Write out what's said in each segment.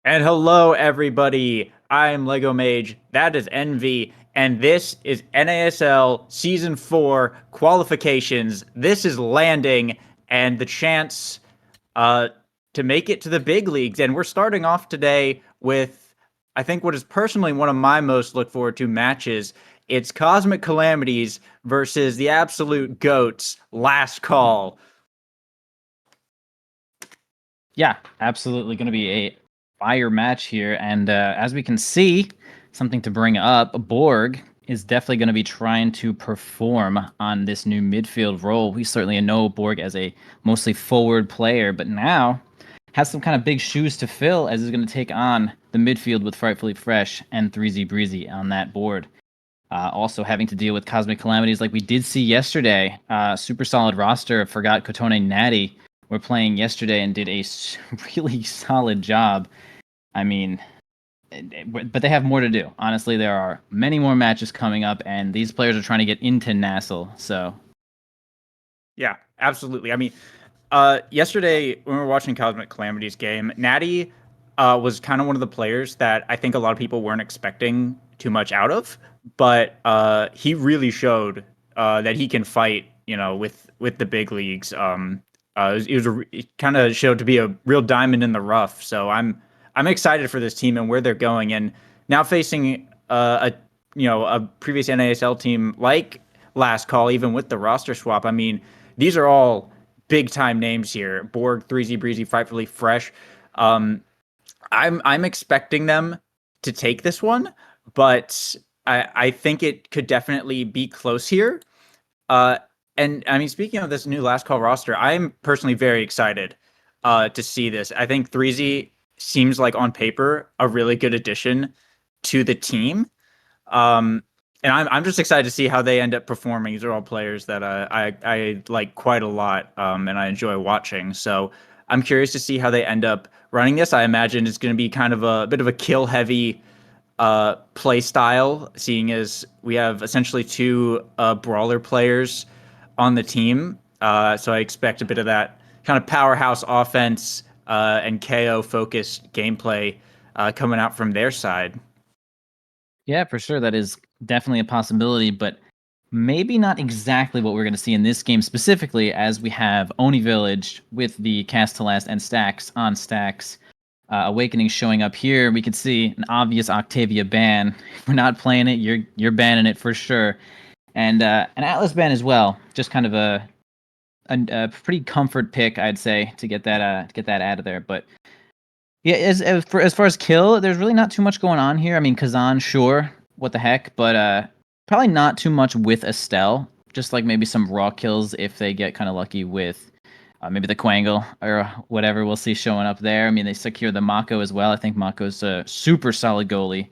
And hello, everybody. I'm Lego Mage. That is Envy. And this is NASL Season 4 qualifications. This is landing and the chance uh, to make it to the big leagues. And we're starting off today with, I think, what is personally one of my most look forward to matches. It's Cosmic Calamities versus the absolute GOATs, Last Call. Yeah, absolutely going to be a fire match here. And as we can see, something to bring up, Borg is definitely going to be trying to perform on this new midfield role. We certainly know Borg as a mostly forward player, but now has some kind of big shoes to fill as he's going to take on the midfield with Frightfully Fresh and 3Z Breezy on that board. Also having to deal with Cosmic Calamities like we did see yesterday. Super solid roster. Forgot Kotone Natty were playing yesterday and did a really solid job. I mean, but they have more to do. Honestly, there are many more matches coming up, and these players are trying to get into NASL. So, Yeah, absolutely. I mean, yesterday when we were watching Cosmic Calamity's game, Natty was kind of one of the players that I think a lot of people weren't expecting too much out of, but he really showed that he can fight, with the big leagues. It kind of showed to be a real diamond in the rough. So I'm excited for this team and where they're going, and now facing a previous NASL team like Last Call, even with the roster swap. I mean, these are all big time names here. Borg, 3Z Breezy, Frightfully Fresh. I'm expecting them to take this one, but I think it could definitely be close here. And I mean, speaking of this new Last Call roster, I'm personally very excited to see this. I think 3Z seems like on paper a really good addition to the team. And I'm just excited to see how they end up performing. These are all players that I like quite a lot, and I enjoy watching. So I'm curious to see how they end up running this. I imagine it's going to be kind of a bit of a kill heavy play style, seeing as we have essentially two brawler players on the team. So I expect a bit of that kind of powerhouse offense and KO focused gameplay coming out from their side. yeah, for sure, that is definitely a possibility, but maybe not exactly what we're going to see in this game specifically, as we have Oni Village with the Cast to Last and Stacks on Stacks. Awakening showing up here. We could see an obvious Octavia ban. If we're not playing it, you're banning it for sure. And an Atlas ban as well. Just kind of a pretty comfort pick, I'd say, to get that out of there. But yeah, as far as kill, there's really not too much going on here. I mean, Kazan, sure, what the heck, but probably not too much with Estelle. Just like maybe some raw kills if they get kind of lucky with maybe the Quangle or whatever we'll see showing up there. I mean, they secure the Mako as well. I think Mako's a super solid goalie,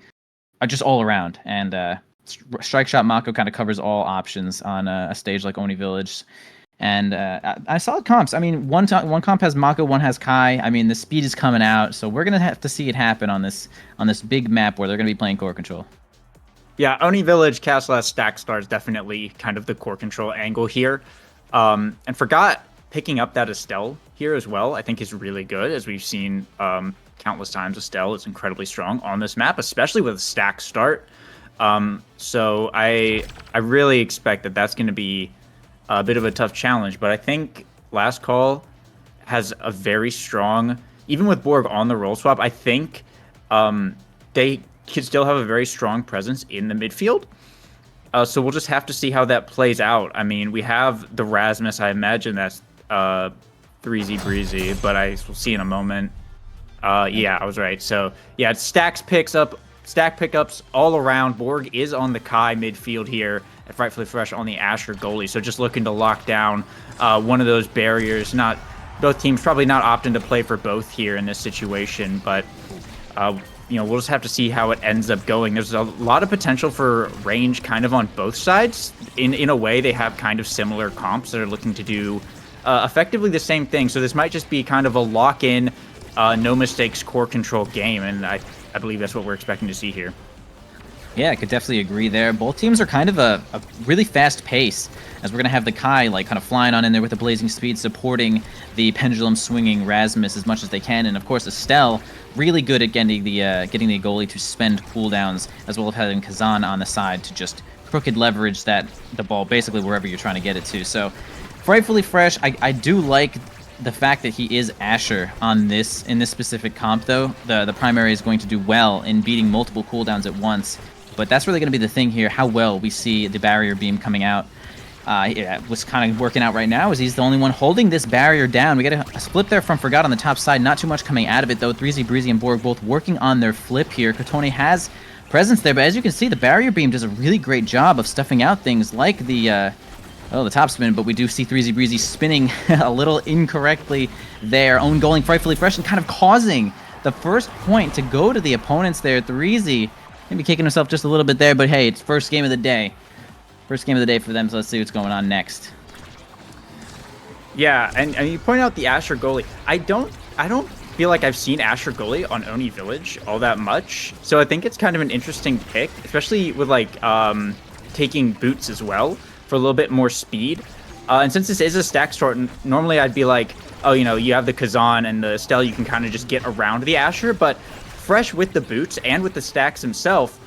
just all around. And Strike Shot Mako kind of covers all options on a stage like Oni Village. And I saw comps. I mean, one comp has Mako, one has Kai. I mean, the speed is coming out, so we're gonna have to see it happen on this big map where they're gonna be playing core control. Yeah, Oni Village, Castle Stack Star is definitely kind of the core control angle here. And Forgot picking up that Estelle here as well, I think is really good. As we've seen countless times, Estelle is incredibly strong on this map, especially with a stack start. So I really expect that that's going to be a bit of a tough challenge. But I think Last Call has a very strong, even with Borg on the roll swap, I think they could still have a very strong presence in the midfield. So we'll just have to see how that plays out. I mean, we have the Rasmus. I imagine that's 3Z Breezy, but I will see in a moment. Yeah, I was right. So yeah, it's stack pickups all around. Borg is on the Kai midfield here at Frightfully Fresh on the Asher goalie. So just looking to lock down one of those barriers. Not both teams probably not opting to play for both here in this situation, but we'll just have to see how it ends up going. There's a lot of potential for range kind of on both sides. In a way, they have kind of similar comps that are looking to do effectively the same thing. So this might just be kind of a lock-in, no mistakes core control game, and I believe that's what we're expecting to see here. Yeah, I could definitely agree there. Both teams are kind of a really fast pace, as we're going to have the Kai like kind of flying on in there with a blazing speed, supporting the pendulum swinging Rasmus as much as they can, and of course Estelle really good at getting the goalie to spend cooldowns, as well as having Kazan on the side to just crooked leverage the ball basically wherever you're trying to get it to. So, Frightfully Fresh, I do like the fact that he is Asher in this specific comp, though. The primary is going to do well in beating multiple cooldowns at once. But that's really going to be the thing here, how well we see the barrier beam coming out. Yeah, what's kind of working out right now is he's the only one holding this barrier down. We get a split there from Forgot on the top side. Not too much coming out of it, though. 3Z, Breezy, and Borg both working on their flip here. Kotone has presence there, but as you can see, the barrier beam does a really great job of stuffing out things like the top spin, but we do see 3Z Breezy spinning a little incorrectly there. Own goaling Frightfully Fresh and kind of causing the first point to go to the opponents there. 3Z maybe kicking himself just a little bit there, but hey, it's first game of the day. First game of the day for them, so let's see what's going on next. Yeah, and you point out the Asher goalie. I don't feel like I've seen Asher goalie on Oni Village all that much, so I think it's kind of an interesting pick, especially with like taking boots as well for a little bit more speed. And since this is a stack start, normally I'd be like, oh, you know, you have the Kazan and the Estelle, you can kind of just get around the Asher, but Fresh with the boots and with the stacks himself,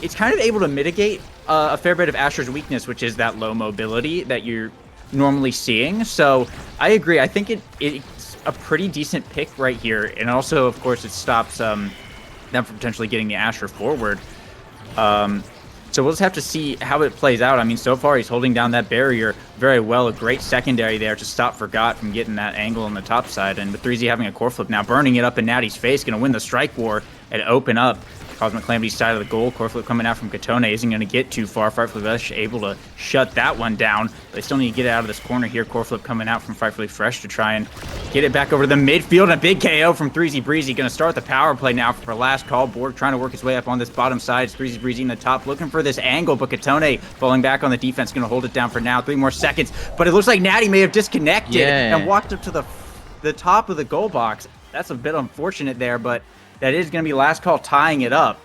it's kind of able to mitigate a fair bit of Asher's weakness, which is that low mobility that you're normally seeing. So I agree. I think it's a pretty decent pick right here. And also, of course, it stops them from potentially getting the Asher forward. So we'll just have to see how it plays out. I mean, so far he's holding down that barrier very well. A great secondary there to stop Forgot from getting that angle on the top side. And with 3Z having a core flip now, burning it up in Natty's face, going to win the strike war and open up Cosmic Calamity's side of the goal. Core flip coming out from Katone isn't going to get too far. Frightfully Fresh able to shut that one down. But they still need to get it out of this corner here. Core flip coming out from Frightfully Fresh to try and get it back over to the midfield. And a big KO from 3Z Breezy. Going to start the power play now for last call. Borg trying to work his way up on this bottom side. It's 3Z Breezy in the top looking for this angle. But Katone falling back on the defense. Going to hold it down for now. 3 more seconds. But it looks like Natty may have disconnected and walked up to the top of the goal box. That's a bit unfortunate there, but that is going to be last call tying it up.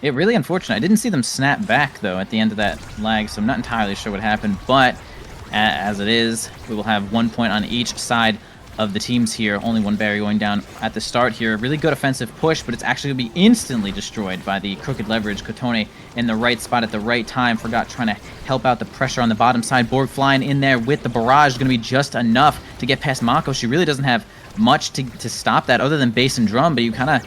Yeah, really unfortunate. I didn't see them snap back, though, at the end of that lag, so I'm not entirely sure what happened. But as it is, we will have 1 point on each side of the teams here. Only one barrier going down at the start here. Really good offensive push, but it's actually going to be instantly destroyed by the crooked leverage. Kotone in the right spot at the right time. Forgot trying to help out the pressure on the bottom side. Borg flying in there with the barrage. Going to be just enough to get past Mako. She really doesn't have much to stop that other than bass and drum, but you kind of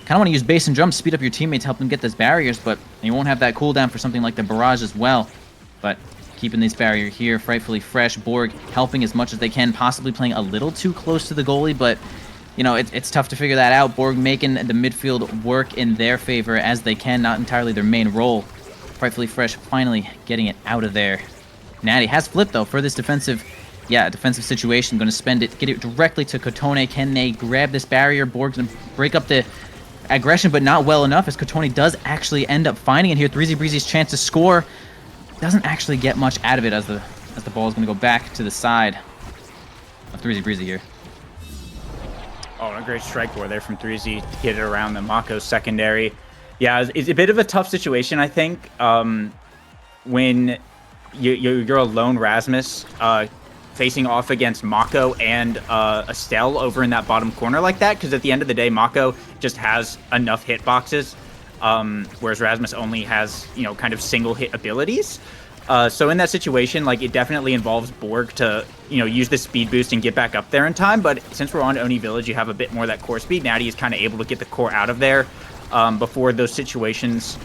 want to use bass and drum, speed up your teammates, help them get those barriers, but you won't have that cooldown for something like the barrage as well. But keeping this barrier here, Frightfully Fresh, Borg helping as much as they can, possibly playing a little too close to the goalie, but you know, it's tough to figure that out. Borg making the midfield work in their favor as they can, not entirely their main role. Frightfully Fresh finally getting it out of there. Natty has flipped, though, for this defensive situation. Going to spend it, get it directly to Kotone. Can they grab this barrier? Borg's going to break up the aggression, but not well enough, as Kotone does actually end up finding it here. 3Z Breezy's chance to score doesn't actually get much out of it, as the ball is going to go back to the side of 3Z Breezy here. Oh, a great strike war there from 3Z to get it around the Mako secondary. Yeah, it's a bit of a tough situation, I think, when you're a lone Rasmus facing off against Mako and Estelle over in that bottom corner like that, because at the end of the day, Mako just has enough hitboxes, whereas Rasmus only has, you know, kind of single hit abilities. So in that situation, like, it definitely involves Borg to, you know, use the speed boost and get back up there in time. But since we're on Oni Village, you have a bit more of that core speed. Natty is kind of able to get the core out of there before those situations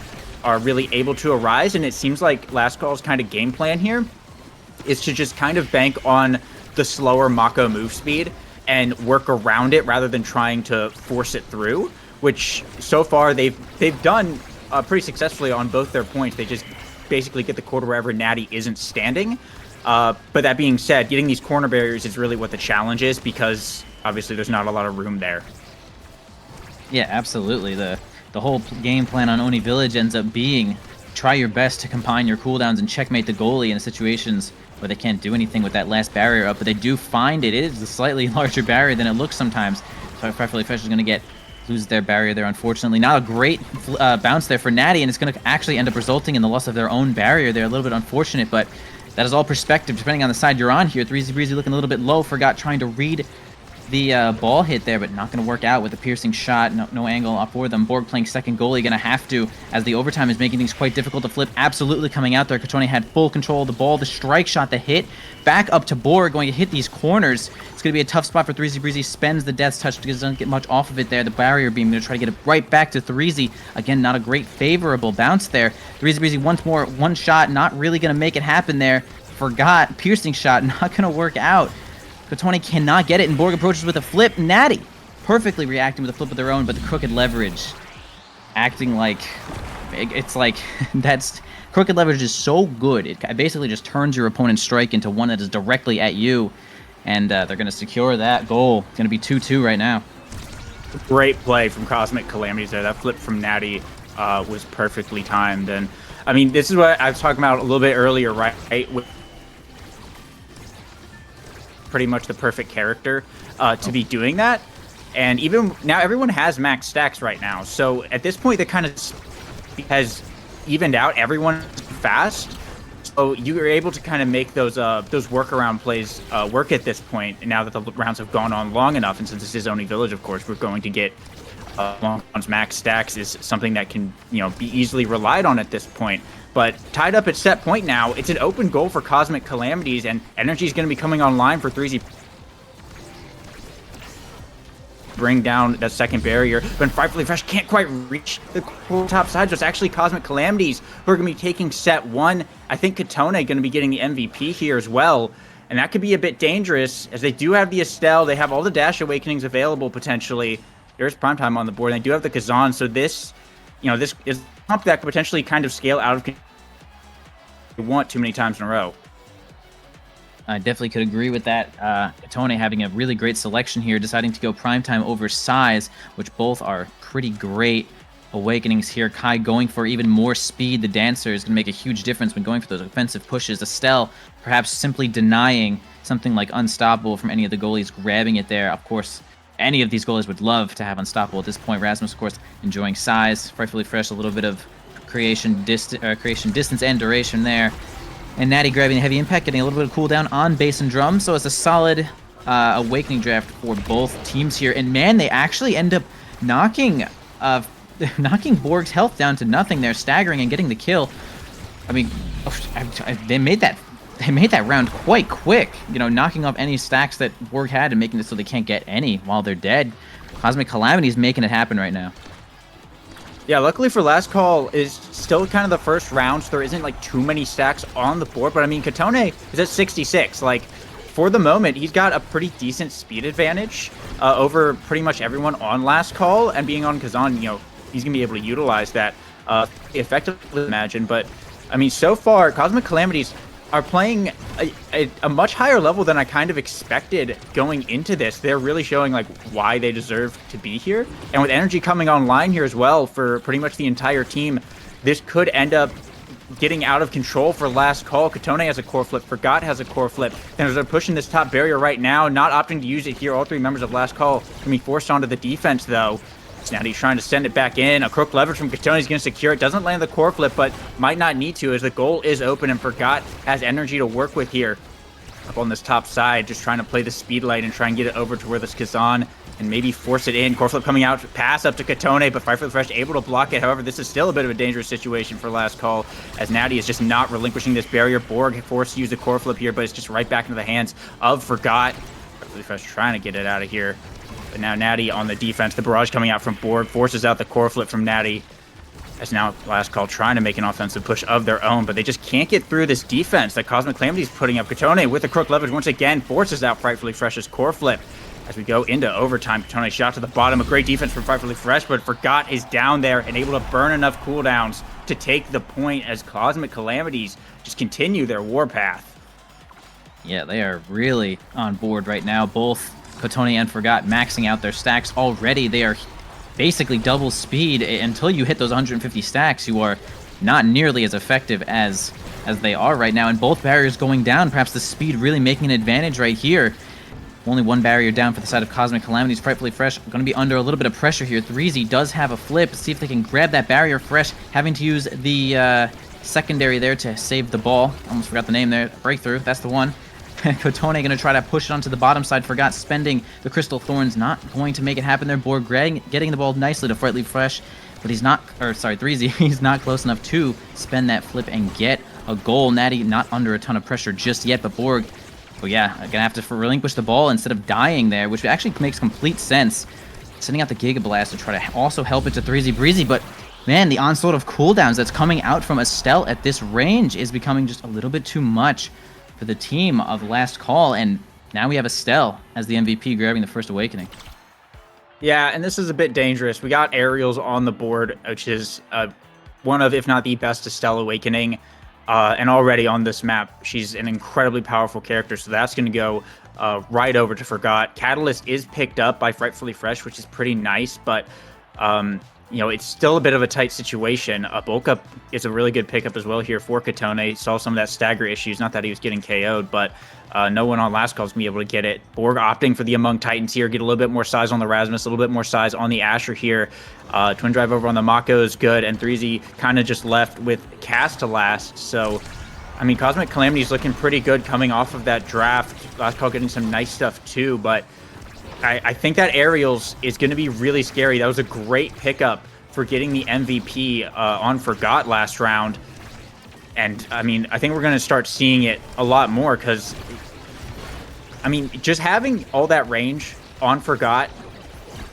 are really able to arise. And it seems like Last Call's kind of game plan here is to just kind of bank on the slower Mako move speed and work around it rather than trying to force it through, which so far they've done pretty successfully on both their points. They just basically get the core to wherever Natty isn't standing. But that being said, getting these corner barriers is really what the challenge is, because obviously there's not a lot of room there. Yeah, absolutely. The whole game plan on Oni Village ends up being try your best to combine your cooldowns and checkmate the goalie in situations where they can't do anything with that last barrier up, but they do find it. It is a slightly larger barrier than it looks sometimes. So Frightfully Fresh is going to get Lose their barrier there, unfortunately. Not a great bounce there for Natty, and it's going to actually end up resulting in the loss of their own barrier there. A little bit unfortunate, but that is all perspective, depending on the side you're on here. 3Z Breezy looking a little bit low. Forgot trying to read the ball hit there, but not going to work out with a piercing shot. No angle up for them. Borg playing second goalie, going to have to, as the overtime is making things quite difficult to flip. Absolutely coming out there. Katone had full control of the ball. The strike shot, the hit, back up to Borg, going to hit these corners. It's going to be a tough spot for 3Z Breezy. Spends the death touch because doesn't get much off of it there. The barrier beam going to try to get it right back to 3Z. Again, not a great favorable bounce there. 3Z Breezy once more, one shot, not really going to make it happen there. Forgot, piercing shot, not going to work out. Katone cannot get it, and Borg approaches with a flip. Natty perfectly reacting with a flip of their own, but the crooked leverage acting like it's like that's crooked leverage is so good. It basically just turns your opponent's strike into one that is directly at you, and they're going to secure that goal. It's going to be 2-2 right now. Great play from Cosmic Calamities there. That flip from Natty was perfectly timed, and I mean, this is what I was talking about a little bit earlier, right? With pretty much the perfect character to be doing that. And even now, everyone has max stacks right now. So at this point, that kind of has evened out. Everyone's fast. So you are able to kind of make those workaround plays work at this point. And now that the rounds have gone on long enough, and since this is Oni Village, of course, we're going to get long rounds. Max stacks is something that can, be easily relied on at this point. But tied up at set point now, it's an open goal for Cosmic Calamities, and energy is going to be coming online for 3Z. Bring down that second barrier, but Frightfully Fresh can't quite reach the top side, so it's actually Cosmic Calamities who are going to be taking set one. I think Katone going to be getting the MVP here as well, and that could be a bit dangerous, as they do have the Estelle, they have all the Dash Awakenings available potentially. There's Primetime on the board, and they do have the Kazan, so this, this is something that could potentially kind of scale out of control you want too many times in a row. I definitely could agree with that. Katone having a really great selection here, deciding to go Primetime over Size, which both are pretty great awakenings here. Kai going for even more speed. The Dancer is going to make a huge difference when going for those offensive pushes. Estelle perhaps simply denying something like Unstoppable from any of the goalies grabbing it there. Of course, any of these goalies would love to have Unstoppable at this point. Rasmus, of course, enjoying Size. Frightfully Fresh, a little bit of creation distance and duration there. And Natty grabbing the heavy impact, getting a little bit of cooldown on bass and drum. So it's a solid awakening draft for both teams here. And man, they actually end up knocking Borg's health down to nothing there, staggering and getting the kill. I mean, they made that round quite quick, knocking off any stacks that Borg had and making it so they can't get any while they're dead. Cosmic Calamity is making it happen right now. Yeah, luckily for Last Call is still kind of the first round, so there isn't like too many stacks on the board. But I mean, Katone is at 66. Like, for the moment, he's got a pretty decent speed advantage over pretty much everyone on Last Call, and being on Kazan, he's gonna be able to utilize that effectively, imagine. But I mean, so far, Cosmic Calamities are playing a much higher level than I kind of expected going into this. They're really showing like why they deserve to be here. And with energy coming online here as well for pretty much the entire team, this could end up getting out of control for Last Call. Katone has a core flip, Forgot has a core flip, and as they're pushing this top barrier right now, not opting to use it here. All three members of Last Call can be forced onto the defense though. Now he's trying to send it back in. A crook leverage from Katone is going to secure it. Doesn't land the core flip, but might not need to, as the goal is open, and Forgot has energy to work with here. Up on this top side, just trying to play the speed light and try and get it over to where this Kazan and maybe force it in. Core flip coming out, pass up to Katone, but Frightfully Fresh able to block it. However, this is still a bit of a dangerous situation for Last Call, as Natty is just not relinquishing this barrier. Borg forced to use the core flip here, but it's just right back into the hands of Forgot. Frightfully Fresh trying to get it out of here. But now Natty on the defense. The barrage coming out from Borg forces out the core flip from Natty. As now Last Call trying to make an offensive push of their own, but they just can't get through this defense that Cosmic Calamity is putting up. Katone with the crook leverage once again forces out Frightfully Fresh's core flip. As we go into overtime, Katone shot to the bottom. A great defense from Frightfully Fresh, but Forgot is down there and able to burn enough cooldowns to take the point as Cosmic Calamities just continue their warpath. Yeah, they are really on board right now. Both Katone and Forgot maxing out their stacks already. They are basically double speed. Until you hit those 150 stacks, you are not nearly as effective as they are right now. And both barriers going down, perhaps the speed really making an advantage right here. Only one barrier down for the side of Cosmic Calamities. Frightfully Fresh going to be under a little bit of pressure here. 3Z does have a flip. See if they can grab that barrier. Fresh having to use the secondary there to save the ball. Almost forgot the name there. Breakthrough. That's the one. Kotone going to try to push it onto the bottom side. Forgot spending the Crystal Thorns. Not going to make it happen there. Borg getting the ball nicely to Frightfully Fresh. But he's not, or sorry, 3Z, he's not close enough to spend that flip and get a goal. Natty not under a ton of pressure just yet, but Borg, oh yeah, gonna have to relinquish the ball instead of dying there, which actually makes complete sense. Sending out the Giga Blast to try to also help it to 3Z Breezy, but man, the onslaught of cooldowns that's coming out from Estelle at this range is becoming just a little bit too much for the team of Last Call, and now we have Estelle as the MVP grabbing the first Awakening. Yeah, and this is a bit dangerous. We got Aerials on the board, which is one of, if not the best Estelle Awakening. And already on this map, she's an incredibly powerful character, so that's going to go right over to Forgot. Catalyst is picked up by Frightfully Fresh, which is pretty nice, but you know, it's still a bit of a tight situation. Bulk Up is a really good pickup as well here for Kotone. Saw some of that stagger issues, not that he was getting KO'd, but no one on Last Call is going to be able to get it. Borg opting for the Among Titans here, get a little bit more size on the Rasmus, a little bit more size on the Asher here. Twin Drive over on the Mako is good, and 3Z kind of just left with Cast to last. So, I mean, Cosmic Calamity is looking pretty good coming off of that draft. Last Call getting some nice stuff too, but I think that Aerials is going to be really scary. That was a great pickup for getting the MVP on Forgot last round. And, I mean, I think we're going to start seeing it a lot more because, I mean, just having all that range on Forgot,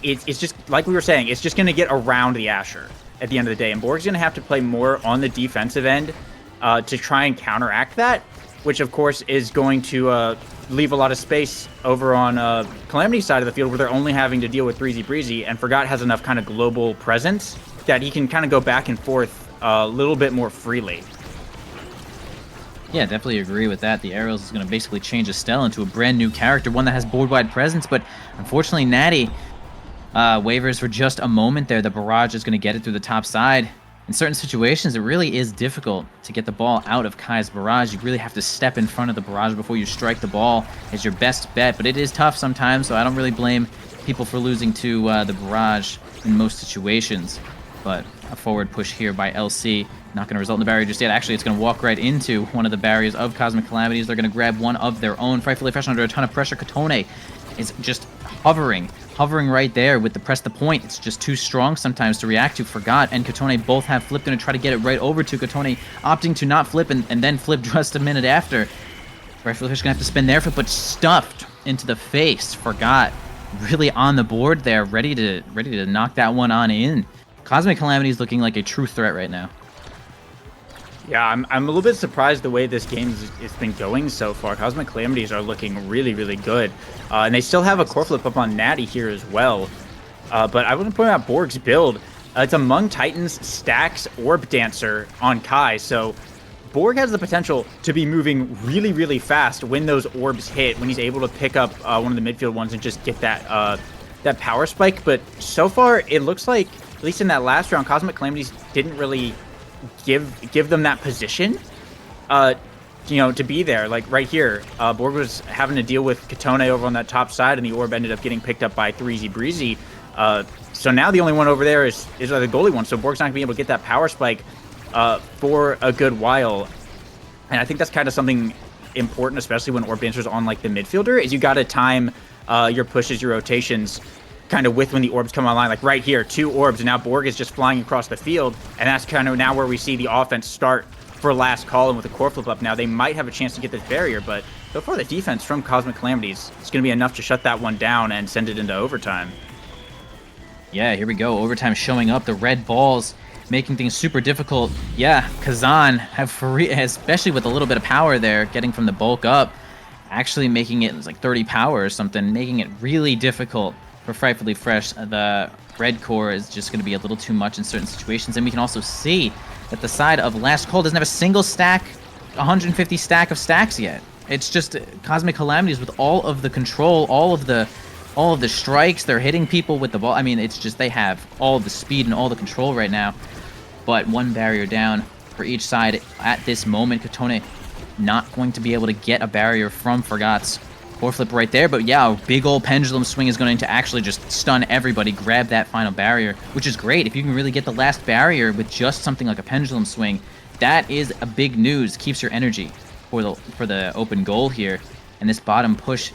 it's just, like we were saying, it's just going to get around the Asher at the end of the day. And Borg's going to have to play more on the defensive end to try and counteract that, which, of course, is going to leave a lot of space over on Calamity's side of the field where they're only having to deal with 3Z Breezy, and Forgot has enough kind of global presence that he can kind of go back and forth a little bit more freely. Yeah, definitely agree with that. The Aerials is going to basically change Estelle into a brand new character, one that has board-wide presence, but unfortunately Natty wavers for just a moment there. The barrage is going to get it through the top side. In certain situations, it really is difficult to get the ball out of Kai's barrage. You really have to step in front of the barrage before you strike the ball as your best bet, but it is tough sometimes, so I don't really blame people for losing to the barrage in most situations. But a forward push here by LC, not going to result in the barrier just yet. Actually, it's going to walk right into one of the barriers of Cosmic Calamities. They're going to grab one of their own. Frightfully Fresh under a ton of pressure. Kotone is just hovering right there with the press the point. It's just too strong sometimes to react to. Forgot and Kotone both have flip, going to try to get it right over to Kotone, opting to not flip and then flip just a minute after. Frightfully Fresh going to have to spin their flip, but stuffed into the face. Forgot really on the board there, ready to knock that one on in. Cosmic Calamity is looking like a true threat right now. Yeah, I'm a little bit surprised the way this game has been going so far. Cosmic Calamities are looking really, really good. And they still have a core flip up on Natty here as well. But I want to point out Borg's build. It's Among Titans, Stacks, Orb Dancer on Kai. So Borg has the potential to be moving really, really fast when those orbs hit, when he's able to pick up one of the midfield ones and just get that power spike. But so far, it looks like, at least in that last round, Cosmic Calamities didn't really give them that position, you know, to be there. Like right here, Borg was having to deal with Kotone over on that top side, and the orb ended up getting picked up by 3Z Breezy. So now the only one over there is the goalie one. So Borg's not gonna be able to get that power spike for a good while, and I think that's kind of something important, especially when orb dancer's on like the midfielder, is you got to time your pushes, your rotations, kind of with when the orbs come online. Like right here, 2 orbs, and now Borg is just flying across the field, and that's kind of now where we see the offense start for Last Call, and with the core flip up now, they might have a chance to get this barrier, but so far the defense from Cosmic Calamities is going to be enough to shut that one down and send it into overtime. Yeah, here we go. Overtime showing up. The red balls making things super difficult. Yeah, Kazan, especially with a little bit of power there, getting from the bulk up, actually making it like 30 power or something, making it really difficult for Frightfully Fresh. The red core is just going to be a little too much in certain situations, and we can also see that the side of Last Call doesn't have a single stack, 150 stack of stacks yet. It's just Cosmic Calamities with all of the control, all of the strikes. They're hitting people with the ball. I mean, it's just they have all the speed and all the control right now. But one barrier down for each side at this moment. Kotone not going to be able to get a barrier from Forgot's Core flip right there, but yeah, a big old pendulum swing is going to actually just stun everybody, grab that final barrier, which is great. If you can really get the last barrier with just something like a pendulum swing, that is a big news. Keeps your energy for the open goal here. And this bottom push,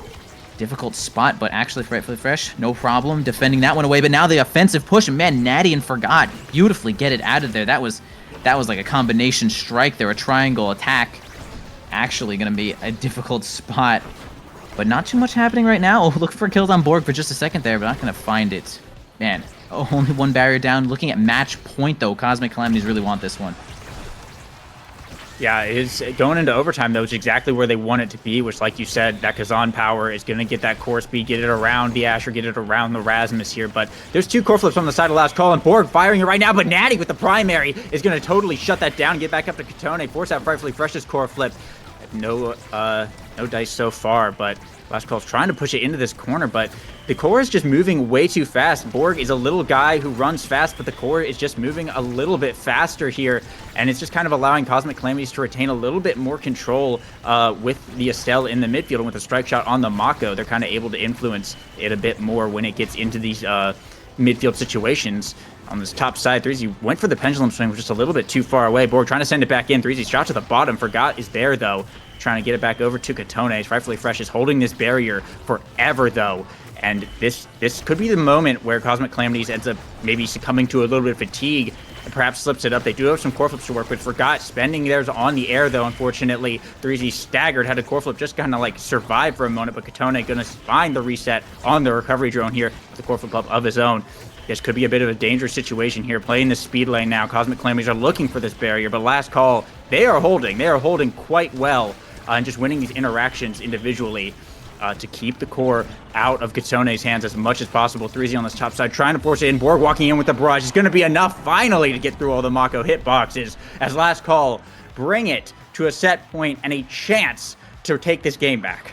difficult spot, but actually Frightfully Fresh, no problem defending that one away. But now the offensive push, and man, Natty and Forgot beautifully get it out of there. That was like a combination strike there, a triangle attack. Actually going to be a difficult spot. But not too much happening right now. Oh, look for kills on Borg for just a second there, but not going to find it. Man, only one barrier down. Looking at match point, though. Cosmic Calamities really want this one. Yeah, it's going into overtime, though, is exactly where they want it to be, which, like you said, that Kazan power is going to get that core speed, get it around the Asher, get it around the Rasmus here. But there's 2 core flips on the side of last call, and Borg firing it right now, but Natty with the primary is going to totally shut that down, get back up to Katone, force out Frightfully Fresh's core flip. No dice so far, but last call's trying to push it into this corner, but the core is just moving way too fast. Borg is a little guy who runs fast, but the core is just moving a little bit faster here, and it's just kind of allowing Cosmic Calamities to retain a little bit more control with the Estelle in the midfield, and with a strike shot on the Mako, they're kind of able to influence it a bit more when it gets into these midfield situations. On this top side, Threezy went for the pendulum swing, which was just a little bit too far away. Borg trying to send it back in. Threezy shot to the bottom. Forgot is there, though. Trying to get it back over to Katone. Frightfully Fresh is holding this barrier forever, though. And this could be the moment where Cosmic Calamities ends up maybe succumbing to a little bit of fatigue and perhaps slips it up. They do have some core flips to work with. Forgot spending theirs on the air, though, unfortunately. Threezy staggered, had a core flip just kind of like survive for a moment, but Katone going to find the reset on the recovery drone here with the core flip up of his own. This could be a bit of a dangerous situation here. Playing the speed lane now. Cosmic Calamities are looking for this barrier, but last call, they are holding. They are holding quite well and just winning these interactions individually to keep the core out of Katone's hands as much as possible. Threezy on this top side trying to force it in. Borg walking in with the barrage is going to be enough finally to get through all the Mako hitboxes as last call bring it to a set point and a chance to take this game back.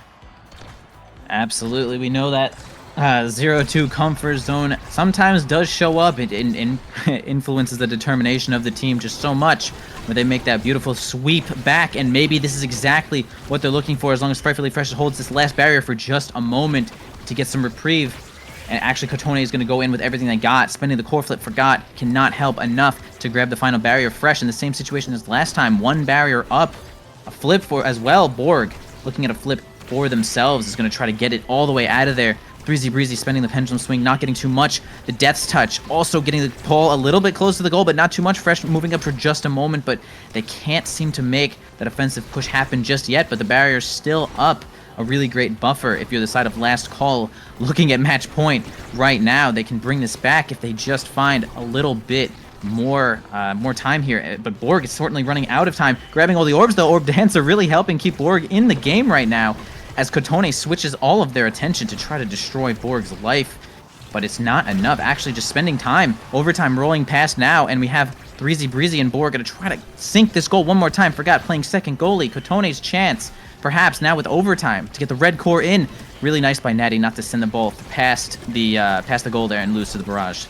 Absolutely. We know that 0-2 comfort zone sometimes does show up. It influences the determination of the team just so much, where they make that beautiful sweep back, and maybe this is exactly what they're looking for, as long as Frightfully Fresh holds this last barrier for just a moment to get some reprieve. And actually Katone is going to go in with everything they got. Spending the core flip, Forgot cannot help enough to grab the final barrier. Fresh in the same situation as last time, one barrier up, a flip for as well. Borg looking at a flip for themselves is going to try to get it all the way out of there. Threezy Breezy spending the pendulum swing, not getting too much. The Death's Touch also getting the pull a little bit close to the goal, but not too much. Fresh moving up for just a moment, but they can't seem to make that offensive push happen just yet, but the barrier's still up. A really great buffer if you're the side of last call. Looking at match point right now, they can bring this back if they just find a little bit more time here, but Borg is certainly running out of time. Grabbing all the orbs, though. Orb Dancer really helping keep Borg in the game right now, as Katone switches all of their attention to try to destroy Borg's life. But it's not enough. Actually, just spending time. Overtime rolling past now, and we have Threezy Breezy and Borg going to try to sink this goal one more time. Forgot playing second goalie. Katone's chance, perhaps now with overtime, to get the red core in. Really nice by Natty not to send the ball past the goal there and lose to the barrage.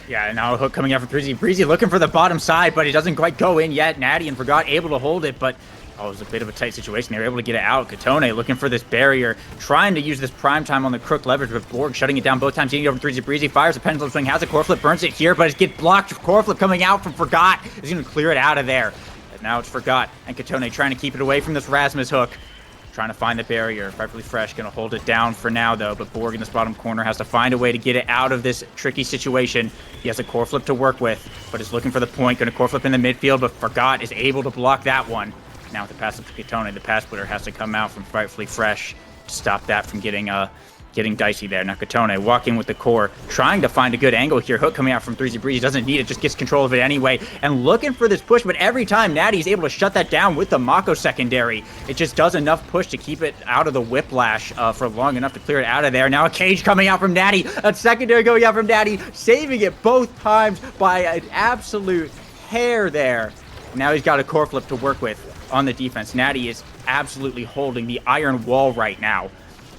Yeah, now a hook coming out from Threezy Breezy looking for the bottom side, but he doesn't quite go in yet. Natty and Forgot able to hold it, but it was a bit of a tight situation. They were able to get it out. Katone looking for this barrier, trying to use this prime time on the crook leverage, but Borg shutting it down both times. Getting over Threezy Breezy, fires a pendulum swing, has a core flip, burns it here, but it gets blocked. Core flip coming out from Forgot is going to clear it out of there. And now it's Forgot and Katone trying to keep it away from this Rasmus hook. Trying to find the barrier. Frightfully Fresh going to hold it down for now, though, but Borg in this bottom corner has to find a way to get it out of this tricky situation. He has a core flip to work with, but is looking for the point. Going to core flip in the midfield, but Forgot is able to block that one. Now with the pass up to Katone, the pass splitter has to come out from Frightfully Fresh to stop that from getting dicey there. Now Katone walking with the core, trying to find a good angle here. Hook coming out from Threezy Breezy, doesn't need it, just gets control of it anyway, and looking for this push, but every time Natty's able to shut that down with the Mako secondary. It just does enough push to keep it out of the whiplash for long enough to clear it out of there. Now a cage coming out from Natty, a secondary going out from Natty, saving it both times by an absolute hair there. Now he's got a core flip to work with on the defense. Natty is absolutely holding the iron wall right now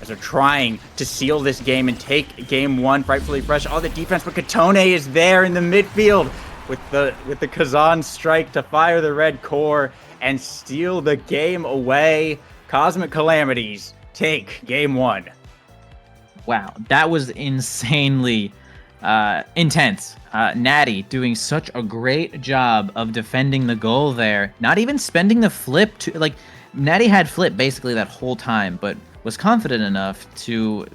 as they're trying to seal this game and take game one. Frightfully Fresh all the defense, but Katone is there in the midfield with the Kazan strike to fire the red core and steal the game away. Cosmic Calamities take game one. Wow, that was insanely intense. Natty doing such a great job of defending the goal there. Not even spending the flip to like Natty had flip basically that whole time, but was confident enough to,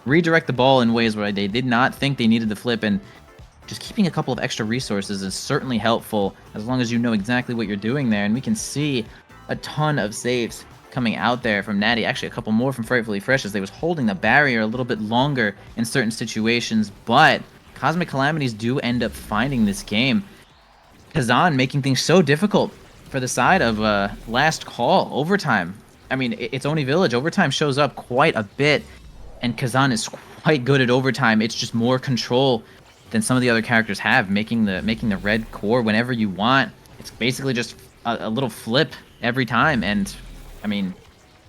redirect the ball in ways where they did not think they needed the flip, and just keeping a couple of extra resources is certainly helpful as long as you know exactly what you're doing there. And we can see a ton of saves coming out there from Natty. Actually, a couple more from Frightfully Fresh as they was holding the barrier a little bit longer in certain situations. But Cosmic Calamities do end up finding this game. Kazan making things so difficult for the side of Last Call. Overtime. I mean, it's Oni Village. Overtime shows up quite a bit, and Kazan is quite good at overtime. It's just more control than some of the other characters have, making the red core whenever you want. It's basically just a little flip every time, and I mean,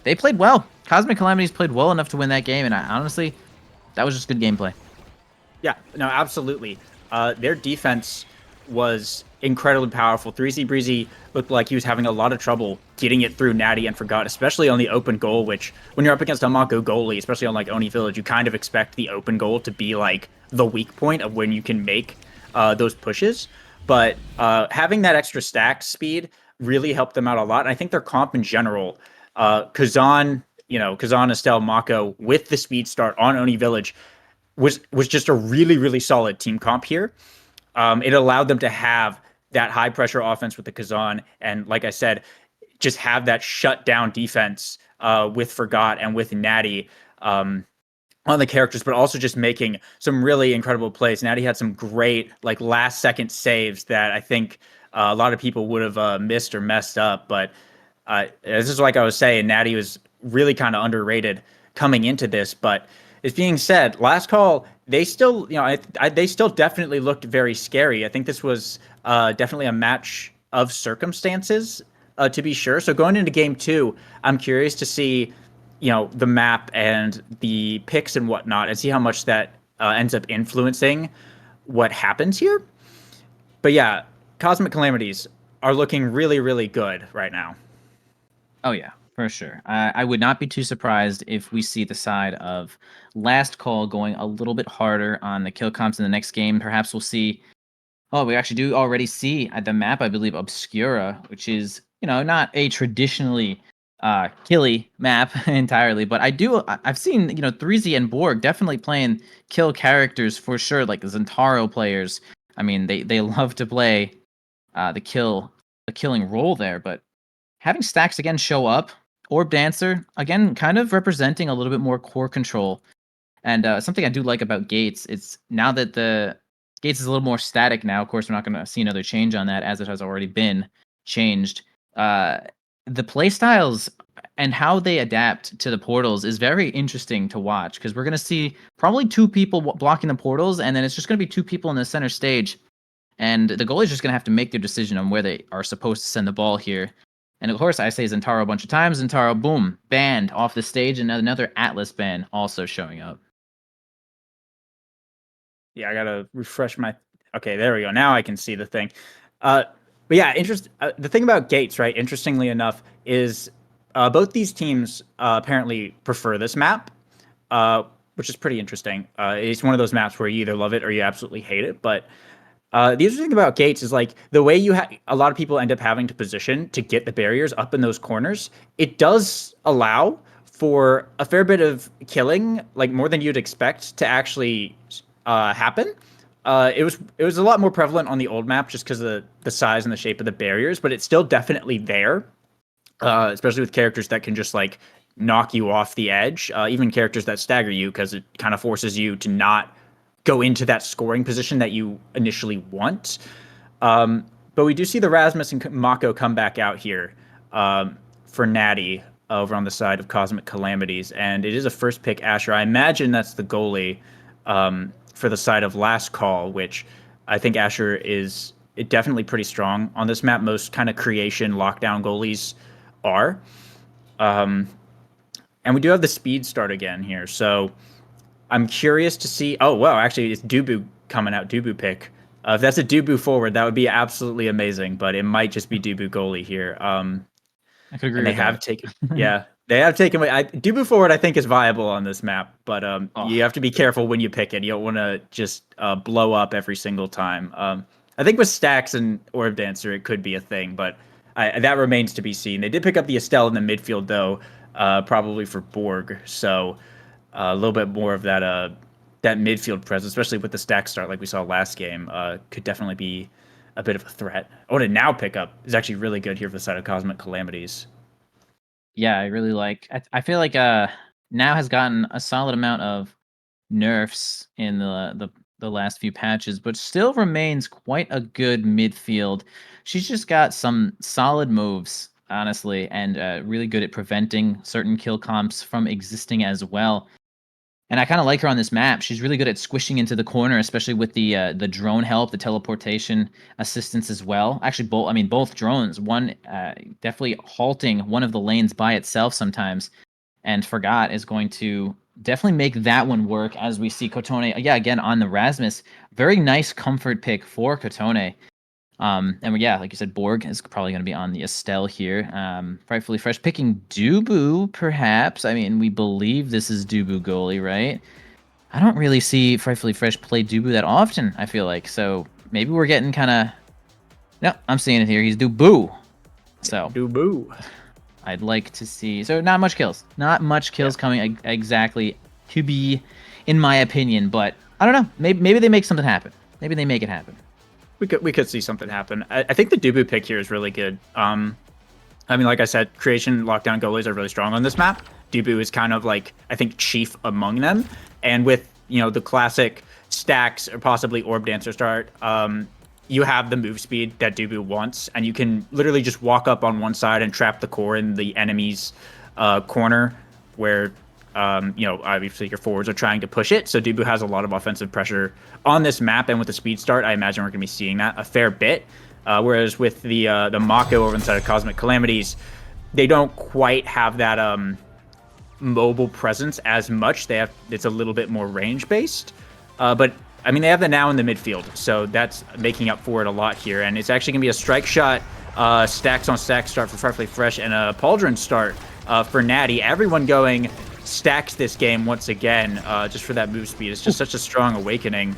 they played well. Cosmic Calamities played well enough to win that game, and honestly, that was just good gameplay. Yeah, no, absolutely. Their defense was incredibly powerful. 3Z Breezy looked like he was having a lot of trouble getting it through Natty and Forgot, especially on the open goal, which when you're up against a Mako goalie, especially on like Oni Village, you kind of expect the open goal to be like the weak point of when you can make those pushes. But having that extra stack speed really helped them out a lot. And I think their comp in general, Kazan, Kazan, Estelle, Mako with the speed start on Oni Village was just a really, really solid team comp here. It allowed them to have that high pressure offense with the Kazan, and like I said, just have that shut down defense with Forgot and with Natty on the characters, but also just making some really incredible plays. Natty had some great like last second saves that I think a lot of people would have missed or messed up. But this is like I was saying, Natty was really kind of underrated coming into this. But it's being said, last call, they still, they still definitely looked very scary. I think this was definitely a match of circumstances, to be sure. So going into game two, I'm curious to see, the map and the picks and whatnot, and see how much that ends up influencing what happens here. But yeah, Cosmic Calamities are looking really, really good right now. Oh yeah, for sure. I would not be too surprised if we see the side of Last Call going a little bit harder on the kill comps in the next game. Perhaps we'll see. Oh, we actually do already see at the map, I believe, Obscura, which is not a traditionally killy map entirely, but I've seen 3Z and Borg definitely playing kill characters for sure, like the Zentaro players. I mean, they love to play the killing role there, but having Stacks again show up, Orb Dancer, again, kind of representing a little bit more core control. And something I do like about Gates, it's now that the Gates is a little more static now. Of course, we're not going to see another change on that as it has already been changed. The play styles and how they adapt to the portals is very interesting to watch, because we're going to see probably two people blocking the portals, and then it's just going to be two people in the center stage. And the goalie's just going to have to make their decision on where they are supposed to send the ball here. And of course, I say Zentaro a bunch of times. Zentaro, boom, banned off the stage, and another Atlas ban also showing up. Yeah, I gotta refresh my. Okay, there we go. Now I can see the thing. But yeah, the thing about Gates, right? Interestingly enough, is both these teams apparently prefer this map, which is pretty interesting. It's one of those maps where you either love it or you absolutely hate it. But the interesting thing about Gates is like the way a lot of people end up having to position to get the barriers up in those corners. It does allow for a fair bit of killing, like more than you'd expect to actually happen. It was a lot more prevalent on the old map just because of the size and the shape of the barriers, but it's still definitely there, especially with characters that can just like knock you off the edge, even characters that stagger you, because it kind of forces you to not go into that scoring position that you initially want. But we do see the Rasmus and Mako come back out here for Natty over on the side of Cosmic Calamities, and it is a first pick Asher. I imagine that's the goalie for the side of Last Call, which I think Asher is definitely pretty strong on this map. Most kind of creation lockdown goalies are. And we do have the speed start again here, so I'm curious to see. Oh, wow, actually, it's Dubu coming out, Dubu pick. If that's a Dubu forward, that would be absolutely amazing, but it might just be Dubu goalie here. I could agree And they with have that. taken, yeah, they have taken away. Dubu forward, I think, is viable on this map, but Oh, you have to be careful when you pick it. You don't want to just blow up every single time. I think with Stacks and Orb Dancer, it could be a thing, but that remains to be seen. They did pick up the Estelle in the midfield, though, probably for Borg, so a little bit more of that midfield presence, especially with the stack start like we saw last game, could definitely be a bit of a threat. Oh, to now pick up is actually really good here for the side of Cosmic Calamities. yeah, I really like. I feel like now has gotten a solid amount of nerfs in the last few patches, but still remains quite a good midfield. She's just got some solid moves, honestly, and really good at preventing certain kill comps from existing as well. And I kind of like her on this map. She's really good at squishing into the corner, especially with the drone help, the teleportation assistance as well. Actually, both. I mean, both drones. One definitely halting one of the lanes by itself sometimes, and Forgot is going to definitely make that one work as we see Kotone. Yeah, again on the Rasmus, very nice comfort pick for Kotone. And yeah, like you said, Borg is probably going to be on the Estelle here. Frightfully Fresh picking Dubu, perhaps. I mean, we believe this is Dubu goalie, right? I don't really see Frightfully Fresh play Dubu that often, I feel like. So maybe we're getting kind of... No, I'm seeing it here. He's Dubu. So Dubu. I'd like to see... So not much kills. Not much kills coming exactly to be, in my opinion. But I don't know. Maybe they make something happen. Maybe they make it happen. We could see something happen. I think the Dubu pick here is really good. I mean, like I said, creation lockdown goalies are really strong on this map. Dubu is kind of like, I think, chief among them. And with, the classic stacks or possibly Orb Dancer start, you have the move speed that Dubu wants, and you can literally just walk up on one side and trap the core in the enemy's corner where obviously your forwards are trying to push it. So Dubu has a lot of offensive pressure on this map, and with the speed start, I imagine we're going to be seeing that a fair bit. Whereas with the Mako over inside of Cosmic Calamities, they don't quite have that mobile presence as much. It's a little bit more range based, but I mean they have the now in the midfield, so that's making up for it a lot here. And it's actually going to be a strike shot, stacks on stacks start for Frightfully Fresh, and a Pauldron start for Natty. Everyone going stacks this game once again, just for that move speed. It's just such a strong awakening.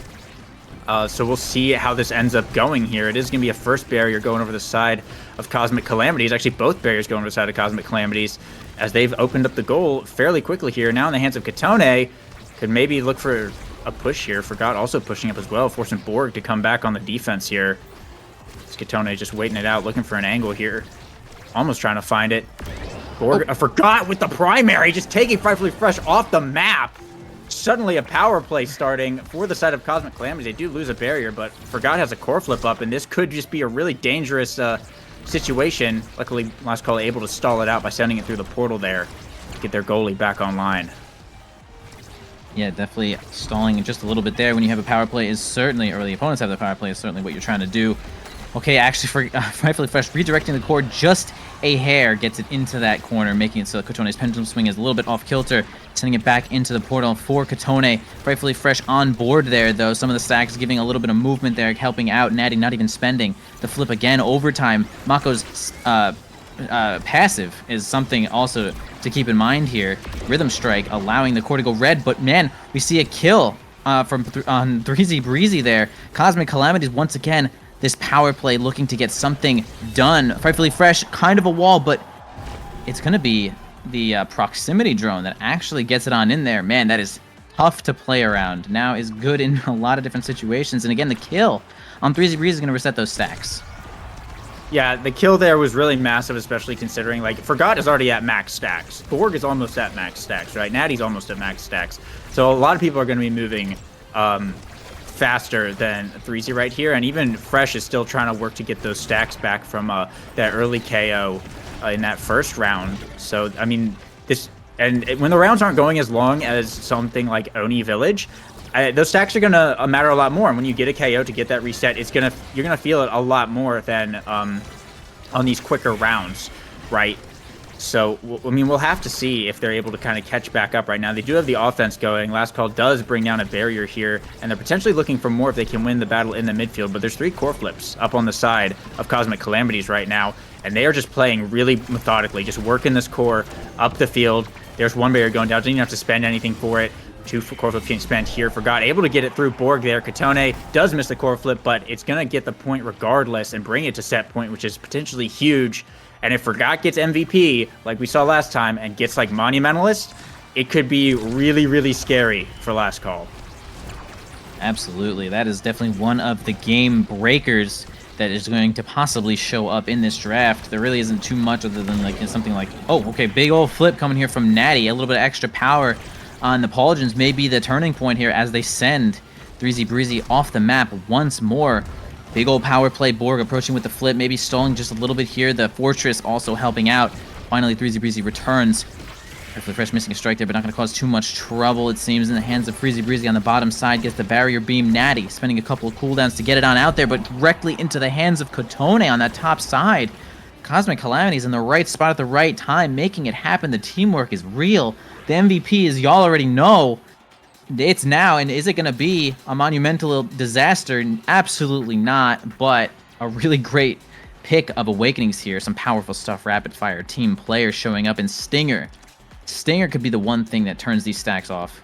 So we'll see how this ends up going here. It is going to be a first barrier going over the side of Cosmic Calamities. Actually, both barriers going over the side of Cosmic Calamities, as they've opened up the goal fairly quickly here. Now in the hands of Kotone, could maybe look for a push here. Forgot also pushing up as well, forcing Borg to come back on the defense here. Kotone just waiting it out, looking for an angle here. Almost trying to find it. Borg, I forgot with the primary, just taking Frightfully Fresh off the map. Suddenly a power play starting for the side of Cosmic Calamities. They do lose a barrier, but Forgot has a core flip up, and this could just be a really dangerous situation. Luckily, Last Call able to stall it out by sending it through the portal there to get their goalie back online. Yeah, definitely stalling just a little bit there when you have a power play is certainly, or the opponents have the power play is certainly what you're trying to do. Okay, actually, Frightfully Fresh redirecting the core just a hair gets it into that corner, making it so Kotone's pendulum swing is a little bit off kilter, sending it back into the portal for Kotone. Frightfully Fresh on board there, though. Some of the stacks giving a little bit of movement there, helping out. Natty not even spending the flip again. Overtime, Mako's passive is something also to keep in mind here. Rhythm Strike allowing the core to go red, but man, we see a kill from on 3Z Breezy there. Cosmic Calamities once again. This power play looking to get something done. Frightfully Fresh, kind of a wall, but it's going to be the proximity drone that actually gets it on in there. Man, that is tough to play around. Now is good in a lot of different situations. And again, the kill on 3Z Breeze is going to reset those stacks. Yeah, the kill there was really massive, especially considering, like, Forgot is already at max stacks. Borg is almost at max stacks, right? Natty's almost at max stacks. So a lot of people are going to be moving faster than 3Z right here, and even Fresh is still trying to work to get those stacks back from that early KO in that first round. So I mean, when the rounds aren't going as long as something like Oni Village, those stacks are gonna matter a lot more. And when you get a KO to get that reset, you're gonna feel it a lot more than on these quicker rounds, right? So, I mean, we'll have to see if they're able to kind of catch back up right now. They do have the offense going. Last Call does bring down a barrier here, and they're potentially looking for more if they can win the battle in the midfield. But there's 3 core flips up on the side of Cosmic Calamities right now, and they are just playing really methodically, just working this core up the field. There's 1 barrier going down. Didn't even have to spend anything for it. 2 core flips getting spent here. Forgot able to get it through Borg there. Katone does miss the core flip, but it's going to get the point regardless and bring it to set point, which is potentially huge. And if Forgot gets MVP, like we saw last time, and gets like Monumentalist, it could be really, really scary for Last Call. Absolutely. That is definitely one of the game breakers that is going to possibly show up in this draft. There really isn't too much other than like something like, oh, okay, big old flip coming here from Natty. A little bit of extra power on the Pauldrons may be the turning point here as they send 3Z Breezy off the map once more. Big old power play. Borg approaching with the flip, maybe stalling just a little bit here. The Fortress also helping out. Finally, 3Z Breezy returns. Perfectly Fresh missing a strike there, but not going to cause too much trouble, it seems, in the hands of 3Z Breezy on the bottom side. Gets the barrier beam. Natty spending a couple of cooldowns to get it on out there, but directly into the hands of Katone on that top side. Cosmic Calamities in the right spot at the right time, making it happen. The teamwork is real. The MVP, as y'all already know, it's now, and is it going to be a monumental disaster? Absolutely not, but a really great pick of Awakenings here. Some powerful stuff, rapid fire, team players showing up, and Stinger. Stinger could be the one thing that turns these stacks off.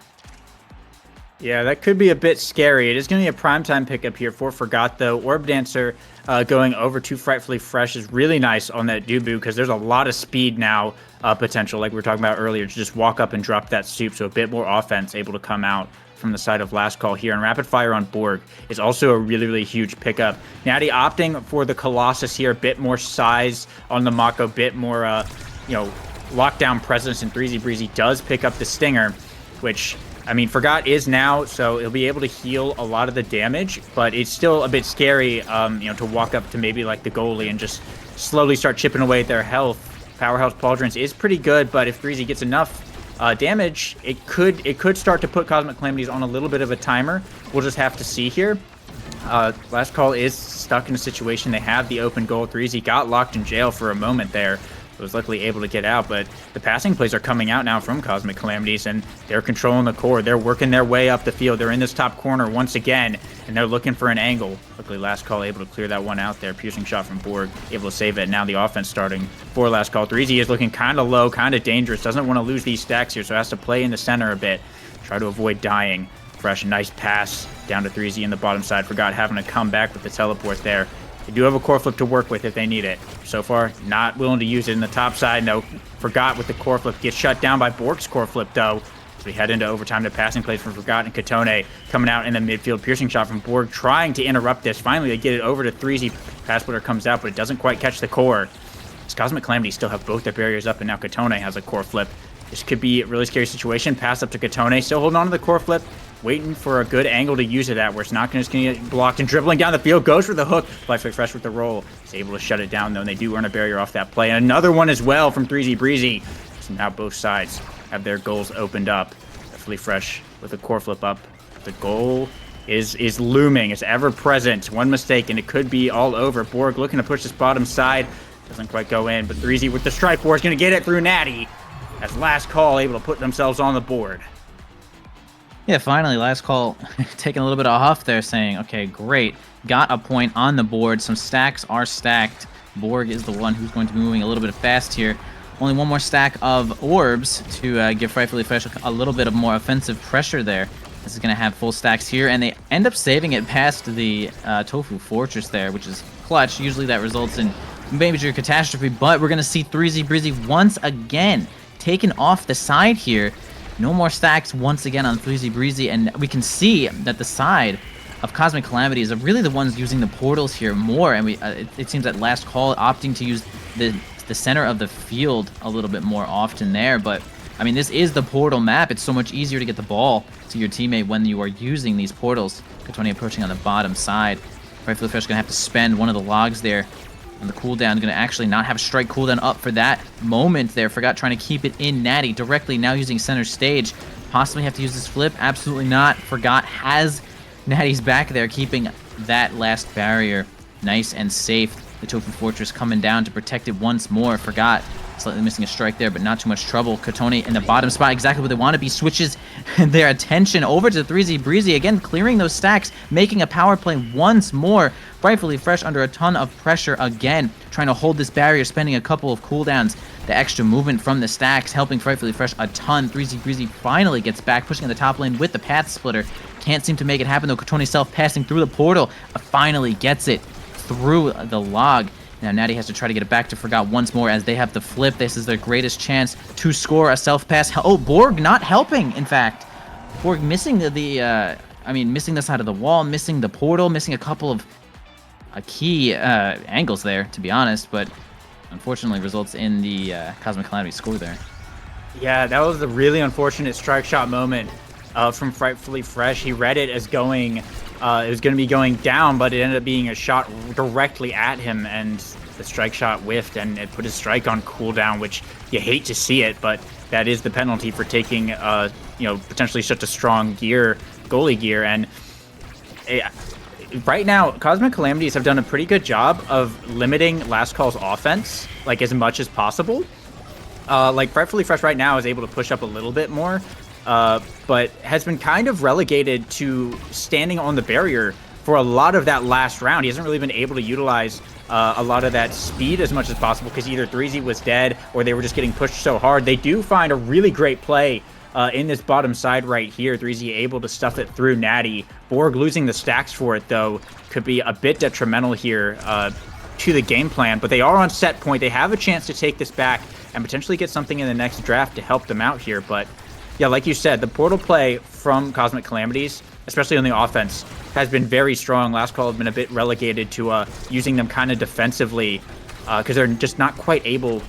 Yeah, that could be a bit scary. It is going to be a primetime pickup here for Forgot, though. Orb Dancer going over to Frightfully Fresh is really nice on that Dubu because there's a lot of speed now potential, like we were talking about earlier, to just walk up and drop that soup, so a bit more offense able to come out from the side of Last Call here. And Rapid Fire on Borg is also a really, really huge pickup. Natty opting for the Colossus here, a bit more size on the Mako, bit more, lockdown presence, and 3Z Breezy does pick up the Stinger, which, I mean, Forgot is now, so he'll be able to heal a lot of the damage, but it's still a bit scary, to walk up to maybe like the goalie and just slowly start chipping away at their health. Powerhouse Pauldrons is pretty good, but if 3Z gets enough damage, it could start to put Cosmic Calamities on a little bit of a timer. We'll just have to see here. Last Call is stuck in a situation. They have the open goal. 3Z got locked in jail for a moment there. Was luckily able to get out, but the passing plays are coming out now from Cosmic Calamities, and they're controlling the core. They're working their way up the field. They're in this top corner once again, and they're looking for an angle. Luckily, Last Call able to clear that one out there. Piercing shot from Borg, able to save it. Now the offense starting for Last Call. 3Z is looking kind of low, kind of dangerous. Doesn't want to lose these stacks here, so has to play in the center a bit. Try to avoid dying. Fresh, nice pass down to 3Z in the bottom side. Forgot having to come back with the teleport there. They do have a core flip to work with if they need it. So far, not willing to use it in the top side. No, Forgot with the core flip. Gets shut down by Borg's core flip, though. So we head into overtime to passing plays from Forgot, and Katone coming out in the midfield. Piercing shot from Borg, trying to interrupt this. Finally, they get it over to 3Z. Pass splitter comes out, but it doesn't quite catch the core. As Cosmic Calamities still have both their barriers up, and now Katone has a core flip. This could be a really scary situation. Pass up to Katone, still holding on to the core flip. Waiting for a good angle to use it at, where it's not just going to get blocked, and dribbling down the field, goes for the hook. Frightfully Fresh with the roll. He's able to shut it down, though, and they do earn a barrier off that play. And another one as well from 3Z Breezy. So now both sides have their goals opened up. Frightfully Fresh with a core flip up. The goal is looming. It's ever present. One mistake, and it could be all over. Borg looking to push this bottom side. Doesn't quite go in, but 3Z with the strike force going to get it through Natty. As Last Call able to put themselves on the board. Yeah, finally, Last Call taking a little bit of huff there, saying, okay, great, got a point on the board. Some stacks are stacked. Borg is the one who's going to be moving a little bit fast here. Only one more stack of orbs to give Frightfully Fresh a little bit of more offensive pressure there. This is going to have full stacks here, and they end up saving it past the Tofu Fortress there, which is clutch. Usually that results in major catastrophe, but we're going to see 3Z Breezy once again taken off the side here. No more stacks once again on 3Z Breezy, and we can see that the side of Cosmic Calamities are really the ones using the portals here more, and it seems that Last Call opting to use the center of the field a little bit more often there. But I mean, this is the portal map. It's so much easier to get the ball to your teammate when you are using these portals. Katone approaching on the bottom side. Frightfully Fresh gonna have to spend one of the logs there on the cooldown. Gonna actually not have a strike cooldown up for that moment there. Forgot trying to keep it in Natty directly, now using center stage. Possibly have to use this flip. Absolutely not. Forgot has Natty's back there, keeping that last barrier nice and safe. The Tofu Fortress coming down to protect it once more. Forgot Slightly missing a strike there, but not too much trouble. Kotone in the bottom spot, exactly where they want to be, switches their attention over to 3Z Breezy, again clearing those stacks, making a power play once more. Frightfully Fresh under a ton of pressure again, trying to hold this barrier, spending a couple of cooldowns. The extra movement from the stacks helping Frightfully Fresh a ton. 3Z Breezy finally gets back, pushing in the top lane with the Path Splitter. Can't seem to make it happen though. Kotone self-passing through the portal, finally gets it through the log. Now Natty has to try to get it back to Forgot once more as they have the flip. This is their greatest chance to score a self-pass. Oh, Borg not helping, in fact. Borg missing missing the side of the wall, missing the portal, missing a couple of key angles there, to be honest, but unfortunately results in the Cosmic Calamity score there. Yeah, that was a really unfortunate strike shot moment from Frightfully Fresh. He read it as going, it was going to be going down, but it ended up being a shot directly at him, and the strike shot whiffed, and it put his strike on cooldown, which you hate to see it, but that is the penalty for taking, potentially such a strong goalie gear, and right now, Cosmic Calamities have done a pretty good job of limiting Last Call's offense, like, as much as possible. Like, Frightfully Fresh right now is able to push up a little bit more, but has been kind of relegated to standing on the barrier for a lot of that last round. He hasn't really been able to utilize a lot of that speed as much as possible because either 3Z was dead or they were just getting pushed so hard. They do find a really great play in this bottom side right here. 3Z able to stuff it through Natty. Borg losing the stacks for it, though, could be a bit detrimental here to the game plan, but they are on set point. They have a chance to take this back and potentially get something in the next draft to help them out here, but yeah, like you said, the portal play from Cosmic Calamities, especially on the offense, has been very strong. Last Call have been a bit relegated to using them kind of defensively because they're just not quite able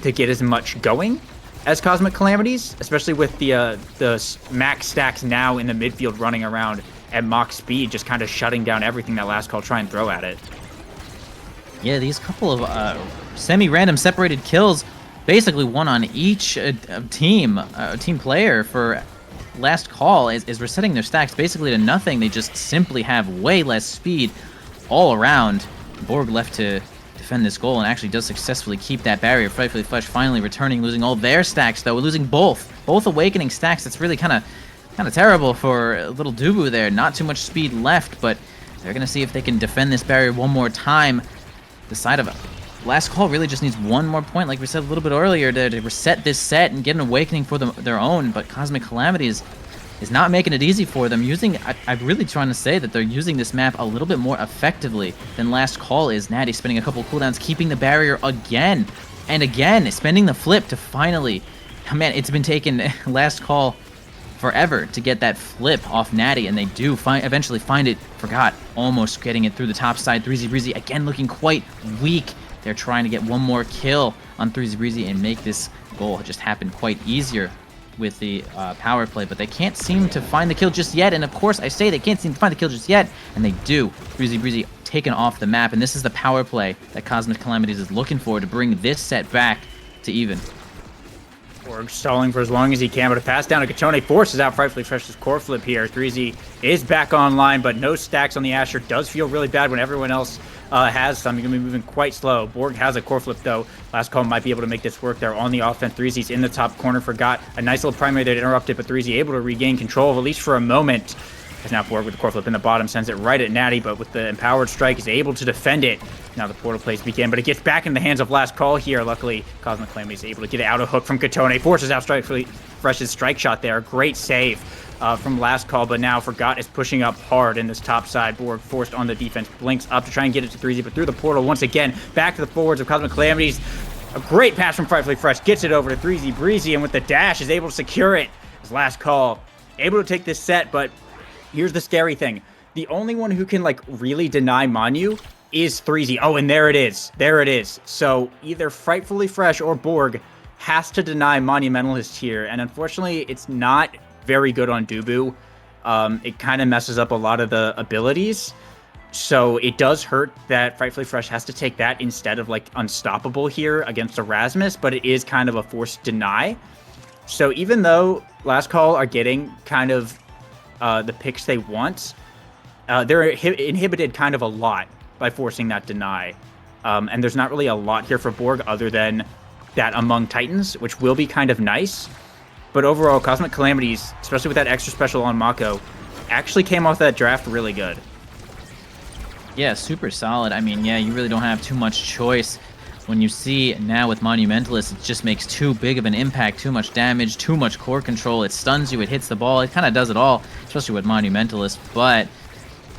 to get as much going as Cosmic Calamities, especially with the max stacks now in the midfield running around at Mach speed, just kind of shutting down everything that Last Call try and throw at it. Yeah, these couple of semi-random separated kills, basically one on each team player for Last Call is resetting their stacks basically to nothing. They just simply have way less speed all around. Borg left to defend this goal and actually does successfully keep that barrier. Frightfully Fresh finally returning, losing all their stacks though. We're losing both Awakening stacks. That's really kind of terrible for little Dubu there. Not too much speed left, but they're gonna see if they can defend this barrier one more time. The side of Last Call really just needs one more point, like we said a little bit earlier, to reset this set and get an Awakening for their own, but Cosmic Calamity is not making it easy for them. I'm really trying to say that they're using this map a little bit more effectively than Last Call is. Natty spending a couple of cooldowns, keeping the barrier again and again, spending the flip to finally... Man, it's been taking Last Call forever to get that flip off Natty, and they do eventually find it. Forgot almost getting it through the top side. 3Z Breezy again looking quite weak. They're trying to get one more kill on 3Z Breezy and make this goal just happen quite easier with the power play, but they can't seem to find the kill just yet. And of course, I say they can't seem to find the kill just yet, and they do. 3Z Breezy taken off the map, and this is the power play that Cosmic Calamities is looking for to bring this set back to even. Borg stalling for as long as he can, but a pass down to Kotone forces out Frightfully Fresh's core flip here. 3Z is back online, but no stacks on the Asher. Does feel really bad when everyone else has some. You're going to be moving quite slow. Borg has a core flip, though. Last Call might be able to make this work there on the offense. 3Z's in the top corner. Forgot a nice little primary that interrupted, but 3Z able to regain control, at least for a moment. As now Borg with the core flip in the bottom sends it right at Natty, but with the empowered strike is able to defend it. Now the portal plays begin, but it gets back in the hands of Last Call here. Luckily, Cosmic Calamity is able to get it out of hook from Kotone. Forces out Fresh's strike shot there. Great save from Last Call, but now Forgot is pushing up hard in this top side. Borg forced on the defense, blinks up to try and get it to 3Z, but through the portal once again, back to the forwards of Cosmic Calamities. A great pass from Frightfully Fresh, gets it over to 3Z Breezy, and with the dash is able to secure it. As Last Call able to take this set, but here's the scary thing. The only one who can, like, really deny Manu is 3Z. Oh, and there it is. There it is. So either Frightfully Fresh or Borg has to deny Monumentalist here, and unfortunately, it's not very good on Dubu. It kind of messes up a lot of the abilities, so it does hurt that Frightfully Fresh has to take that instead of, like, Unstoppable here against Erasmus, but it is kind of a forced deny. So even though Last Call are getting kind of the picks they want, they're inhibited kind of a lot by forcing that deny. And there's not really a lot here for Borg other than that among Titans, which will be kind of nice. But overall, Cosmic Calamities, especially with that extra special on Mako, actually came off that draft really good. Yeah, super solid. I mean, yeah, you really don't have too much choice. When you see now with Monumentalist, it just makes too big of an impact, too much damage, too much core control. It stuns you, it hits the ball, it kind of does it all, especially with Monumentalist. But,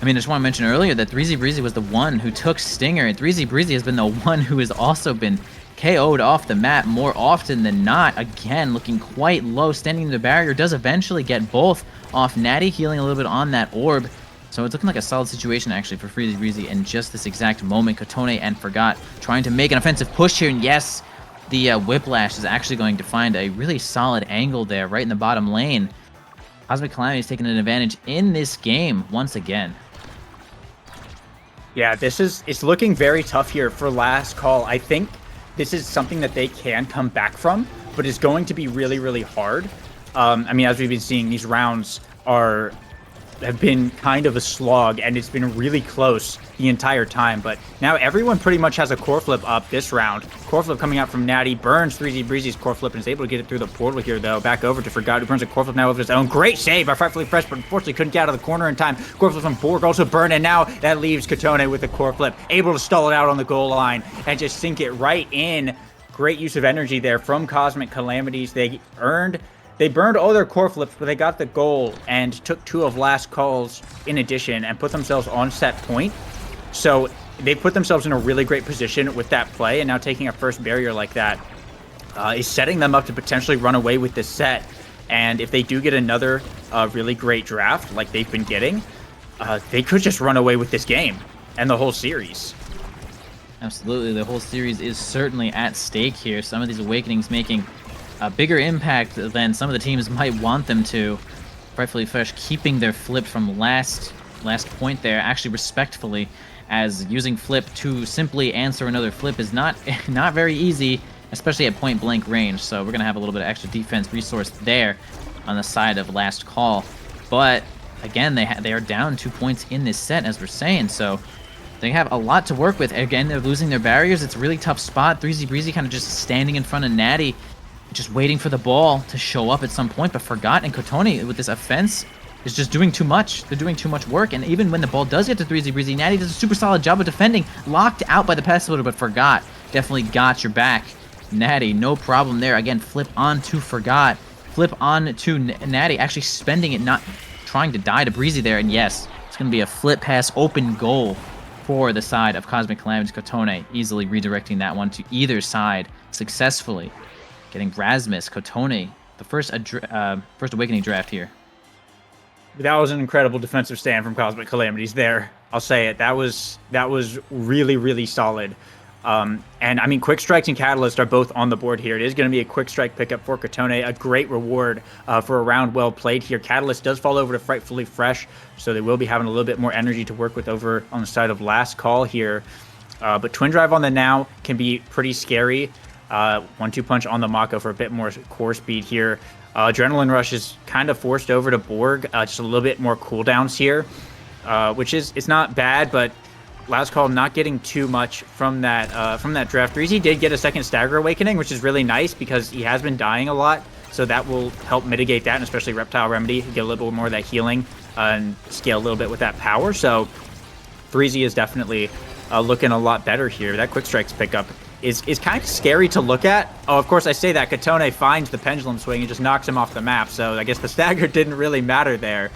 I mean, I just want to mention earlier that 3Z Breezy was the one who took Stinger, and 3Z Breezy has been the one who has also been KO'd off the map more often than not. Again, looking quite low, standing in the barrier, does eventually get both off Natty, healing a little bit on that orb. So it's looking like a solid situation, actually, for 3Z Breezy in just this exact moment. Kotone and Forgot trying to make an offensive push here, and yes, the Whiplash is actually going to find a really solid angle there, right in the bottom lane. Cosmic Calamity is taking an advantage in this game once again. Yeah, it's looking very tough here for last call. I think this is something that they can come back from, but it's going to be really, really hard. I mean, as we've been seeing, these rounds have been kind of a slog, and it's been really close the entire time. But now everyone pretty much has a core flip up this round. Core flip coming out from Natty, burns 3Z Breezy's core flip and is able to get it through the portal here, though. Back over to Forgot, who burns a core flip now of his own. Great save by Frightfully Fresh, but unfortunately couldn't get out of the corner in time. Core flip from Borg also burned, and now that leaves Kotone with the core flip, able to stall it out on the goal line and just sink it right in. Great use of energy there from Cosmic Calamities. They burned all their core flips, but they got the goal and took 2 of last calls in addition and put themselves on set point. So they put themselves in a really great position with that play, and now taking a first barrier like that is setting them up to potentially run away with this set. And if they do get another really great draft like they've been getting, they could just run away with this game and the whole series. Absolutely, the whole series is certainly at stake here. Some of these Awakenings making a bigger impact than some of the teams might want them to. Frightfully Fresh keeping their flip from last point there, actually respectfully, as using flip to simply answer another flip is not very easy, especially at point blank range. So we're gonna have a little bit of extra defense resource there on the side of last call. But again, they are down 2 points in this set, as we're saying, so they have a lot to work with. Again, they're losing their barriers. It's a really tough spot. 3Z Breezy kind of just standing in front of Natty, just waiting for the ball to show up at some point, but Forgot and Kotone with this offense is just doing too much. They're doing too much work, and even when the ball does get to 3Z Breezy, Natty does a super solid job of defending, locked out by the pass loader, but Forgot definitely got your back. Natty, no problem there. Again, flip on to Forgot, flip on to Natty, actually spending it, not trying to die to Breezy there, and yes, it's going to be a flip pass open goal for the side of Cosmic Calamities. Kotone easily redirecting that one to either side successfully. Getting Rasmus, Kotone, the first Awakening draft here. That was an incredible defensive stand from Cosmic Calamities there. I'll say it. That was really, really solid. And I mean, Quick Strikes and Catalyst are both on the board here. It is going to be a Quick Strike pickup for Kotone, a great reward for a round well played here. Catalyst does fall over to Frightfully Fresh, so they will be having a little bit more energy to work with over on the side of last call here. But Twin Drive on the now can be pretty scary. 1-2 punch on the Mako for a bit more core speed here. Adrenaline Rush is kind of forced over to Borg, just a little bit more cooldowns here, which it's not bad, but last call not getting too much from that draft. 3Z did get a second Stagger Awakening, which is really nice because he has been dying a lot, so that will help mitigate that, and especially Reptile Remedy, get a little bit more of that healing and scale a little bit with that power. So 3Z is definitely looking a lot better here. That Quick Strikes pickup is kind of scary to look at. Oh, of course, I say that. Kotone finds the Pendulum Swing and just knocks him off the map, so I guess the stagger didn't really matter there.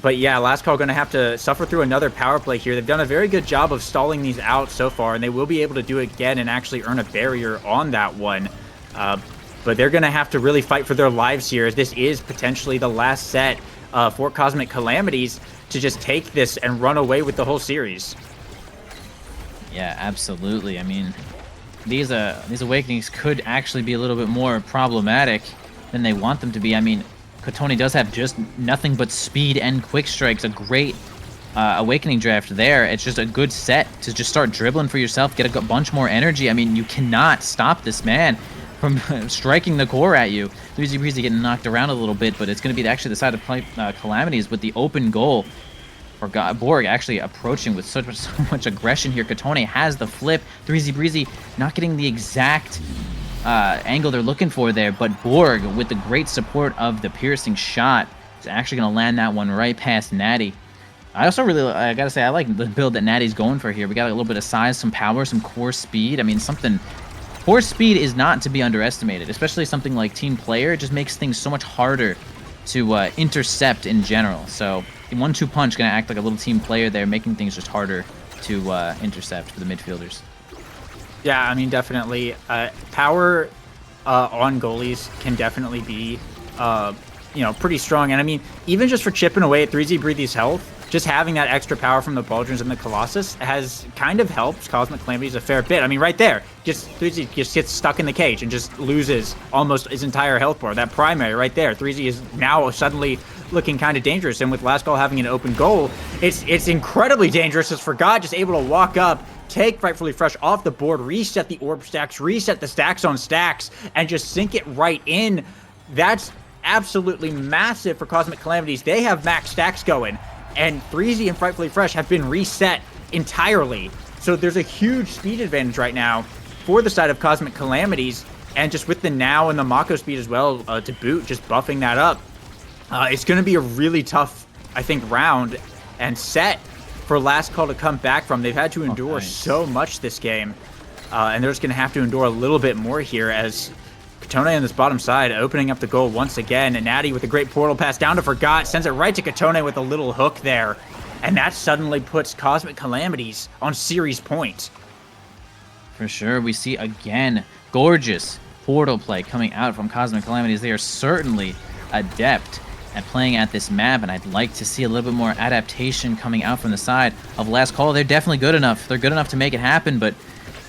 But yeah, last call going to have to suffer through another power play here. They've done a very good job of stalling these out so far, and they will be able to do it again and actually earn a barrier on that one. But they're going to have to really fight for their lives here, as this is potentially the last set for Cosmic Calamities to just take this and run away with the whole series. Yeah, absolutely. I mean, these Awakenings could actually be a little bit more problematic than they want them to be. I mean, Kotone does have just nothing but speed and Quick Strikes. A great Awakening draft there. It's just a good set to just start dribbling for yourself, get a bunch more energy. I mean, you cannot stop this man from striking the core at you. 3Z Breezy getting knocked around a little bit, but it's going to be actually the side of Calamities with the open goal Forgot Borg actually approaching with so much aggression here. Kotone has the flip. 3Z Breezy not getting the exact angle they're looking for there, but Borg, with the great support of the piercing shot, is actually going to land that one right past Natty. I also I gotta say, I like the build that Natty's going for here. We got a little bit of size, some power, some core speed. I mean, core speed is not to be underestimated, especially something like team player. It just makes things so much harder to intercept in general. So the 1-2 punch going to act like a little team player there, making things just harder to intercept for the midfielders. Yeah, I mean, definitely. Power on goalies can definitely be, pretty strong. And I mean, even just for chipping away at 3Z Breathy's health, just having that extra power from the Pauldrons and the Colossus has kind of helped Cosmic Calamities a fair bit. I mean, right there, just 3Z just gets stuck in the cage and just loses almost his entire health bar. That primary right there, 3Z is now suddenly looking kind of dangerous. And with Last Call having an open goal, it's incredibly dangerous as Forgot just able to walk up, take Frightfully Fresh off the board, reset the orb stacks, reset the stacks on stacks, and just sink it right in. That's absolutely massive for Cosmic Calamities. They have max stacks going, and 3Z and Frightfully Fresh have been reset entirely. So there's a huge speed advantage right now for the side of Cosmic Calamities, and just with the Now and the Mako speed as well to boot, just buffing that up. It's going to be a really tough, I think, round and set for Last Call to come back from. They've had to endure so much this game, and they're just going to have to endure a little bit more here as Kotone on this bottom side opening up the goal once again, and Natty with a great portal pass down to Forgot, sends it right to Kotone with a little hook there, and that suddenly puts Cosmic Calamities on series point. For sure, we see again gorgeous portal play coming out from Cosmic Calamities. They are certainly adept at playing at this map, and I'd like to see a little bit more adaptation coming out from the side of Last Call. They're definitely good enough. They're good enough to make it happen, but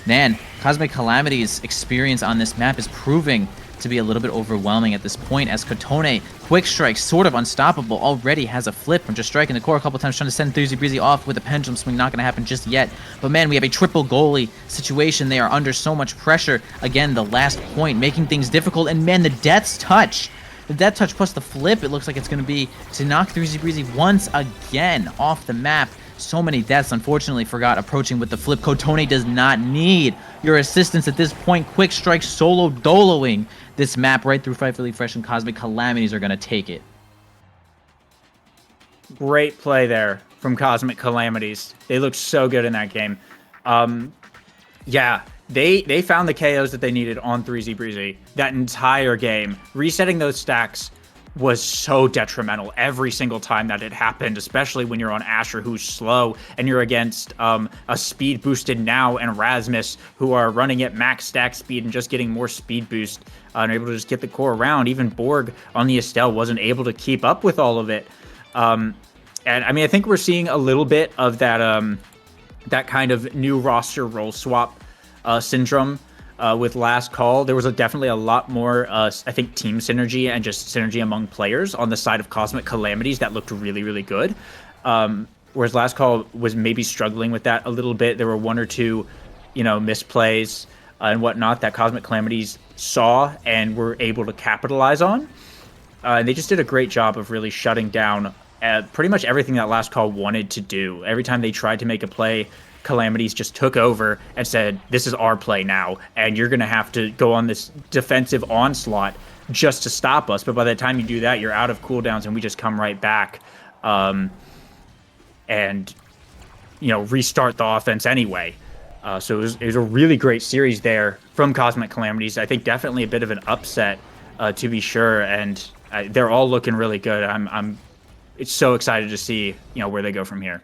man, Cosmic Calamity's experience on this map is proving to be a little bit overwhelming at this point, as Kotone, quick strike, sort of unstoppable, already has a flip from just striking the core a couple times, trying to send 3Z Breezy off with a pendulum swing. Not going to happen just yet. But man, we have a triple goalie situation. They are under so much pressure. Again, the last point, making things difficult. And man, the Death's Touch. The Death Touch plus the flip, it looks like it's going to be to knock 3Z Breezy once again off the map. So many deaths, unfortunately. Forgot approaching with the flip. Kotone does not need your assistance at this point. Quick strike solo doloing this map right through Frightfully Fresh, and Cosmic Calamities are going to take it. Great play there from Cosmic Calamities. They looked so good in that game. Yeah, they found the KOs that they needed on 3Z Breezy that entire game. Resetting those stacks was so detrimental every single time that it happened, especially when you're on Asher, who's slow, and you're against a speed boosted Now and Rasmus, who are running at max stack speed and just getting more speed boost and able to just get the core around. Even Borg on the Estelle wasn't able to keep up with all of it. And I mean, I think we're seeing a little bit of that that kind of new roster role swap syndrome with Last Call. There was definitely a lot more, I think, team synergy and just synergy among players on the side of Cosmic Calamities that looked really, really good. Whereas Last Call was maybe struggling with that a little bit. There were one or two, misplays and whatnot that Cosmic Calamities saw and were able to capitalize on. And they just did a great job of really shutting down pretty much everything that Last Call wanted to do. Every time they tried to make a play, Calamities just took over and said, this is our play now, and you're going to have to go on this defensive onslaught just to stop us. But by the time you do that, you're out of cooldowns, and we just come right back and, restart the offense anyway. So it was a really great series there from Cosmic Calamities. I think definitely a bit of an upset, to be sure, and they're all looking really good. It's so excited to see, where they go from here.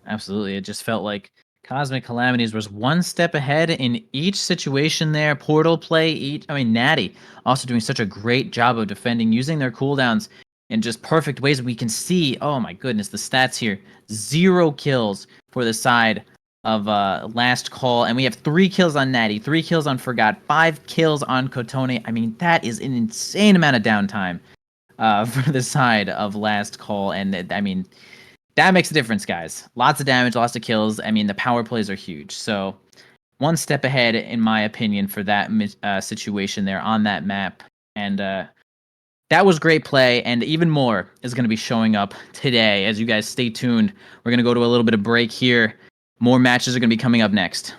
Absolutely. It just felt like Cosmic Calamities was one step ahead in each situation there. Portal play, Natty also doing such a great job of defending, using their cooldowns in just perfect ways. We can see, oh my goodness, the stats here. 0 kills for the side of Last Call, and we have 3 kills on Natty, 3 kills on Forgot, 5 kills on Kotone. I mean, that is an insane amount of downtime for the side of Last Call, and that makes a difference, guys. Lots of damage, lots of kills. I mean, the power plays are huge. So one step ahead, in my opinion, for that situation there on that map. And that was great play, and even more is going to be showing up today. As you guys stay tuned, we're going to go to a little bit of break here. More matches are going to be coming up next.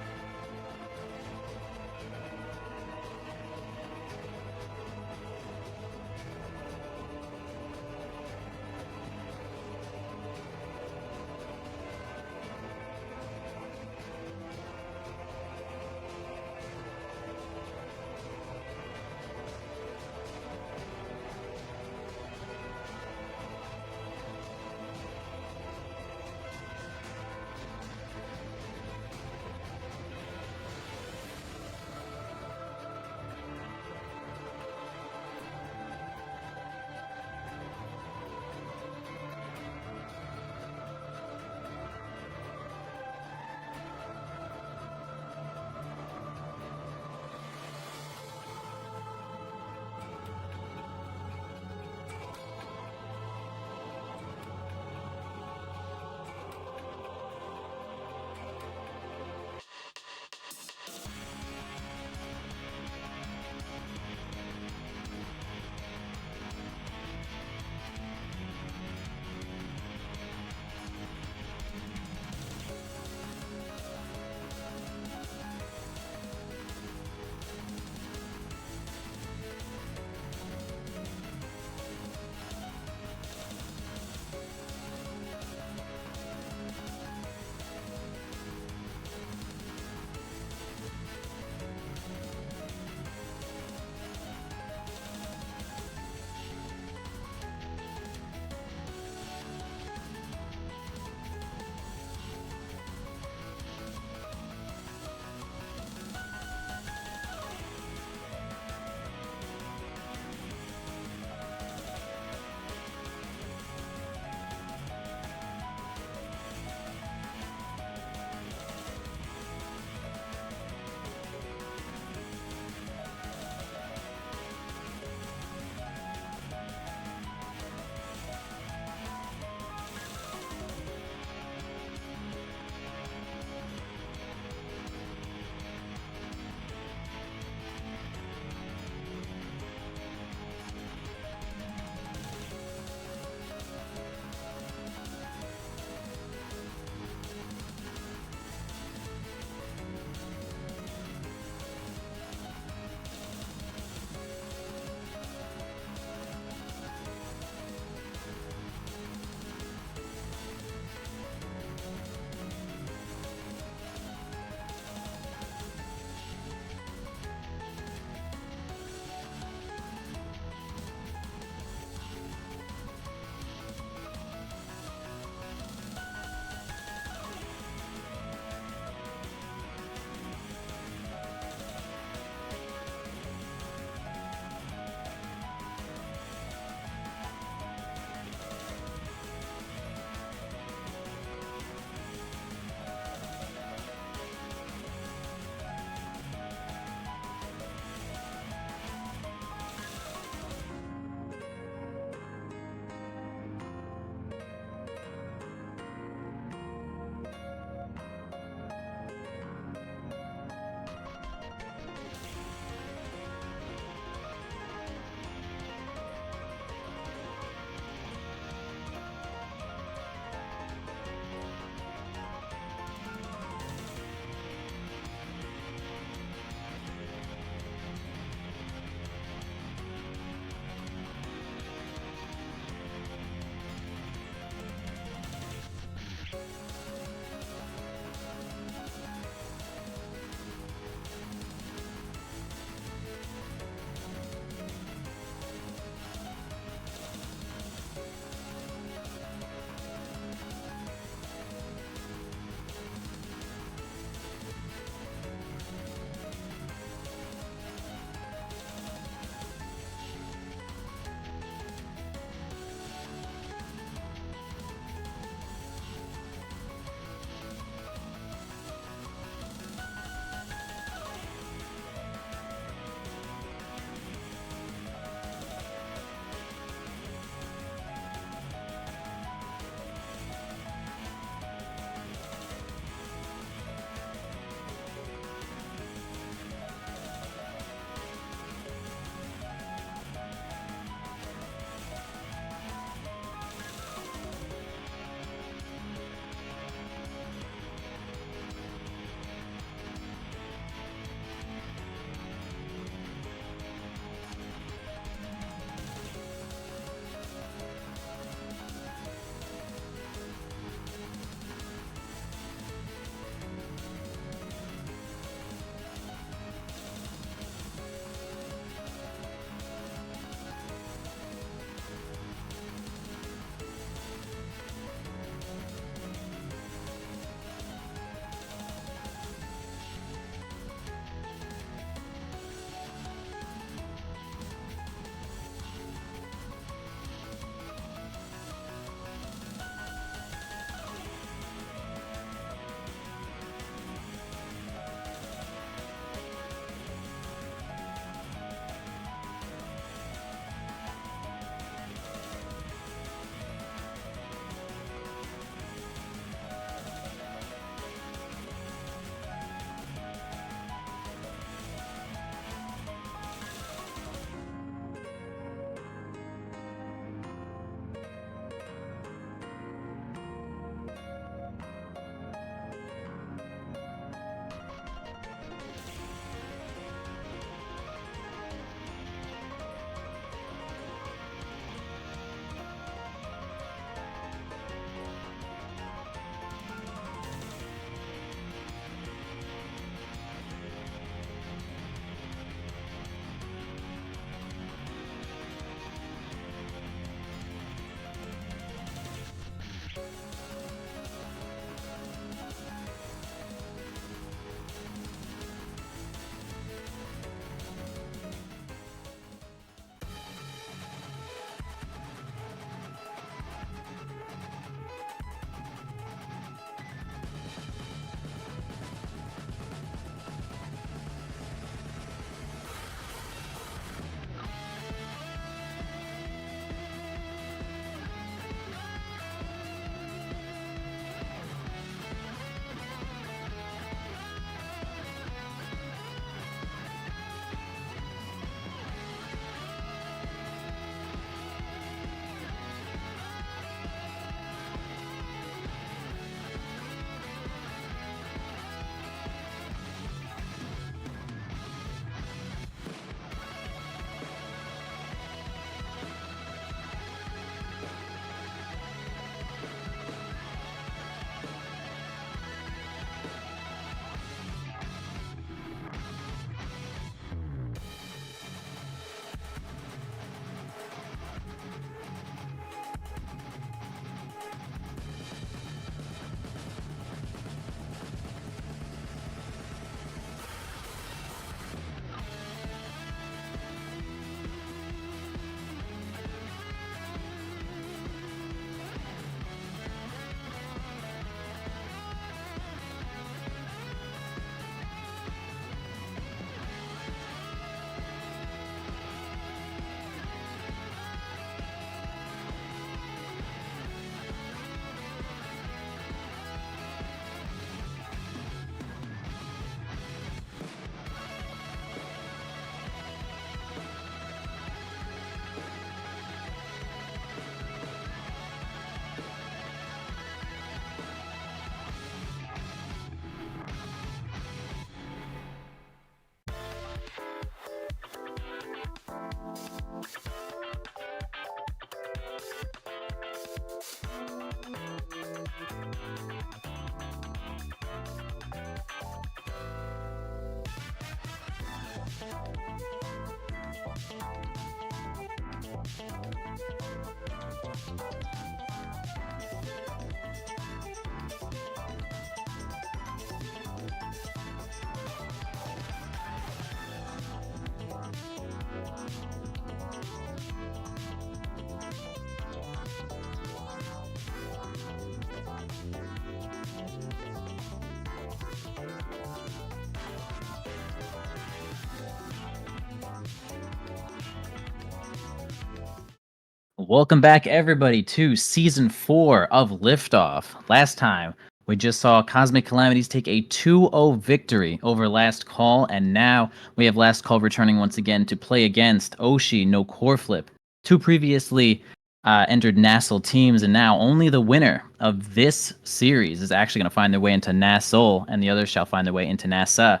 Welcome back, everybody, to season 4 of Liftoff. Last time, we just saw Cosmic Calamities take a 2-0 victory over Last Call, and now we have Last Call returning once again to play against Oshi, No Core Flip, two previously entered NASL teams, and now only the winner of this series is actually going to find their way into NASL, and the others shall find their way into NASA.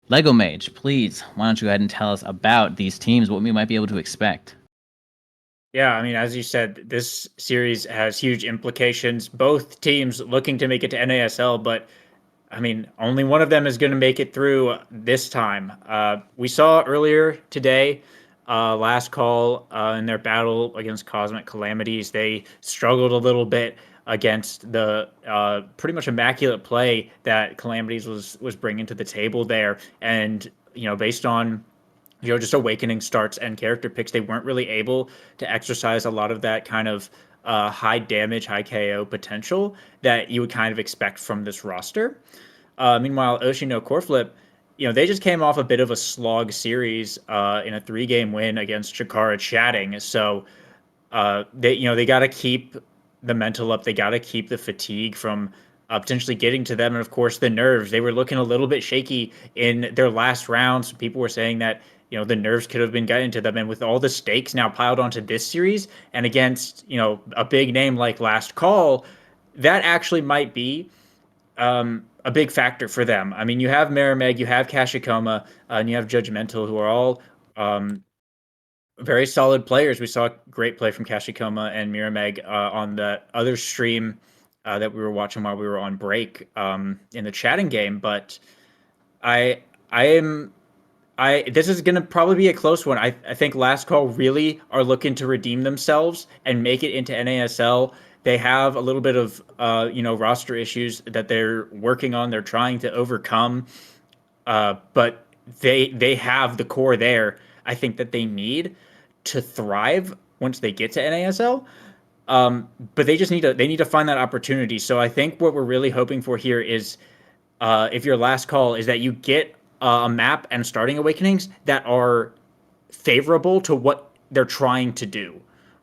Lego Mage, please, why don't you go ahead and tell us about these teams, what we might be able to expect? Yeah, I mean, as you said, this series has huge implications. Both teams looking to make it to NASL, but I mean, only one of them is going to make it through this time. We saw earlier today, last call in their battle against Cosmic Calamities. They struggled a little bit against the pretty much immaculate play that Calamities was bringing to the table there, and based on just awakening starts and character picks, they weren't really able to exercise a lot of that kind of high damage, high KO potential that you would kind of expect from this roster. Meanwhile, Oshino Core Flip, they just came off a bit of a slog series in a 3-game win against Chikara Chatting. So they got to keep the mental up. They got to keep the fatigue from potentially getting to them, and of course the nerves. They were looking a little bit shaky in their last rounds. People were saying that the nerves could have been getting to them, and with all the stakes now piled onto this series, and against a big name like Last Call, that actually might be a big factor for them. I mean, you have Marimeg, you have Kashikoma, and you have Judgmental, who are all very solid players. We saw great play from Kashikoma and Mirameg on the other stream that we were watching while we were on break in the chatting game. But I I am I this is gonna probably be a close one. I think Last Call really are looking to redeem themselves and make it into NASL. They have a little bit of roster issues that they're working on. They're trying to overcome, but they have the core there. I think that they need to thrive once they get to NASL. But they need to find that opportunity. So I think what we're really hoping for here is, if your Last Call is that you get a map and starting awakenings that are favorable to what they're trying to do,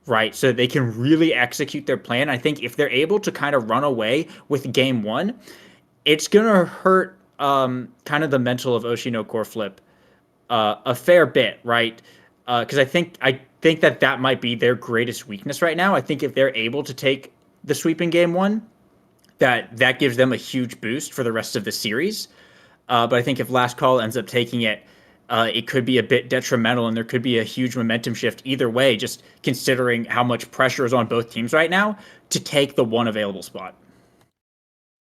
right? So they can really execute their plan. I think if they're able to kind of run away with game one, it's gonna hurt kind of the mental of Oshino Core Flip a fair bit, right? Because I think that might be their greatest weakness right now. I think if they're able to take the sweep in game one, that gives them a huge boost for the rest of the series. But I think if Last Call ends up taking it, it could be a bit detrimental, and there could be a huge momentum shift either way. Just considering how much pressure is on both teams right now to take the one available spot.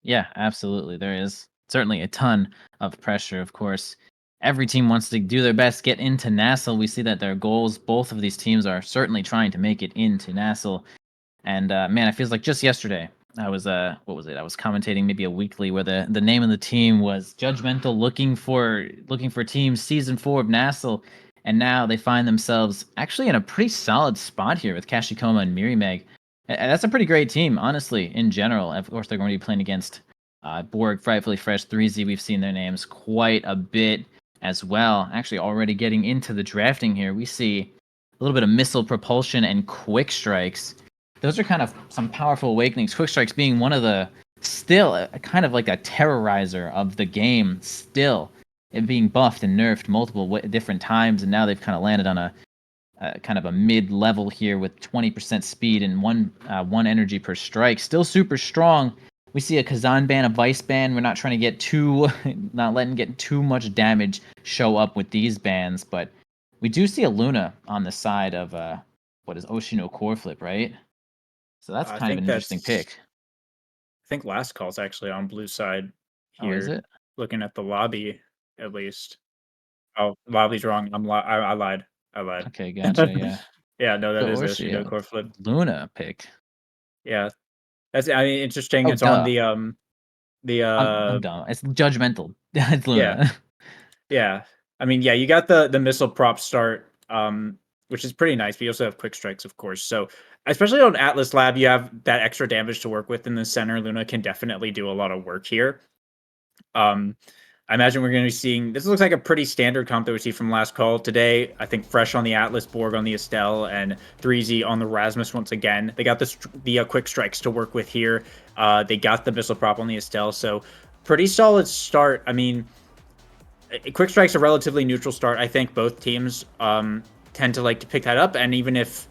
Yeah, absolutely. There is certainly a ton of pressure, of course. Every team wants to do their best, get into NASL. We see that their goals, both of these teams are certainly trying to make it into NASL. And man, it feels like just yesterday I was what was it? I was commentating maybe a weekly where the name of the team was Judgmental looking for teams season 4 of NASL, and now they find themselves actually in a pretty solid spot here with Kashikoma and Mirimeg. And that's a pretty great team, honestly, in general. Of course, they're going to be playing against Borg, Frightfully Fresh, 3Z. We've seen their names quite a bit as well. Actually, already getting into the drafting here, we see a little bit of missile propulsion and quick strikes. Those are kind of some powerful awakenings. Quick strikes being one of the still kind of like a terrorizer of the game. Still, it being buffed and nerfed multiple different times, and now they've kind of landed on a kind of a mid-level here with 20% speed and one energy per strike. Still super strong. We see a Kazan ban, a Vice ban. We're not trying to get not letting get too much damage show up with these bans, but we do see a Luna on the side of what is Oshino Core Flip, right? So that's I kind of think an interesting that's pick. I think Last Call's actually on blue side Oh, is here, it? looking at the lobby at least. Oh, lobby's wrong. I lied. I lied. Okay, gotcha. Yeah. Yeah, no, that But is or she Oshino Core Flip. Luna pick. Yeah, that's I mean interesting. Oh, It's on duh. the I'm dumb. It's judgmental. It's yeah. Luna. Yeah. I mean, yeah, you got the missile prop start, which is pretty nice. But you also have quick strikes, of course. So especially on Atlas Lab, you have that extra damage to work with in the center. Luna can definitely do a lot of work here. Um, I imagine we're going to be seeing, this looks like a pretty standard comp that we see from last call today. I think Fresh on the Atlas, Borg on the Estelle, and 3Z on the Rasmus once again. They got the quick strikes to work with here. They got the missile prop on the Estelle, so pretty solid start. I mean, quick strike's a relatively neutral start. I think both teams tend to like to pick that up, and even if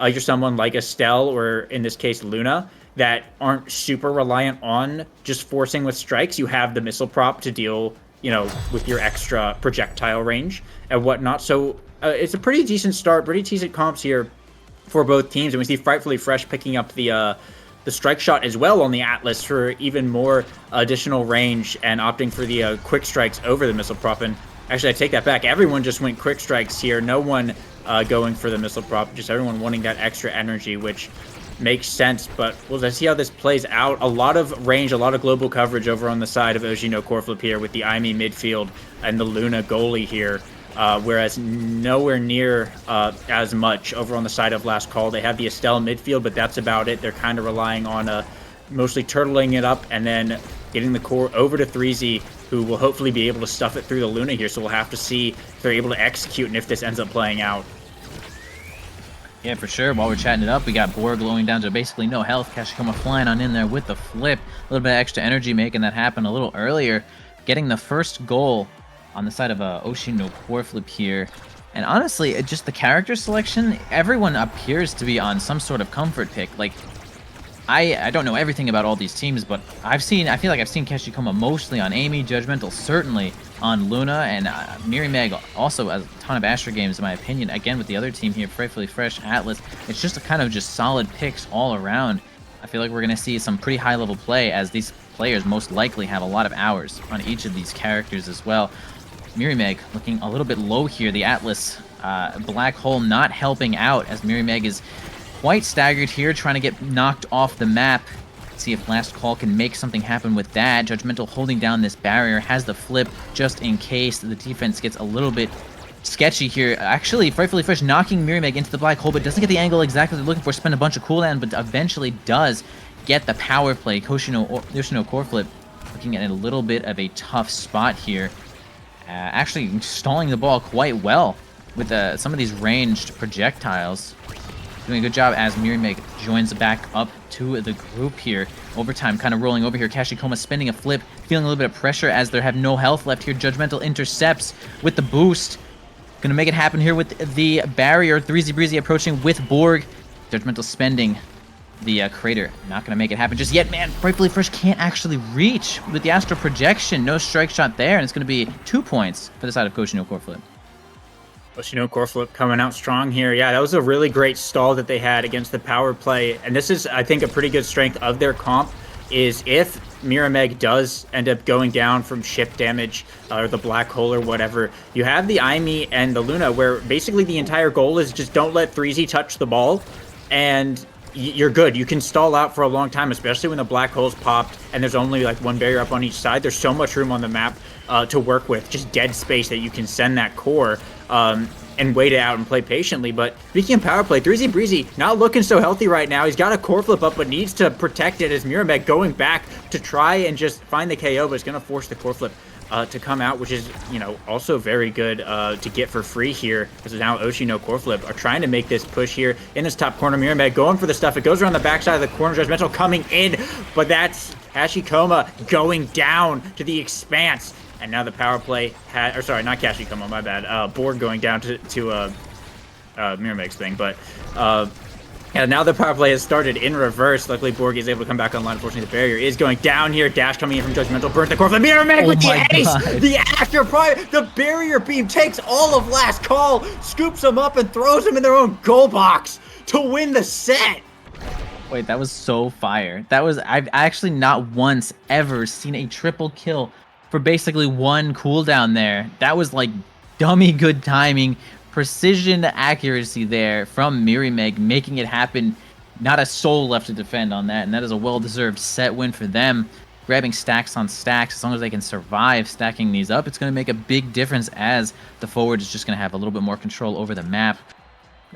you're someone like Estelle or in this case Luna that aren't super reliant on just forcing with strikes, you have the missile prop to deal, with your extra projectile range and whatnot. So it's a pretty decent start, pretty decent comps here for both teams, and we see Frightfully Fresh picking up the strike shot as well on the Atlas for even more additional range and opting for the quick strikes over the missile prop. And actually, I take that back. Everyone just went quick strikes here. No one going for the missile prop, just everyone wanting that extra energy, which makes sense. But we'll see how this plays out. A lot of range, a lot of global coverage over on the side of Oshino Corflip here with the Aimi midfield and the Luna goalie here. Whereas nowhere near as much over on the side of last call. They have the Estelle midfield, but that's about it. They're kind of relying on mostly turtling it up and then getting the core over to 3Z, who will hopefully be able to stuff it through the Luna here. So we'll have to see if they're able to execute and if this ends up playing out. Yeah, for sure. While we're chatting it up, we got Borg going down to basically no health. Kashikoma flying on in there with the flip. A little bit of extra energy making that happen a little earlier. Getting the first goal on the side of Oshino Corflip here. And honestly, just the character selection, everyone appears to be on some sort of comfort pick. Like, I don't know everything about all these teams, but I feel like I've seen Kashikoma mostly on Amy, Judgmental certainly on Luna, and Miri Meg also has a ton of Astra games in my opinion. Again, with the other team here, Frightfully Fresh, Atlas, it's just a kind of just solid picks all around. I feel like we're going to see some pretty high level play as these players most likely have a lot of hours on each of these characters as well. Miri Meg looking a little bit low here. The Atlas Black Hole not helping out as Miri Meg is quite staggered here, trying to get knocked off the map. Let's see if Last Call can make something happen with that. Judgmental holding down this barrier, has the flip just in case the defense gets a little bit sketchy here. Actually, Frightfully Fresh knocking Miri Meg into the black hole, but doesn't get the angle exactly they're looking for. Spend a bunch of cooldown, but eventually does get the power play. Yoshino Corflip looking at a little bit of a tough spot here. Actually stalling the ball quite well with some of these ranged projectiles. Doing a good job as Miri Meg joins back up to the group here. Overtime kind of rolling over here. Kashikoma spending a flip, feeling a little bit of pressure as they have no health left here. Judgmental intercepts with the boost. Gonna make it happen here with the barrier. 3Z Breezy approaching with Borg. Judgmental spending the crater. Not gonna make it happen just yet, man. Frightfully Fresh can't actually reach with the astral projection. No strike shot there, and it's gonna be 2 points for the side of Oshino Corflip. Oshino Corflip coming out strong here. Yeah, that was a really great stall that they had against the power play. And this is, I think, a pretty good strength of their comp, is if Mirameg does end up going down from ship damage or the black hole or whatever, you have the Aimi and the Luna where basically the entire goal is just don't let 3Z touch the ball and you're good. You can stall out for a long time, especially when the black hole's popped and there's only like one barrier up on each side. There's so much room on the map to work with, just dead space that you can send that core and wait it out and play patiently. But speaking of power play, 3Z Breezy not looking so healthy right now. He's got a core flip up, but needs to protect it as Mirameg going back to try and just find the KO, but it's going to force the core flip to come out, which is, also very good to get for free here. Because now Oshino Corflip are trying to make this push here in this top corner. Mirameg going for the stuff. It goes around the backside of the corner. Judgmental coming in, but that's Kashikoma going down to the expanse. And now the power play or sorry, not Kashikoma, my bad. Borg going down to Mirameg's thing, but and now the power play has started in reverse. Luckily, Borg is able to come back online. Unfortunately, the barrier is going down here. Dash coming in from Judgmental. Burnt the core. Mirameg with the ace! The after prime. The barrier beam takes all of Last Call, scoops them up, and throws them in their own goal box to win the set. Wait, that was so fire. I've actually not once ever seen a triple kill for basically one cooldown there. That was like dummy good timing. Precision accuracy there from Mirameg, making it happen. Not a soul left to defend on that, and that is a well-deserved set win for them. Grabbing stacks on stacks, as long as they can survive stacking these up, it's going to make a big difference as the forward is just going to have a little bit more control over the map.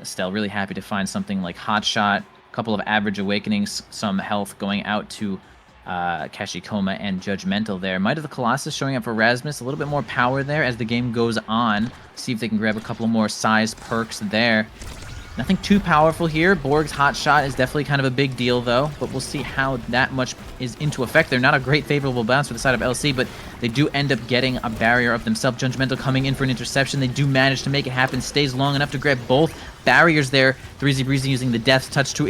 Estelle really happy to find something like Hotshot, a couple of average awakenings, some health going out to Kashikoma and Judgmental there. Might of the Colossus showing up for Rasmus. A little bit more power there as the game goes on. See if they can grab a couple more size perks there. Nothing too powerful here. Borg's hot shot is definitely kind of a big deal, though, but we'll see how that much is into effect. They're not a great favorable bounce for the side of LC, but they do end up getting a barrier up themselves. Judgmental coming in for an interception. They do manage to make it happen. Stays long enough to grab both barriers there. Threezy Breezy using the Death Touch to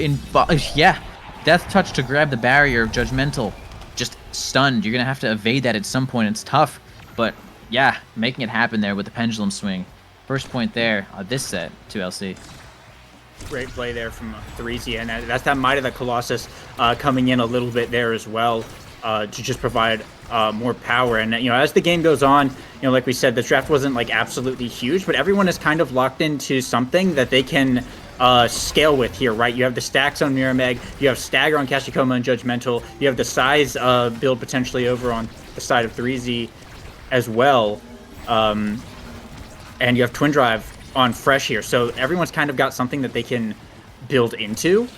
Death Touch to grab the barrier. Judgmental just stunned. You're going to have to evade that at some point. It's tough, but yeah, making it happen there with the pendulum swing. First point there, this set to LC. Great play there from Threezy, and that's that Might of the Colossus coming in a little bit there as well to just provide more power. And as the game goes on, like we said, the draft wasn't like absolutely huge, but everyone is kind of locked into something that they can scale with here, right? You have the stacks on Mirrormeg, you have Stagger on Kashikoma and Judgmental, you have the size build potentially over on the side of Threezy as well, and you have Twin Drive on Fresh here, so everyone's kind of got something that they can build into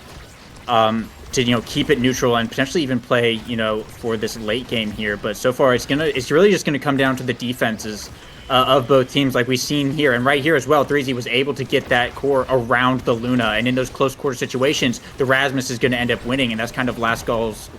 to keep it neutral and potentially even play for this late game here. But so far it's really just gonna come down to the defenses of both teams, like we've seen here. And right here as well, Threezy was able to get that core around the Luna, and in those close quarter situations the Rasmus is going to end up winning, and that's kind of last call's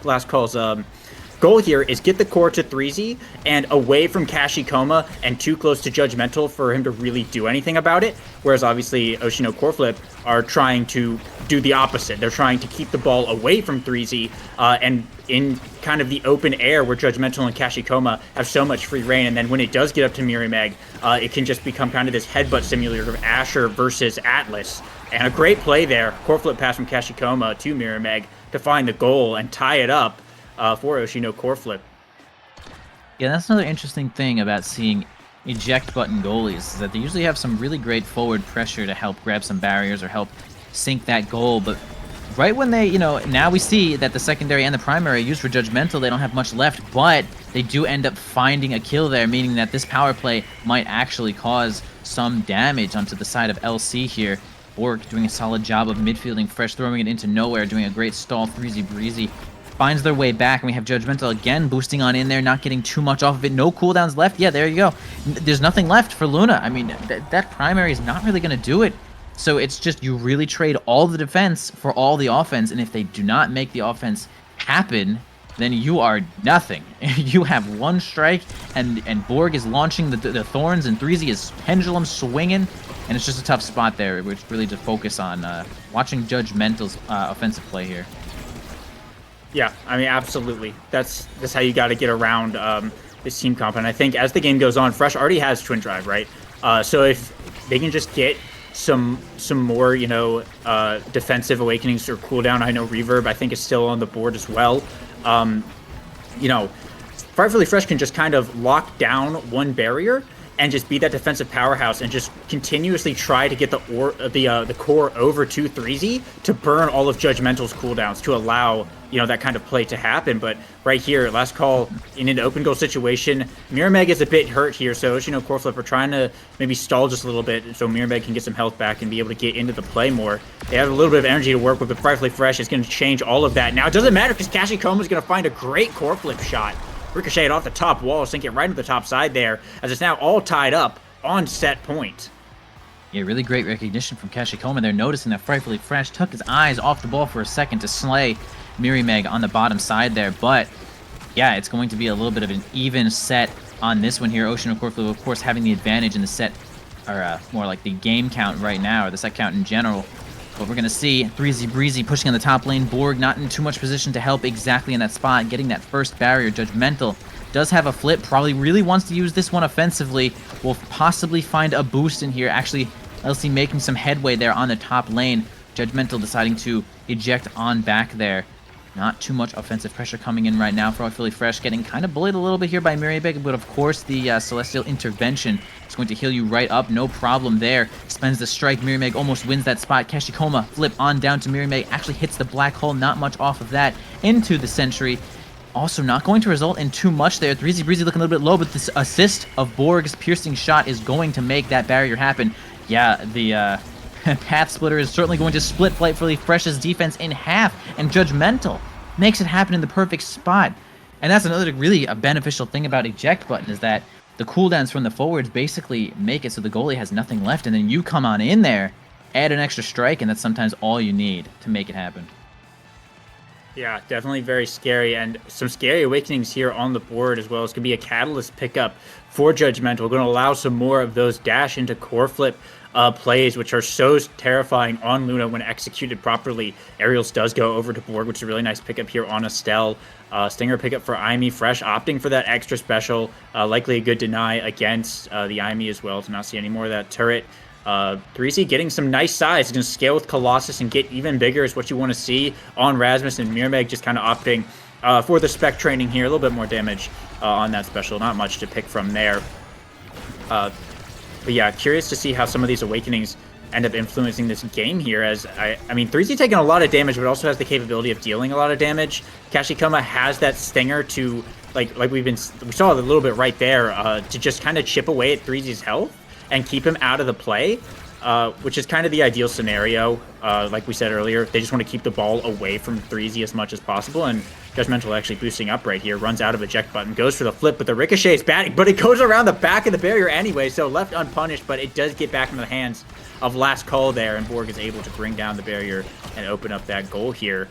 goal here is get the core to Threezy and away from Kashikoma and too close to Judgmental for him to really do anything about it. Whereas obviously Oshino Core Flip are trying to do the opposite. They're trying to keep the ball away from Threezy and in kind of the open air where Judgmental and Kashikoma have so much free reign. And then when it does get up to Mirrormeg, it can just become kind of this headbutt simulator of Asher versus Atlas. And a great play there. Core Flip pass from Kashikoma to Mirrormeg to find the goal and tie it up for Oshino Core Flip. Yeah, that's another interesting thing about seeing eject button goalies, is that they usually have some really great forward pressure to help grab some barriers or help sink that goal. But right when they, now we see that the secondary and the primary used for Judgmental, they don't have much left, but they do end up finding a kill there, meaning that this power play might actually cause some damage onto the side of LC here. Borg doing a solid job of midfielding Fresh, throwing it into nowhere, doing a great stall. Threezy Breezy finds their way back, and we have Judgmental again boosting on in there, not getting too much off of it. No cooldowns left. Yeah, there you go. There's nothing left for Luna. I mean, that primary is not really going to do it. So it's just you really trade all the defense for all the offense, and if they do not make the offense happen, then you are nothing. You have one strike, and Borg is launching the thorns, and Threezy is pendulum swinging, and it's just a tough spot there, which really to focus on watching Judgmental's offensive play here. Yeah, I mean, absolutely. That's how you got to get around this team comp. And I think as the game goes on, Fresh already has Twin Drive, right? So if they can just get some more, defensive awakenings or cooldown. I know Reverb, I think, is still on the board as well. Frightfully Fresh can just kind of lock down one barrier and just be that defensive powerhouse and just continuously try to get the core over to Threezy to burn all of Judgmental's cooldowns to allow that kind of play to happen. But right here, last call in an open goal situation, Mirrormeg is a bit hurt here, so Oshino Core Flip are trying to maybe stall just a little bit so Mirrormeg can get some health back and be able to get into the play more. They have a little bit of energy to work with, but Frightfully Fresh is going to change all of that. Now it doesn't matter because Kashikoma is going to find a great Core Flip shot. Ricocheted off the top wall, sink it right into the top side there, as it's now all tied up on set point. Yeah, really great recognition from Kashikoma. They're noticing that Frightfully Fresh took his eyes off the ball for a second to slay Mirrormeg on the bottom side there. But yeah, it's going to be a little bit of an even set on this one here. Ocean, of course, having the advantage in the set, or more like the game count right now, or the set count in general. But we're going to see Threezy Breezy pushing on the top lane. Borg not in too much position to help exactly in that spot, getting that first barrier. Judgmental does have a flip, probably really wants to use this one offensively. Will possibly find a boost in here. Actually, LC making some headway there on the top lane. Judgmental deciding to eject on back there. Not too much offensive pressure coming in right now for Frightfully Fresh, getting kind of bullied a little bit here by Mirrormeg, but of course the Celestial Intervention is going to heal you right up, no problem there. Spends the strike, Mirrormeg almost wins that spot. Kashikoma flip on down to Mirrormeg, actually hits the black hole, not much off of that, into the Sentry. Also not going to result in too much there. Threezy Breezy looking a little bit low, but this assist of Borg's piercing shot is going to make that barrier happen. Yeah, the Path Splitter is certainly going to split Frightfully Fresh's defense in half, and Judgmental makes it happen in the perfect spot. And that's another really beneficial thing about eject button, is that the cooldowns from the forwards basically make it so the goalie has nothing left, and then you come on in there, add an extra strike, and that's sometimes all you need to make it happen. Yeah, definitely very scary, and some scary awakenings here on the board as well. It's going to be a catalyst pickup for Judgmental. Going to allow some more of those dash into core flip plays, which are so terrifying on Luna when executed properly. Aerials does go over to board, which is a really nice pickup here on Estelle. Stinger pickup for Imi Fresh, opting for that extra special. Likely a good deny against the Imi as well to not see any more of that turret. 3Z getting some nice size. He's going to scale with Colossus and get even bigger is what you want to see on Rasmus, and Mirmeg just kind of opting for the spec training here. A little bit more damage on that special. Not much to pick from there. But yeah, curious to see how some of these awakenings end up influencing this game here, as I mean 3Z taking a lot of damage, but also has the capability of dealing a lot of damage. Kashikoma has that Stinger to like we saw a little bit right there to just kind of chip away at 3Z's health and keep him out of the play, which is kind of the ideal scenario. Like we said earlier, they just want to keep the ball away from 3Z as much as possible, and Judgmental actually boosting up right here, runs out of eject button, goes for the flip, but the ricochet is bad, but it goes around the back of the barrier anyway, so left unpunished, but it does get back into the hands of Last Call there, and Borg is able to bring down the barrier and open up that goal here.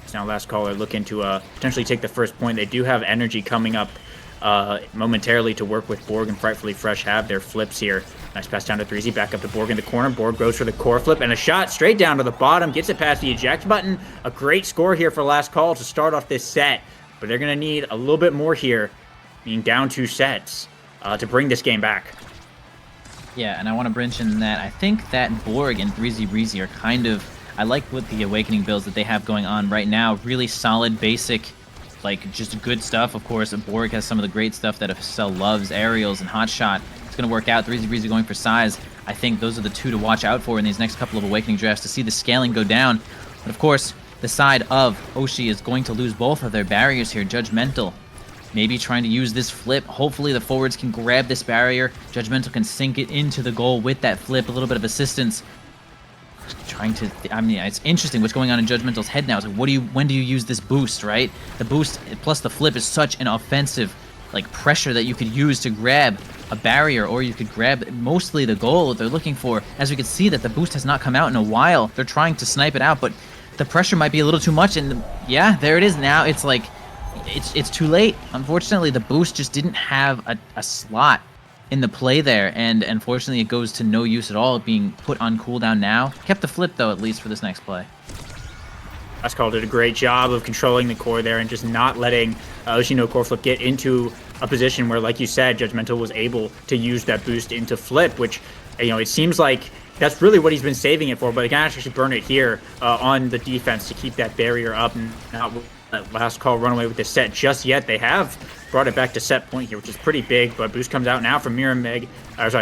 So now Last Call are looking to potentially take the first point. They do have energy coming up momentarily to work with. Borg and Frightfully Fresh have their flips here. Nice pass down to 3Z, back up to Borg in the corner. Borg goes for the core flip, and a shot straight down to the bottom. Gets it past the eject button. A great score here for Last Call to start off this set, but they're going to need a little bit more here, being down 2 sets, to bring this game back. Yeah, and I want to mention that I think that Borg and 3Z Breezy are kind of, I like what the Awakening builds that they have going on right now. Really solid, basic, like just good stuff. Of course, Borg has some of the great stuff that Estelle loves, aerials and hot shot. It's going to work out. 3Z Breezy going for size. I think those are the two to watch out for in these next couple of Awakening drafts to see the scaling go down. But of course, the side of Oshi is going to lose both of their barriers here. Judgmental maybe trying to use this flip. Hopefully the forwards can grab this barrier. Judgmental can sink it into the goal with that flip. A little bit of assistance. Trying to, I mean, it's interesting what's going on in Judgmental's head now. It's like, when do you use this boost, right? The boost plus the flip is such an offensive, like, pressure that you could use to grab a barrier, or you could grab mostly the goal that they're looking for. As we can see that the boost has not come out in a while. They're trying to snipe it out, but the pressure might be a little too much, and yeah, there it is now. It's like, it's too late. Unfortunately, the boost just didn't have a slot in the play there, and unfortunately it goes to no use at all, being put on cooldown now. Kept the flip though, at least for this next play. Last Call did a great job of controlling the core there and just not letting Oshino core flip get into a position where, like you said, Judgmental was able to use that boost into flip, which, you know, it seems like that's really what he's been saving it for, but he can actually burn it here on the defense to keep that barrier up and not let Last Call run away with this set just yet. They have brought it back to set point here, which is pretty big, but boost comes out now from Mirmeg.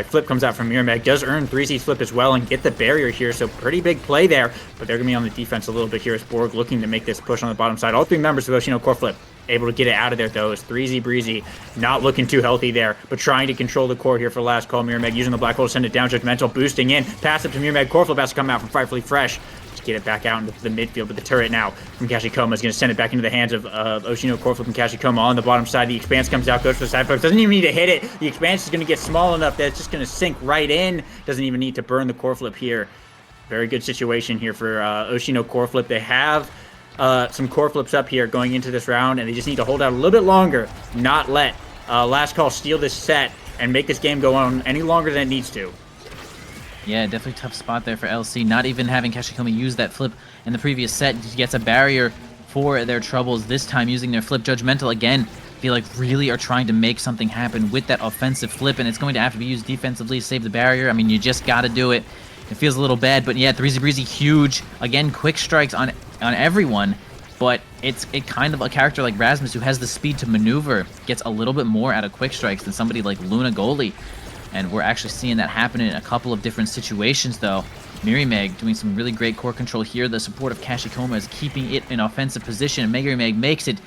Flip comes out from Mirmeg. Does earn 3Z's flip as well and get the barrier here, so pretty big play there, but they're going to be on the defense a little bit here as Borg looking to make this push on the bottom side. All 3 members of Oshino core flip able to get it out of there, though, as 3Z Breezy not looking too healthy there, but trying to control the core here for Last Call. Mirmeg using the black hole to send it down. Judgmental boosting in. Pass up to Mirmeg. Core flip has to come out from Frightfully Fresh to get it back out into the midfield, but the turret now from Kashikoma is going to send it back into the hands of Oshino core flip and Kashikoma on the bottom side. The expanse comes out, goes for the side flip. Doesn't even need to hit it. The expanse is going to get small enough that it's just going to sink right in. Doesn't even need to burn the core flip here. Very good situation here for Oshino core flip. They have some core flips up here going into this round, and they just need to hold out a little bit longer, not let Last Call steal this set and make this game go on any longer than it needs to. Yeah, definitely tough spot there for LC. Not even having Kashikoma use that flip in the previous set gets a barrier for their troubles. This time using their flip. Judgmental again feel like really are trying to make something happen with that offensive flip, and it's going to have to be used defensively to save the barrier. I mean, you just got to do it. It feels a little bad, but yeah, 3Z Breezy huge. Again, quick strikes on everyone, but it kind of a character like Rasmus, who has the speed to maneuver, gets a little bit more out of quick strikes than somebody like Luna Goalie. And we're actually seeing that happen in a couple of different situations, though. Mirmeg doing some really great core control here. The support of Kashikoma is keeping it in offensive position. Mirmeg makes it,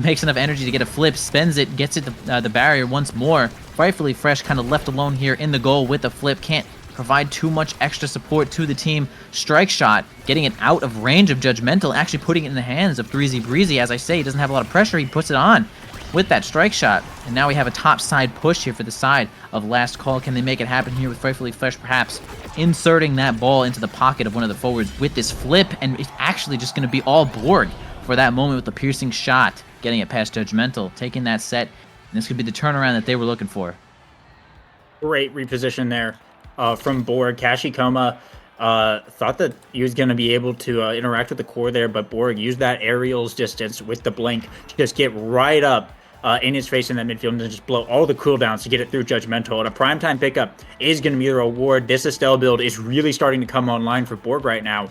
makes enough energy to get a flip, spends it, gets it the barrier once more. Frightfully Fresh kind of left alone here in the goal with the flip. Can't provide too much extra support to the team. Strike shot, getting it out of range of Judgmental, actually putting it in the hands of Breezy. Breezy, as I say, he doesn't have a lot of pressure. He puts it on with that strike shot. And now we have a top side push here for the side of Last Call. Can they make it happen here with Frightfully Fresh, perhaps inserting that ball into the pocket of one of the forwards with this flip? And it's actually just going to be all Borg for that moment with the piercing shot, getting it past Judgmental, taking that set. And this could be the turnaround that they were looking for. Great reposition there from Borg. Kashikoma thought that he was going to be able to interact with the core there, but Borg used that aerials distance with the blink to just get right up in his face in that midfield and then just blow all the cooldowns to get it through Judgmental. And a primetime pickup is going to be the reward. This Estelle build is really starting to come online for Borg right now.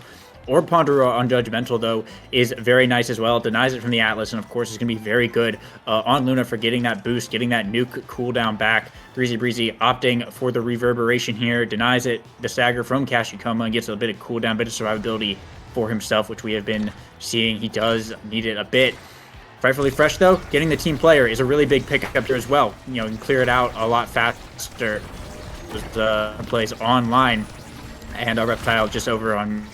Orb Ponderer on Judgmental, though, is very nice as well. It denies it from the Atlas, and of course is going to be very good on Luna for getting that boost, getting that nuke cooldown back. Breezy opting for the reverberation here, denies it the stagger from Kashikoma and gets a bit of cooldown, bit of survivability for himself, which we have been seeing. He does need it a bit. Frightfully Fresh, though, getting the team player is a really big pickup here as well. You know, you can clear it out a lot faster with plays online, and a Reptile just over on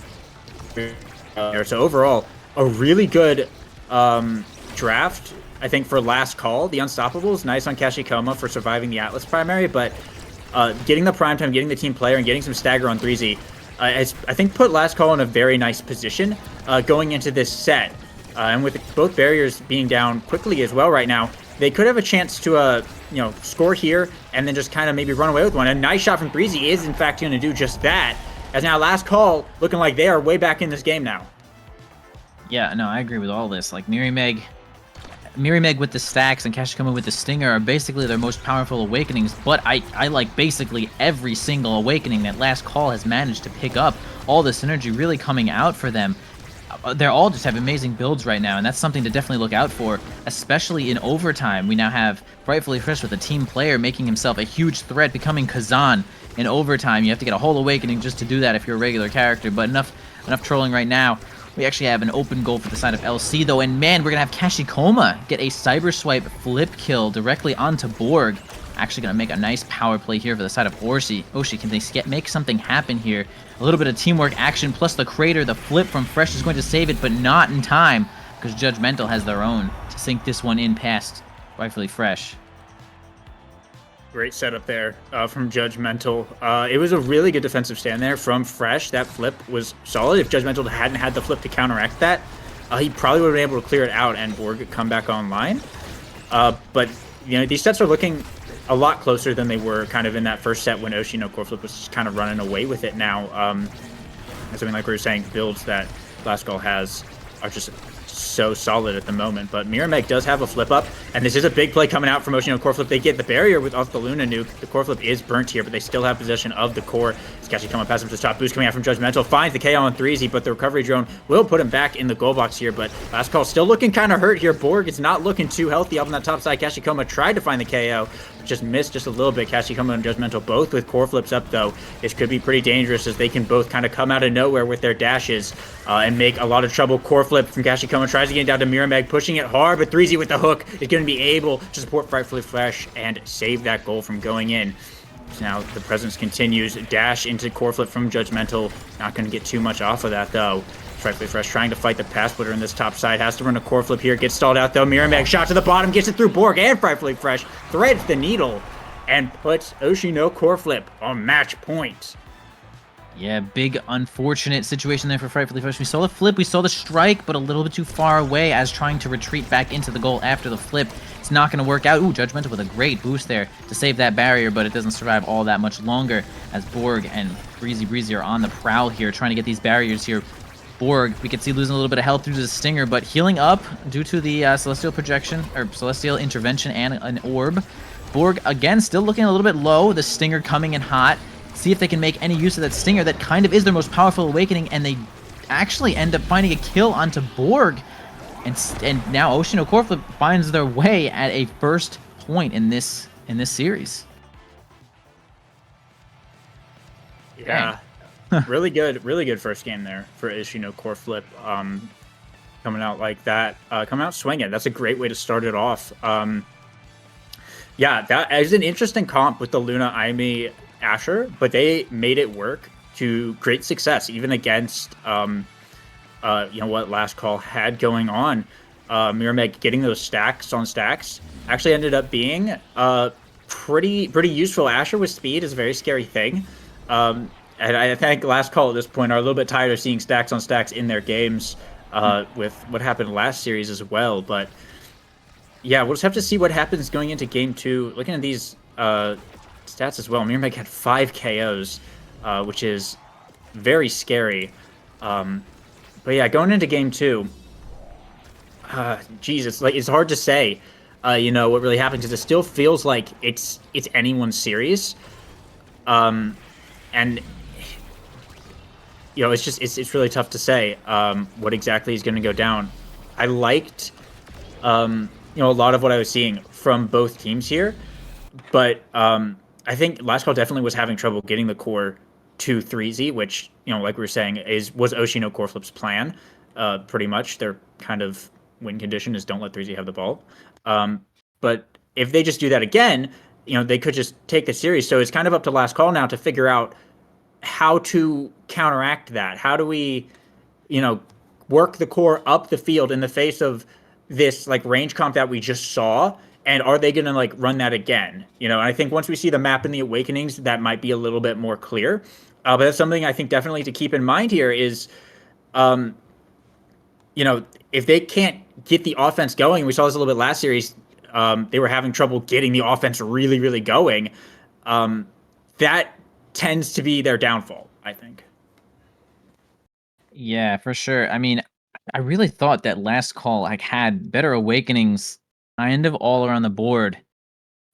so overall, a really good draft, I think, for Last Call. The Unstoppables, nice on Kashikoma for surviving the Atlas primary, but getting the primetime, getting the team player, and getting some stagger on 3Z, has, I think, put Last Call in a very nice position going into this set. And with both barriers being down quickly as well right now, they could have a chance to, score here and then just kind of maybe run away with one. A nice shot from 3Z is, in fact, going to do just that. As now Last Call looking like they are way back in this game now. Yeah, no, I agree with all this. Like Mirimeg with the stacks and Kashikoma with the stinger are basically their most powerful awakenings, but I like basically every single awakening that Last Call has managed to pick up. All the synergy really coming out for them. They're all just have amazing builds right now, and that's something to definitely look out for, especially in overtime. We now have Frightfully Fresh with a team player making himself a huge threat, becoming Kazan in overtime. You have to get a whole awakening just to do that if you're a regular character, but enough trolling right now. We actually have an open goal for the side of LC, though, and man, we're going to have Kashikoma get a cyber swipe flip kill directly onto Borg. Actually going to make a nice power play here for the side of Oshi. Can they make something happen here? A little bit of teamwork action, plus the crater, the flip from Fresh is going to save it, but not in time, because Judgmental has their own to sink this one in past Rightfully Fresh. Great setup there from Judgmental. It was a really good defensive stand there from Fresh. That flip was solid. If Judgmental hadn't had the flip to counteract that, he probably would have been able to clear it out and Borg come back online. But, these sets are looking a lot closer than they were kind of in that first set when Oshi no core flip was just kind of running away with it now. Something like we were saying, builds that Last Call has are just so solid at the moment. But Mirimeg does have a flip up, and this is a big play coming out from Oshi no core flip. They get the barrier off the Luna nuke. The core flip is burnt here, but they still have possession of the core. Sketchy coming past him to the top boost coming out from Judgmental. Finds the KO on 3Z, but the recovery drone will put him back in the goal box here. But Last Call still looking kind of hurt here. Borg is not looking too healthy up on that top side. Kashikoma tried to find the KO, just missed just a little bit. Kashikoma and Judgmental both with core flips up, though. This could be pretty dangerous as they can both kind of come out of nowhere with their dashes and make a lot of trouble. Core flip from Kashikoma, tries to get down to Mirimeg, pushing it hard, but 3Z with the hook is going to be able to support Frightfully Fresh and save that goal from going in. So now the presence continues. Dash into core flip from Judgmental. Not going to get too much off of that, though. Frightfully Fresh trying to fight the pass splitter in this top side. Has to run a core flip here. Gets stalled out, though. Mirimeg shot to the bottom. Gets it through Borg and Frightfully Fresh. Threads the needle and puts Oshi no core flip on match point. Yeah, big unfortunate situation there for Frightfully Fresh. We saw the flip, we saw the strike, but a little bit too far away as trying to retreat back into the goal after the flip. It's not going to work out. Ooh, Judgmental with a great boost there to save that barrier, but it doesn't survive all that much longer as Borg and Breezy are on the prowl here, trying to get these barriers here. Borg, we can see losing a little bit of health due to the stinger, but healing up due to the Celestial projection, or Celestial intervention and an orb. Borg, again, still looking a little bit low. The stinger coming in hot. See if they can make any use of that stinger. That kind of is their most powerful awakening, and they actually end up finding a kill onto Borg. And now Oshi no core flip finds their way at a first point in this series. Yeah. really good first game there for Oshi no core flip. Coming out like that, coming out swinging. That's a great way to start it off. Yeah, that is an interesting comp with the Luna Aimi Asher, but they made it work to great success, even against what Last Call had going on. Miramac getting those stacks on stacks actually ended up being pretty useful. Asher with speed is a very scary thing. And I think Last Call at this point are a little bit tired of seeing stacks on stacks in their games with what happened last series as well. But yeah, we'll just have to see what happens going into game 2. Looking at these stats as well, Miramac had 5 KOs, which is very scary. But yeah, going into game 2, Jesus, like it's hard to say, what really happened because it still feels like it's anyone's series, and it's really tough to say what exactly is going to go down. I liked a lot of what I was seeing from both teams here, but I think Last Call definitely was having trouble getting the core to 3Z, which like we were saying was Oshino Core Flip's plan. Pretty much their kind of win condition is don't let 3Z have the ball. But if they just do that again, they could just take the series. So it's kind of up to Last Call now to figure out how to counteract that. How do we, work the core up the field in the face of this like range comp that we just saw? And are they going to like run that again? I think once we see the map in the Awakenings, that might be a little bit more clear. But that's something I think definitely to keep in mind here is, if they can't get the offense going, we saw this a little bit last series. They were having trouble getting the offense really, really going. That tends to be their downfall, I think. Yeah, for sure. I mean, I really thought that Last Call like had better awakenings kind of all around the board.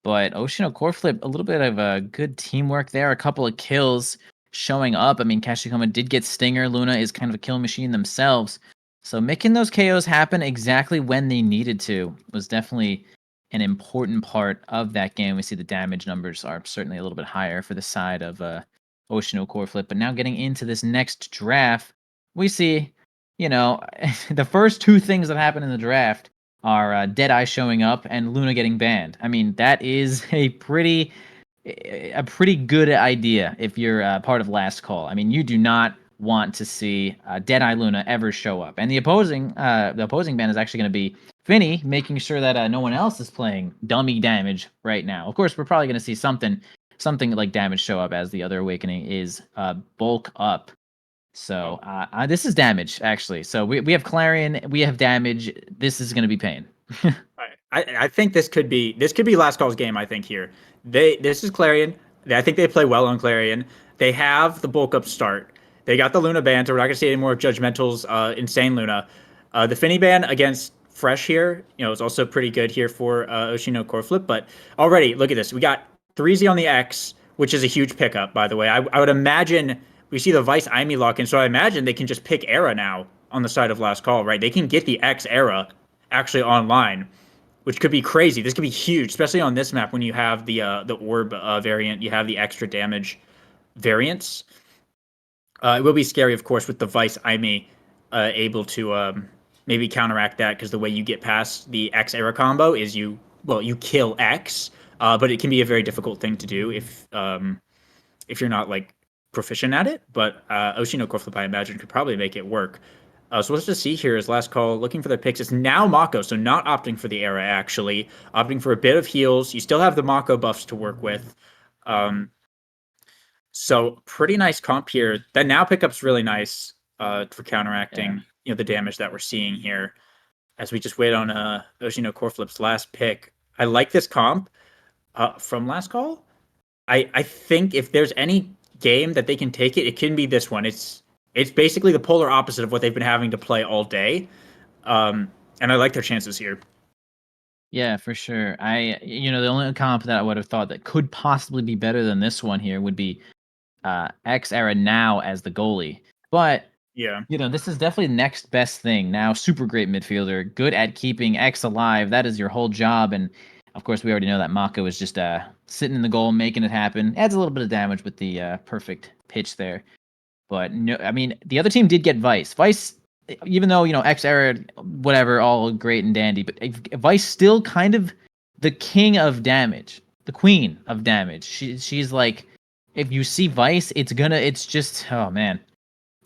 But Oshino Core Flip, a little bit of a good teamwork there, a couple of kills showing up. I mean, Kashikoma did get Stinger. Luna is kind of a kill machine themselves. So making those KOs happen exactly when they needed to was definitely an important part of that game. We see the damage numbers are certainly a little bit higher for the side of Oshino Core Flip. But now getting into this next draft, we see, the first two things that happen in the draft are Deadeye showing up and Luna getting banned. I mean, that is a pretty good idea if you're part of Last Call. I mean, you do not want to see Deadeye Luna ever show up, and the opposing ban is actually going to be Finny, making sure that no one else is playing dummy damage right now. Of course, we're probably going to see something like damage show up as the other awakening is bulk up. So this is damage actually. So we have Clarion, we have damage. This is going to be pain. I think this could be Last Call's game. I think here this is Clarion. I think they play well on Clarion. They have the bulk up start. They got the Luna ban, so we're not gonna see any more of Judgmental's insane Luna. The Finny ban against Fresh here, is also pretty good here for Oshino Core Flip. But already, look at this. We got 3Z on the X, which is a huge pickup, by the way. I would imagine we see the Vice Aimi lock in, so I imagine they can just pick Era now on the side of Last Call, right? They can get the X Era actually online, which could be crazy. This could be huge, especially on this map when you have the orb variant, you have the extra damage variants. It will be scary, of course, with the Vice Aimi able to maybe counteract that, because the way you get past the X era combo is you kill X, but it can be a very difficult thing to do if you're not like proficient at it. But Oshino Core Flip, I imagine, could probably make it work. So let's just see here as Last Call looking for their picks. It's now Mako, so not opting for the era, actually. Opting for a bit of heals. You still have the Mako buffs to work with. So pretty nice comp here. That now pickup's really nice for counteracting the damage that we're seeing here as we just wait on Oshino Core Flip's last pick. I like this comp from Last Call. I think if there's any game that they can take it, it can be this one. It's basically the polar opposite of what they've been having to play all day. And I like their chances here. Yeah, for sure. The only comp that I would have thought that could possibly be better than this one here would be X Era now as the goalie. But yeah, this is definitely the next best thing. Now, super great midfielder, good at keeping X alive. That is your whole job. And of course, we already know that Mako is just sitting in the goal, making it happen. Adds a little bit of damage with the perfect pitch there. But no, I mean, the other team did get Vice. Vice, even though, X era, whatever, all great and dandy, but Vice still kind of the king of damage, the queen of damage. She's like if you see Vice, it's just, oh man,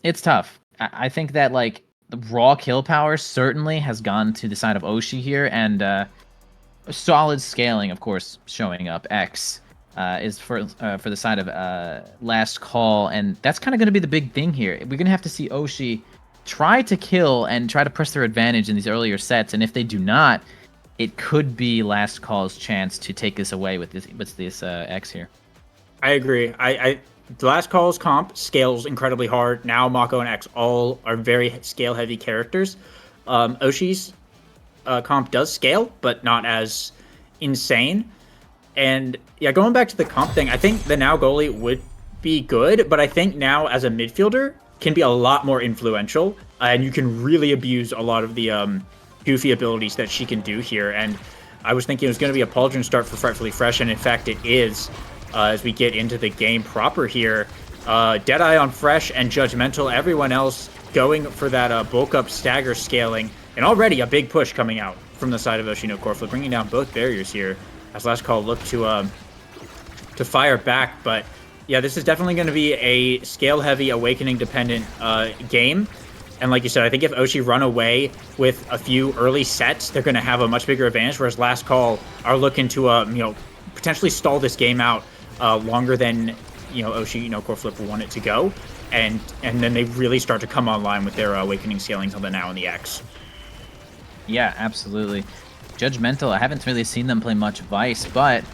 it's tough. I think that like the raw kill power certainly has gone to the side of Oshi here, and solid scaling, of course, showing up. X is for the side of Last Call, and that's kind of going to be the big thing here. We're going to have to see Oshi try to kill and try to press their advantage in these earlier sets, and if they do not, it could be Last Call's chance to take this away with this X here. I agree. The Last Call's comp scales incredibly hard. Now Mako and X all are very scale-heavy characters. Oshi's comp does scale, but not as insane. And yeah, going back to the comp thing, I think the Now goalie would be good, but I think Now as a midfielder can be a lot more influential, and you can really abuse a lot of the goofy abilities that she can do here. And I was thinking it was going to be a pauldron start for Frightfully Fresh, and in fact it is. As we get into the game proper here, Deadeye on Fresh and Judgmental, everyone else going for that bulk up stagger scaling, and already a big push coming out from the side of Oshino Corflip, bringing down both barriers here as Last Call look to fire back. But yeah, this is definitely going to be a scale heavy, awakening dependent game. And like you said, I think if Oshi run away with a few early sets, they're going to have a much bigger advantage, whereas Last Call are looking to potentially stall this game out longer than Oshi Corflip will want it to go, and then they really start to come online with their awakening scaling on the Now and the X. Yeah, absolutely. Judgmental, I haven't really seen them play much Vice, but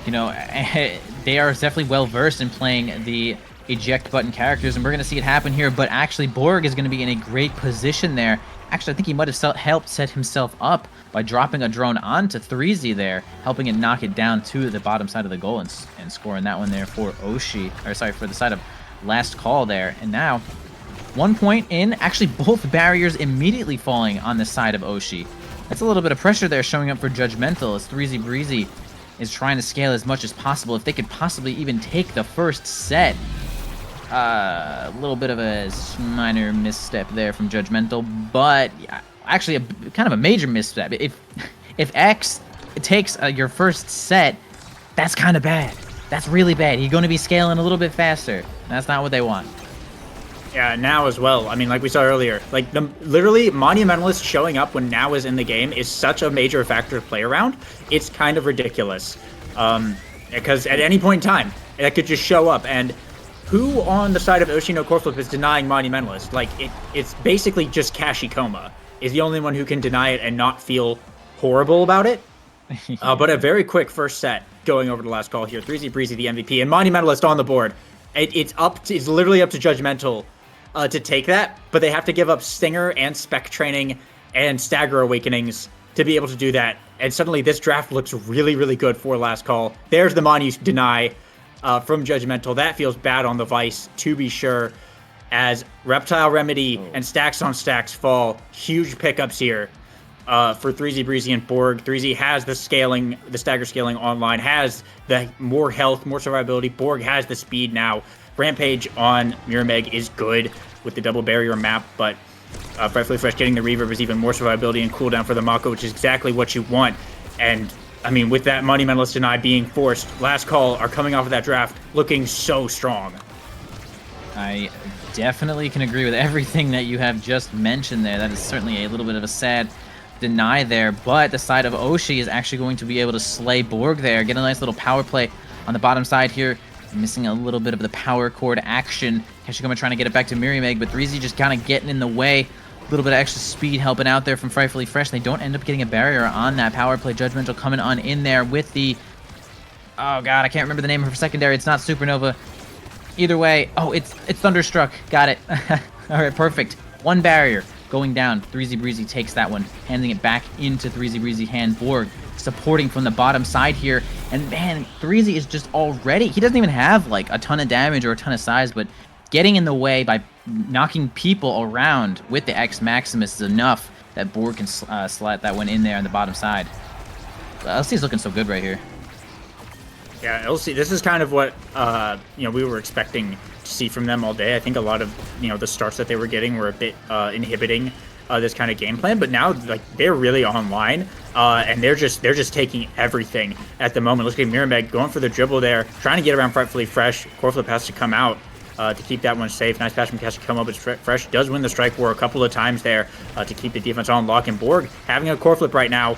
they are definitely well versed in playing the eject button characters, and we're going to see it happen here. But actually, Borg is going to be in a great position there. Actually, I think he might have helped set himself up by dropping a drone onto 3Z there, helping it knock it down to the bottom side of the goal and scoring that one there for Oshi, or sorry, for the side of Last Call there. And now, 1 point in, actually both barriers immediately falling on the side of Oshi. That's a little bit of pressure there showing up for Judgmental as 3Z Breezy is trying to scale as much as possible. If they could possibly even take the first set. A little bit of a minor misstep there from Judgmental, but actually kind of a major misstep. If X takes your first set, that's kind of bad. That's really bad. You're going to be scaling a little bit faster. That's not what they want. Yeah, Now as well. I mean, like we saw earlier, like literally Monumentalist showing up when Now is in the game is such a major factor to play around. It's kind of ridiculous, because at any point in time, that could just show up. And who on the side of Oshino Corflip is denying Monumentalist? Like, it's basically just Kashikoma is the only one who can deny it and not feel horrible about it. But a very quick first set going over to Last Call here. 3Z Breezy, the MVP, and Monumentalist on the board. It's literally up to Judgmental to take that, but they have to give up Stinger and Spec Training and Stagger Awakenings to be able to do that. And suddenly this draft looks really, really good for Last Call. There's the Monu deny from Judgmental. That feels bad on the Vice, to be sure, as Reptile Remedy and Stacks on Stacks fall. Huge pickups here for 3Z Breezy and Borg. 3Z has the stagger scaling online, has the more health, more survivability. Borg has the speed now. Rampage on Mirrormeg is good with the double barrier map, but Frightfully Fresh getting the reverb is even more survivability and cooldown for the Mako, which is exactly what you want. And I mean, with that Monumentalist deny being forced, Last Call are coming off of that draft looking so strong. I definitely can agree with everything that you have just mentioned there. That is certainly a little bit of a sad deny there, but the side of Oshi is actually going to be able to slay Borg there, get a nice little power play on the bottom side here. Missing a little bit of the power chord action. Kashikoma trying to get it back to Mirrormeg, but 3Z just kind of getting in the way. A little bit of extra speed helping out there from Frightfully Fresh. They don't end up getting a barrier on that power play. Judgmental coming on in there with the... Oh, God, I can't remember the name of her secondary. It's not Supernova. Either way... Oh, it's Thunderstruck. Got it. All right, perfect. One barrier going down. 3Z Breezy takes that one, handing it back into 3Z Breezy hand. Borg supporting from the bottom side here. And, man, 3Z is just already... He doesn't even have, like, a ton of damage or a ton of size, but getting in the way by knocking people around with the X Maximus is enough that Borg can slot that one in there on the bottom side. LC is looking so good right here. Yeah, LC, this is kind of what we were expecting to see from them all day. I think a lot of the starts that they were getting were a bit inhibiting this kind of game plan, but now like they're really online. and they're just taking everything at the moment. Look at Miramax going for the dribble there, trying to get around Frightfully Fresh. Core Flip has to come out to keep that one safe. Nice pass from Kashikoma, but Fresh does win the strike war a couple of times there to keep the defense on lock. And Borg having a Core Flip right now,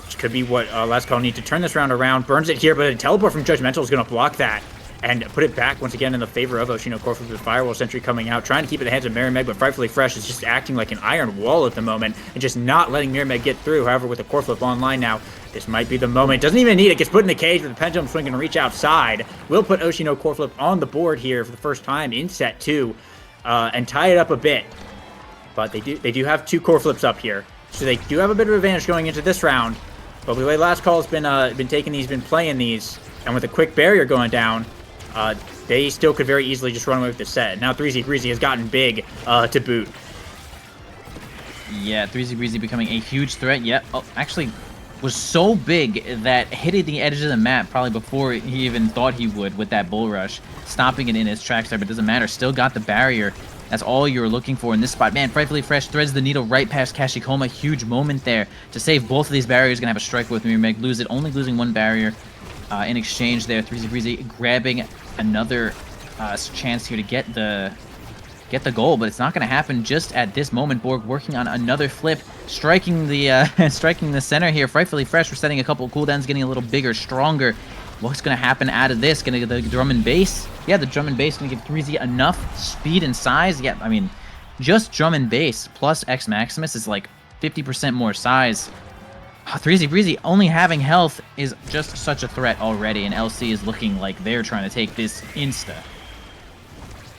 which could be what Last Call need to turn this round around. Burns it here, but a teleport from Judgmental is going to block that and put it back once again in the favor of Oshino. Core Flip with Firewall Sentry coming out, trying to keep it in the hands of Miramax, but Frightfully Fresh is just acting like an iron wall at the moment and just not letting Miramax get through. However, with the Core Flip online now, this might be the moment. Doesn't even need it. Gets put in the cage with the pendulum swing and reach outside. Will put Oshino Core Flip on the board here for the first time in set 2 and tie it up a bit. But they do have 2 Core Flips up here, so they do have a bit of advantage going into this round. But the way Last Call has been taking these, been playing these, and with a quick barrier going down, they still could very easily just run away with the set. Now 3Z Breezy has gotten big to boot. Yeah, 3Z Breezy becoming a huge threat. Yep. Oh, actually was so big that hitting the edge of the map probably before he even thought he would with that bull rush, stopping it in his tracks there, but doesn't matter. Still got the barrier. That's all you were looking for in this spot. Man, Frightfully Fresh threads the needle right past Kashikoma. Huge moment there to save both of these barriers. Gonna have a strike with Miramax. Lose it, only losing 1 barrier in exchange there. 3Z Breezy grabbing another chance here to get the goal, but it's not going to happen just at this moment. Borg working on another flip, striking the striking the center here. Frightfully Fresh, we're setting a couple of cooldowns, getting a little bigger, stronger. What's going to happen out of this? Going to get the drum and bass? Yeah, the drum and bass going to give 3Z enough speed and size. Yeah, I mean, just drum and bass plus X Maximus is like 50% more size. 3Z Breezy only having health is just such a threat already, and LC is looking like they're trying to take this insta.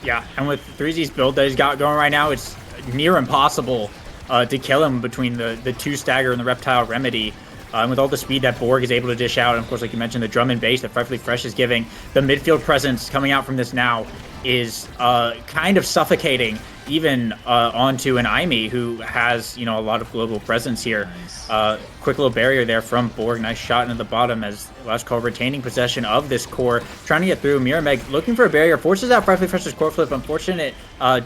Yeah, and with 3Z's build that he's got going right now, it's near impossible to kill him between the 2 stagger and the reptile remedy. And with all the speed that Borg is able to dish out, and of course, like you mentioned, the drum and bass that Frightfully Fresh is giving, the midfield presence coming out from this now is kind of suffocating even onto an Aimee who has, you know, a lot of global presence here. Nice. Quick little barrier there from Borg. Nice shot into the bottom as Last Call retaining possession of this core, trying to get through. Miramax looking for a barrier, forces out Frightfully Fresh's core flip. Unfortunate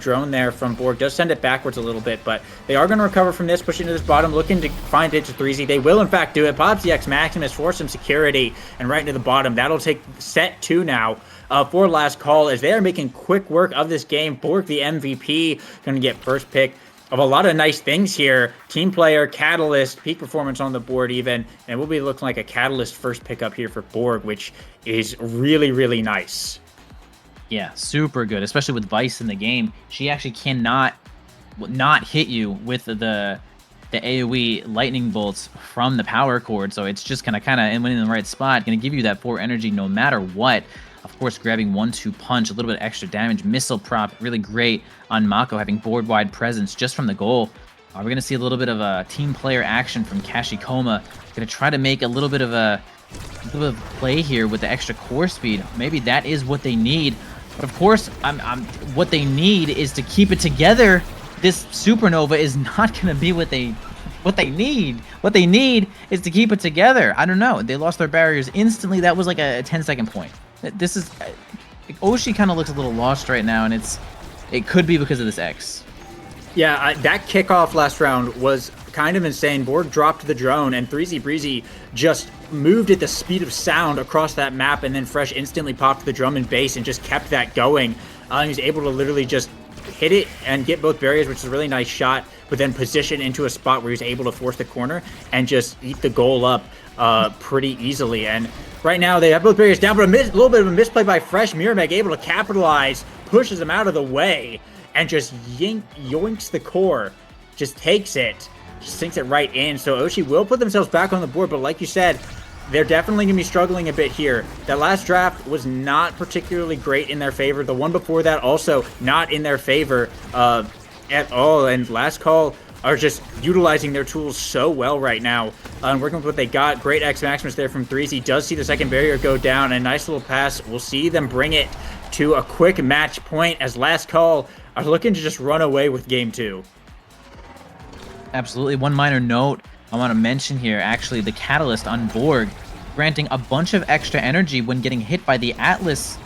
drone there from Borg, does send it backwards a little bit, but they are going to recover from this, push into this bottom, looking to find it to 3Z. They will in fact do it. Pops the X Maximus for some security and right into the bottom. That'll take set 2 now for Last Call as they are making quick work of this game. Borg, the MVP, going to get first pick of a lot of nice things here. Team player, Catalyst, peak performance on the board even, and will be looking like a Catalyst first pick up here for Borg, which is really, really nice. Yeah, super good, especially with Vice in the game. She actually cannot not hit you with the AoE lightning bolts from the power cord, so it's just kind of and when in the right spot, going to give you that 4 energy no matter what. Of course, grabbing 1-2 punch, a little bit extra damage. Missile prop, really great on Mako, having board-wide presence just from the goal. We're going to see a little bit of a team player action from Kashikoma. Going to try to make a little bit of play here with the extra core speed. Maybe that is what they need. But of course, what they need is to keep it together. This supernova is not going to be what they need. What they need is to keep it together. I don't know. They lost their barriers instantly. That was like a 10-second point. This is Oshi kind of looks a little lost right now, and it could be because of this X. Yeah, that kickoff last round was kind of insane. Borg dropped the drone, and 3Z Breezy just moved at the speed of sound across that map, and then Fresh instantly popped the drum and bass and just kept that going. He was able to literally just hit it and get both barriers, which is a really nice shot, but then position into a spot where he was able to force the corner and just eat the goal up pretty easily. And right now they have both barriers down, but a little bit of a misplay by Fresh. Miramax able to capitalize, pushes him out of the way, and just yoinks the core, just takes it, just sinks it right in. So Oshi will put themselves back on the board, but like you said, they're definitely going to be struggling a bit here. That last draft was not particularly great in their favor. The one before that also not in their favor at all. And Last Call are just utilizing their tools so well right now. And working with what they got. Great X Maximus there from 3Z. Does see the second barrier go down. A nice little pass. We'll see them bring it to a quick match point as Last Call are looking to just run away with game 2. Absolutely. One minor note I want to mention here, actually, the Catalyst on Borg, granting a bunch of extra energy when getting hit by the Atlas,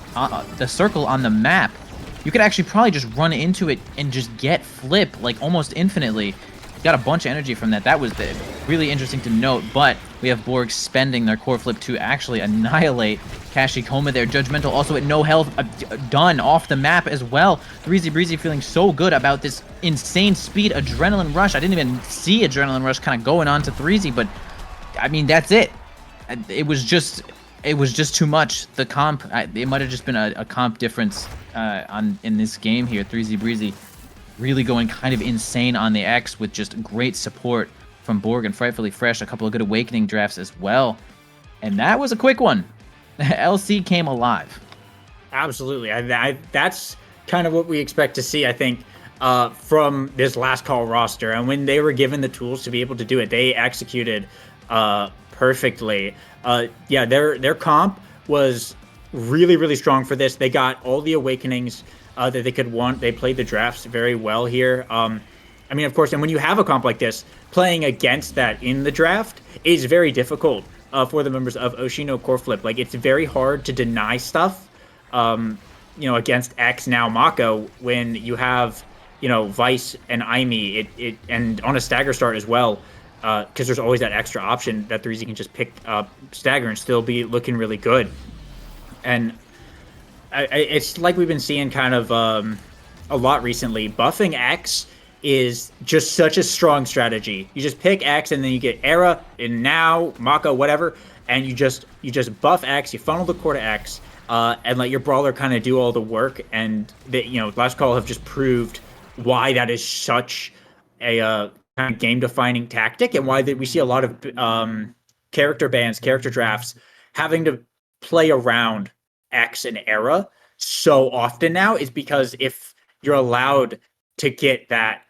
the circle on the map. You could actually probably just run into it and just get flip, like, almost infinitely. got a bunch of energy from that. That was really interesting to note, but we have Borg spending their core flip to actually annihilate Kashikoma there. Judgmental also at no health, done off the map as well. Breezy feeling so good about this insane speed Adrenaline Rush. I didn't even see Adrenaline Rush kind of going on to Threezy, but I mean, that's it. It was just too much. The comp, it might have just been a comp difference in this game here. Threezy Breezy really going kind of insane on the X with just great support from Borg and Frightfully Fresh. A couple of good Awakening drafts as well. And that was a quick one. LC came alive. Absolutely. That's kind of what we expect to see, I think, from this last call roster. And when they were given the tools to be able to do it, they executed perfectly. Yeah, their comp was really strong for this. They got all the Awakenings that they could want. They played the drafts very well here. I mean, of course, and when you have a comp like this, playing against that in the draft is very difficult for the members of Oshino Core Flip. Like, it's very hard to deny stuff, against X now Mako when you have, Vice and Aimi, and on a stagger start as well, because there's always that extra option that Threezy can just pick up stagger and still be looking really good. And it's like we've been seeing kind of a lot recently. Buffing X is just such a strong strategy. You just pick X and then you get Era and now Mako, whatever, and you just buff X. You funnel the core to X, and let your brawler kind of do all the work. And Last Call have just proved why that is such a kind of game-defining tactic, and why that we see a lot of character bans, character drafts having to play around X and Era so often now, is because if you're allowed to get that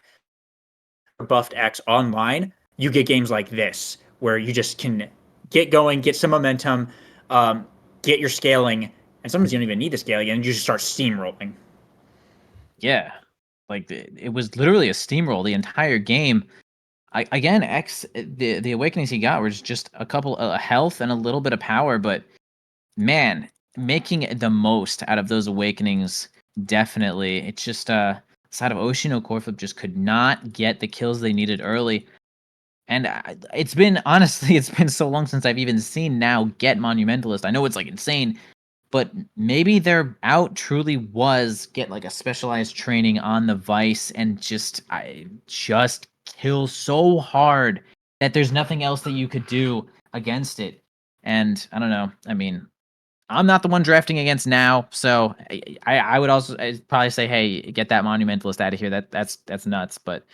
buffed X online, you get games like this where you just can get going, get some momentum, get your scaling, and sometimes you don't even need the scaling, and you just start steamrolling. Yeah, like it was literally a steamroll the entire game. Again, X, the Awakenings he got were just a couple of health and a little bit of power, but man, making the most out of those Awakenings, definitely. It's just side of Oshino Core Flip just could not get the kills they needed early. And it's been, honestly, it's been so long since I've even seen Now get Monumentalist. I know it's like insane, but maybe their out truly was get like a specialized training on the Vice and just kill so hard that there's nothing else that you could do against it. And I don't know. I mean, I'm not the one drafting against Now, so I would also, I'd probably say, hey, get that Monumentalist out of here. That's nuts. But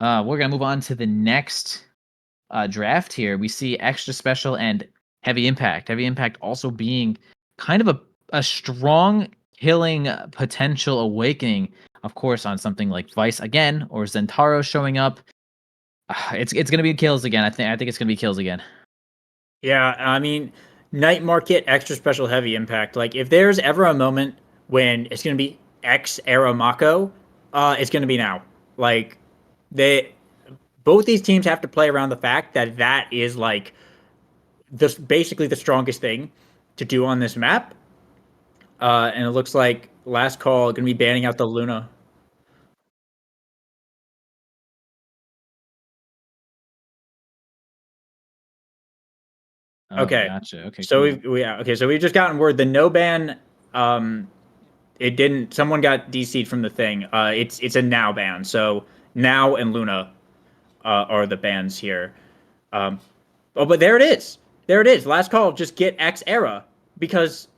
we're gonna move on to the next draft here. We see Extra Special and Heavy Impact. Heavy Impact also being kind of a strong killing potential Awakening, of course, on something like Vice again or Zentaro showing up. It's gonna be kills again. I think it's gonna be kills again. Yeah, I mean, Night Market, Extra Special, Heavy Impact. Like, if there's ever a moment when it's going to be X era Mako, it's going to be now. Like, they both these teams have to play around the fact that that is like this basically the strongest thing to do on this map. And it looks like Last Call going to be banning out the Luna. Oh, Okay, gotcha. Okay, so cool. we've just gotten word the no ban. It didn't. Someone got DC'd from the thing. It's a now ban. So Now and Luna are the bans here. Oh, but there it is. There it is. Last Call. Just get X era because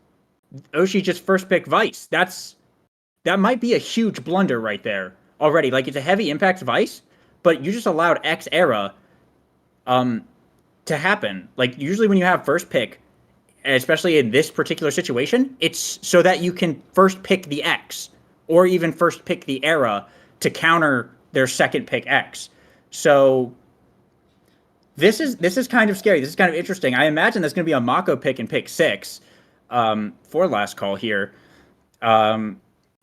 Oshi just first picked Vice. That might be a huge blunder right there already. Like, it's a heavy impact Vice, but you just allowed X era to happen. Like, usually when you have first pick, especially in this particular situation, it's so that you can first pick the X or even first pick the era to counter their second pick X. So this is kind of scary. This is kind of interesting. I imagine there's going to be a Mako pick in pick 6 for Last Call here. I mean,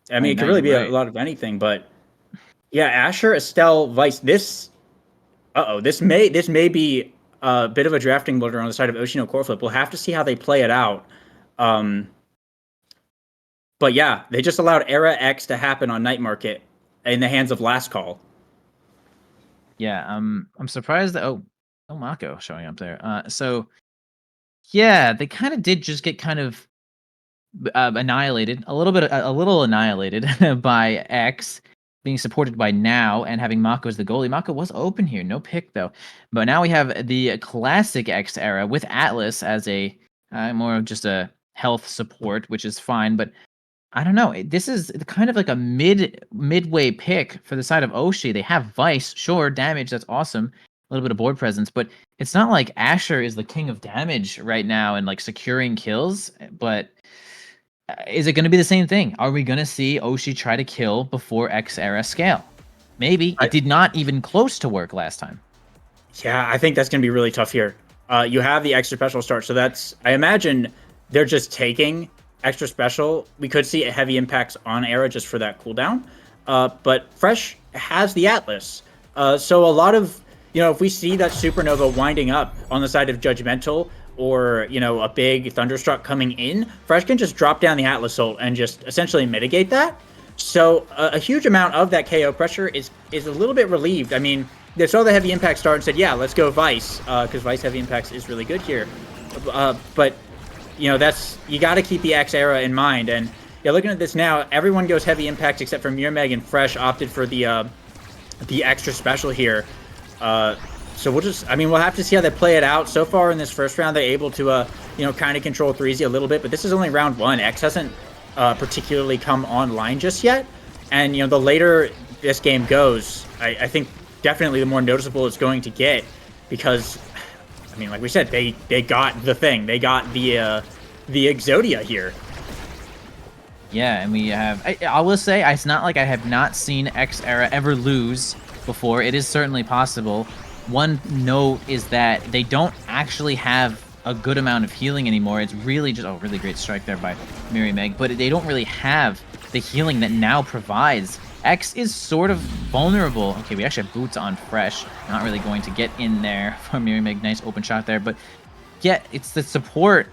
it No, could really you're be a right. lot of anything, but yeah, Asher, Estelle, Vice. This may be a bit of a drafting blunder on the side of Oshino Core Flip. We'll have to see how they play it out. Um, but yeah, they just allowed Era X to happen on Night Market in the hands of Last Call. Yeah, I'm surprised that oh Mako showing up there. So yeah, they kind of did just get kind of annihilated, a little annihilated by X, being supported by Now and having Mako as the goalie. Mako was open here, no pick though. But now we have the classic X era with Atlas as a more of just a health support, which is fine. But I don't know. This is kind of like a midway pick for the side of Oshi. They have Vice, sure, damage, that's awesome. A little bit of board presence, but it's not like Asher is the king of damage right now and like securing kills. But is it going to be the same thing? Are we going to see Oshi try to kill before X era scale? Maybe. It did not even close to work last time. Yeah, I think that's going to be really tough here. You have the extra special start, so that's, I imagine they're just taking extra special. We could see heavy impacts on Era just for that cooldown. But Fresh has the Atlas. So a lot of, if we see that Supernova winding up on the side of Judgmental, or, a big Thunderstruck coming in, Fresh can just drop down the Atlas ult and just essentially mitigate that. So a huge amount of that KO pressure is a little bit relieved. I mean, they saw the heavy impact start and said, yeah, let's go Vice, because Vice heavy impacts is really good here. But, that's, you got to keep the X era in mind. And yeah, looking at this now, everyone goes heavy impact except for Mirmeg and Fresh opted for the extra special here. So we'll have to see how they play it out. So far in this first round, they're able to, kind of control 3Z a little bit, but this is only round 1. X hasn't particularly come online just yet. And, the later this game goes, I think definitely the more noticeable it's going to get, because, I mean, like we said, they got the thing. They got the Exodia here. Yeah, and we have, I will say, it's not like I have not seen X era ever lose before. It is certainly possible. One note is that they don't actually have a good amount of healing anymore. It's really just, really great strike there by Miri Meg, but they don't really have the healing that Now provides. X is sort of vulnerable. Okay, we actually have boots on Fresh. Not really going to get in there for Miri Meg. Nice open shot there, but yeah, it's the support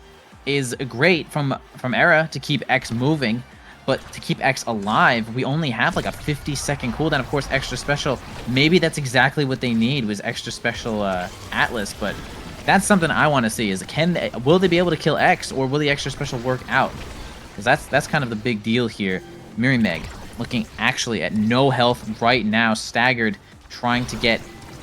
is great from Era to keep X moving. But to keep X alive, we only have like a 50-second cooldown. Of course, extra special. Maybe that's exactly what they need, was extra special Atlas. But that's something I want to see, is will they be able to kill X, or will the extra special work out? Because that's kind of the big deal here. Miri Meg looking actually at no health right now, staggered, trying to get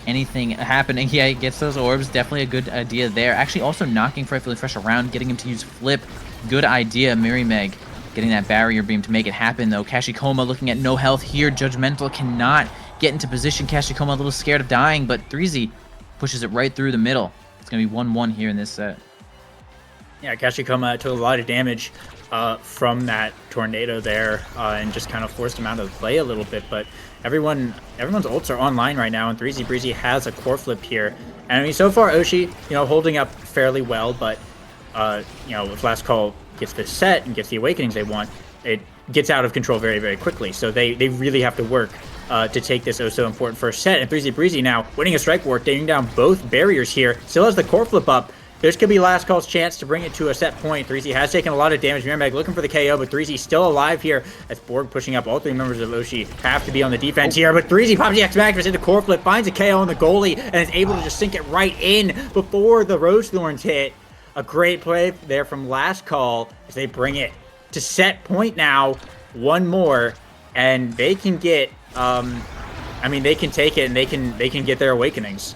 anything happening. Yeah, he gets those orbs. Definitely a good idea there. Actually also knocking Frightfully Fresh around, getting him to use Flip. Good idea, Miri Meg. Getting that barrier beam to make it happen, though. Kashikoma looking at no health here. Judgmental cannot get into position. Kashikoma a little scared of dying, but 3Z pushes it right through the middle. It's going to be 1-1 here in this set. Yeah, Kashikoma took a lot of damage from that tornado there, and just kind of forced him out of the play a little bit. But everyone's ults are online right now, and 3Z Breezy has a core flip here. And I mean, so far, Oshi, holding up fairly well, but, with Last Call gets the set and gets the awakenings they want, it gets out of control very, very quickly. So they really have to work to take this so important first set. And 3Z Breezy now winning a strike war, taking down both barriers here. Still has the core flip up. This could be Last Call's chance to bring it to a set point. 3Z has taken a lot of damage. Mirmeg looking for the KO, but 3Z still alive here as Borg pushing up. All 3 members of Oshi have to be on the defense here, but 3Z pops the X Magnus into core flip, finds a KO on the goalie, and is able to just sink it right in before the Rose Thorns hit. A great play there from Last Call as they bring it to set point now. One more, and they can get, they can take it, and they can get their awakenings.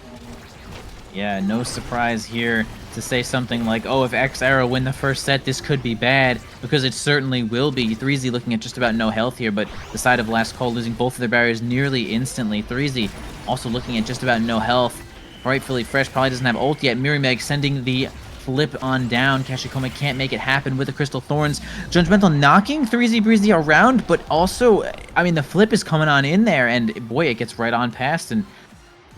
Yeah, no surprise here to say something like, oh, if X Era win the first set, this could be bad, because it certainly will be. 3Z looking at just about no health here, but the side of Last Call losing both of their barriers nearly instantly. 3Z also looking at just about no health. Rightfully Fresh probably doesn't have ult yet. Miri Meg sending the flip on down. Kashikoma can't make it happen with the Crystal Thorns. Judgmental knocking 3Z Breezy around, but also, I mean, the flip is coming on in there, and boy, it gets right on past, and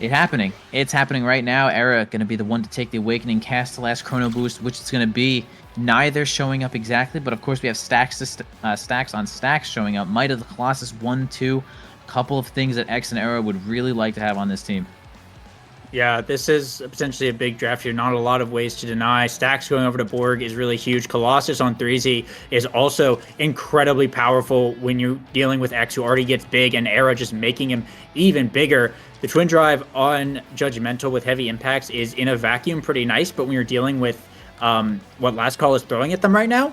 it's happening right now. Era going to be the one to take the Awakening, cast the last Chrono Boost, which is going to be neither showing up exactly, but of course we have stacks on stacks showing up. Might of the Colossus 1-2, couple of things that X and Era would really like to have on this team. Yeah, this is potentially a big draft here. Not a lot of ways to deny. Stacks going over to Borg is really huge. Colossus on 3Z is also incredibly powerful when you're dealing with X, who already gets big, and Era just making him even bigger. The Twin Drive on Judgmental with heavy impacts is in a vacuum pretty nice, but when you're dealing with what Last Call is throwing at them right now,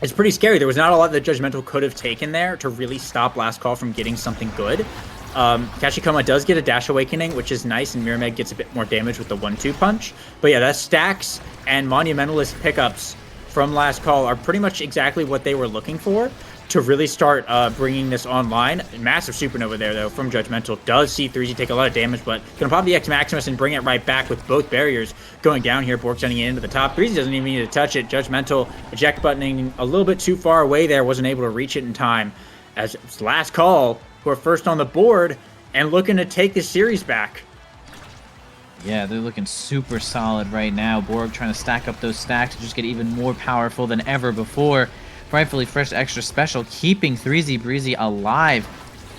it's pretty scary. There was not a lot that Judgmental could have taken there to really stop Last Call from getting something good. Kashikoma does get a Dash Awakening, which is nice, and Mirameg gets a bit more damage with the 1-2 punch. But yeah, that Stacks and Monumentalist pickups from Last Call are pretty much exactly what they were looking for to really start bringing this online. Massive Supernova there, though, from Judgmental. Does see 3Z take a lot of damage, but gonna pop the X Maximus and bring it right back with both barriers going down here. Borg sending it into the top. 3Z doesn't even need to touch it. Judgmental eject buttoning a little bit too far away there. Wasn't able to reach it in time. As it's Last Call, who are first on the board and looking to take the series back. Yeah, they're looking super solid right now. Borg trying to stack up those stacks to just get even more powerful than ever before. Rightfully Fresh Extra Special keeping 3Z Breezy alive.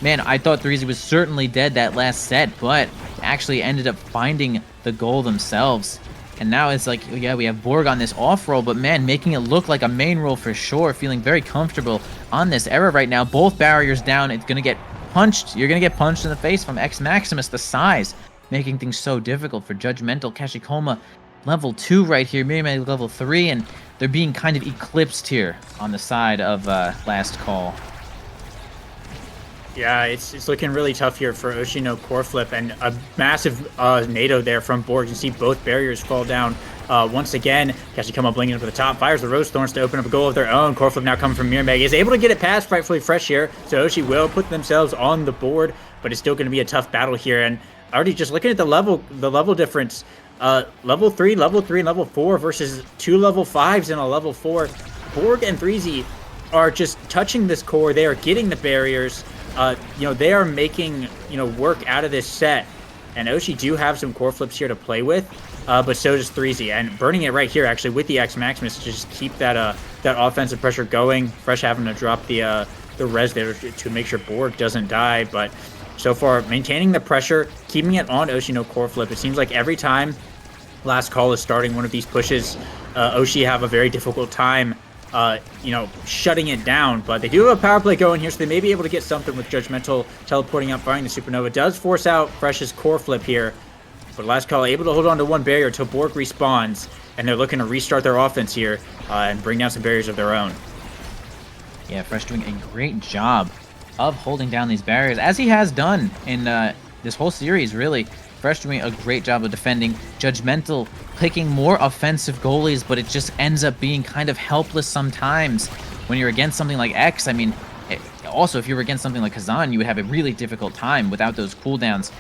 Man, I thought 3Z was certainly dead that last set, but actually ended up finding the goal themselves. And now it's like, yeah, we have Borg on this off roll, but man, making it look like a main roll for sure. Feeling very comfortable on this era right now. Both barriers down. It's going to get punched. You're going to get punched in the face from X Maximus, the size, making things so difficult for Judgmental. Kashikoma level 2 right here. Mirameg level 3, and they're being kind of eclipsed here on the side of Last Call. Yeah, it's looking really tough here for Oshino core flip, and a massive NATO there from Borg. You see both barriers fall down once again. Kashikoma blinking up to the top, fires the Rose Thorns to open up a goal of their own. Core flip now coming from Mirameg is able to get it past Rightfully Fresh here, so Oshi will put themselves on the board, but it's still going to be a tough battle here. And already just looking at the level difference, level 3, level 3, and level 4 versus 2 level 5s and a level 4. Borg and 3Z are just touching this core. They are getting the barriers. They are making, work out of this set. And Oshi do have some core flips here to play with, but so does 3Z. And burning it right here, actually, with the X Maximus to just keep that offensive pressure going. Fresh having to drop the res there to make sure Borg doesn't die. But so far, maintaining the pressure, keeping it on Oshi core flip. It seems like every time Last Call is starting one of these pushes, Oshi have a very difficult time shutting it down, but they do have a power play going here, so they may be able to get something with Judgmental teleporting up, firing the Supernova. Does force out Fresh's core flip here, but Last Call able to hold on to one barrier until Borg respawns, and they're looking to restart their offense here and bring down some barriers of their own. Yeah, Fresh doing a great job of holding down these barriers, as he has done in this whole series, really. Fresh doing a great job of defending. Judgmental picking more offensive goalies, but it just ends up being kind of helpless sometimes when you're against something like X. I mean, also, if you were against something like Kazan, you would have a really difficult time without those cooldowns.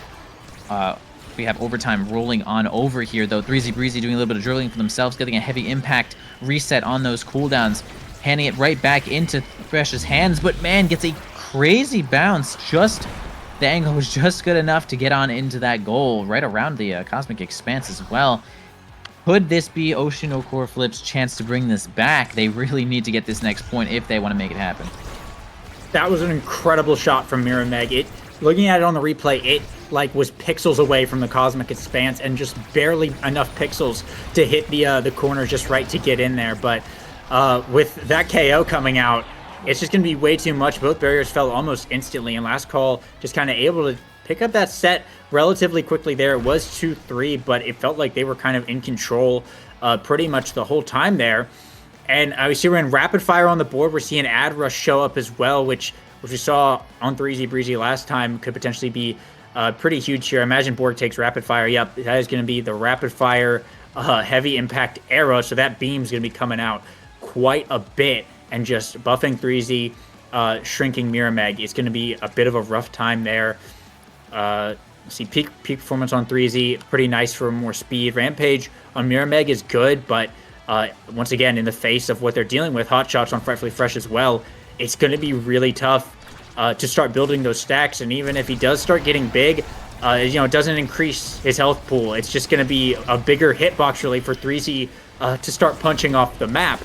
We have overtime rolling on over here, though. 3Z Breezy doing a little bit of dribbling for themselves, getting a heavy impact reset on those cooldowns, handing it right back into Fresh's hands, but man, gets a crazy bounce. The angle was just good enough to get on into that goal right around the Cosmic Expanse as well. Could this be Oshino Core Flip's chance to bring this back? They really need to get this next point if they want to make it happen. That was an incredible shot from Mirameg. Looking at it on the replay, it was pixels away from the Cosmic Expanse and just barely enough pixels to hit the corner just right to get in there. But with that KO coming out, it's just going to be way too much. Both barriers fell almost instantly, and Last Call just kind of able to pick up that set relatively quickly there. It was 2-3, but it felt like they were kind of in control pretty much the whole time there. And we see we're in Rapid Fire on the board. We're seeing Ad Rush show up as well, which we saw on 3Z Breezy last time could potentially be pretty huge here. Imagine Borg takes Rapid Fire. Yep, that is going to be the Rapid Fire heavy impact arrow, so that beam's going to be coming out quite a bit. And just buffing 3Z, shrinking Mirameg. It's going to be a bit of a rough time there. See, peak performance on 3Z, pretty nice for more speed. Rampage on Mirameg is good, but once again, in the face of what they're dealing with, hot shots on Frightfully Fresh as well, it's going to be really tough to start building those stacks. And even if he does start getting big, it doesn't increase his health pool. It's just going to be a bigger hitbox, really, for 3Z to start punching off the map.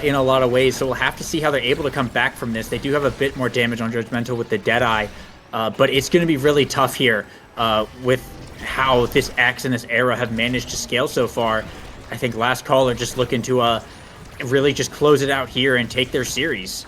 In a lot of ways, so we'll have to see how they're able to come back from this. They do have a bit more damage on Judgmental with the Deadeye, but it's going to be really tough here with how this X and this era have managed to scale so far. I think Last Call are just looking to really just close it out here and take their series.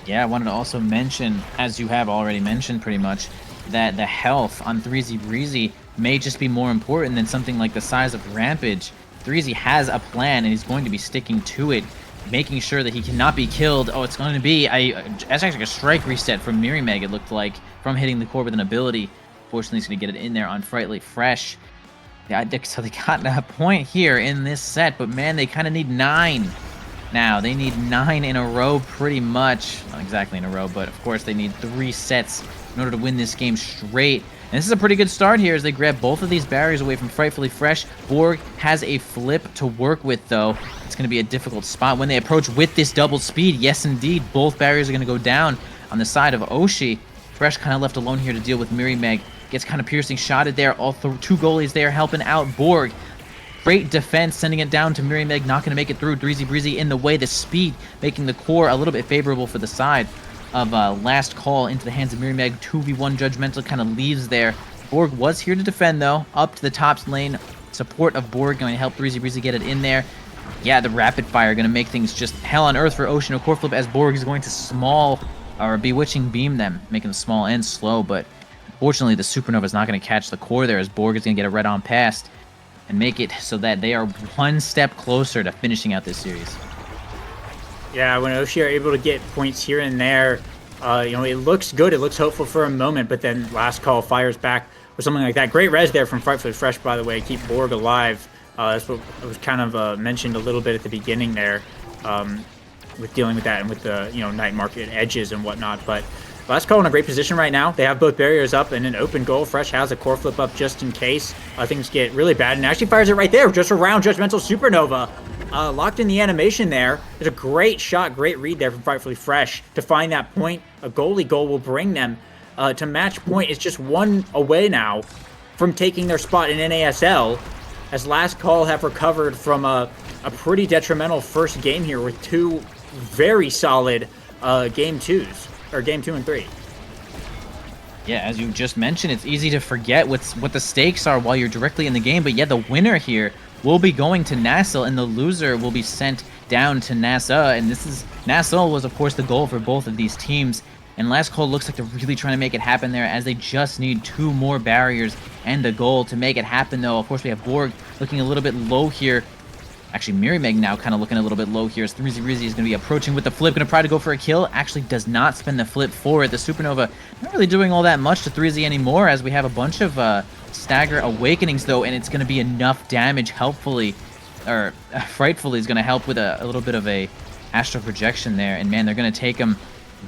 Yeah, I wanted to also mention, as you have already mentioned pretty much, that the health on 3Z Breezy may just be more important than something like the size of Rampage. 3Z has a plan, and he's going to be sticking to it, making sure that he cannot be killed. Oh, it's going to be that's actually a strike reset from Mirimeg, it looked like, from hitting the core with an ability. Fortunately, he's going to get it in there on Frightly Fresh. Yeah, so they got a point here in this set, but man, they kind of need 9 now. They need 9 in a row pretty much. Not exactly in a row, but of course they need 3 sets in order to win this game straight. And this is a pretty good start here as they grab both of these barriers away from Frightfully Fresh. Borg has a flip to work with, though. It's going to be a difficult spot when they approach with this double speed. Yes, indeed, both barriers are going to go down on the side of Oshi. Fresh kind of left alone here to deal with Mirimeg. Gets kind of piercing shotted there. All 2 goalies there helping out Borg. Great defense, sending it down to Mirimeg, not going to make it through. 3Z Breezy in the way, the speed making the core a little bit favorable for the side of Last Call into the hands of Mirimeg. 2v1 Judgmental kind of leaves there. Borg was here to defend, though. Up to the top lane. Support of Borg going to help 3Z Breezy get it in there. Yeah, the rapid fire going to make things just hell on earth for Ocean. A core flip as Borg is going to small or Bewitching Beam them, making them small and slow, but unfortunately the Supernova is not going to catch the core there as Borg is going to get a red on past and make it so that they are one step closer to finishing out this series. Yeah, when Oshi are able to get points here and there, it looks good. It looks hopeful for a moment, but then Last Call fires back with something like that. Great res there from Frightfully Fresh, by the way. Keep Borg alive. That's what was kind of mentioned a little bit at the beginning there, with dealing with that and with the night market edges and whatnot. But Last Call in a great position right now. They have both barriers up and an open goal. Fresh has a core flip up just in case things get really bad, and actually fires it right there, just around Judgmental Supernova. Locked in the animation there. There's a great shot, great read there from Frightfully Fresh to find that point. A goalie goal will bring them to match point. It's just 1 away now from taking their spot in NASL, as Last Call have recovered from a pretty detrimental first game here with 2 very solid game 2s. Or game 2 and 3. Yeah, as you just mentioned, it's easy to forget what the stakes are while you're directly in the game. But yeah, the winner here will be going to NASL, and the loser will be sent down to NASA. And NASL was, of course, the goal for both of these teams. And Last Call looks like they're really trying to make it happen there, as they just need 2 more barriers and a goal to make it happen, though. Of course, we have Borg looking a little bit low here. Actually, Mirimeg now kind of looking a little bit low here as 3Z Breezy is going to be approaching with the flip. Going to try to go for a kill. Actually does not spend the flip for it. The Supernova not really doing all that much to 3Z anymore, as we have a bunch of stagger awakenings, though, and it's going to be enough damage, helpfully, or frightfully, is going to help with a little bit of a astral projection there. And man, they're going to take him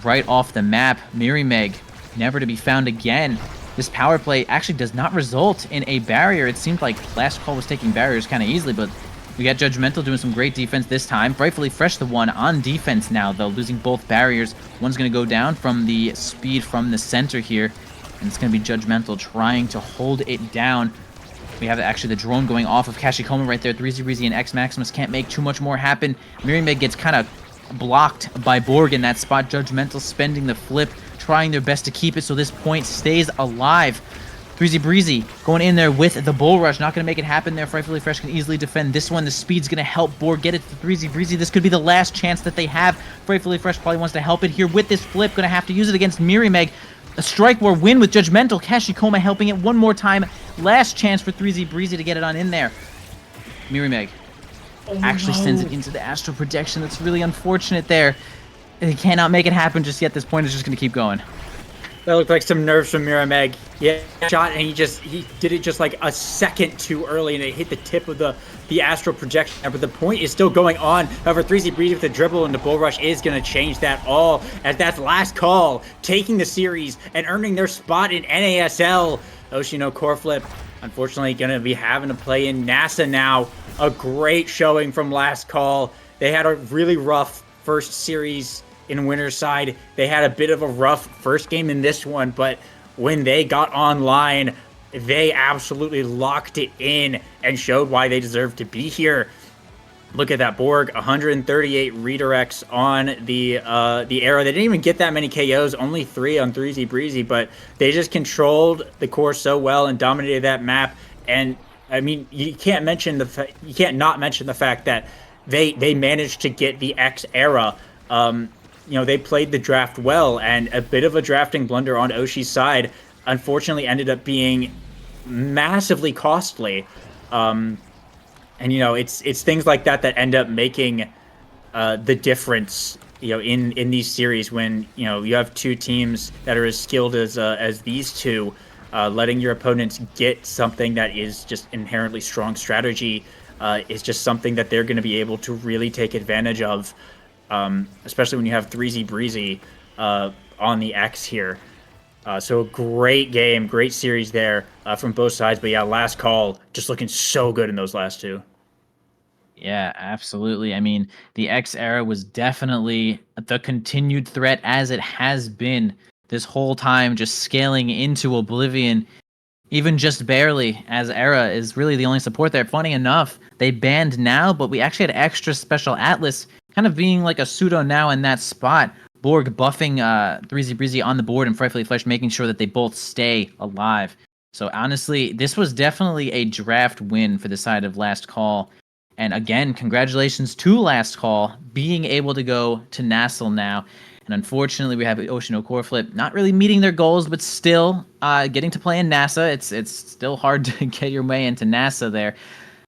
right off the map. Mirimeg, never to be found again. This power play actually does not result in a barrier. It seemed like Last Call was taking barriers kind of easily, but we got Judgmental doing some great defense this time. Frightfully Fresh, the one on defense now, though, losing both barriers. One's going to go down from the speed from the center here, and it's going to be Judgmental trying to hold it down. We have actually the drone going off of Kashikoma right there. 3Z Breezy and X Maximus can't make too much more happen. Mirimeg gets kind of blocked by Borg in that spot. Judgmental spending the flip, trying their best to keep it so this point stays alive. 3Z Breezy going in there with the Bull Rush. Not going to make it happen there. Frightfully Fresh can easily defend this one. The speed's going to help Borg get it to 3Z Breezy. This could be the last chance that they have. Frightfully Fresh probably wants to help it here with this flip. Going to have to use it against Mirimeg. A strike war win with Judgmental. Kashikoma helping it one more time. Last chance for 3Z Breezy to get it on in there. Mirimeg actually sends it into the Astral Projection. That's really unfortunate there. They cannot make it happen just yet. This point is just going to keep going. That looked like some nerves from Mirimeg. Yeah, shot, and he did it just like a second too early, and it hit the tip of the astral projection. But the point is still going on. However, 3Z Breezy with the dribble and the Bull Rush is going to change that all, as that's Last Call taking the series and earning their spot in NASL. Oshino core flip, unfortunately, going to be having to play in NASA now. A great showing from Last Call. They had a really rough first series in winner's side. They had a bit of a rough first game in this one, but when they got online, they absolutely locked it in and showed why they deserve to be here. Look at that, Borg, 138 redirects on the Era. They didn't even get that many KOs, only 3 on 3Z Breezy, but they just controlled the core so well and dominated that map. And I mean, you can't not mention the fact that they managed to get the X Era. They played the draft well, and a bit of a drafting blunder on Oshi's side unfortunately ended up being massively costly. And it's things like that that end up making the difference. In these series when you have two teams that are as skilled as these two, letting your opponents get something that is just inherently strong strategy is just something that they're going to be able to really take advantage of, especially when you have 3Z Breezy on the X here. So great game, great series there from both sides. But yeah, last call just looking so good in those last two. Yeah, absolutely. I mean, the X era was definitely the continued threat as it has been this whole time, just scaling into oblivion, even just barely, as Era is really the only support there. Funny enough, they banned Now, but we actually had extra special Atlas kind of being like a pseudo Now in that spot. Borg buffing 3Z Breezy on the board and Frightfully Flesh, making sure that they both stay alive. So honestly, this was definitely a draft win for the side of Last Call. And again, congratulations to Last Call being able to go to NASL now. And unfortunately, we have Ocean Core Flip not really meeting their goals, but still getting to play in NASA. It's still hard to get your way into NASA there.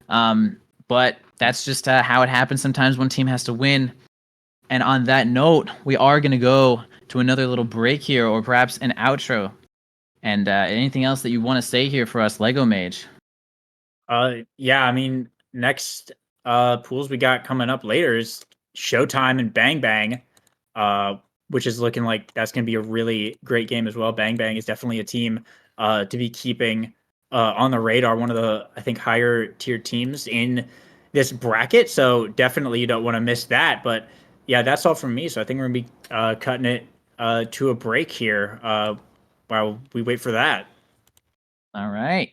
But that's just how it happens sometimes. One team has to win. And on that note, we are going to go to another little break here, or perhaps an outro. And anything else that you want to say here for us, Lego Mage? Yeah, I mean, next pools we got coming up later is Showtime and Bang Bang, uh, which is looking like that's going to be a really great game as well. Bang Bang is definitely a team to be keeping on the radar, one of the, I think, higher tier teams in this bracket. So definitely you don't want to miss that. But yeah, that's all from me. So I think we're going to be cutting it to a break here while we wait for that. All right.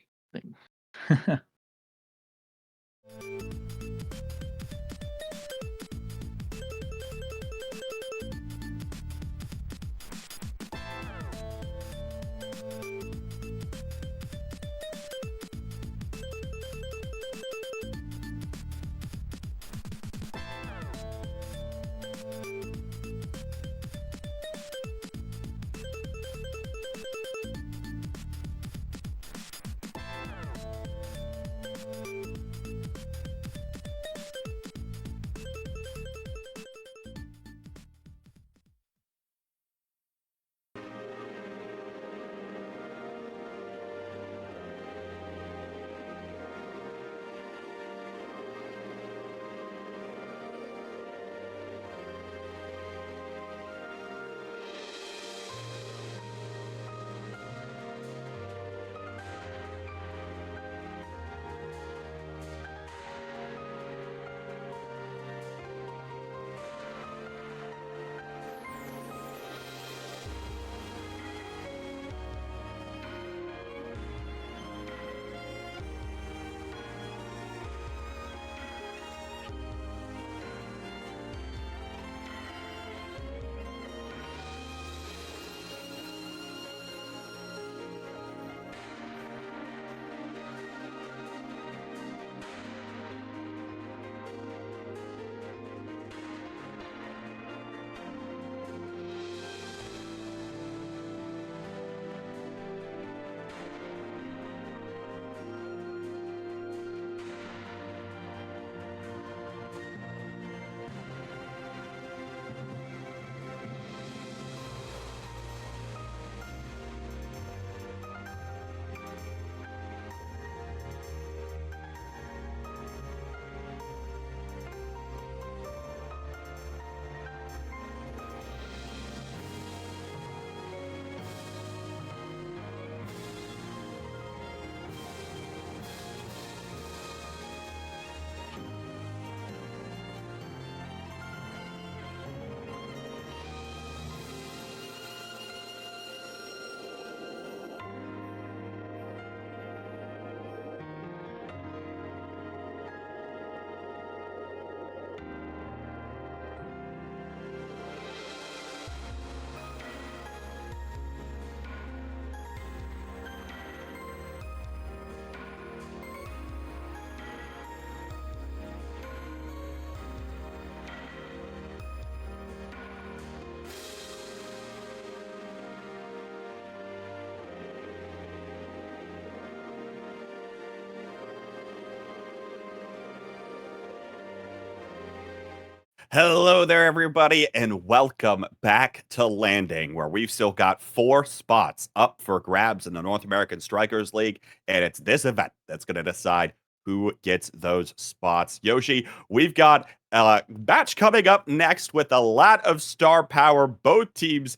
Hello there, everybody, and welcome back to Landing, where we've still got 4 spots up for grabs in the North American Strikers League, and it's this event that's going to decide who gets those spots. Yoshi, we've got a match coming up next with a lot of star power. Both teams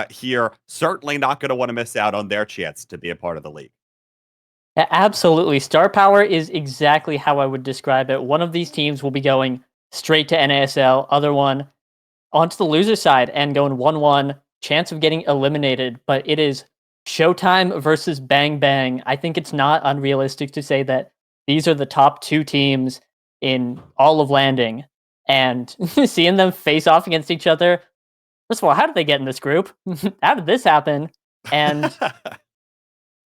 here certainly not going to want to miss out on their chance to be a part of the league. Absolutely. Star power is exactly how I would describe it. One of these teams will be going straight to NASL, other one onto the loser side and going 1-1, chance of getting eliminated, but it is Showtime versus Bang Bang. I think it's not unrealistic to say that these are the top 2 teams in all of Landing, and seeing them face off against each other, first of all, how did they get in this group? How did this happen? And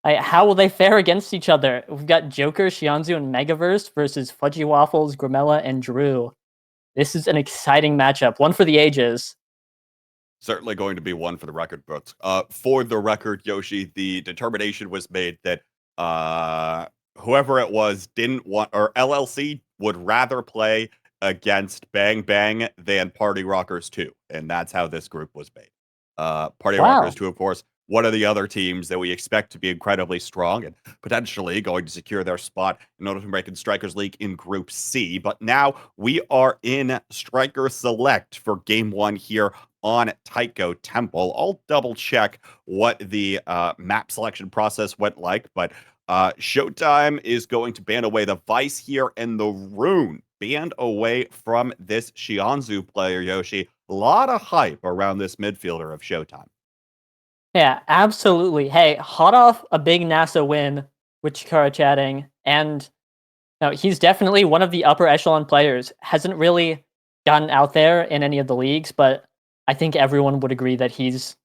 how will they fare against each other? We've got Joker, Shianzu, and Megaverse versus Fudgy Waffles, Grimella, and Drew. This is an exciting matchup, one for the ages. Certainly going to be one for the record books. For the record, Yoshi, the determination was made that whoever it was didn't want, or LLC would rather play against Bang Bang than Party Rockers 2. And that's how this group was made. Party Rockers 2, of course, one of the other teams that we expect to be incredibly strong and potentially going to secure their spot in North American Strikers League in Group C. But now we are in Striker Select for Game 1 here on Taiko Temple. I'll double check what the map selection process went like, but Showtime is going to ban away the Vice here, and the Rune banned away from this Shianzu player, Yoshi. A lot of hype around this midfielder of Showtime. Yeah, absolutely. Hey, hot off a big NASA win with Chikara chatting, and no, he's definitely one of the upper echelon players. Hasn't really gotten out there in any of the leagues, but I think everyone would agree that he's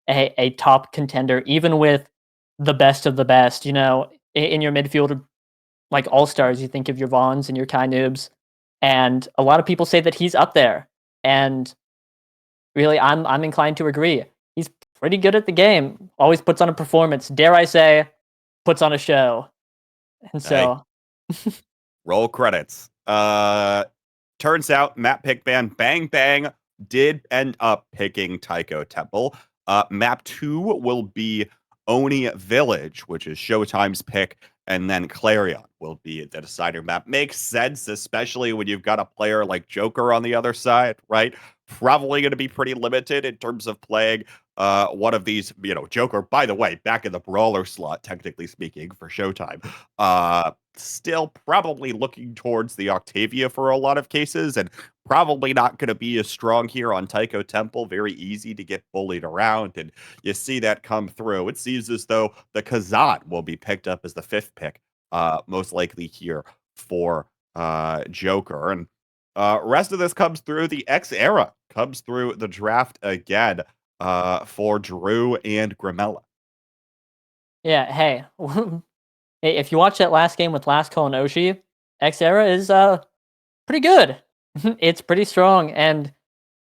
a top contender, even with the best of the best. You know, in your midfield, like all-stars, you think of your Vaughns and your Kai Noobs, and a lot of people say that he's up there. And really, I'm inclined to agree. He's pretty good at the game. Always puts on a performance. Dare I say, puts on a show. And so, roll credits. Turns out map pick Bang Bang did end up picking Taiko Temple. Map 2 will be Oni Village, which is Showtime's pick, and then Clarion will be the decider map. Makes sense, especially when you've got a player like Joker on the other side, right? Probably going to be pretty limited in terms of playing one of these, Joker, by the way, back in the brawler slot, technically speaking, for Showtime. Still probably looking towards the Octavia for a lot of cases, and probably not going to be as strong here on Taiko Temple. Very easy to get bullied around, and you see that come through. It seems as though the Kazan will be picked up as the 5th pick, most likely here for Joker. And rest of this comes through. The X era comes through the draft again for Drew and Grimella. yeah, hey, hey, if you watch that last game with Lasco and Oshi, X era is pretty good. It's pretty strong, and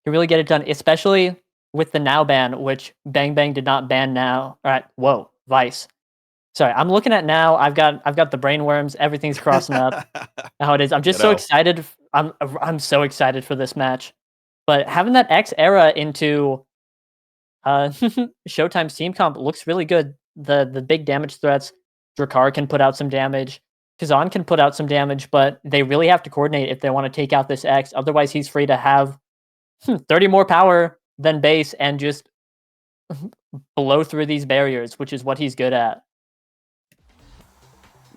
you really get it done, especially with the now ban, which Bang Bang did not ban now. All right, whoa, Vice. Sorry, I'm looking at now. I've got the brain worms. Everything's crossing up. How it is. I'm just so excited. I'm so excited for this match. But having that X era into Showtime's team comp looks really good. The big damage threats. Drakkar can put out some damage. Kazan can put out some damage, but they really have to coordinate if they want to take out this X. Otherwise, he's free to have 30 more power than base and just blow through these barriers, which is what he's good at.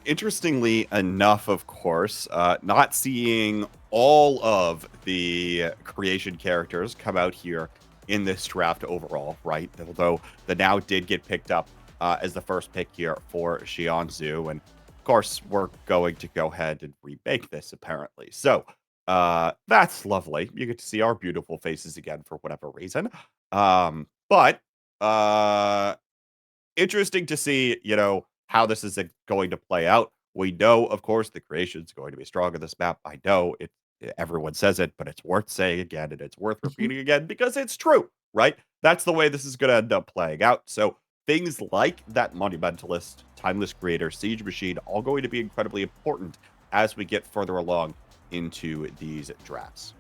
Interestingly enough, of course, not seeing all of the creation characters come out here in this draft overall, right? Although the now did get picked up as the first pick here for Shianzu. And of course, we're going to go ahead and remake this, apparently. So that's lovely. You get to see our beautiful faces again for whatever reason. But interesting to see, how this is going to play out. We know, of course, the creation is going to be strong in this map. I know it. Everyone says it, but it's worth saying again, and it's worth repeating again because it's true, right? That's the way this is going to end up playing out. So things like that Monumentalist, Timeless Creator, Siege Machine, all going to be incredibly important as we get further along into these drafts.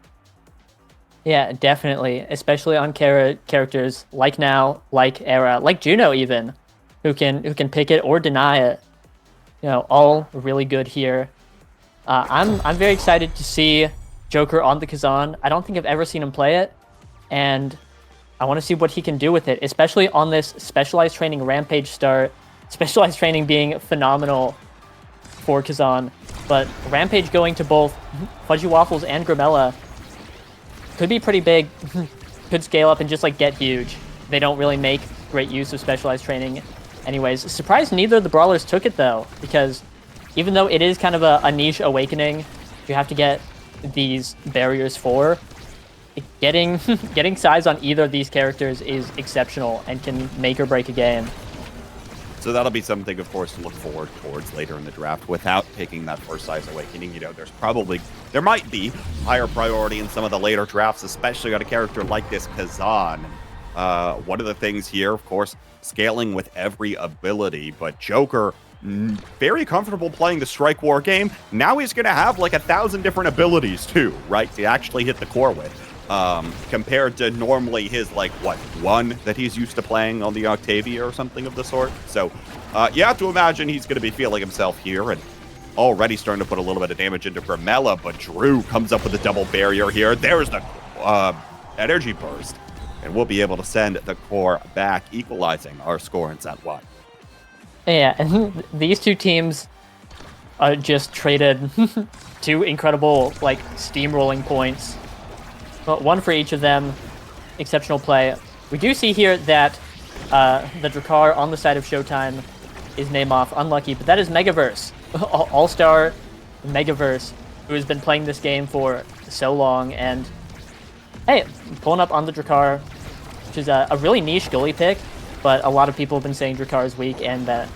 Yeah, definitely. Especially on characters like Now, like Era, like Juno even, who can pick it or deny it. All really good here. I'm very excited to see Joker on the Kazan. I don't think I've ever seen him play it, and I want to see what he can do with it, especially on this specialized training Rampage start. Specialized training being phenomenal for Kazan, but Rampage going to both Fudgy Waffles and Grimella could be pretty big. Could scale up and just like get huge. They don't really make great use of specialized training. Anyways, surprised neither of the brawlers took it though, because even though it is kind of a niche awakening, you have to get these barriers for. Getting getting size on either of these characters is exceptional and can make or break a game. So that'll be something, of course, to look forward towards later in the draft without taking that first size awakening. There might be higher priority in some of the later drafts, especially on a character like this Kazan. One of the things here, of course, scaling with every ability, but Joker, very comfortable playing the Strike War game. Now he's going to have like 1,000 different abilities too, right, to actually hit the core with. Compared to normally his, one that he's used to playing on the Octavia or something of the sort. So you have to imagine he's going to be feeling himself here and already starting to put a little bit of damage into Grimella, but Drew comes up with a double barrier here. There's the energy burst, and we'll be able to send the core back, equalizing our score in set 1. Yeah, and these two teams just traded two incredible, steamrolling points. Well, one for each of them. Exceptional play. We do see here that the Drakkar on the side of Showtime is name off. Unlucky, but that is Megaverse. All-star Megaverse, who has been playing this game for so long. And, hey, pulling up on the Drakkar, which is a really niche goalie pick, but a lot of people have been saying Drakkar is weak and that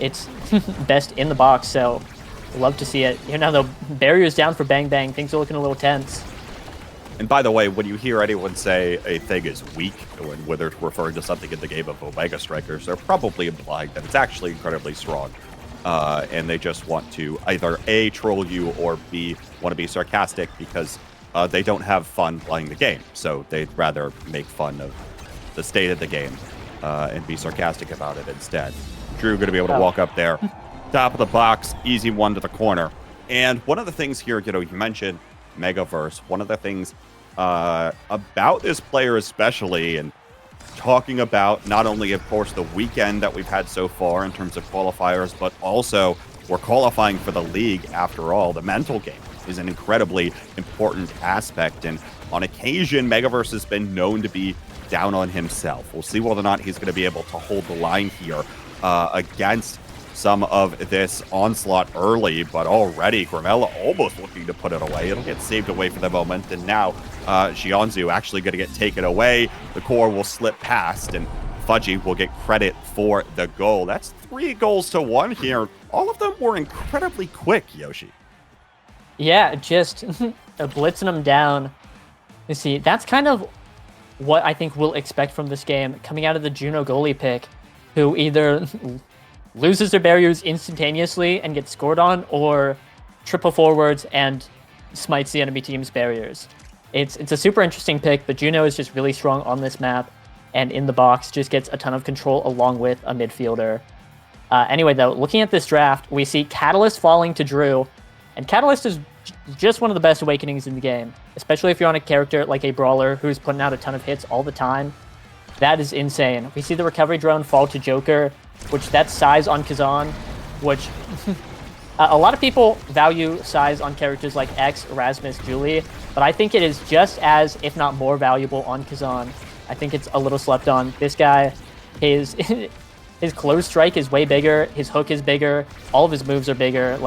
it's best in the box, so love to see it. Now the barrier's down for Bang Bang. Things are looking a little tense. And by the way, when you hear anyone say a thing is weak, whether it's referring to something in the game of Omega Strikers, they're probably implying that it's actually incredibly strong. And they just want to either A, troll you, or B, want to be sarcastic because they don't have fun playing the game. So they'd rather make fun of the state of the game and be sarcastic about it instead. Drew going to be able to walk up there. Top of the box, easy one to the corner. And one of the things here, you mentioned Megaverse. One of the things about this player especially, and talking about not only, of course, the weekend that we've had so far in terms of qualifiers, but also we're qualifying for the league after all. The mental game is an incredibly important aspect, and on occasion, Megaverse has been known to be down on himself. We'll see whether or not he's going to be able to hold the line here against some of this onslaught early, but already Grimella almost looking to put it away. It'll get saved away for the moment, and now Xianzhu actually going to get taken away. The core will slip past, and Fudgy will get credit for the goal. That's 3 goals to 1 here. All of them were incredibly quick, Yoshi. Yeah, just blitzing them down. You see, that's kind of what I think we'll expect from this game coming out of the Juno goalie pick, who either loses their barriers instantaneously and gets scored on, or triple forwards and smites the enemy team's barriers. It's a super interesting pick, but Juno is just really strong on this map, and in the box just gets a ton of control along with a midfielder. Anyway, though, looking at this draft, we see Catalyst falling to Drew, and Catalyst is just one of the best awakenings in the game, especially if you're on a character like a brawler who's putting out a ton of hits all the time. That is insane. We see the recovery drone fall to Joker, which that's size on Kazan, which a lot of people value size on characters like X, Erasmus, Julie, but I think it is just as, if not more valuable on Kazan. I think it's a little slept on. This guy, his close strike is way bigger, his hook is bigger, all of his moves are bigger.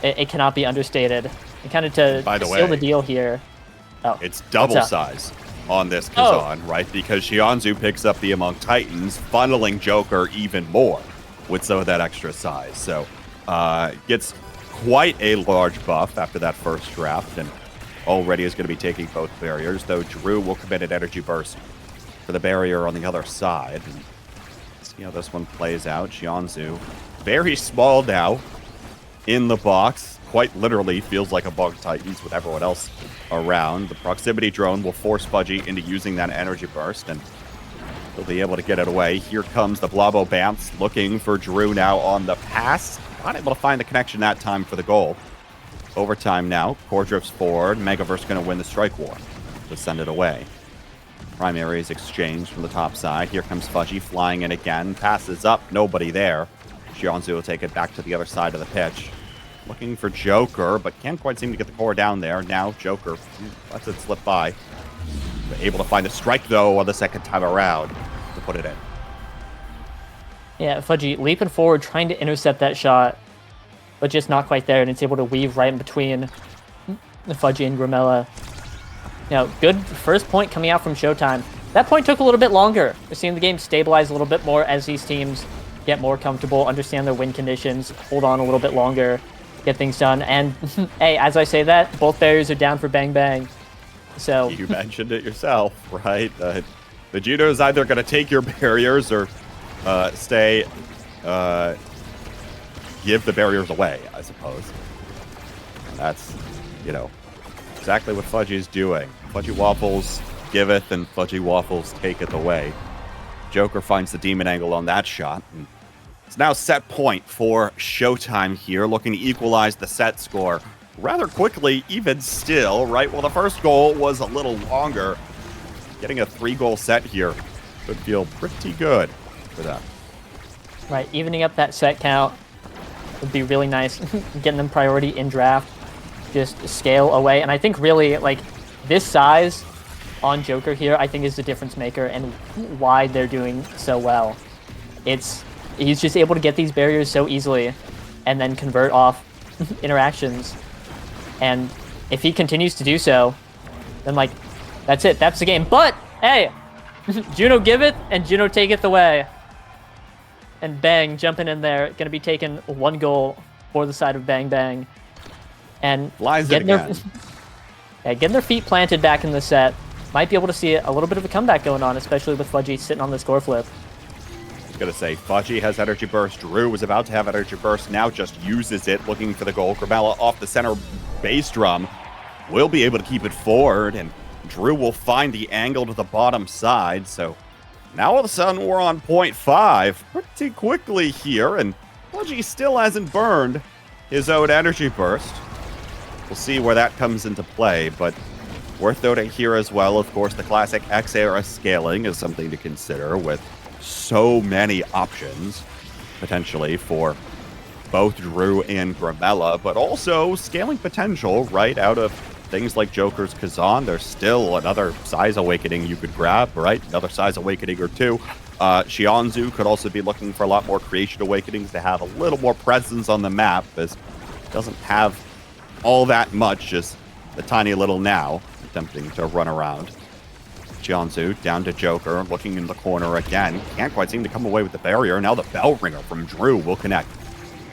It cannot be understated. And kind of to seal the deal here. Oh, it's double size on this Kazan, right? Because Xianzhu picks up the Among Titans, funneling Joker even more with some of that extra size. So gets quite a large buff after that first draft, and already is going to be taking both barriers, though Drew will commit an energy burst for the barrier on the other side. And see how this one plays out. Xianzhu, very small now in the box. quite literally feels like a Bug Titans with everyone else around. The proximity drone will force Fudgy into using that energy burst, and he'll be able to get it away. Here comes the Blobbo Bounce, looking for Drew now on the pass. Not able to find the connection that time for the goal. Overtime now. Core drifts forward. Megaverse going to win the strike war to send it away. Primary is exchanged from the top side. Here comes Fudgy flying in again. Passes up. Nobody there. Xianzu will take it back to the other side of the pitch. Looking for Joker, but can't quite seem to get the core down there. Now Joker lets it slip by. Able to find a strike, though, on the second time around to put it in. Yeah, Fudgy leaping forward, trying to intercept that shot, but just not quite there, and it's able to weave right in between the Fudgy and Grimella. You know, good first point coming out from Showtime. That point took a little bit longer. We're seeing the game stabilize a little bit more as these teams get more comfortable, understand their win conditions, hold on a little bit longer, get things done. And hey, as I say that, both barriers are down for Bang Bang. So you mentioned it yourself, right? The Judo is either going to take your barriers or give the barriers away, I suppose. And that's, exactly what Fudgy's doing. Fudgy Waffles giveth and Fudgy Waffles taketh away. Joker finds the demon angle on that shot. And it's now set point for Showtime here, looking to equalize the set score rather quickly, even still, right? Well, the first goal was a little longer. Getting a 3-goal set here could feel pretty good for them. Right, evening up that set count would be really nice. Getting them priority in draft, just scale away. And I think really, like, this size on Joker here, I think is the difference maker and why they're doing so well. He's just able to get these barriers so easily and then convert off interactions. And if he continues to do so, then, like, that's it. That's the game. But, hey, Juno giveth and Juno taketh away. And Bang jumping in there, going to be taking 1 goal for the side of Bang Bang. And getting their feet planted back in the set. Might be able to see a little bit of a comeback going on, especially with Fudgy sitting on the score flip. I was going to say, Fudgy has energy burst. Drew was about to have energy burst, now just uses it, looking for the goal. Grimella off the center bass drum will be able to keep it forward, and Drew will find the angle to the bottom side. So now all of a sudden we're on 0.5 pretty quickly here, and Fudgy still hasn't burned his own energy burst. We'll see where that comes into play, but worth noting here as well, of course, the classic X-era scaling is something to consider with so many options potentially for both Drew and Grimella, but also scaling potential right out of things like Joker's Kazan. There's still another Size Awakening you could grab, right? Another Size Awakening or two. Xianzu could also be looking for a lot more Creation Awakenings to have a little more presence on the map, as it doesn't have all that much, just a tiny little now, attempting to run around. Xianzu down to Joker, looking in the corner again. Can't quite seem to come away with the barrier. Now the bell ringer from Drew will connect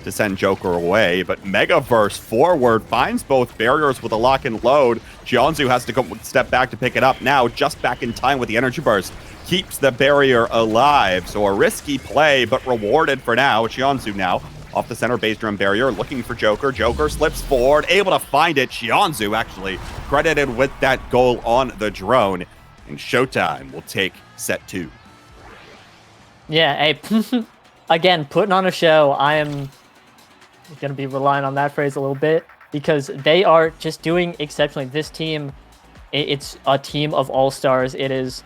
to send Joker away, but Megaverse forward finds both barriers with a lock and load. Xianzu has to step back to pick it up now, just back in time with the energy burst. Keeps the barrier alive, so a risky play, but rewarded for now. Xianzu now off the center base drum barrier, looking for Joker. Joker slips forward, able to find it. Xianzu actually credited with that goal on the drone. And Showtime will take set 2. Yeah, hey, again, putting on a show. I am going to be relying on that phrase a little bit because they are just doing exceptionally. This team, it's a team of all-stars. It is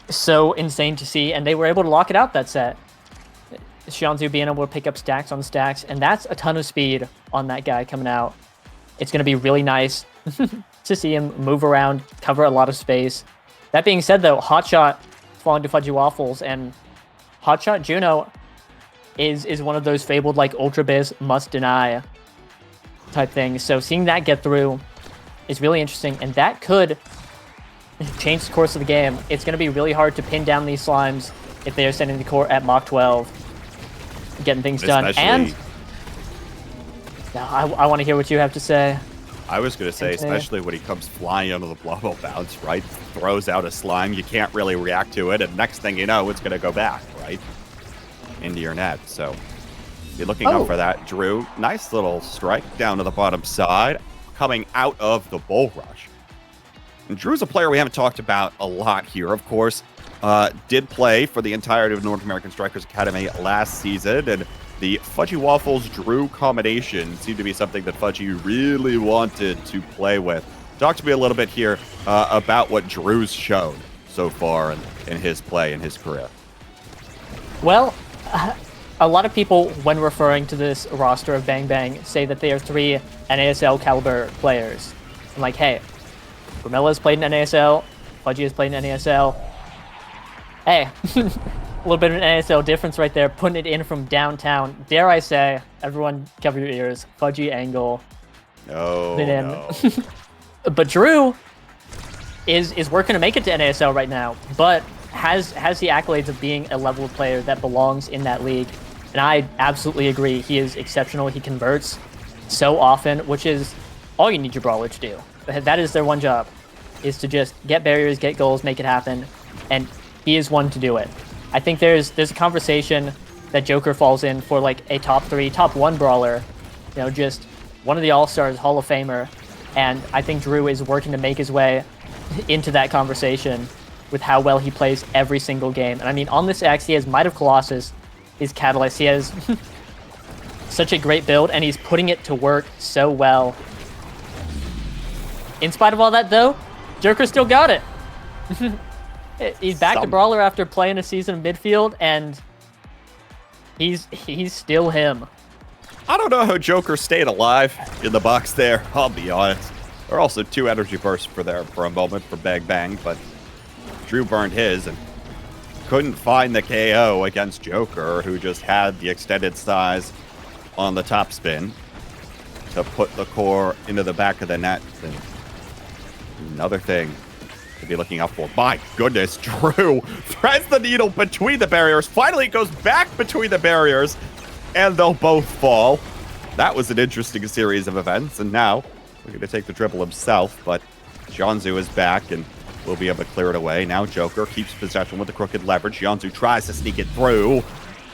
so insane to see, and they were able to lock it out that set. Xianzu being able to pick up stacks on stacks, and that's a ton of speed on that guy coming out. It's going to be really nice to see him move around, cover a lot of space. That being said, though, Hotshot falling to Fudgy Waffles, and Hotshot Juno is one of those fabled, like, Ultra Biz must deny type things. So seeing that get through is really interesting, and that could change the course of the game. It's going to be really hard to pin down these slimes if they are sending the core at Mach 12, getting things done. And I want to hear what you have to say. I was going to say, especially when he comes flying out of the Blubbo Bounce, right? Throws out a slime, you can't really react to it, and next thing you know, it's going to go back, right? Into your net. So Be looking out for that. Drew, nice little strike down to the bottom side, coming out of the bull rush. And Drew's a player we haven't talked about a lot here, of course. Did play for the entirety of North American Strikers Academy last season, and the Fudgy Waffles Drew combination seemed to be something that Fudgy really wanted to play with. Talk to me a little bit here about what Drew's shown so far in his play, in his career. Well, a lot of people, when referring to this roster of Bang Bang, say that they are 3 NASL caliber players. I'm like, hey, Grimella has played in NASL, Fudgy has played in NASL. Hey, a little bit of an NASL difference right there, putting it in from downtown. Dare I say, everyone cover your ears, Fudgy angle. No. But Drew is working to make it to NASL right now, but has the accolades of being a level of player that belongs in that league. And I absolutely agree. He is exceptional. He converts so often, which is all you need your brawler to do. That is their one job, is to just get barriers, get goals, make it happen. And he is one to do it. I think there's a conversation that Joker falls in for like a top 3, top 1 brawler, you know, just one of the All-Stars, Hall of Famer. And I think Drew is working to make his way into that conversation with how well he plays every single game. And I mean, on this X, he has Might of Colossus, his Catalyst. He has such a great build, and he's putting it to work so well. In spite of all that, though, Joker still got it. He's back to Brawler after playing a season of midfield, and he's still him. I don't know how Joker stayed alive in the box there, I'll be honest. There are also 2 energy bursts for a moment for Bang Bang, but Drew burned his and couldn't find the KO against Joker, who just had the extended size on the top spin to put the core into the back of the net. And another thing to be looking out for. My goodness, Drew threads the needle between the barriers. Finally, it goes back between the barriers, and they'll both fall. That was an interesting series of events, and now we're going to take the dribble himself, but Jianzu is back and will be able to clear it away. Now Joker keeps possession with the crooked leverage. Jianzu tries to sneak it through,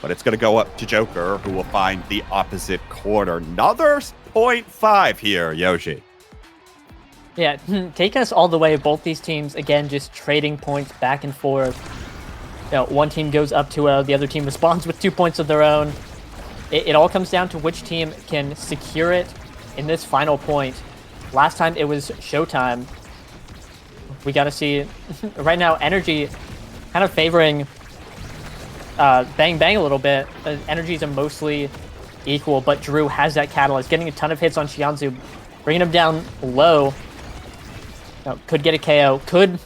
but it's going to go up to Joker, who will find the opposite corner. Another 0.5 here, Yoshi. Yeah, taking us all the way, both these teams, again, just trading points back and forth. You know, one team goes up 2-0, the other team responds with 2 points of their own. It all comes down to which team can secure it in this final point. Last time it was Showtime. We got to see right now Energy kind of favoring Bang Bang a little bit. Energies are mostly equal, but Drew has that catalyst, getting a ton of hits on Xianzu, bringing him down low. Could get a KO, could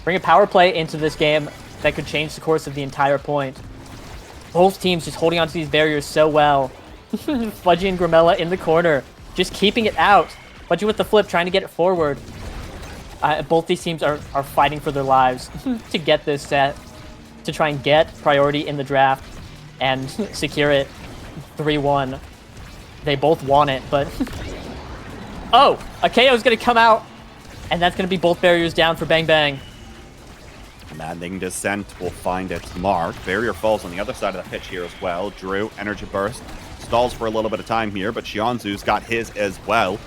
bring a power play into this game that could change the course of the entire point. Both teams just holding onto these barriers so well. Fudgy and Grimella in the corner, just keeping it out. Fudgy with the flip, trying to get it forward. Both these teams are fighting for their lives to get this set, to try and get priority in the draft and secure it 3-1. They both want it, but... Oh! A KO is going to come out, and that's going to be both barriers down for Bang Bang. Maddening Descent will find its mark. Barrier falls on the other side of the pitch here as well. Drew, Energy Burst, stalls for a little bit of time here, but Xianzu's got his as well.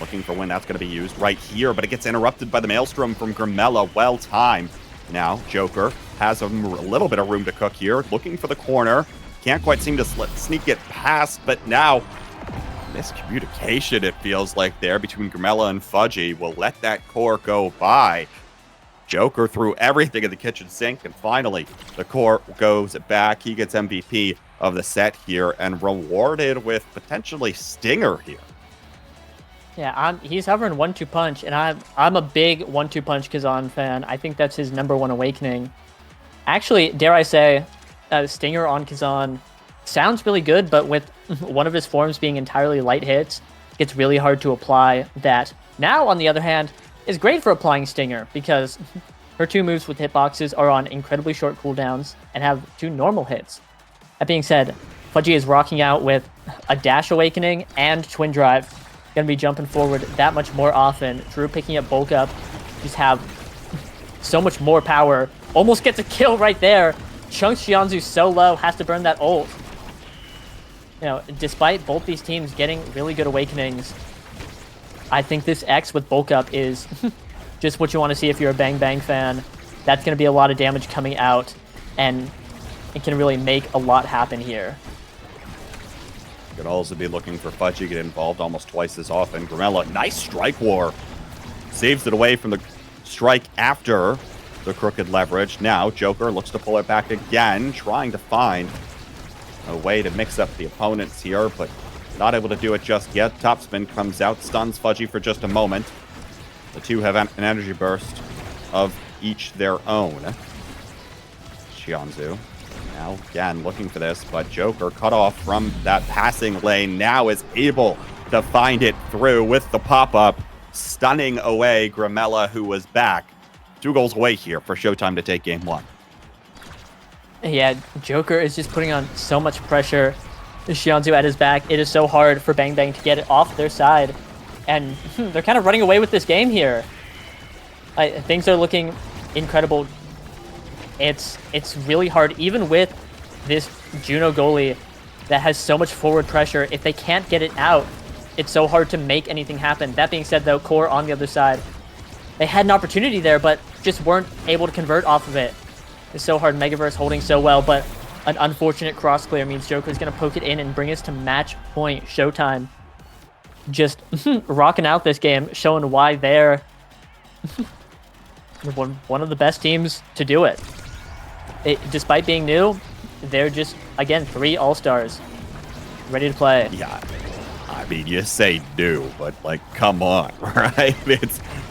Looking for when that's going to be used right here, but it gets interrupted by the Maelstrom from Grimella. Well timed. Now, Joker has a little bit of room to cook here. Looking for the corner. Can't quite seem to sneak it past, but now miscommunication, it feels like, there between Grimella and Fudgy will let that core go by. Joker threw everything in the kitchen sink, and finally, the core goes back. He gets MVP of the set here and rewarded with potentially Stinger here. Yeah, he's hovering 1-2 punch, and I'm a big 1-2 punch Kazan fan. I think that's his #1 awakening. Actually, dare I say, Stinger on Kazan sounds really good, but with one of his forms being entirely light hits, it's really hard to apply that. Now, on the other hand, is great for applying Stinger, because her 2 moves with hitboxes are on incredibly short cooldowns and have 2 normal hits. That being said, Fudgy is rocking out with a Dash Awakening and Twin Drive. Going to be jumping forward that much more often. Drew picking up Bulk Up. Just have so much more power. Almost gets a kill right there. Chunks Xianzu so low, has to burn that ult. despite both these teams getting really good awakenings, I think this X with bulk up is just what you want to see if you're a Bang Bang fan. That's going to be a lot of damage coming out, and it can really make a lot happen here. Could also be looking for Fudgy to get involved almost twice as often. Grimella, nice strike war. Saves it away from the strike after the crooked leverage. Now, Joker looks to pull it back again, trying to find a way to mix up the opponents here, but not able to do it just yet. Topspin comes out, stuns Fudgy for just a moment. The two have an energy burst of each their own. Xianzhu now again looking for this, but Joker cut off from that passing lane now is able to find it through with the pop-up, stunning away Grimella, who was back. 2 goals away here for Showtime to take game 1. Yeah, Joker is just putting on so much pressure. Xianzhu at his back. It is so hard for Bang Bang to get it off their side. And they're kind of running away with this game here. Things are looking incredible. It's really hard, even with this Juno goalie that has so much forward pressure. If they can't get it out, it's so hard to make anything happen. That being said, though, Core on the other side, they had an opportunity there, but just weren't able to convert off of it. It's so hard. Megaverse holding so well, but an unfortunate cross clear means Joker's going to poke it in and bring us to match point. Showtime just rocking out this game, showing why they're one of the best teams to do it. Despite being new, they're just, again, 3 all-stars ready to play. Yeah, I mean, you say new, but, like, come on, right?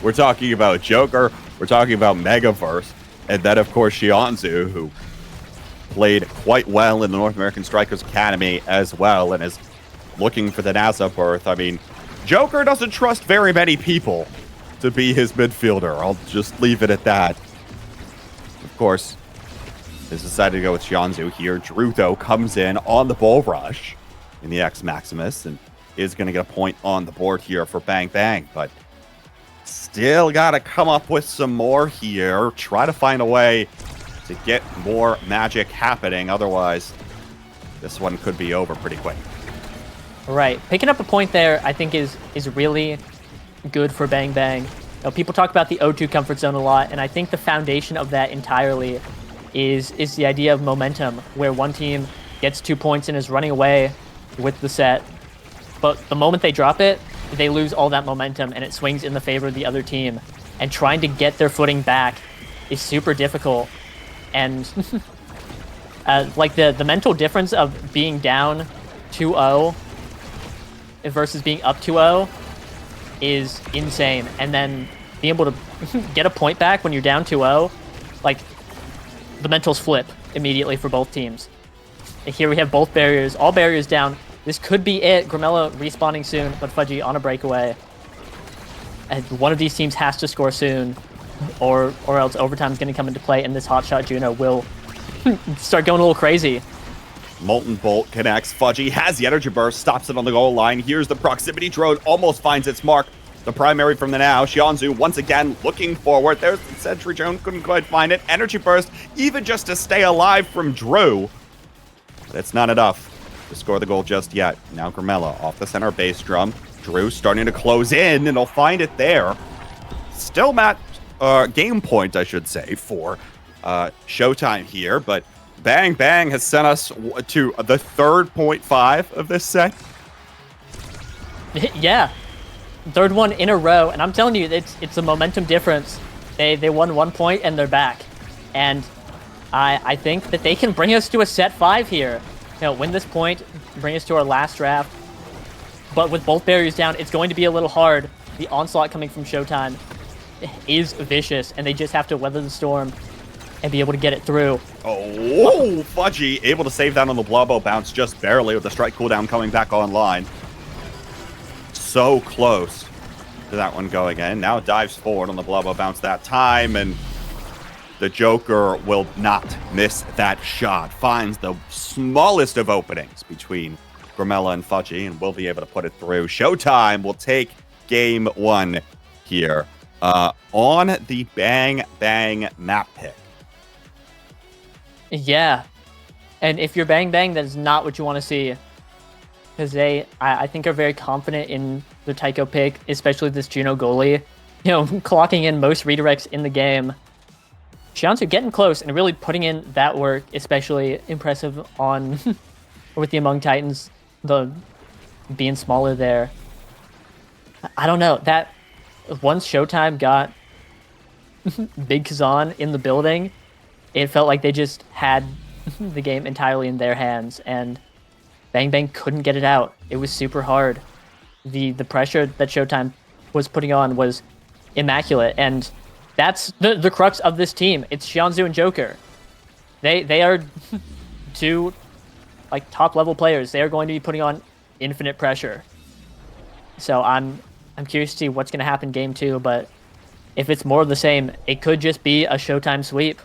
We're talking about Joker, we're talking about Megaverse, and then, of course, Xianzhu, who played quite well in the North American Strikers Academy as well, and is looking for the NASL berth. I mean, Joker doesn't trust very many people to be his midfielder. I'll just leave it at that. Of course, has decided to go with Xianzhu here. Drew, though, comes in on the bull rush in the X Maximus and is going to get a point on the board here for Bang Bang, but still got to come up with some more here. Try to find a way to get more magic happening. Otherwise, this one could be over pretty quick. Right. Picking up a point there, I think, is really good for Bang Bang. People talk about the O2 comfort zone a lot, and I think the foundation of that entirely is the idea of momentum, where one team gets 2 points and is running away with the set, but the moment they drop it, they lose all that momentum, and it swings in the favor of the other team. And trying to get their footing back is super difficult. And like the mental difference of being down 2-0 versus being up 2-0 is insane. And then being able to get a point back when you're down 2-0, like, the mentals flip immediately for both teams. And here we have both barriers, all barriers down. This could be it. Grimella respawning soon, but Fudgy on a breakaway. And one of these teams has to score soon, or else overtime is going to come into play, and this hotshot Juno will start going a little crazy. Molten Bolt connects. Fudgy has the energy burst, stops it on the goal line. Here's the proximity drone, almost finds its mark. The primary from the now. Xianzhu once again looking forward. There's the sentry drone, couldn't quite find it. Energy burst, even just to stay alive from Drew. But it's not enough to score the goal just yet. Now Grimella off the center base drum. Drew starting to close in, and he'll find it there. Still game point, I should say, for Showtime here, but Bang Bang has sent us to the third 0.5 of this set. Yeah, third one in a row, and I'm telling you, it's a momentum difference. They won 1 point and they're back, and I think that they can bring us to a set 5 here. Win this point, bring us to our last draft. But with both barriers down, it's going to be a little hard. The onslaught coming from Showtime is vicious, and they just have to weather the storm and be able to get it through. Oh, Fudgy able to save that on the Blubbo bounce just barely with the strike cooldown coming back online. So close to that one going in. Now dives forward on the Blubbo bounce that time, and the Joker will not miss that shot. Finds the smallest of openings between Grimella and Fudgy, and will be able to put it through. Showtime will take game 1 here on the Bang Bang map pick. Yeah, and if you're Bang Bang, that is not what you want to see. because I think, are very confident in the Tycho pick, especially this Juno goalie. You know, clocking in most redirects in the game. Xianzhu getting close and really putting in that work, especially impressive on with the Among Titans, the being smaller there. I don't know, that once Showtime got Big Kazan in the building, it felt like they just had the game entirely in their hands, and Bang Bang couldn't get it out. It was super hard. The pressure that Showtime was putting on was immaculate, and that's the crux of this team. It's Xianzhu and Joker. They are two like top level players. They are going to be putting on infinite pressure. So I'm curious to see what's going to happen game 2, but if it's more of the same, it could just be a Showtime sweep.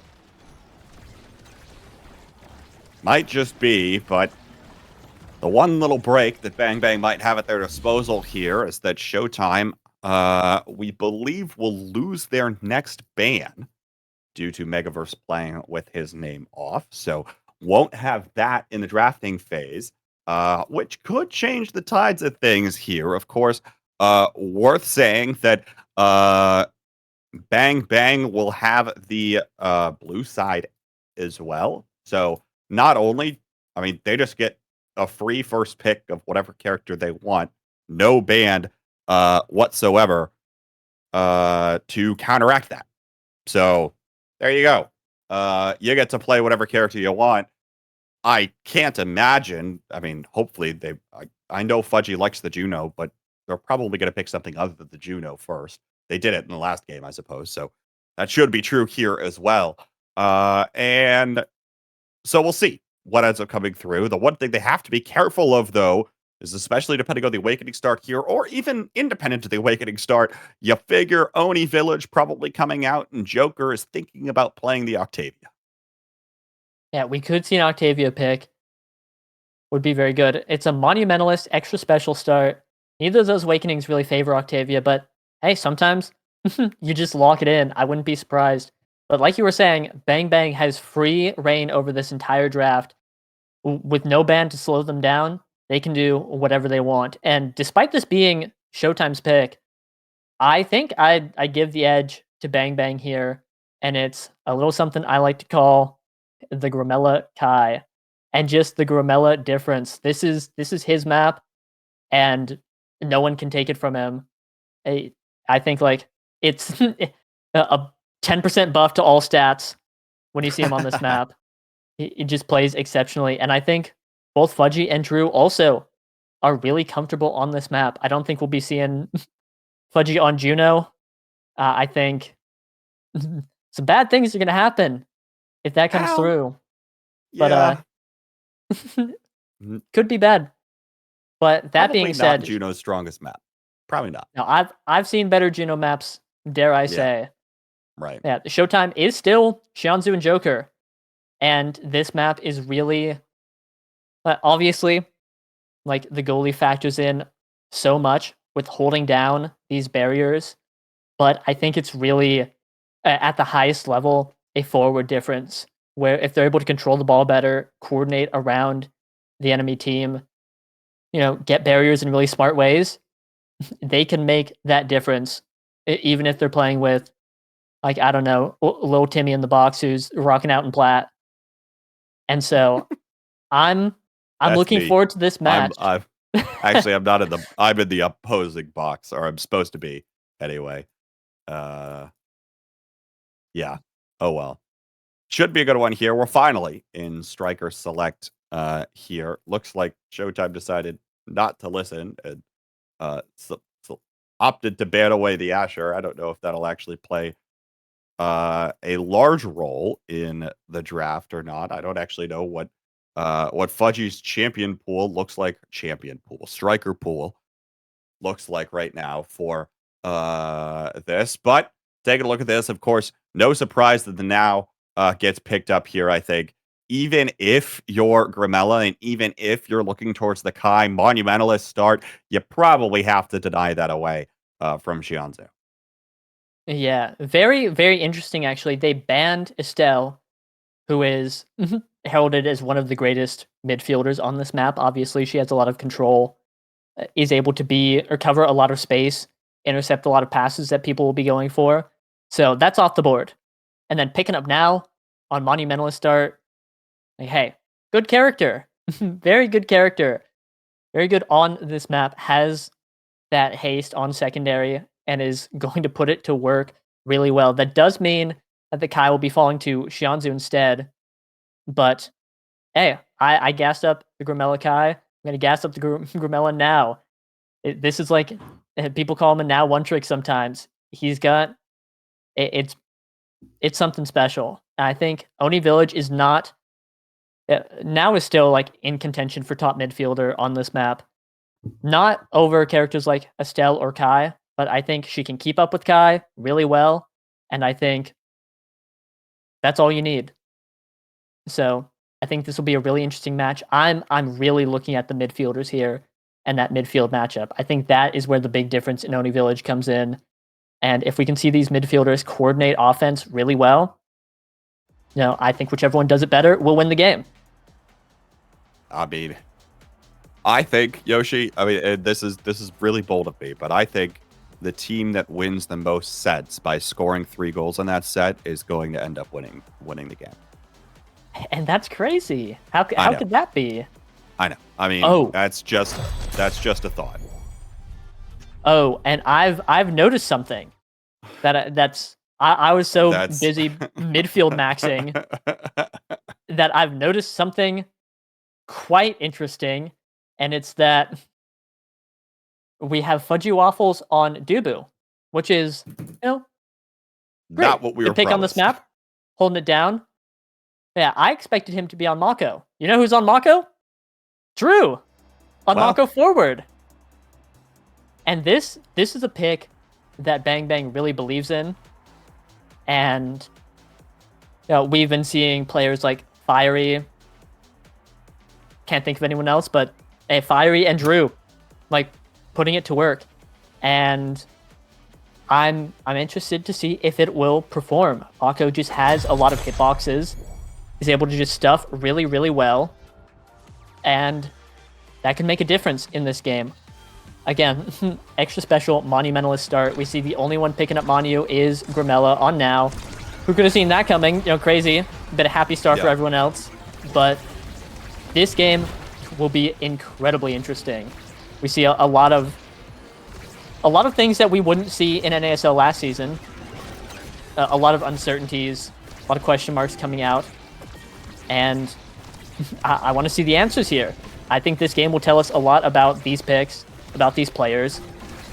Might just be, but the one little break that Bang Bang might have at their disposal here is that Showtime, we believe, will lose their next ban due to Megaverse playing with his name off. So won't have that in the drafting phase, which could change the tides of things here. Of course, worth saying that Bang Bang will have the blue side as well. So not only, I mean, they just get a free first pick of whatever character they want, no ban whatsoever to counteract that. So there you go. You get to play whatever character you want. I can't imagine. I mean, hopefully I know Fudgy likes the Juno, but they're probably going to pick something other than the Juno first. They did it in the last game, I suppose. So that should be true here as well. And so we'll see what ends up coming through. The one thing they have to be careful of, though, is especially depending on the Awakening start here, or even independent of the Awakening start, you figure Oni Village probably coming out, and Joker is thinking about playing the Octavia. Yeah, we could see an Octavia pick. Would be very good. It's a Monumentalist extra special start. Neither of those Awakenings really favor Octavia, but hey, sometimes you just lock it in. I wouldn't be surprised. But like you were saying, Bang Bang has free reign over this entire draft. With no ban to slow them down, they can do whatever they want. And despite this being Showtime's pick, I think I give the edge to Bang Bang here. And it's a little something I like to call the Gramella Kai. And just the Gramella difference. This is his map, and no one can take it from him. I think like it's a 10% buff to all stats when you see him on this map. He just plays exceptionally, and I think both Fudgy and Drew also are really comfortable on this map. I don't think we'll be seeing Fudgy on Juno. I think some bad things are going to happen if that comes through. Yeah. But could be bad. But that Probably being said, not Juno's strongest map. Probably not. No, I've seen better Juno maps, dare I say. Right. Yeah, the Showtime is still Xianzhu and Joker. And this map is really obviously like the goalie factors in so much with holding down these barriers, but I think it's really at the highest level a forward difference where if they're able to control the ball better, coordinate around the enemy team, you know, get barriers in really smart ways, they can make that difference even if they're playing with like, I don't know, little Timmy in the box who's rocking out in plat. And so I'm looking forward to this match. Actually, I'm not in the. I'm in the opposing box, or I'm supposed to be anyway. Yeah. Oh well. Should be a good one here. We're finally in Striker Select. Here looks like Showtime decided not to listen and so opted to ban away the Asher. I don't know if that'll actually play a large role in the draft or not. I don't actually know what Fudgy's champion pool looks like. Striker pool looks like right now for this. But taking a look at this, of course, no surprise that the now gets picked up here. I think even if you're Gramella and even if you're looking towards the Kai Monumentalist start, you probably have to deny that away from Xianzhu. Yeah, very, very interesting, actually. They banned Estelle, who is heralded as one of the greatest midfielders on this map. Obviously, she has a lot of control, is able to be or cover a lot of space, intercept a lot of passes that people will be going for. So that's off the board. And then picking up now on Monumentalist start. Like, hey, good character. Very good character. Very good on this map. Has that haste on secondary and is going to put it to work really well. That does mean that the Kai will be falling to Xianzhu instead. But hey, I gassed up the Grimella Kai. I'm going to gas up the Grimella now. This is like, people call him a now one trick sometimes. He's got, it's something special. I think Oni Village is not, now is still like in contention for top midfielder on this map. Not over characters like Estelle or Kai, but I think she can keep up with Kai really well. And I think that's all you need. So I think this will be a really interesting match. I'm really looking at the midfielders here and that midfield matchup. I think that is where the big difference in Oni Village comes in. And if we can see these midfielders coordinate offense really well, I think whichever one does it better will win the game. I mean, I think, Yoshi, this is really bold of me, but I think the team that wins the most sets by scoring 3 goals in that set is going to end up winning the game. And that's crazy. How could that be? I know. I mean, that's just a thought. Oh, and I've noticed something I was so busy midfield maxing that I've noticed something quite interesting, and it's that we have Fudgy Waffles on Dubu, which is, great. Not what we were pick promised. On this map, holding it down. Yeah, I expected him to be on Mako. You know who's on Mako? Drew, on Mako forward. And this is a pick that Bang Bang really believes in. And we've been seeing players like Fiery. Can't think of anyone else, but Fiery and Drew, like, putting it to work. And I'm interested to see if it will perform. Mako just has a lot of hitboxes. He's able to just stuff really, really well. And that can make a difference in this game. Again, extra special Monumentalist start. We see the only one picking up Monu is Grimella on now. Who could have seen that coming? Crazy. Bit of happy start for everyone else. But this game will be incredibly interesting. We see a lot of things that we wouldn't see in NASL last season. A lot of uncertainties, a lot of question marks coming out. And I want to see the answers here. I think this game will tell us a lot about these picks, about these players.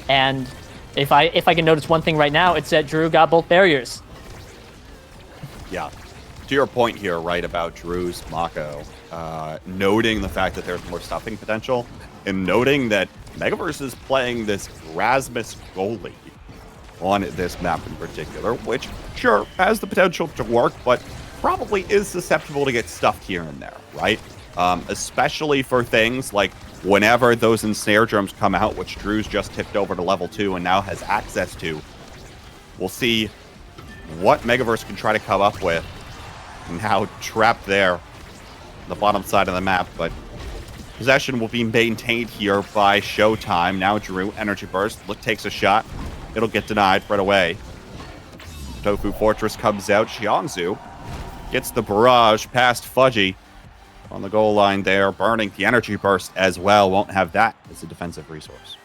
And if I can notice one thing right now, it's that Drew got both barriers. Yeah. To your point here, right, about Drew's Mako, noting the fact that there's more stuffing potential, and noting that Megaverse is playing this Rasmus goalie on this map in particular, which, sure, has the potential to work, but probably is susceptible to get stuffed here and there, right? Especially for things like whenever those ensnare drums come out, which Drew's just tipped over to level 2 and now has access to, we'll see what Megaverse can try to come up with. Now trapped there on the bottom side of the map, but possession will be maintained here by Showtime. Now Drew, Energy Burst, takes a shot. It'll get denied right away. Tofu Fortress comes out. Xiangzhu gets the barrage past Fudgy on the goal line there, burning the Energy Burst as well. Won't have that as a defensive resource.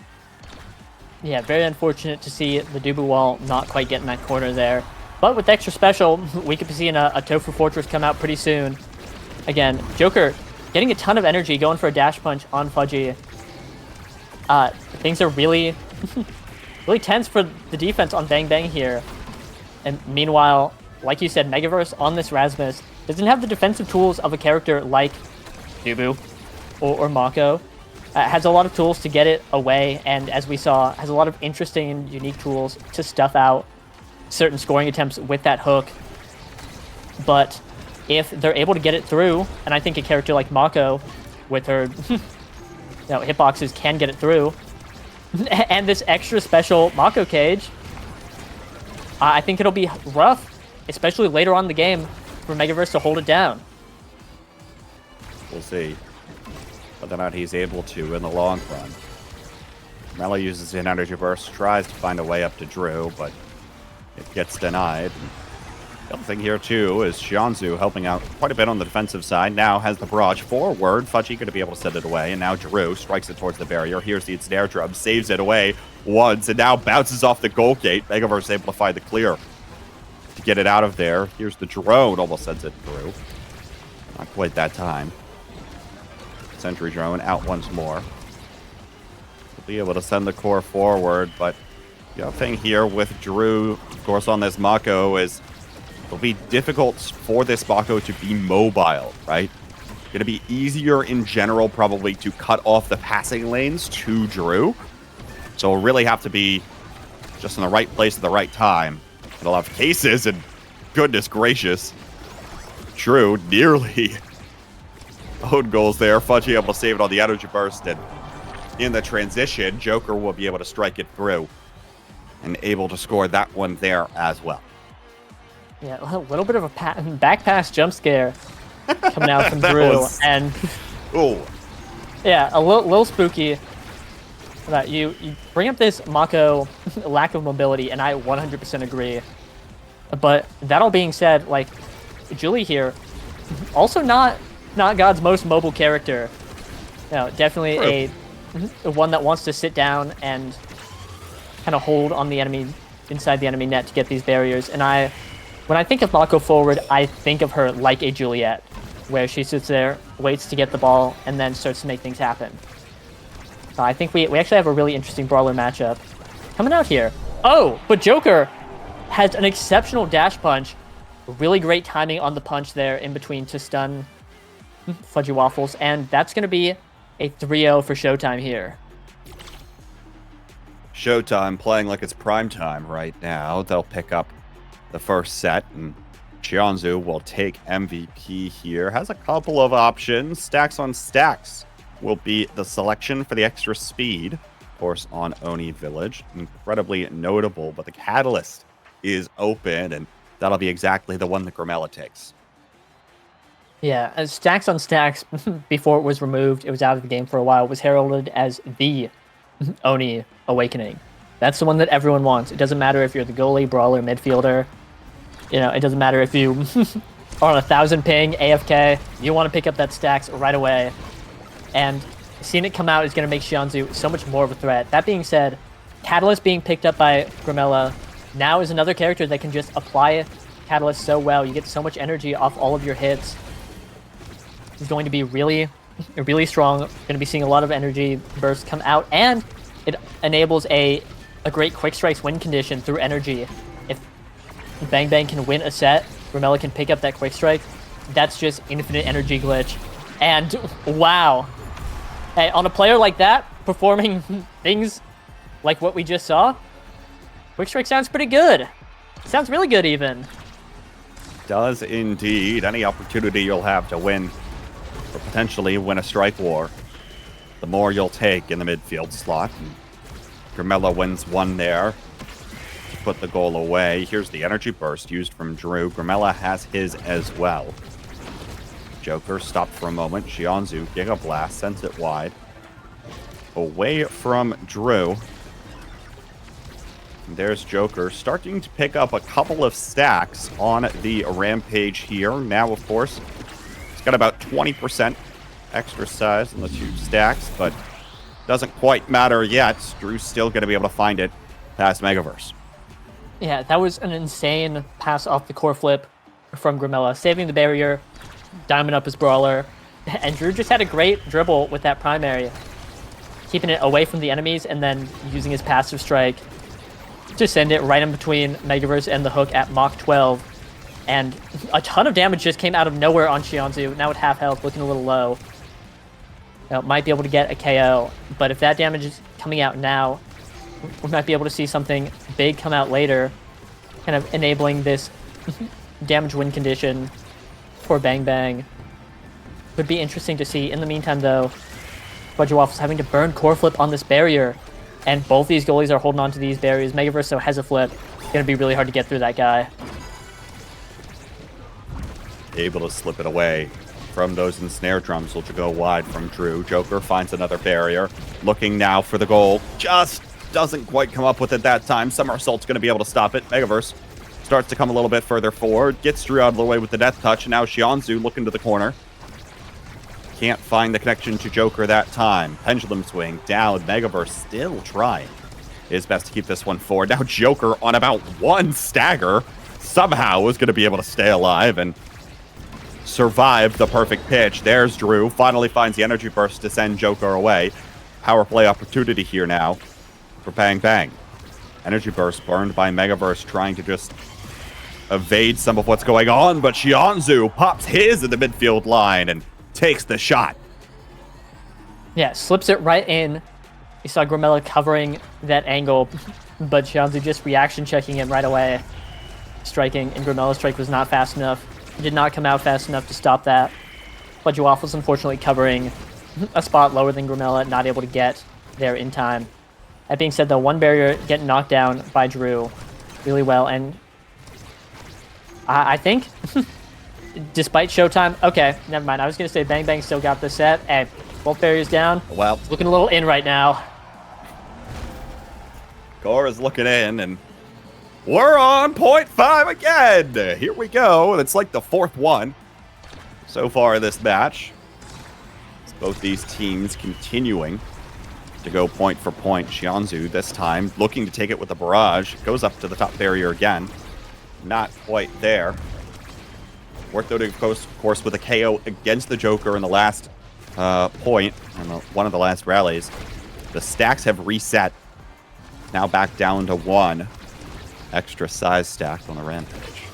Yeah, very unfortunate to see the Dubu wall not quite getting that corner there. But with extra special, we could be seeing a Tofu Fortress come out pretty soon. Again, Joker getting a ton of energy, going for a dash punch on Fudgy. Things are really, really tense for the defense on Bang Bang here. And meanwhile, like you said, Megaverse on this Rasmus doesn't have the defensive tools of a character like Dubu or Mako. Has a lot of tools to get it away, and as we saw, has a lot of interesting and unique tools to stuff out certain scoring attempts with that hook. But if they're able to get it through, and I think a character like Mako with her hitboxes can get it through, and this extra special Mako cage, I think it'll be rough, especially later on in the game, for Megaverse to hold it down. We'll see whether or not he's able to in the long run. Mela uses an energy burst, tries to find a way up to Drew, but it gets denied. The other thing here, too, is Xianzhu helping out quite a bit on the defensive side. Now has the barrage forward. Fudgy going to be able to send it away. And now Drew strikes it towards the barrier. Here's the snare drum. Saves it away once. And now bounces off the goal gate. Megaverse able to find the clear to get it out of there. Here's the drone. Almost sends it through. Not quite that time. Sentry drone out once more. We'll be able to send the core forward. But the other thing here with Drew, of course, on this Mako is it'll be difficult for this Mako to be mobile, right? Going to be easier in general probably to cut off the passing lanes to Drew. So we'll really have to be just in the right place at the right time in a lot of cases. And goodness gracious, Drew nearly own goals there. Fudgy able to save it on the energy burst. And in the transition, Joker will be able to strike it through and able to score that one there as well. Yeah, a little bit of a back pass jump scare coming out from Drew, and yeah, a little spooky. But you bring up this Mako lack of mobility, and I 100% agree. But that all being said, like Julie here, also not God's most mobile character. You know, definitely a one that wants to sit down and kind of hold on the enemy inside the enemy net to get these barriers, and when I think of Mako forward, I think of her like a Juliet, where she sits there, waits to get the ball, and then starts to make things happen. So I think we actually have a really interesting brawler matchup coming out here. Oh, but Joker has an exceptional dash punch. Really great timing on the punch there in between to stun Fudgy Waffles, and that's going to be a 3-0 for Showtime here. Showtime playing like it's prime time right now. They'll pick up the first set, and Xianzhu will take MVP here. Has a couple of options. Stacks on Stacks will be the selection for the extra speed, of course, on Oni Village. Incredibly notable, but the Catalyst is open, and that'll be exactly the one that Grimella takes. Yeah, as Stacks on Stacks, before it was removed, it was out of the game for a while, was heralded as the Oni Awakening. That's the one that everyone wants. It doesn't matter if you're the goalie, brawler, midfielder. You know, it doesn't matter if you are on 1,000 ping, AFK. You want to pick up that Stacks right away. And seeing it come out is going to make Xianzhu so much more of a threat. That being said, Catalyst being picked up by Grimella now is another character that can just apply Catalyst so well. You get so much energy off all of your hits. He's going to be really strong. Going to be seeing a lot of energy bursts come out, and it enables a great quick strikes win condition through energy. If Bang Bang can win a set, Grimella can pick up that quick strike. That's just infinite energy glitch. And wow. Hey, on a player like that, performing things like what we just saw, quick strike sounds pretty good. Sounds really good even. Does indeed. Any opportunity you'll have to win or potentially win a strike war, the more you'll take in the midfield slot. And Grimella wins one there to put the goal away. Here's the energy burst used from Drew. Grimella has his as well. Joker stopped for a moment. Xianzhu, Giga Blast, sends it wide. Away from Drew. And there's Joker starting to pick up a couple of stacks on the Rampage here. Now, of course, it's got about 20% extra size on the 2 stacks, but doesn't quite matter yet. Drew's still going to be able to find it past Megaverse. Yeah, that was an insane pass off the core flip from Grimella, saving the barrier, diamond up his brawler, and Drew just had a great dribble with that primary, keeping it away from the enemies and then using his passive strike to send it right in between Megaverse and the hook at Mach 12. And a ton of damage just came out of nowhere on Xianzhu, now at half health, looking a little low. Now, might be able to get a KO, but if that damage is coming out now, we might be able to see something big come out later, kind of enabling this damage win condition for Bang Bang. Would be interesting to see. In the meantime, though, Fudgy Waffles having to burn core flip on this barrier, and both these goalies are holding on to these barriers. Megaverse so has a flip. It's going to be really hard to get through that guy. Able to slip it away from those ensnare drums will go wide from Drew. Joker finds another barrier. Looking now for the goal. Just doesn't quite come up with it that time. Somersault's going to be able to stop it. Megaverse starts to come a little bit further forward. Gets Drew out of the way with the death touch. And now Xianzhu looking to the corner. Can't find the connection to Joker that time. Pendulum swing down. Megaverse still trying his best to keep this one forward. Now Joker on about one stagger somehow is going to be able to stay alive and survive the perfect pitch. There's Drew. Finally finds the energy burst to send Joker away. Power play opportunity here now for Bang Bang. Energy burst burned by Megaverse, trying to just evade some of what's going on, but Xianzhu pops his in the midfield line and takes the shot. Yeah, slips it right in. You saw Grimella covering that angle, but Xianzhu just reaction checking him right away. Striking, and Grimella's strike was not fast enough. He did not come out fast enough to stop that. Fudgy Waffles unfortunately covering a spot lower than Grimella, not able to get there in time. That being said, though, one barrier getting knocked down by Drew really well, and I think, despite Showtime, okay, never mind. I was going to say Bang Bang still got the set. Hey, both barriers down. Well, It's looking a little in right now. Gora's looking in, and we're on 0.5 again. Here we go. It's like the fourth one so far this match. It's both these teams continuing to go point for point. Xianzhu this time looking to take it with the barrage. Goes up to the top barrier again. Not quite there. Worth noting, of course, with a KO against the Joker in the last point, and one of the last rallies. The stacks have reset. Now back down to one. Extra size stack on the Rampage.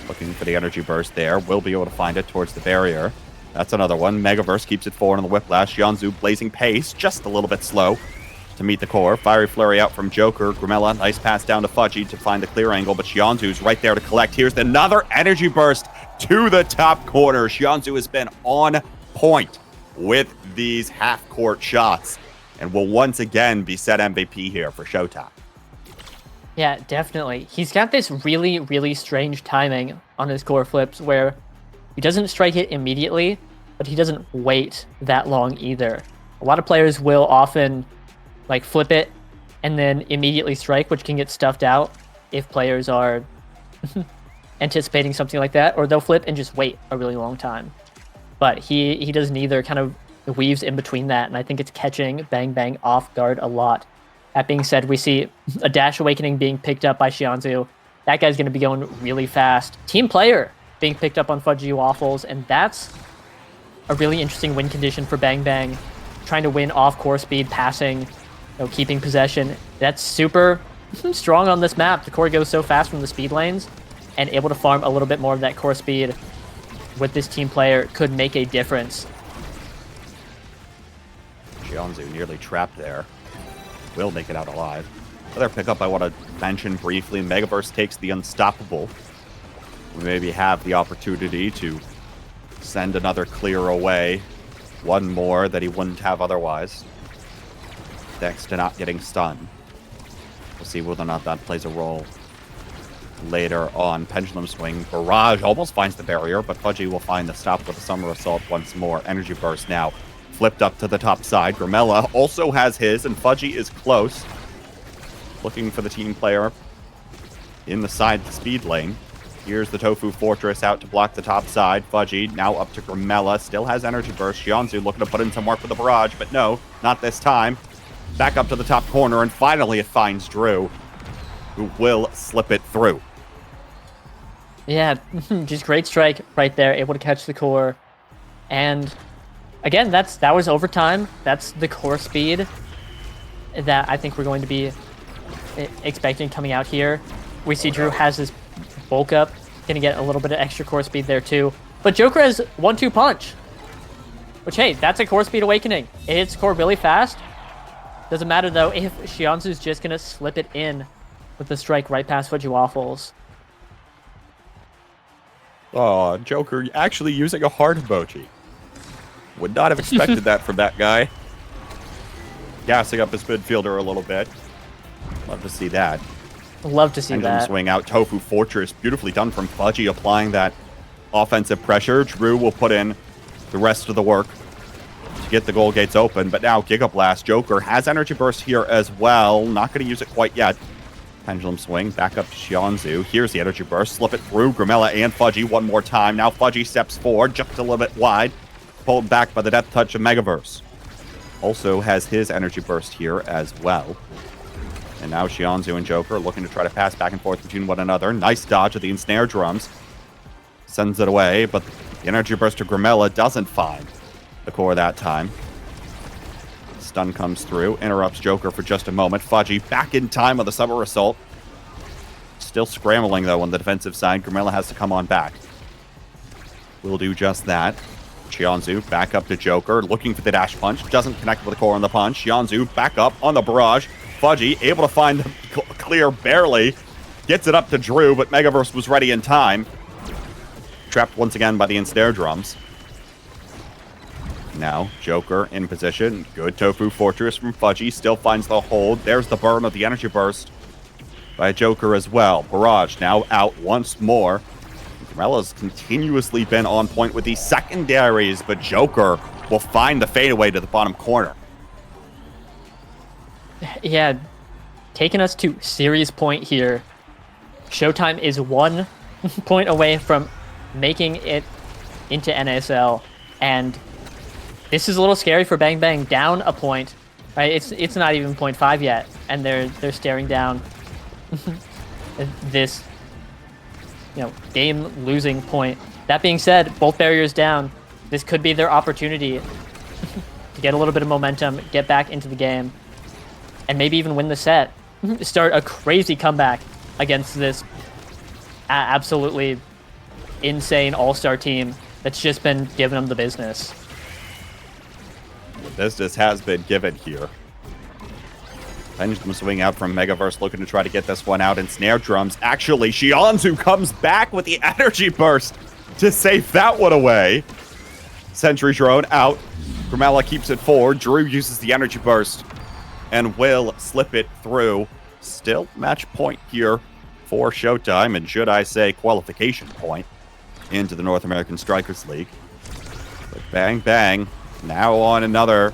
Looking for the energy burst there. Will be able to find it towards the barrier. That's another one. Megaverse keeps it forward on the Whiplash. Xianzhu blazing pace, just a little bit slow to meet the core. Fiery Flurry out from Joker. Grimella, nice pass down to Fudgy to find the clear angle, but Xianzhu's right there to collect. Here's another energy burst to the top corner. Xianzhu has been on point with these half-court shots and will once again be set MVP here for Showtime. Yeah, definitely. He's got this really, really strange timing on his core flips where he doesn't strike it immediately, but he doesn't wait that long either. A lot of players will often like flip it and then immediately strike, which can get stuffed out if players are anticipating something like that, or they'll flip and just wait a really long time. But he does neither, kind of weaves in between that, and I think it's catching Bang Bang off guard a lot. That being said, we see a Dash Awakening being picked up by Xianzhu. That guy's going to be going really fast. Team Player being picked up on Fudgy Waffles, and that's a really interesting win condition for Bang Bang. Trying to win off core speed, passing, keeping possession. That's super strong on this map. The core goes so fast from the speed lanes, and able to farm a little bit more of that core speed with this Team Player could make a difference. Xianzhu nearly trapped there. Will make it out alive. Another pickup I want to mention briefly. Megaverse takes the Unstoppable. We maybe have the opportunity to send another clear away. One more that he wouldn't have otherwise. Thanks to not getting stunned. We'll see whether or not that plays a role later on. Pendulum swing. Barrage almost finds the barrier, but Fudgy will find the stop with a Summer Assault once more. Energy burst now. Flipped up to the top side. Grimella also has his, and Fudgy is close. Looking for the Team Player in the side speed lane. Here's the Tofu Fortress out to block the top side. Fudgy now up to Grimella. Still has energy burst. Xianzhu looking to put in some work with the barrage, but no, not this time. Back up to the top corner, and finally it finds Drew, who will slip it through. Yeah, just great strike right there. Able to catch the core. And again, that was overtime. That's the core speed that I think we're going to be expecting coming out here. We see Drew has his bulk up. Gonna get a little bit of extra core speed there too. But Joker has 1-2 punch. Which, hey, that's a core speed awakening. It hits core really fast. Doesn't matter though if Xianzhu's just gonna slip it in with the strike right past Fudgy Waffles. Oh, Joker actually using a heart emoji. Would not have expected that from that guy. Gassing up his midfielder a little bit. Love to see that. Love to see Pendulum that. swing out. Tofu Fortress. Beautifully done from Fudgy, applying that offensive pressure. Drew will put in the rest of the work to get the goal gates open. But now Giga Blast, Joker has Energy Burst here as well. Not going to use it quite yet. Pendulum Swing, back up to Xianzu. Here's the Energy Burst. Slip it through Grimella and Fudgy one more time. Now Fudgy steps forward, just a little bit wide. Pulled back by the Death Touch of Megaverse. Also has his Energy Burst here as well. And now Xianzu and Joker looking to try to pass back and forth between one another. Nice dodge of the Ensnare Drums. Sends it away, but the Energy Burst of Grimella doesn't find the core that time. Stun comes through, interrupts Joker for just a moment. Fudgy back in time on the Summer Assault. Still scrambling, though, on the defensive side. Grimella has to come on back. Will do just that. Xianzu back up to Joker, looking for the dash punch. Doesn't connect with the core on the punch. Xianzu back up on the barrage. Fudgy able to find the clear barely. Gets it up to Drew, but Megaverse was ready in time. Trapped once again by the Ensnare Drums. Now, Joker in position. Good Tofu Fortress from Fudgy. Still finds the hold. There's the burn of the Energy Burst by Joker as well. Barrage now out once more. Grimella's continuously been on point with these secondaries, but Joker will find the fadeaway to the bottom corner. Yeah, taking us to series point here. Showtime is 1 point away from making it into NASL, and this is a little scary for Bang Bang. Down a point, right? It's not even 0.5 yet, and they're staring down this, game losing point. That being said, both barriers down. This could be their opportunity to get a little bit of momentum, get back into the game, and maybe even win the set. Start a crazy comeback against this absolutely insane all-star team that's just been giving them the business. The business has been given here. Pendulum Swing out from Megaverse, looking to try to get this one out. And Snare Drums. Actually, Xianzu comes back with the Energy Burst to save that one away. Sentry Drone out. Grimella keeps it forward. Drew uses the Energy Burst and will slip it through. Still match point here for Showtime, and should I say qualification point into the North American Strikers League. But Bang Bang now on another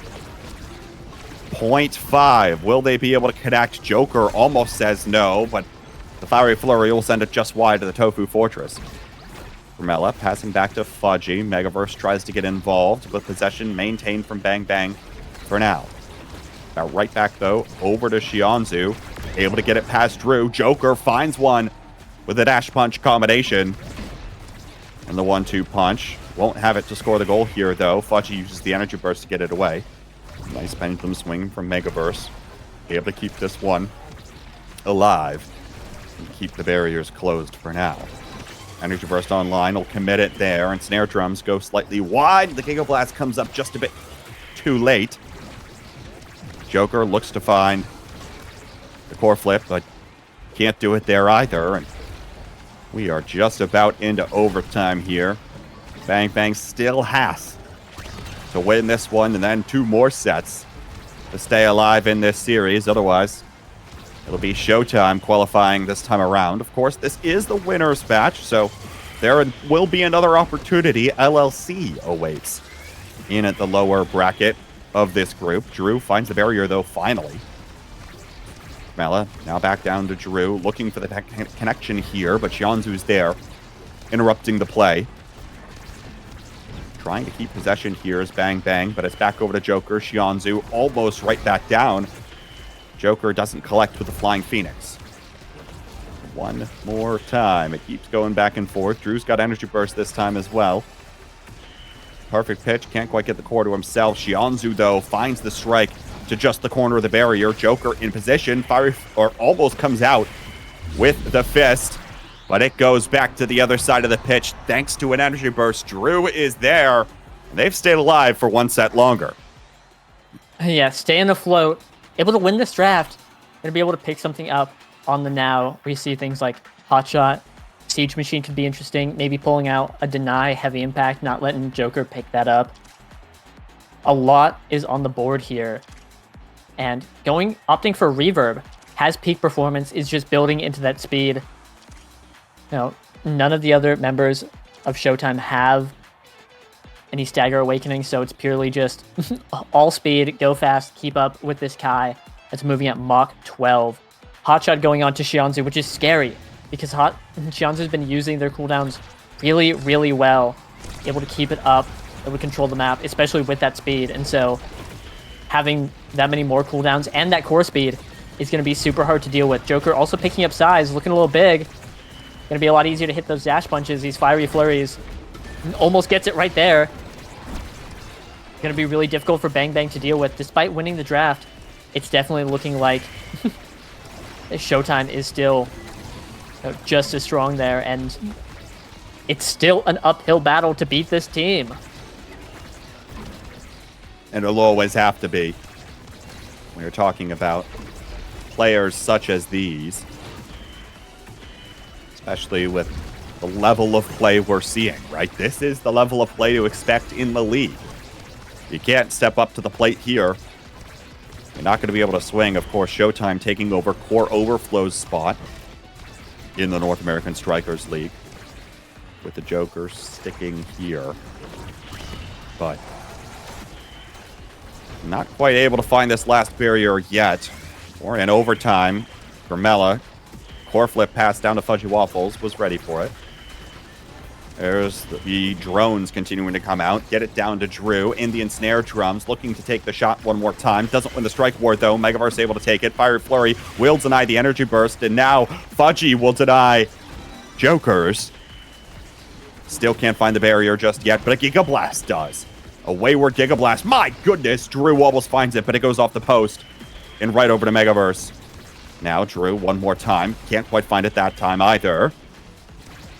0.5. Will they be able to connect? Joker almost says no, but the Fiery Flurry will send it just wide to the Tofu Fortress. Grimella passing back to Fudgy. Megaverse tries to get involved, with possession maintained from Bang Bang for now. Now right back, though, over to Xianzu. Able to get it past Drew. Joker finds one with a dash punch combination. And the 1-2 punch. Won't have it to score the goal here, though. Fudgy uses the Energy Burst to get it away. Nice pendulum swing from Megaverse. Able to keep this one alive and keep the barriers closed for now. Energy Burst online will commit it there, and Snare Drums go slightly wide. The Giga Blast comes up just a bit too late. Joker looks to find the core flip, but can't do it there either. And we are just about into overtime here. Bang Bang still has to win this one and then 2 more sets to stay alive in this series. Otherwise, it'll be Showtime qualifying this time around. Of course, this is the winner's match, so there will be another opportunity. LLC awaits in at the lower bracket of this group. Drew finds the barrier, though, finally. Mela now back down to Drew, looking for the connection here, but Xianzu's there, interrupting the play. Trying to keep possession here is Bang Bang, but it's back over to Joker. Xianzu almost right back down. Joker doesn't collect with the Flying Phoenix. One more time. It keeps going back and forth. Drew's got Energy Burst this time as well. Perfect pitch. Can't quite get the core to himself. Xianzu, though, finds the strike to just the corner of the barrier. Joker in position. Almost comes out with the fist. But it goes back to the other side of the pitch thanks to an Energy Burst. Drew is there. They've stayed alive for 1 set longer. Yeah, staying afloat. Able to win this draft. Going to be able to pick something up on the now. We see things like Hotshot. Siege Machine could be interesting. Maybe pulling out a Deny Heavy Impact, not letting Joker pick that up. A lot is on the board here. And opting for Reverb. Has peak performance, is just building into that speed. None of the other members of Showtime have any Stagger Awakening, so it's purely just all speed, go fast, keep up with this Kai that's moving at Mach 12. Hotshot going on to Xianzu, which is scary because Xianzu's been using their cooldowns really, really well, able to keep it up, able to control the map, especially with that speed. And so having that many more cooldowns and that core speed is going to be super hard to deal with. Joker also picking up size, looking a little big. Going to be a lot easier to hit those dash punches, these fiery flurries. Almost gets it right there. Going to be really difficult for Bang Bang to deal with. Despite winning the draft, it's definitely looking like Showtime is still just as strong there, and it's still an uphill battle to beat this team. And it'll always have to be when you're talking about players such as these, especially with the level of play we're seeing, right? This is the level of play to expect in the league. You can't step up to the plate here. You're not going to be able to swing. Of course, Showtime taking over Core Overflow's spot in the North American Strikers League, with the Joker sticking here. But not quite able to find this last barrier yet. Or in overtime, Grimella, core flip pass down to Fudgy Waffles, was ready for it. There's the drones continuing to come out. Get it down to Drew. Indian snare drums looking to take the shot one more time. Doesn't win the strike war though. Megaverse able to take it. Fiery Flurry will deny the energy burst. And now Fudgy will deny Jokers. Still can't find the barrier just yet, but a Giga Blast does. A wayward Giga Blast. My goodness, Drew almost finds it, but it goes off the post and right over to Megaverse. Now Drew one more time. Can't quite find it that time either.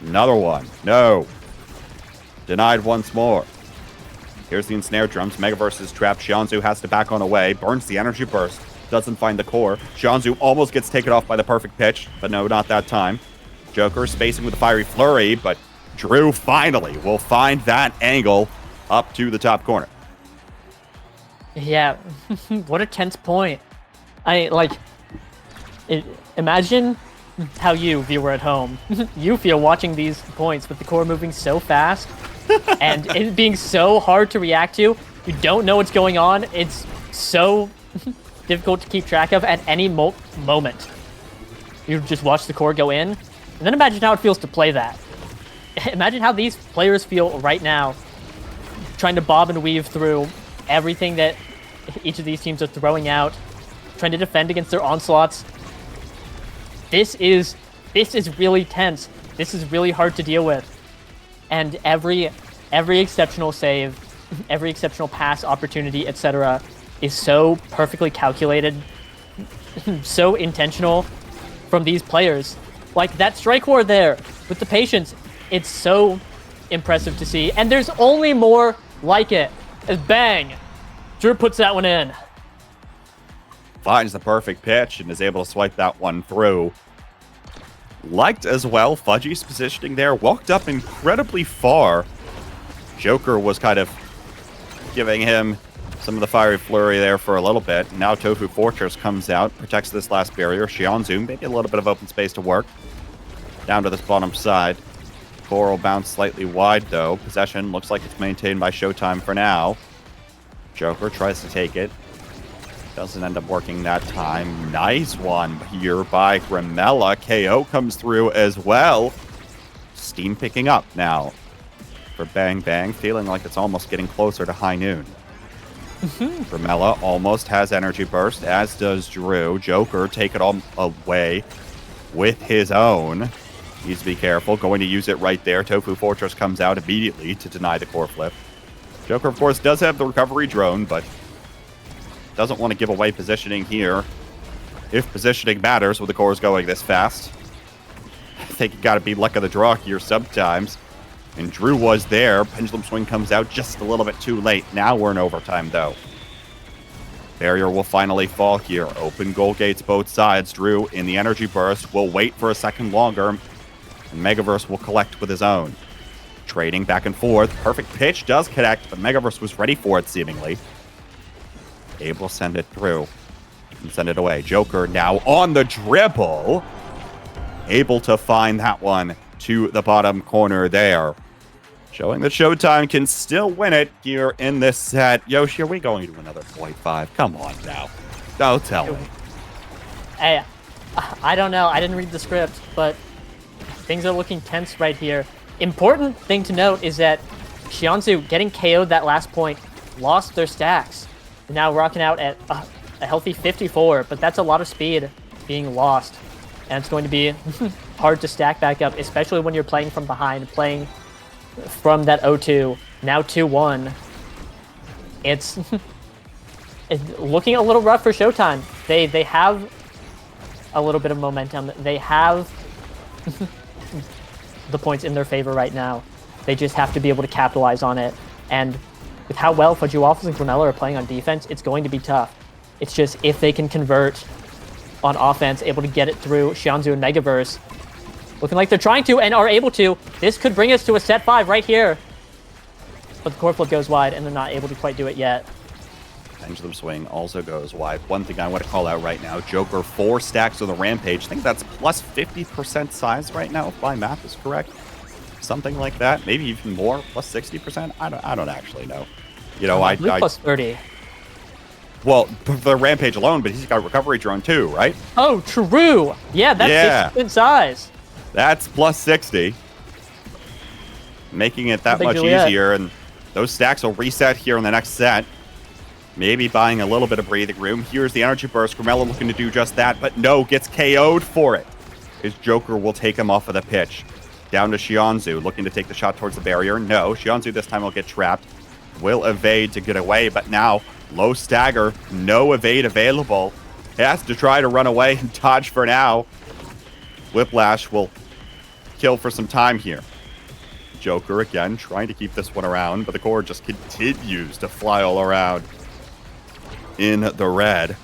Another one. No. Denied once more. Here's the ensnare drums. Megaverse is trapped. Xianzu has to back on away. Burns the energy burst. Doesn't find the core. Xianzu almost gets taken off by the perfect pitch, but no, not that time. Joker spacing with the fiery flurry, but Drew finally will find that angle up to the top corner. Yeah, what a tense point. Imagine how you, viewer at home, you feel watching these points with the core moving so fast and it being so hard to react to. You don't know what's going on. It's so difficult to keep track of at any moment. You just watch the core go in, and then imagine how it feels to play that. Imagine how these players feel right now, trying to bob and weave through everything that each of these teams are throwing out, trying to defend against their onslaughts. This is really tense. This is really hard to deal with. And every exceptional save, every exceptional pass opportunity, etc., is so perfectly calculated, so intentional from these players. Like that strike war there with the patience, it's so impressive to see. And there's only more like it. As bang, Drew puts that one in. Finds the perfect pitch and is able to swipe that one through. Liked as well, Fudgy's positioning there. Walked up incredibly far. Joker was kind of giving him some of the fiery flurry there for a little bit. Now Tofu Fortress comes out, protects this last barrier. Xianzu, maybe a little bit of open space to work. Down to this bottom side. Core will bounce slightly wide though. Possession looks like it's maintained by Showtime for now. Joker tries to take it. Doesn't end up working that time. Nice one here by Grimella. KO comes through as well. Steam picking up now for Bang Bang, feeling like it's almost getting closer to high noon. Grimella almost has energy burst, as does Drew. Joker take it all away with his own. Needs to be careful. Going to use it right there. Tofu Fortress comes out immediately to deny the core flip. Joker, of course, does have the recovery drone, but doesn't want to give away positioning here. If positioning matters with the cores going this fast. I think you got to be luck of the draw here sometimes. And Drew was there. Pendulum swing comes out just a little bit too late. Now we're in overtime, though. Barrier will finally fall here. Open goal gates both sides. Drew in the energy burst will wait for a second longer. And Megaverse will collect with his own. Trading back and forth. Perfect pitch does connect, but Megaverse was ready for it, seemingly. Able to send it through and send it away. Joker now on the dribble. Able to find that one to the bottom corner there. Showing that Showtime can still win it here in this set. Yoshi, are we going to another 0.5? Come on now. Don't tell me. Hey, I don't know. I didn't read the script, but things are looking tense right here. Important thing to note is that Xianzhu getting KO'd that last point lost their stacks. They're now rocking out at a healthy 54, but that's a lot of speed being lost. And it's going to be hard to stack back up, especially when you're playing from behind, playing from that 0-2, now 2-1. It's looking a little rough for Showtime. They have a little bit of momentum. They have the points in their favor right now. They just have to be able to capitalize on it. And with how well Fudgy Waffles and Gramella are playing on defense, it's going to be tough. It's just if they can convert on offense, able to get it through Xianzhu and Megaverse. Looking like they're trying to and are able to. This could bring us to a set 5 right here. But the core flip goes wide and they're not able to quite do it yet. Pendulum Swing also goes wide. One thing I want to call out right now, Joker 4 stacks on the Rampage. I think that's plus 50% size right now, if my math is correct. Something like that. Maybe even more, plus 60%. I don't actually know. You know, I plus 30. Well, for the Rampage alone, but he's got Recovery Drone too, right? Oh, true. Yeah, that's 60% size. That's plus 60. Making it that much easier, and those stacks will reset here in the next set. Maybe buying a little bit of breathing room. Here's the Energy Burst. Gramella looking to do just that, but no, gets KO'd for it. His Joker will take him off of the pitch. Down to Xianzhu, looking to take the shot towards the barrier. No, Xianzhu this time will get trapped. Will evade to get away, but now low stagger, no evade available. Has to try to run away and dodge for now. Whiplash will kill for some time here. Joker again trying to keep this one around, but the core just continues to fly all around in the red.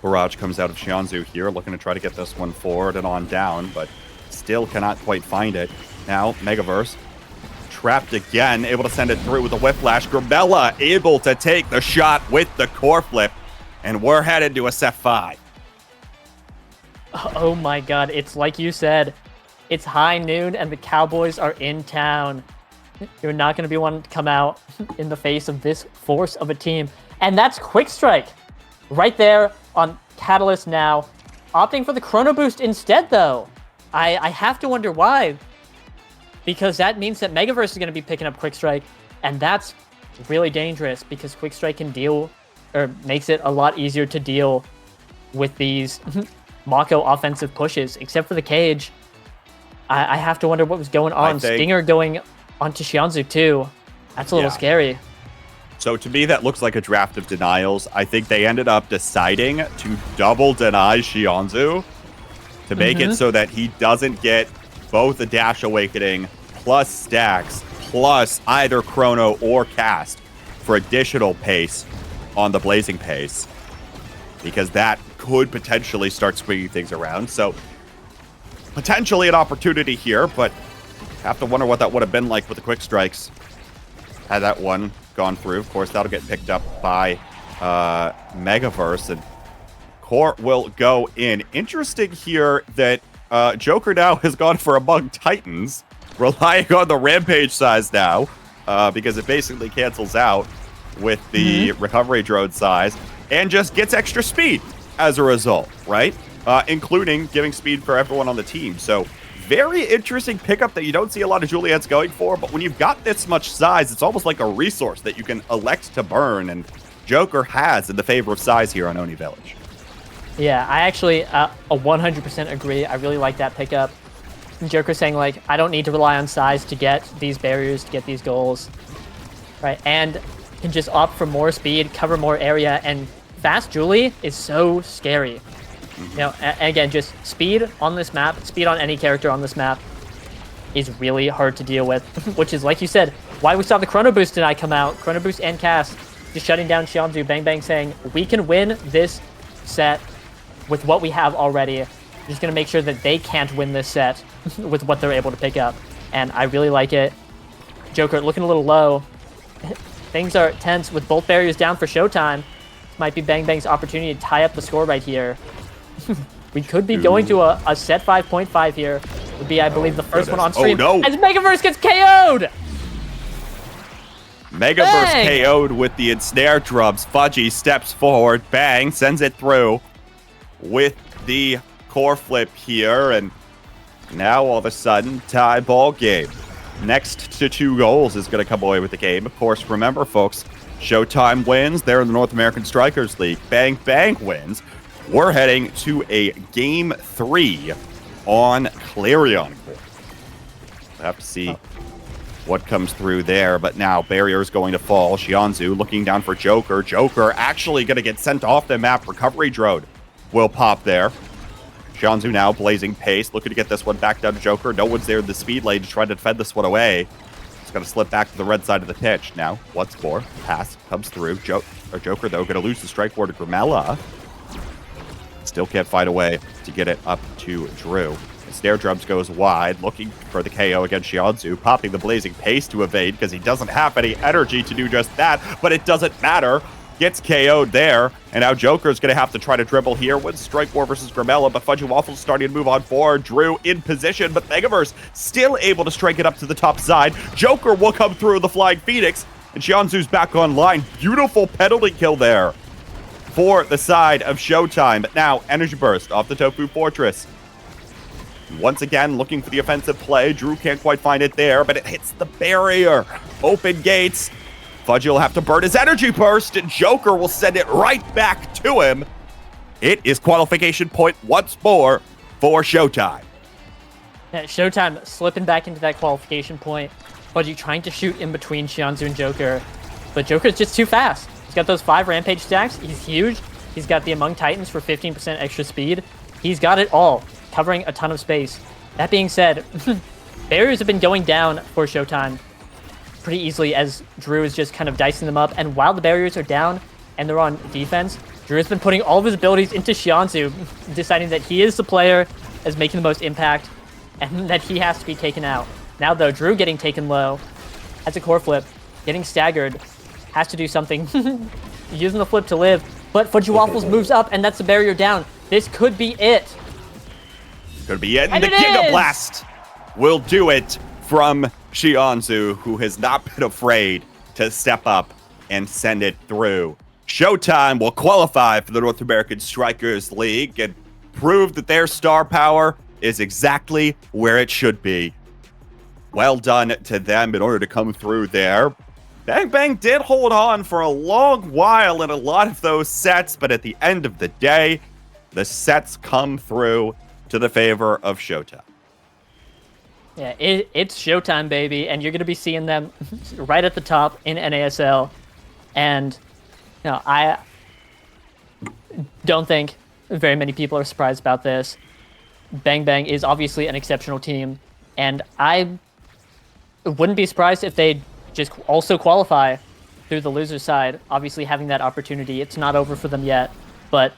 Barrage comes out of Xianzhu here, looking to try to get this one forward and on down, but still cannot quite find it. Now, Megaverse trapped again, able to send it through with a Whiplash. Gramella able to take the shot with the core flip, and we're headed to a set 5. Oh my god, it's like you said. It's high noon and the Cowboys are in town. You're not going to be one to come out in the face of this force of a team. And that's Quick Strike right there on Catalyst now. Opting for the Chrono Boost instead, though. I have to wonder why. Because that means that Megaverse is going to be picking up Quick Strike. And that's really dangerous because Quick Strike can deal, or makes it a lot easier to deal with these Mako offensive pushes, except for the cage. I have to wonder what was going on. Stinger going onto Xianzhu too. That's a little scary. So to me, that looks like a draft of denials. I think they ended up deciding to double deny Xianzhu to make it so that he doesn't get both a Dash Awakening plus stacks plus either Chrono or Cast for additional pace on the Blazing Pace, because that could potentially start swinging things around. So potentially an opportunity here, but have to wonder what that would have been like with the Quick Strikes had that one gone through. Of course, that'll get picked up by Megaverse, and Core will go in. Interesting here that Joker now has gone for Among Titans, relying on the Rampage size now, because it basically cancels out with the Recovery Drone size, and just gets extra speed as a result, right? Including giving speed for everyone on the team. So very interesting pickup that you don't see a lot of Juliet's going for, but when you've got this much size, it's almost like a resource that you can elect to burn, and Joker has in the favor of size here on Oni Village. Yeah, I actually 100% agree. I really like that pickup. Joker saying, like, I don't need to rely on size to get these barriers, to get these goals, right? And can just opt for more speed, cover more area, and fast Julie is so scary. You know, and again, just speed on this map, speed on any character on this map is really hard to deal with, which is, like you said, why we saw the Chrono Boost tonight come out. Chrono Boost and Cast just shutting down Xianzhu. Bang Bang saying, we can win this set with what we have already. Just going to make sure that they can't win this set with what they're able to pick up. And I really like it. Joker looking a little low. Things are tense with both barriers down for Showtime. This might be Bang Bang's opportunity to tie up the score right here. We could be going to a set 5.5 here. would be, I believe, the first one on goodness. stream. Oh, no. As Megaverse gets KO'd! Megaverse Bang! KO'd with the ensnare drums. Fudgy steps forward. Bang, sends it through with the core flip here. And now all of a sudden, tie ball game. Next to 2 goals is going to come away with the game. Of course, remember, folks, Showtime wins. They're in the North American Strikers League. Bang Bang wins. We're heading to a Game 3 on Clarion Court. We'll have to see what comes through there, but now barrier is going to fall. Xianzhu looking down for Joker. Joker actually going to get sent off the map. Recovery drone will pop there. Xianzhu now blazing pace, looking to get this one back down to Joker. No one's there in the speed lane to try to defend this one away. It's going to slip back to the red side of the pitch. Now, what's more? Pass comes through. Joker, though, going to lose the strike board to Grimella. Still can't find a way to get it up to Drew. The snare drums goes wide, looking for the KO against Xianzhu, popping the blazing pace to evade because he doesn't have any energy to do just that, but it doesn't matter. Gets KO'd there, and now Joker's going to have to try to dribble here with Strike War versus Grimella, but Fudgy Waffle's starting to move on forward. Drew in position, but Megaverse still able to strike it up to the top side. Joker will come through the Flying Phoenix, and Xianzhu's back online. Beautiful penalty kill there for the side of Showtime. But now, Energy Burst off the Tofu Fortress. Once again, looking for the offensive play. Drew can't quite find it there, but it hits the barrier. Open gates. Fudgy will have to burn his energy burst, and Joker will send it right back to him. It is qualification point once more for Showtime. Yeah, Showtime slipping back into that qualification point. Fudgy trying to shoot in between Xianzhu and Joker, but Joker's just too fast. He's got those 5 Rampage stacks. He's huge. He's got the Among Titans for 15% extra speed. He's got it all, covering a ton of space. That being said, barriers have been going down for Showtime pretty easily as Drew is just kind of dicing them up. And while the barriers are down and they're on defense, Drew has been putting all of his abilities into Xianzhu, deciding that he is the player as making the most impact and that he has to be taken out. Now, though, Drew getting taken low, has a core flip, getting staggered, has to do something, using the flip to live. But Fudgy Waffles moves up, and that's the barrier down. This could be it. Could be it, and the Giga Blast will do it from Xianzhu, who has not been afraid to step up and send it through. Showtime will qualify for the North American Strikers League and prove that their star power is exactly where it should be. Well done to them in order to come through there. Bang Bang did hold on for a long while in a lot of those sets, but at the end of the day, the sets come through to the favor of Showtime. Yeah, it's Showtime, baby, and you're going to be seeing them right at the top in NASL. And, you know, I don't think very many people are surprised about this. Bang Bang is obviously an exceptional team, and I wouldn't be surprised if they just also qualify through the loser side. Obviously, having that opportunity, it's not over for them yet, but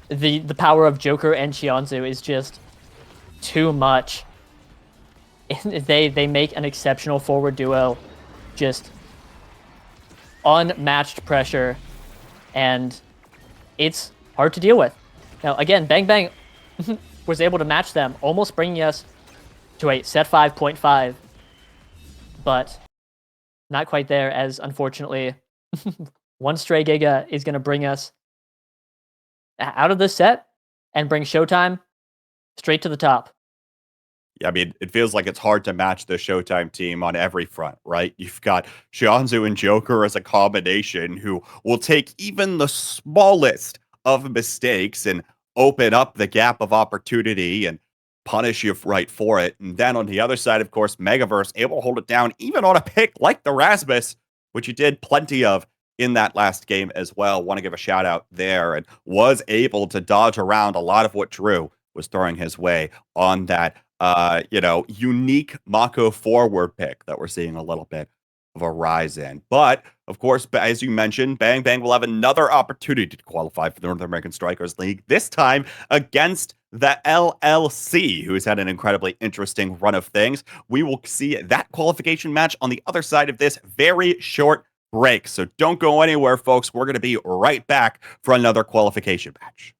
the power of Joker and Xianzhu is just too much. They make an exceptional forward duo, just unmatched pressure, and it's hard to deal with. Now, again, Bang Bang was able to match them, almost bringing us to a set 5.5, but not quite there, as unfortunately, one stray Giga is going to bring us out of this set and bring Showtime straight to the top. Yeah, I mean, it feels like it's hard to match the Showtime team on every front, right? You've got Xianzhu and Joker as a combination who will take even the smallest of mistakes and open up the gap of opportunity and punish you right for it. And then on the other side, of course, Megaverse able to hold it down even on a pick like the Rasmus, which he did plenty of in that last game as well. Want to give a shout out there, and was able to dodge around a lot of what Drew was throwing his way on that unique Mako forward pick that we're seeing a little bit of a rise in. But of course, as you mentioned, Bang Bang will have another opportunity to qualify for the North American Strikers League, this time against the LLC, who's had an incredibly interesting run of things. We will see that qualification match on the other side of this very short break. So don't go anywhere, folks. We're going to be right back for another qualification match.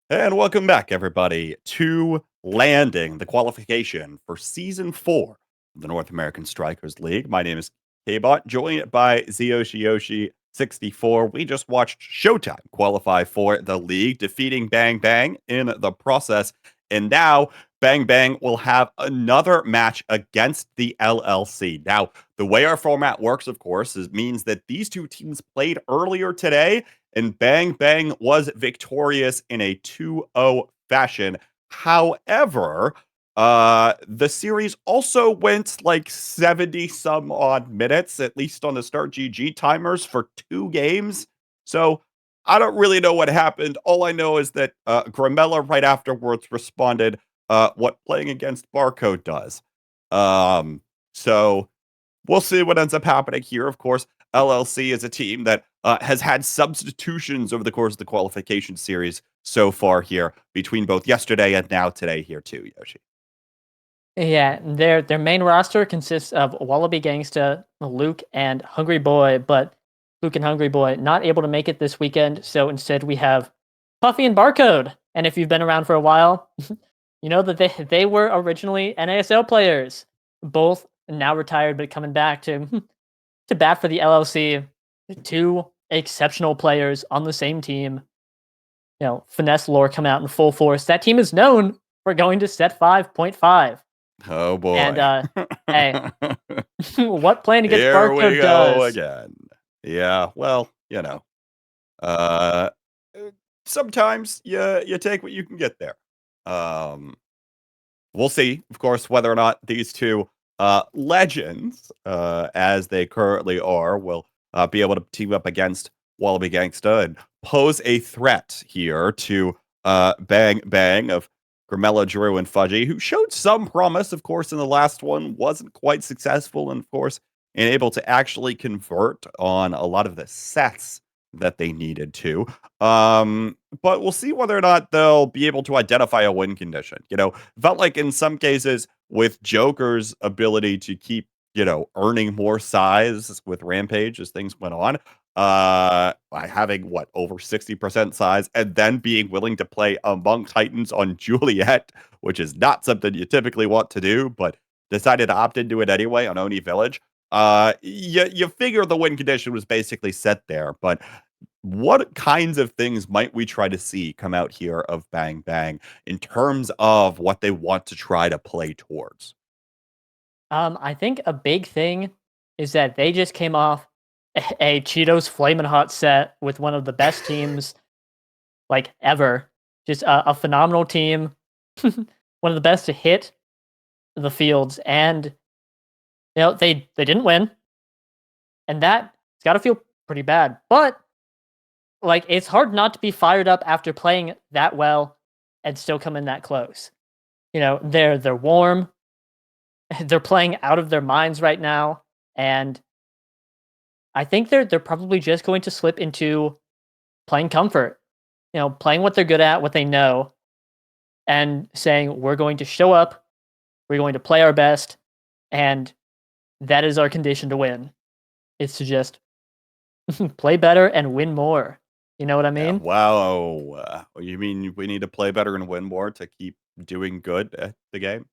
And welcome back, everybody, to Landing, the qualification for Season 4 of the North American Strikers League. My name is K-Bot, joined by Zioshi64. We just watched Showtime qualify for the league, defeating Bang Bang in the process. And now Bang Bang will have another match against the LLC. Now, the way our format works, of course, means that these two teams played earlier today, and Bang Bang was victorious in a 2-0 fashion. However, the series also went like 70 some odd minutes, at least on the Start GG timers, for 2 games. So I don't really know what happened. All I know is that Gramella right afterwards responded, what playing against Barcode does. So we'll see what ends up happening here. Of course, LLC is a team that has had substitutions over the course of the qualification series so far here, between both yesterday and now today here too, Yoshi. Yeah, their main roster consists of Wallaby Gangsta, Luke, and Hungry Boy, but Luke and Hungry Boy not able to make it this weekend, so instead we have Puffy and Barcode. And if you've been around for a while, you know that they were originally NASL players, both now retired but coming back to to bat for the LLC. 2 exceptional players on the same team. You know, finesse lore come out in full force. That team is known for going to set 5.5. Oh boy. And hey, what playing against Here we Barcode go does. again. Yeah, well, you know. Uh Sometimes you take what you can get there. We'll see, of course, whether or not these two legends, as they currently are, will be able to team up against Wallaby Gangsta and pose a threat here to Bang Bang of Gramella, Drew, and Fudgy, who showed some promise, of course, in the last one, wasn't quite successful, and of course, and able to actually convert on a lot of the sets that they needed to. But we'll see whether or not they'll be able to identify a win condition. You know, felt like in some cases with Joker's ability to keep, earning more size with Rampage as things went on, by having over 60% size and then being willing to play among Titans on Juliet, which is not something you typically want to do, but decided to opt into it anyway on Oni Village. You figure the win condition was basically set there, but what kinds of things might we try to see come out here of Bang Bang in terms of what they want to try to play towards? I think a big thing is that they just came off a Cheetos Flamin' Hot set with one of the best teams like ever. Just a phenomenal team, one of the best to hit the fields, and they didn't win, and that's got to feel pretty bad. But like, it's hard not to be fired up after playing that well and still come in that close. They're warm. They're playing out of their minds right now, and I think they're probably just going to slip into playing comfort. Playing what they're good at, what they know, and saying we're going to show up, we're going to play our best, and that is our condition to win. It's to just play better and win more. You know what I Yeah, mean? wow. You mean we need to play better and win more to keep doing good at the game?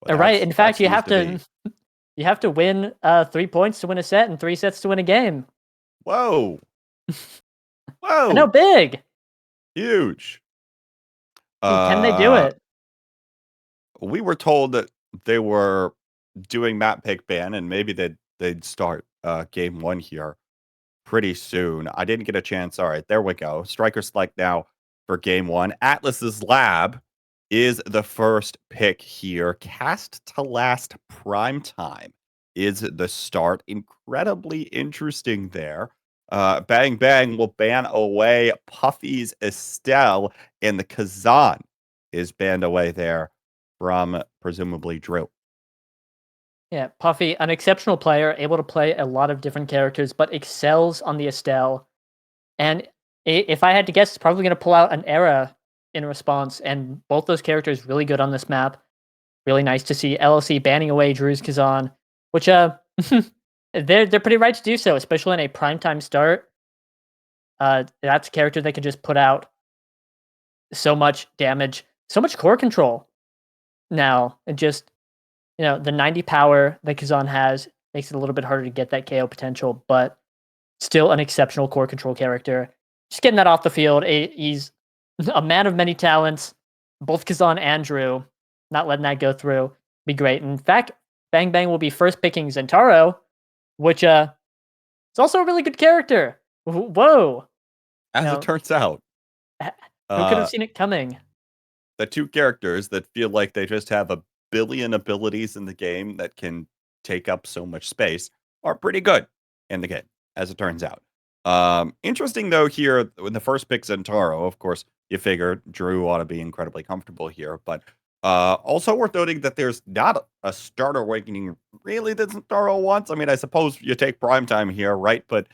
Well, Right. In that fact, you seems have to to be. you have to win 3 points to win a set and 3 sets to win a game. Whoa. I know, Whoa. big. Huge. Can they do Uh, it? we were told that they were doing map pick ban, and maybe they'd start game 1 here pretty soon. I didn't get a chance. All right, there we go. Striker select now for game 1. Atlas's Lab is the first pick here. Cast to last prime time is the start. Incredibly interesting there. Bang Bang will ban away Puffy's Estelle, and the Kazan is banned away there from presumably Drew. Yeah, Puffy, an exceptional player, able to play a lot of different characters, but excels on the Estelle. And if I had to guess, it's probably going to pull out an Era in response. And both those characters really good on this map. Really nice to see LLC banning away Drew's Kazan, which they're pretty right to do so, especially in a primetime start. That's a character they could just put out so much damage, so much core control now. And just, the 90 power that Kazan has makes it a little bit harder to get that KO potential, but still an exceptional core control character. Just getting that off the field. He's a man of many talents. Both Kazan and Drew, not letting that go through, be great. In fact, Bang Bang will be first picking Zentaro, which is also a really good character. Whoa. As it turns out. Who could have seen it coming? The two characters that feel like they just have a billion abilities in the game that can take up so much space are pretty good in the game, as it turns out. Interesting, though, here, when the first pick Zentaro, of course, you figure Drew ought to be incredibly comfortable here, but also worth noting that there's not a starter awakening really that Zentaro wants. I mean, I suppose you take Primetime here, right? But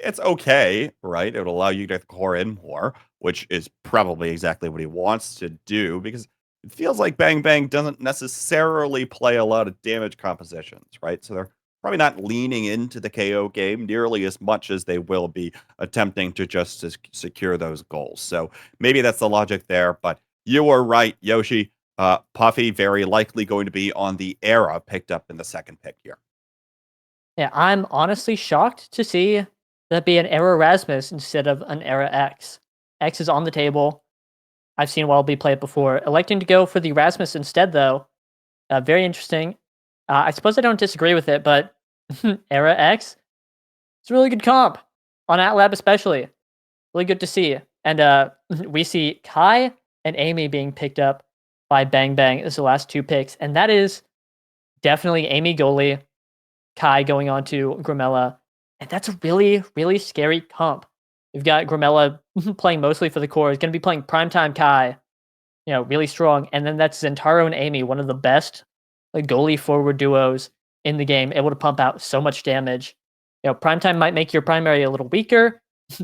it's okay, right? It'll allow you to core in more, which is probably exactly what he wants to do, because it feels like Bang Bang doesn't necessarily play a lot of damage compositions, right? So they're probably not leaning into the KO game nearly as much as they will be attempting to just secure those goals. So maybe that's the logic there, but you were right, Yoshi. Puffy very likely going to be on the Era picked up in the second pick here. Yeah, I'm honestly shocked to see that be an Era Rasmus instead of an Era X. X is on the table. I've seen Wildby play it before. Electing to go for the Rasmus instead, though, very interesting. I suppose I don't disagree with it, but Era X, it's a really good comp on AtLab especially. Really good to see. And we see Kai and Amy being picked up by Bang Bang as the last two picks, and that is definitely Amy goalie, Kai going on to Grimella, and that's a really, really scary comp. You've got Grimella playing mostly for the core. He's going to be playing Primetime Kai, really strong. And then that's Zentaro and Amy, one of the best goalie forward duos in the game, able to pump out so much damage. Primetime might make your primary a little weaker,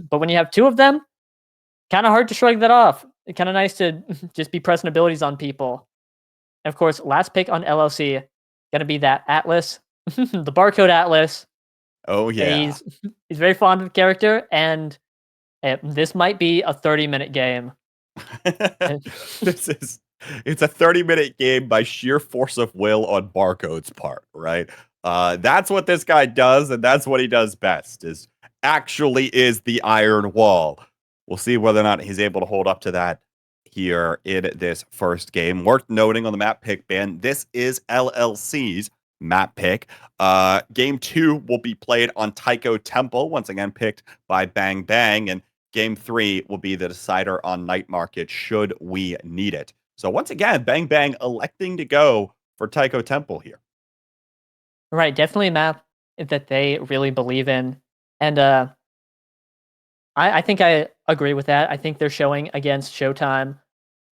but when you have two of them, kind of hard to shrug that off. Kind of nice to just be pressing abilities on people. And of course, last pick on LLC, going to be that Atlas, the barcode Atlas. Oh, yeah. He's very fond of the character, and this might be a 30-minute game. It's a 30-minute game by sheer force of will on Barcode's part, right? That's what this guy does, and that's what he does best, is the iron wall. We'll see whether or not he's able to hold up to that here in this first game. Worth noting on the map pick ban, this is LLC's map pick. Game 2 will be played on Taiko Temple, once again picked by Bang Bang, and Game 3 will be the decider on Night Market should we need it. So once again, Bang Bang electing to go for Taiko Temple here. Right, definitely a map that they really believe in. And I think I agree with that. I think their showing against Showtime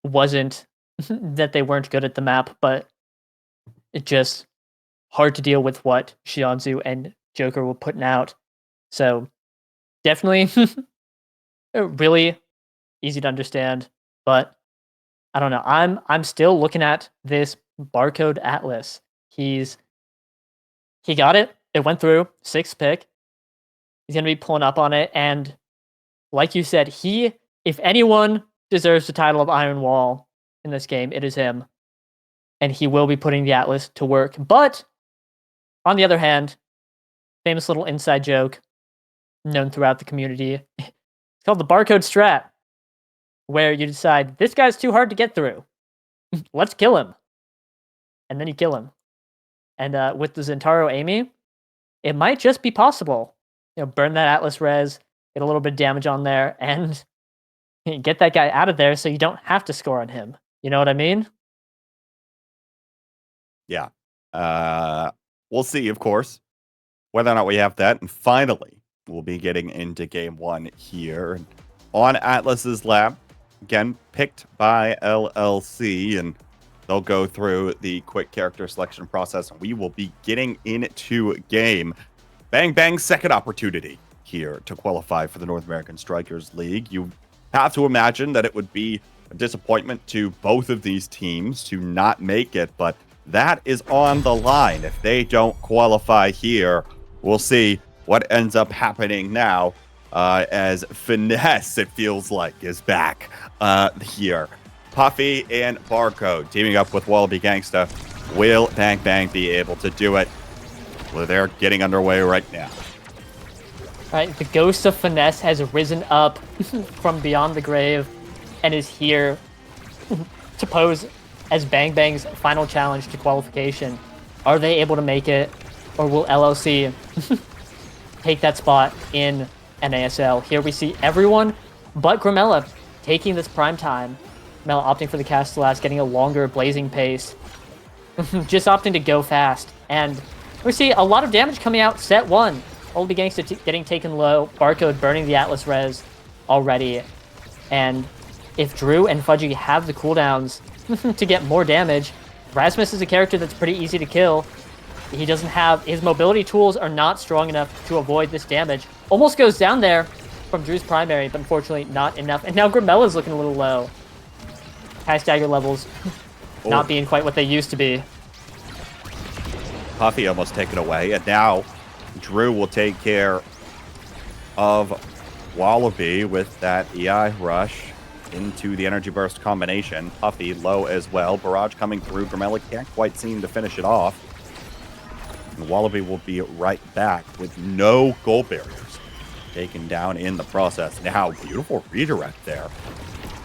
wasn't that they weren't good at the map, but it just hard to deal with what Shianzu and Joker were putting out. So definitely really easy to understand, but I don't know. I'm still looking at this barcode Atlas. He got it. It went through 6th pick. He's gonna be pulling up on it, and like you said, if anyone deserves the title of Iron Wall in this game, it is him. And he will be putting the Atlas to work. But on the other hand, famous little inside joke known throughout the community. It's called the barcode strat, where you decide this guy's too hard to get through. Let's kill him. And then you kill him. And with the Zentaro Amy, it might just be possible. Burn that Atlas res, get a little bit of damage on there, and get that guy out of there so you don't have to score on him. You know what I mean? Yeah. We'll see, of course, whether or not we have that. And finally, we'll be getting into game 1 here on Atlas's lab. Again, picked by LLC, and they'll go through the quick character selection process. We will be getting into game. Bang Bang's second opportunity here to qualify for the North American Strikers League. You have to imagine that it would be a disappointment to both of these teams to not make it, but that is on the line. If they don't qualify here, we'll see what ends up happening now as Finesse, it feels like, is back here. Puffy and Barcode teaming up with Wallaby Gangsta. Will Bang Bang be able to do it? Well, they're getting underway right now. All right, the ghost of Finesse has risen up from beyond the grave and is here to pose as Bang Bang's final challenge to qualification. Are they able to make it, or will LLC take that spot in NASL? Here we see everyone but Grimella taking this prime time. Grimella opting for the cast to last, getting a longer blazing pace. Just opting to go fast. And we see a lot of damage coming out set 1. Wallaby Gangsta getting taken low. Barcode burning the Atlas res already. And if Drew and Fudgy have the cooldowns to get more damage, Rasmus is a character that's pretty easy to kill. He doesn't have... His mobility tools are not strong enough to avoid this damage. Almost goes down there from Drew's primary, but unfortunately not enough. And now Grimella's looking a little low. High stagger levels not being quite what they used to be. Puffy almost taken away, and now Drew will take care of Wallaby with that EI rush into the energy burst combination. Puffy low as well. Barrage coming through. Grimella can't quite seem to finish it off. And Wallaby will be right back with no goal barriers taken down in the process. Now, beautiful redirect there.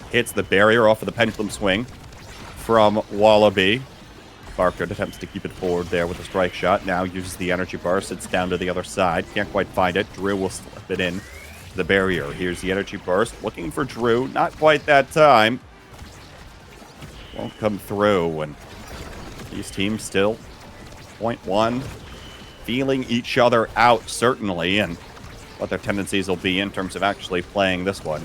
Hits the barrier off of the pendulum swing from Wallaby. Barcode attempts to keep it forward there with a strike shot. Now uses the energy burst. It's down to the other side. Can't quite find it. Drew will slip it in to the barrier. Here's the energy burst. Looking for Drew. Not quite that time. Won't come through. And these teams still 0.1. Feeling each other out, certainly, and what their tendencies will be in terms of actually playing this one.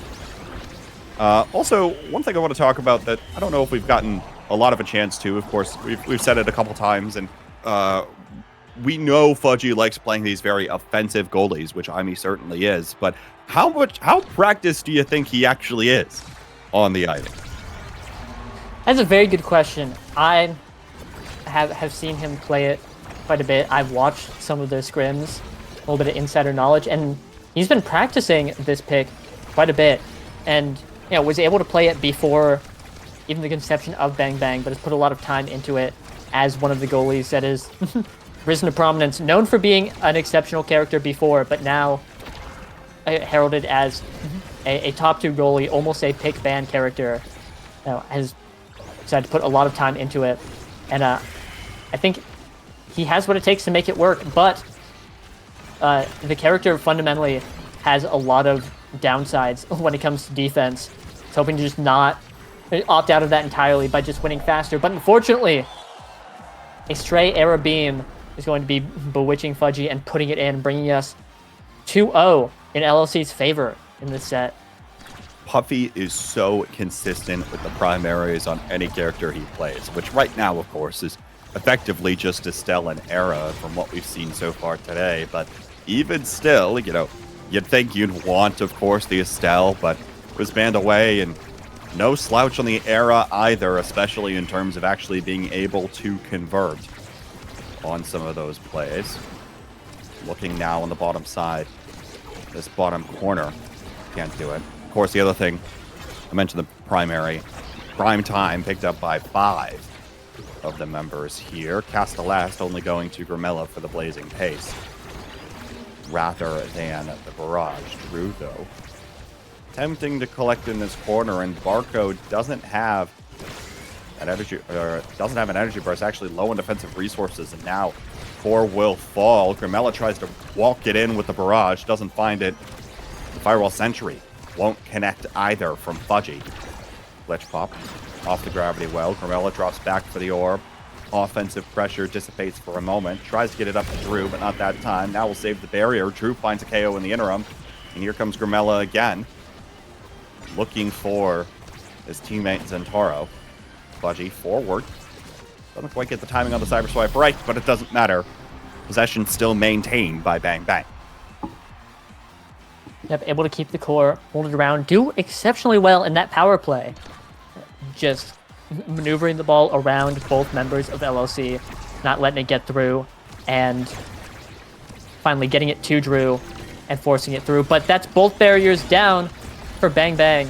Also, one thing I want to talk about that I don't know if we've gotten a lot of a chance to. Of course, we've said it a couple times, and we know Fudgy likes playing these very offensive goalies, which Imi certainly is. But how practiced do you think he actually is on the item? That's a very good question. I have seen him play it quite a bit. I've watched some of their scrims, a little bit of insider knowledge, and he's been practicing this pick quite a bit, and was able to play it before even the conception of Bang Bang, but has put a lot of time into it as one of the goalies that is risen to prominence, known for being an exceptional character before, but now heralded as a top 2 goalie, almost a pick ban character. Has decided to put a lot of time into it, and I think he has what it takes to make it work, but the character fundamentally has a lot of downsides when it comes to defense. He's hoping to just not opt out of that entirely by just winning faster, but unfortunately, a stray Era Beam is going to be bewitching Fudgy and putting it in, bringing us 2-0 in LLC's favor in this set. Puffy is so consistent with the primaries on any character he plays, which right now, of course, is effectively just Estelle and Era from what we've seen so far today. But even still, you'd think you'd want, of course, the Estelle, but was banned away, and no slouch on the Era either, especially in terms of actually being able to convert on some of those plays. Looking now on the bottom side, this bottom corner, can't do it. Of course, the other thing, I mentioned the primary. Prime time picked up by 5 of the members here. Castellast only going to Grimella for the blazing pace rather than the barrage. Drew, though, attempting to collect in this corner, and Barcode doesn't have an energy burst, actually low on defensive resources, and now 4 will fall. Grimella tries to walk it in with the barrage, doesn't find it. The Firewall Sentry won't connect either from Fudgy. Glitch pop off the gravity well. Grimella drops back for the orb. Offensive pressure dissipates for a moment. Tries to get it up to Drew, but not that time. Now we'll save the barrier. Drew finds a KO in the interim. And here comes Grimella again, looking for his teammate Zentaro. Fudgy forward. Doesn't quite get the timing on the cyber swipe right, but it doesn't matter. Possession still maintained by Bang Bang. Yep, able to keep the core, hold it around, do exceptionally well in that power play. Just maneuvering the ball around both members of LLC, not letting it get through, and finally getting it to Drew. and forcing it through. But that's both barriers down for Bang Bang.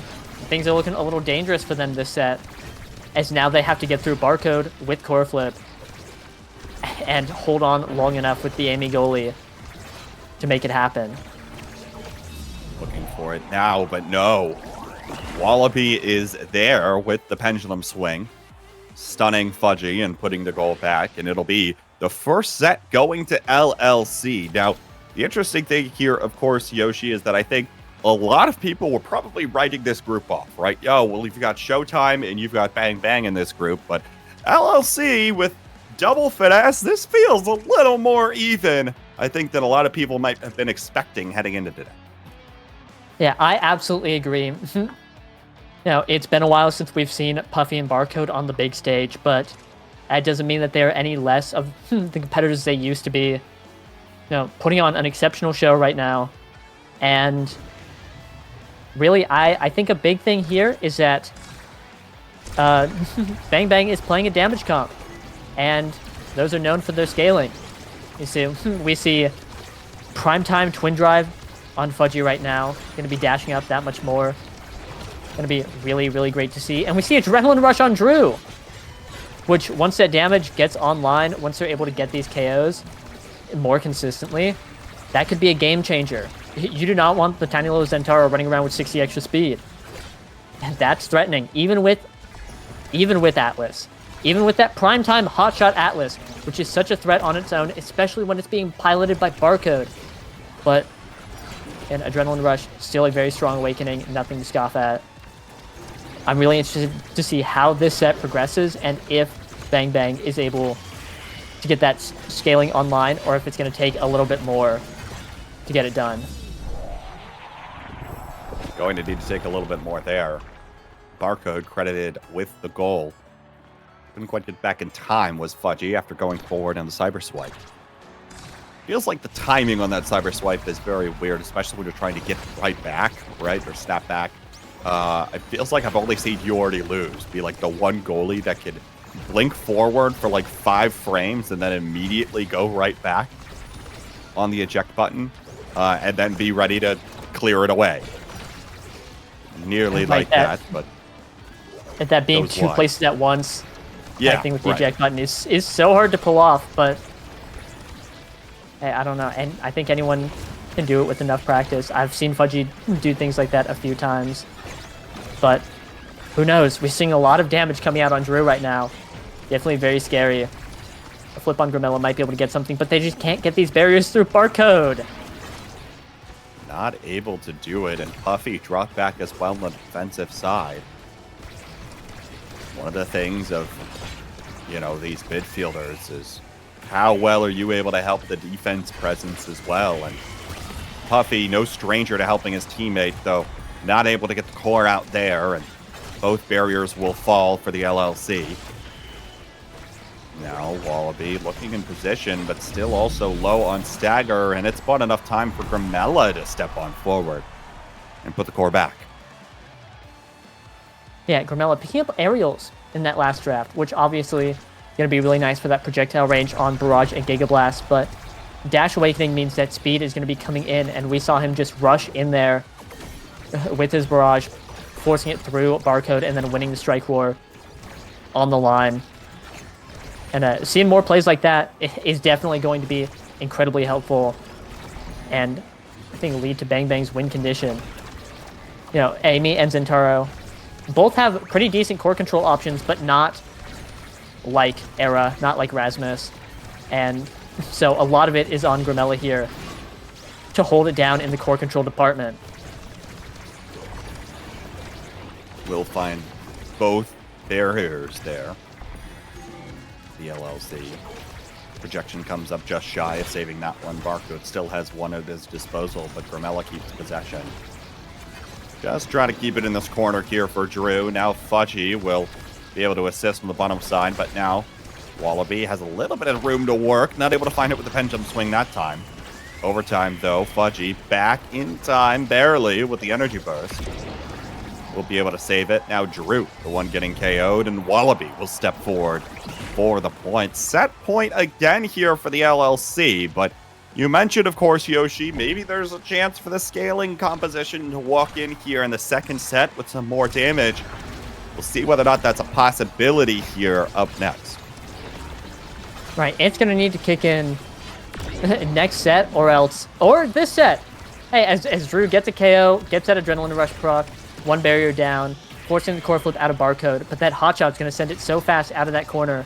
Things are looking a little dangerous for them this set, as now they have to get through Barcode with Core Flip and hold on long enough with the Amy goalie to make it happen. Looking for it now, but no. Wallaby is there with the pendulum swing, stunning Fudgy and putting the goal back, and it'll be the first set going to LLC. Now, the interesting thing here, of course, Yoshi, is that I think a lot of people were probably writing this group off, right? Yo, well, you've got Showtime and you've got Bang Bang in this group, but LLC with double finesse, this feels a little more even, I think, than a lot of people might have been expecting heading into today. Yeah, I absolutely agree. Now, it's been a while since we've seen Puffy and Barcode on the big stage, but that doesn't mean that they're any less of the competitors they used to be. Putting on an exceptional show right now. And really, I think a big thing here is that Bang Bang is playing a damage comp, and those are known for their scaling. You see, we see Primetime Twin Drive on Fudgy right now, going to be dashing up that much more. Going to be really, really great to see. And we see Adrenaline Rush on Drew, which once that damage gets online, once they're able to get these KOs more consistently, that could be a game changer. You do not want the tiny little Zentaro running around with 60 extra speed. And that's threatening, even with Atlas. Even with that primetime hotshot Atlas, which is such a threat on its own, especially when it's being piloted by Barcode. But an Adrenaline Rush, still a very strong awakening, nothing to scoff at. I'm really interested to see how this set progresses and if Bang Bang is able to get that scaling online, or if it's going to take a little bit more to get it done. Going to need to take a little bit more there. Barcode credited with the goal. Couldn't quite get back in time was Fudgy after going forward on the cyber swipe. Feels like the timing on that cyber swipe is very weird, especially when you're trying to get right back, right? Or snap back. It feels like I've only seen You Already Lose be like the one goalie that could blink forward for like 5 frames and then immediately go right back on the eject button and then be ready to clear it away. Nearly like that, but... At that being 2 places at once, yeah, I think with the eject button is so hard to pull off, but I don't know. And I think anyone can do it with enough practice. I've seen Fudgy do things like that a few times, but who knows? We're seeing a lot of damage coming out on Drew right now. Definitely very scary. A flip on Grimella might be able to get something, but they just can't get these barriers through Barcode. Not able to do it, and Puffy dropped back as well on the defensive side. One of the things of, these midfielders is how well are you able to help the defense presence as well. And Puffy, no stranger to helping his teammate, though not able to get the core out there, and both barriers will fall for the LLC. Now Wallaby looking in position, but still also low on stagger, and it's bought enough time for Grimella to step on forward and put the core back. Yeah, Grimella picking up aerials in that last draft, which obviously is going to be really nice for that projectile range on Barrage and Giga Blast, but Dash Awakening means that speed is going to be coming in, and we saw him just rush in there with his Barrage, forcing it through Barcode and then winning the Strike War on the line. And seeing more plays like that is definitely going to be incredibly helpful, and I think lead to Bang Bang's win condition. Amy and Zentaro both have pretty decent core control options, but not like Era, not like Rasmus. And so a lot of it is on Grimella here to hold it down in the core control department. We'll find both barriers there. The LLC. Projection comes up just shy of saving that one. Barcode still has one at his disposal, but Grimella keeps possession. Just trying to keep it in this corner here for Drew. Now Fudgy will be able to assist on the bottom side, but now Wallaby has a little bit of room to work. Not able to find it with the pendulum swing that time. Overtime, though. Fudgy back in time, barely, with the energy burst. Will be able to save it. Now Drew, the one getting KO'd, and Wallaby will step forward for the point. Set point again here for the LLC, but You mentioned, of course, Yoshi, maybe there's a chance for the scaling composition to walk in here in the second set with some more damage. We'll see whether or not that's a possibility here up next. Right, it's going to need to kick in next set or this set. Hey, as Drew gets a KO, gets that Adrenaline Rush proc, one barrier down, forcing the core flip out of barcode, but that hot shot's going to send it so fast out of that corner,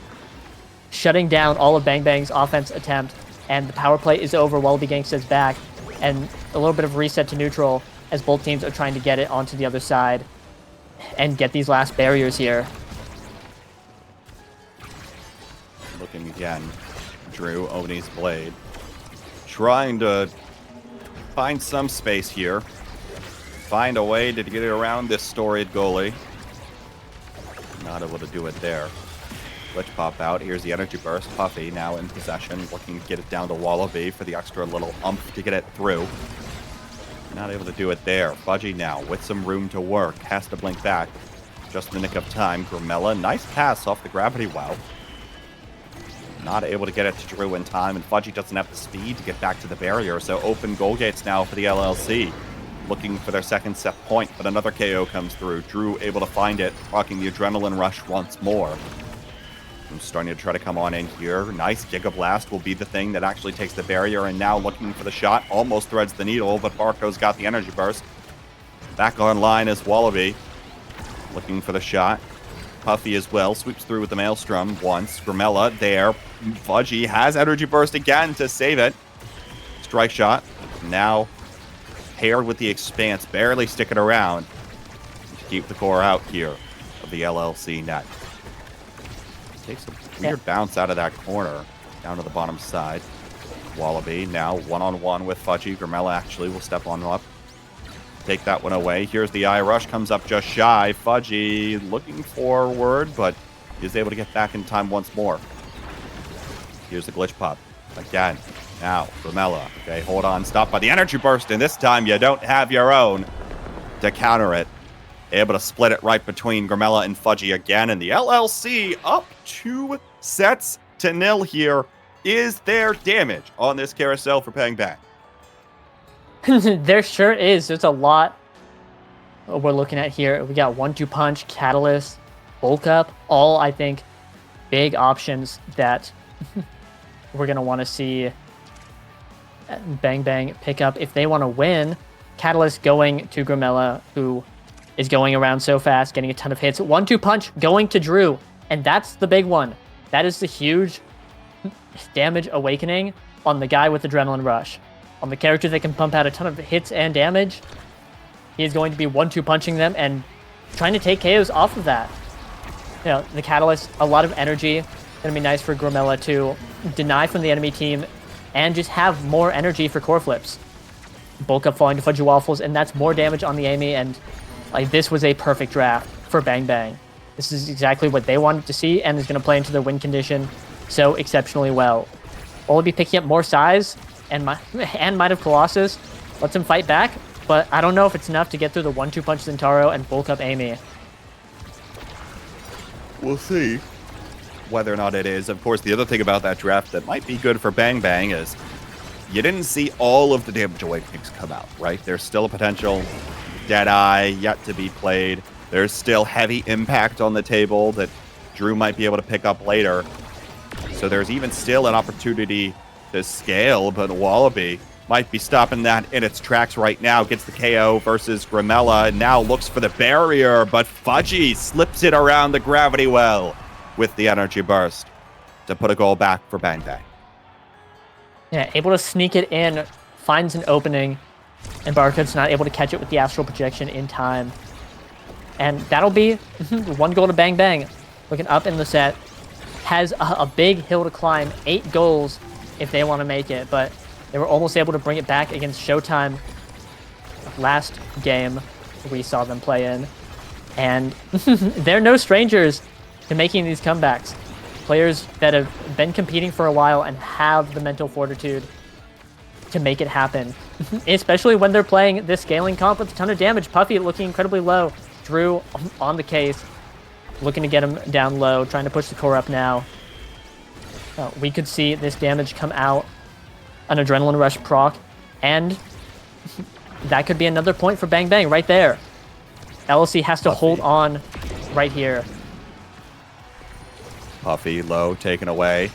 shutting down all of Bang Bang's offense attempt, and the power play is over. Wallaby Gangsta's back, and a little bit of reset to neutral as both teams are trying to get it onto the other side and get these last barriers here. Looking again, Drew, Oni's blade, trying to find some space here, find a way to get it around this storied goalie. Not able to do it there. Glitch pop out. Here's the energy burst. Puffy now in possession, looking to get it down to Wallaby for the extra little umph to get it through. Not able to do it there. Fudgy now with some room to work. Has to blink back. Just in the nick of time. Grimella, nice pass off the gravity well. Not able to get it to Drew in time, and Fudgy doesn't have the speed to get back to the barrier, so open goal gates now for the LLC. Looking for their second set point, but another KO comes through. Drew able to find it, rocking the Adrenaline Rush once more. I'm starting to try to come on in here. Nice Giga Blast will be the thing that actually takes the barrier, and now looking for the shot. Almost threads the needle, but Barco's got the energy burst. Back online is Wallaby. Looking for the shot. Puffy as well. Sweeps through with the Maelstrom once. Grimella there. Fudgy has energy burst again to save it. Strike shot. Now paired with the Expanse. Barely sticking around to keep the core out here of the LLC net. Takes a weird bounce out of that corner down to the bottom side. Wallaby now one-on-one with Fudgy. Grimella actually will step on up. Take that one away. Here's the eye rush. Comes up just shy. Fudgy looking forward, but is able to get back in time once more. Here's the glitch pop. Again. Now, Grimella. Okay, hold on. Stop by the energy burst, and this time you don't have your own to counter it. Able to split it right between Grimella and Fudgy again, and the LLC up 2-0 here. Is there damage on this carousel for Bang Bang? There sure is. There's a lot we're looking at here. We got 1-2 punch, catalyst, bulk up, all I think big options that we're gonna want to see Bang Bang pick up if they want to win. Catalyst going to Grimella, who is going around so fast, getting a ton of hits. 1-2 punch going to Drew, and that's the big one. That is the huge damage awakening on the guy with Adrenaline Rush. On the character that can pump out a ton of hits and damage, he is going to be 1-2 punching them and trying to take KOs off of that. You know, the Catalyst, a lot of energy. Gonna be nice for Grimella to deny from the enemy team and just have more energy for core flips. Bulk up falling to Fudgy Waffles, and that's more damage on the Amy, and like this was a perfect draft for Bang Bang. This is exactly what they wanted to see and is going to play into their win condition so exceptionally well. Will be picking up more size and Might of Colossus lets him fight back, but I don't know if it's enough to get through the 1-2 punch Zentaro and bulk up Amy. We'll see whether or not it is. Of course, the other thing about that draft that might be good for Bang Bang is you didn't see all of the damage awakenings come out, right? There's still a potential Deadeye yet to be played. There's still heavy impact on the table that Drew might be able to pick up later. So there's even still an opportunity to scale, but Wallaby might be stopping that in its tracks right now. Gets the KO versus Grimella, and now looks for the barrier, but Fudgy slips it around the gravity well with the energy burst to put a goal back for Bang Bang. Yeah, able to sneak it in, finds an opening, and Barcode's not able to catch it with the astral projection in time. And that'll be 1 goal to Bang Bang. Looking up in the set. Has a big hill to climb, 8 goals if they want to make it, but they were almost able to bring it back against Showtime last game we saw them play in. And they're no strangers to making these comebacks. Players that have been competing for a while and have the mental fortitude to make it happen. Especially when they're playing this scaling comp with a ton of damage. Puffy looking incredibly low. Drew on the case. Looking to get him down low. Trying to push the core up now. We could see this damage come out an Adrenaline Rush proc, and that could be another point for Bang Bang right there. LLC has to hold on right here. Puffy, low, taken away.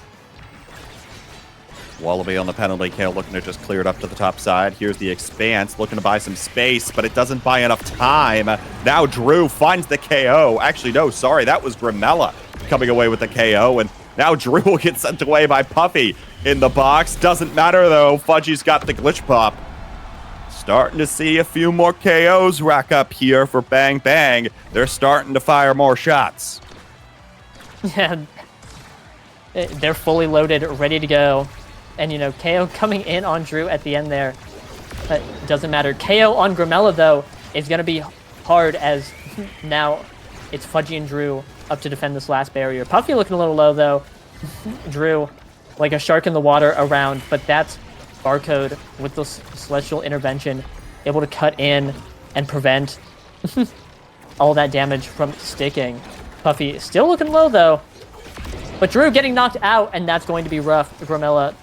Wallaby on the penalty kill, looking to just clear it up to the top side. Here's the Expanse, looking to buy some space, but it doesn't buy enough time. Now Drew finds the KO. Actually, no, sorry, that was Grimella coming away with the KO, and now Drew will get sent away by Puffy in the box. Doesn't matter, though. Fudgy's got the glitch pop. Starting to see a few more KOs rack up here for Bang Bang. They're starting to fire more shots. Yeah, they're fully loaded, ready to go. And, you know, KO coming in on Drew at the end there. Doesn't matter. KO on Grimella, though, is going to be hard as now it's Fudgy and Drew up to defend this last barrier. Puffy looking a little low, though. Drew, like a shark in the water around, but that's Barcode with the Celestial Intervention, able to cut in and prevent all that damage from sticking. Puffy still looking low, though. But Drew getting knocked out, and that's going to be rough. Grimella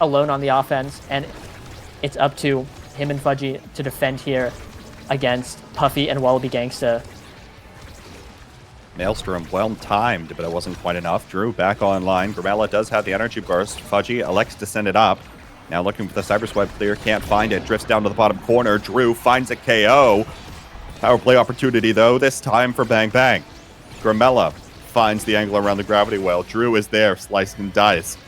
alone on the offense, and it's up to him and Fudgy to defend here against Puffy and Wallaby Gangsta. Maelstrom well timed, but it wasn't quite enough. Drew back online. Grimella does have the energy burst. Fudgy elects to send it up. Now looking for the Cyber Swipe clear, can't find it. Drifts down to the bottom corner. Drew finds a KO. Power play opportunity, though, this time for Bang Bang. Grimella finds the angle around the gravity well. Drew is there, sliced and diced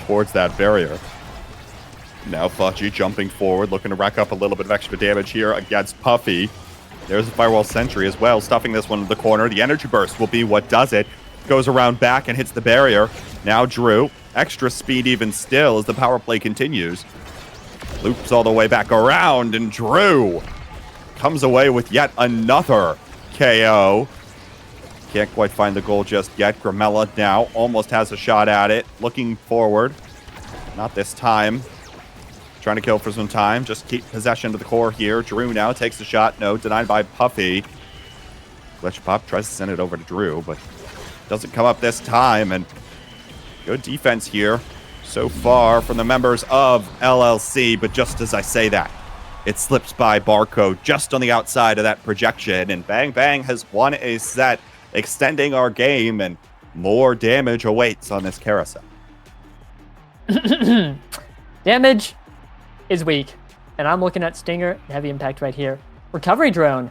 towards that barrier. Now Fudgy jumping forward, looking to rack up a little bit of extra damage here against Puffy. There's a Firewall Sentry as well, stuffing this one in the corner. The energy burst will be what does it. Goes around back and hits the barrier. Now Drew, extra speed even still as the power play continues. Loops all the way back around, and Drew comes away with yet another KO. Can't quite find the goal just yet. Grimella now almost has a shot at it. Looking forward. Not this time. Trying to kill for some time. Just keep possession to the core here. Drew now takes the shot. No, denied by Puffy. Glitch Pop tries to send it over to Drew, but doesn't come up this time. And good defense here so far from the members of LLC. But just as I say that, it slips by Barcode just on the outside of that projection. And Bang Bang has won a set, extending our game, and more damage awaits on this carousel. Damage is weak, and I'm looking at Stinger, Heavy Impact right here. Recovery Drone,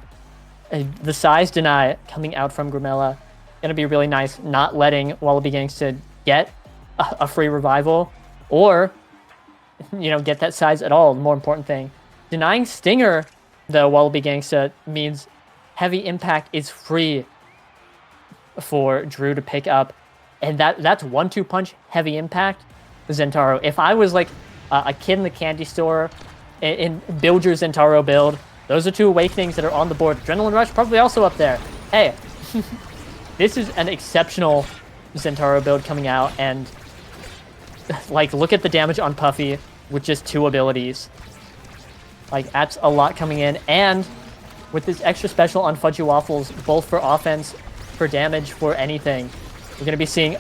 the size deny coming out from Grimella. Gonna be really nice, not letting Wallaby Gangsta get a free revival, or, you know, get that size at all, the more important thing. Denying Stinger, though, Wallaby Gangsta, means Heavy Impact is free for Drew to pick up, and that's 1-2 punch Heavy Impact Zentaro. If I was like a kid in the candy store and build your Zentaro build, those are two awakenings that are on the board. Adrenaline Rush probably also up there. Hey, this is an exceptional Zentaro build coming out, and like, look at the damage on Puffy with just 2 abilities. Like, that's a lot coming in, and with this extra special on Fudgy Waffles, both for offense, for damage, for anything, we're going to be seeing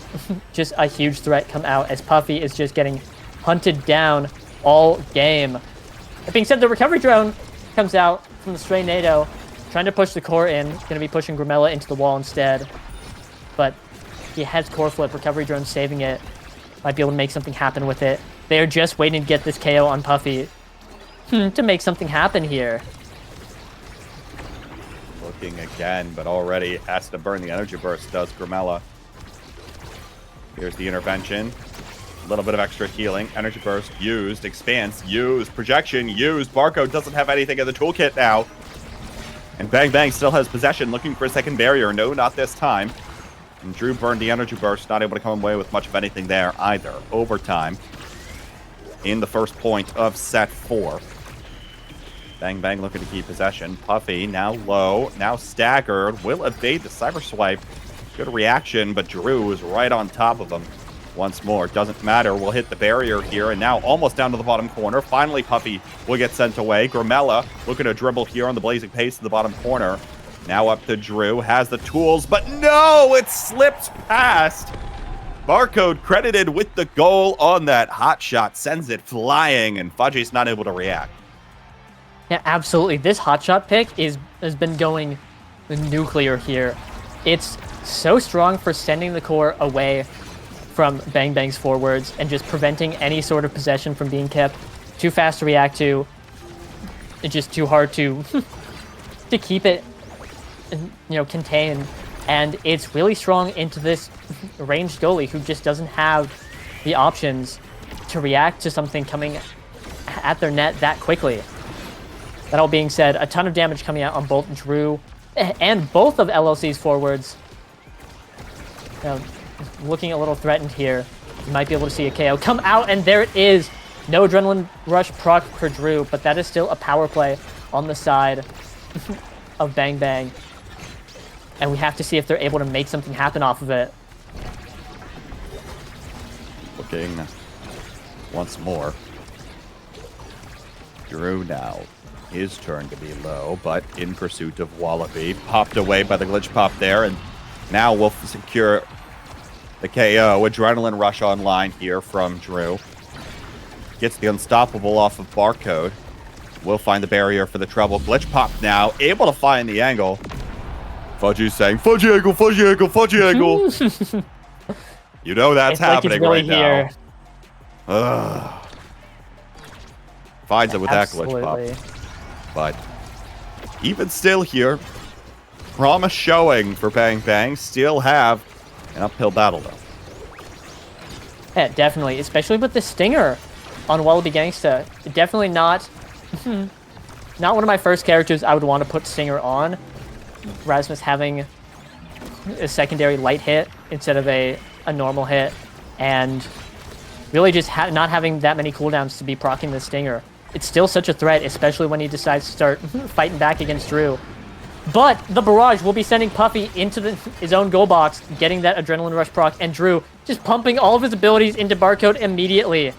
just a huge threat come out as Puffy is just getting hunted down all game. That being said, the recovery drone comes out from the Stray NATO, trying to push the core in. Going to be pushing Grimella into the wall instead. But he has core flip, recovery drone saving it. Might be able to make something happen with it. They are just waiting to get this KO on Puffy to make something happen here. Looking again, but already has to burn the energy burst, does Grimella. Here's the intervention. A little bit of extra healing. Energy burst used. Expanse used. Projection used. Barcode doesn't have anything in the toolkit now. And Bang Bang still has possession, looking for a second barrier. No, not this time. And Drew burned the energy burst, not able to come away with much of anything there either. Overtime in the first point of set 4. Bang Bang looking to keep possession. Puffy now low, now staggered, will evade the cyber swipe. Good reaction, but Drew is right on top of him once more. Doesn't matter, we'll hit the barrier here, and now almost down to the bottom corner. Finally, Puffy will get sent away. Grimella looking to dribble here on the blazing pace in the bottom corner. Now up to Drew, has the tools, but no, it slips past. Barcode credited with the goal on that hot shot, sends it flying, and Fudgy's not able to react. Yeah, absolutely. This hotshot pick has been going nuclear here. It's so strong for sending the core away from Bang Bang's forwards and just preventing any sort of possession from being kept. Too fast to react to. It's just too hard to to keep it, contained. And it's really strong into this ranged goalie who just doesn't have the options to react to something coming at their net that quickly. That all being said, a ton of damage coming out on both Drew and both of LLC's forwards. Looking a little threatened here. You might be able to see a KO come out, and there it is. No Adrenaline Rush proc for Drew, but that is still a power play on the side of Bang Bang. And we have to see if they're able to make something happen off of it. Looking once more. Drew now. His turn to be low, but in pursuit of Wallaby. Popped away by the glitch pop there, and now we'll secure the KO. Adrenaline Rush online here from Drew. Gets the unstoppable off of Barcode. We'll find the barrier for the treble. Glitch pop now, able to find the angle. Fudgy's saying, Fudgy angle, Fudgy angle, Fudgy angle. You know that's happening like it's really right here. now. Ugh. Finds it with Absolutely. that glitch pop. But even still here, promise showing for Bang Bang. Still have an uphill battle, though. Yeah, definitely. Especially with the stinger on Wallaby Gangsta. Definitely not one of my first characters I would want to put stinger on. Rasmus having a secondary light hit instead of a normal hit. And really just not having that many cooldowns to be proccing the stinger. It's still such a threat, especially when he decides to start fighting back against Drew. But the barrage will be sending Puffy into his own goal box, getting that Adrenaline Rush proc, and Drew just pumping all of his abilities into Barcode immediately.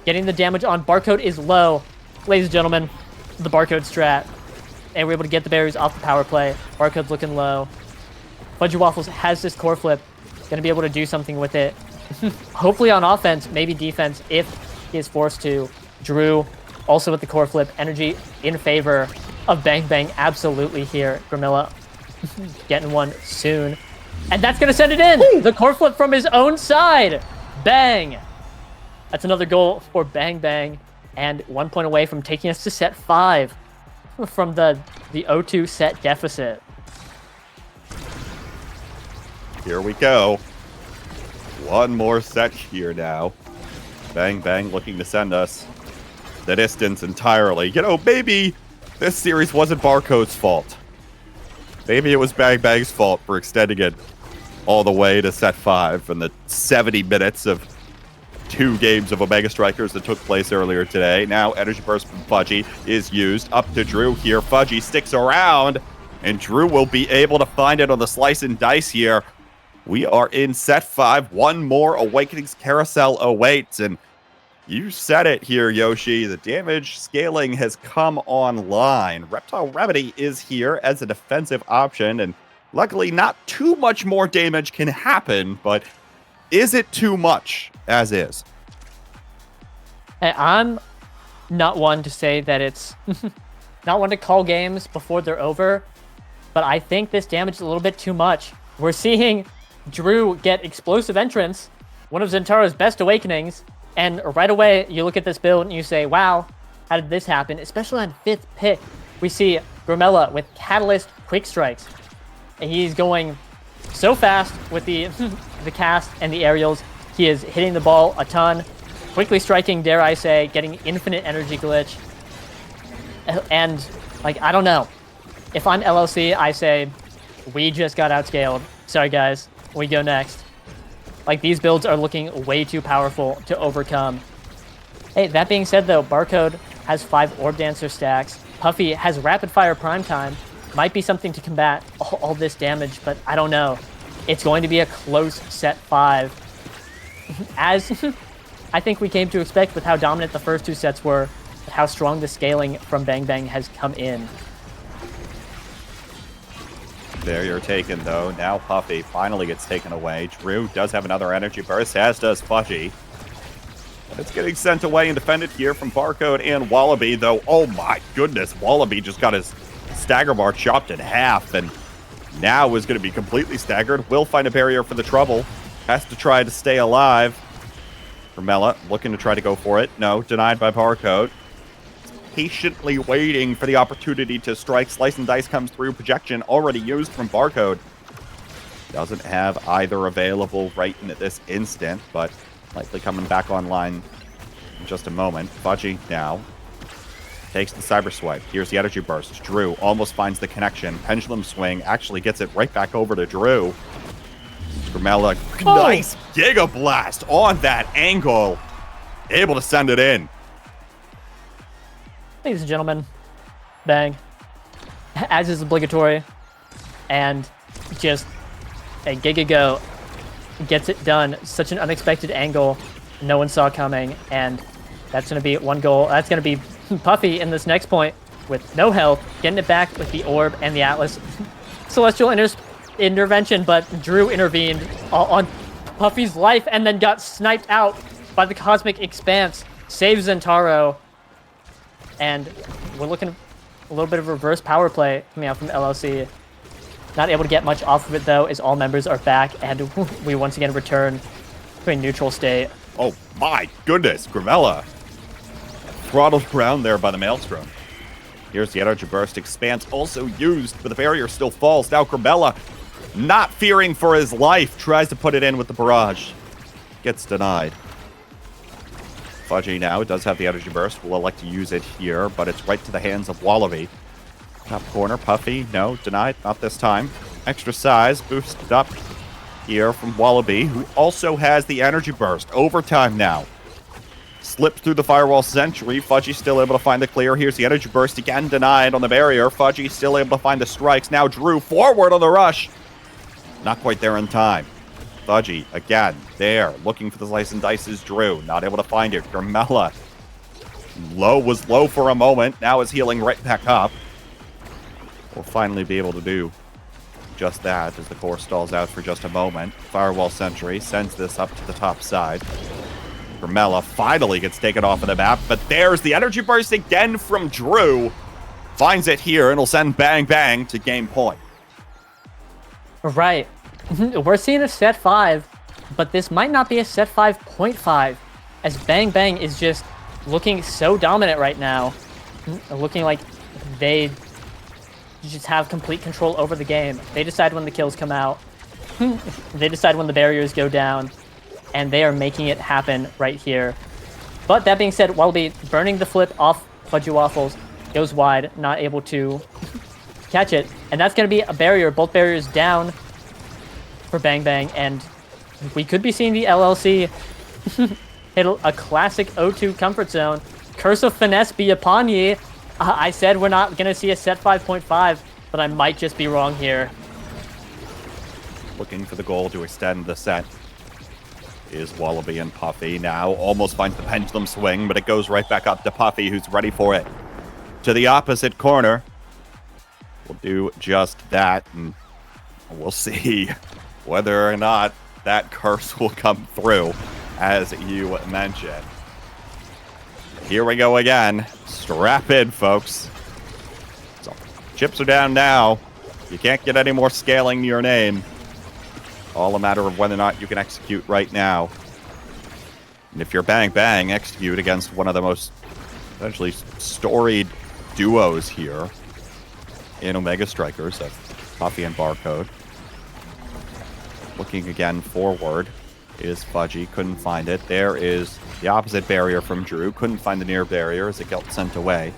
Getting the damage on. Barcode is low. Ladies and gentlemen, the Barcode strat. And we're able to get the berries off the power play. Barcode's looking low. Fudgy Waffles has this core flip. Gonna be able to do something with it. Hopefully on offense, maybe defense, if he is forced to. Drew also with the core flip. Energy in favor of Bang Bang absolutely here. Grimilla getting one soon. And that's going to send it in. Woo! The core flip from his own side. Bang. That's another goal for Bang Bang. And 1 point away from taking us to set 5 from the 0-2 set deficit. Here we go. One more set here now. Bang Bang looking to send us the distance entirely. Maybe this series wasn't Barcode's fault. Maybe it was Bang Bang's fault for extending it all the way to set 5 and the 70 minutes of 2 games of Omega Strikers that took place earlier today. Now Energy Burst from Fudgy is used. Up to Drew here. Fudgy sticks around, and Drew will be able to find it on the slice and dice here. We are in set 5. One more Awakenings Carousel awaits, and you said it here, Yoshi. The damage scaling has come online. Reptile Remedy is here as a defensive option, and luckily not too much more damage can happen, but is it too much as is? I'm not one to say that it's not one to call games before they're over, but I think this damage is a little bit too much. We're seeing Drew get explosive entrance, one of Zentaro's best awakenings, and right away you look at this build and you say, wow, how did this happen? Especially on 5th pick, we see Grimella with Catalyst Quick Strikes. And he's going so fast with the the cast and the aerials. He is hitting the ball a ton, quickly striking, dare I say, getting infinite energy glitch. And, I don't know. If I'm LLC, I say, we just got outscaled. Sorry, guys. We go next. These builds are looking way too powerful to overcome. Hey, that being said, though, Barcode has 5 Orb Dancer stacks. Puffy has Rapid Fire Prime Time. Might be something to combat all this damage, but I don't know. It's going to be a close set 5. As I think we came to expect with how dominant the first 2 sets were, but how strong the scaling from Bang Bang has come in. Barrier taken, though. Now Puffy finally gets taken away. Drew does have another energy burst, as does Fudgy. It's getting sent away and defended here from Barcode and Wallaby, though. Oh my goodness, Wallaby just got his stagger bar chopped in half, and now is going to be completely staggered. Will find a barrier for the trouble. Has to try to stay alive. Carmella looking to try to go for it. No, denied by Barcode. Patiently waiting for the opportunity to strike. Slice and Dice comes through. Projection already used from Barcode. Doesn't have either available right in this instant, but likely coming back online in just a moment. Fudgy now takes the Cyber Swipe. Here's the Energy Burst. Drew almost finds the connection. Pendulum Swing actually gets it right back over to Drew. Carmella, nice Giga Blast on that angle. Able to send it in. Ladies and gentlemen, bang. As is obligatory. And just a Giga Go gets it done. Such an unexpected angle. No one saw coming. And that's going to be one goal. That's going to be Puffy in this next point with no health. Getting it back with the Orb and the Atlas. Celestial intervention, but Drew intervened on Puffy's life and then got sniped out by the Cosmic Expanse. Saves Zentaro. And we're looking a little bit of reverse power play coming out from LLC. Not able to get much off of it, though, as all members are back, and we once again return to a neutral state. Oh my goodness, Gravella throttled around there by the Maelstrom. Here's the Energy Burst. Expanse also used, but the barrier still falls. Now Gravella, not fearing for his life, tries to put it in with the barrage. Gets denied. Fudgy now does have the Energy Burst. Will elect to use it here, but it's right to the hands of Wallaby. Top corner, Puffy. No, denied. Not this time. Extra size boosted up here from Wallaby, who also has the Energy Burst. Overtime now. Slips through the Firewall Sentry. Fudgy still able to find the clear. Here's the Energy Burst again denied on the barrier. Fudgy still able to find the strikes. Now Drew forward on the rush. Not quite there in time. Fudgy, again, there, looking for the Slice and Dice is Drew. Not able to find it. Carmella was low for a moment. Now is healing right back up. We'll finally be able to do just that as the core stalls out for just a moment. Firewall Sentry sends this up to the top side. Carmella finally gets taken off of the map, but there's the Energy Burst again from Drew. Finds it here and will send Bang Bang to game point. Right. We're seeing a set 5, but this might not be a set 5.5, as Bang Bang is just looking so dominant right now. Looking like they just have complete control over the game. They decide when the kills come out. They decide when the barriers go down, and they are making it happen right here. But that being said, Wallaby burning the flip off Fudgy Waffles, goes wide, not able to catch it, and that's going to be a barrier. Both barriers down for Bang Bang, and we could be seeing the LLC hit a classic O2 comfort zone. Curse of Finesse be upon ye. I said we're not going to see a set 5.5, but I might just be wrong here. Looking for the goal to extend the set is Wallaby and Puffy. Now almost finds the pendulum swing, but it goes right back up to Puffy, who's ready for it. To the opposite corner. We'll do just that, and we'll see whether or not that curse will come through, as you mentioned. Here we go again. Strap in, folks. So, chips are down now. You can't get any more scaling to your name. All a matter of whether or not you can execute right now. And if you're Bang Bang, execute against one of the most essentially storied duos here in Omega Strikers of Puffy and Barcode. Looking again forward is Fudgy. Couldn't find it. There is the opposite barrier from Drew. Couldn't find the near barrier as it got sent away.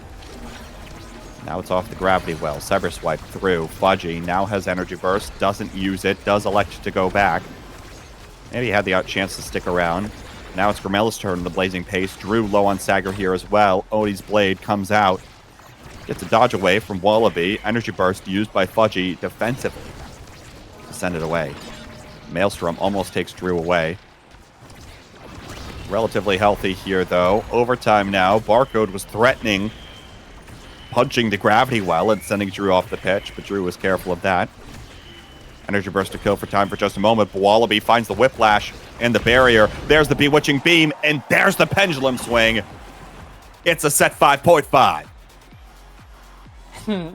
Now it's off the gravity well. Cyber Swipe through. Fudgy now has Energy Burst. Doesn't use it. Does elect to go back. Maybe he had the chance to stick around. Now it's Gramella's turn. The Blazing Pace. Drew low on Sager here as well. Odie's Blade comes out. Gets a dodge away from Wallaby. Energy Burst used by Fudgy defensively to send it away. Maelstrom almost takes Drew away. Relatively healthy here, though. Overtime now. Barcode was threatening punching the gravity well and sending Drew off the pitch, but Drew was careful of that. Energy Burst to kill for time for just a moment. Wallaby finds the Whiplash and the barrier. There's the Bewitching Beam, and there's the Pendulum Swing. It's a set 5.5.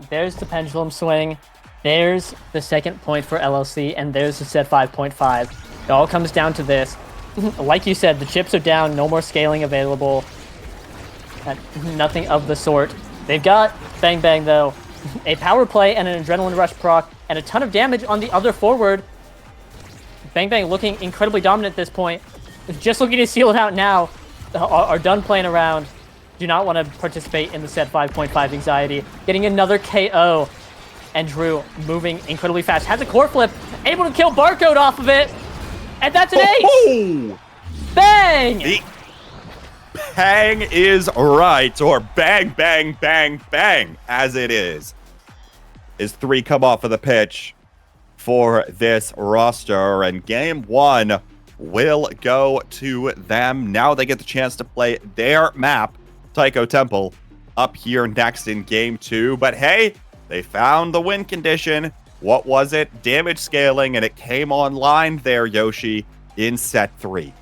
There's the Pendulum Swing. There's the second point for LLC, and there's the set 5.5. It all comes down to this. Like you said, the chips are down, no more scaling available. Nothing of the sort. They've got Bang Bang, though. A power play and an Adrenaline Rush proc, and a ton of damage on the other forward. Bang Bang looking incredibly dominant at this point. Just looking to seal it out now. Are done playing around. Do not want to participate in the set 5.5 anxiety. Getting another KO. And Drew moving incredibly fast. Has a core flip. Able to kill Barcode off of it. And that's an ace. Bang! The bang is right, or bang, bang, bang, bang, as it is. Is 3 come off of the pitch for this roster, and game 1 will go to them. Now they get the chance to play their map, Taiko Temple, up here next in game 2. But hey, they found the win condition. What was it? Damage scaling, and it came online there, Yoshi, in set 3.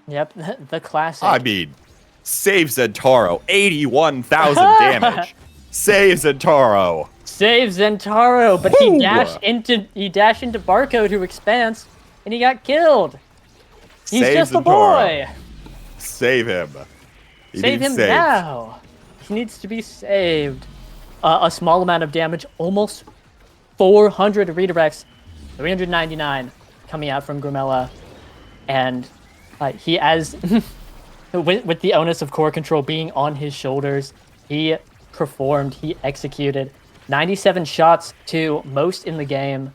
Yep, the classic. I mean, save Zentaro, 81,000 damage. Save Zentaro. Save Zentaro, but he dashed into Barcode, who expands, and he got killed. He's Save just Zentaro. a boy. Save him. Save him now. He needs to be saved. A small amount of damage, almost 400 redirects, 399 coming out from Grimella, and he has, with the onus of core control being on his shoulders, he performed, he executed 97 shots to most in the game.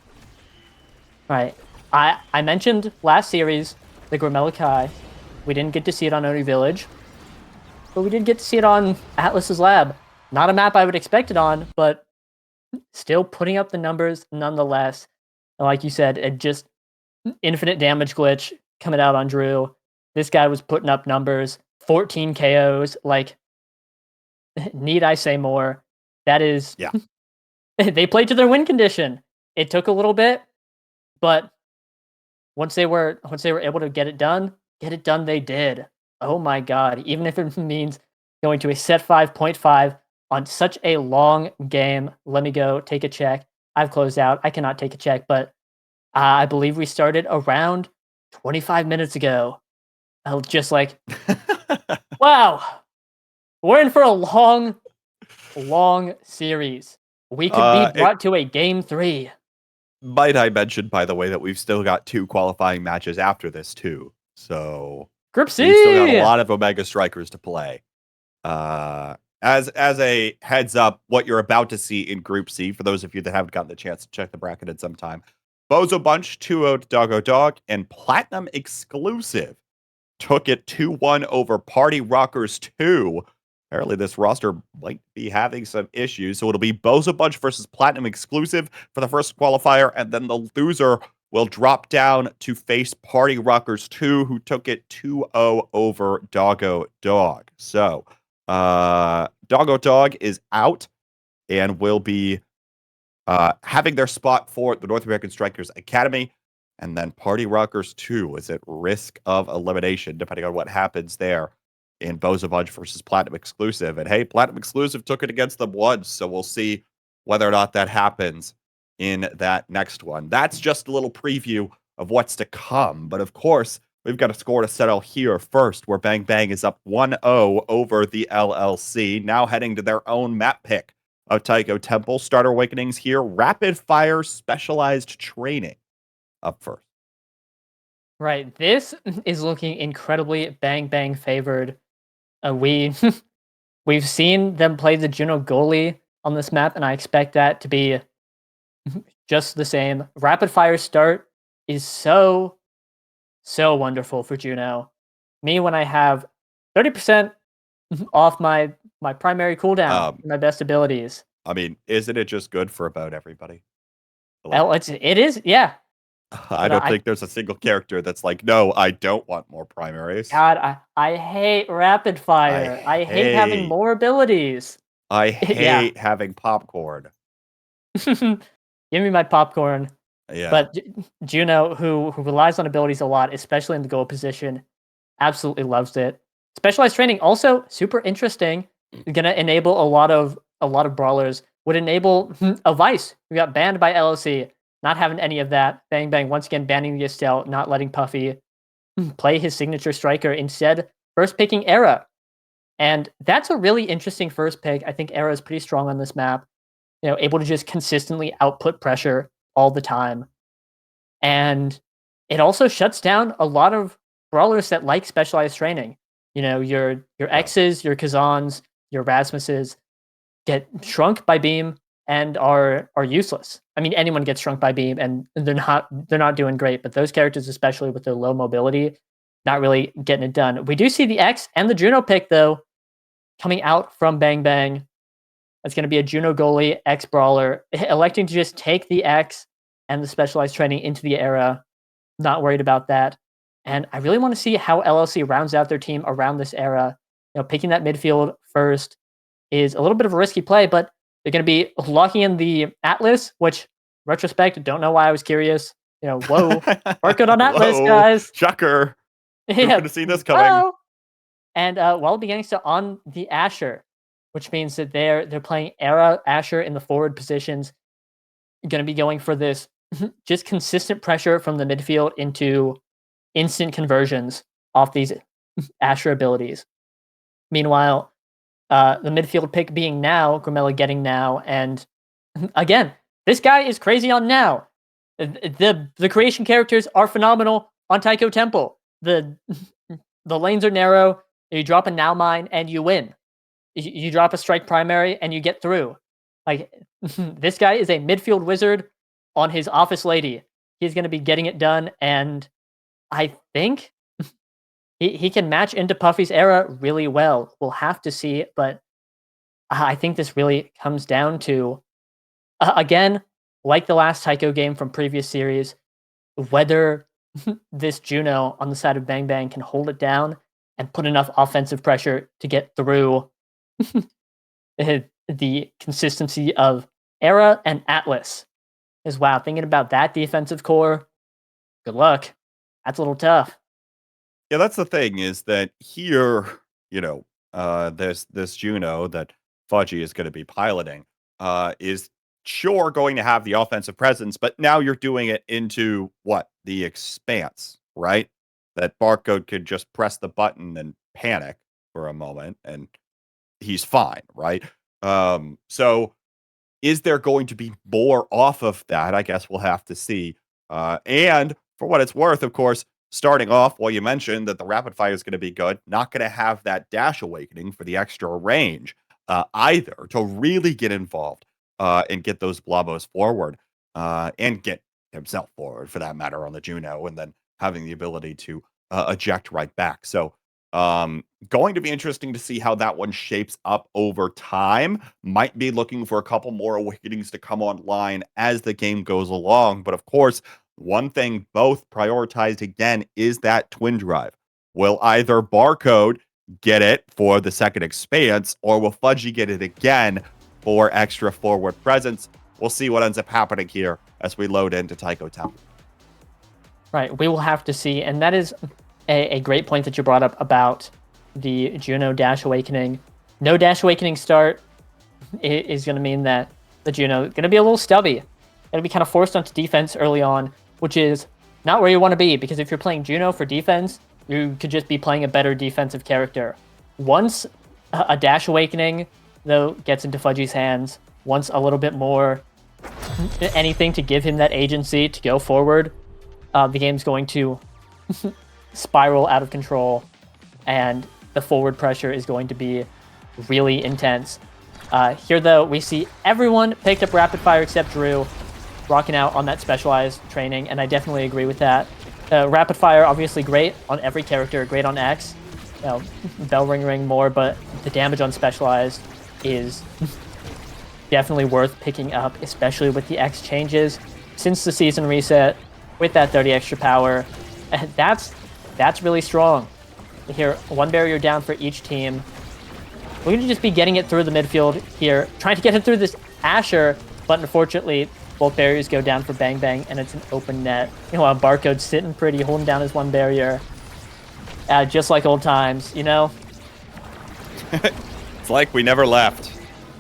Right, I mentioned last series the Grimella Kai. We didn't get to see it on Oni Village, but we did get to see it on Atlas's Lab. Not a map I would expect it on, but still putting up the numbers nonetheless. And like you said, it just infinite damage glitch coming out on Drew. This guy was putting up numbers, 14 KOs. Like, need I say more? That is, yeah. They played to their win condition. It took a little bit, but once they were able to get it done, they did. Oh my God! Even if it means going to a set 5.5 on such a long game. Let me go take a check. I've closed out. I cannot take a check, but I believe we started around 25 minutes ago. Just like, wow, we're in for a long, long series. We could be brought to a game 3. Might I mention, by the way, that we've still got 2 qualifying matches after this too. So Group C. We've still got a lot of Omega Strikers to play. As a heads up, what you're about to see in Group C, for those of you that haven't gotten the chance to check the bracket at some time, Bozo Bunch 2-0 to Doggo Dog, and Platinum Exclusive took it 2-1 over Party Rockers 2. Apparently this roster might be having some issues, so it'll be Bozo Bunch versus Platinum Exclusive for the first qualifier, and then the loser will drop down to face Party Rockers 2, who took it 2-0 over Doggo Dog. So, Doggo Dog is out and will be having their spot for the North American Strikers Academy, and then Party Rockers 2 is at risk of elimination, depending on what happens there in Bozo Bunch versus Platinum Exclusive. And hey, Platinum Exclusive took it against them once, so we'll see whether or not that happens in that next one. That's just a little preview of what's to come. But of course, we've got a score to settle here first, where Bang Bang is up 1-0 over the LLC, now heading to their own map pick of Taiko Temple. Starter Awakenings here, Rapid Fire Specialized Training up first. Right, this is looking incredibly Bang Bang favored. We've seen them play the Juno goalie on this map, and I expect that to be just the same. Rapid fire start is so wonderful for Juno. Me, when I have 30% off my primary cooldown, my best abilities. I mean, isn't it just good for about everybody? Well, it is, yeah. I don't think there's a single character that's like, no, I don't want more primaries. God, I hate rapid fire. I hate having more abilities. I hate having popcorn. Give me my popcorn. Yeah. But Juno, who relies on abilities a lot, especially in the goal position, absolutely loves it. Specialized training also super interesting. Gonna enable a lot of brawlers. Would enable a Vice who got banned by LLC. Not having any of that. Bang bang. Once again, banning the Estelle, not letting Puffy play his signature striker. Instead, first picking Era. And that's a really interesting first pick. I think Era is pretty strong on this map. Able to just consistently output pressure all the time. And it also shuts down a lot of brawlers that like specialized training. Your X's, your Kazans, your Rasmuses get shrunk by beam and are useless. I mean, anyone gets shrunk by beam and they're not doing great, but those characters, especially with their low mobility, not really getting it done. We do see the X and the Juno pick though coming out from Bang Bang. It's going to be a Juno goalie, X brawler, electing to just take the X and the specialized training into the Era. Not worried about that. And I really want to see how LLC rounds out their team around this Era. Picking that midfield first is a little bit of a risky play, but they're going to be locking in the Atlas, which, retrospect, don't know why I was curious. Whoa, barcode on Atlas, Whoa, guys. Shocker. Who Yeah. could have seen this coming? Hello. And while beginning to on the Asher, which means that they're playing Era Asher in the forward positions. Going to be going for this just consistent pressure from the midfield into instant conversions off these Asher abilities. Meanwhile, the midfield pick being Now, Grimella getting Now, and again, this guy is crazy on Now. The creation characters are phenomenal on Taiko Temple. The lanes are narrow. You drop a Now mine and you win. You drop a strike primary and you get through. Like, this guy is a midfield wizard on his office lady. He's going to be getting it done, and I think he can match into Puffy's Era really well. We'll have to see, but I think this really comes down to, again, like the last Taiko game from previous series, whether this Juno on the side of Bang Bang can hold it down and put enough offensive pressure to get through the consistency of Era and Atlas. Wow, thinking about that defensive core, good luck. That's a little tough. Yeah, that's the thing is that here, there's this Juno that Fudgy is going to be piloting, is sure going to have the offensive presence, but now you're doing it into the Expanse, right? That Barcode could just press the button and panic for a moment and he's fine, right? So is there going to be more off of that? I guess we'll have to see. And for what it's worth, of course, starting off, you mentioned that the rapid fire is going to be good. Not going to have that dash awakening for the extra range either to really get involved and get those Blobos forward and get himself forward for that matter on the Juno, and then having the ability to eject right back. So going to be interesting to see how that one shapes up over time. Might be looking for a couple more awakenings to come online as the game goes along. But of course, one thing both prioritized again is that twin drive. Will either Barcode get it for the second Expanse, or will Fudgy get it again for extra forward presence? We'll see what ends up happening here as we load into Taiko Temple. Right, we will have to see. And that is a great point that you brought up about the Juno Dash Awakening. No Dash Awakening start is going to mean that the Juno is going to be a little stubby. It'll be kind of forced onto defense early on, which is not where you want to be, because if you're playing Juno for defense, you could just be playing a better defensive character. Once a Dash Awakening, though, gets into Fudgy's hands, once a little bit more anything to give him that agency to go forward, the game's going to spiral out of control, and the forward pressure is going to be really intense. Here, though, we see everyone picked up Rapid Fire except Drew, rocking out on that specialized training, and I definitely agree with that. Rapid Fire, obviously great on every character, great on X. Bell Ring more, but the damage on specialized is definitely worth picking up, especially with the X changes since the season reset with that 30 extra power. That's really strong. Here, one barrier down for each team. We're going to just be getting it through the midfield here, trying to get it through this Asher, but unfortunately, Both barriers go down for Bang Bang, and it's an open net. You know, Barcode's sitting pretty, holding down his one barrier. Just like old times, you know? It's like we never left.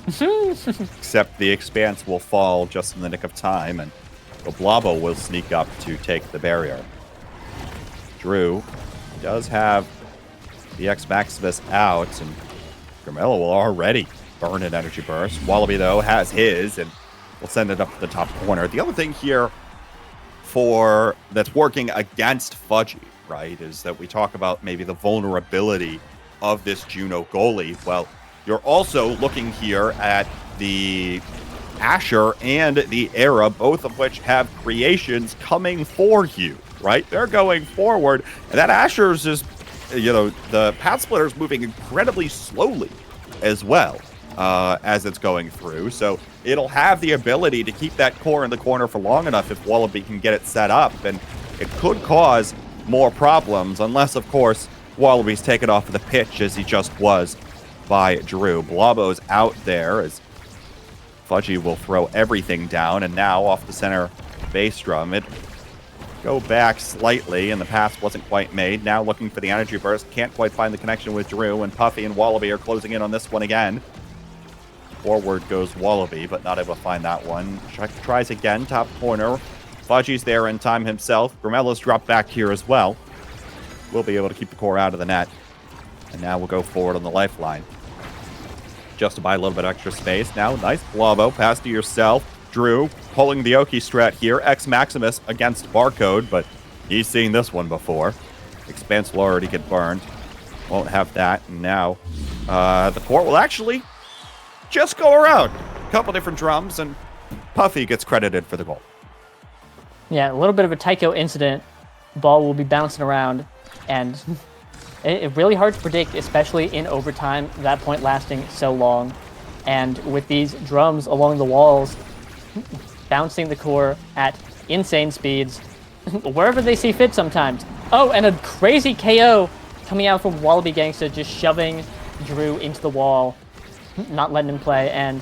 Except the Expanse will fall just in the nick of time, and the Blobbo will sneak up to take the barrier. Drew does have the X Maximus out, and Grimella will already burn an energy burst. Wallaby, though, has his, and will send it up to the top corner. The other thing here that's working against Fudgy, right, is that we talk about maybe the vulnerability of this Juno goalie. Well, you're also looking here at the Asher and the Era, both of which have creations coming for you, right? They're going forward, and that Asher's is, the Path Splitter's moving incredibly slowly as well as it's going through. So it'll have the ability to keep that core in the corner for long enough if Wallaby can get it set up, and it could cause more problems, unless, of course, Wallaby's taken off of the pitch as he just was by Drew. Blobbo's out there as Fudgy will throw everything down, and now off the center bass drum. It go back slightly, and the pass wasn't quite made. Now looking for the energy burst. Can't quite find the connection with Drew, and Puffy and Wallaby are closing in on this one again. Forward goes Wallaby, but not able to find that one. Tries again, top corner. Fudgy's there in time himself. Grimella's dropped back here as well. We'll be able to keep the core out of the net. And now we'll go forward on the lifeline. Just to buy a little bit extra space. Now, nice Blobbo. Pass to yourself. Drew pulling the Oki strat here. X Maximus against Barcode, but he's seen this one before. Expanse will already get burned. Won't have that. And now the core will actually just go around. A couple different drums, and Puffy gets credited for the goal. Yeah, a little bit of a Tycho incident. Ball will be bouncing around, and it's really hard to predict, especially in overtime, that point lasting so long. And with these drums along the walls, bouncing the core at insane speeds, wherever they see fit sometimes. Oh, and a crazy KO coming out from Wallaby Gangsta, just shoving Drew into the wall, not letting him play. And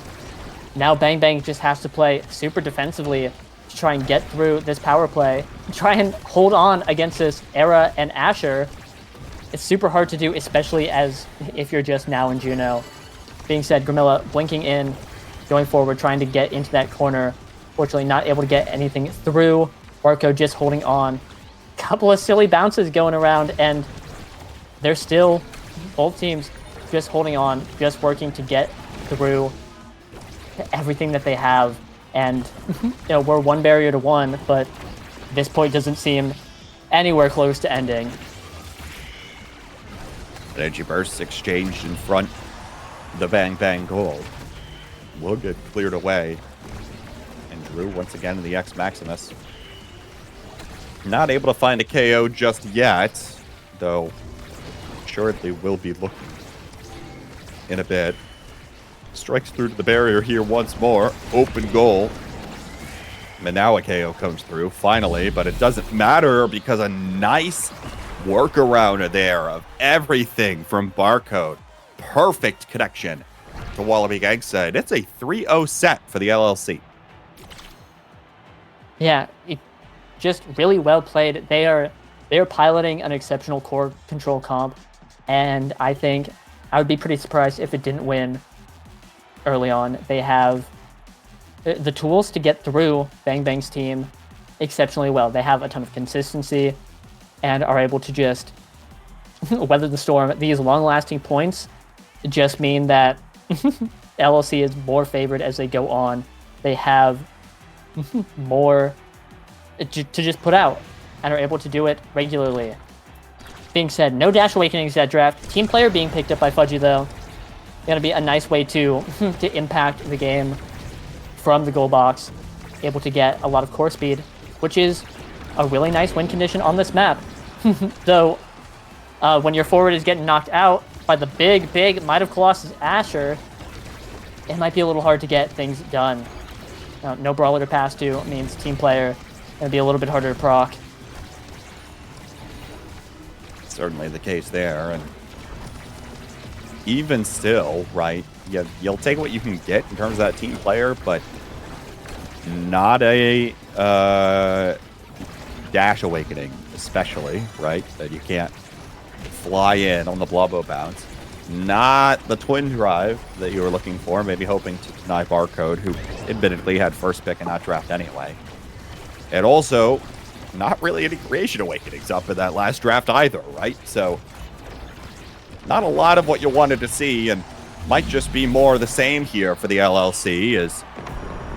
now Bang Bang just has to play super defensively to try and get through this power play, try and hold on against this Era and Asher. It's super hard to do, especially as if you're just now in Juno. Being said, Grimilla blinking in, going forward, trying to get into that corner. Fortunately, not able to get anything through. Barco just holding on. Couple of silly bounces going around, and they're still, both teams, just holding on, just working to get through everything that they have. And, we're one barrier to one, but this point doesn't seem anywhere close to ending. Energy bursts exchanged in front. The Bang Bang goal will get cleared away. And Drew once again in the X Maximus. Not able to find a KO just yet, though assuredly will be looking in a bit. Strikes through to the barrier here once more. Open goal. And now a KO comes through, finally, but it doesn't matter because a nice workaround there of everything from Barcode. Perfect connection to Wallaby Gangsta. It's a 3-0 set for the LLC. Yeah, just really well played. They are piloting an exceptional core control comp, and I think I would be pretty surprised if it didn't win early on. They have the tools to get through Bang Bang's team exceptionally well. They have a ton of consistency and are able to just weather the storm. These long-lasting points just mean that LLC is more favored as they go on. They have more to just put out and are able to do it regularly. Being said, no Dash Awakenings that draft. Team player being picked up by Fudgy, though. Going to be a nice way to impact the game from the goal box. Able to get a lot of core speed, which is a really nice win condition on this map. Though, when your forward is getting knocked out by the big Might of Colossus Asher, it might be a little hard to get things done. No brawler to pass to means team player going to be a little bit harder to proc. Certainly the case there, and even still, right, you'll take what you can get in terms of that team player, but Not a dash awakening, especially, right? That you can't fly in on the Blubbo bounce. Not the twin drive that you were looking for, maybe hoping to deny Barcode, who admittedly had first pick in that draft anyway. And also, not really any creation awakenings up in that last draft either, right? So, not a lot of what you wanted to see, and might just be more of the same here for the LLC, as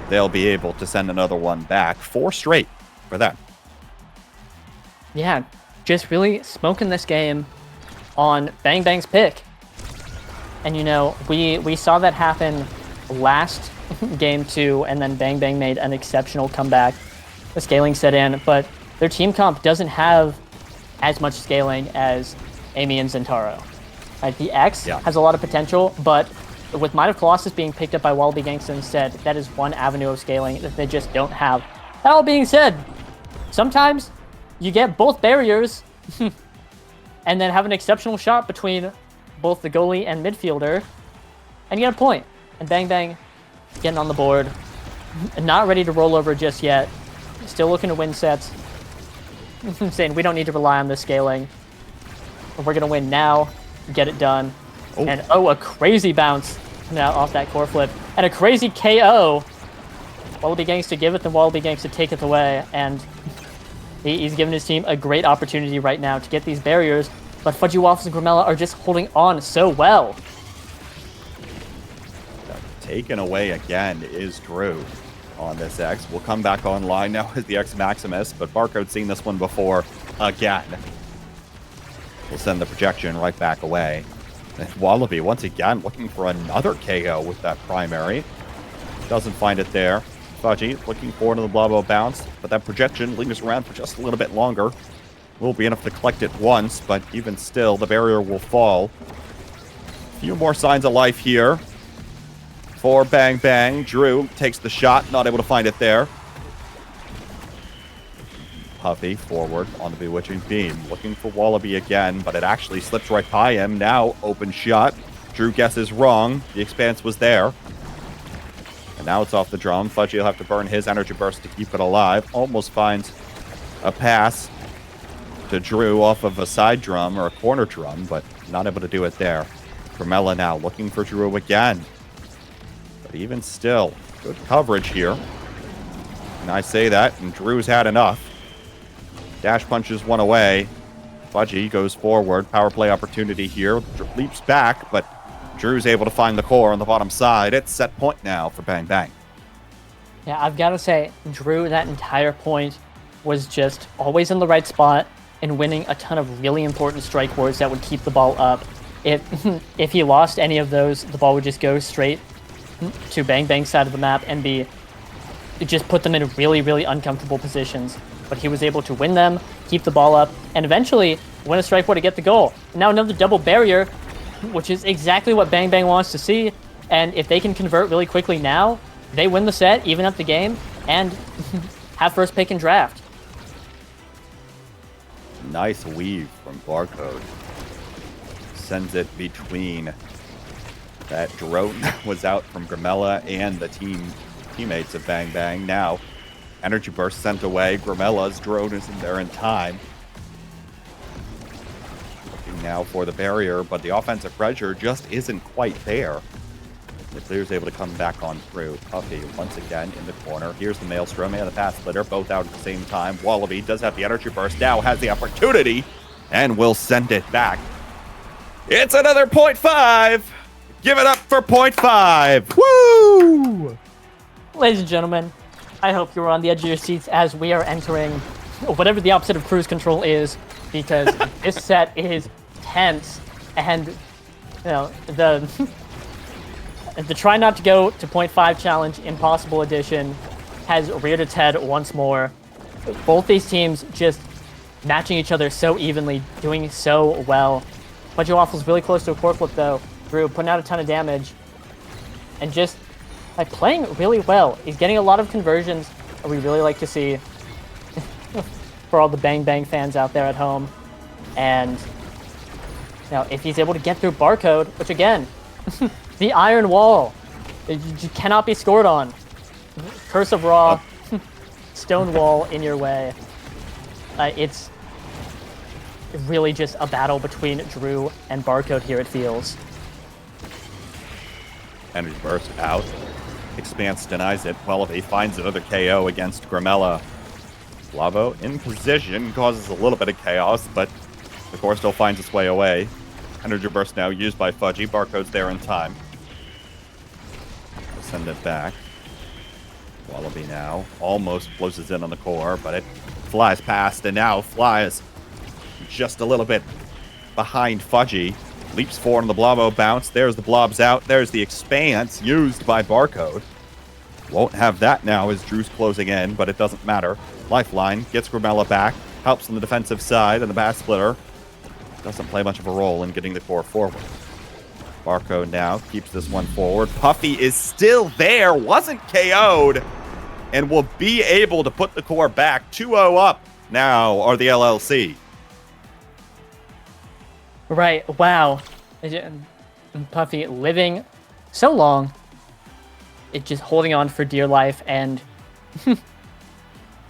they'll be able to send another one back. 4 straight for them. Yeah, just really smoking this game on Bang Bang's pick. And, you know, we saw that happen last game too, and then Bang Bang made an exceptional comeback. The scaling set in, but their team comp doesn't have as much scaling as Amy and Zentaro. Right, the X has a lot of potential, but with Might of Colossus being picked up by Wallaby Gangsta instead, that is one avenue of scaling that they just don't have. That all being said, sometimes you get both barriers and then have an exceptional shot between both the goalie and midfielder, and you get a point. And Bang Bang getting on the board. Not ready to roll over just yet. Still looking to win sets. Saying we don't need to rely on this scaling. We're going to win now. Get it done. Oh. And a crazy bounce coming out off that core flip. And a crazy KO. Wallaby Gangsta give it, then Wallaby Gangsta take it away. And he's giving his team a great opportunity right now to get these barriers. But Fudgy Waffles and Grimella are just holding on so well. Taken away again is Drew on this X. We'll come back online now as the X Maximus, but Barcode's seen this one before again. We'll send the projection right back away. And Wallaby, once again, looking for another KO with that primary. Doesn't find it there. Fudgy looking forward to the Blubbo bounce, but that projection lingers around for just a little bit longer. Will be enough to collect it once, but even still, the barrier will fall. A few more signs of life here for Bang Bang. Drew takes the shot, not able to find it there. Puffy forward on the Bewitching Beam, looking for Wallaby again, but it actually slips right by him. Now, open shot. Drew guesses wrong. The expanse was there. And now it's off the drum. Fudgy will have to burn his energy burst to keep it alive. Almost finds a pass to Drew off of a side drum or a corner drum, but not able to do it there. Grimella now looking for Drew again. But even still, good coverage here. And I say that, and Drew's had enough. Dash punches one away. Fudgy goes forward. Power play opportunity here. Leaps back, but Drew's able to find the core on the bottom side. It's set point now for Bang Bang. Yeah, I've got to say, Drew, that entire point was just always in the right spot and winning a ton of really important strike wars that would keep the ball up. If he lost any of those, the ball would just go straight to Bang Bang's side of the map and just put them in really, really uncomfortable positions. But he was able to win them, keep the ball up, and eventually win a strike war to get the goal. Now another double barrier, which is exactly what Bang Bang wants to see. And if they can convert really quickly now, they win the set, even up the game, and have first pick in draft. Nice weave from Barcode. Sends it between that drone that was out from Grimella and the teammates of Bang Bang. Now, energy burst sent away. Grimella's drone isn't there in time. Looking now for the barrier, but the offensive pressure just isn't quite there. The player's able to come back on through. Puffy once again in the corner. Here's the Maelstrom and the Path Splitter, both out at the same time. Wallaby does have the energy burst, now has the opportunity, and will send it back. It's another 0.5! Give it up for 0.5! Woo! Ladies and gentlemen, I hope you're on the edge of your seats as we are entering whatever the opposite of cruise control is, because this set is tense, and you know, the try not to go to 0.5 challenge Impossible Edition has reared its head once more. Both these teams just matching each other so evenly, doing so well. Fudgy Waffles really close to a core flip though. Drew putting out a ton of damage and just like playing really well. He's getting a lot of conversions that we really like to see for all the Bang Bang fans out there at home. And now if he's able to get through Barcode, which again, the iron wall, you cannot be scored on. Curse of Raw, stone wall in your way. It's really just a battle between Drew and Barcode here, it feels. Energy Burst out. Expanse denies it. Wallaby finds another KO against Grimella. Lavo in position, causes a little bit of chaos, but the core still finds its way away. Energy Burst now used by Fudgy. Barcode's there in time. Send it back. Wallaby now almost closes in on the core, but it flies past and now flies just a little bit behind Fudgy. Leaps forward on the Blobo bounce. There's the Blobs out. There's the Expanse used by Barcode. Won't have that now as Drew's closing in, but it doesn't matter. Lifeline gets Grimella back. Helps on the defensive side, and the Bat Splitter doesn't play much of a role in getting the core forward. Barcode now keeps this one forward. Puffy is still there, wasn't KO'd, and will be able to put the core back. 2-0 up now are the LLC. Right, wow. Puffy living so long. It just holding on for dear life, and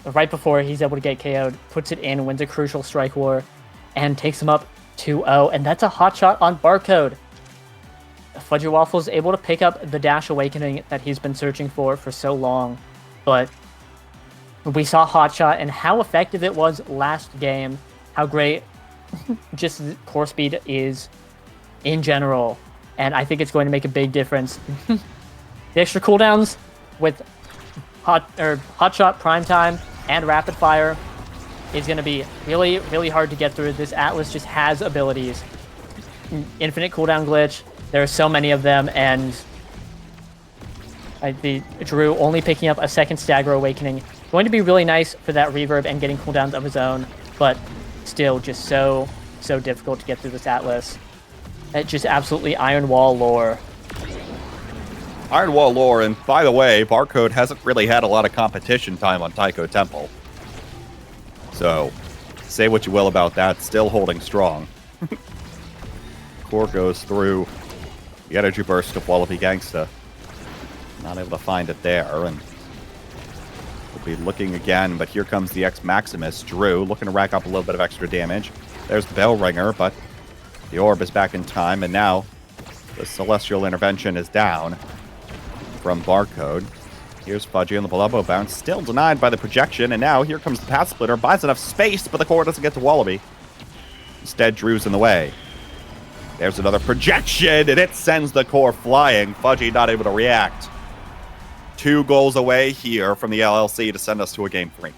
right before he's able to get KO'd, puts it in, wins a crucial strike war, and takes him up 2-0, and that's a hot shot on Barcode. Fudgy Waffle's able to pick up the Dash Awakening that he's been searching for so long, but we saw hot shot and how effective it was last game, how great just core speed is in general, and I think it's going to make a big difference. The extra cooldowns with hot shot, prime time, and rapid fire is going to be really, really hard to get through. This Atlas just has abilities. Infinite cooldown glitch. There are so many of them, and the Drew only picking up a second Stagger Awakening. Going to be really nice for that reverb and getting cooldowns of his own, but still just so difficult to get through this Atlas. It's just absolutely Iron Wall lore. Iron Wall lore, and by the way, Barcode hasn't really had a lot of competition time on Taiko Temple. So, say what you will about that, still holding strong. Core goes through the Energy Burst of Wallaby Gangsta. Not able to find it there, and we'll be looking again, but here comes the X-Maximus. Drew looking to rack up a little bit of extra damage. There's the Bell Ringer, but the Orb is back in time, and now the Celestial Intervention is down from Barcode. Here's Fudgy on the Blobo bounce, still denied by the projection, and now here comes the Path Splitter, buys enough space, but the core doesn't get to Wallaby. Instead, Drew's in the way. There's another projection, and it sends the core flying. Fudgy not able to react. 2 goals away here from the LLC to send us to a Game 3.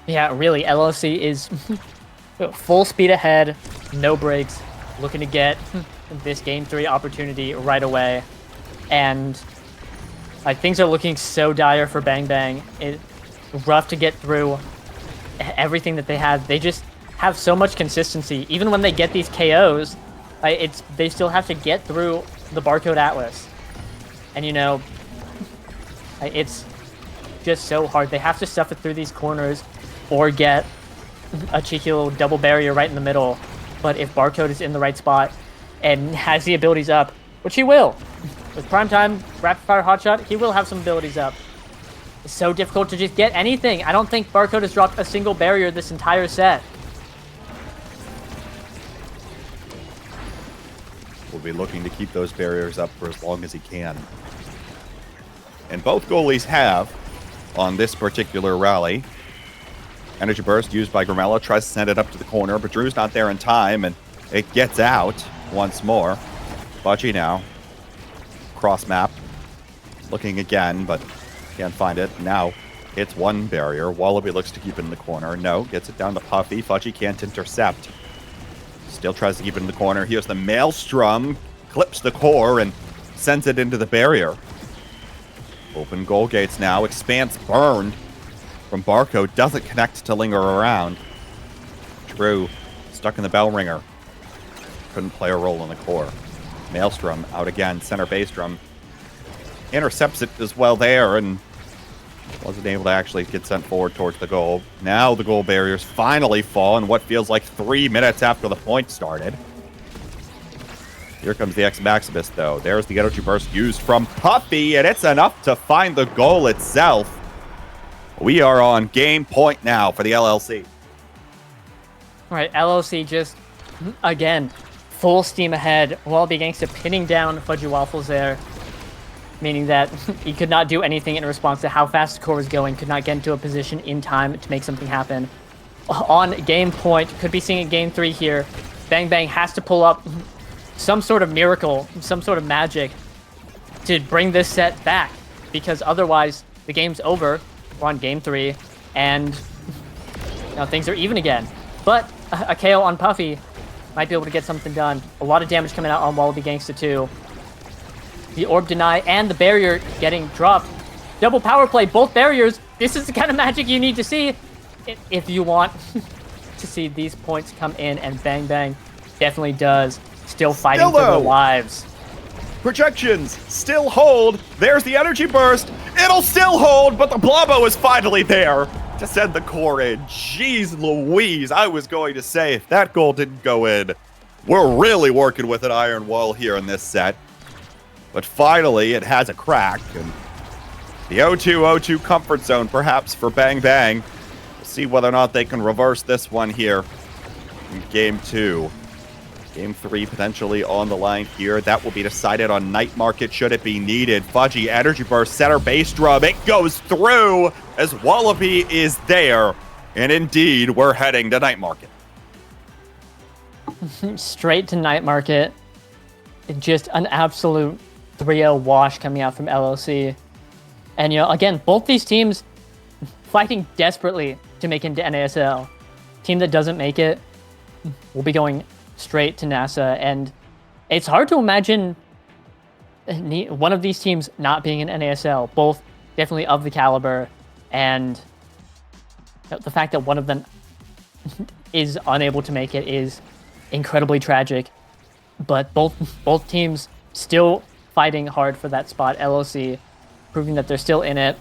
Yeah, really, LLC is full speed ahead, no breaks, looking to get this Game 3 opportunity right away. And things are looking so dire for Bang Bang. It's rough to get through everything that they have. They just have so much consistency. Even when they get these KOs, they still have to get through the Barcode Atlas. And you know, it's just so hard. They have to stuff it through these corners or get a cheeky little double barrier right in the middle. But if Barcode is in the right spot and has the abilities up, which he will, with Prime Time, Rapid Fire Hotshot, he will have some abilities up. It's so difficult to just get anything. I don't think Barcode has dropped a single barrier this entire set. Will be looking to keep those barriers up for as long as he can. And both goalies have on this particular rally. Energy Burst used by Grimella, tries to send it up to the corner, but Drew's not there in time, and it gets out once more. Fudgy now. Cross map. Looking again, but can't find it. Now hits one barrier. Wallaby looks to keep it in the corner. No, gets it down to Puffy. Fudgy can't intercept. Still tries to keep it in the corner. Here's the Maelstrom. Clips the core and sends it into the barrier. Open goal gates now. Expanse burned from Barcode. Doesn't connect to linger around. Drew stuck in the bell ringer. Couldn't play a role in the core. Maelstrom out again. Center base drum. Intercepts it as well there and wasn't able to actually get sent forward towards the goal. Now the goal barriers finally fall in what feels like 3 minutes after the point started. Here comes the X Maximus, though. There's the energy burst used from Puffy, and it's enough to find the goal itself. We are on game point now for the LLC. All right, LLC just, again, full steam ahead. Wallaby Gangsta pinning down Fudgy Waffles there, meaning that he could not do anything in response to how fast the core was going, could not get into a position in time to make something happen. On game point, could be seeing a game 3 here. Bang Bang has to pull up some sort of miracle, some sort of magic to bring this set back, because otherwise the game's over. We're on game 3, and now things are even again. But a KO on Puffy might be able to get something done. A lot of damage coming out on Wallaby Gangsta too. The orb deny and the barrier getting dropped. Double power play, both barriers. This is the kind of magic you need to see if you want to see these points come in, and Bang Bang definitely does. Still fighting for their lives. Projections still hold. There's the energy burst. It'll still hold, but the Blobbo is finally there to send the core in. Jeez Louise, I was going to say, if that goal didn't go in, we're really working with an iron wall here in this set. But finally, it has a crack, and the 0-2-0-2 comfort zone perhaps for Bang Bang. We'll see whether or not they can reverse this one here in game 2. Game 3 potentially on the line here. That will be decided on Night Market should it be needed. Fudgy energy burst, center bass drum. It goes through as Wallaby is there. And indeed, we're heading to Night Market. Straight to Night Market. Just an absolute 3-0 wash coming out from LLC. And, again, both these teams fighting desperately to make it into NASL. Team that doesn't make it will be going straight to NASA, and it's hard to imagine one of these teams not being in NASL. Both definitely of the caliber, and the fact that one of them is unable to make it is incredibly tragic. But both teams still fighting hard for that spot. LLC proving that they're still in it,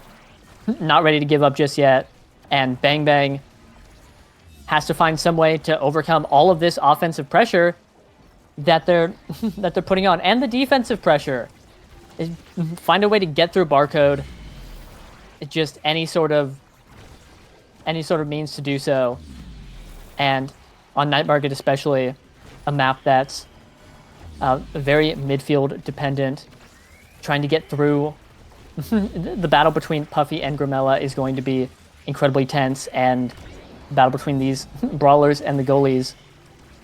not ready to give up just yet, and Bang Bang has to find some way to overcome all of this offensive pressure that they're putting on, and the defensive pressure. Find a way to get through barcode. Just any sort of means to do so. And on Night Market especially, a map that's very midfield dependent. Trying to get through the battle between Puffy and Grimella is going to be incredibly tense, and battle between these brawlers and the goalies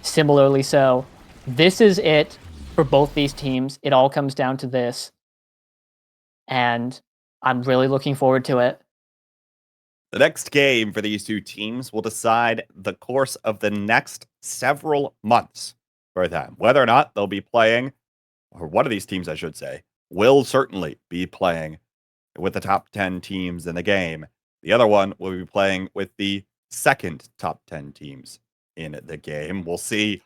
similarly so. This is it for both these teams. It all comes down to this, and I'm really looking forward to it. The next game for these two teams will decide the course of the next several months for them. Whether or not they'll be playing, or one of these teams I should say, will certainly be playing with the top 10 teams in the game. The other one will be playing with the second top 10 teams in the game. We'll see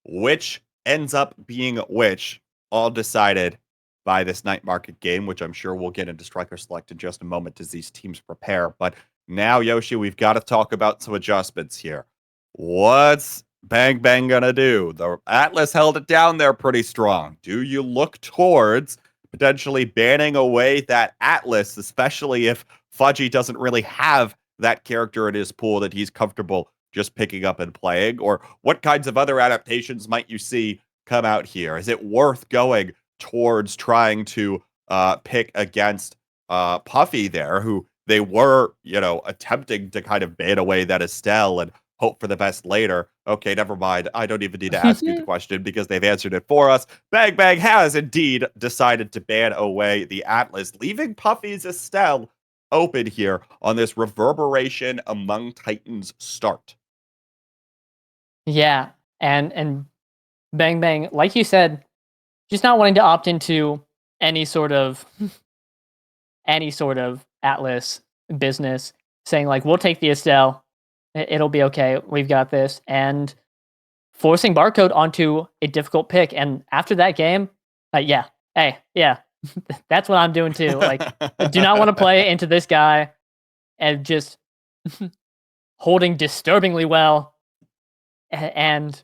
which ends up being which, all decided by this Night Market game, which I'm sure we'll get into Striker Select in just a moment as these teams prepare. But now, Yoshi, we've got to talk about some adjustments here. What's Bang Bang gonna do? The Atlas held it down there pretty strong. Do you look towards potentially banning away that Atlas, especially if Fudgy doesn't really have that character in his pool that he's comfortable just picking up and playing? Or what kinds of other adaptations might you see come out here? Is it worth going towards trying to pick against Puffy there, who they were, attempting to kind of ban away that Estelle and hope for the best later? Okay, never mind. I don't even need to ask you the question because they've answered it for us. Bang Bang has indeed decided to ban away the Atlas, leaving Puffy's Estelle open here on this Reverberation Among Titans start. Yeah, and Bang Bang, like you said, just not wanting to opt into any sort of Atlas business, saying like, we'll take the Estelle, it'll be okay, we've got this, and forcing Barcode onto a difficult pick. And after that game, that's what I'm doing too. Like, I do not want to play into this guy, and just holding disturbingly well, and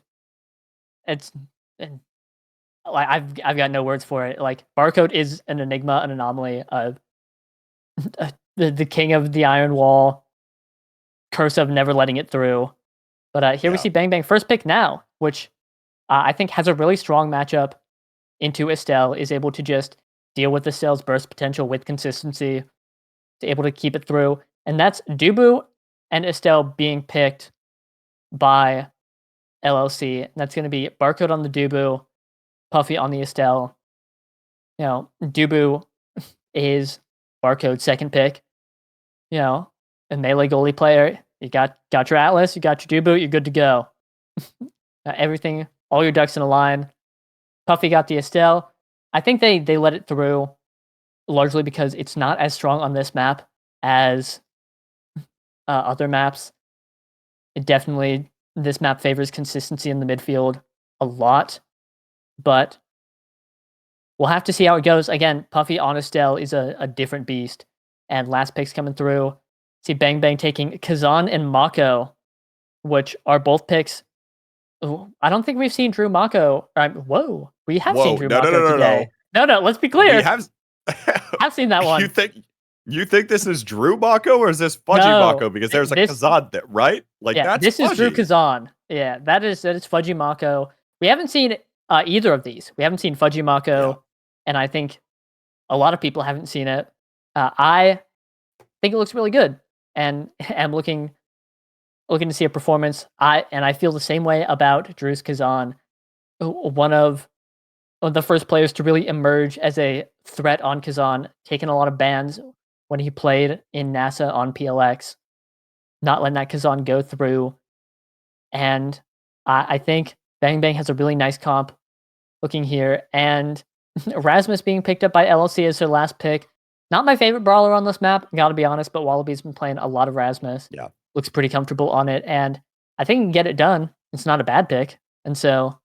it's like I've got no words for it. Like Barcode is an enigma, an anomaly, the king of the Iron Wall, curse of never letting it through. But here we see Bang Bang first pick now, which I think has a really strong matchup into Estelle, is able to just deal with Estelle's burst potential with consistency, to able to keep it through. And that's Dubu and Estelle being picked by LLC. And that's going to be Barcode on the Dubu, Puffy on the Estelle. You know, Dubu is Barcode's second pick. You know, a melee goalie player. You got your Atlas, you got your Dubu, you're good to go. Everything, all your ducks in a line. Puffy got the Estelle. I think they let it through largely because it's not as strong on this map as other maps. It definitely, this map favors consistency in the midfield a lot, but we'll have to see how it goes. Again, Puffy on Estelle is a different beast, and last pick's coming through. See Bang Bang taking Kazan and Mako, which are both picks. I don't think we've seen Drew Mako. Whoa, we have seen Drew Mako today. No, let's be clear. We have. I've seen that one. You think this is Drew Mako or is this Fudgy Mako? Because there's a Kazan there, right? Like that's this Fudgy. Is Drew Kazan. Yeah, that is Fudgy Mako. We haven't seen either of these. We haven't seen Fudgy Mako, and I think a lot of people haven't seen it. I think it looks really good, and I'm looking to see a performance. I feel the same way about Drew's Kazan, one of the first players to really emerge as a threat on Kazan, taking a lot of bans when he played in NASA on PLX, not letting that Kazan go through. And I think Bang Bang has a really nice comp looking here. And Erasmus being picked up by LLC as their last pick. Not my favorite brawler on this map, gotta be honest, but Wallaby's been playing a lot of Erasmus. Yeah. Looks pretty comfortable on it. And I think he can get it done. It's not a bad pick. And so,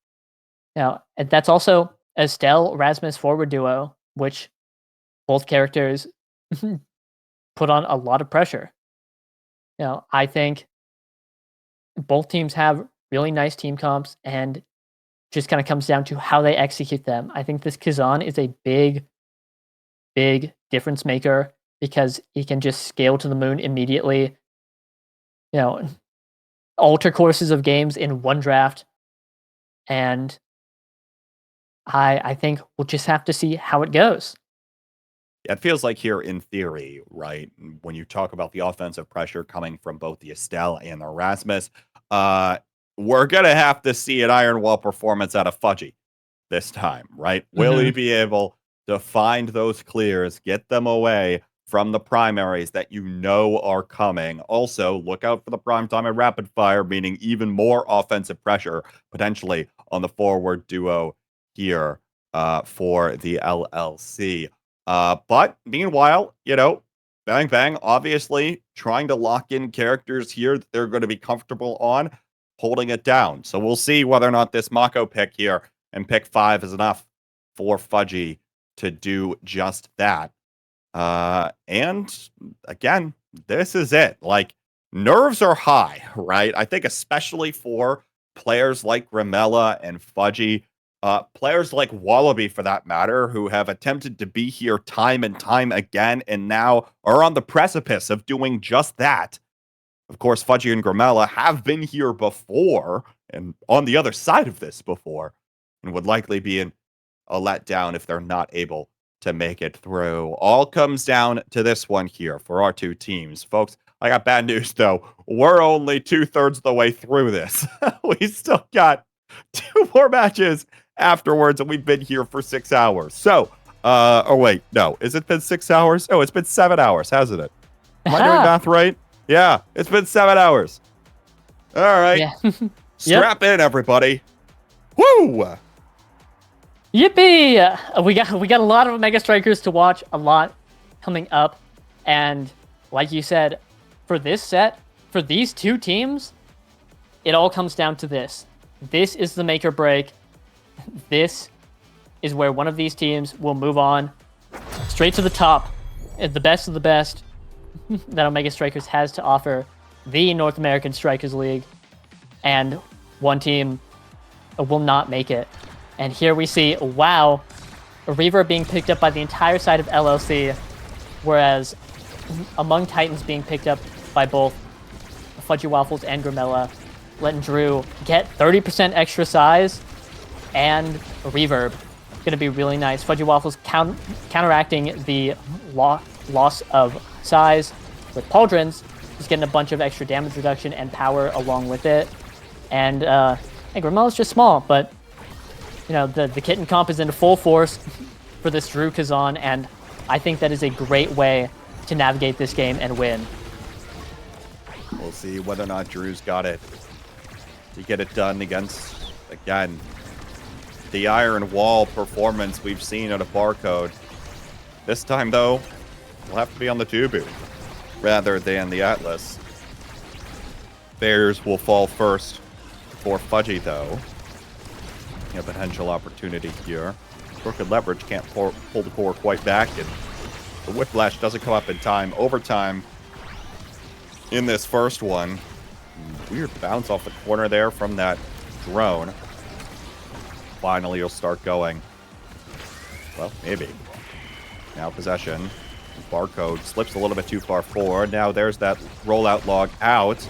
and that's also Estelle Erasmus forward duo, which both characters put on a lot of pressure. I think both teams have really nice team comps, and just kind of comes down to how they execute them. I think this Kazan is a big difference maker because he can just scale to the moon immediately. Alter courses of games in one draft. And I think we'll just have to see how it goes. It feels like here in theory, right, when you talk about the offensive pressure coming from both the Estelle and the Erasmus, we're going to have to see an Iron Wall performance out of Fudgy this time, right? Will he be able to find those clears, get them away from the primaries that you know are coming? Also, look out for the prime time and rapid fire, meaning even more offensive pressure potentially on the forward duo here for the LLC. But meanwhile, Bang Bang obviously trying to lock in characters here that they're going to be comfortable on, holding it down. So we'll see whether or not this Mako pick here and pick 5 is enough for Fudgy to do just that. And again, this is it. Like, nerves are high, right? I think especially for players like Grimella and Fudgy, players like Wallaby, for that matter, who have attempted to be here time and time again and now are on the precipice of doing just that. Of course, Fudgy and Grimella have been here before and on the other side of this before and would likely be in a letdown if they're not able to make it through. All comes down to this one here for our two teams. Folks, I got bad news, though. We're only 2/3 of the way through this. We still got 2 more matches afterwards, and we've been here for 6 hours. So, oh wait, no. Has it been 6 hours? Oh, it's been 7 hours, hasn't it? Am I doing math right? Yeah, it's been 7 hours. All right. Yeah. Strap in, everybody. Woo! Yippee! We got a lot of Mega Strikers to watch, a lot coming up. And like you said, for this set, for these two teams, it all comes down to this. This is the make or break. This is where one of these teams will move on straight to the top, the best of the best that Omega Strikers has to offer, the North American Strikers League, and one team will not make it. And here we see, wow, a Reaver being picked up by the entire side of LLC, whereas Among Titans being picked up by both Fudgy Waffles and Grimella, letting Drew get 30% extra size and reverb. Going to be really nice. Fudgy Waffles counteracting the loss of size with Pauldrons. He's getting a bunch of extra damage reduction and power along with it. And Grimella's just small, but you know, the kitten comp is in full force for this Drew Kazan, and I think that is a great way to navigate this game and win. We'll see whether or not Drew's got it to get it done against, again, the Iron Wall performance we've seen out of Barcode. This time, though, we'll have to be on the Tubu rather than the Atlas. Bears will fall first for Fudgy, though. A potential opportunity here. Crooked Leverage can't pull the core quite back, and the Whiplash doesn't come up in time. Overtime in this first one. Weird bounce off the corner there from that drone. Finally, you'll start going. Well, maybe. Now possession. Barcode slips a little bit too far forward. Now there's that rollout log out.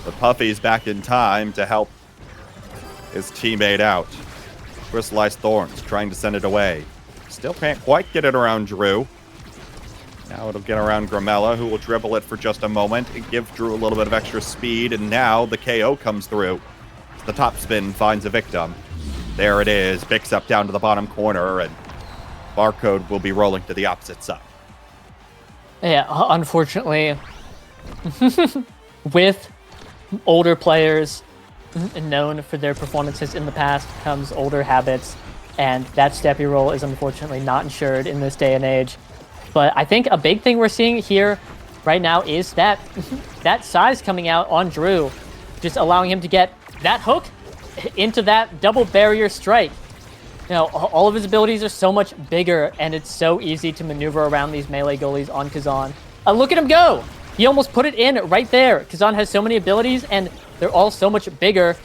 But Puffy's back in time to help his teammate out. Crystallized Thorns trying to send it away. Still can't quite get it around Drew. Now it'll get around Grimella, who will dribble it for just a moment and give Drew a little bit of extra speed. And now the KO comes through. The top spin finds a victim. There it is. Picks up down to the bottom corner, and Barcode will be rolling to the opposite side. Yeah, unfortunately, with older players known for their performances in the past comes older habits, and that steppy roll is unfortunately not insured in this day and age. But I think a big thing we're seeing here right now is that that size coming out on Drew, just allowing him to get that hook into that double barrier strike. You know, all of his abilities are so much bigger, and it's so easy to maneuver around these melee goalies on Kazan. Look at him go! He almost put it in right there. Kazan has so many abilities, and they're all so much bigger.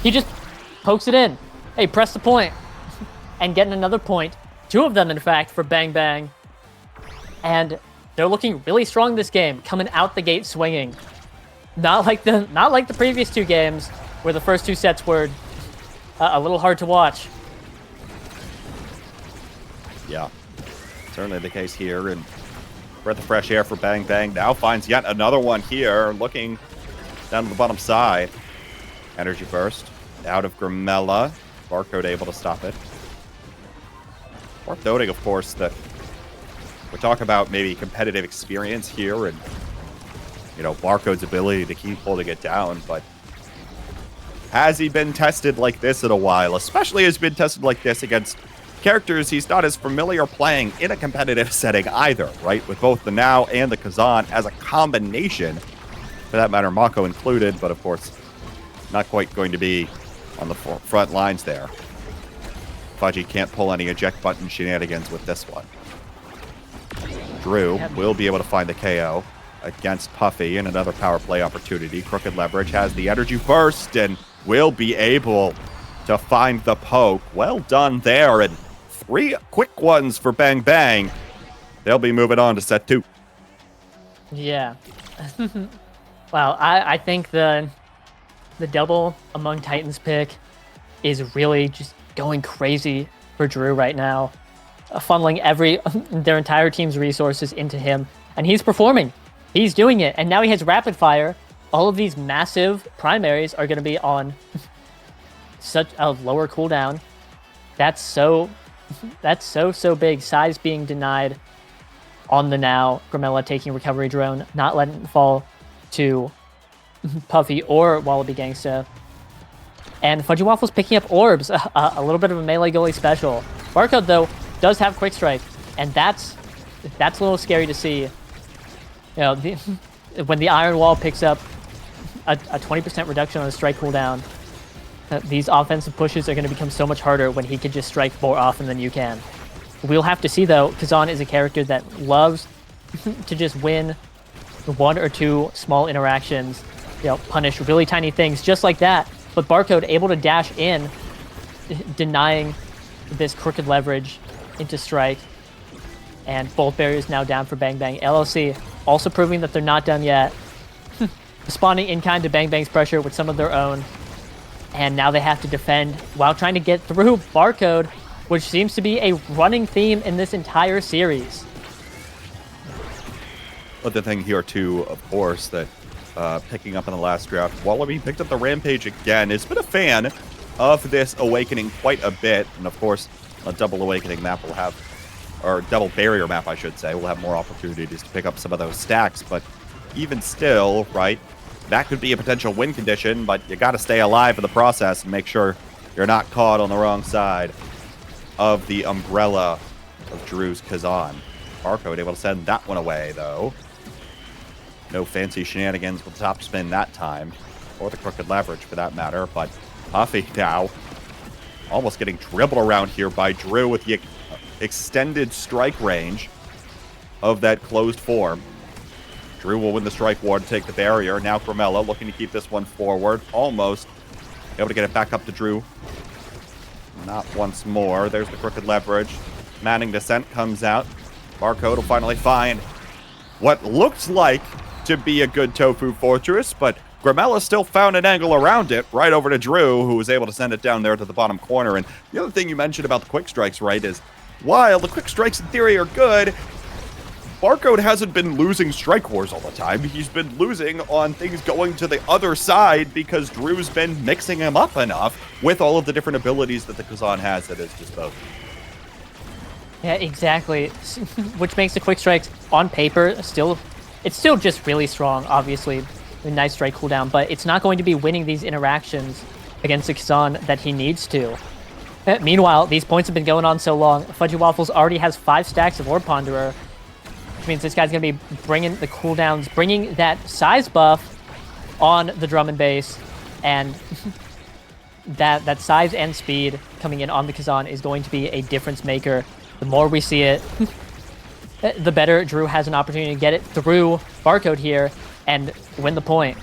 He just pokes it in. Hey, press the point. And getting another point. 2 of them, in fact, for Bang Bang. And they're looking really strong this game, coming out the gate swinging. Not like the previous 2 games, where the first 2 sets were a little hard to watch. Yeah, certainly the case here, and breath of fresh air for Bang Bang. Now finds yet another one here, looking down to the bottom side. Energy burst out of Grimella. Barcode able to stop it. Worth noting, of course, that we're talking about maybe competitive experience here and, you know, Barcode's ability to keep holding it down, but has he been tested like this in a while? Especially has been tested like this against characters he's not as familiar playing in a competitive setting either, right? With both the Now and the Kazan as a combination, for that matter, Mako included, but of course, not quite going to be on the front lines there. Fudgy can't pull any eject button shenanigans with this one. Drew will be able to find the KO against Puffy and another power play opportunity. Crooked Leverage has the energy burst and will be able to find the poke. Well done there, and 3 quick ones for Bang Bang. They'll be moving on to set 2. Yeah. Wow, I think the double Among Titans pick is really just going crazy for Drew right now. Funneling their entire team's resources into him, and he's performing. He's doing it, and now he has Rapid Fire. All of these massive primaries are going to be on such a lower cooldown. That's so big. Size being denied on the Now. Grimella taking recovery drone, not letting it fall to Puffy or Wallaby Gangsta. And Fudgy Waffles picking up orbs, a little bit of a melee goalie special. Barcode, though, does have quick strike, and that's a little scary to see. You know, when the Iron Wall picks up a 20% reduction on the strike cooldown, these offensive pushes are going to become so much harder when he can just strike more often than you can. We'll have to see, though. Kazan is a character that loves to just win 1 or 2 small interactions, you know, punish really tiny things just like that. But Barcode able to dash in denying this crooked leverage into strike. And both barriers now down for Bang Bang. LLC also proving that they're not done yet. Responding in kind to Bang Bang's pressure with some of their own. And now they have to defend while trying to get through Barcode, which seems to be a running theme in this entire series. But the thing here, too, of course, that picking up in the last draft, Wallaby picked up the Rampage again. Has been a fan of this Awakening quite a bit. And, of course, a double Awakening map will have, or double barrier map, I should say, will have more opportunities to pick up some of those stacks. But even still, right, that could be a potential win condition, but you got to stay alive in the process and make sure you're not caught on the wrong side of the umbrella of Drew's Kazan. Barcode able to send that one away, though. No fancy shenanigans with the top spin that time, or the crooked leverage for that matter, but Puffy now almost getting dribbled around here by Drew with the extended strike range of that closed form. Drew will win the strike war to take the barrier. Now Grimella looking to keep this one forward. Almost able to get it back up to Drew. Not once more. There's the crooked leverage. Manning Descent comes out. Barcode will finally find what looks like to be a good Tofu Fortress, but Grimella still found an angle around it, right over to Drew, who was able to send it down there to the bottom corner. And the other thing you mentioned about the quick strikes, right, is while the quick strikes in theory are good, Barcode hasn't been losing strike wars all the time. He's been losing on things going to the other side because Drew's been mixing him up enough with all of the different abilities that the Kazan has at his disposal. Yeah, exactly. Which makes the quick strikes on paper it's still just really strong, obviously. A nice strike cooldown, but it's not going to be winning these interactions against the Kazan that he needs to. Meanwhile, these points have been going on so long. Fudgy Waffles already has 5 stacks of Orb Ponderer, which means this guy's going to be bringing the cooldowns, bringing that size buff on the drum and bass, and that size and speed coming in on the Kazan is going to be a difference maker. The more we see it, the better Drew has an opportunity to get it through Barcode here and win the point.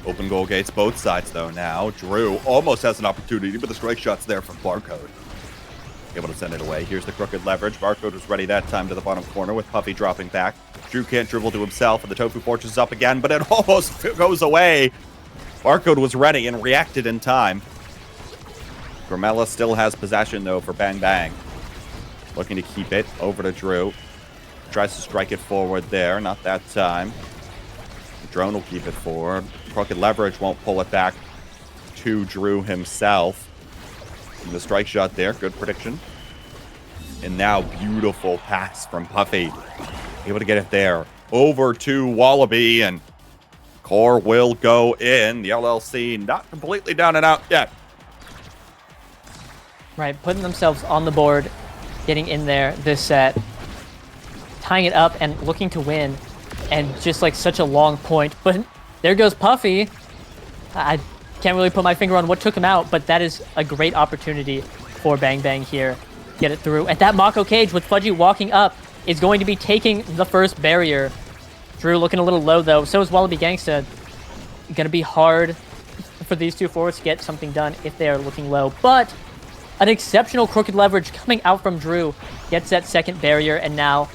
Open goal gates both sides, though, now. Drew almost has an opportunity, but the strike shot's there from Barcode. Able to send it away. Here's the crooked leverage. Barcode was ready that time to the bottom corner with Puffy dropping back. Drew can't dribble to himself, and the Tofu Fortress is up again, but it almost goes away. Barcode was ready and reacted in time. Grimella still has possession, though, for Bang Bang. Looking to keep it over to Drew. Tries to strike it forward there. Not that time. The drone will keep it forward. Crooked leverage won't pull it back to Drew himself. And the strike shot there. Good prediction. And now beautiful pass from Puffy. Able to get it there. Over to Wallaby. And core will go in. The LLC not completely down and out yet. Right, putting themselves on the board, getting in there this set, tying it up and looking to win, and just like such a long point. But there goes Puffy. I can't really put my finger on what took him out, but that is a great opportunity for Bang Bang here. Get it through. And that Mako Cage with Fudgy walking up is going to be taking the first barrier. Drew looking a little low though. So is Wallaby Gangsta. Going to be hard for these two forwards to get something done if they are looking low. But an exceptional crooked leverage coming out from Drew. Gets that second barrier, and now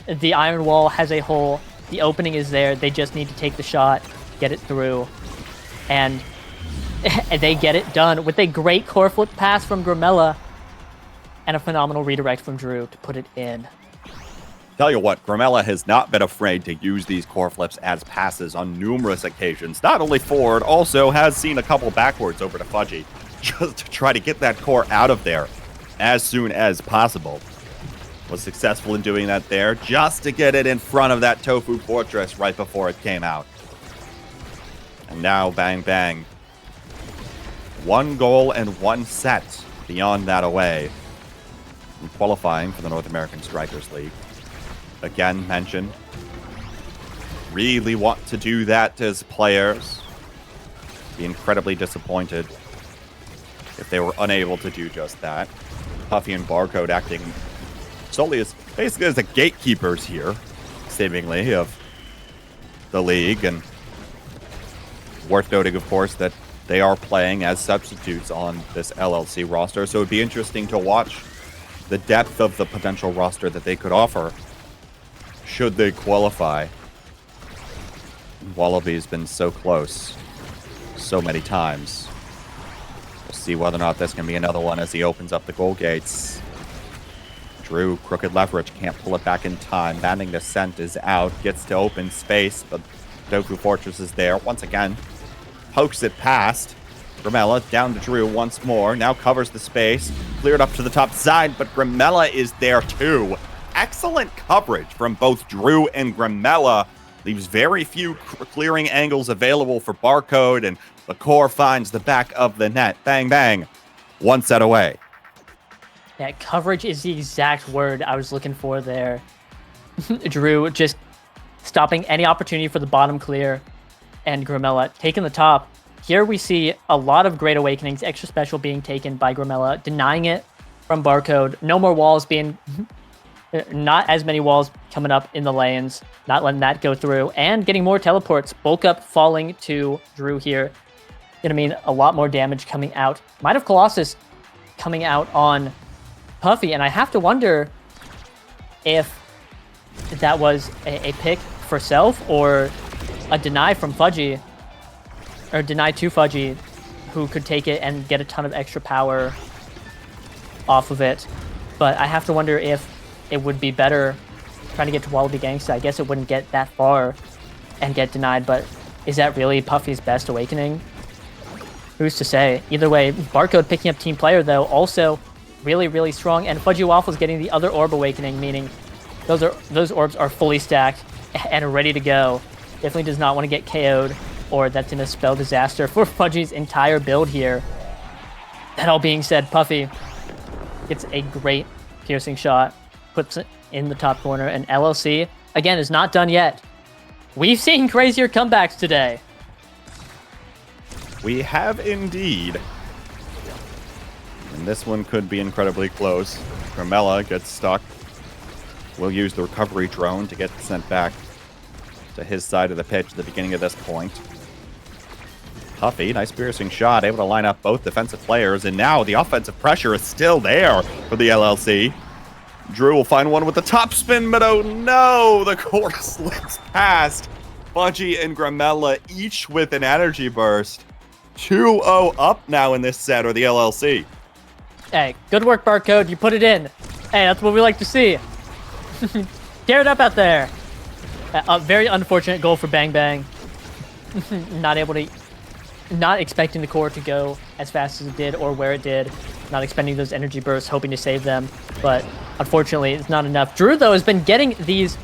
the iron wall has a hole. The opening is there. They just need to take the shot, get it through. And they get it done with a great core flip pass from Grimella and a phenomenal redirect from Drew to put it in. Tell you what, Grimella has not been afraid to use these core flips as passes on numerous occasions. Not only forward, also has seen a couple backwards over to Fudgy, just to try to get that core out of there as soon as possible. Was successful in doing that there, just to get it in front of that Tofu Fortress right before it came out. And now Bang Bang. 1 goal and 1 set beyond that away. And qualifying for the North American Strikers League. Again, mentioned. Really want to do that as players. Be incredibly disappointed if they were unable to do just that. Puffy and Barcode acting solely as basically as the gatekeepers here, seemingly, of the league. And worth noting, of course, that they are playing as substitutes on this LLC roster. So it'd be interesting to watch the depth of the potential roster that they could offer should they qualify. Wallaby's been so close so many times. We'll see whether or not this can be another one as he opens up the goal gates. Drew, crooked leverage, can't pull it back in time. Banning Descent is out, gets to open space, but Doku Fortress is there once again. Pokes it past. Grimella down to Drew once more. Now covers the space. Cleared up to the top side, but Grimella is there too. Excellent coverage from both Drew and Grimella. Leaves very few clearing angles available for Barcode, and the core finds the back of the net. Bang, bang. One set away. Yeah, coverage is the exact word I was looking for there. Drew just stopping any opportunity for the bottom clear, and Grimella taking the top. Here we see a lot of Great Awakenings, extra special being taken by Grimella, denying it from Barcode. No more walls being... Not as many walls coming up in the lanes, not letting that go through, and getting more teleports. Bulk up falling to Drew here. Gonna mean a lot more damage coming out. Might have Colossus coming out on Puffy, and I have to wonder if that was a pick for Self or a deny from Fudgy, or deny to Fudgy, who could take it and get a ton of extra power off of it. But I have to wonder if it would be better trying to get to Wallaby Gangsta. I guess it wouldn't get that far and get denied, but is that really Puffy's best awakening? Who's to say? Either way, Barcode picking up team player, though, also really, really strong, and Fudgy Waffle's getting the other orb awakening, meaning those orbs are fully stacked and ready to go. Definitely does not want to get KO'd, or that's going to spell disaster for Fudgy's entire build here. That all being said, Puffy gets a great piercing shot, puts it in the top corner, and LLC, again, is not done yet. We've seen crazier comebacks today. We have indeed. And this one could be incredibly close. Grimella gets stuck. We'll use the recovery drone to get sent back to his side of the pitch at the beginning of this point. Puffy, nice piercing shot, able to line up both defensive players, and now the offensive pressure is still there for the LLC. Drew will find one with the top spin, but oh no, the core slips past. Fudgy and Grimella each with an energy burst. 2-0 up now in this set, or the LLC. Hey, good work, Barcode. You put it in. Hey, that's what we like to see. Tear it up out there. A very unfortunate goal for Bang Bang. Not expecting the core to go as fast as it did or where it did. Not expending those energy bursts, hoping to save them. But unfortunately, it's not enough. Drew, though, has been getting these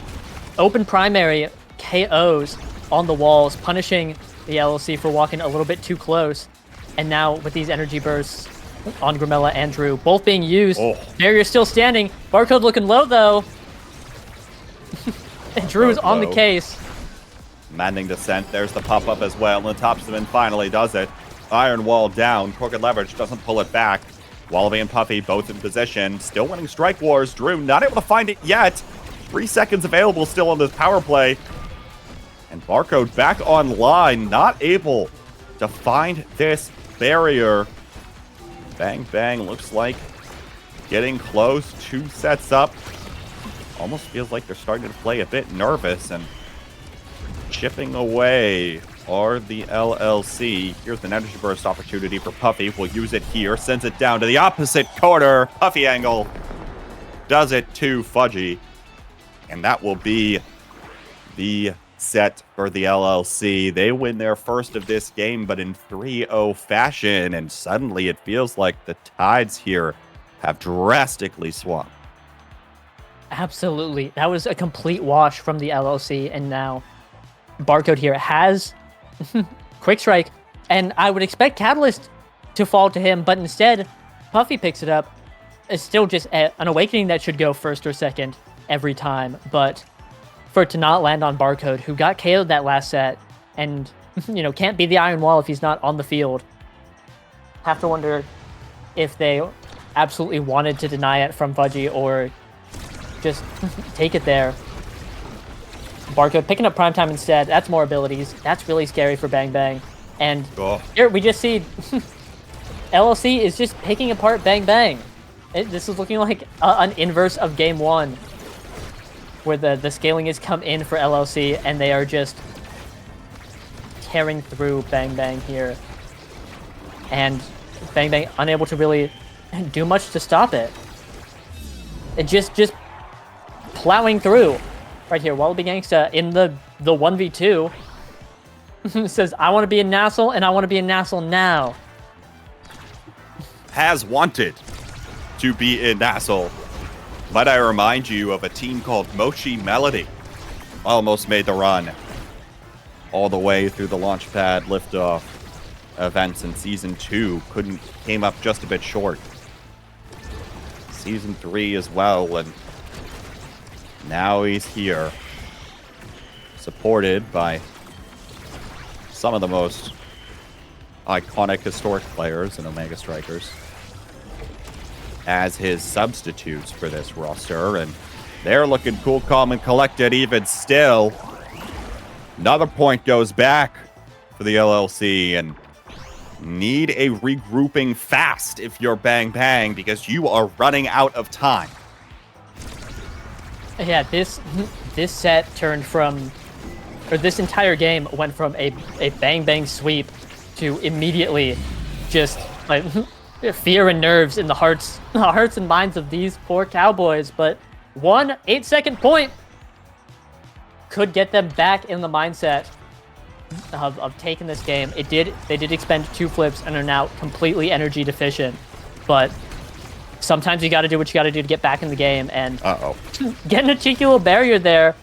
open primary KOs on the walls, punishing the LLC for walking a little bit too close. And now with these energy bursts on Grimella and Drew, both being used. Barrier still standing. Barcode looking low, though. And Drew's on the case. Manding Descent, there's the pop-up as well, and the topspin finally does it. Iron Wall down, Crooked Leverage doesn't pull it back. Wallaby and Puffy both in position, still winning Strike Wars. Drew not able to find it yet. 3 seconds available still on this power play. And Barcode back online, not able to find this barrier. Bang Bang looks like getting close, 2 sets up. Almost feels like they're starting to play a bit nervous, and chipping away are the LLC. Here's an energy burst opportunity for Puffy. We'll use it here. Sends it down to the opposite corner. Puffy angle does it to Fudgy. And that will be the set for the LLC. They win their first of this game, but in 3-0 fashion. And suddenly it feels like the tides here have drastically swung. Absolutely. That was a complete wash from the LLC, and now Barcode here has Quick Strike, and I would expect Catalyst to fall to him, but instead, Puffy picks it up. It's still just an awakening that should go first or second every time, but for it to not land on Barcode, who got KO'd that last set, and, can't be the Iron Wall if he's not on the field. Have to wonder if they absolutely wanted to deny it from Fudgy, or just take it there. Barcode picking up Primetime instead. That's more abilities. That's really scary for Bang Bang. And Oh. here we just see LLC is just picking apart Bang Bang. This is looking like an inverse of game 1, where the scaling has come in for LLC, and they are just tearing through Bang Bang here. And Bang Bang unable to really do much to stop it. It just plowing through. Right here, Wallaby Gangsta in the 1v2 says, I want to be in NASL, and I want to be in NASL now. Has wanted to be in NASL. Might I remind you of a team called Mochi Melody? Almost made the run all the way through the Launchpad liftoff events in Season 2. Came up just a bit short. Season 3 as well, and now he's here. Supported by some of the most iconic historic players in Omega Strikers as his substitutes for this roster, and they're looking cool, calm, and collected even still. Another point goes back for the LLC, and need a regrouping fast if you're Bang Bang, because you are running out of time. Yeah, this set turned from, or this entire game went from a Bang Bang sweep to immediately just like fear and nerves in the hearts and minds of these poor Cowboys. But 1 8-second point could get them back in the mindset of taking this game. They did expend 2 flips and are now completely energy deficient. But sometimes you got to do what you got to do to get back in the game. And getting a cheeky little barrier there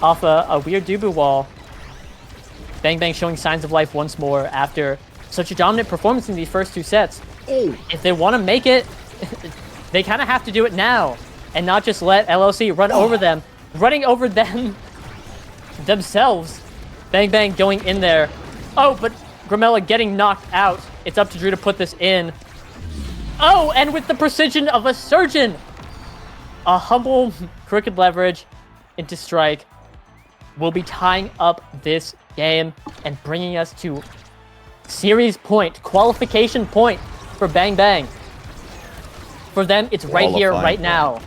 off a weird Dubu wall. Bang Bang showing signs of life once more after such a dominant performance in these first 2 sets. If they want to make it, they kind of have to do it now and not just let LLC run over them. Running over them themselves. Bang Bang going in there. Oh, but Grimella getting knocked out. It's up to Drew to put this in. Oh, and with the precision of a surgeon. A humble crooked leverage into strike will be tying up this game and bringing us to series point, qualification point for Bang Bang. For them, it's right here, right now.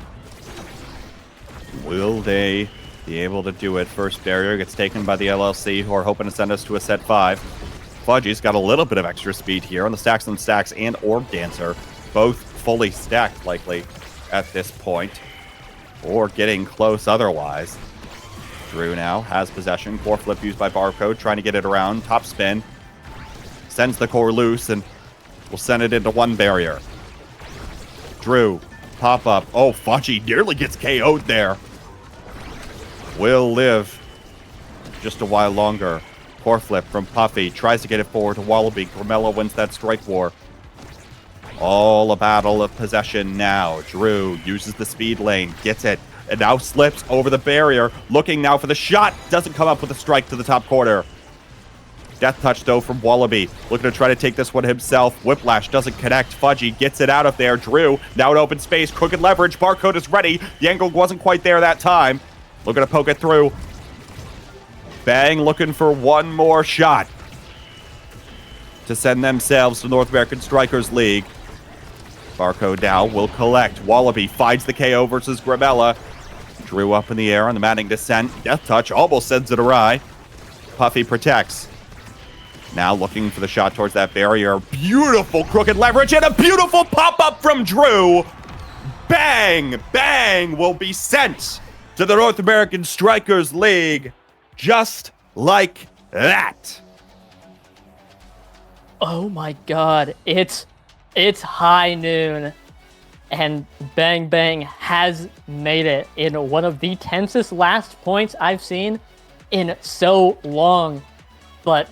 Will they be able to do it? First barrier gets taken by the LLC, who are hoping to send us to a set 5. Fudgy's got a little bit of extra speed here on the Stacks on Stacks and Orb Dancer, both fully stacked likely at this point, or getting close otherwise. Drew now has possession. Core flip used by Barcode, trying to get it around. Top spin. Sends the core loose and will send it into 1 barrier. Drew, pop up. Oh, Fudgy nearly gets KO'd there. Will live just a while longer. Core flip from Puffy. Tries to get it forward to Wallaby. Grimella wins that strike war. All a battle of possession now. Drew uses the speed lane. Gets it. And now slips over the barrier. Looking now for the shot. Doesn't come up with a strike to the top corner. Death touch, though, from Wallaby. Looking to try to take this one himself. Whiplash doesn't connect. Fudgy gets it out of there. Drew, now in open space. Crooked leverage. Barcode is ready. The angle wasn't quite there that time. Looking to poke it through. Bang looking for one more shot to send themselves to North American Strikers League. Barcode now will collect. Wallaby finds the KO versus Grimella. Drew up in the air on the Manning descent. Death touch almost sends it awry. Puffy protects. Now looking for the shot towards that barrier. Beautiful crooked leverage and a beautiful pop-up from Drew. Bang! Bang will be sent to the North American Strikers League just like that. Oh my god, it's high noon, and Bang Bang has made it in one of the tensest last points I've seen in so long. But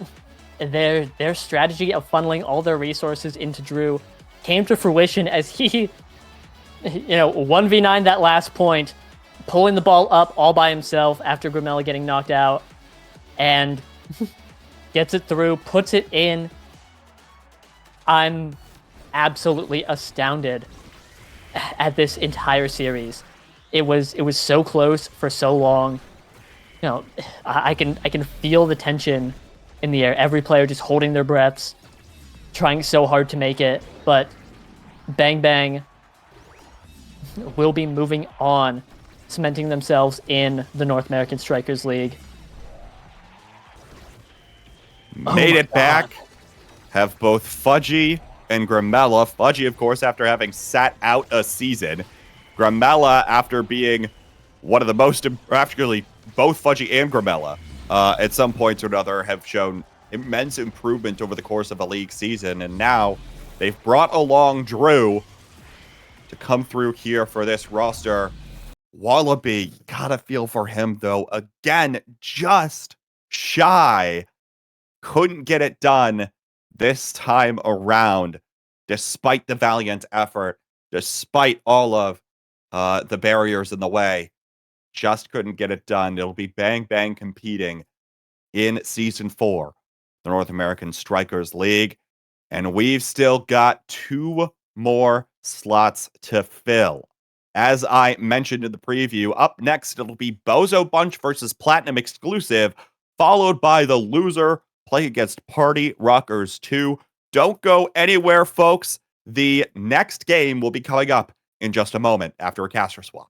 their strategy of funneling all their resources into Drew came to fruition as he, 1v9 that last point, pulling the ball up all by himself after Grimella getting knocked out, and gets it through, puts it in. I'm absolutely astounded at this entire series. It was so close for so long. I can feel the tension in the air. Every player just holding their breaths, trying so hard to make it. But Bang Bang will be moving on, cementing themselves in the North American Strikers League. Made it back. Have both Fudgy and Grimella. Fudgy, of course, after having sat out a season. Grimella, after being one of the most, actually, both Fudgy and Grimella, at some points or another, have shown immense improvement over the course of a league season. And now they've brought along Drew to come through here for this roster. Wallaby, gotta feel for him, though. Again, just shy. Couldn't get it done this time around, despite the valiant effort, despite all of the barriers in the way. Just couldn't get it done. It'll be Bang Bang competing in Season 4, the North American Strikers League. And we've still got 2 more slots to fill. As I mentioned in the preview, up next it'll be Bozo Bunch versus Platinum Exclusive, followed by the loser playing against Party Rockers 2. Don't go anywhere, folks. The next game will be coming up in just a moment after a caster swap.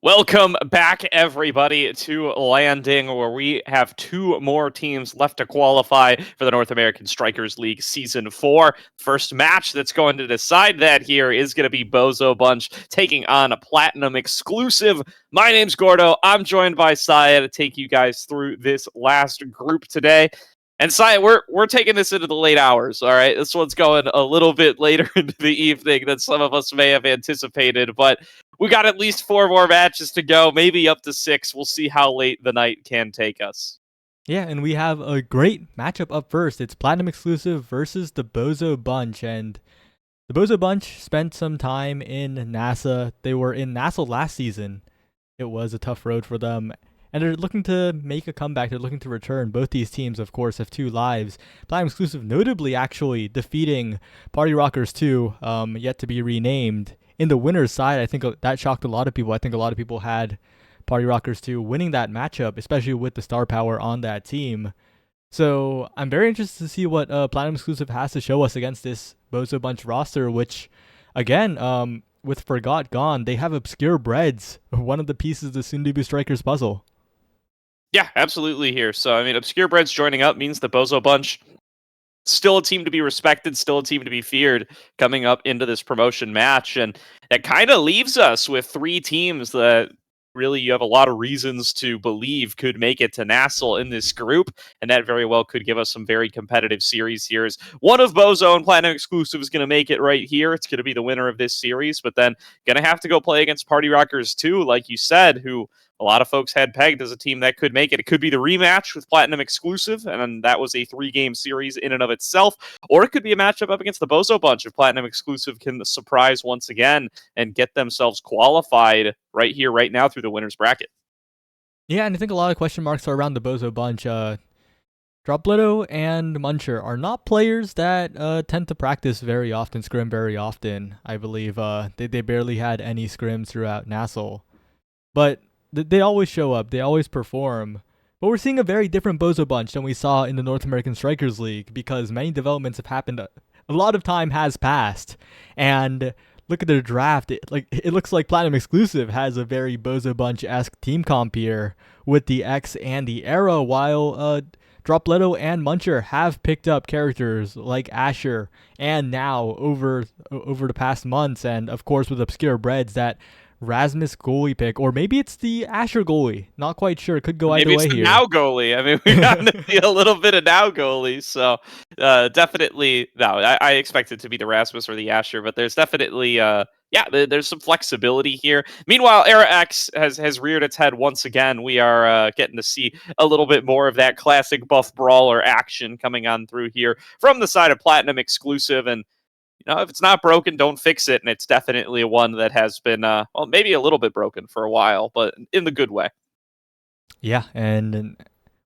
Welcome back, everybody, to Landing, where we have 2 more teams left to qualify for the North American Strikers League Season 4. First match that's going to decide that here is going to be Bozo Bunch taking on a Platinum Exclusive. My name's Gordo. I'm joined by Saya to take you guys through this last group today. And Saya, we're taking this into the late hours, all right? This one's going a little bit later into the evening than some of us may have anticipated, but we got at least 4 more matches to go, maybe up to 6. We'll see how late the night can take us. Yeah, and we have a great matchup up first. It's Platinum Exclusive versus the Bozo Bunch, and the Bozo Bunch spent some time in NASA. They were in NASL last season. It was a tough road for them, and they're looking to make a comeback. They're looking to return. Both these teams, of course, have 2 lives. Platinum Exclusive notably actually defeating Party Rockers 2, yet to be renamed. In the winner's side, I think that shocked a lot of people. I think a lot of people had Party Rockers 2 winning that matchup, especially with the star power on that team. So I'm very interested to see what Platinum Exclusive has to show us against this Bozo Bunch roster, which, again, with Forgot gone, they have Obscure Breads, one of the pieces of the Sundubu Strikers puzzle. Yeah, absolutely here. So, I mean, Obscure Breads joining up means the Bozo Bunch still a team to be respected, still a team to be feared coming up into this promotion match. And that kind of leaves us with 3 teams that really you have a lot of reasons to believe could make it to NASL in this group. And that very well could give us some very competitive series here. As one of Bozo and Platinum Exclusive is going to make it right here. It's going to be the winner of this series, but then going to have to go play against Party Rockers 2, like you said, who a lot of folks had pegged as a team that could make it. It could be the rematch with Platinum Exclusive, and that was a 3-game series in and of itself. Or it could be a matchup up against the Bozo Bunch if Platinum Exclusive can surprise once again and get themselves qualified right here, right now through the winner's bracket. Yeah, and I think a lot of question marks are around the Bozo Bunch. Dropletto and Muncher are not players that tend to practice very often, scrim very often, I believe. They barely had any scrims throughout NASL. But they always show up, they always perform. But we're seeing a very different Bozo Bunch than we saw in the North American Strikers League, because many developments have happened. A lot of time has passed. And look at their draft. It looks like Platinum Exclusive has a very Bozo Bunch-esque team comp here with the X and the Arrow, while Dropletto and Muncher have picked up characters like Asher and now over the past months, and of course with Obscure Breads, that Rasmus goalie pick, or maybe it's the Asher goalie. Not quite sure. It could go either way here. Maybe it's the Now goalie. I mean, we got to see a little bit of Now goalies, so definitely no. I expect it to be the Rasmus or the Asher, but there's definitely there's some flexibility here. Meanwhile, Era X has reared its head once again. We are getting to see a little bit more of that classic buff brawler action coming on through here from the side of Platinum Exclusive. And if it's not broken, don't fix it. And it's definitely one that has been, maybe a little bit broken for a while, but in the good way. Yeah, and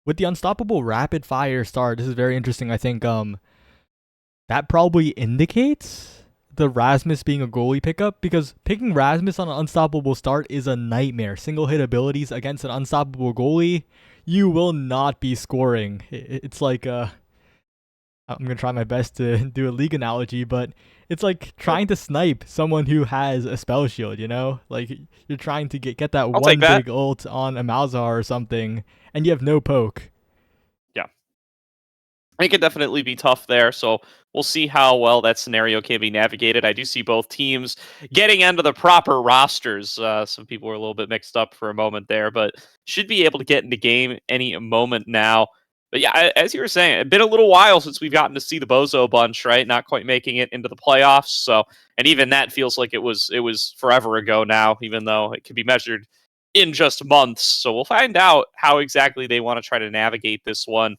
with the unstoppable rapid fire start, this is very interesting. I think that probably indicates the Rasmus being a goalie pickup, because picking Rasmus on an unstoppable start is a nightmare. Single hit abilities against an unstoppable goalie, you will not be scoring. It's like I'm going to try my best to do a league analogy, but it's like trying to snipe someone who has a spell shield, Like, you're trying to get that one big ult on a Malzahar or something, and you have no poke. Yeah. It could definitely be tough there, so we'll see how well that scenario can be navigated. I do see both teams getting into the proper rosters. Some people were a little bit mixed up for a moment there, but should be able to get into game any moment now. But yeah, as you were saying, it's been a little while since we've gotten to see the Bozo Bunch, right? Not quite making it into the playoffs. So, and even that feels like it was forever ago now, even though it could be measured in just months. So we'll find out how exactly they want to try to navigate this one.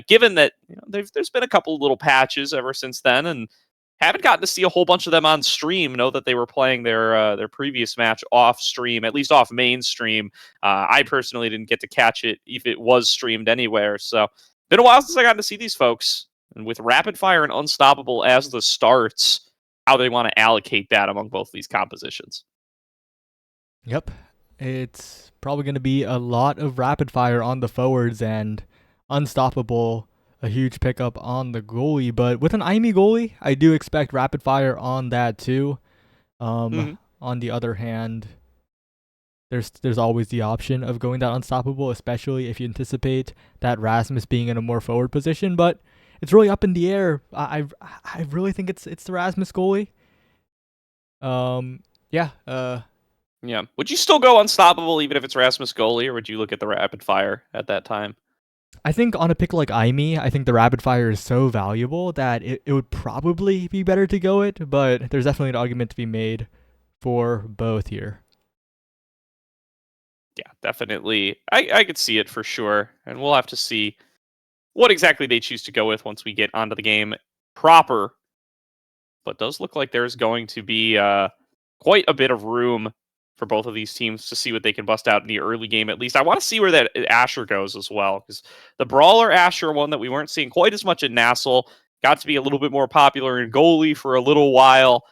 Given that there's been a couple little patches ever since then, and haven't gotten to see a whole bunch of them on stream. Know that they were playing their previous match off stream, at least off mainstream. I personally didn't get to catch it if it was streamed anywhere. So been a while since I got to see these folks. And with Rapid Fire and Unstoppable as the starts, how they want to allocate that among both these compositions. Yep. It's probably going to be a lot of Rapid Fire on the forwards and Unstoppable, a huge pickup on the goalie. But with an Aimi goalie, I do expect Rapid Fire on that too. On the other hand, there's always the option of going that unstoppable, especially if you anticipate that Rasmus being in a more forward position. But it's really up in the air. I really think it's the Rasmus goalie. Yeah. Yeah. Would you still go unstoppable even if it's Rasmus goalie, or would you look at the rapid fire at that time? I think on a pick like Aimee, I think the rapid fire is so valuable that it would probably be better to go it, but there's definitely an argument to be made for both here. Yeah, definitely. I could see it for sure, and we'll have to see what exactly they choose to go with once we get onto the game proper. But does look like there's going to be quite a bit of room for both of these teams to see what they can bust out in the early game. At least I want to see where that Asher goes as well, because the Brawler Asher, one that we weren't seeing quite as much in NASL, got to be a little bit more popular in goalie for a little while.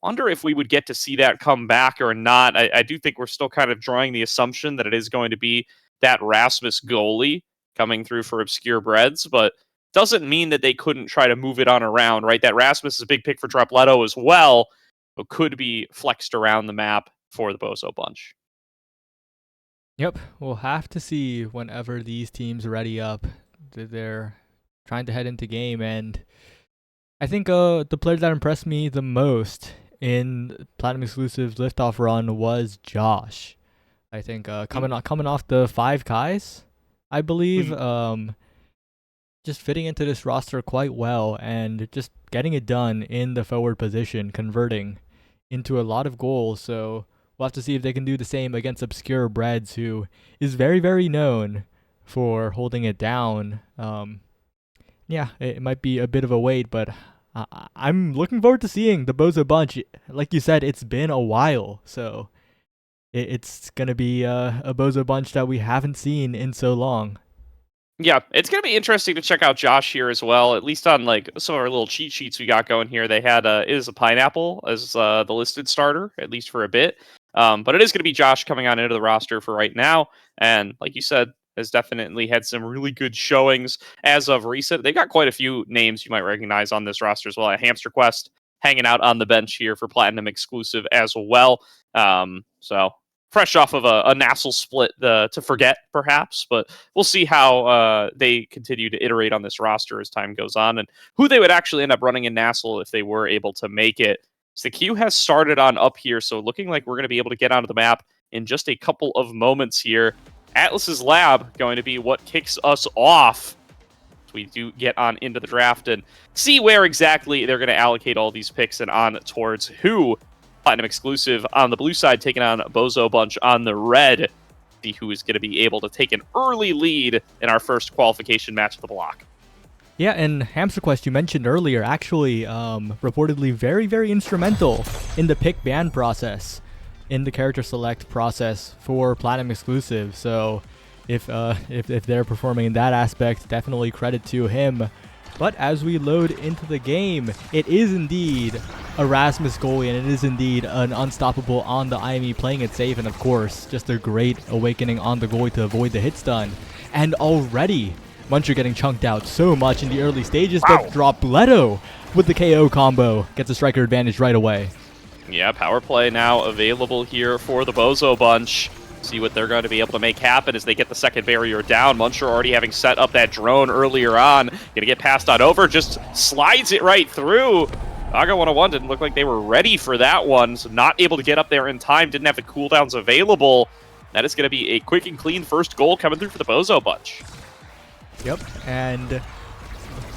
Wonder if we would get to see that come back or not. I do think we're still kind of drawing the assumption that it is going to be that Rasmus goalie coming through for Obscure Breads, but doesn't mean that they couldn't try to move it on around, right? That Rasmus is a big pick for Dropletto as well, but could be flexed around the map for the Bozo Bunch. Yep, we'll have to see whenever these teams ready up. They're trying to head into game, and I think the player that impressed me the most in Platinum Exclusive's liftoff run was Josh. I think coming off the 5 Kais, I believe, just fitting into this roster quite well and just getting it done in the forward position, converting into a lot of goals. So we'll have to see if they can do the same against Obscure Breads, who is very, very known for holding it down. Yeah, it might be a bit of a wait, but I'm looking forward to seeing the Bozo Bunch. Like you said, it's been a while, so it's going to be a Bozo Bunch that we haven't seen in so long. Yeah, it's going to be interesting to check out Josh here as well, at least on like some of our little cheat sheets we got going here. They had it is a Pineapple as the listed starter, at least for a bit. But it is going to be Josh coming on into the roster for right now. And like you said, has definitely had some really good showings as of recent. They've got quite a few names you might recognize on this roster as well. Hamster Quest hanging out on the bench here for Platinum Exclusive as well. So fresh off of a NASL split to forget, perhaps. But we'll see how they continue to iterate on this roster as time goes on and who they would actually end up running in NASL if they were able to make it. So the queue has started on up here, so looking like we're going to be able to get onto the map in just a couple of moments here. Atlas's Lab going to be what kicks us off. So we do get on into the draft and see where exactly they're going to allocate all these picks and on towards who. Platinum Exclusive on the blue side taking on Bozo Bunch on the red. See who is going to be able to take an early lead in our first qualification match of the block. Yeah, and Hamster Quest you mentioned earlier actually reportedly very, very instrumental in the pick ban process, in the character select process for Platinum Exclusive. So if they're performing in that aspect, definitely credit to him. But as we load into the game, it is indeed a Rasmus goalie, and it is indeed an unstoppable on the Aimee, playing it safe, and of course, just a great awakening on the goalie to avoid the hit stun. And already, Muncher getting chunked out so much in the early stages, but Dropletto with the KO combo gets a striker advantage right away. Yeah, power play now available here for the Bozo Bunch. See what they're going to be able to make happen as they get the second barrier down. Muncher already having set up that drone earlier on. Going to get passed on over, just slides it right through. Aga 101 didn't look like they were ready for that one, so not able to get up there in time, didn't have the cooldowns available. That is going to be a quick and clean first goal coming through for the Bozo Bunch. Yep, and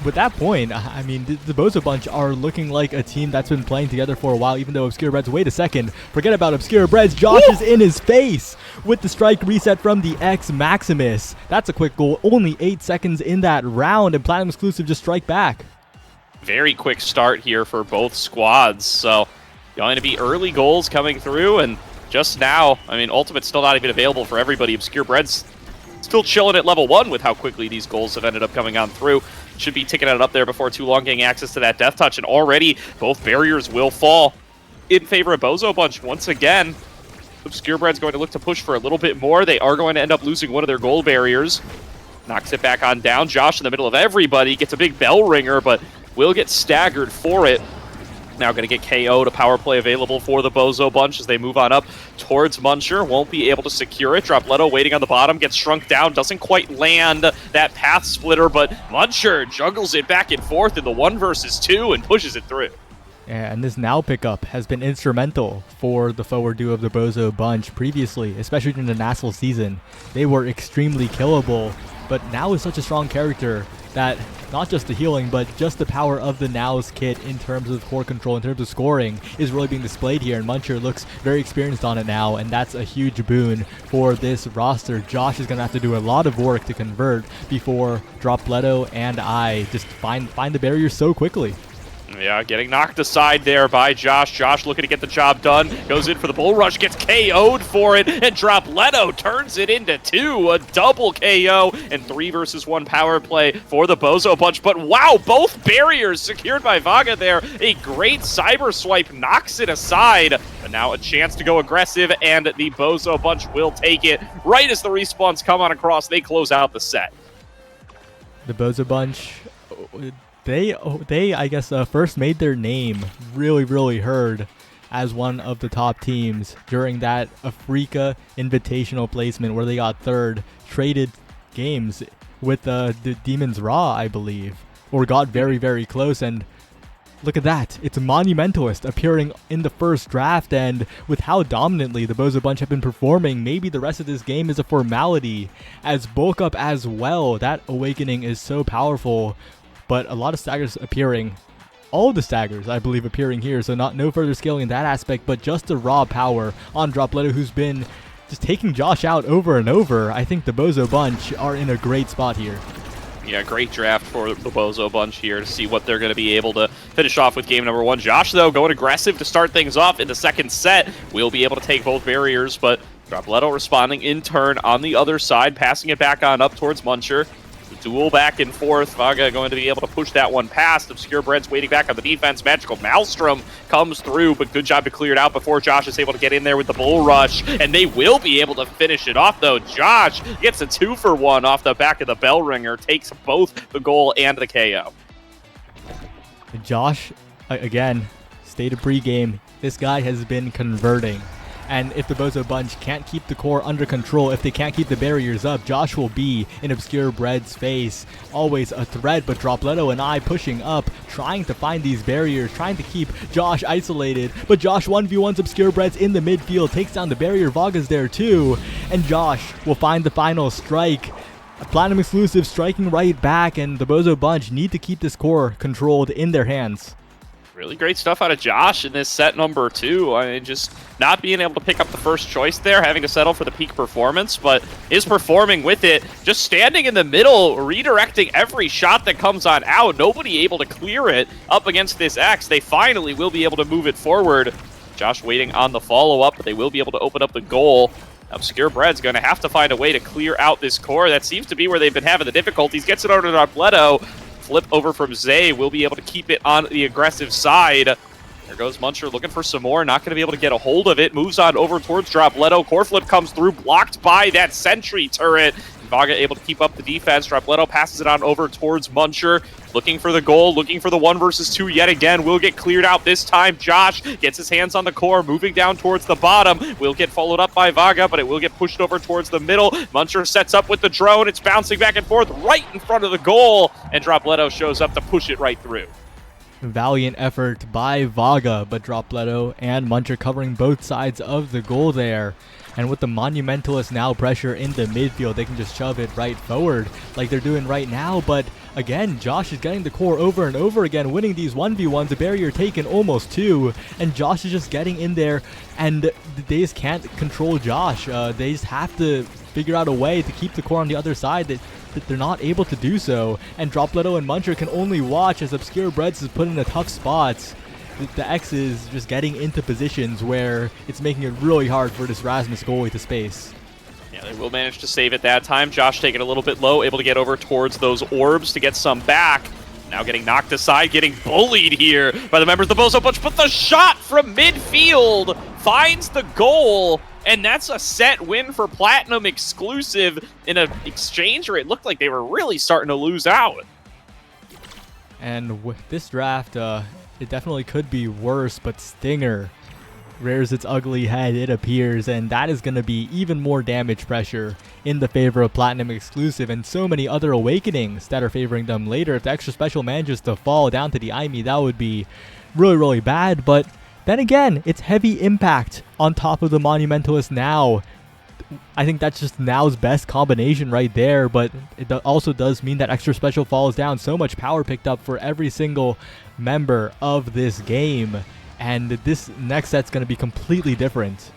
with that point, I mean, the Bozo Bunch are looking like a team that's been playing together for a while, even though Obscure Breads, wait a second, forget about Obscure Breads, Josh is in his face with the strike reset from the X Maximus. That's a quick goal, only 8 seconds in that round, and Platinum Exclusive just strike back. Very quick start here for both squads, so going to be early goals coming through, and just now, I mean, Ultimate's still not even available for everybody. Obscure Breads still chilling at level 1 with how quickly these goals have ended up coming on through. Should be ticking it up there before too long, getting access to that Death Touch, and already both barriers will fall in favor of Bozo Bunch once again. Obscure Bread's going to look to push for a little bit more. They are going to end up losing one of their goal barriers. Knocks it back on down. Josh in the middle of everybody gets a big bell ringer, but will get staggered for it. Now going to get KO'd, a power play available for the Bozo Bunch as they move on up towards Muncher. Won't be able to secure it. Dropletto waiting on the bottom, gets shrunk down, doesn't quite land that path splitter, but Muncher juggles it back and forth in the 1 versus 2 and pushes it through. Yeah, and this now pickup has been instrumental for the forward duo of the Bozo Bunch previously, especially during the NASL season. They were extremely killable, but now is such a strong character that not just the healing, but just the power of the Now's kit in terms of core control, in terms of scoring, is really being displayed here, and Muncher looks very experienced on it now, and that's a huge boon for this roster. Josh is going to have to do a lot of work to convert before Dropletto and I just find the barrier so quickly. Yeah, getting knocked aside there by Josh. Josh looking to get the job done. Goes in for the bull rush, gets KO'd for it, and Dropletto turns it into 2. A double KO and 3 versus 1 power play for the Bozo Bunch. But wow, both barriers secured by Vaga there. A great cyber swipe knocks it aside. But now a chance to go aggressive, and the Bozo Bunch will take it. Right as the respawns come on across, they close out the set. The Bozo Bunch, They I guess, first made their name really heard as one of the top teams during that Africa Invitational placement where they got 3rd, traded games with the Demons Raw, I believe, or got very close. And look at that, it's Monumentalist appearing in the first draft, and with how dominantly the Bozo Bunch have been performing, maybe the rest of this game is a formality. As bulk up as well, that awakening is so powerful. But a lot of staggers appearing, all the staggers I believe appearing here, so no further scaling in that aspect, but just the raw power on Dropletto, who's been just taking Josh out over and over. I think the Bozo Bunch are in a great spot here. Yeah, great draft for the Bozo Bunch here to see what they're going to be able to finish off with game number 1. Josh, though, going aggressive to start things off in the second set. Will be able to take both barriers, but Dropletto responding in turn on the other side, passing it back on up towards Muncher. Duel back and forth. Vaga going to be able to push that one past. Obscure Bread's waiting back on the defense. Magical Maelstrom comes through, but good job to clear it out before Josh is able to get in there with the Bull Rush. And they will be able to finish it off, though. Josh gets a 2-for-1 off the back of the bell ringer. Takes both the goal and the KO. Josh, again, stated pregame, this guy has been converting. And if the Bozo Bunch can't keep the core under control, if they can't keep the barriers up, Josh will be in Obscure Bread's face. Always a threat, but Dropletto and I pushing up, trying to find these barriers, trying to keep Josh isolated. But Josh 1v1s Obscure Bread's in the midfield, takes down the barrier, Vaga's there too. And Josh will find the final strike. A Platinum exclusive striking right back, and the Bozo Bunch need to keep this core controlled in their hands. Really great stuff out of Josh in this set number 2. I mean, just not being able to pick up the first choice there, having to settle for the peak performance, but is performing with it. Just standing in the middle, redirecting every shot that comes on out. Nobody able to clear it up against this X. They finally will be able to move it forward. Josh waiting on the follow-up, but they will be able to open up the goal. Obscure Bread's going to have to find a way to clear out this core. That seems to be where they've been having the difficulties. Gets it over to Dropletto. Flip over from Zay, will be able to keep it on the aggressive side. There goes Muncher looking for some more, not going to be able to get a hold of it. Moves on over towards Dropletto. Core flip comes through, blocked by that sentry turret. Vaga able to keep up the defense. Dropletto passes it on over towards Muncher. Looking for the goal, looking for the 1 versus 2 yet again. Will get cleared out this time. Josh gets his hands on the core, moving down towards the bottom. Will get followed up by Vaga, but it will get pushed over towards the middle. Muncher sets up with the drone. It's bouncing back and forth right in front of the goal, and Dropletto shows up to push it right through. Valiant effort by Vaga, but Dropletto and Muncher covering both sides of the goal there. And with the Monumentalist now pressure in the midfield, they can just shove it right forward like they're doing right now. But again, Josh is getting the core over and over again, winning these 1v1s, a barrier taken almost 2. And Josh is just getting in there, and they just can't control Josh. They just have to figure out a way to keep the core on the other side that they're not able to do so. And Dropletto and Muncher can only watch as Obscure Breads is put in a tough spot. The X is just getting into positions where it's making it really hard for this Rasmus goalie to space. Yeah, they will manage to save it that time. Josh taking a little bit low, able to get over towards those orbs to get some back. Now getting knocked aside, getting bullied here by the members of the Bozo Bunch, but the shot from midfield finds the goal, and that's a set win for Platinum exclusive in an exchange where it looked like they were really starting to lose out. And with this draft, it definitely could be worse, but Stinger rears its ugly head, it appears, and that is going to be even more damage pressure in the favor of Platinum Exclusive, and so many other awakenings that are favoring them later. If the extra special manages to fall down to the Aimi, that would be really, really bad. But then again, it's heavy impact on top of the Monumentalist now. I think that's just now's best combination right there, but it also does mean that extra special falls down. So much power picked up for every single member of this game, and this next set's going to be completely different.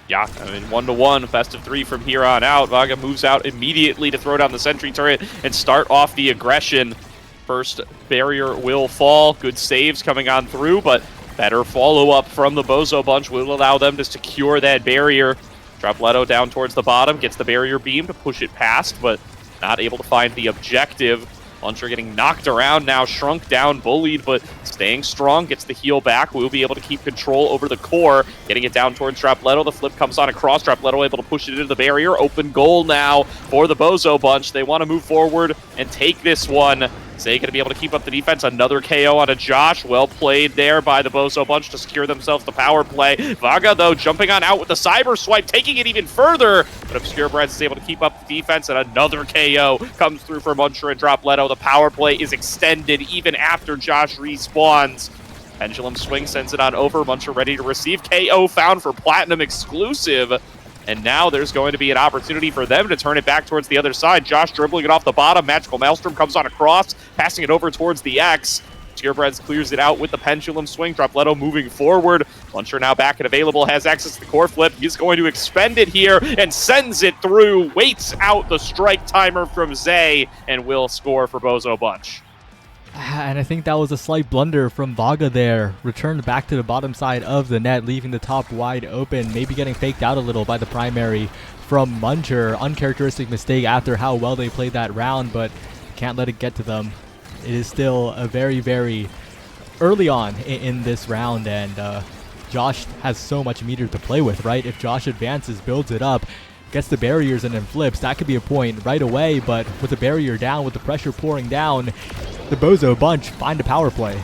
Yeah, I mean, 1-1, best of 3 from here on out. Vaga moves out immediately to throw down the sentry turret and start off the aggression. First barrier will fall. Good saves coming on through, but better follow-up from the Bozo Bunch will allow them to secure that barrier. Dropletto down towards the bottom, gets the barrier beam to push it past, but not able to find the objective. Muncher getting knocked around now, shrunk down, bullied, but staying strong, gets the heal back. We'll be able to keep control over the core, getting it down towards Dropletto. The flip comes on across. Dropletto able to push it into the barrier. Open goal now for the Bozo Bunch. They want to move forward and take this one. Zay going to be able to keep up the defense. Another KO on a Josh. Well played there by the Bozo Bunch to secure themselves the power play. Vaga, though, jumping on out with the cyber swipe, taking it even further. But Obscure Breads is able to keep up the defense, and another KO comes through for Muncher and Dropletto. The power play is extended even after Josh respawns. Pendulum Swing sends it on over. Muncher ready to receive. KO found for Platinum Exclusive. And now there's going to be an opportunity for them to turn it back towards the other side. Josh dribbling it off the bottom. Magical Maelstrom comes on across, passing it over towards the X. Tierbreads clears it out with the Pendulum Swing. Dropletto moving forward. Muncher now back and available, has access to the core flip. He's going to expend it here and sends it through. Waits out the strike timer from Zay and will score for Bozo Bunch. And I think that was a slight blunder from Vaga there. Returned back to the bottom side of the net, leaving the top wide open. Maybe getting faked out a little by the primary from Muncher. Uncharacteristic mistake after how well they played that round, but can't let it get to them. It is still a very, very early on in this round, and Josh has so much meter to play with, right? If Josh advances, builds it up, gets the barriers and then flips, that could be a point right away, but with the barrier down, with the pressure pouring down, the Bozo Bunch find a power play.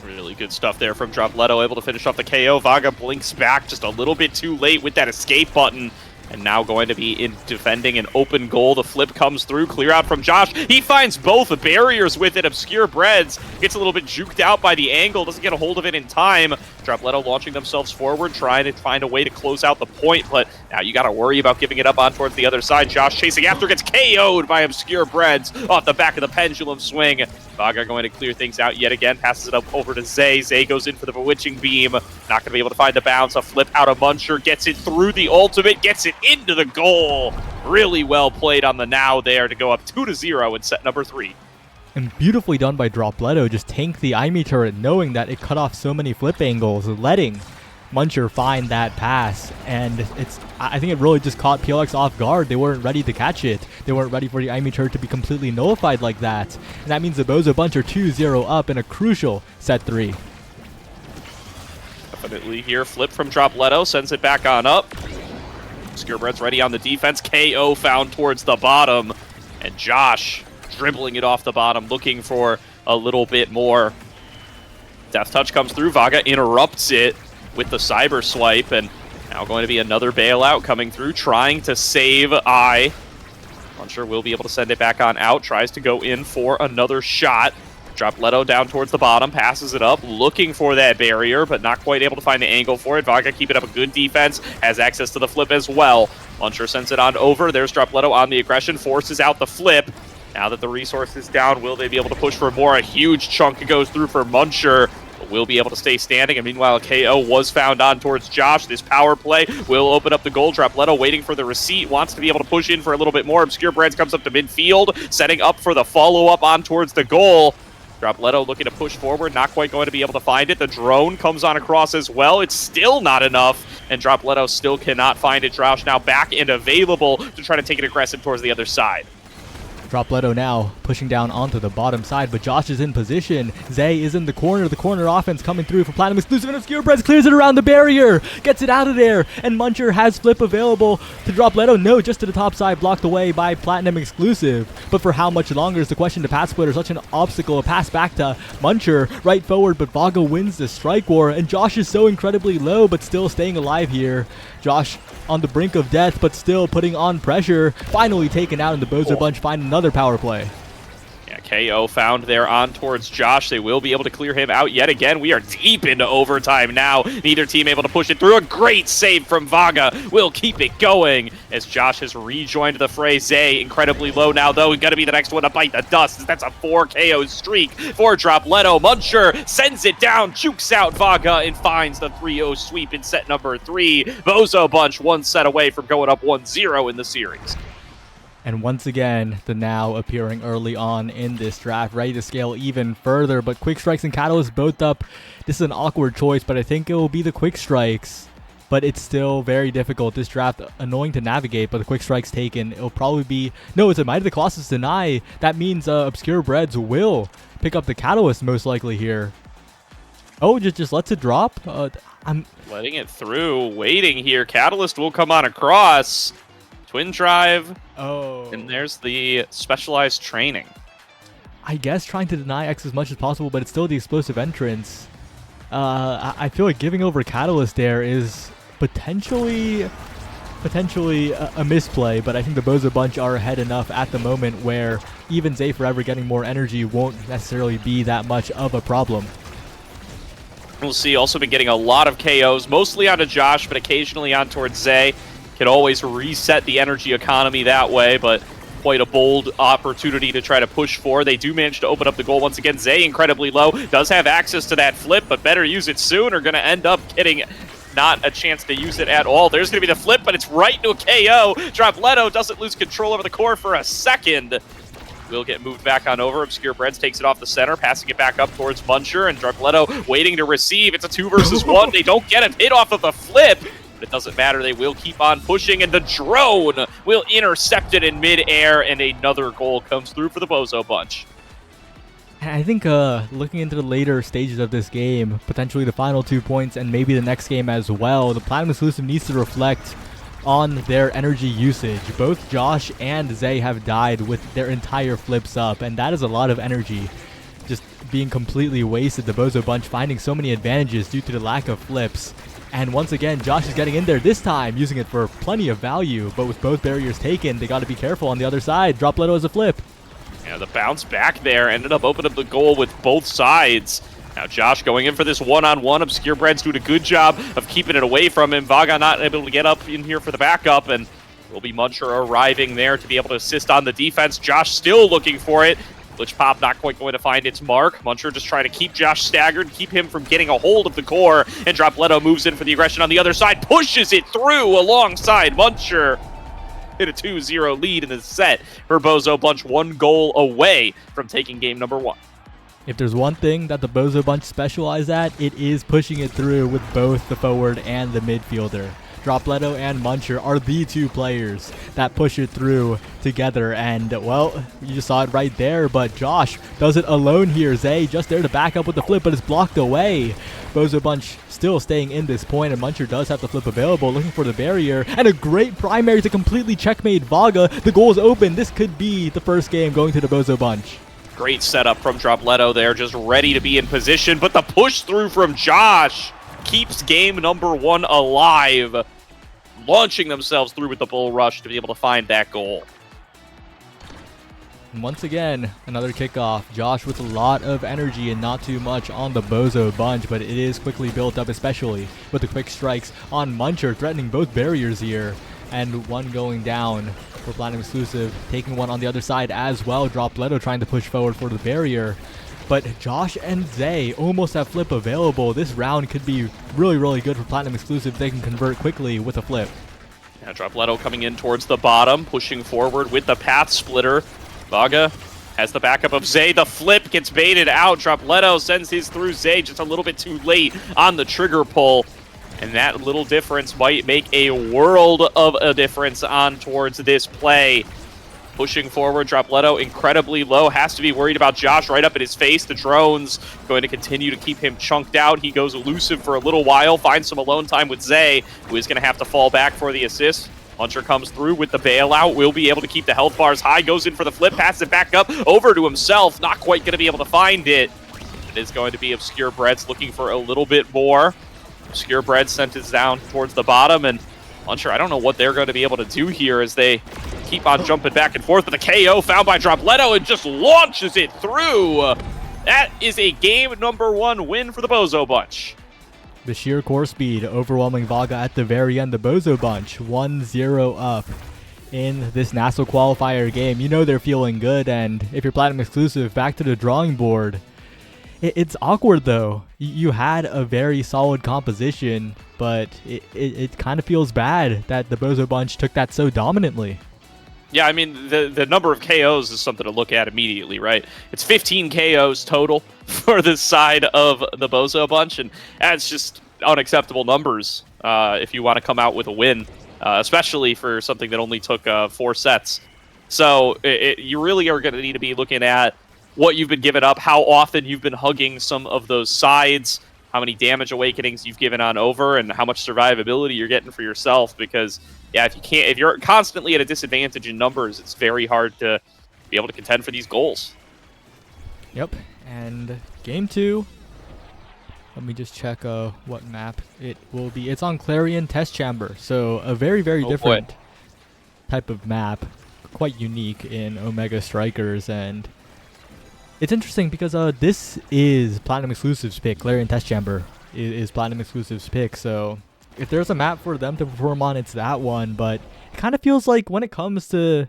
Really good stuff there from Dropletto, able to finish off the KO. Vaga blinks back just a little bit too late with that escape button. And now going to be in defending an open goal. The flip comes through, clear out from Josh. He finds both barriers with it. Obscure Breads gets a little bit juked out by the angle, doesn't get a hold of it in time. Dropletto launching themselves forward, trying to find a way to close out the point, but now you got to worry about giving it up on towards the other side. Josh chasing after, gets KO'd by Obscure Breads off the back of the Pendulum Swing. Vaga going to clear things out yet again, passes it up over to Zay. Zay goes in for the Bewitching Beam, not going to be able to find the bounce. A flip out of Muncher, gets it through the ultimate, gets it into the goal. Really well played on the now there to go up 2-0 in set number 3. And beautifully done by Dropletto, just tank the Aimi turret, knowing that it cut off so many flip angles, letting Muncher find that pass. And I think it really just caught PLX off guard. They weren't ready to catch it. They weren't ready for the Aimi turret to be completely nullified like that. And that means the Bozo Bunch are 2-0 up in a crucial set 3. Definitely here, flip from Dropletto, sends it back on up. Obscure Breads ready on the defense. KO found towards the bottom. And Josh dribbling it off the bottom, looking for a little bit more. Death Touch comes through. Vaga interrupts it with the cyber swipe, and now going to be another bailout coming through, trying to save I. Muncher will be able to send it back on out, tries to go in for another shot. Dropletto down towards the bottom, passes it up, looking for that barrier, but not quite able to find the angle for it. Vaga keeping up a good defense, has access to the flip as well. Muncher sends it on over. There's Dropletto on the aggression, forces out the flip. Now that the resource is down, will they be able to push for more? A huge chunk goes through for Muncher, but will be able to stay standing. And meanwhile, KO was found on towards Josh. This power play will open up the goal. Dropletto waiting for the receipt, wants to be able to push in for a little bit more. Obscure Breads comes up to midfield, setting up for the follow-up on towards the goal. Dropletto looking to push forward, not quite going to be able to find it. The drone comes on across as well. It's still not enough, and Dropletto still cannot find it. Josh now back and available to try to take it aggressive towards the other side. Dropletto now pushing down onto the bottom side, but Josh is in position. Zay is in the corner offense coming through for Platinum Exclusive, and Obscure Breads clears it around the barrier, gets it out of there, and Muncher has flip available to Dropletto. No, just to the top side, blocked away by Platinum Exclusive. But for how much longer is the question to Path Splitter. Such an obstacle. A pass back to Muncher, right forward, but Vaga wins the strike war, and Josh is so incredibly low, but still staying alive here. Josh on the brink of death, but still putting on pressure. Finally taken out, and the Bozo Bunch find another power play. Yeah, KO found there on towards Josh. They will be able to clear him out yet again. We are deep into overtime now. Neither team able to push it through. A great save from Vaga will keep it going as Josh has rejoined the fray. Zay incredibly low now, though. He's going to be the next one to bite the dust. That's a 4 KO streak for Dropletto. Muncher sends it down, jukes out Vaga, and finds the 3-0 sweep in set number 3. Bozo Bunch one set away from going up 1-0 in the series. And once again, the Now appearing early on in this draft, ready to scale even further. But Quick Strikes and Catalyst both up. This is an awkward choice, but I think it will be the Quick Strikes. But it's still very difficult. This draft, annoying to navigate, but the Quick Strikes taken. It'll probably be... No, it's a Might of the Colossus deny. That means Obscure Breads will pick up the Catalyst most likely here. Oh, just lets it drop? I'm letting it through, waiting here. Catalyst will come on across. Twin Drive. Oh. And there's the specialized training. I guess trying to deny X as much as possible, but it's still the explosive entrance. I feel like giving over Catalyst there is potentially a misplay, but I think the Bozo Bunch are ahead enough at the moment where even Zay Forever getting more energy won't necessarily be that much of a problem. We'll see. Also been getting a lot of KOs, mostly onto Josh, but occasionally on towards Zay. Can always reset the energy economy that way, but quite a bold opportunity to try to push for. They do manage to open up the goal once again. Zay incredibly low, does have access to that flip, but better use it soon or going to end up getting not a chance to use it at all. There's going to be the flip, but it's right into a KO. Dropletto doesn't lose control over the core for a second. Will get moved back on over. Obscure Breads takes it off the center, passing it back up towards Muncher, and Dropletto waiting to receive. It's a 2 versus 1. They don't get a hit off of the flip. It doesn't matter. They will keep on pushing, and the drone will intercept it in midair, and another goal comes through for the Bozo Bunch. I think looking into the later stages of this game, potentially the final 2 points and maybe the next game as well, the Platinum Exclusive needs to reflect on their energy usage. Both Josh and Zay have died with their entire flips up, and that is a lot of energy just being completely wasted. The Bozo Bunch finding so many advantages due to the lack of flips. And once again, Josh is getting in there, this time using it for plenty of value, but with both barriers taken, they got to be careful on the other side. Dropletto has a flip. Yeah, the bounce back there ended up opening up the goal with both sides. Now Josh going in for this one-on-one. Obscure Breads doing a good job of keeping it away from him. Vaga not able to get up in here for the backup, and will be Muncher arriving there to be able to assist on the defense. Josh still looking for it. Glitch Pop not quite going to find its mark. Muncher just trying to keep Josh staggered, keep him from getting a hold of the core, and Dropletto moves in for the aggression on the other side, pushes it through alongside Muncher. Hit a 2-0 lead in the set for Bozo Bunch, 1 goal away from taking game number 1. If there's one thing that the Bozo Bunch specialize at, it is pushing it through with both the forward and the midfielder. Dropletto and Muncher are the 2 players that push it through together, and well, you just saw it right there, but Josh does it alone here. Zay just there to back up with the flip, but it's blocked away. Bozo Bunch still staying in this point, and Muncher does have the flip available, looking for the barrier, and a great primary to completely checkmate Vaga. The goal is open. This could be the first game going to the Bozo Bunch. Great setup from Dropletto there, just ready to be in position, but the push through from Josh keeps game number 1 alive, launching themselves through with the bull rush to be able to find that goal. And once again, another kickoff. Josh with a lot of energy and not too much on the Bozo Bunch, but it is quickly built up, especially with the quick strikes on Muncher, threatening both barriers here. And one going down for Platinum Exclusive, taking one on the other side as well. Dropletto trying to push forward for the barrier. But Josh and Zay almost have flip available. This round could be really, really good for Platinum Exclusive. They can convert quickly with a flip. Now Dropletto coming in towards the bottom, pushing forward with the path splitter. Vaga has the backup of Zay. The flip gets baited out. Dropletto sends his through Zay just a little bit too late on the trigger pull. And that little difference might make a world of a difference on towards this play. pushing forward. Dropletto incredibly low, has to be worried about Josh right up in his face. The drone's going to continue to keep him chunked out. He goes elusive for a little while, finds some alone time with Zay, who is going to have to fall back for the assist. Muncher comes through with the bailout, will be able to keep the health bars high, goes in for the flip, passes it back up, over to himself, not quite going to be able to find it. It is going to be Obscure Breads looking for a little bit more. Obscure Bread sent it down towards the bottom, and Muncher, I don't know what they're going to be able to do here as they keep on jumping back and forth, but the KO found by Dropletto and just launches it through. That is a game number 1 win for the Bozo Bunch. The sheer core speed overwhelming Vaga at the very end. The Bozo Bunch 1-0 up in this NASL qualifier game. You know they're feeling good, and if you're Platinum exclusive, back to the drawing board. It's awkward though. You had a very solid composition, but it kind of feels bad that the Bozo Bunch took that so dominantly. Yeah, I mean, the number of KOs is something to look at immediately, right? It's 15 KOs total for this side of the Bozo Bunch, and that's just unacceptable numbers if you want to come out with a win, especially for something that only took 4 sets. So you really are going to need to be looking at what you've been giving up, how often you've been hugging some of those sides, how many damage awakenings you've given on over, and how much survivability you're getting for yourself. Because yeah, if you're constantly at a disadvantage in numbers, it's very hard to be able to contend for these goals. Yep, and game 2. Let me just check what map it will be. It's on Clarion Test Chamber, so a very, very different type of map, quite unique in Omega Strikers. And it's interesting because this is Platinum Exclusive's pick. Clarion Test Chamber is Platinum Exclusive's pick, so if there's a map for them to perform on, it's that one. But it kind of feels like when it comes to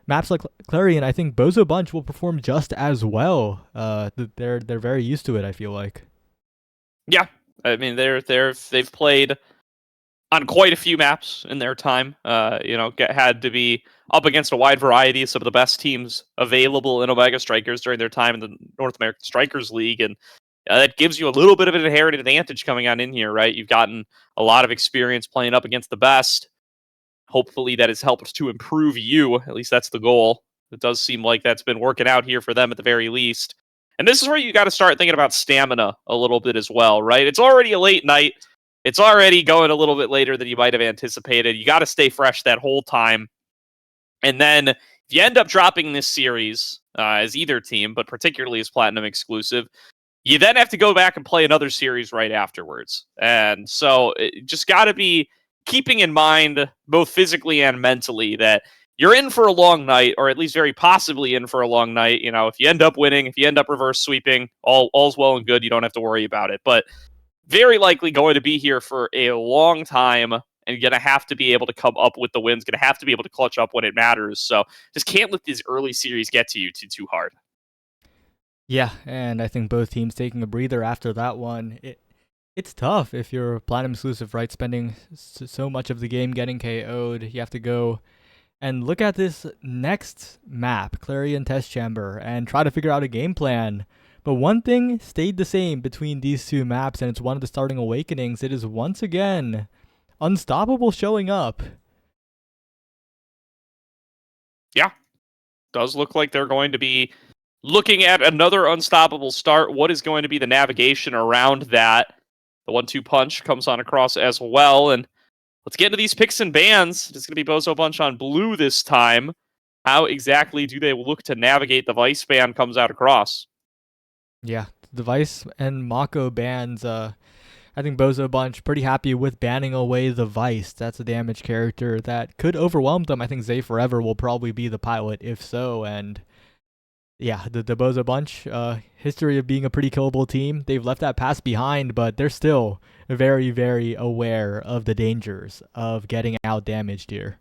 maps like Clarion, I think Bozo Bunch will perform just as well. They're very used to it, I feel like. Yeah, I mean they've played on quite a few maps in their time. Had to be up against a wide variety of some of the best teams available in Omega Strikers during their time in the North American Strikers League, and that gives you a little bit of an inherited advantage coming on in here, right? You've gotten a lot of experience playing up against the best. Hopefully that has helped to improve you. At least that's the goal. It does seem like that's been working out here for them at the very least. And this is where you got to start thinking about stamina a little bit as well, right? It's already a late night. It's already going a little bit later than you might have anticipated. You got to stay fresh that whole time. And then if you end up dropping this series as either team, but particularly as Platinum exclusive, you then have to go back and play another series right afterwards. And so it just got to be keeping in mind, both physically and mentally, that you're in for a long night, or at least very possibly in for a long night. You know, if you end up winning, if you end up reverse sweeping, all's well and good. You don't have to worry about it. But very likely going to be here for a long time, and you're going to have to be able to come up with the wins, going to have to be able to clutch up when it matters. So just can't let these early series get to you too hard. Yeah, and I think both teams taking a breather after that one. It's tough if you're Platinum exclusive, right? Spending so much of the game getting KO'd. You have to go and look at this next map, Clarion Test Chamber, and try to figure out a game plan. But one thing stayed the same between these two maps, and it's one of the starting awakenings. It is once again Unstoppable showing up. Yeah, does look like they're going to be looking at another Unstoppable start. What is going to be the navigation around that? The 1-2 punch comes on across as well, and let's get into these picks and bans. It's going to be Bozo Bunch on blue this time. How exactly do they look to navigate the Vice ban comes out across? Yeah, the Vice and Mako bans. I think Bozo Bunch pretty happy with banning away the Vice. That's a damage character that could overwhelm them. I think Zay Forever will probably be the pilot if so. And yeah, the Bozo Bunch, history of being a pretty killable team. They've left that past behind, but they're still very, very aware of the dangers of getting out damaged here.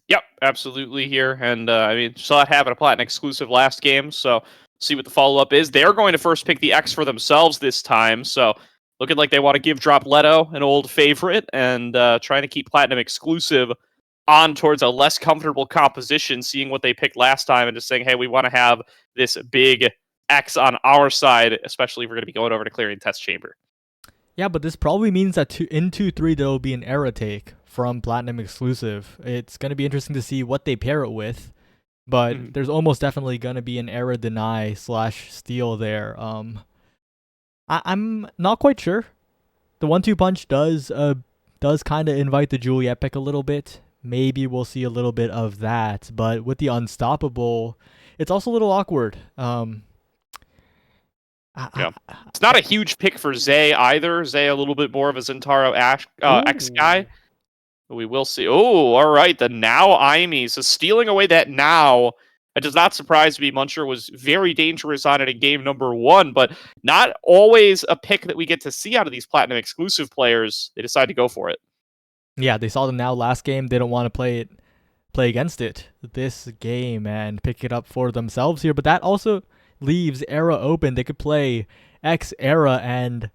Yep, absolutely here. And I mean, saw it happen a Platinum exclusive last game, so see what the follow-up is. They're going to first pick the X for themselves this time, so looking like they want to give Dropletto an old favorite and trying to keep Platinum exclusive on towards a less comfortable composition, seeing what they picked last time and just saying, hey, we want to have this big X on our side, especially if we're going to be going over to Clarion Test Chamber. Yeah, but this probably means that in 2-3 there will be an era take from Platinum exclusive. It's going to be interesting to see what they pair it with. but there's almost definitely going to be an era deny / steal there. I'm not quite sure. The 1-2 punch does kind of invite the Juliet pick a little bit. Maybe we'll see a little bit of that, but with the unstoppable, it's also a little awkward. It's not a huge pick for Zay either. Zay a little bit more of a Zentaro X guy. But we will see. Oh, all right. The now Aimi. So stealing away that now. It does not surprise me. Muncher was very dangerous on it in game number 1, but not always a pick that we get to see out of these Platinum exclusive players. They decide to go for it. Yeah, they saw the now last game. They don't want to play against it this game and pick it up for themselves here. But that also leaves era open. They could play X era, and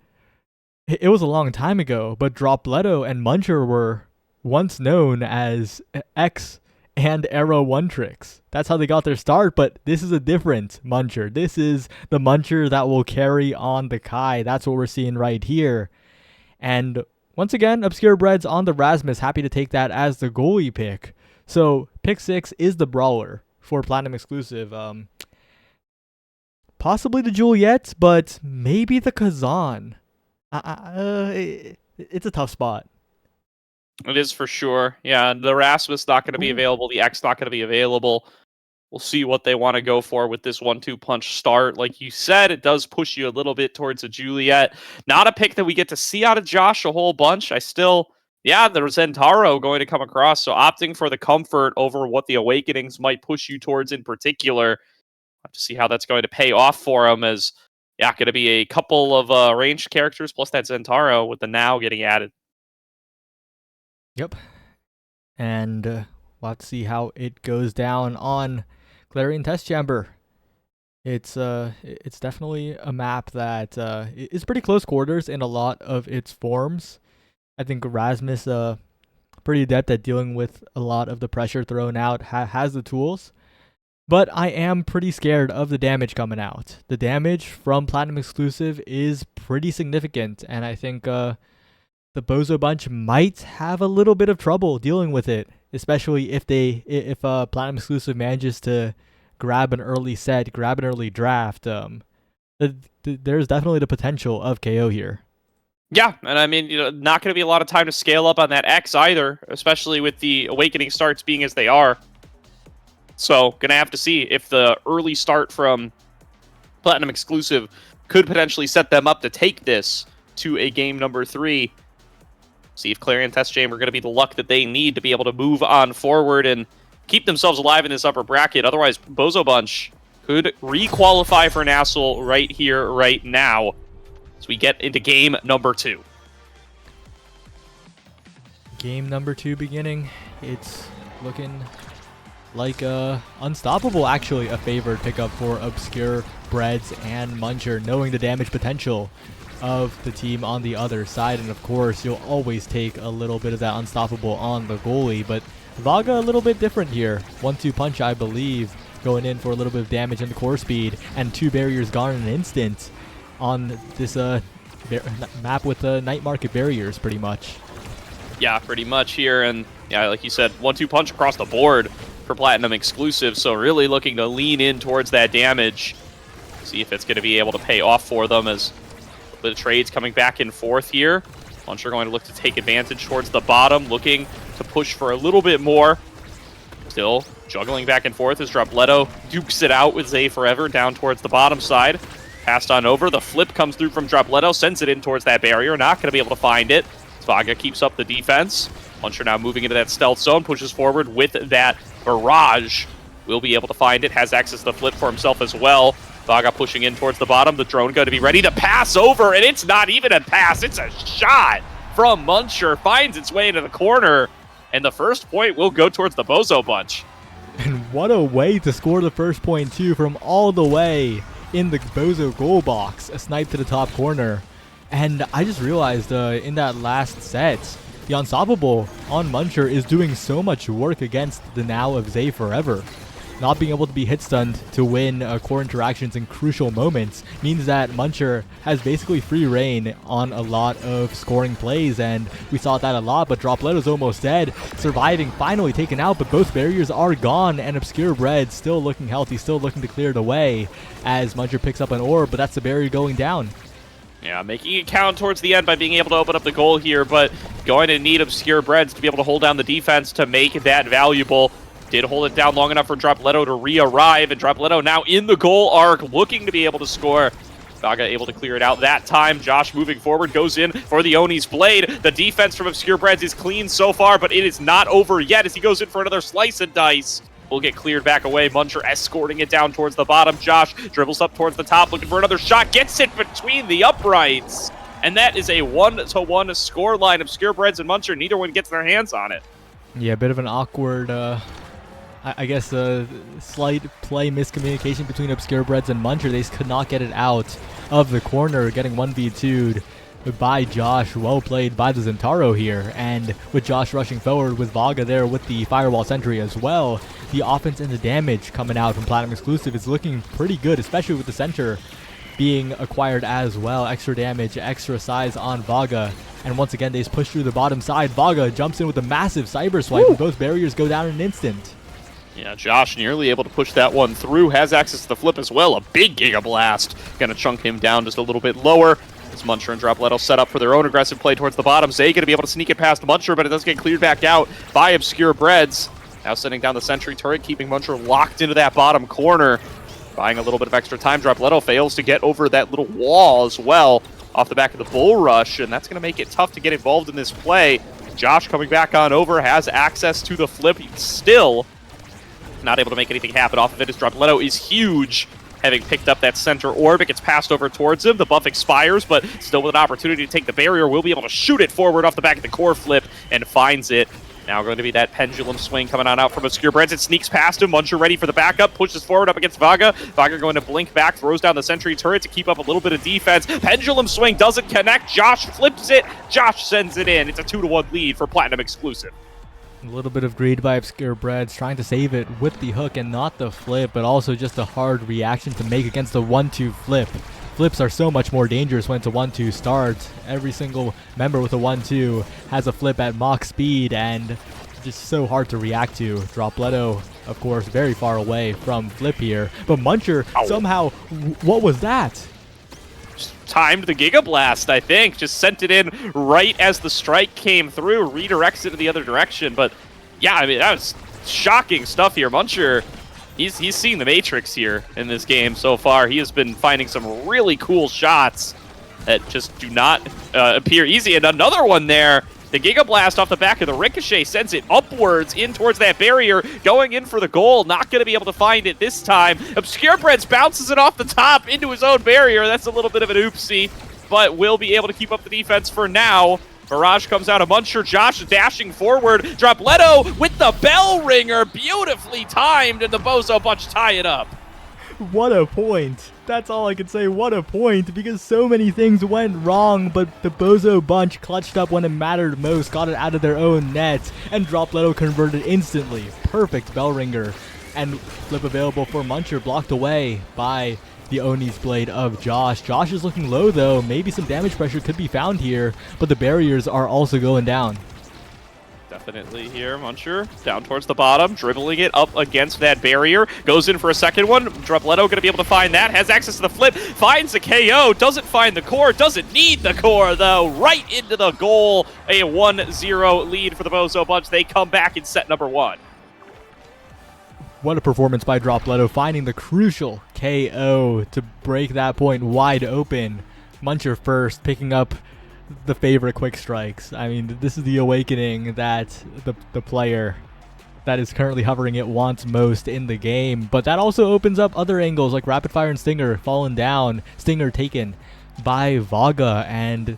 it was a long time ago, but Dropletto and Muncher were once known as X and era 1 tricks. That's how they got their start, but this is a different Muncher. This is the Muncher that will carry on the Kai. That's what we're seeing right here. And once again, Obscure Breads on the Rasmus, happy to take that as the goalie pick. So pick 6 is the Brawler for Platinum exclusive. Possibly the Juliet, but maybe the Kazan. It's a tough spot. It is for sure. Yeah, the Rasmus not going to be available. The X not going to be available. We'll see what they want to go for with this 1-2 punch start. Like you said, it does push you a little bit towards a Juliet. Not a pick that we get to see out of Josh a whole bunch. there's Zentaro going to come across. So opting for the comfort over what the Awakenings might push you towards in particular. Have to see how that's going to pay off for him, as going to be a couple of ranged characters plus that Zentaro with the now getting added. Yep. And let's see how it goes down on Clarion Test Chamber. It's definitely a map that is pretty close quarters in a lot of its forms. I think Rasmus pretty adept at dealing with a lot of the pressure thrown out, has the tools. But I am pretty scared of the damage coming out. The damage from Platinum exclusive is pretty significant, and I think the Bozo Bunch might have a little bit of trouble dealing with it, especially if Platinum exclusive manages to grab an early set, grab an early draft. There's definitely the potential of KO here. Yeah, and I mean, not going to be a lot of time to scale up on that X either, especially with the Awakening starts being as they are. So, going to have to see if the early start from Platinum exclusive could potentially set them up to take this to a game number 3. See if Clarion Test Chamber are going to be the luck that they need to be able to move on forward and keep themselves alive in this upper bracket. Otherwise, Bozo Bunch could re-qualify for NASL right here, right now, as we get into game number 2. Game number 2 beginning. It's looking like Unstoppable, actually a favored pickup for Obscure Breads and Muncher, knowing the damage potential of the team on the other side. And of course, you'll always take a little bit of that Unstoppable on the goalie, but Vaga a little bit different here. 1-2 punch, I believe, going in for a little bit of damage in the core speed, and 2 barriers gone in an instant on this map with night market barriers, pretty much. Yeah, pretty much here, and yeah, like you said, 1-2 punch across the board for Platinum exclusive, so really looking to lean in towards that damage. See if it's going to be able to pay off for them, as the trades coming back and forth here. Muncher going to look to take advantage towards the bottom, looking to push for a little bit more. Still juggling back and forth as Dropletto dukes it out with Zay Forever down towards the bottom side. Passed on over. The flip comes through from Dropletto, sends it in towards that barrier. Not going to be able to find it. Svaga keeps up the defense. Muncher now moving into that stealth zone, pushes forward with that barrage. Will be able to find it, has access to the flip for himself as well. Vaga pushing in towards the bottom. The drone going to be ready to pass over, and it's not even a pass, it's a shot from Muncher. Finds its way into the corner, and the first point will go towards the Bozo Bunch. And what a way to score the first point, too, from all the way in the Bozo goal box. A snipe to the top corner. And I just realized in that last set, the Unstoppable on Muncher is doing so much work against the now of Zay Forever. not being able to be hit stunned to win core interactions in crucial moments means that Muncher has basically free reign on a lot of scoring plays, and we saw that a lot. But Dropleto's almost dead, surviving, finally taken out, but both barriers are gone, and Obscure Bread still looking healthy, still looking to clear it away as Muncher picks up an orb, but that's the barrier going down. Yeah, making it count towards the end by being able to open up the goal here, but going to need Obscure Breads to be able to hold down the defense to make that valuable. Did hold it down long enough for Dropleto to re-arrive, and Dropleto now in the goal arc, looking to be able to score. Vaga able to clear it out that time. Josh moving forward, goes in for the Oni's Blade. The defense from Obscure Breads is clean so far, but it is not over yet as he goes in for another slice and dice. Will get cleared back away. Muncher escorting it down towards the bottom. Josh dribbles up towards the top, looking for another shot. Gets it between the uprights. And that is a 1-1 score line. Obscure Breads and Muncher, neither one gets their hands on it. Yeah, a bit of an awkward, I guess, slight play miscommunication between Obscure Breads and Muncher. They could not get it out of the corner, getting 1v2'd by Josh. Well played by the Zentaro here, and with Josh rushing forward with Vaga there with the Firewall Sentry as well, the offense and the damage coming out from Platinum Exclusive is looking pretty good, especially with the center being acquired as well. Extra damage, extra size on Vaga, and once again they just push through the bottom side. Vaga jumps in with a massive cyber swipe, and both barriers go down in an instant. Yeah, Josh nearly able to push that one through, has access to the flip as well. A big Giga Blast, gonna chunk him down just a little bit lower. As Muncher and Dropleto set up for their own aggressive play towards the bottom. Zay gonna be able to sneak it past Muncher, but it does get cleared back out by Obscure Breads. Now sending down the sentry turret, keeping Muncher locked into that bottom corner. Buying a little bit of extra time. Dropleto fails to get over that little wall as well off the back of the bull rush, and that's gonna make it tough to get involved in this play. Josh coming back on over, has access to the flip, still not able to make anything happen off of it as Dropleto is huge. Having picked up that center orb, it gets passed over towards him. The buff expires, but still with an opportunity to take the barrier, will be able to shoot it forward off the back of the core flip and finds it. Now going to be that pendulum swing coming on out from Obscure Breads. It sneaks past him. Muncher ready for the backup, pushes forward up against Vaga. Vaga going to blink back, throws down the sentry turret to keep up a little bit of defense. Pendulum swing doesn't connect. Josh flips it. Josh sends it in. It's a 2-1 lead for Platinum Exclusive. A little bit of greed by Obscure Breads, trying to save it with the hook and not the flip, but also just a hard reaction to make against the 1-2 flip. Flips are so much more dangerous when it's a 1-2 start. Every single member with a 1-2 has a flip at Mach speed, and just so hard to react to. Dropleto, of course, very far away from flip here, but Muncher somehow, what was that? Timed the Giga Blast, I think. Just sent it in right as the strike came through, redirects it in the other direction. But yeah, I mean, that was shocking stuff here. Muncher, he's seen the Matrix here in this game so far. He has been finding some really cool shots that just do not appear easy. And another one there. The Giga Blast off the back of the Ricochet sends it upwards in towards that barrier, going in for the goal. Not going to be able to find it this time. Obscure Breads bounces it off the top into his own barrier. That's a little bit of an oopsie, but will be able to keep up the defense for now. Barrage comes out of Muncher. Josh dashing forward. Dropleto with the bell ringer. Beautifully timed, and the Bozo Bunch tie it up. What a point. That's all I can say. What a point, because so many things went wrong, but the Bozo Bunch clutched up when it mattered most, got it out of their own net, and Dropleto converted instantly. Perfect bell ringer. And flip available for Muncher, blocked away by the Oni's Blade of Josh. Josh is looking low though. Maybe some damage pressure could be found here, but the barriers are also going down. Definitely here, Muncher down towards the bottom, dribbling it up against that barrier, goes in for a second one. Dropleto going to be able to find that, has access to the flip, finds the KO, doesn't find the core, doesn't need the core though, right into the goal. A 1-0 lead for the Bozo Bunch. They come back in set number 1. What a performance by Dropleto, finding the crucial KO to break that point wide open. Muncher first, picking up the favorite quick strikes. I mean, this is the awakening that the player that is currently hovering it wants most in the game. But that also opens up other angles like Rapid Fire and Stinger fallen down, Stinger taken by Vaga, and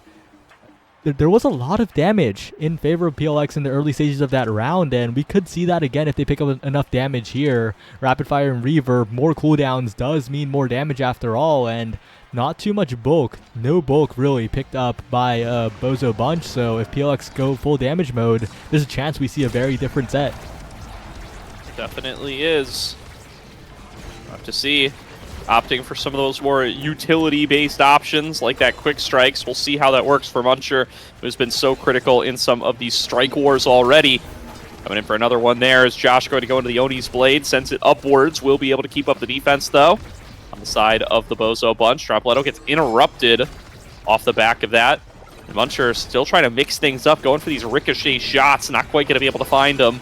there was a lot of damage in favor of PLX in the early stages of that round, and we could see that again if they pick up enough damage here. Rapid Fire and Reverb, more cooldowns does mean more damage after all, and not too much bulk. No bulk really picked up by Bozo Bunch, so if PLX go full damage mode, there's a chance we see a very different set. Definitely is. We'll have to see. Opting for some of those more utility-based options, like that quick strikes. We'll see how that works for Muncher, who's been so critical in some of these strike wars already. Coming in for another one there is Josh going to go into the Oni's Blade, sends it upwards. Will be able to keep up the defense, though. On the side of the Bozo bunch, Dropletto gets interrupted off the back of that. And Muncher still trying to mix things up, going for these ricochet shots. Not quite going to be able to find them.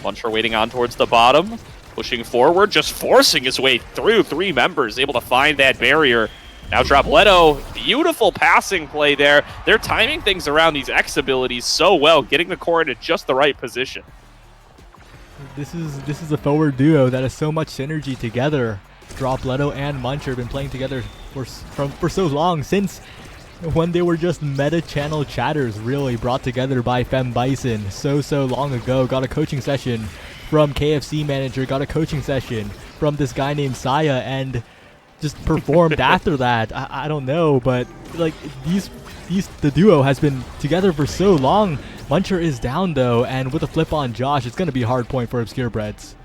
Muncher waiting on towards the bottom. Pushing forward, just forcing his way through 3 members, able to find that barrier. Now Dropletto, beautiful passing play there. They're timing things around these X abilities so well, getting the core into just the right position. This is a forward duo that has so much synergy together. Dropletto and Muncher have been playing together for so long, since when they were just meta channel chatters, really brought together by Fem Bison so long ago. Got a coaching session from KFC manager, got a coaching session from this guy named Saya, and just performed after that. I don't know, but like the duo has been together for so long. Muncher is down though, and with a flip on Josh, it's going to be a hard point for Obscure Breads.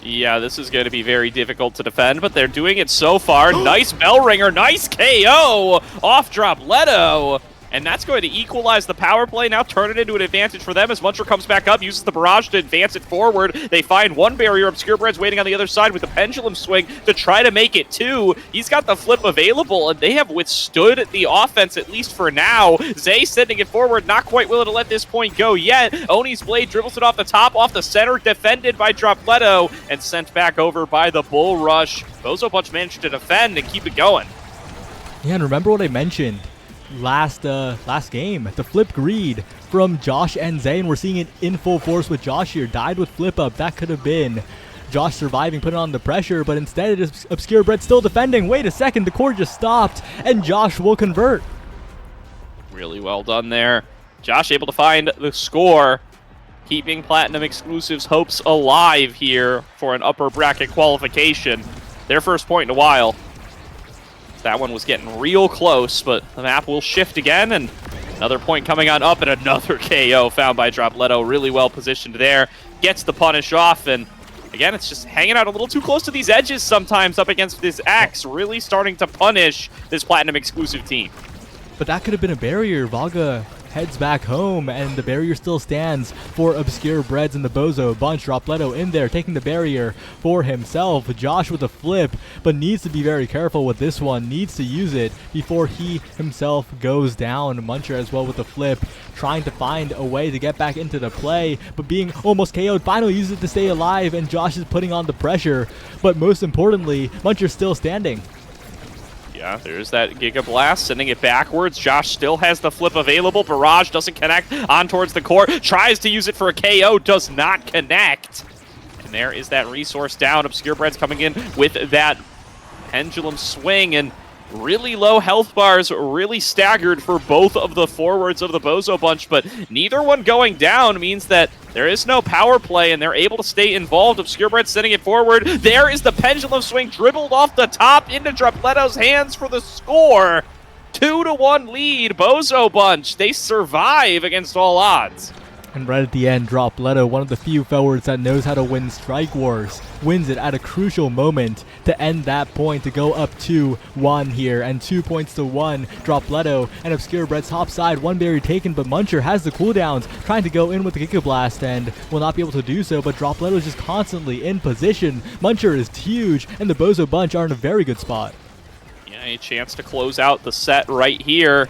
Yeah, this is going to be very difficult to defend, but they're doing it so far. Nice bell ringer, nice KO off Dropletto. And that's going to equalize the power play, now turn it into an advantage for them as Muncher comes back up, uses the barrage to advance it forward. They find one barrier, Obscure Bread's waiting on the other side with the pendulum swing to try to make it 2. He's got the flip available, and they have withstood the offense, at least for now. Zay sending it forward, not quite willing to let this point go yet. Oni's Blade dribbles it off the top, off the center, defended by Dropletto, and sent back over by the Bull Rush. Bozo Bunch managed to defend and keep it going. Yeah, and remember what I mentioned last game, the flip greed from Josh and Zay, and we're seeing it in full force with Josh here. Died with flip up. That could have been Josh surviving, putting on the pressure, but instead it is Obscure Bread still defending. Wait a second, the core just stopped, and Josh will convert. Really well done there. Josh able to find the score, keeping Platinum Exclusives' hopes alive here for an upper bracket qualification. Their first point in a while. That one was getting real close, but the map will shift again, and another point coming on up, and another KO found by Dropletto. Really well positioned there. Gets the punish off, and again, it's just hanging out a little too close to these edges sometimes up against this Axe, really starting to punish this Platinum exclusive team. But that could have been a barrier. Vaga heads back home, and the barrier still stands for Obscure Breads and the Bozo Bunch. Dropletto in there, taking the barrier for himself. Josh with a flip, but needs to be very careful with this one. Needs to use it before he himself goes down. Muncher as well with the flip, trying to find a way to get back into the play, but being almost KO'd. Finally uses it to stay alive, and Josh is putting on the pressure. But most importantly, Muncher's still standing. Yeah, there's that Giga Blast, sending it backwards. Josh still has the flip available. Barrage doesn't connect on towards the core. Tries to use it for a KO, does not connect. And there is that resource down. Obscure Bread's coming in with that pendulum swing, and really low health bars, really staggered for both of the forwards of the Bozo Bunch, but neither one going down means that there is no power play, and they're able to stay involved. Obscure Bread sending it forward. There is the pendulum swing, dribbled off the top into Dropletto's hands for the score. 2-1 lead, Bozo Bunch. They survive against all odds. And right at the end, Dropletto, one of the few forwards that knows how to win Strike Wars, wins it at a crucial moment to end that point, to go up 2-1 here, and 2-1. Dropletto and Obscure Bread's top side, one berry taken, but Muncher has the cooldowns, trying to go in with the Giga Blast, and will not be able to do so, but Dropletto is just constantly in position. Muncher is huge, and the Bozo Bunch are in a very good spot. Yeah, a chance to close out the set right here.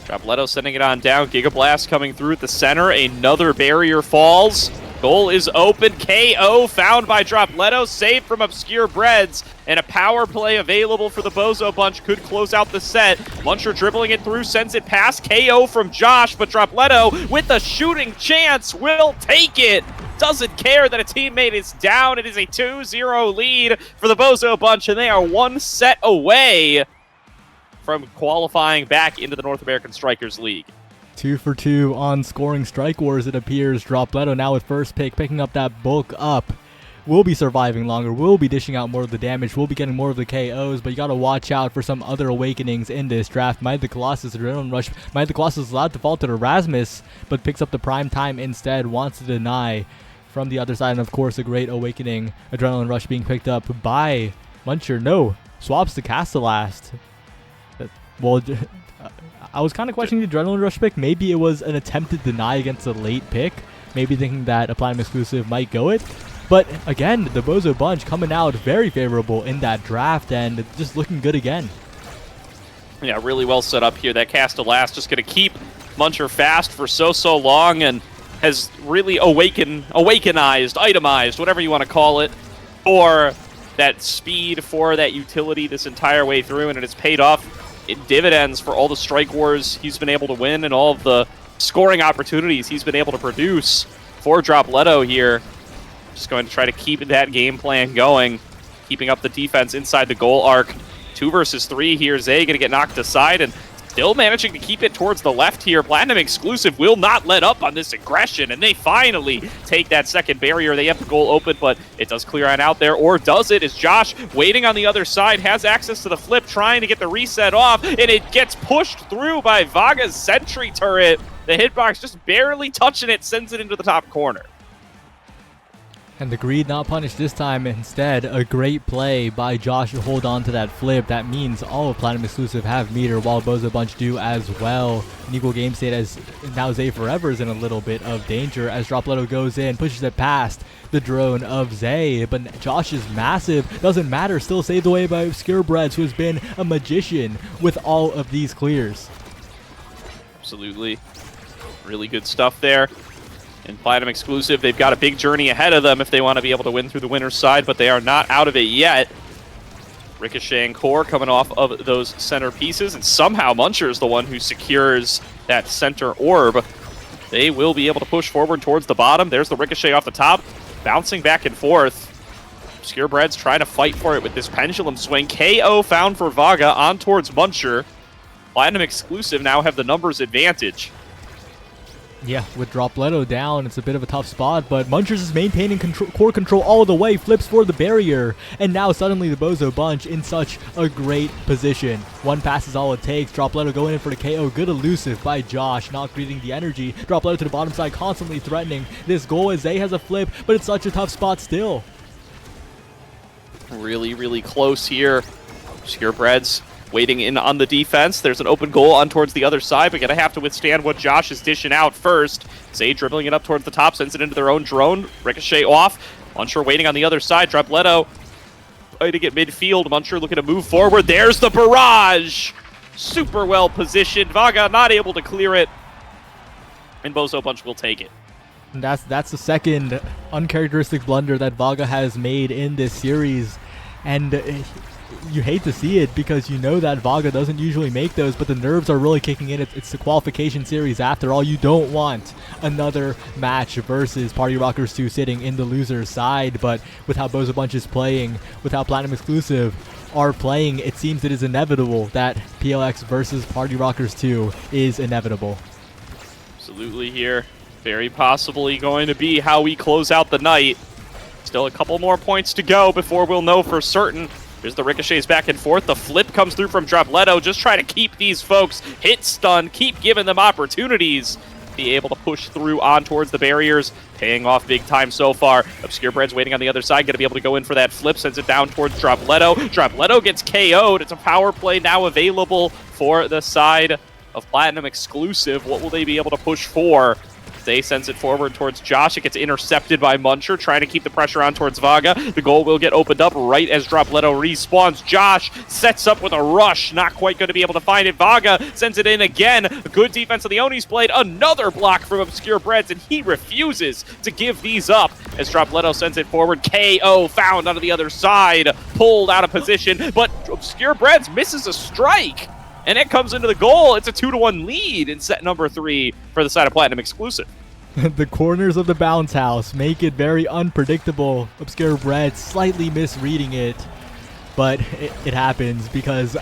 Dropletto sending it on down. Giga Blast coming through at the center. Another barrier falls. Goal is open. KO found by Dropletto. Saved from Obscure Breads. And a power play available for the Bozo Bunch could close out the set. Muncher dribbling it through, sends it past. KO from Josh, but Dropletto with a shooting chance will take it. Doesn't care that a teammate is down. It is a 2-0 lead for the Bozo Bunch, and they are one set away from qualifying back into the North American Strikers League. 2 for 2 on scoring Strike Wars, it appears. Dropletto now with first pick, picking up that bulk up. Will be surviving longer, will be dishing out more of the damage, will be getting more of the KOs, but you gotta watch out for some other awakenings in this draft. Might the Colossus Adrenaline Rush, Might the Colossus allowed to fall to Erasmus, but picks up the prime time instead, wants to deny from the other side. And of course, a great awakening Adrenaline Rush being picked up by Muncher. No, swaps to Castellast. Well, I was kind of questioning the Adrenaline Rush pick. Maybe it was an attempted deny against a late pick. Maybe thinking that a Platinum exclusive might go it. But again, the Bozo Bunch coming out very favorable in that draft and just looking good again. Yeah, really well set up here. That Castellast just going to keep Muncher fast for so long and has really awakenized, itemized, whatever you want to call it, for that speed, for that utility this entire way through, and it has paid off in dividends for all the strike wars he's been able to win and all of the scoring opportunities he's been able to produce for Dropletto here. Just going to try to keep that game plan going, keeping up the defense inside the goal arc. 2 versus 3 here. Zay going to get knocked aside and still managing to keep it towards the left here. Platinum exclusive will not let up on this aggression, and they finally take that second barrier. They have the goal open, but it does clear on out there, or does it? Is Josh waiting on the other side, has access to the flip, trying to get the reset off, and it gets pushed through by Vaga's sentry turret. The hitbox just barely touching it, sends it into the top corner. And the greed not punished this time. Instead, a great play by Josh to hold on to that flip. That means all of Platinum exclusive have meter, while Bozo Bunch do as well. An equal game state, as now Zay Forever is in a little bit of danger as Dropletto goes in, pushes it past the drone of Zay. But Josh is massive. Doesn't matter. Still saved away by Obscure Breads, who has been a magician with all of these clears. Absolutely. Really good stuff there. And Platinum exclusive, they've got a big journey ahead of them if they want to be able to win through the winner's side, but they are not out of it yet. Ricochet and Core coming off of those center pieces, and somehow Muncher is the one who secures that center orb. They will be able to push forward towards the bottom. There's the Ricochet off the top, bouncing back and forth. Obscure Bread's trying to fight for it with this pendulum swing. KO found for Vaga on towards Muncher. Platinum exclusive now have the numbers advantage. Yeah, with Dropletto down, it's a bit of a tough spot, but Munchers is maintaining core control all the way, flips for the barrier, and now suddenly the Bozo Bunch in such a great position. One pass is all it takes. Dropletto going in for the KO. Good elusive by Josh, not greeting the energy. Dropletto to the bottom side, constantly threatening this goal as Zay has a flip, but it's such a tough spot still. Really close here. Obscure Breads waiting in on the defense. There's an open goal on towards the other side, but gonna have to withstand what Josh is dishing out first. Zay dribbling it up towards the top, sends it into their own drone. Ricochet off. Muncher waiting on the other side. Dropletto fighting at midfield. Muncher looking to move forward. There's the barrage! Super well positioned. Vaga not able to clear it. And Bozo Bunch will take it. And that's the second uncharacteristic blunder that Vaga has made in this series. And you hate to see it because you know that Vaga doesn't usually make those, but the nerves are really kicking in. It's the qualification series after all. You don't want another match versus Party Rockers 2 sitting in the loser's side, but with how Bozo Bunch is playing, with how Platinum exclusive are playing, it seems it is inevitable that PLX versus Party Rockers 2 is inevitable. Absolutely here. Very possibly going to be how we close out the night. Still a couple more points to go before we'll know for certain. There's the ricochets back and forth. The flip comes through from Dropletto. Just try to keep these folks hit stun, keep giving them opportunities. Be able to push through on towards the barriers. Paying off big time so far. Obscure Bread's waiting on the other side. Going to be able to go in for that flip. Sends it down towards Dropletto. Dropletto gets KO'd. It's a power play now available for the side of Platinum exclusive. What will they be able to push for? Zay sends it forward towards Josh. It gets intercepted by Muncher, trying to keep the pressure on towards Vaga. The goal will get opened up right as Dropletto respawns. Josh sets up with a rush. Not quite going to be able to find it. Vaga sends it in again. Good defense on the Onis played. Another block from Obscure Breads, and he refuses to give these up as Dropletto sends it forward. KO found onto the other side. Pulled out of position, but Obscure Breads misses a strike. And it comes into the goal. It's a 2-1 lead in set number 3 for the side of Platinum exclusive. The corners of the bounce house make it very unpredictable. Obscure Bread slightly misreading it, but it happens because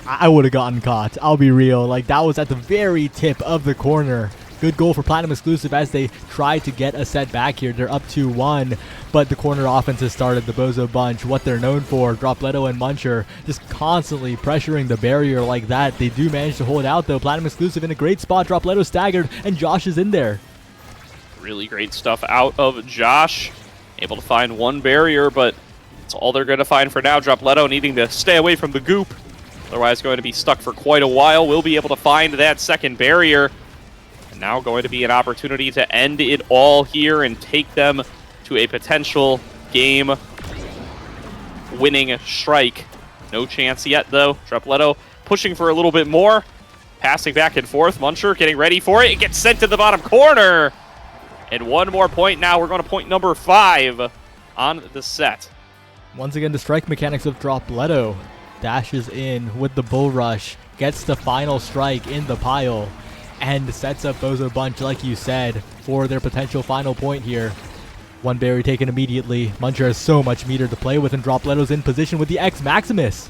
I would have gotten caught. I'll be real. Like, that was at the very tip of the corner. Good goal for Platinum exclusive as they try to get a set back here. They're up 2-1, but the corner offense has started. The Bozo Bunch, what they're known for, Dropletto and Muncher, just constantly pressuring the barrier like that. They do manage to hold out, though. Platinum exclusive in a great spot. Dropletto staggered, and Josh is in there. Really great stuff out of Josh. Able to find one barrier, but that's all they're going to find for now. Dropletto needing to stay away from the goop. Otherwise going to be stuck for quite a while. Will be able to find that second barrier. And now going to be an opportunity to end it all here and take them to a potential game winning strike. No chance yet, though. Dropletto pushing for a little bit more. Passing back and forth. Muncher getting ready for it. It gets sent to the bottom corner. And one more point now. We're going to point number 5 on the set. Once again, the strike mechanics of Dropletto. Dashes in with the bull rush. Gets the final strike in the pile. And sets up Bozo Bunch, like you said, for their potential final point here. One berry taken immediately. Muncher has so much meter to play with, and Dropletto's in position with the X Maximus.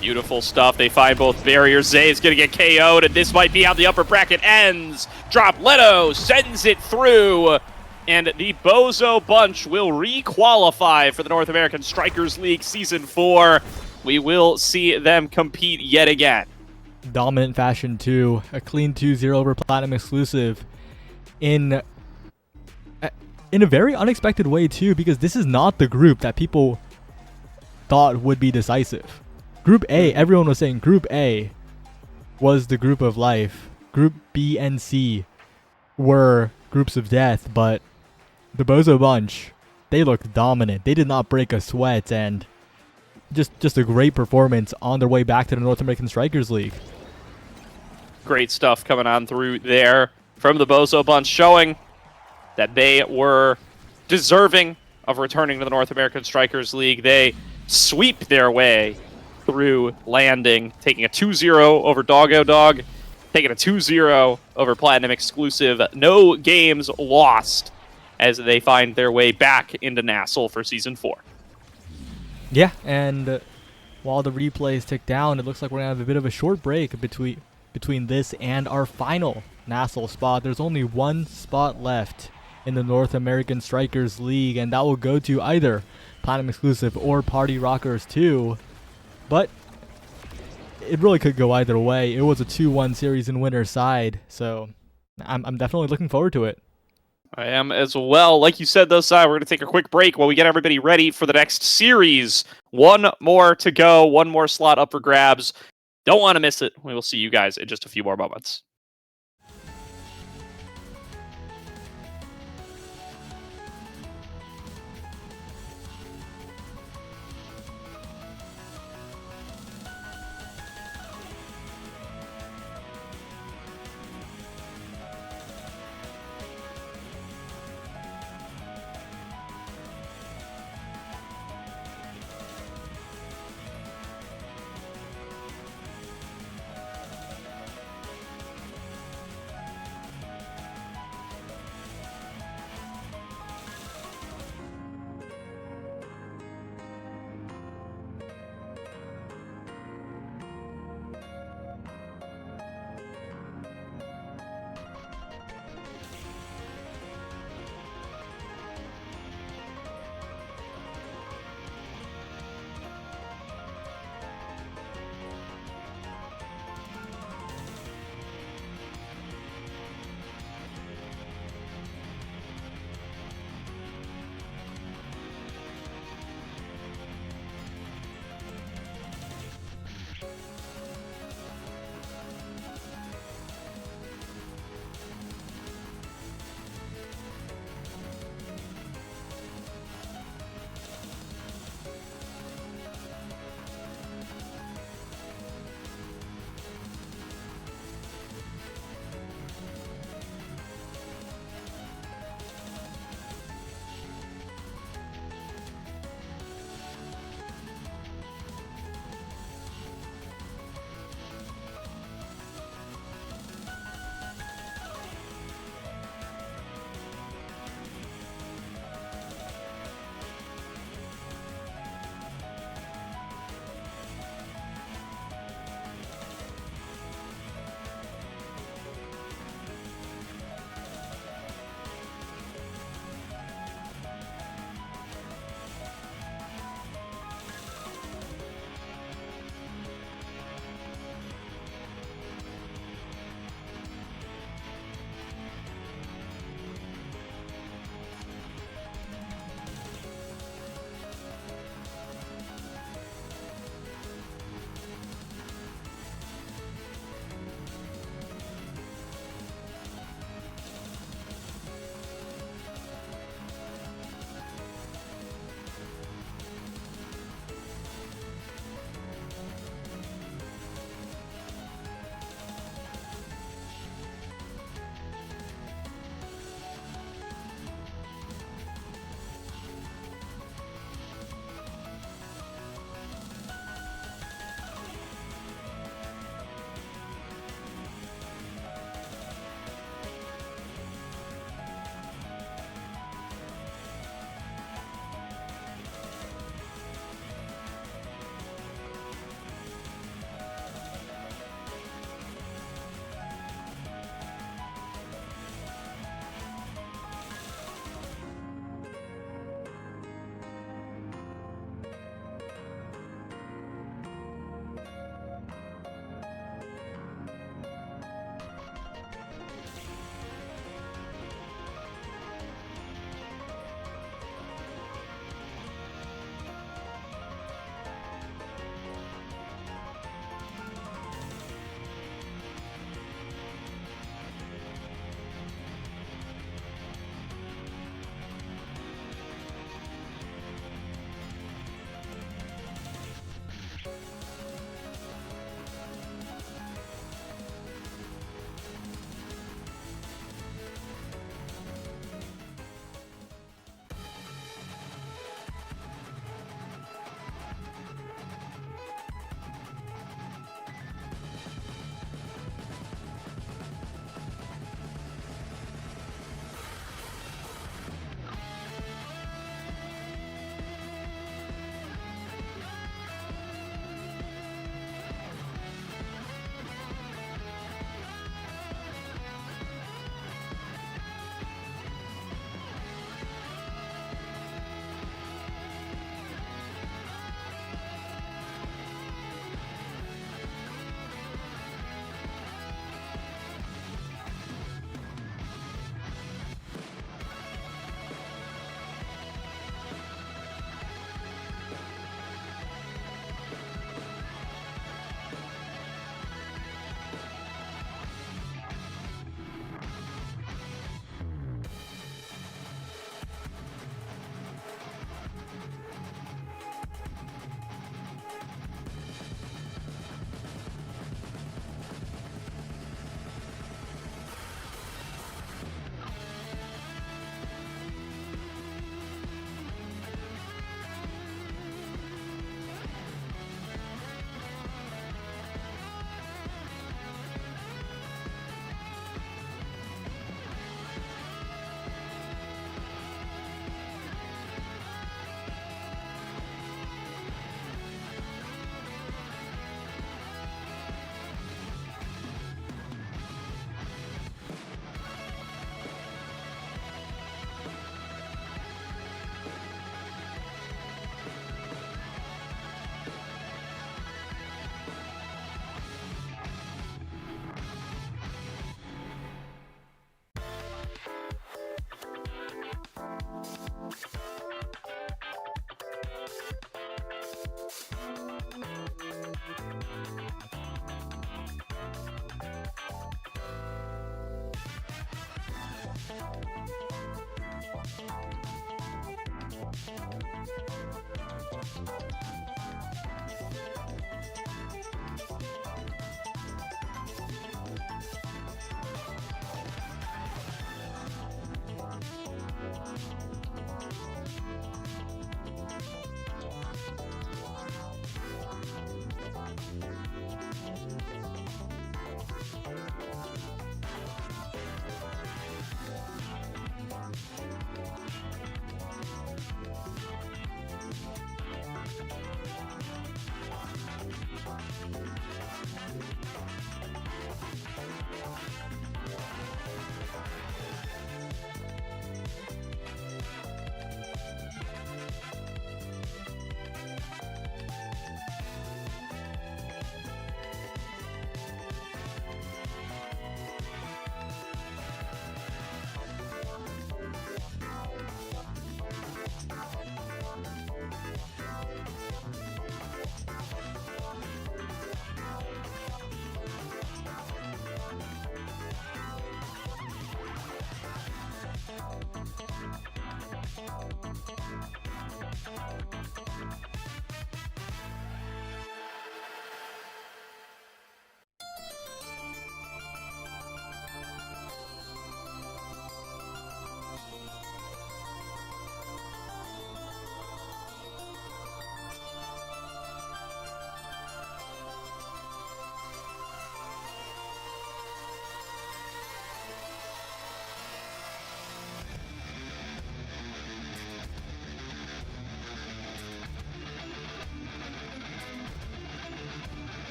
Beautiful stuff. They find both barriers. Zay is going to get KO'd, and this might be how the upper bracket ends. Dropletto sends it through, and the Bozo Bunch will re-qualify for the North American Strikers League Season 4. We will see them compete yet again. Dominant fashion, too. A clean 2-0 over Platinum exclusive. In a very unexpected way, too, because this is not the group that people thought would be decisive. Group A, everyone was saying Group A was the group of life. Group B and C were groups of death, but the Bozo Bunch, they looked dominant. They did not break a sweat, and just a great performance on their way back to the North American Strikers League. Great stuff coming on through there from the Bozo Bunch, showing that they were deserving of returning to the North American Strikers League. They sweep their way through landing, taking a 2-0 over Doggo Dog, taking a 2-0 over Platinum exclusive. No games lost as they find their way back into NASL for Season 4. Yeah, and while the replays tick down, it looks like we're going to have a bit of a short break between this and our final NASL spot. There's only one spot left in the North American Strikers League, and that will go to either Platinum exclusive or Party Rockers 2. But it really could go either way. It was a 2-1 series in winner's side, so I'm definitely looking forward to it. I am as well. Like you said, though, Si, we're going to take a quick break while we get everybody ready for the next series. One more to go, one more slot up for grabs. Don't want to miss it. We will see you guys in just a few more moments.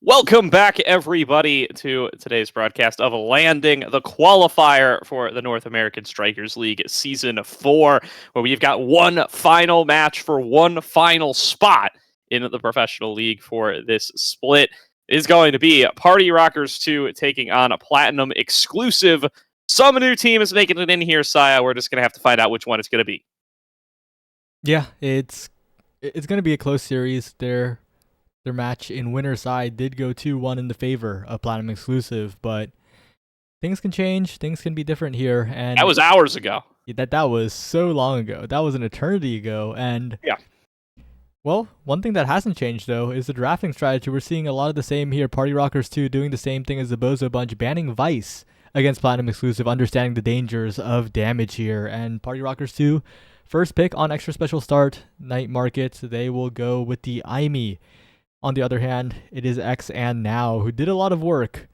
Welcome back, everybody, to today's broadcast of landing the qualifier for the North American Strikers League Season 4, where we've got one final match for one final spot in the professional league for this split. It is going to be Party Rockers 2 taking on a Platinum exclusive. Some new team is making it in here, Saya. We're just going to have to find out which one it's going to be. Yeah, it's going to be a close series. Their match in winner's side did go 2-1 in the favor of Platinum exclusive, but things can change. Things can be different here. And that was hours ago. That was so long ago. That was an eternity ago. And yeah. Well, one thing that hasn't changed, though, is the drafting strategy. We're seeing a lot of the same here. Party Rockers 2 doing the same thing as the Bozo Bunch, banning Vice against Platinum exclusive, understanding the dangers of damage here. And Party Rockers 2, first pick on extra special start, night market. They will go with the Aimi. On the other hand, it is X and Now, who did a lot of work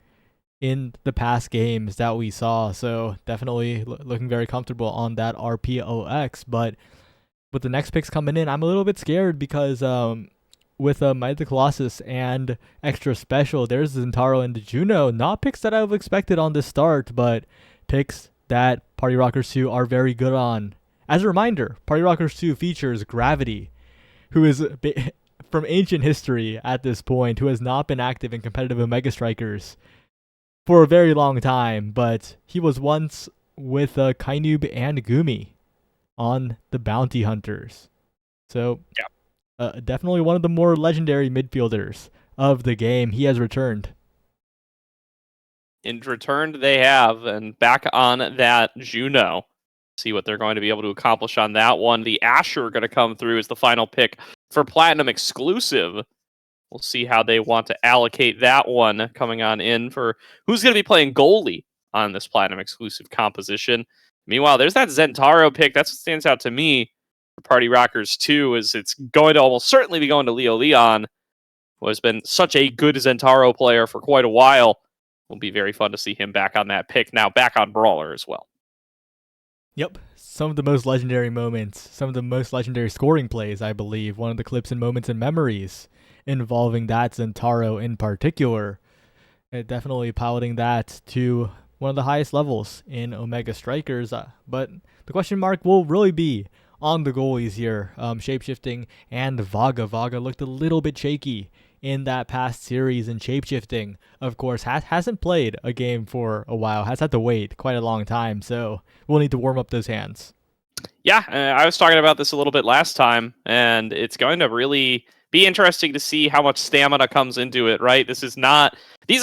in the past games that we saw. So definitely looking very comfortable on that RPOX. But with the next picks coming in, I'm a little bit scared because with Might of the Colossus and extra special, there's Zentaro and Juno. Not picks that I would have expected on this start, but picks that Party Rockers 2 are very good on. As a reminder, Party Rockers 2 features Gravity, who is from ancient history at this point, who has not been active in competitive Omega Strikers for a very long time, but he was once with Kainub and Gumi on the Bounty Hunters. So definitely one of the more legendary midfielders of the game. He has returned. And returned they have, and back on that Juno. See what they're going to be able to accomplish on that one. The Asher going to come through as the final pick for Platinum exclusive. We'll see how they want to allocate that one coming on in for who's going to be playing goalie on this Platinum exclusive composition. Meanwhile, there's that Zentaro pick. That's what stands out to me for Party Rockers 2, is it's going to almost certainly be going to Leo Leon, who has been such a good Zentaro player for quite a while. Will be very fun to see him back on that pick, now back on Brawler as well. Yep, some of the most legendary moments, some of the most legendary scoring plays, I believe. One of the clips and moments and memories involving that Zentaro in particular. Definitely piloting that to one of the highest levels in Omega Strikers. But the question mark will really be on the goalies here. Shapeshifting and Vaga. Vaga looked a little bit shaky in that past series, and Shapeshifting, of course, hasn't played a game for a while, has had to wait quite a long time, so we'll need to warm up those hands. Yeah, I was talking about this a little bit last time, and it's going to really be interesting to see how much stamina comes into it, right? These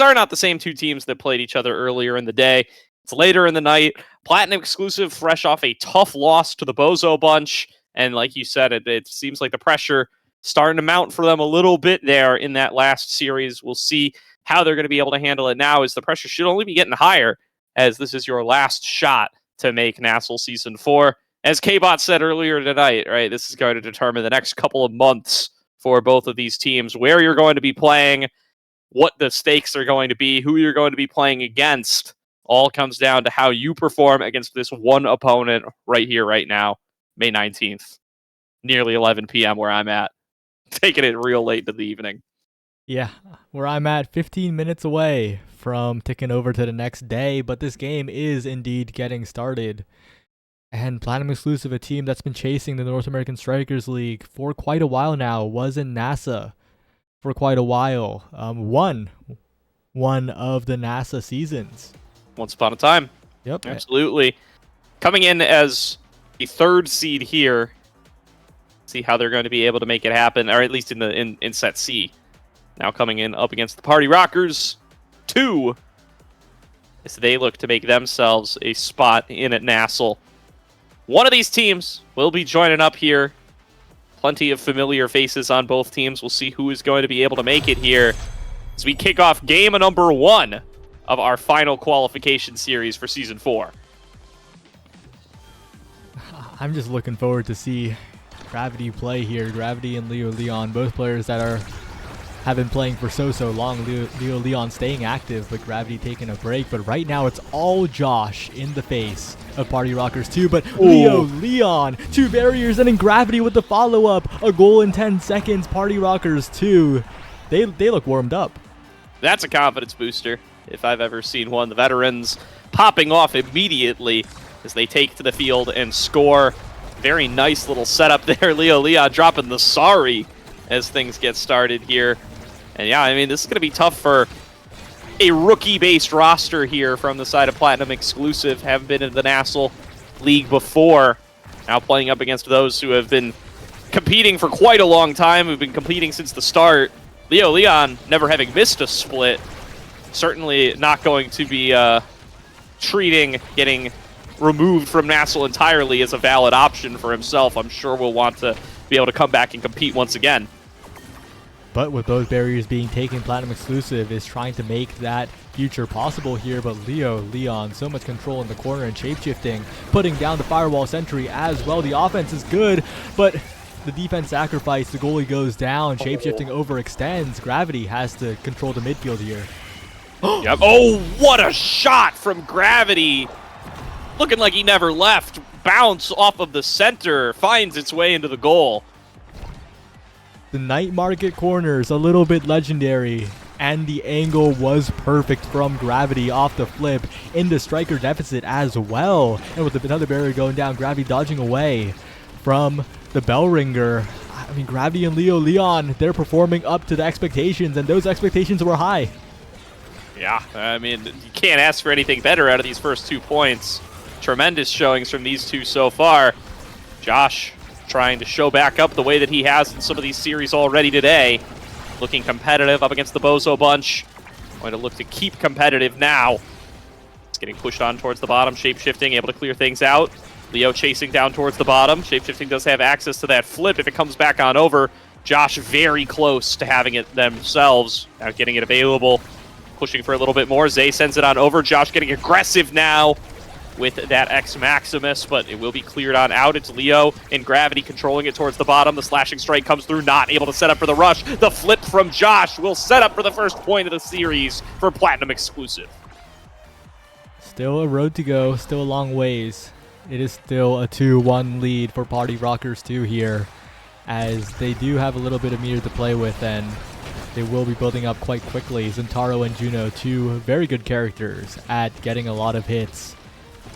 are not the same two teams that played each other earlier in the day. It's later in the night. Platinum exclusive, fresh off a tough loss to the Bozo Bunch, and like you said, it seems like the pressure starting to mount for them a little bit there in that last series. We'll see how they're going to be able to handle it now, as the pressure should only be getting higher, as this is your last shot to make NASL Season 4. As K-Bot said earlier tonight, right, this is going to determine the next couple of months for both of these teams, where you're going to be playing, what the stakes are going to be, who you're going to be playing against. All comes down to how you perform against this one opponent right here, right now, May 19th, nearly 11 p.m. where I'm at. Taking it real late into the evening. Yeah, where I'm at, 15 minutes away from ticking over to the next day, but this game is indeed getting started. And Platinum exclusive, a team that's been chasing the North American Strikers League for quite a while now, was in NASA for quite a while. Won one of the NASA seasons. Once upon a time. Yep. Absolutely. Coming in as the third seed here. See how they're going to be able to make it happen, or at least in set C. Now coming in up against the Party Rockers 2, as they look to make themselves a spot in at NASL. One of these teams will be joining up here. Plenty of familiar faces on both teams. We'll see who is going to be able to make it here as we kick off game number 1 of our final qualification series for Season 4. I'm just looking forward to see Gravity play here. Gravity and Leo Leon, both players that have been playing for so long. Leo Leon staying active, but Gravity taking a break. But right now it's all Josh in the face of Party Rockers 2. But Leo Leon, 2 barriers, and then Gravity with the follow-up. A goal in 10 seconds. Party Rockers 2. They look warmed up. That's a confidence booster, if I've ever seen one. The veterans popping off immediately as they take to the field and score. Very nice little setup there. Leo Leon dropping the sorry as things get started here. And yeah, I mean, this is going to be tough for a rookie-based roster here from the side of Platinum Exclusive. Haven't been in the NASL League before. Now playing up against those who have been competing for quite a long time, who've been competing since the start. Leo Leon never having missed a split. Certainly not going to be treating getting removed from NASL entirely as a valid option for himself. I'm sure we'll want to be able to come back and compete once again. But with both barriers being taken, Platinum Exclusive is trying to make that future possible here. But Leo Leon, so much control in the corner and shapeshifting, putting down the firewall sentry as well. The offense is good, but the defense sacrifice, the goalie goes down, shapeshifting overextends. Gravity has to control the midfield here. Yep. Oh, what a shot from Gravity. Looking like he never left. Bounce off of the center, finds its way into the goal. The night market corners, a little bit legendary. And the angle was perfect from Gravity off the flip into striker deficit as well. And with another barrier going down, Gravity dodging away from the bell ringer. I mean, Gravity and Leo Leon, they're performing up to the expectations, and those expectations were high. Yeah, I mean, you can't ask for anything better out of these first 2 points. Tremendous showings from these two so far. Josh trying to show back up the way that he has in some of these series already today. Looking competitive up against the Bozo bunch. Going to look to keep competitive now. It's getting pushed on towards the bottom. Shape-shifting, able to clear things out. Leo chasing down towards the bottom. Shape-shifting does have access to that flip if it comes back on over. Josh very close to having it themselves. Now getting it available. Pushing for a little bit more. Zay sends it on over. Josh getting aggressive now with that X Maximus, but it will be cleared on out. It's Leo and Gravity controlling it towards the bottom. The slashing strike comes through, not able to set up for the rush. The flip from Josh will set up for the first point of the series for Platinum Exclusive. Still a road to go, still a long ways. It is still a 2-1 lead for Party Rockers 2 here, as they do have a little bit of meter to play with, and they will be building up quite quickly. Zentaro and Juno, two very good characters at getting a lot of hits.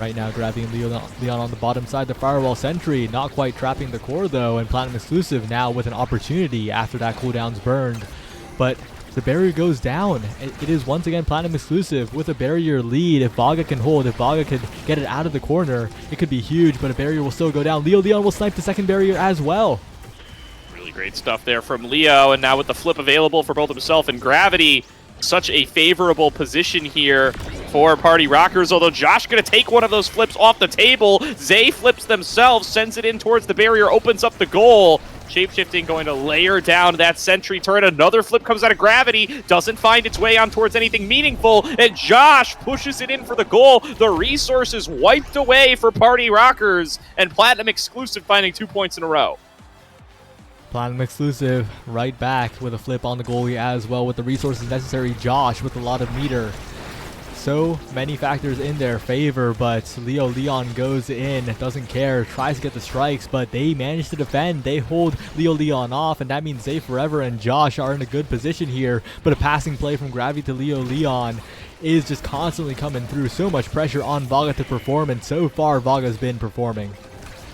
Right now, Gravity and Leon on the bottom side. The firewall sentry not quite trapping the core though, and Platinum Exclusive now with an opportunity after that cooldown's burned. But the barrier goes down. It is once again Platinum Exclusive with a barrier lead. If Vaga can hold, if Vaga could get it out of the corner, it could be huge, but a barrier will still go down. Leon will snipe the second barrier as well. Really great stuff there from Leo, and now with the flip available for both himself and Gravity. Such a favorable position here for Party Rockers, although Josh going to take one of those flips off the table. Zay flips themselves, sends it in towards the barrier, opens up the goal. Shapeshifting going to layer down that sentry turret. Another flip comes out of Gravity, doesn't find its way on towards anything meaningful, and Josh pushes it in for the goal. The resources wiped away for Party Rockers, and Platinum Exclusive finding 2 points in a row. Platinum Exclusive right back with a flip on the goalie as well with the resources necessary. Josh with a lot of meter. So many factors in their favor, but Leo Leon goes in, doesn't care, tries to get the strikes, but they manage to defend. They hold Leo Leon off, and that means Zay Forever and Josh are in a good position here, but a passing play from Gravity to Leo Leon is just constantly coming through. So much pressure on Vaga to perform, and so far Vaga's been performing.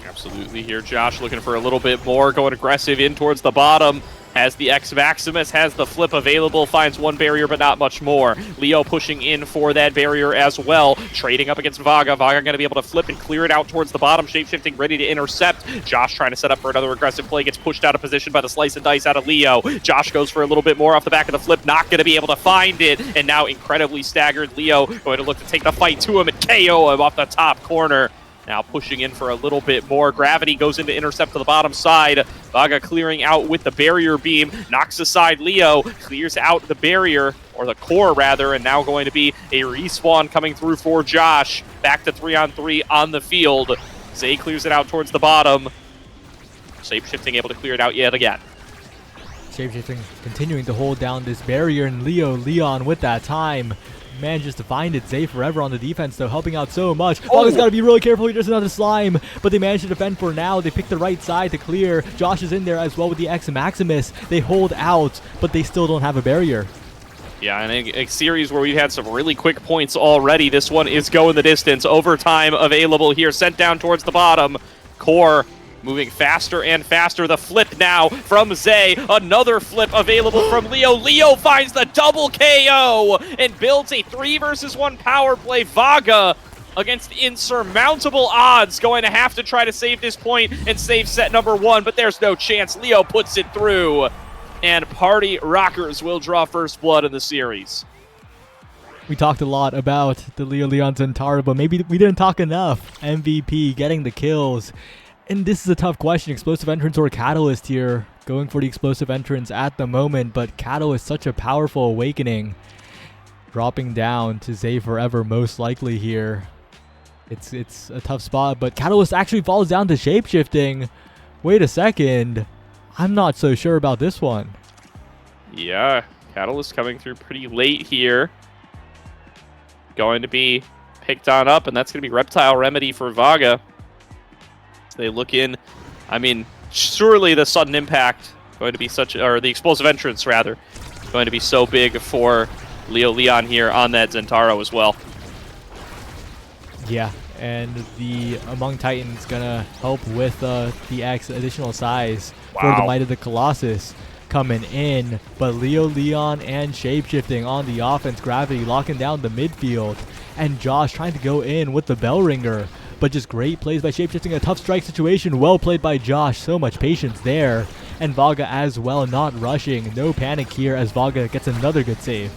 Absolutely here. Josh looking for a little bit more, going aggressive in towards the bottom. Has the X Maximus, has the flip available, finds one barrier but not much more. Leo pushing in for that barrier as well, trading up against Vaga. Vaga going to be able to flip and clear it out towards the bottom, shapeshifting, ready to intercept. Josh trying to set up for another aggressive play, gets pushed out of position by the slice and dice out of Leo. Josh goes for a little bit more off the back of the flip, not going to be able to find it, and now incredibly staggered Leo going to look to take the fight to him and KO him off the top corner. Now pushing in for a little bit more. Gravity goes into intercept to the bottom side. Vaga clearing out with the barrier beam. Knocks aside Leo. Clears out the barrier, or the core rather, and now going to be a respawn coming through for Josh. Back to 3-on-3 on the field. Zay clears it out towards the bottom. Shapeshifting able to clear it out yet again. Shapeshifting continuing to hold down this barrier, and Leo Leon with that time manages to find it. Zay Forever on the defense though, helping out so much. Vaga's got to be really careful. There's another slime, but they manage to defend for now. They pick the right side to clear. Josh is in there as well with the X Maximus. They hold out, but they still don't have a barrier. Yeah, and a series where we've had some really quick points already. This one is going the distance. Overtime available here. Sent down towards the bottom. Core moving faster and faster. The flip now from Zay. Another flip available from Leo. Leo finds the double KO and builds a 3-versus-1 power play. Vaga, against insurmountable odds, going to have to try to save this point and save set number 1, but there's no chance. Leo puts it through, and Party Rockers will draw first blood in the series. We talked a lot about the Leon Zentaro, but maybe we didn't talk enough. MVP getting the kills. And this is a tough question, explosive entrance or Catalyst here. Going for the explosive entrance at the moment, but Catalyst, such a powerful awakening. Dropping down to Zay Forever most likely here. It's a tough spot, but Catalyst actually falls down to shapeshifting. Wait a second. I'm not so sure about this one. Yeah, Catalyst coming through pretty late here. Going to be picked on up, and that's going to be Reptile Remedy for Vaga. They look in. I mean, surely the sudden impact going to be such, or the explosive entrance rather, going to be so big for Leo Leon here on that Zentaro as well. Yeah, and the Among Titans gonna help with the X additional size for the Might of the Colossus coming in, but Leo Leon and shapeshifting on the offense. Gravity locking down the midfield, and Josh trying to go in with the bell ringer. But just great plays by shapeshifting. A tough strike situation. Well played by Josh. So much patience there. And Vaga as well, not rushing. No panic here as Vaga gets another good save.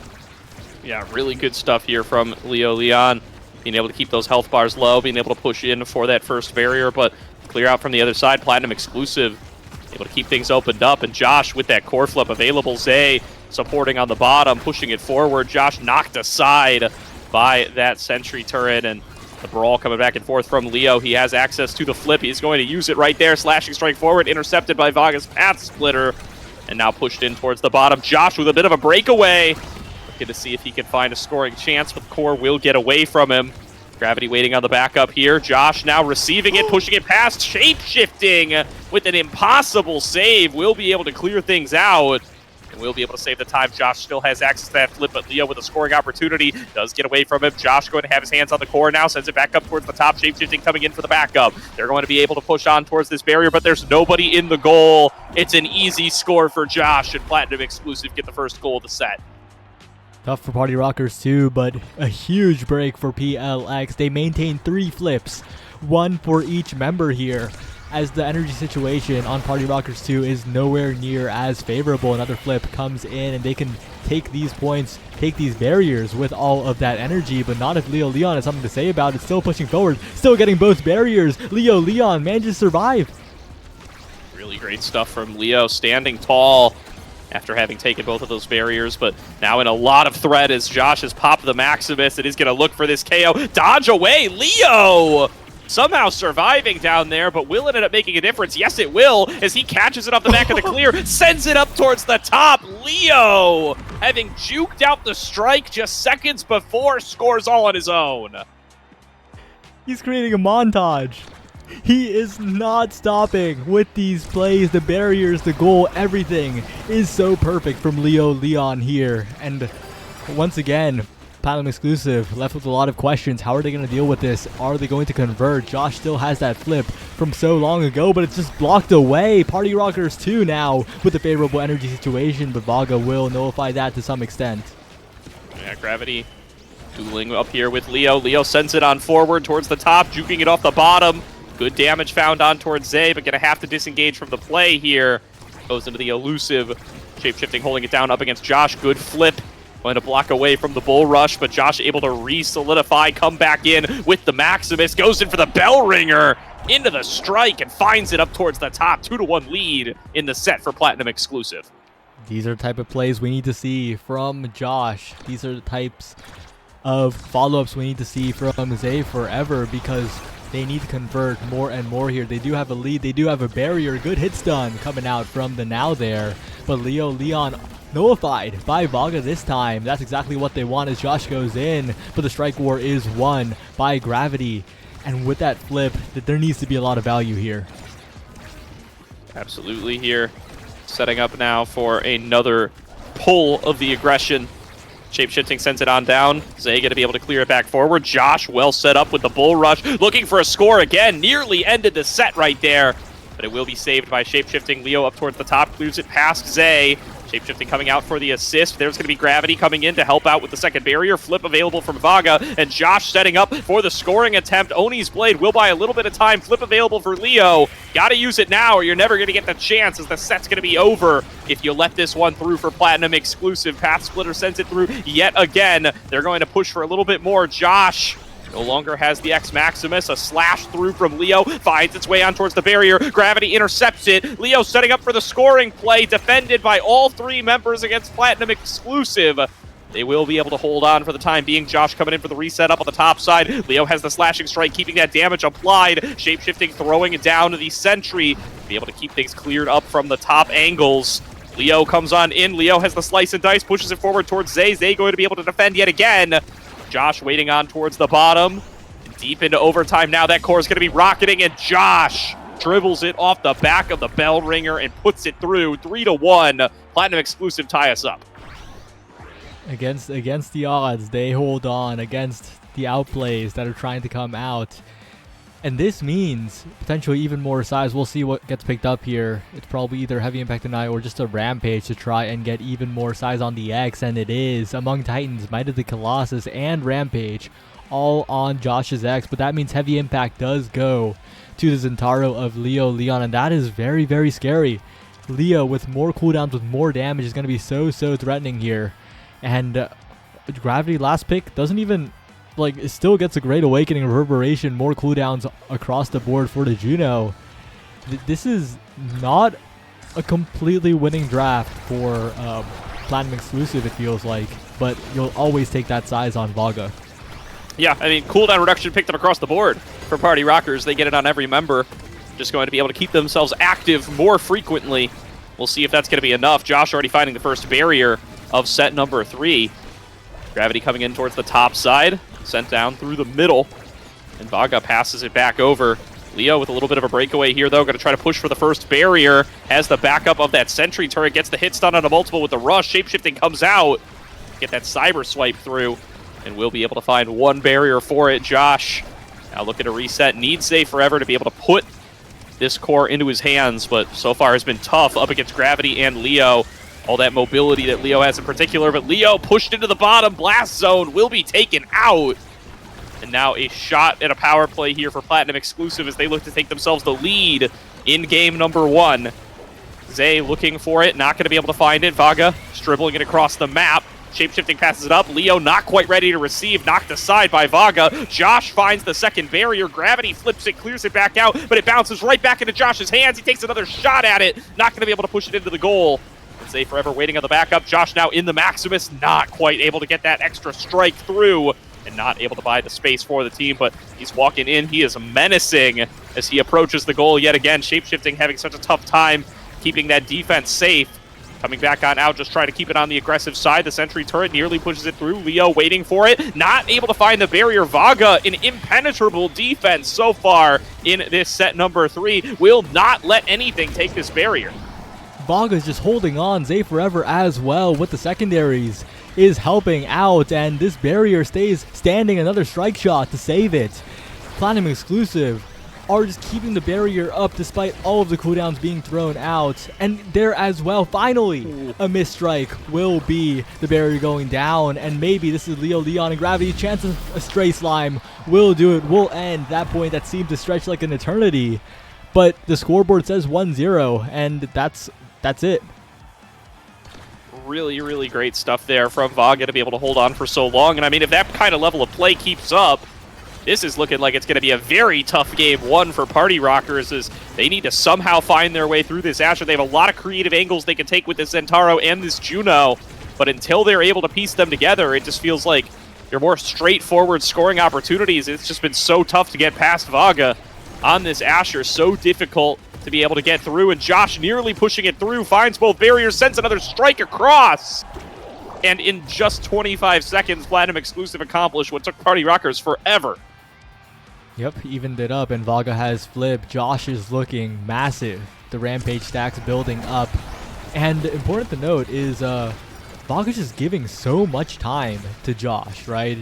Yeah, really good stuff here from Leo Leon. Being able to keep those health bars low. Being able to push in for that first barrier. But clear out from the other side. Platinum exclusive. Able to keep things opened up. And Josh with that core flip available. Zay supporting on the bottom. Pushing it forward. Josh knocked aside by that sentry turret. And the brawl coming back and forth from Leo. He has access to the flip. He's going to use it right there. Slashing strike forward. Intercepted by Vaga's path splitter. And now pushed in towards the bottom. Josh with a bit of a breakaway. Looking to see if he can find a scoring chance, but Core will get away from him. Gravity waiting on the backup here. Josh now receiving it, pushing it past. Shape-shifting with an impossible save. Will be able to clear things out. And we'll be able to save the time. Josh still has access to that flip, but Leo with a scoring opportunity does get away from him. Josh going to have his hands on the core now, sends it back up towards the top. Shapeshifting coming in for the backup. They're going to be able to push on towards this barrier, but there's nobody in the goal. It's an easy score for Josh, and Platinum exclusive get the first goal of the set. Tough for Party Rockers too, but a huge break for PLX. They maintain 3 flips, 1 for each member here, as the energy situation on Party Rockers 2 is nowhere near as favorable. Another flip comes in, and they can take these points, take these barriers with all of that energy, but not if Leo Leon has something to say about it. Still pushing forward, still getting both barriers. Leo Leon manages to survive. Really great stuff from Leo, standing tall after having taken both of those barriers, but now in a lot of threat as Josh has popped the Maximus. It is going to look for this KO. Dodge away, Leo! Somehow surviving down there, but will it end up making a difference? Yes, it will, as he catches it off the back of the clear, sends it up towards the top. Leo, having juked out the strike just seconds before, scores all on his own. He's creating a montage. He is not stopping with these plays. The barriers, the goal, everything is so perfect from Leo Leon here. And once again, Platinum exclusive, left with a lot of questions. How are they going to deal with this? Are they going to convert? Josh still has that flip from so long ago, but it's just blocked away. Party Rockers 2 now with a favorable energy situation, but Vaga will nullify that to some extent. Yeah, Gravity dueling up here with Leo. Leo sends it on forward towards the top, juking it off the bottom. Good damage found on towards Zay, but going to have to disengage from the play here. Goes into the elusive shapeshifting, holding it down up against Josh. Good flip. Going to block away from the bull rush, but Josh able to re-solidify, come back in with the Maximus, goes in for the bell ringer, into the strike, and finds it up towards the top. 2-1 lead in the set for Platinum exclusive. These are the type of plays we need to see from Josh. These are the types of follow-ups we need to see from Zay Forever, because they need to convert more and more here. They do have a lead. They do have a barrier. Good hit stun coming out from the now there. But Leo Leon nullified by Vaga this time. That's exactly what they want as Josh goes in. But the strike war is won by Gravity. And with that flip, there needs to be a lot of value here. Absolutely here. Setting up now for another pull of the aggression. Shapeshifting sends it on down. Zay going to be able to clear it back forward. Josh well set up with the bull rush, looking for a score again. Nearly ended the set right there, but it will be saved by Shapeshifting. Leo up towards the top, clears it past Zay. Shapeshifting coming out for the assist. There's going to be Gravity coming in to help out with the second barrier. Flip available from Vaga, and Josh setting up for the scoring attempt. Oni's Blade will buy a little bit of time. Flip available for Leo. Got to use it now or you're never going to get the chance, as the set's going to be over if you let this one through for Platinum exclusive. Path Splitter sends it through yet again. They're going to push for a little bit more. Josh no longer has the X Maximus. A slash through from Leo finds its way on towards the barrier. Gravity intercepts it. Leo setting up for the scoring play, defended by all three members against Platinum exclusive. They will be able to hold on for the time being. Josh coming in for the reset up on the top side. Leo has the slashing strike, keeping that damage applied. Shapeshifting throwing it down to the sentry. Be able to keep things cleared up from the top angles. Leo comes on in. Leo has the slice and dice, pushes it forward towards Zay. Zay going to be able to defend yet again. Josh waiting on towards the bottom. Deep into overtime now. That core is going to be rocketing, and Josh dribbles it off the back of the bell ringer and puts it through. 3-1. Platinum exclusive tie us up. Against the odds, they hold on against the outplays that are trying to come out. And this means potentially even more size. We'll see what gets picked up here. It's probably either Heavy Impact Deny or just a Rampage to try and get even more size on the X. And it is Among Titans, Might of the Colossus, and Rampage all on Josh's X. But that means Heavy Impact does go to the Zentaro of Leo Leon. And that is very, very scary. Leo with more cooldowns, with more damage, is going to be so threatening here. And Gravity last pick doesn't even... like, it still gets a Great Awakening, Reverberation, more cooldowns across the board for the Juno. This is not a completely winning draft for Platinum exclusive, it feels like, but you'll always take that size on Vaga. Yeah, I mean, cooldown reduction picked up across the board for Party Rockers. They get it on every member. Just going to be able to keep themselves active more frequently. We'll see if that's going to be enough. Josh already finding the first barrier of set number 3. Gravity coming in towards the top side. Sent down through the middle, and Vaga passes it back over. Leo with a little bit of a breakaway here, though. Going to try to push for the first barrier. Has the backup of that sentry turret. Gets the hit stun on a multiple with the rush. Shapeshifting comes out. Get that cyber swipe through, and we'll be able to find one barrier for it. Josh now looking to reset. Needs Zay forever to be able to put this core into his hands, but so far has been tough up against Gravity and Leo. All that mobility that Leo has in particular, but Leo pushed into the bottom. Blast Zone will be taken out. And now a shot at a power play here for Platinum exclusive as they look to take themselves the lead in game number 1. Zay looking for it, not going to be able to find it. Vaga dribbling it across the map. Shapeshifting passes it up. Leo not quite ready to receive, knocked aside by Vaga. Josh finds the second barrier. Gravity flips it, clears it back out, but it bounces right back into Josh's hands. He takes another shot at it, not going to be able to push it into the goal. Zay forever waiting on the backup. Josh now in the Maximus, not quite able to get that extra strike through and not able to buy the space for the team, but he's walking in. He is menacing as he approaches the goal yet again. Shapeshifting having such a tough time keeping that defense safe. Coming back on out, just trying to keep it on the aggressive side. The sentry turret nearly pushes it through. Leo waiting for it. Not able to find the barrier. Vaga, an impenetrable defense so far in this set number 3. Will not let anything take this barrier. Vaga's just holding on. Zay forever as well with the secondaries is helping out, and this barrier stays standing. Another strike shot to save it. Platinum exclusive are just keeping the barrier up despite all of the cooldowns being thrown out. And there as well, finally, a missed strike will be the barrier going down. And maybe this is Leo Leon and Gravity. Chance of a stray slime will do it. Will end that point that seemed to stretch like an eternity. But the scoreboard says 1-0, and that's it. Really, really great stuff there from Vaga to be able to hold on for so long. And I mean, if that kind of level of play keeps up, this is looking like it's going to be a very tough game 1 for Party Rockers, as they need to somehow find their way through this Asher. They have a lot of creative angles they can take with this Zentaro and this Juno, but until they're able to piece them together, it just feels like they're more straightforward scoring opportunities. It's just been so tough to get past Vaga on this Asher, so difficult to be able to get through, and Josh nearly pushing it through, finds both barriers, sends another strike across. And in just 25 seconds, Platinum exclusive accomplished what took Party Rockers forever. Yep, evened it up, and Vaga has flipped. Josh is looking massive. The Rampage stacks building up. And important to note is Vaga just giving so much time to Josh, right?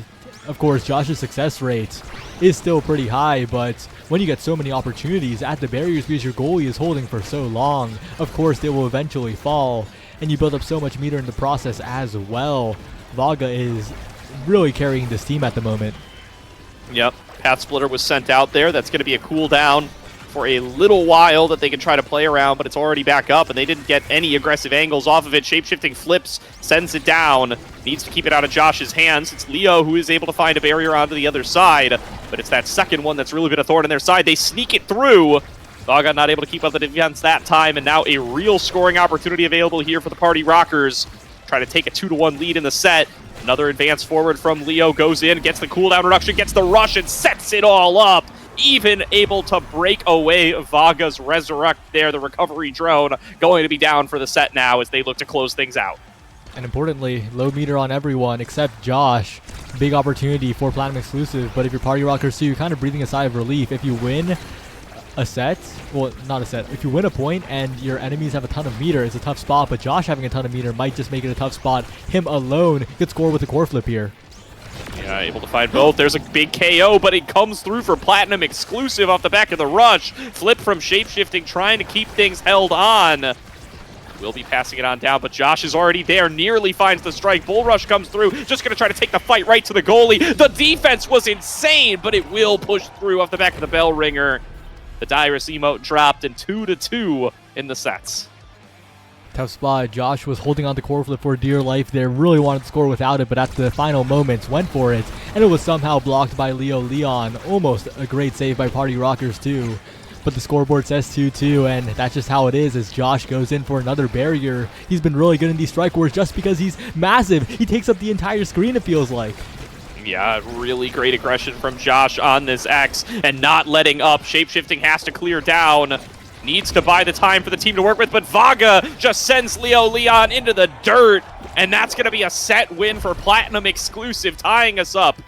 Of course, Josh's success rate is still pretty high, but when you get so many opportunities at the barriers because your goalie is holding for so long, of course they will eventually fall, and you build up so much meter in the process as well. Vaga is really carrying this team at the moment. Yep, Path Splitter was sent out there. That's going to be a cooldown for a little while that they can try to play around, but it's already back up, and they didn't get any aggressive angles off of it. Shapeshifting flips, sends it down, needs to keep it out of Josh's hands. It's Leo who is able to find a barrier onto the other side, but it's that second one that's really been a thorn in their side. They sneak it through. Vaga not able to keep up the defense that time, and now a real scoring opportunity available here for the Party Rockers. Try to take a 2-1 lead in the set. Another advance forward from Leo goes in, gets the cooldown reduction, gets the rush, and sets it all up. Even able to break away Vaga's Resurrect there, the recovery drone, going to be down for the set now as they look to close things out. And importantly, low meter on everyone except Josh. Big opportunity for Platinum exclusive, but if you're Party Rockers too, you're kind of breathing a sigh of relief. If you win a set, well, not a set, if you win a point and your enemies have a ton of meter, it's a tough spot, but Josh having a ton of meter might just make it a tough spot. Him alone could score with a core flip here. Yeah, able to find both. There's a big KO, but it comes through for Platinum exclusive off the back of the rush. Flip from Shapeshifting, trying to keep things held on. Will be passing it on down, but Josh is already there, nearly finds the strike. Bull Rush comes through, just going to try to take the fight right to the goalie. The defense was insane, but it will push through off the back of the bell ringer. The Dyrus emote dropped, and 2-2 in the sets. Tough spot. Josh was holding on to core flip for dear life there, really wanted to score without it, but at the final moments went for it, and it was somehow blocked by Leo Leon. Almost a great save by Party Rockers too. But the scoreboard says 2-2, and that's just how it is as Josh goes in for another barrier. He's been really good in these strike wars just because he's massive. He takes up the entire screen, it feels like. Yeah, really great aggression from Josh on this X, and not letting up. Shapeshifting has to clear down. Needs to buy the time for the team to work with, but Vaga just sends Leo Leon into the dirt, and that's going to be a set win for Platinum exclusive, tying us up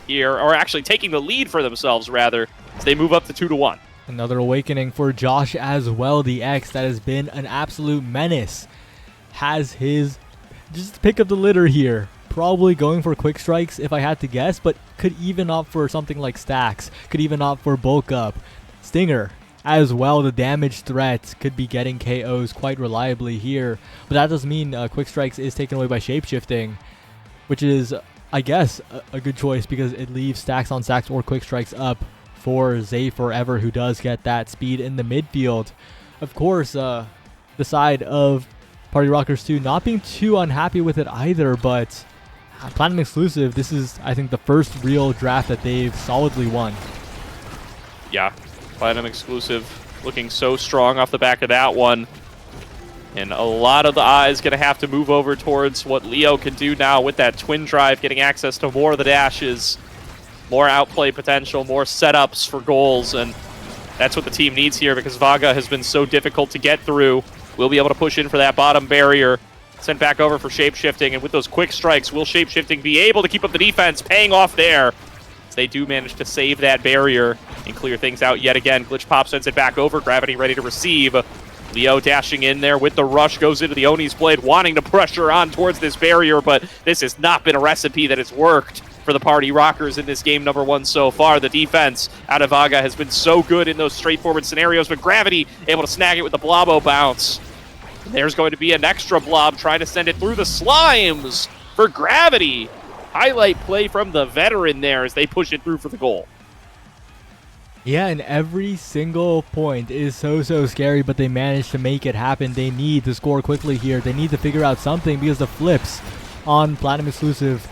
here, or actually taking the lead for themselves, rather, as they move up to 2-1. Another awakening for Josh as well. The X that has been an absolute menace has his just pick up the litter here. Probably going for quick strikes if I had to guess, but could even opt for something like stacks, could even opt for bulk up. Stinger as well, the damage threat could be getting KOs quite reliably here, but that doesn't mean quick strikes is taken away by shapeshifting, which is, I guess, a good choice because it leaves stacks on stacks or quick strikes up for Zay Forever, who does get that speed in the midfield. Of course, the side of Party Rockers 2 not being too unhappy with it either, but Platinum exclusive, this is, I think, the first real draft that they've solidly won. Yeah, Platinum exclusive looking so strong off the back of that one. And a lot of the eyes going to have to move over towards what Leo can do now with that twin drive, getting access to more of the dashes, more outplay potential, more setups for goals, and that's what the team needs here because Vaga has been so difficult to get through. We'll be able to push in for that bottom barrier, sent back over for Shapeshifting, and with those quick strikes, will Shapeshifting be able to keep up the defense, paying off there? They do manage to save that barrier and clear things out yet again. Glitch Pop sends it back over, Gravity ready to receive. Leo dashing in there with the rush, goes into the Oni's Blade, wanting to pressure on towards this barrier, but this has not been a recipe that has worked for the Party Rockers in this game number one so far. The defense out of Vaga has been so good in those straightforward scenarios, but Gravity able to snag it with the Blobo bounce. And there's going to be an extra blob trying to send it through the slimes for Gravity. Highlight play from the veteran there as they push it through for the goal. Yeah, and every single point is so scary, but they managed to make it happen. They need to score quickly here. They need to figure out something because the flips on Platinum exclusive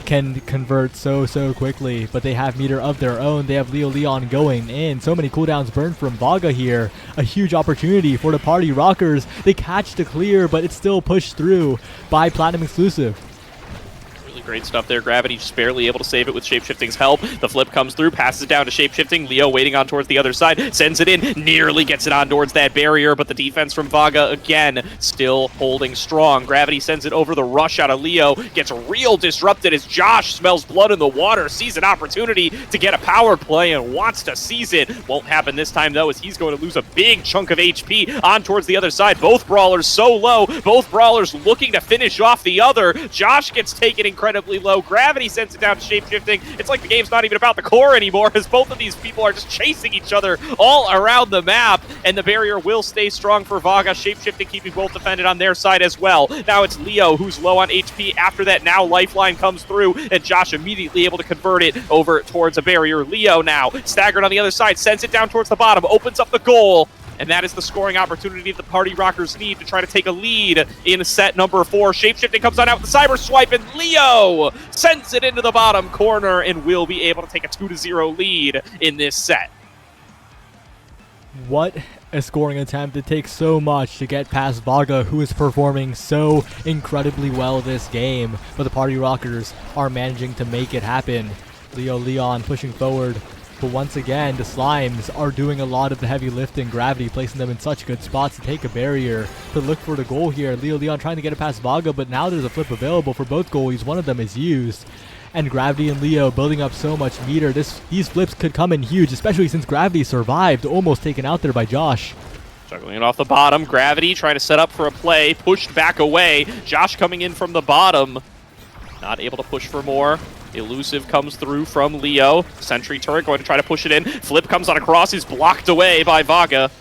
can convert so quickly, but they have meter of their own. They have Leo Leon going in. So many cooldowns burned from Vaga here. A huge opportunity for the Party Rockers. They catch the clear, but it's still pushed through by Platinum exclusive. Great stuff there. Gravity just barely able to save it with Shapeshifting's help. The flip comes through, passes it down to Shapeshifting. Leo waiting on towards the other side, sends it in, nearly gets it on towards that barrier, but the defense from Vaga, again, still holding strong. Gravity sends it over the rush out of Leo, gets real disrupted as Josh smells blood in the water, sees an opportunity to get a power play and wants to seize it. Won't happen this time, though, as he's going to lose a big chunk of HP on towards the other side. Both brawlers so low, both brawlers looking to finish off the other. Josh gets taken incredibly low. Gravity sends it down to Shapeshifting. It's like the game's not even about the core anymore, as both of these people are just chasing each other all around the map, and the barrier will stay strong for Vaga. Shapeshifting keeping both defended on their side as well. Now it's Leo who's low on HP. After that, now Lifeline comes through, and Josh immediately able to convert it over towards a barrier. Leo now staggered on the other side, sends it down towards the bottom, opens up the goal. And that is the scoring opportunity the Party Rockers need to try to take a lead in set number 4. Shapeshifting comes on out with the cyber swipe, and Leo sends it into the bottom corner and will be able to take a 2-0 lead in this set. What a scoring attempt. It takes so much to get past Vaga, who is performing so incredibly well this game. But the Party Rockers are managing to make it happen. Leon pushing forward. But once again, the Slimes are doing a lot of the heavy lifting. Gravity placing them in such good spots to take a barrier, to look for the goal here. Leon trying to get it past Vaga, but now there's a flip available for both goalies. One of them is used. And Gravity and Leo building up so much meter. These flips could come in huge, especially since Gravity survived, almost taken out there by Josh. Juggling it off the bottom. Gravity trying to set up for a play, pushed back away. Josh coming in from the bottom, not able to push for more. Elusive comes through from Leo. Sentry turret going to try to push it in. Flip comes on across, is blocked away by Vaga.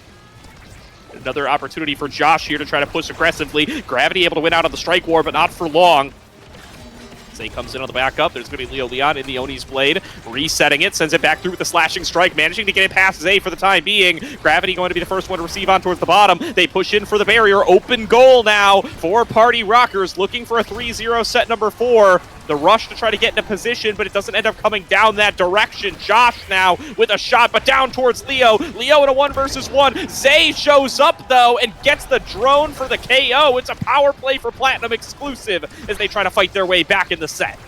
Another opportunity for Josh here to try to push aggressively. Gravity able to win out on the strike war, but not for long. Zay comes in on the backup. There's going to be Leon in the Oni's blade. Resetting it, sends it back through with the slashing strike, managing to get it past Zay for the time being. Gravity going to be the first one to receive on towards the bottom. They push in for the barrier. Open goal now for Party Rockers, looking for a 3-0 set number 4. The rush to try to get into position, but it doesn't end up coming down that direction. Josh now with a shot, but down towards Leo. Leo in a 1-versus-1. Zay shows up, though, and gets the drone for the KO. It's a power play for Platinum exclusive as they try to fight their way back in the set.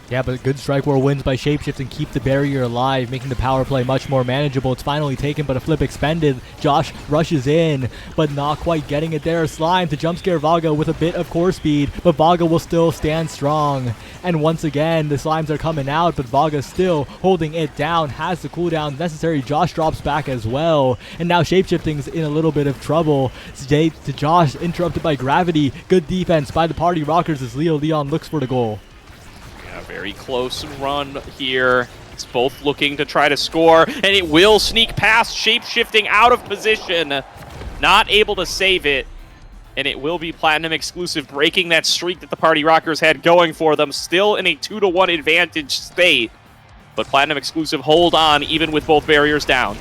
Yeah, but good strike war wins by Shapeshift and keep the barrier alive, making the power play much more manageable. It's finally taken, but a flip expended. Josh rushes in, but not quite getting it there. Slime to jump scare Vaga with a bit of core speed, but Vaga will still stand strong. And once again, the Slimes are coming out, but Vaga still holding it down, has the cooldown necessary. Josh drops back as well, and now Shapeshifting's in a little bit of trouble. Jay to Josh, interrupted by Gravity. Good defense by the Party Rockers as Leon looks for the goal. Very close run here. It's both looking to try to score, and it will sneak past Shapeshifting out of position. Not able to save it, and it will be Platinum exclusive, breaking that streak that the Party Rockers had going for them. Still in a 2-1 advantage state, but Platinum exclusive hold on even with both barriers down.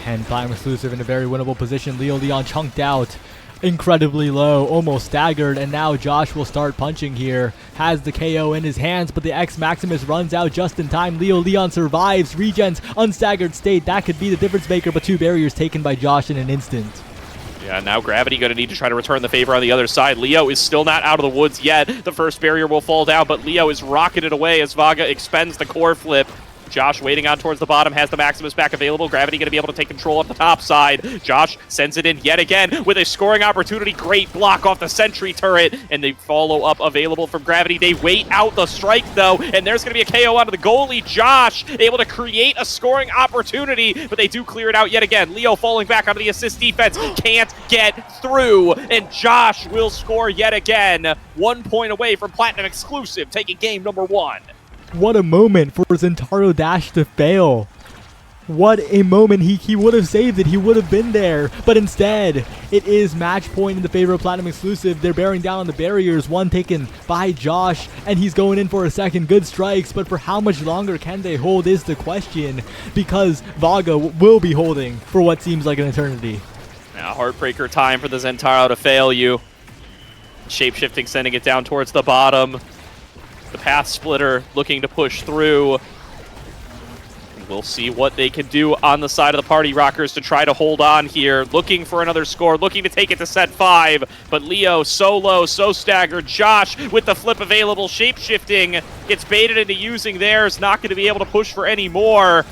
And Platinum exclusive in a very winnable position. Leon chunked out. Incredibly low, almost staggered, and now Josh will start punching here. Has the KO in his hands, but the X Maximus runs out just in time. Leon survives, regens, unstaggered state. That could be the difference maker, but 2 barriers taken by Josh in an instant. Yeah, now Gravity going to need to try to return the favor on the other side. Leo is still not out of the woods yet. The first barrier will fall down, but Leo is rocketed away as Vaga expends the core flip. Josh waiting on towards the bottom, has the Maximus back available. Gravity going to be able to take control up the top side. Josh sends it in yet again with a scoring opportunity. Great block off the sentry turret, and the follow-up available from Gravity. They wait out the strike, though, and there's going to be a KO onto the goalie. Josh able to create a scoring opportunity, but they do clear it out yet again. Leo falling back onto the assist defense. Can't get through, and Josh will score yet again. 1 point away from Platinum exclusive, taking game number 1. What a moment for Zentaro Dash to fail. What a moment. He would have saved it. He would have been there. But instead, it is match point in the favor of Platinum exclusive. They're bearing down on the barriers. One taken by Josh, and he's going in for a second. Good strikes, but for how much longer can they hold is the question, because Vaga will be holding for what seems like an eternity. Now, heartbreaker time for the Zentaro to fail you. Shapeshifting sending it down towards the bottom. The Path Splitter looking to push through. we'll see what they can do on the side of the Party Rockers to try to hold on here. Looking for another score, looking to take it to set 5. But Leo, so low, so staggered. Josh, with the flip available, shape-shifting, gets baited into using theirs. Not going to be able to push for any more.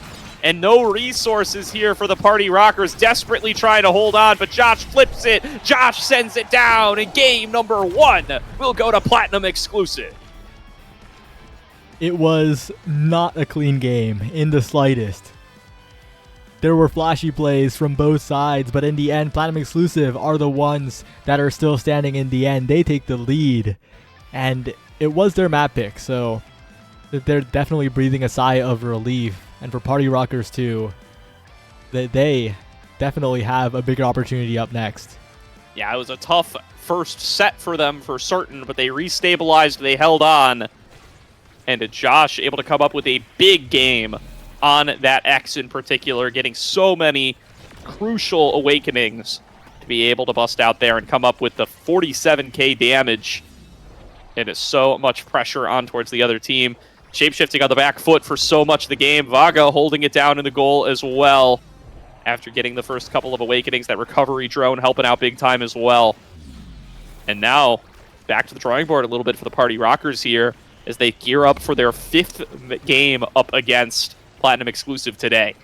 And no resources here for the Party Rockers, desperately trying to hold on, but Josh flips it. Josh sends it down, and game number 1 will go to Platinum exclusive. It was not a clean game in the slightest. There were flashy plays from both sides, but in the end, Platinum Exclusive are the ones that are still standing in the end. They take the lead, and it was their map pick, so they're definitely breathing a sigh of relief. And for Party Rockers too, that they definitely have a bigger opportunity up next. Yeah, it was a tough first set for them for certain, but they restabilized, they held on. And Josh able to come up with a big game on that X in particular, getting so many crucial awakenings to be able to bust out there and come up with the 47k damage. And it's so much pressure on towards the other team. Shapeshifting on the back foot for so much of the game. Vaga holding it down in the goal as well after getting the first couple of awakenings. That recovery drone helping out big time as well. And now back to the drawing board a little bit for the Party Rockers here as they gear up for their 5th game up against Platinum Exclusive today.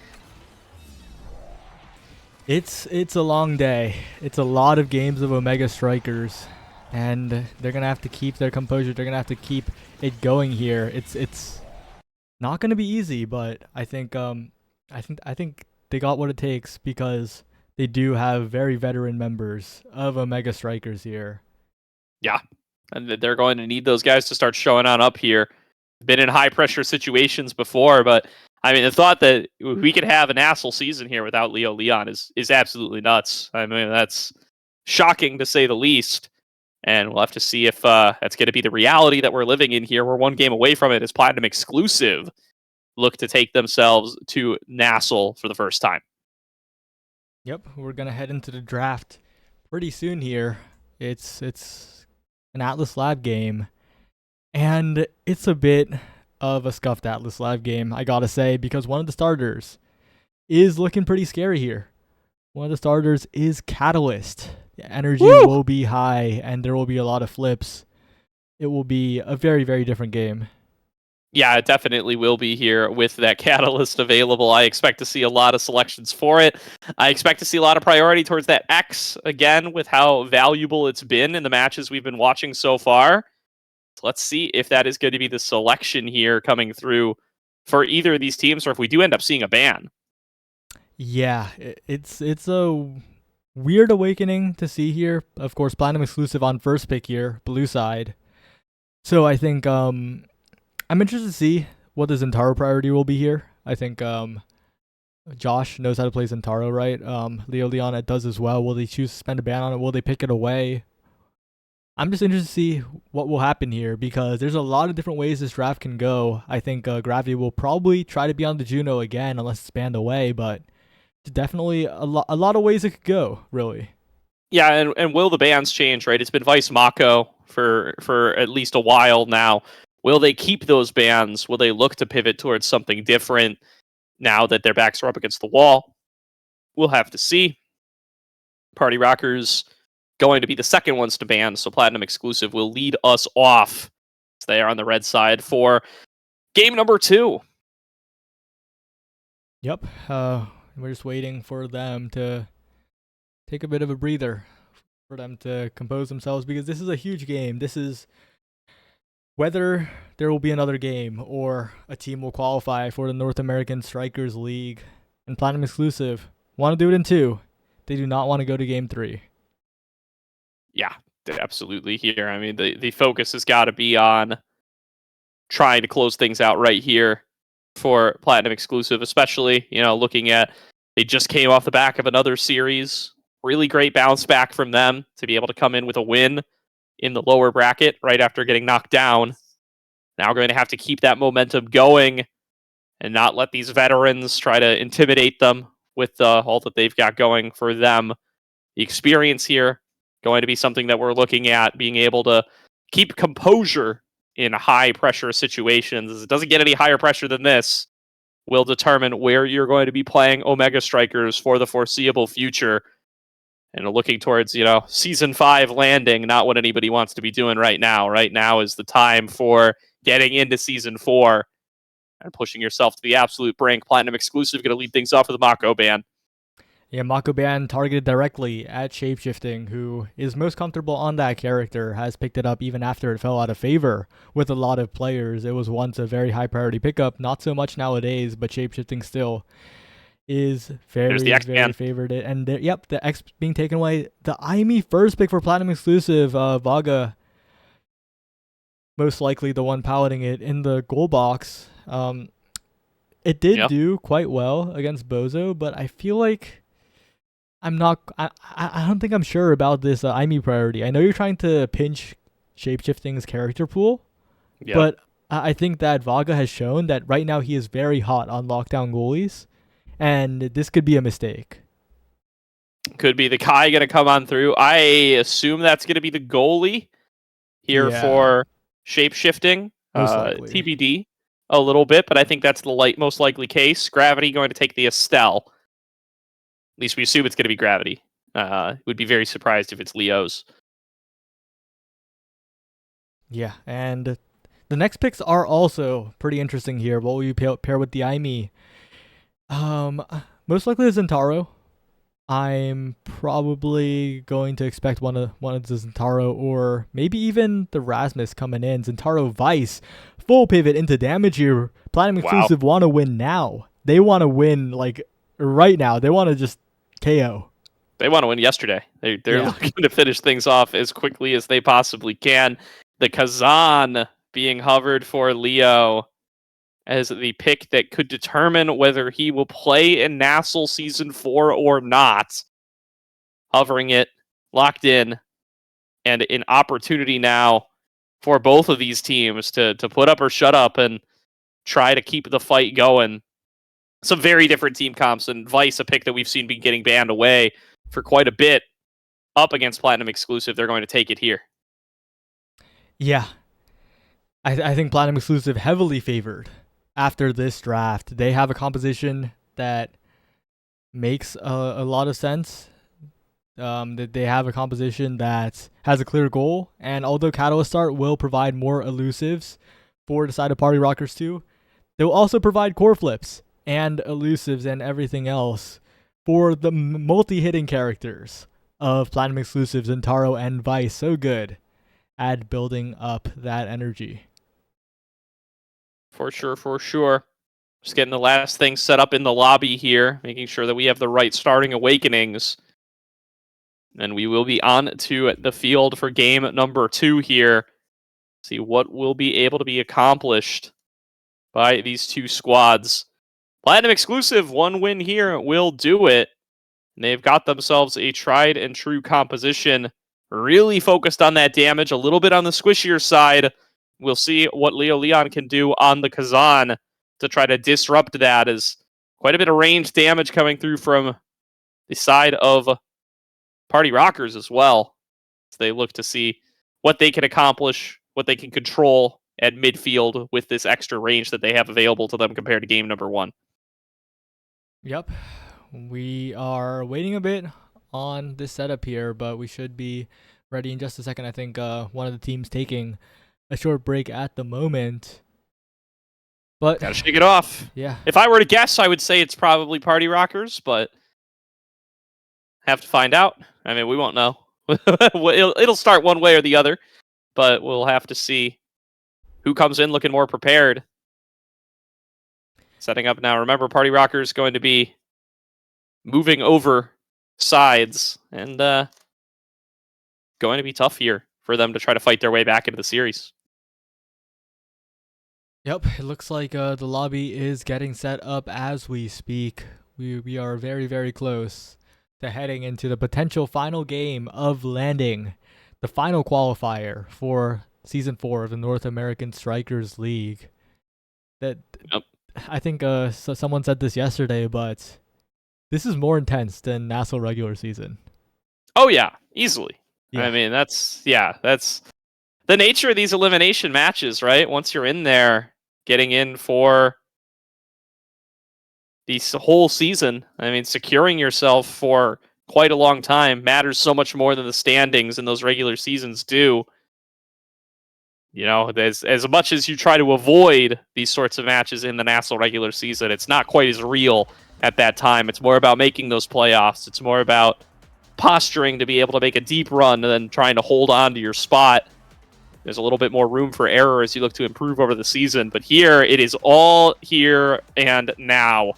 It's a long day. It's a lot of games of Omega Strikers, and they're gonna have to keep their composure. They're gonna have to keep it going here. It's not gonna be easy, but I think they got what it takes because they do have very veteran members of Omega Strikers here. Yeah, and they're going to need those guys to start showing on up here. Been in high pressure situations before, but I mean, the thought that we could have a NASL season here without Leo Leon is absolutely nuts. I mean, that's shocking to say the least. And we'll have to see if that's going to be the reality that we're living in here. We're 1 game away from it as Platinum Exclusive look to take themselves to NASL for the first time. Yep, we're gonna head into the draft pretty soon here. It's an Atlas Lab game, and it's a bit of a scuffed Atlas Lab game, I gotta say, because one of the starters is looking pretty scary here. One of the starters is Catalyst. The energy will be high, and there will be a lot of flips. It will be a very, very different game. Yeah, it definitely will be here with that Catalyst available. I expect to see a lot of selections for it. I expect to see a lot of priority towards that X, again, with how valuable it's been in the matches we've been watching so far. So let's see if that is going to be the selection here coming through for either of these teams, or if we do end up seeing a ban. Yeah, it's a weird awakening to see here. Of course, Platinum Exclusive on first pick here, blue side. So I think I'm interested to see what the Zentaro priority will be here. I think Josh knows how to play Zentaro, right? Leo Leon does as well. Will they choose to spend a ban on it? Will they pick it away? I'm just interested to see what will happen here because there's a lot of different ways this draft can go. I think Gravity will probably try to be on the Juno again unless it's banned away, but definitely a lot of ways it could go, really. Yeah, and will the bans change, right? It's been Vice Mako for at least a while now. Will they keep those bans? Will they look to pivot towards something different now that their backs are up against the wall? We'll have to see. Party Rockers going to be the second ones to ban, so Platinum Exclusive will lead us off. So they are on the red side for game number 2. Yep. We're just waiting for them to take a bit of a breather, for them to compose themselves, because this is a huge game. This is whether there will be another game or a team will qualify for the North American Strikers League. And Platinum Exclusive want to do it in 2. They do not want to go to game 3. Yeah, absolutely here. I mean, the focus has got to be on trying to close things out right here for Platinum Exclusive, especially, looking at they just came off the back of another series. Really great bounce back from them to be able to come in with a win in the lower bracket right after getting knocked down. Now we're going to have to keep that momentum going and not let these veterans try to intimidate them with all that they've got going for them. The experience here going to be something that we're looking at, being able to keep composure in high pressure situations. It doesn't get any higher pressure than this. will determine where you're going to be playing Omega Strikers for the foreseeable future. And looking towards, Season 5 landing, not what anybody wants to be doing right now. Right now is the time for getting into Season 4 and pushing yourself to the absolute brink. Platinum exclusive, going to lead things off with the Mako ban. Yeah, Mako ban targeted directly at Shapeshifting, who is most comfortable on that character, has picked it up even after it fell out of favor with a lot of players. It was once a very high priority pickup, not so much nowadays, but Shapeshifting still is very, very favored. And the X being taken away. The IME first pick for Platinum exclusive, Vaga, most likely the one piloting it in the goal box. It did do quite well against Bozo, but I feel like I don't think I'm sure about this IME priority. I know you're trying to pinch Shapeshifting's character pool, but I think that Vaga has shown that right now he is very hot on lockdown goalies, and this could be a mistake. Could be the Kai going to come on through. I assume that's going to be the goalie here for Shapeshifting. TBD a little bit, but I think that's the most likely case. Gravity going to take the Estelle. At least we assume it's going to be Gravity. Would be very surprised if it's Leo's. Yeah, and the next picks are also pretty interesting here. What will you pair with the IME? Most likely the Zentaro. I'm probably going to expect one of the Zentaro or maybe even the Rasmus coming in. Zentaro Vice, full pivot into damage here. Platinum exclusive want to win now. They want to win like right now. They want to just KO. They want to win yesterday. They're looking to finish things off as quickly as they possibly can. The Kazan being hovered for Leo as the pick that could determine whether he will play in NASL Season 4 or not. Hovering it, locked in, and an opportunity now for both of these teams to put up or shut up and try to keep the fight going. Some very different team comps, and Vice, a pick that we've seen be getting banned away for quite a bit, up against Platinum exclusive. They're going to take it here. Yeah. I think Platinum exclusive heavily favored after this draft. They have a composition that makes a lot of sense. That they have a composition that has a clear goal, and although Catalyst Start will provide more elusives for the side of Party Rockers too, they will also provide core flips and elusives and everything else for the multi-hitting characters of Platinum exclusives, Zentaro and Vice. So good at building up that energy. For sure. Just getting the last thing set up in the lobby here, making sure that we have the right starting awakenings. And we will be on to the field for game number 2 here. See what will be able to be accomplished by these two squads. Platinum exclusive, one win here will do it. And they've got themselves a tried and true composition, really focused on that damage, a little bit on the squishier side. We'll see what Leo Leon can do on the Kazan to try to disrupt that, as quite a bit of range damage coming through from the side of Party Rockers as well. So they look to see what they can accomplish, what they can control at midfield with this extra range that they have available to them compared to game number 1. Yep. We are waiting a bit on this setup here, but we should be ready in just a second. I think one of the teams taking a short break at the moment. But gotta shake it off. Yeah. If I were to guess, I would say it's probably Party Rockers, but have to find out. I mean, we won't know. It'll start one way or the other, but we'll have to see who comes in looking more prepared. Setting up now. Remember, Party Rockers going to be moving over sides, and going to be tough here for them to try to fight their way back into the series. Yep, it looks like the lobby is getting set up as we speak. We are very, very close to heading into the potential final game of landing the final qualifier for Season 4 of the North American Strikers League. I think someone said this yesterday, but this is more intense than NASL regular season. Oh yeah, easily. Yeah. I mean, that's the nature of these elimination matches, right? Once you're in there, getting in for this whole season. I mean, securing yourself for quite a long time matters so much more than the standings in those regular seasons do. You know, as much as you try to avoid these sorts of matches in the NASL regular season, it's not quite as real at that time. It's more about making those playoffs. It's more about posturing to be able to make a deep run than trying to hold on to your spot. There's a little bit more room for error as you look to improve over the season. But here, it is all here and now.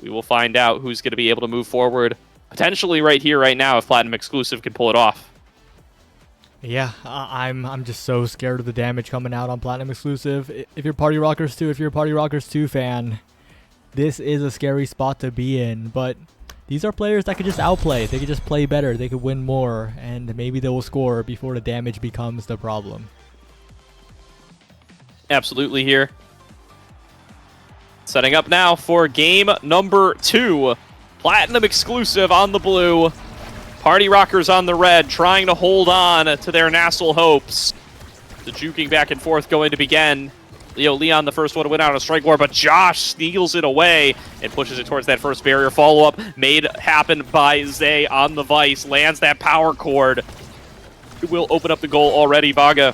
We will find out who's going to be able to move forward, potentially right here, right now, if Platinum Exclusive can pull it off. Yeah, I'm just so scared of the damage coming out on Platinum Exclusive. If you're Party Rockers 2, if you're a Party Rockers 2 fan, this is a scary spot to be in. But these are players that could just outplay. They could just play better. They could win more, and maybe they will score before the damage becomes the problem. Absolutely here. Setting up now for game number 2. Platinum Exclusive on the blue. Party Rockers on the red, trying to hold on to their NASL hopes. The juking back and forth going to begin. Leo Leon, the first one to win out on a strike war, but Josh steals it away and pushes it towards that first barrier. Follow-up made happen by Zay on the Vice. Lands that power chord. It will open up the goal already. Vaga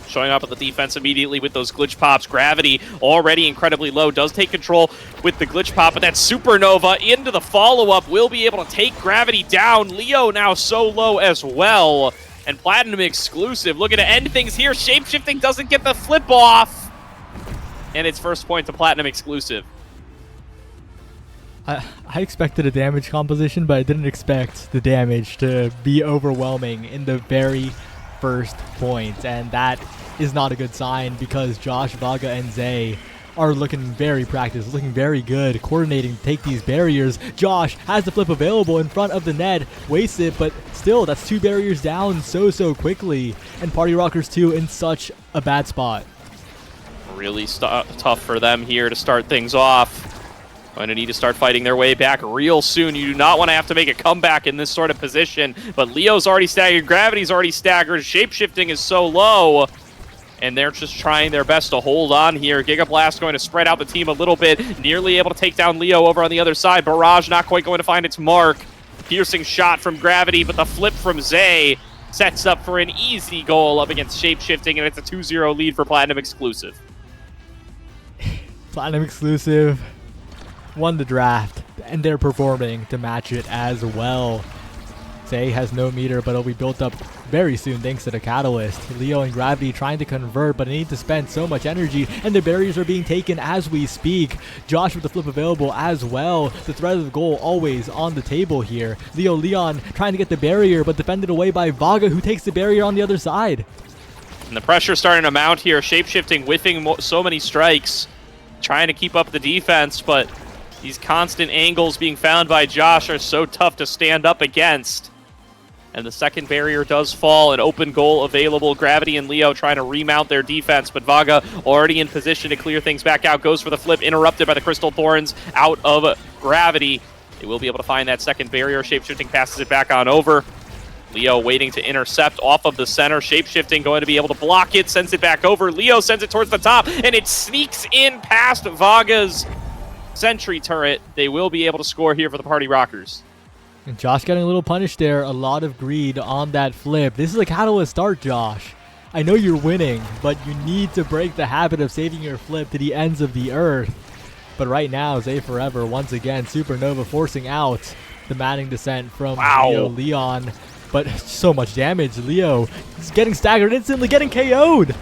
showing up at the defense immediately with those glitch pops. Gravity already incredibly low. Does take control with the glitch pop, but that Supernova into the follow-up will be able to take Gravity down. Leo now so low as well. And Platinum Exclusive looking to end things here. Shapeshifting doesn't get the flip off. And it's first point to Platinum Exclusive. I expected a damage composition, but I didn't expect the damage to be overwhelming in the very first point. And that is not a good sign because Josh, Vaga, and Zay are looking very practiced, looking very good, coordinating to take these barriers. Josh has the flip available in front of the net, wastes it, but still, that's 2 barriers down so quickly. And Party Rockers 2 in such a bad spot. Really tough for them here to start things off. Going to need to start fighting their way back real soon. You do not want to have to make a comeback in this sort of position. But Leo's already staggered. Gravity's already staggered. Shapeshifting is so low. And they're just trying their best to hold on here. Gigablast going to spread out the team a little bit. Nearly able to take down Leo over on the other side. Barrage not quite going to find its mark. Piercing shot from Gravity, but the flip from Zay sets up for an easy goal up against Shapeshifting, and it's a 2-0 lead for Platinum Exclusive. Platinum Exclusive won the draft, and they're performing to match it as well. Zay has no meter, but it'll be built up very soon thanks to the Catalyst. Leo and Gravity trying to convert, but they need to spend so much energy, and the barriers are being taken as we speak. Josh with the flip available as well. The threat of the goal always on the table here. Leo Leon trying to get the barrier, but defended away by Vaga, who takes the barrier on the other side. And the pressure starting to mount here. Shapeshifting, whiffing so many strikes. Trying to keep up the defense, but these constant angles being found by Josh are so tough to stand up against. And the second barrier does fall. An open goal available. Gravity and Leo trying to remount their defense, but Vaga already in position to clear things back out. Goes for the flip, interrupted by the Crystal Thorns out of Gravity. They will be able to find that second barrier. Shapeshifting passes it back on over. Leo waiting to intercept off of the center. Shapeshifting going to be able to block it, sends it back over. Leo sends it towards the top, and it sneaks in past Vaga's sentry turret. They will be able to score here for the Party Rockers. And Josh getting a little punished there. A lot of greed on that flip. This is a Catalyst start, Josh. I know you're winning, but you need to break the habit of saving your flip to the ends of the earth. But right now, Zay Forever, once again, Supernova forcing out the Manning descent from Leo Leon. But so much damage. Leo is getting staggered, instantly getting KO'd.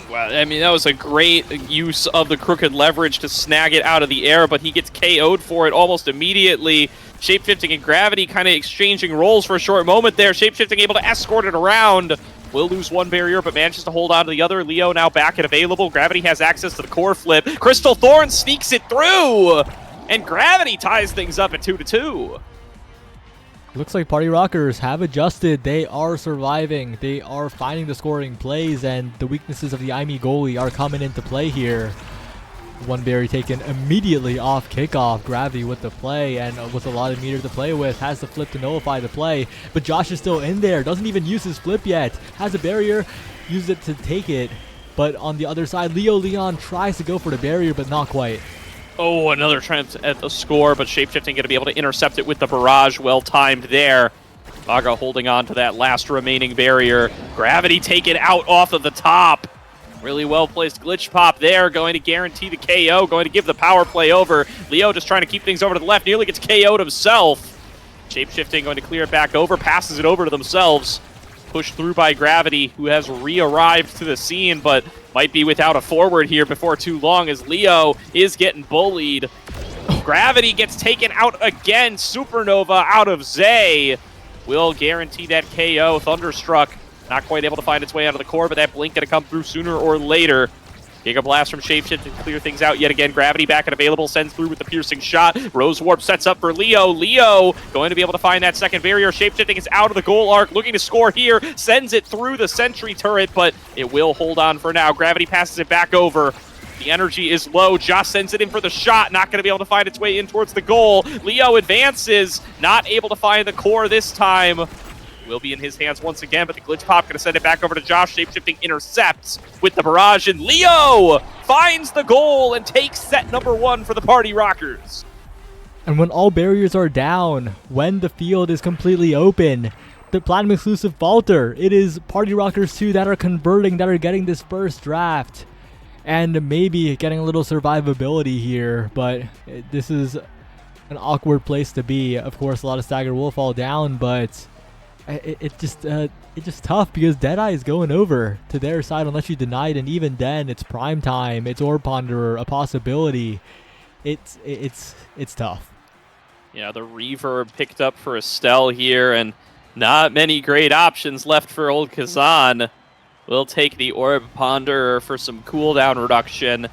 Well, I mean, that was a great use of the crooked leverage to snag it out of the air, but he gets KO'd for it almost immediately. Shapeshifting and Gravity kind of exchanging roles for a short moment there. Shapeshifting able to escort it around. Will lose one barrier, but manages to hold on to the other. Leo now back and available. Gravity has access to the core flip. Crystal Thorn sneaks it through! And Gravity ties things up at 2-2. Looks like Party Rockers have adjusted. They are surviving. They are finding the scoring plays, and the weaknesses of the IME goalie are coming into play here. One barrier taken immediately off kickoff. Gravity with the play, and with a lot of meter to play with, has the flip to nullify the play. But Josh is still in there. Doesn't even use his flip yet. Has a barrier. Used it to take it. But on the other side, Leo Leon tries to go for the barrier, but not quite. Oh, another attempt at the score, but Shapeshifting going to be able to intercept it with the barrage. Well timed there. Vaga holding on to that last remaining barrier. Gravity taken out off of the top. Really well placed glitch pop there, going to guarantee the KO, going to give the power play over. Leo just trying to keep things over to the left, nearly gets KO'd himself. Shapeshifting going to clear it back over, passes it over to themselves. Pushed through by Gravity, who has re-arrived to the scene, but might be without a forward here before too long as Leo is getting bullied. Gravity gets taken out again. Supernova out of Zay will guarantee that KO. Thunderstruck not quite able to find its way out of the core, but that blink going to come through sooner or later. Giga Blast from Shapeshift to clear things out yet again. Gravity back and available, sends through with the piercing shot. Rose Warp sets up for Leo. Leo going to be able to find that second barrier. Shapeshifting is out of the goal arc, looking to score here. Sends it through the sentry turret, but it will hold on for now. Gravity passes it back over. The energy is low. Josh sends it in for the shot. Not going to be able to find its way in towards the goal. Leo advances. Not able to find the core this time. Will be in his hands once again, but the glitch pop going to send it back over to Josh. Shapeshifting intercepts with the barrage, and Leo finds the goal and takes set number 1 for the Party Rockers. And when all barriers are down, when the field is completely open, the Platinum exclusive falter, it is Party Rockers 2 that are converting, that are getting this first draft. And maybe getting a little survivability here, but this is an awkward place to be. Of course, a lot of stagger will fall down, but it's just tough because Deadeye is going over to their side unless you deny it, and even then, it's prime time, it's Orb Ponderer, a possibility. It's tough. Yeah, the Reverb picked up for Estelle here, and not many great options left for old Kazan. We'll take the Orb Ponderer for some cooldown reduction.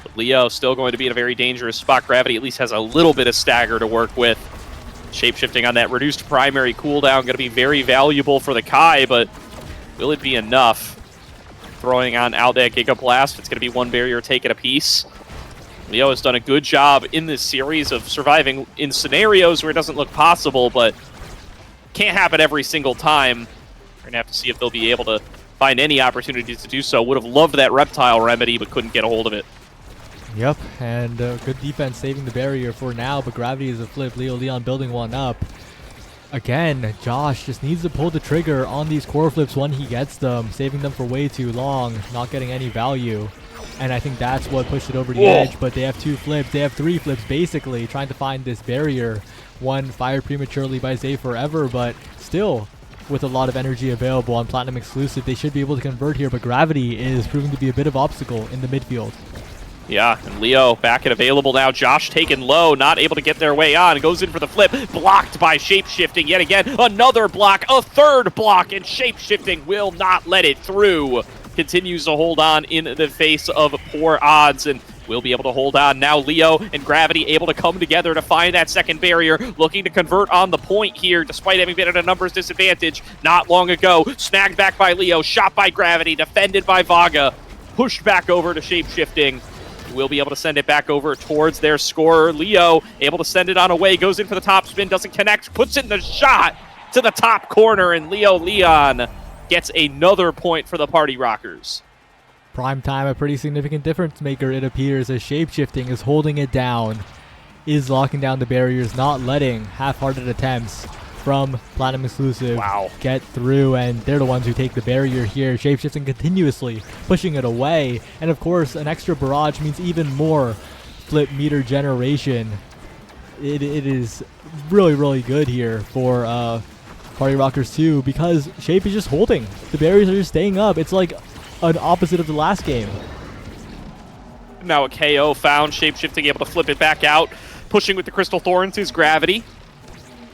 But Leo still going to be in a very dangerous spot. Gravity at least has a little bit of stagger to work with. Shapeshifting on that reduced primary cooldown going to be very valuable for the Kai, but will it be enough? Throwing on out that Giga Blast, it's going to be one barrier taken apiece. Leo has done a good job in this series of surviving in scenarios where it doesn't look possible, but can't happen every single time. We're going to have to see if they'll be able to find any opportunities to do so. Would have loved that Reptile Remedy, but couldn't get a hold of it. Yep, and good defense saving the barrier for now, but Gravity is a flip. Leon building one up. Again, Josh just needs to pull the trigger on these core flips when he gets them, saving them for way too long, not getting any value. And I think that's what pushed it over the edge, but they have 2 flips, they have 3 flips basically, trying to find this barrier. One fired prematurely by Zay Forever, but still with a lot of energy available on Platinum exclusive. They should be able to convert here, but Gravity is proving to be a bit of obstacle in the midfield. Yeah, and Leo back and available now. Josh taken low, not able to get their way on. Goes in for the flip, blocked by Shapeshifting yet again. Another block, a third block, and Shapeshifting will not let it through. Continues to hold on in the face of poor odds, and will be able to hold on. Now Leo and Gravity able to come together to find that second barrier, looking to convert on the point here, despite having been at a numbers disadvantage not long ago. Snagged back by Leo, shot by Gravity, defended by Vaga, pushed back over to Shapeshifting. Will be able to send it back over towards their scorer. Leo able to send it on away, goes in for the top spin, doesn't connect, puts in the shot to the top corner, and Leon gets another point for the Party Rockers. Prime time, a pretty significant difference maker, it appears, as Shapeshifting is holding it down, is locking down the barriers, not letting half-hearted attempts from Platinum exclusive get through, and they're the ones who take the barrier here. Shapeshifting continuously pushing it away, and of course an extra barrage means even more flip meter generation. It is really good here for Party Rockers 2, because Shape is just holding. The barriers are just staying up. It's like an opposite of the last game. Now a KO found. Shapeshifting able to flip it back out. Pushing with the Crystal Thorns is Gravity.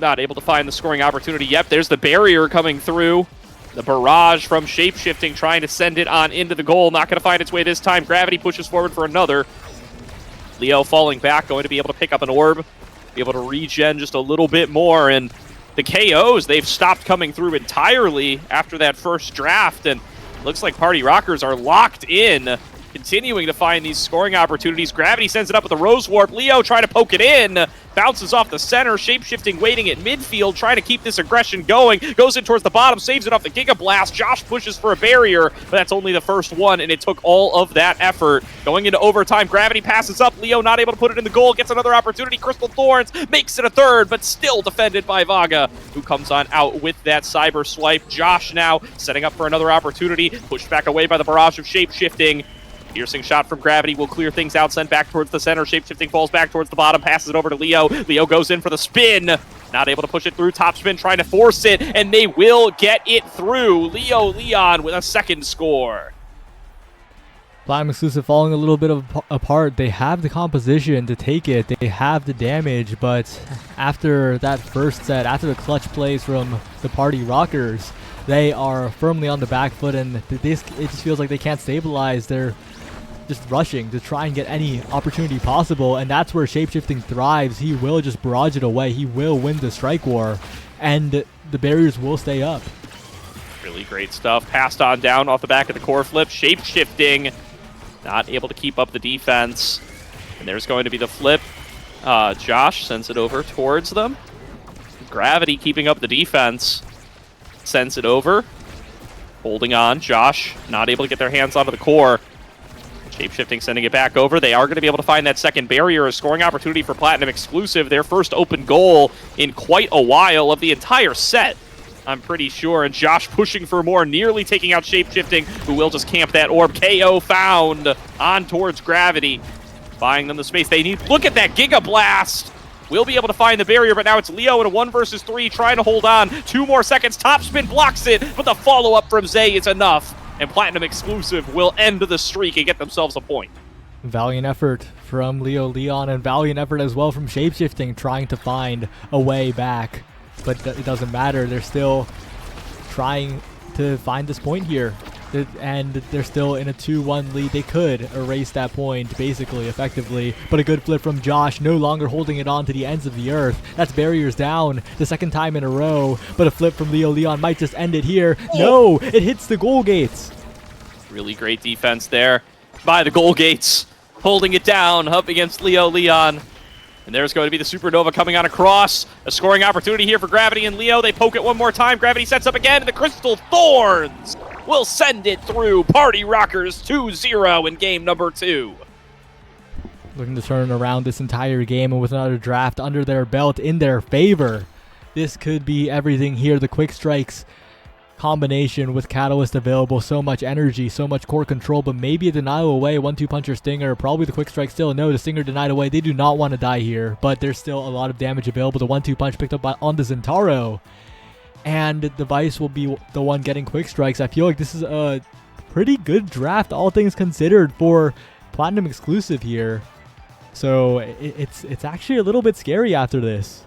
Not able to find the scoring opportunity yet. There's the barrier coming through. The barrage from Shapeshifting trying to send it on into the goal. Not going to find its way this time. Gravity pushes forward for another. Leo falling back, going to be able to pick up an orb. Be able to regen just a little bit more. And the KOs, they've stopped coming through entirely after that first draft. And looks like Party Rockers are locked in continuing to find these scoring opportunities. Gravity sends it up with a Rose Warp. Leo trying to poke it in. Bounces off the center. Shapeshifting waiting at midfield, trying to keep this aggression going. Goes in towards the bottom, saves it off the Giga Blast. Josh pushes for a barrier, but that's only the first one, and it took all of that effort. Going into overtime, Gravity passes up. Leo not able to put it in the goal. Gets another opportunity. Crystal Thorns makes it a third, but still defended by Vaga, who comes on out with that cyber swipe. Josh now setting up for another opportunity. Pushed back away by the barrage of Shapeshifting. Piercing shot from Gravity will clear things out, sent back towards the center. Shapeshifting falls back towards the bottom, passes it over to Leo. Leo goes in for the spin. Not able to push it through. Topspin trying to force it, and they will get it through. Leo Leon with a second score. Platinum Exclusive falling a little bit apart. They have the composition to take it. They have the damage, but after that first set, after the clutch plays from the Party Rockers, they are firmly on the back foot, and it just feels like they can't stabilize. They're just rushing to try and get any opportunity possible, and that's where Shapeshifting thrives. He will just barrage it away. He will win the strike war, and the barriers will stay up. Really great stuff. Passed on down off the back of the core flip. Shapeshifting not able to keep up the defense, and there's going to be the flip. Josh sends it over towards them. Gravity keeping up the defense. Sends it over. Holding on. Josh not able to get their hands onto the core. Shapeshifting sending it back over. They are going to be able to find that second barrier. A scoring opportunity for Platinum Exclusive. Their first open goal in quite a while of the entire set, I'm pretty sure. And Josh pushing for more, nearly taking out Shapeshifting, who will just camp that orb. KO found on towards Gravity, buying them the space they need. Look at that Giga Blast. Will be able to find the barrier, but now it's Leo in a 1 versus 3 trying to hold on. 2 more seconds. Topspin blocks it, but the follow-up from Zay is enough. And Platinum Exclusive will end the streak and get themselves a point. Valiant effort from Leo Leon, and valiant effort as well from Shapeshifting, trying to find a way back. But it doesn't matter. They're still trying to find this point here. And they're still in a 2-1 lead. They could erase that point, basically, effectively. But a good flip from Josh, no longer holding it on to the ends of the earth. That's barriers down the second time in a row. But a flip from Leo Leon might just end it here. No, it hits the goal gates. Really great defense there by the goal gates. Holding it down up against Leo Leon. And there's going to be the Supernova coming on across. A scoring opportunity here for Gravity and Leo. They poke it one more time. Gravity sets up again. And the Crystal Thorns will send it through. Party Rockers 2-0 in game number 2. Looking to turn around this entire game, and with another draft under their belt in their favor, this could be everything here. The quick strikes combination with Catalyst available, so much energy, so much core control, but maybe a denial away. 1-2 puncher Stinger, probably the quick strike still. No, the Stinger denied away. They do not want to die here, but there's still a lot of damage available. The 1-2 punch picked up on the Zentaro, and the Vice will be the one getting quick strikes. I feel like this is a pretty good draft, all things considered, for Platinum Exclusive here. So it's actually a little bit scary after this.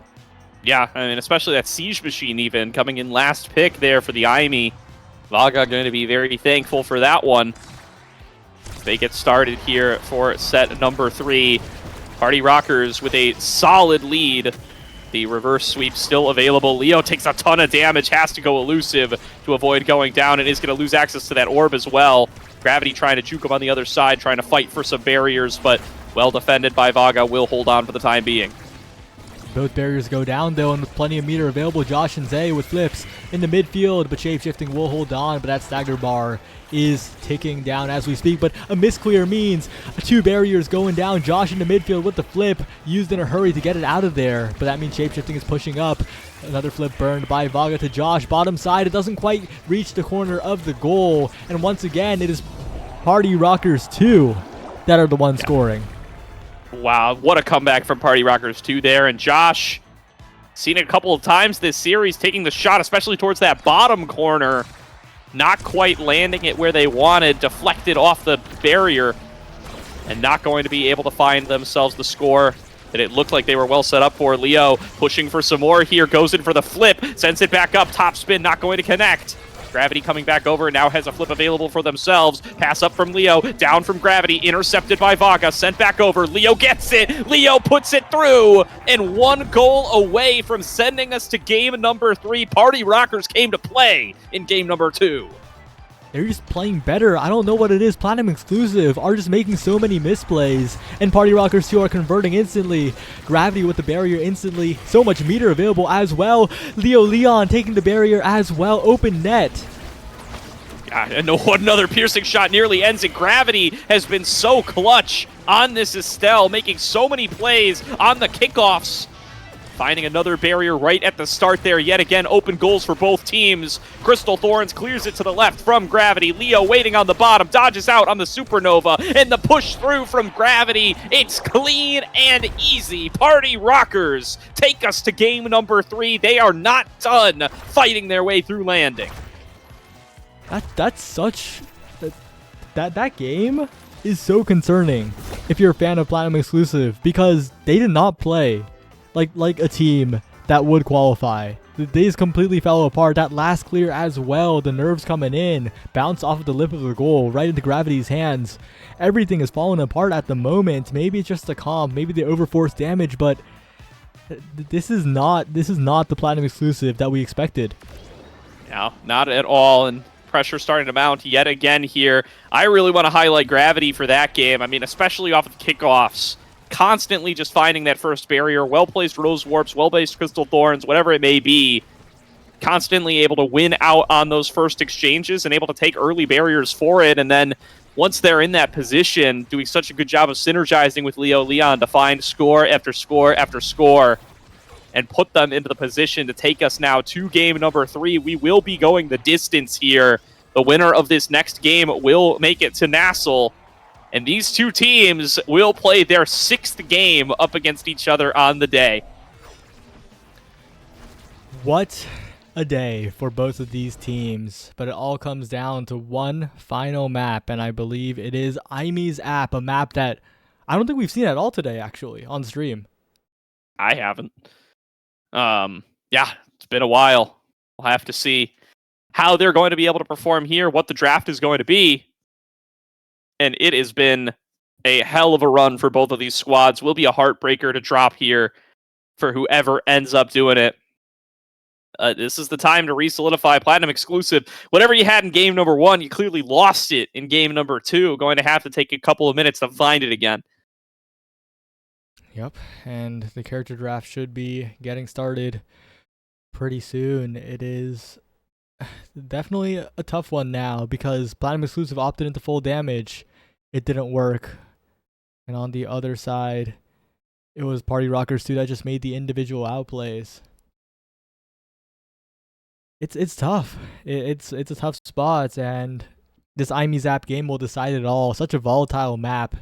Yeah, I mean, especially that Siege Machine even coming in last pick there for the IME. Vaga going to be very thankful for that one. They get started here for set number 3. Party Rockers with a solid lead. The reverse sweep still available. Leo takes a ton of damage, has to go elusive to avoid going down, and is going to lose access to that orb as well. Gravity trying to juke him on the other side, trying to fight for some barriers, but well defended by Vaga. Will hold on for the time being. Both barriers go down, though, and with plenty of meter available, Josh and Zay with flips in the midfield, but Shapeshifting will hold on, but that stagger bar is ticking down as we speak, but a misclear means 2 barriers going down. Josh in the midfield with the flip, used in a hurry to get it out of there, but that means Shapeshifting is pushing up. Another flip burned by Vaga to Josh, bottom side. It doesn't quite reach the corner of the goal, and once again, it is Party Rockers 2 that are the ones scoring. Wow, what a comeback from Party Rockers 2 there. And Josh, seen it a couple of times this series, taking the shot, especially towards that bottom corner. Not quite landing it where they wanted, deflected off the barrier, and not going to be able to find themselves the score that it looked like they were well set up for. Leo pushing for some more here, goes in for the flip, sends it back up, top spin, not going to connect. Gravity coming back over, now has a flip available for themselves. Pass up from Leo, down from Gravity, intercepted by Vaga, sent back over. Leo gets it, Leo puts it through, and 1 goal away from sending us to game number 3. Party Rockers came to play in game number 2. they're just playing better. I don't know what it is. Platinum Exclusive are just making so many misplays. And Party Rockers 2 are converting instantly. Gravity with the barrier instantly. So much meter available as well. Leo Leon taking the barrier as well. Open net. And another piercing shot nearly ends it. Gravity has been so clutch on this Estelle, making so many plays on the kickoffs. Finding another barrier right at the start there. Yet again, open goals for both teams. Crystal Thorns clears it to the left from Gravity. Leo waiting on the bottom, dodges out on the Supernova, and the push through from Gravity. It's clean and easy. Party Rockers take us to game number 3. They are not done fighting their way through landing. That's such... That game is so concerning if you're a fan of Platinum Exclusive, because they did not play like a team that would qualify. They just completely fell apart. That last clear as well, the nerves coming in, bounce off of the lip of the goal, right into Gravity's hands. Everything is falling apart at the moment. Maybe it's just the comp, maybe the overforce damage, but this is not the Platinum Exclusive that we expected. No, not at all, and pressure starting to mount yet again here. I really want to highlight Gravity for that game. I mean, especially off of kickoffs. Constantly just finding that first barrier, well-placed Rose Warps, well-placed Crystal Thorns, whatever it may be. Constantly able to win out on those first exchanges and able to take early barriers for it. And then once they're in that position, doing such a good job of synergizing with Leo Leon to find score after score after score and put them into the position to take us now to game number 3. We will be going the distance here. The winner of this next game will make it to NASL. And these two teams will play their 6th game up against each other on the day. What a day for both of these teams. But it all comes down to one final map, and I believe it is Imi's app, a map that I don't think we've seen at all today, actually, on stream. I haven't. Yeah, it's been a while. We'll have to see how they're going to be able to perform here, what the draft is going to be. And it has been a hell of a run for both of these squads. Will be a heartbreaker to drop here for whoever ends up doing it. This is the time to re-solidify Platinum Exclusive. Whatever you had in game number 1, you clearly lost it in game number 2. Going to have to take a couple of minutes to find it again. Yep, and the character draft should be getting started pretty soon. It is definitely a tough one now because Platinum Exclusive opted into full damage. It didn't work. And on the other side, it was Party Rockers 2 that just made the individual outplays. It's tough. It's a tough spot, and this Imi's app game will decide it all. Such a volatile map.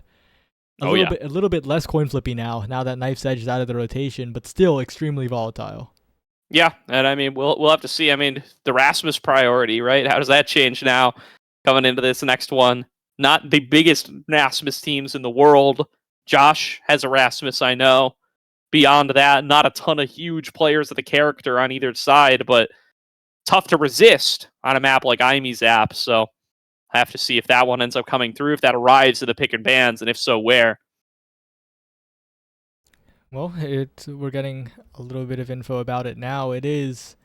A little bit less coin flippy now that Knife's Edge is out of the rotation, but still extremely volatile. Yeah, and I mean we'll have to see. I mean, the Rasmus priority, right? How does that change now coming into this next one? Not the biggest Rasmus teams in the world. Josh has a Rasmus, I know. Beyond that, not a ton of huge players of the character on either side, but tough to resist on a map like Imi's app. So I have to see if that one ends up coming through, if that arrives in the pick and bans, and if so, where. Well, we're getting a little bit of info about it now. It is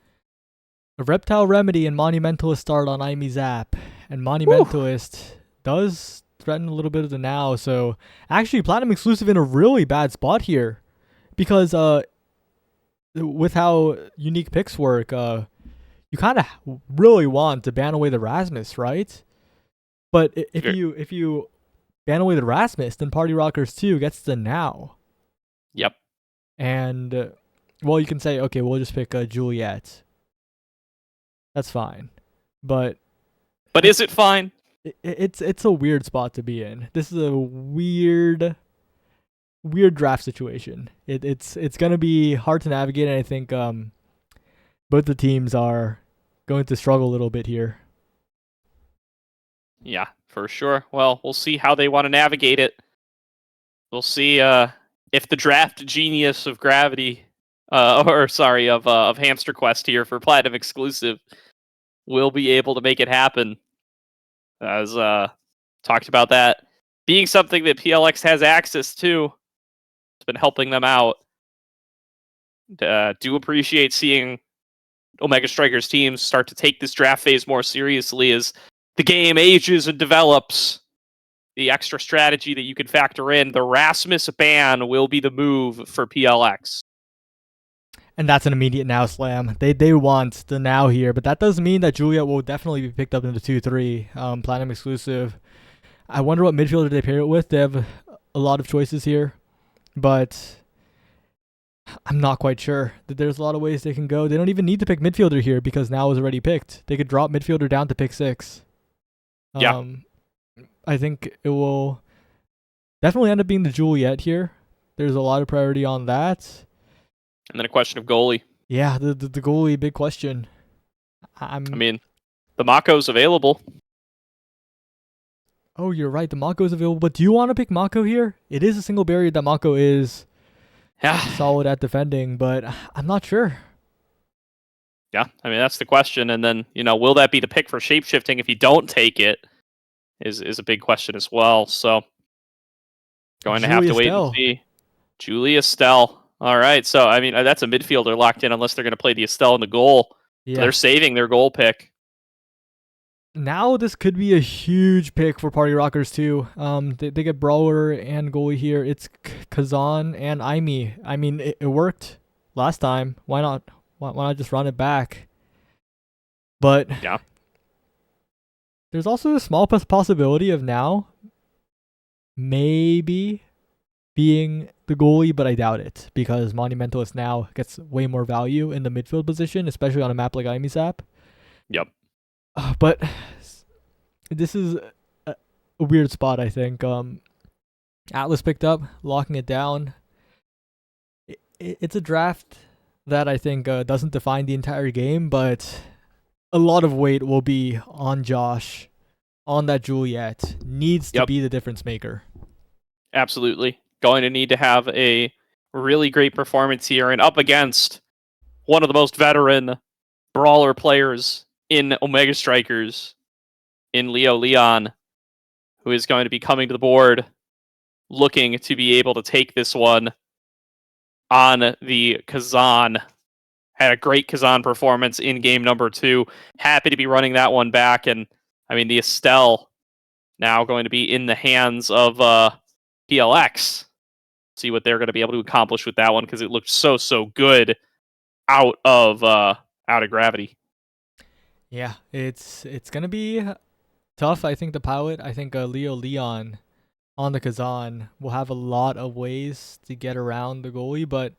a Reptile Remedy and Monumentalist start on Imi's app, and Monumentalist does threaten a little bit of the now. So actually, Platinum Exclusive in a really bad spot here, because with how unique picks work, you kind of really want to ban away the Rasmus, right? But if you ban away the Rasmus, then Party Rockers 2 gets the now. Yep. And well, you can say, okay, we'll just pick Juliet. That's fine, but is it fine? It's a weird spot to be in. This is a weird draft situation. It's gonna be hard to navigate, and I think both the teams are going to struggle a little bit here. Yeah, for sure. Well, we'll see how they want to navigate it. We'll see if the draft genius of Gravity, of Hamster Quest here for Platinum Exclusive will be able to make it happen. As talked about that being something that PLX has access to. It's been helping them out. Do appreciate seeing Omega Strikers teams start to take this draft phase more seriously, as the game ages and develops, the extra strategy that you can factor in, the Rasmus ban will be the move for PLX. And that's an immediate now slam. They want the now here, but that does mean that Juliet will definitely be picked up in the 2-3. Platinum exclusive. I wonder what midfielder they pair it with. They have a lot of choices here, but I'm not quite sure. There's a lot of ways they can go. They don't even need to pick midfielder here because now is already picked. They could drop midfielder down to pick 6. Yeah. I think it will definitely end up being the Juliet here. There's a lot of priority on that. And then a question of goalie. Yeah, the goalie, big question. I mean, the Mako's available. Oh, you're right. The Mako is available. But do you want to pick Mako here? It is a single barrier that Mako is solid at defending, but I'm not sure. Yeah, I mean, that's the question. And then, will that be the pick for shapeshifting if you don't take it is a big question as well. So, going to have to wait and see. Julie Estelle. All right, so, I mean, that's a midfielder locked in unless they're going to play the Estelle in the goal. Yeah. So they're saving their goal pick. Now this could be a huge pick for Party Rockers too. They get brawler and goalie here. It's Kazan and Aimee. I mean, it worked last time. Why not? Why not just run it back? But yeah, there's also a small possibility of now maybe being the goalie, but I doubt it because Monumentalist now gets way more value in the midfield position, especially on a map like Aimee's app. Yep. But this is a weird spot, I think. Atlas picked up, locking it down. It's a draft that I think doesn't define the entire game, but a lot of weight will be on Josh, on that Juliet. Needs to be the difference maker. Absolutely. Going to need to have a really great performance here and up against one of the most veteran brawler players in Omega Strikers, in Leo Leon, who is going to be coming to the board, looking to be able to take this one on the Kazan. Had a great Kazan performance in game number 2. Happy to be running that one back. And, I mean, the Estelle now going to be in the hands of PLX. See what they're going to be able to accomplish with that one, because it looked so good out of Gravity. Yeah, it's gonna be tough. I think the pilot, Leo Leon on the Kazan will have a lot of ways to get around the goalie, but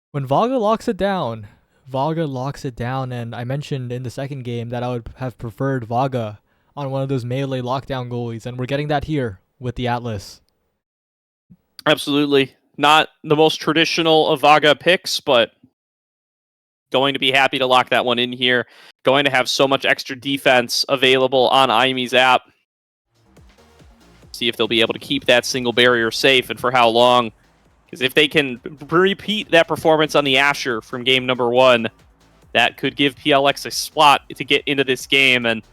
when Vaga locks it down, and I mentioned in the second game that I would have preferred Vaga on one of those melee lockdown goalies, and we're getting that here with the Atlas. Absolutely. Not the most traditional of Vaga picks, but going to be happy to lock that one in here. Going to have so much extra defense available on Aimee's app. See if they'll be able to keep that single barrier safe and for how long. Because if they can repeat that performance on the Asher from game number 1, that could give PLX a spot to get into this game. And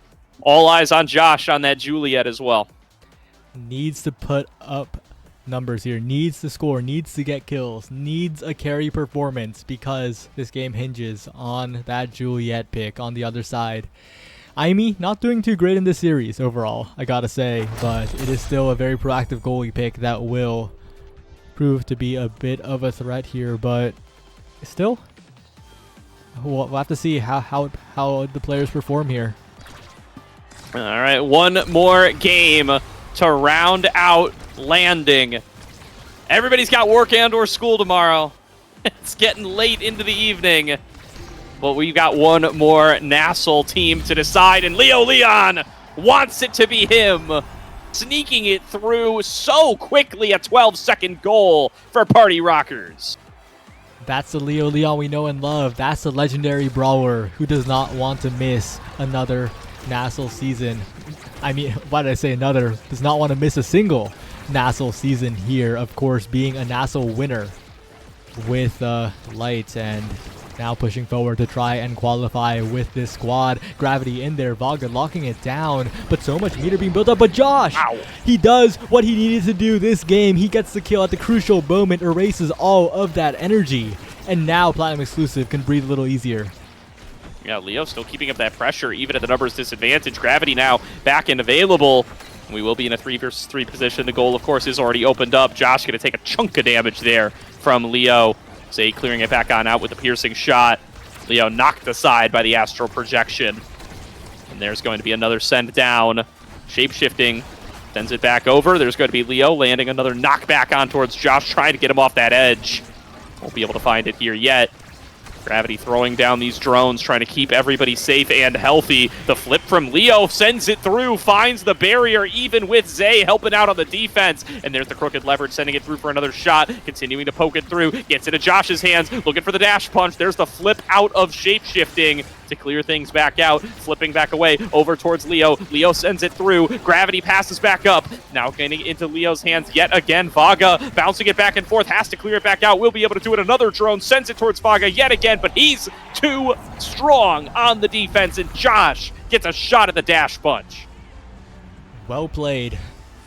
all eyes on Josh on that Juliet as well. Needs to put up numbers here, needs to score, needs to get kills, needs a carry performance, because this game hinges on that Juliet pick on the other side. Aimee not doing too great in this series overall, I gotta say, but it is still a very proactive goalie pick that will prove to be a bit of a threat here, but still, we'll have to see how the players perform here. All right, one more game to round out landing. Everybody's got work and or school tomorrow. It's getting late into the evening. But we've got one more NASL team to decide, and Leo Leon wants it to be him. Sneaking it through so quickly, a 12-second goal for Party Rockers. That's the Leo Leon we know and love. That's the legendary brawler who does not want to miss another NASL season. I mean, why did I say another? Does not want to miss a single NASL season here. Of course, being a NASL winner with Light, and now pushing forward to try and qualify with this squad. Gravity in there, Vaga locking it down, but so much meter being built up. But Josh, he does what he needed to do this game. He gets the kill at the crucial moment, erases all of that energy, and now Platinum Exclusive can breathe a little easier. Yeah, Leo still keeping up that pressure, even at the numbers disadvantage. Gravity now back and available. We will be in a 3 versus 3 position. The goal, of course, is already opened up. Josh going to take a chunk of damage there from Leo. Zay clearing it back on out with a piercing shot. Leo knocked aside by the astral projection. And there's going to be another send down. Shape-shifting. Sends it back over. There's going to be Leo landing another knockback on towards Josh, trying to get him off that edge. Won't be able to find it here yet. Gravity throwing down these drones, trying to keep everybody safe and healthy. The flip from Leo sends it through, finds the barrier, even with Zay helping out on the defense. And there's the crooked leverage, sending it through for another shot, continuing to poke it through. Gets into Josh's hands, looking for the dash punch. There's the flip out of shape-shifting to clear things back out, flipping back away over towards Leo. Leo sends it through. Gravity passes back up. Now getting into Leo's hands yet again. Vaga bouncing it back and forth, has to clear it back out. Will be able to do it. Another drone sends it towards Vaga yet again, but he's too strong on the defense, and Josh gets a shot at the dash punch. Well played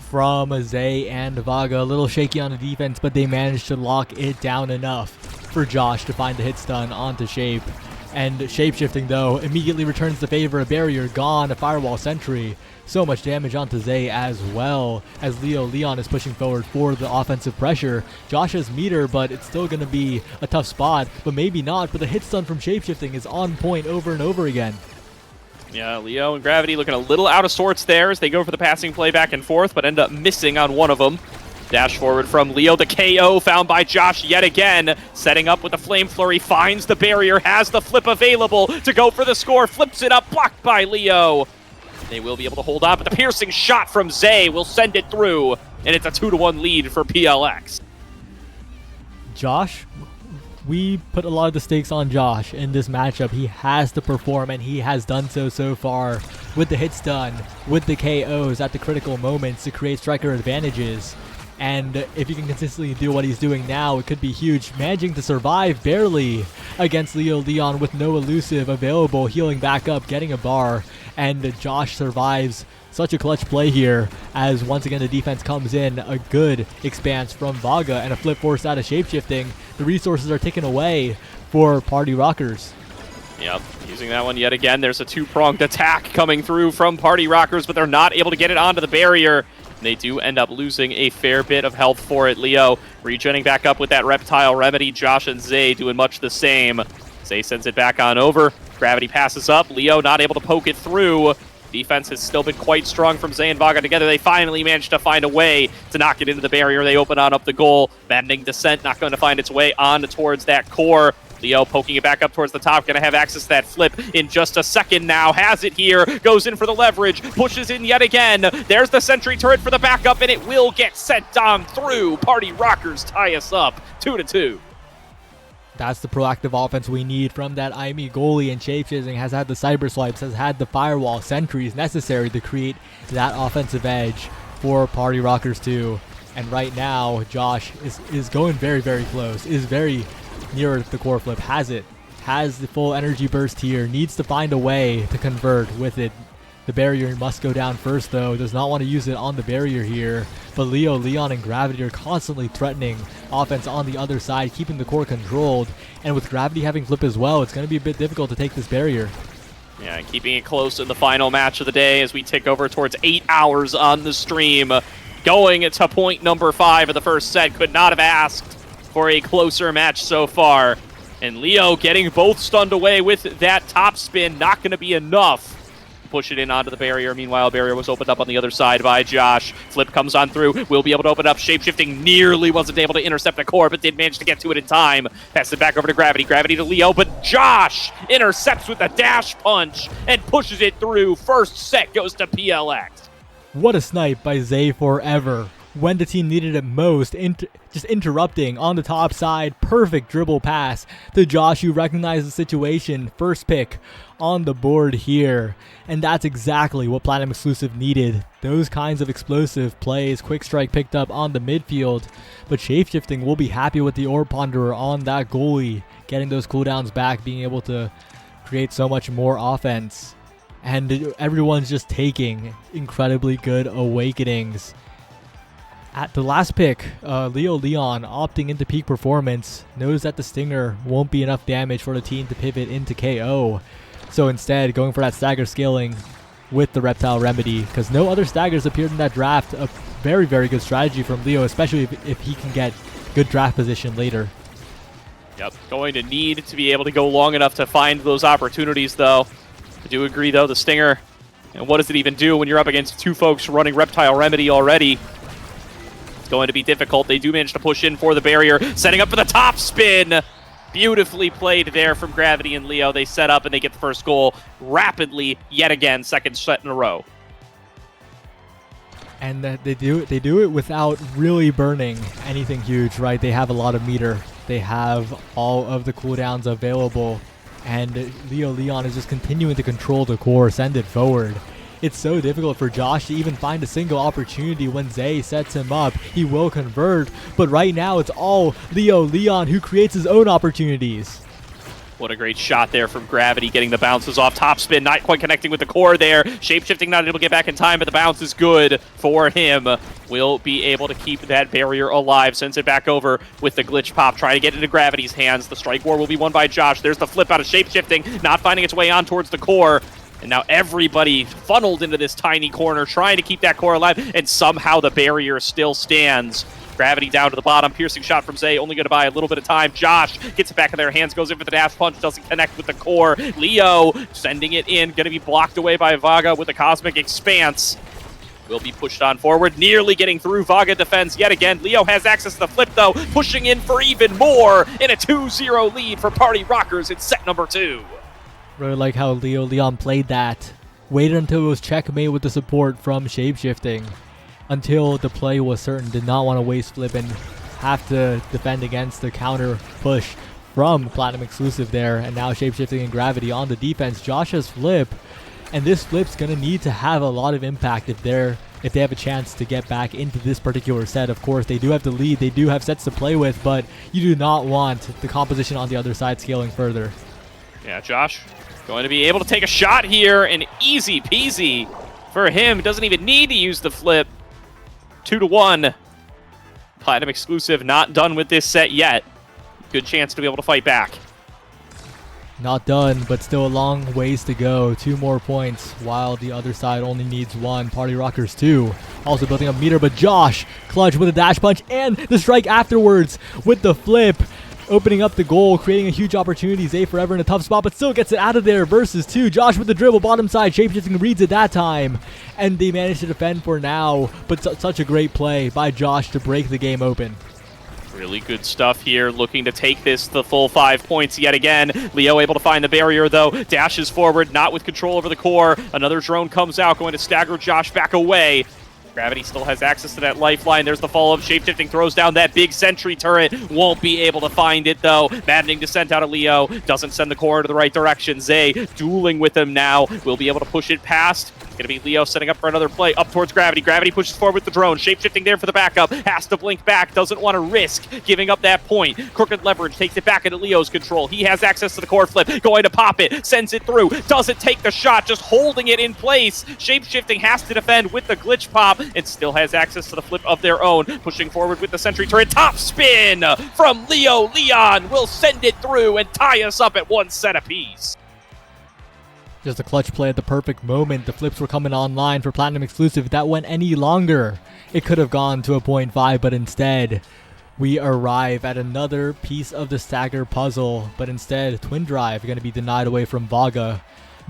from Zay and Vaga. A little shaky on the defense, but they managed to lock it down enough for Josh to find the hit stun onto Shape. And Shapeshifting, though, immediately returns the favor. A barrier gone, a firewall sentry. So much damage onto Zay as well, as Leon is pushing forward for the offensive pressure. Josh has meter, but it's still going to be a tough spot, but maybe not. But the hit stun from Shapeshifting is on point over and over again. Yeah, Leo and Gravity looking a little out of sorts there as they go for the passing play back and forth, but end up missing on one of them. Dash forward from Leo. The KO found by Josh yet again. Setting up with the Flame Flurry. Finds the barrier. Has the flip available to go for the score. Flips it up. Blocked by Leo. They will be able to hold on, but the piercing shot from Zay will send it through. And it's a 2-1 lead for PLX. Josh, we put a lot of the stakes on Josh in this matchup. He has to perform, and he has done so far with the hit stun, with the KOs at the critical moments to create striker advantages. And if he can consistently do what he's doing now, it could be huge. Managing to survive barely against Leon with no elusive available, healing back up, getting a bar, and Josh survives. Such a clutch play here, as once again the defense comes in. A good expanse from Vaga and a flip force out of Shapeshifting. The resources are taken away for Party Rockers. Yep, using that one yet again. There's a 2-pronged attack coming through from Party Rockers, but they're not able to get it onto the barrier. They do end up losing a fair bit of health for it. Leo regenerating back up with that Reptile Remedy. Josh and Zay doing much the same. Zay sends it back on over. Gravity passes up. Leo not able to poke it through. Defense has still been quite strong from Zay and Vaga together. They finally managed to find a way to knock it into the barrier. They open on up the goal. Maddening Descent not going to find its way on towards that core. Leo poking it back up towards the top, going to have access to that flip in just a second now. Has it here, goes in for the leverage, pushes in yet again. There's the sentry turret for the backup, and it will get sent on through. Party Rockers tie us up 2-2. That's the proactive offense we need from that IME goalie, and Shapeshifting has had the cyber swipes, has had the firewall sentries necessary to create that offensive edge for Party Rockers too. And right now, Josh is going very close, is very near the core flip, has the full energy burst here, needs to find a way to convert with it. The barrier must go down first though, does not want to use it on the barrier here, but Leon and Gravity are constantly threatening offense on the other side, keeping the core controlled, and with Gravity having flip as well, it's going to be a bit difficult to take this barrier. Yeah, keeping it close in the final match of the day as we tick over towards 8 hours on the stream. Going to point number 5 of the first set, could not have asked for a closer match so far. And Leo getting both stunned away with that top spin, not going to be enough. Push it in onto the barrier. Meanwhile, barrier was opened up on the other side by Josh. Flip comes on through. Will be able to open up. Shapeshifting nearly wasn't able to intercept the core, but did manage to get to it in time. Pass it back over to Gravity. Gravity to Leo, but Josh intercepts with a dash punch and pushes it through. First set goes to PLX. What a snipe by Zay forever. When the team needed it most, just interrupting on the top side. Perfect dribble pass to Josh, who recognized the situation. First pick on the board here. And that's exactly what Platinum Exclusive needed. Those kinds of explosive plays. Quick Strike picked up on the midfield. But Shapeshifting will be happy with the Orb Ponderer on that goalie. Getting those cooldowns back, being able to create so much more offense. And everyone's just taking incredibly good awakenings. At the last pick, Leon opting into peak performance, knows that the Stinger won't be enough damage for the team to pivot into KO. So instead, going for that stagger scaling with the Reptile Remedy, because no other staggers appeared in that draft. A very, very good strategy from Leo, especially if he can get good draft position later. Yep, going to need to be able to go long enough to find those opportunities, though. I do agree, though, the Stinger, and what does it even do when you're up against two folks running Reptile Remedy already? It's going to be difficult. They do manage to push in for the barrier, setting up for the top spin. Beautifully played there from Gravity and Leo. They set up and they get the first goal rapidly, yet again, second set in a row. And they do it without really burning anything huge, right? They have a lot of meter. They have all of the cooldowns available, and Leo Leon is just continuing to control the core, send it forward. It's so difficult for Josh to even find a single opportunity when Zay sets him up. He will convert, but right now it's all Leo Leon who creates his own opportunities. What a great shot there from Gravity, getting the bounces off. Top spin, not quite connecting with the core there. Shapeshifting, not able to get back in time, but the bounce is good for him. Will be able to keep that barrier alive. Sends it back over with the glitch pop, trying to get into Gravity's hands. The strike war will be won by Josh. There's the flip out of Shapeshifting, not finding its way on towards the core. And now everybody funneled into this tiny corner, trying to keep that core alive, and somehow the barrier still stands. Gravity down to the bottom, piercing shot from Zay, only going to buy a little bit of time. Josh gets it back in their hands, goes in for the dash punch, doesn't connect with the core. Leo sending it in, going to be blocked away by Vaga with the Cosmic Expanse. Will be pushed on forward, nearly getting through. Vaga defends yet again. Leo has access to the flip, though, pushing in for even more in a 2-0 lead for Party Rockers in set number 2. Really like how Leo Leon played that. Waited until it was checkmate with the support from Shapeshifting. Until the play was certain, did not want to waste flip and have to defend against the counter push from Platinum Exclusive there. And now Shapeshifting and Gravity on the defense. Josh's flip, and this flip's gonna need to have a lot of impact if they have a chance to get back into this particular set. Of course, they do have the lead, they do have sets to play with, but you do not want the composition on the other side scaling further. Yeah, Josh going to be able to take a shot here, and easy peasy for him. Doesn't even need to use the flip. 2-1. Platinum Exclusive not done with this set yet. Good chance to be able to fight back. Not done, but still a long ways to go. 2 more points, while the other side only needs 1. Party Rockers 2. Also building up meter, but Josh clutch with a dash punch and the strike afterwards with the flip. Opening up the goal, creating a huge opportunity. Zay forever in a tough spot, but still gets it out of there versus 2. Josh with the dribble, bottom side. Shapeshifting reads it that time. And they managed to defend for now. But such a great play by Josh to break the game open. Really good stuff here, looking to take this the full 5 points yet again. Leo able to find the barrier, though. Dashes forward, not with control over the core. Another drone comes out, going to stagger Josh back away. Gravity still has access to that lifeline. There's the follow-up. Shapeshifting throws down that big sentry turret. Won't be able to find it, though. Maddening descent out of Leo. Doesn't send the core into the right direction. Zay dueling with him now. Will be able to push it past. Going to be Leo setting up for another play up towards Gravity. Gravity pushes forward with the drone. Shapeshifting there for the backup. Has to blink back. Doesn't want to risk giving up that point. Crooked Leverage takes it back into Leo's control. He has access to the core flip. Going to pop it. Sends it through. Doesn't take the shot. Just holding it in place. Shapeshifting has to defend with the glitch pop. It still has access to the flip of their own. Pushing forward with the sentry turret. Top spin from Leo Leon. Will send it through and tie us up at 1 set apiece. Just a clutch play at the perfect moment. The flips were coming online for Platinum Exclusive. If that went any longer, it could have gone to a 0.5, but instead, we arrive at another piece of the stagger puzzle. But instead, Twin Drive going to be denied away from Vaga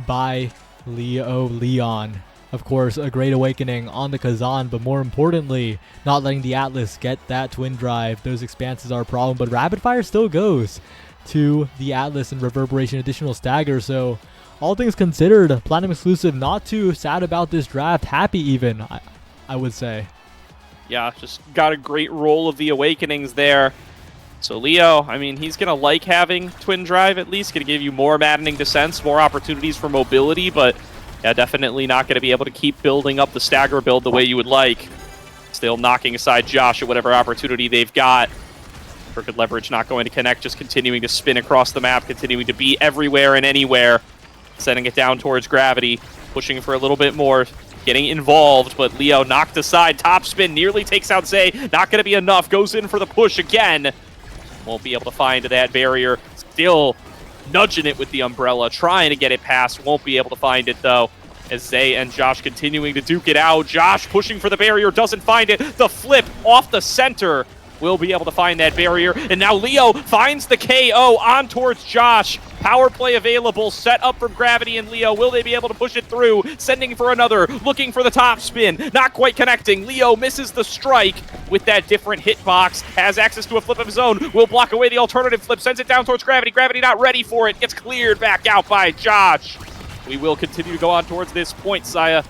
by Leo Leon. Of course, a great awakening on the Kazan, but more importantly, not letting the Atlas get that Twin Drive. Those expanses are a problem, but Rapid Fire still goes to the Atlas and Reverberation additional stagger, so all things considered, Platinum Exclusive not too sad about this draft. Happy even, I would say. Yeah, just got a great roll of the Awakenings there. So Leo, I mean, he's going to like having Twin Drive at least. Going to give you more maddening descents, more opportunities for mobility, but yeah, definitely not going to be able to keep building up the stagger build the way you would like. Still knocking aside Josh at whatever opportunity they've got. Crooked Leverage not going to connect, just continuing to spin across the map, continuing to be everywhere and anywhere. Setting it down towards Gravity, pushing for a little bit more, getting involved, but Leo knocked aside. Top spin nearly takes out Zay. Not going to be enough. Goes in for the push again. Won't be able to find that barrier. Still nudging it with the umbrella, trying to get it past. Won't be able to find it, though, as Zay and Josh continuing to duke it out. Josh pushing for the barrier, doesn't find it. The flip off the center will be able to find that barrier. And now Leo finds the KO on towards Josh. Power play available, set up from Gravity and Leo. Will they be able to push it through? Sending for another, looking for the top spin. Not quite connecting. Leo misses the strike with that different hitbox. Has access to a flip of his own. Will block away the alternative flip. Sends it down towards Gravity. Gravity not ready for it. Gets cleared back out by Josh. We will continue to go on towards this point, Saya.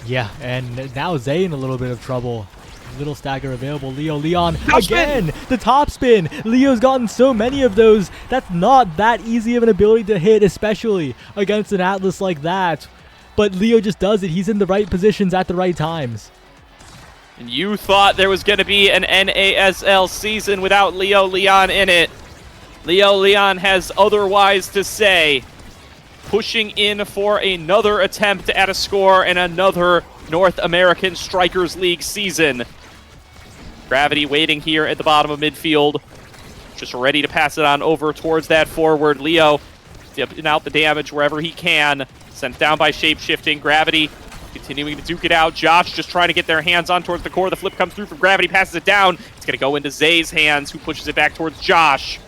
Yeah, and now Zay in a little bit of trouble. Little stagger available. Leon Top again. spin! The top spin. Leo's gotten so many of those. That's not that easy of an ability to hit, especially against an Atlas like that. But Leo just does it. He's in the right positions at the right times. And you thought there was going to be an NASL season without Leo Leon in it. Leo Leon has otherwise to say. Pushing in for another attempt at a score and another North American Strikers League season. Gravity waiting here at the bottom of midfield. Just ready to pass it on over towards that forward. Leo dipping out the damage wherever he can. Sent down by shape-shifting. Gravity continuing to duke it out. Josh just trying to get their hands on towards the core. The flip comes through from Gravity, passes it down. It's going to go into Zay's hands, who pushes it back towards Josh.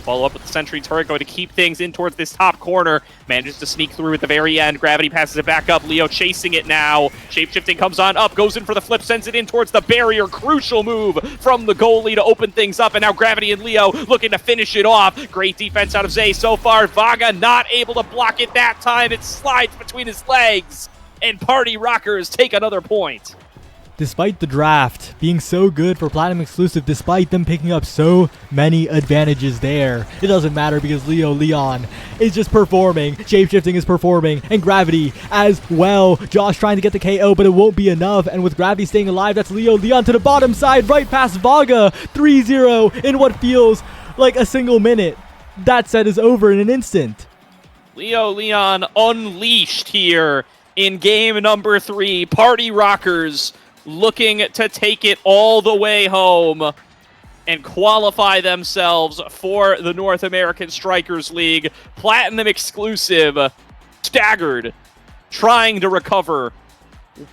Follow up with the Sentry turret, going to keep things in towards this top corner. Manages to sneak through at the very end. Gravity passes it back up. Leo chasing it now. Shapeshifting comes on up, goes in for the flip, sends it in towards the barrier. Crucial move from the goalie to open things up. And now Gravity and Leo looking to finish it off. Great defense out of Zay so far. Vaga not able to block it that time. It slides between his legs. And Party Rockers take another point. Despite the draft being so good for Platinum exclusive, despite them picking up so many advantages there, it doesn't matter because Leo Leon is just performing. Shapeshifting is performing, and Gravity as well. Josh trying to get the KO, but it won't be enough. And with Gravity staying alive, that's Leo Leon to the bottom side, right past Vaga. 3-0 in what feels like a single minute. That set is over in an instant. Leo Leon unleashed here in game number 3. Party Rockers looking to take it all the way home and qualify themselves for the North American Strikers League. Platinum exclusive, staggered, trying to recover.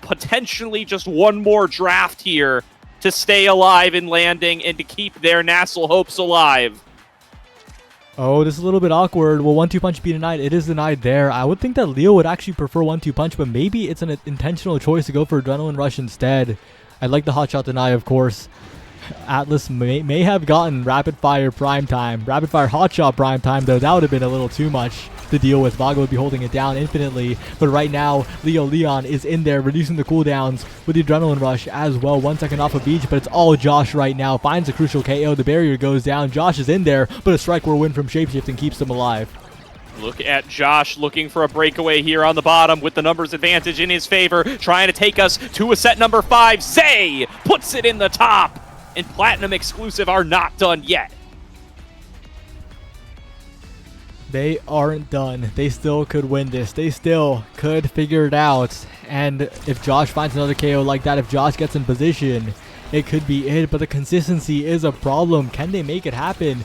Potentially just one more draft here to stay alive in landing and to keep their NASL hopes alive. Oh, this is a little bit awkward. Will 1-2 punch be denied? It is denied there. I would think that Leo would actually prefer 1-2 punch, but maybe it's an intentional choice to go for Adrenaline Rush instead. I'd like the hot shot deny, of course. Atlas may have gotten Rapid Fire Prime Time. Rapid Fire Hot Shot Prime Time, though, that would have been a little too much to deal with. Vaga would be holding it down infinitely, but right now, Leo Leon is in there, reducing the cooldowns with the Adrenaline Rush as well. 1 second off of each, but it's all Josh right now. Finds a crucial KO, the barrier goes down. Josh is in there, but a strike or win from Shapeshifting keeps them alive. Look at Josh looking for a breakaway here on the bottom with the numbers advantage in his favor, trying to take us to a set number 5. Zay puts it in the top, and Platinum exclusive are not done yet. They aren't done. They still could win this. They still could figure it out. And if Josh finds another KO like that, if Josh gets in position, it could be it. But the consistency is a problem. Can they make it happen?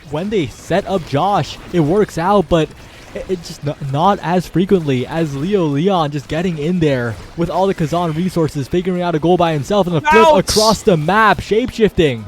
When they set up Josh, it works out, but it's just not as frequently as Leo Leon just getting in there with all the Kazan resources, figuring out a goal by himself, and a flip across the map, shapeshifting.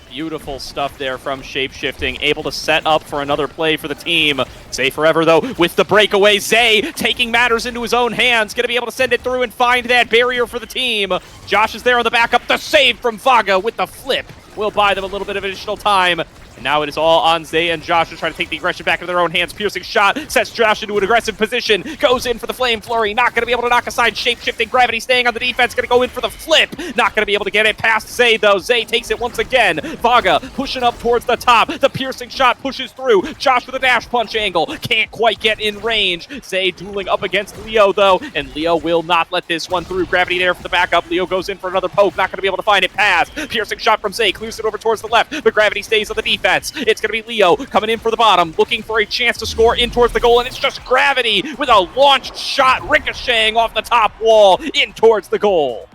Beautiful stuff there from Shapeshifting, able to set up for another play for the team. Zay forever, though, with the breakaway. Zay taking matters into his own hands, going to be able to send it through and find that barrier for the team. Josh is there on the backup. The save from Vaga with the flip will buy them a little bit of additional time. And now it is all on Zay and Josh to try to take the aggression back into their own hands. Piercing shot sets Josh into an aggressive position. Goes in for the Flame Flurry. Not going to be able to knock aside Shape-Shifting. Gravity staying on the defense. Going to go in for the flip. Not going to be able to get it past Zay, though. Zay takes it once again. Vaga pushing up towards the top. The piercing shot pushes through. Josh with a dash punch angle. Can't quite get in range. Zay dueling up against Leo, though. And Leo will not let this one through. Gravity there for the backup. Leo goes in for another poke. Not going to be able to find it past. Piercing shot from Zay. Clears it over towards the left. But Gravity stays on the defense. It's going to be Leo coming in for the bottom, looking for a chance to score in towards the goal, and it's just Gravity with a launched shot ricocheting off the top wall in towards the goal.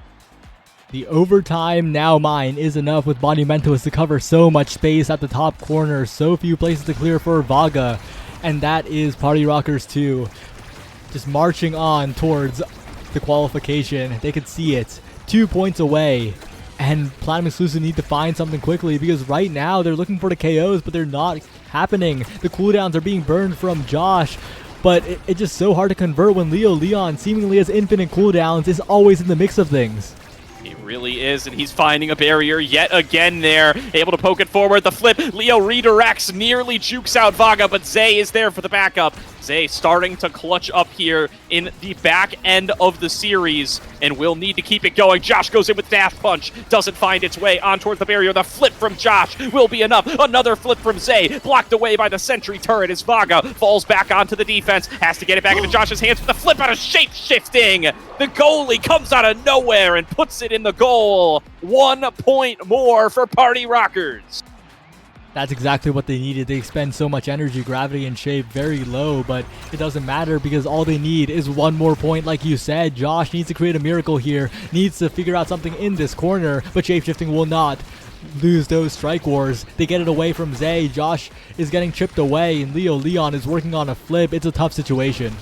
The overtime now mine is enough with Monumentalist to cover so much space at the top corner. So few places to clear for Vaga. And that is Party Rockers 2. Just marching on towards the qualification. They could see it. 2 points away. And Platinum Exclusive need to find something quickly because right now they're looking for the KOs, but they're not happening. The cooldowns are being burned from Josh. But it's just so hard to convert when Leo Leon seemingly has infinite cooldowns, is always in the mix of things. He really is, and he's finding a barrier yet again there. Able to poke it forward. The flip. Leo redirects, nearly jukes out Vaga, but Zay is there for the backup. Zay starting to clutch up here in the back end of the series, and will need to keep it going. Josh goes in with dash punch. Doesn't find its way on towards the barrier. The flip from Josh will be enough. Another flip from Zay. Blocked away by the sentry turret as Vaga falls back onto the defense. Has to get it back into Josh's hands with the flip out of shape-shifting. The goalie comes out of nowhere and puts it in the goal. 1 point more for Party Rockers. That's exactly what they needed. They expend so much energy, gravity, and shape very low, but it doesn't matter because all they need is 1 more point. Like you said, Josh needs to create a miracle here, needs to figure out something in this corner, but shapeshifting will not lose those strike wars. They get it away from Zay. Josh is getting chipped away, and Leo Leon is working on a flip. It's a tough situation.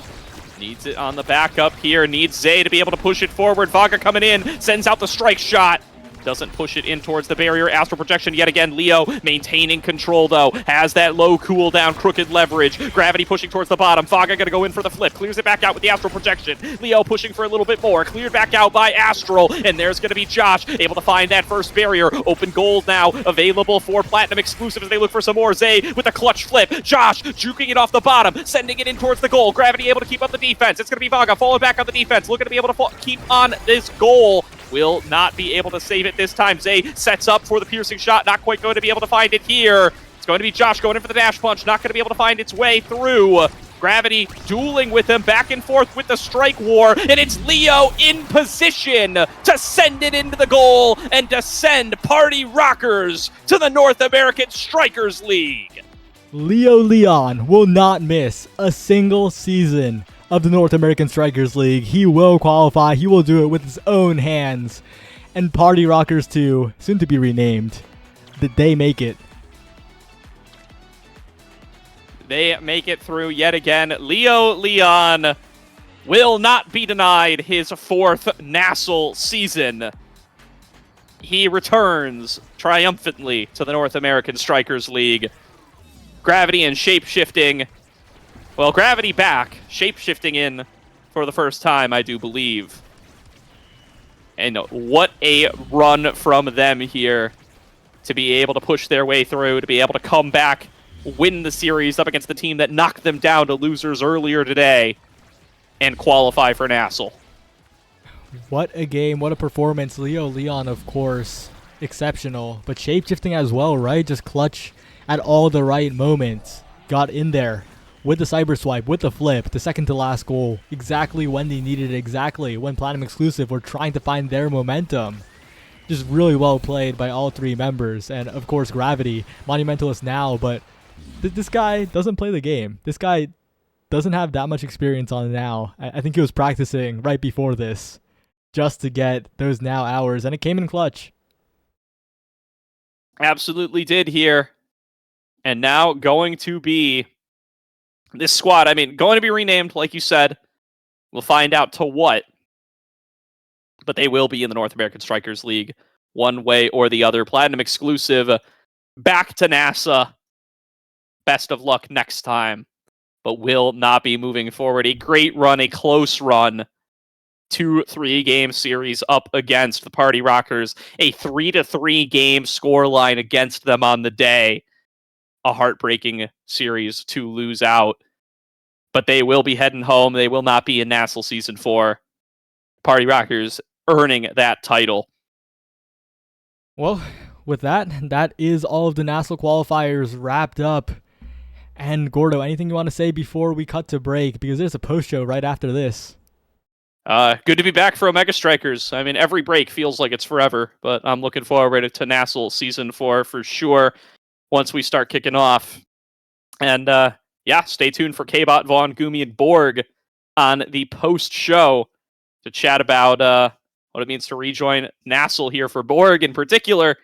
Needs it on the backup here. Needs Zay to be able to push it forward. Vaga coming in. Sends out the strike shot. Doesn't push it in towards the barrier. Astral projection yet again. Leo maintaining control though. Has that low cooldown, crooked leverage. Gravity pushing towards the bottom. Vaga gonna go in for the flip. Clears it back out with the astral projection. Leo pushing for a little bit more. Cleared back out by Astral. And there's gonna be Josh able to find that first barrier. Open gold now available for Platinum Exclusive as they look for some more. Zay with a clutch flip. Josh juking it off the bottom. Sending it in towards the goal. Gravity able to keep up the defense. It's gonna be Vaga falling back on the defense. Looking to be able to keep on this goal. Will not be able to save it this time. Zay sets up for the piercing shot. Not quite going to be able to find it here. It's going to be Josh going in for the dash punch. Not going to be able to find its way through. Gravity dueling with him back and forth with the strike war. And it's Leo in position to send it into the goal and to send Party Rockers to the North American Strikers League. Leo Leon will not miss a single season of the North American Strikers League. He will qualify. He will do it with his own hands. And Party Rockers 2, soon to be renamed, they make it. They make it through yet again. Leo Leon will not be denied his 4th NASL season. He returns triumphantly to the North American Strikers League. Gravity and shape-shifting. Well, Gravity back, shape-shifting in for the first time, I do believe. And what a run from them here to be able to push their way through, to be able to come back, win the series up against the team that knocked them down to losers earlier today, and qualify for NASL. What a game, what a performance. Leo Leon, of course, exceptional, but shape-shifting as well, right? Just clutch at all the right moments. Got in there with the cyber swipe, with the flip, the second to last goal, exactly when they needed it, exactly when Platinum Exclusive were trying to find their momentum. Just really well played by all 3 members, and of course Gravity, Monumentalist now, but this guy doesn't play the game. This guy doesn't have that much experience on now. I think he was practicing right before this just to get those now hours, and it came in clutch. Absolutely did here. And now going to be this squad, I mean, going to be renamed, like you said. We'll find out to what. But they will be in the North American Strikers League one way or the other. Platinum Exclusive back to NASA. Best of luck next time. But will not be moving forward. A great run, a close run. 2-3 game series up against the Party Rockers. A 3-3 game scoreline against them on the day. A heartbreaking series to lose out. But they will be heading home. They will not be in NASL Season 4. Party Rockers earning that title. Well, with that is all of the NASL qualifiers wrapped up. And Gordo, anything you want to say before we cut to break? Because there's a post-show right after this. Good to be back for Omega Strikers. I mean, every break feels like it's forever, but I'm looking forward to NASL Season 4 for sure once we start kicking off. And yeah, stay tuned for K-Bot, Vaughn, Gumi, and Borg on the post-show to chat about what it means to rejoin NASL here for Borg in particular,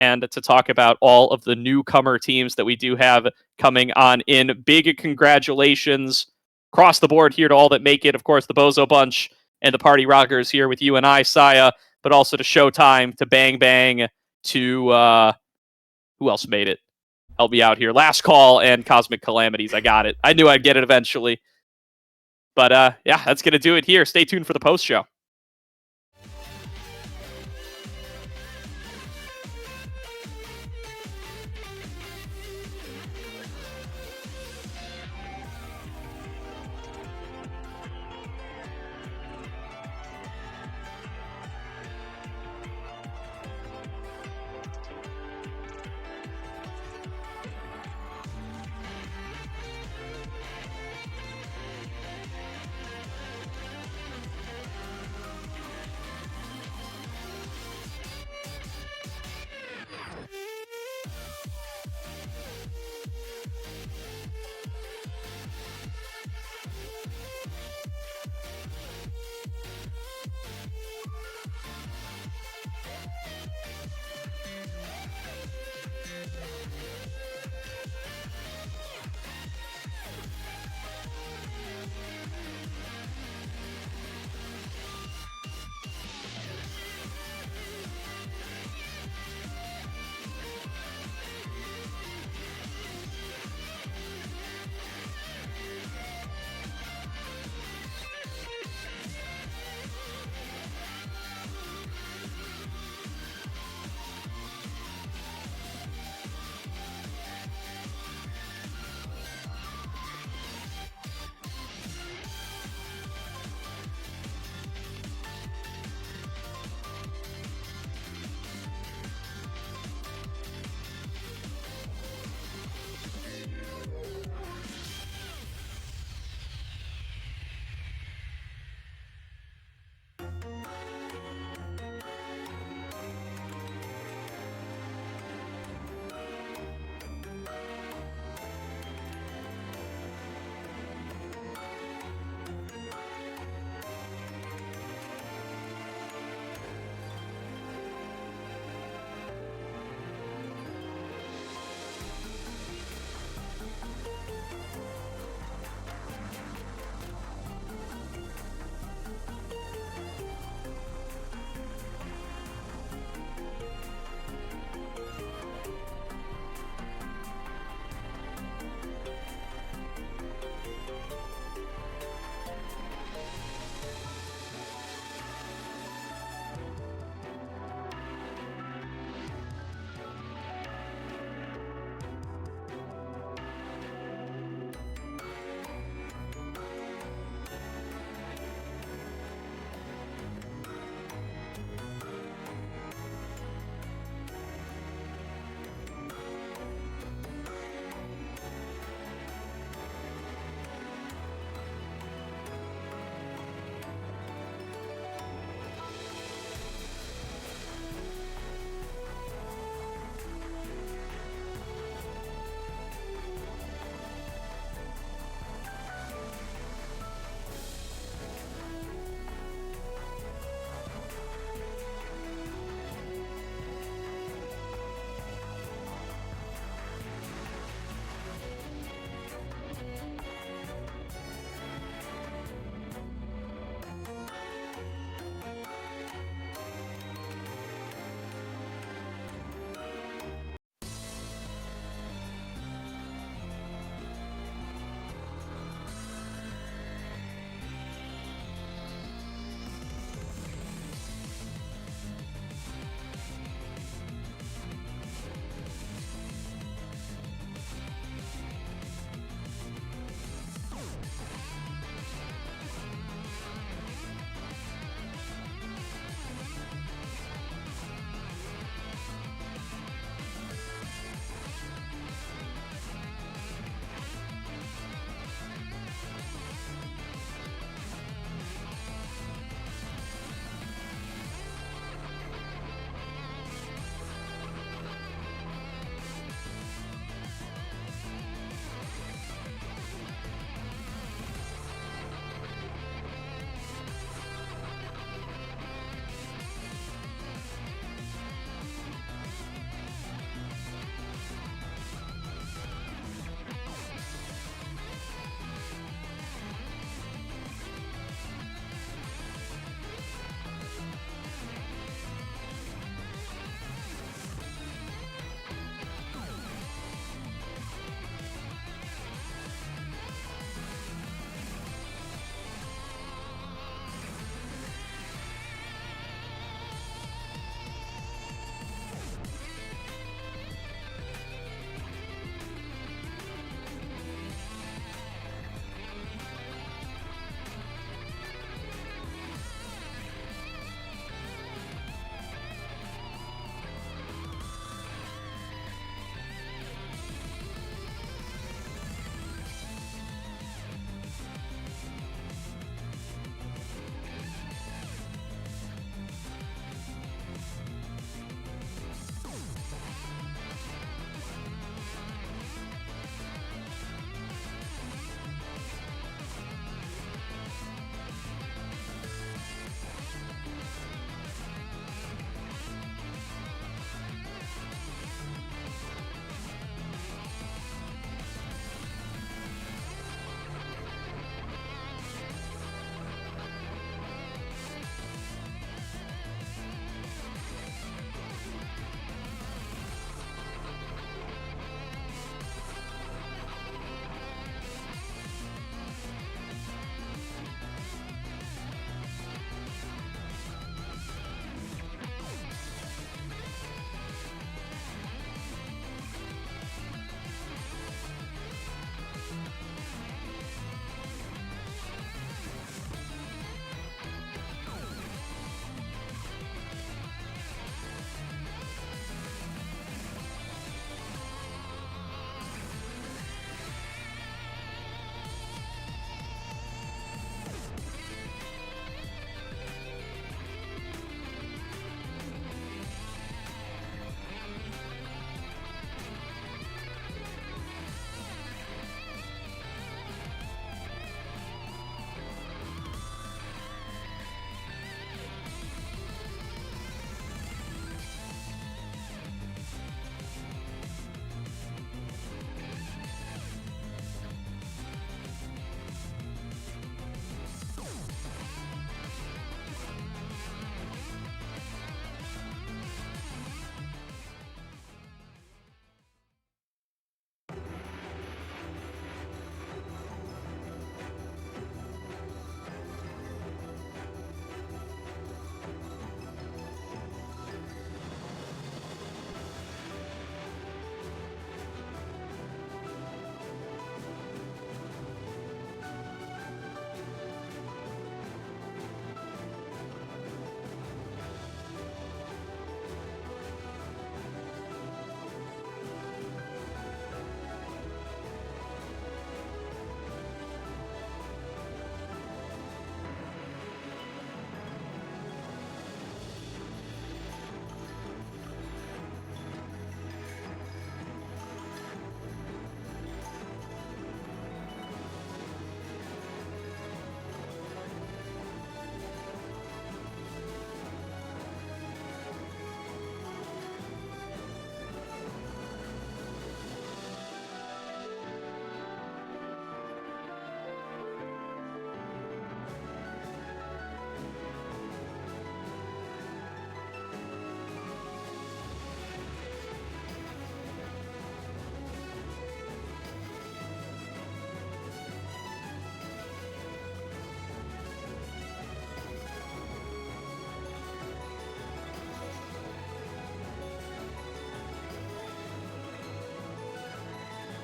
and to talk about all of the newcomer teams that we do have coming on in. Big congratulations across the board here to all that make it. Of course, the Bozo Bunch and the Party Rockers here with you and I, Saya, but also to Showtime, to Bang Bang, to who else made it? Help me out here. Last Call and Cosmic Calamities. I got it. I knew I'd get it eventually. But yeah, that's going to do it here. Stay tuned for the post show.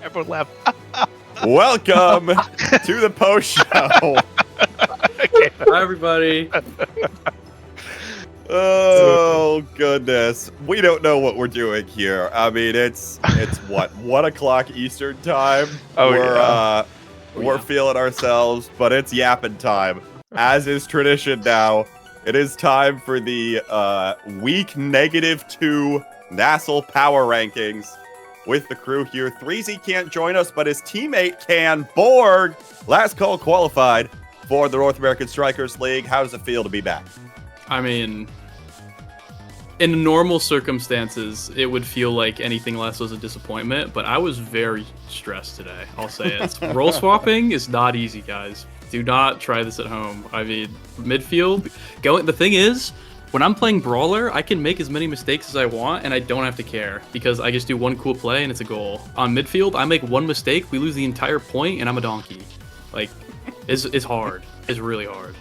Everyone laugh. Welcome to the post show. Hi, everybody. Oh goodness, we don't know what we're doing here. I mean, it's what 1 o'clock Eastern time. We're feeling ourselves, but it's yapping time, as is tradition now. It is time for the week -2 NASL power rankings with the crew here. 3Z can't join us, but his teammate can. Borg, last call qualified for the North American Strikers League. How does it feel to be back? I mean, in normal circumstances, it would feel like anything less was a disappointment, but I was very stressed today. I'll say it. Role swapping is not easy, guys. Do not try this at home. I mean, midfield, the thing is, when I'm playing Brawler, I can make as many mistakes as I want, and I don't have to care, because I just do one cool play, and it's a goal. On midfield, I make one mistake, we lose the entire point, and I'm a donkey. Like, it's hard. It's really hard.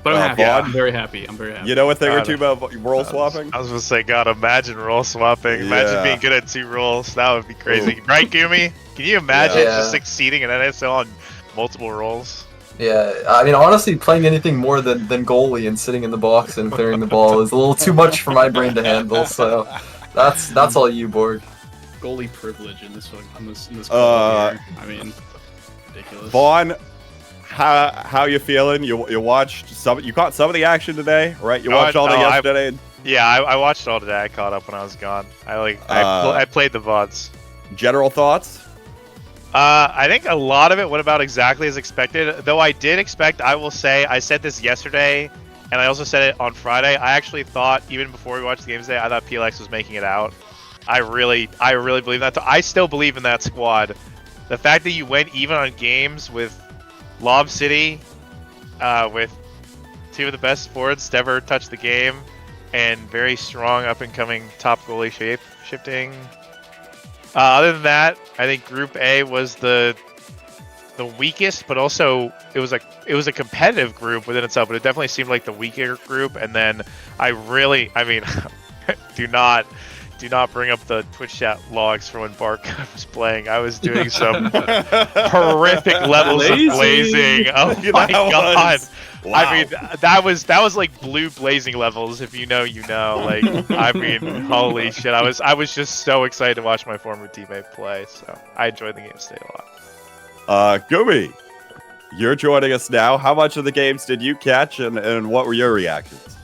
But I'm happy. Vaughn, I'm very happy. I'm very happy. You know a thing or two about role swapping? I was gonna say, God, imagine role swapping. Imagine being good at 2 roles. That would be crazy. Ooh. Right, Gumi? Can you imagine Yeah. just succeeding in NSL on multiple roles? Yeah, I mean, honestly, playing anything more than goalie and sitting in the box and clearing the ball is a little too much for my brain to handle. So that's all you, Borg. Goalie privilege in this call here. I mean, ridiculous. Vaughn, how you feeling? You watched you caught some of the action today, right? You watched all the yesterday. Yeah, I watched it all today. I caught up when I was gone. I played the VODs. General thoughts? I think a lot of it went about exactly as expected. Though I did expect, I will say, I said this yesterday, and I also said it on Friday. I actually thought, even before we watched the games today, I thought PLX was making it out. I really believe that. I still believe in that squad. The fact that you went even on games with Lob City, with 2 of the best forwards to ever touch the game, and very strong up-and-coming top goalie shifting. Other than that, I think Group A was the weakest, but also it was a competitive group within itself. But it definitely seemed like the weaker group. And then I mean, do not bring up the Twitch chat logs for when Bark was playing. I was doing some horrific levels of blazing. Oh my god! Wow. I mean, that was like blue blazing levels. If you know, you know. Like, I mean, holy shit! I was just so excited to watch my former teammate play. So I enjoyed the game today a lot. Gumi, you're joining us now. How much of the games did you catch, and what were your reactions?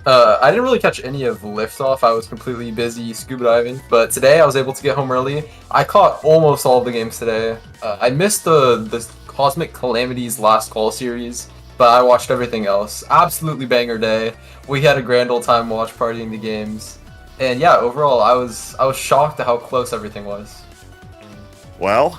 I didn't really catch any of Liftoff. I was completely busy scuba diving. But today I was able to get home early. I caught almost all of the games today. I missed the Cosmic Calamities last call series, but I watched everything else. Absolutely banger day. We had a grand old time watch partying the games. And yeah, overall, I was shocked at how close everything was. Well,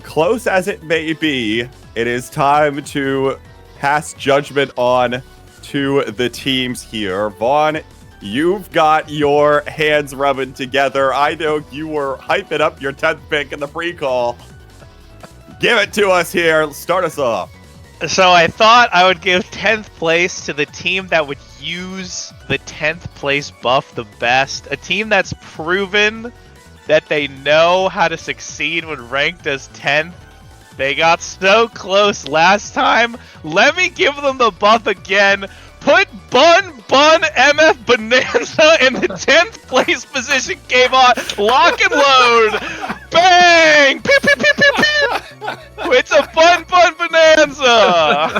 close as it may be, it is time to pass judgment on to the teams here. Vaughn, you've got your hands rubbing together. I know you were hyping up your 10th pick in the pre-call. Give it to us here. Start us off. So I thought I would give 10th place to the team that would use the 10th place buff the best. A team that's proven that they know how to succeed when ranked as 10th. They got so close last time. Let me give them the buff again. Put Bun MF Bonanza in the 10th place position. Game on. Lock and load. Bang! Pew, pew, pew, pew, pew. It's a Bun Bonanza.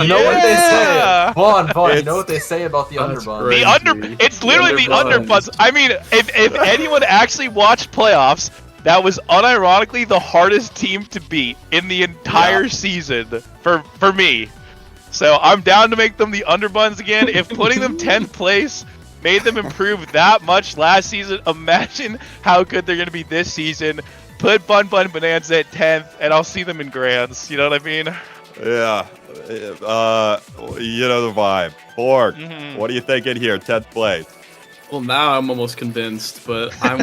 You know what they say, Vaughn. You know what they say about the underbun. It's literally the underbuns. I mean, if anyone actually watched playoffs, that was unironically the hardest team to beat in the entire season for me. So I'm down to make them the underbuns again. If putting them 10th place made them improve that much last season, imagine how good they're going to be this season. Put Bun Bonanza at 10th, and I'll see them in grands. You know what I mean? Yeah. You know the vibe. Borg, what are you thinking here? 10th place. Well, now I'm almost convinced, but I'm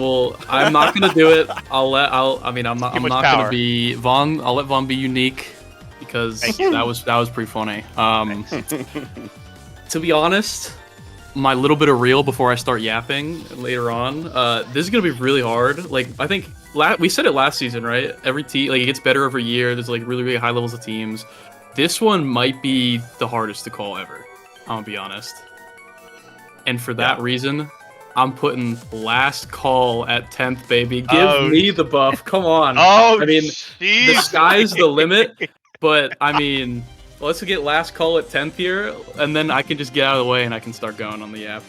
not gonna do it. I'm not gonna be Vaughn. I'll let Vaughn be unique because that was pretty funny. To be honest, my little bit of real before I start yapping later on. This is gonna be really hard. Like, I think we said it last season, right? Every team, like, it gets better every year. There's like really, really high levels of teams. This one might be the hardest to call ever. I'm gonna be honest. And for that reason, I'm putting last call at 10th, baby. Give me the buff. Come on. Oh, I mean, the sky's the limit. But I mean, let's get last call at 10th here, and then I can just get out of the way and I can start going on the app.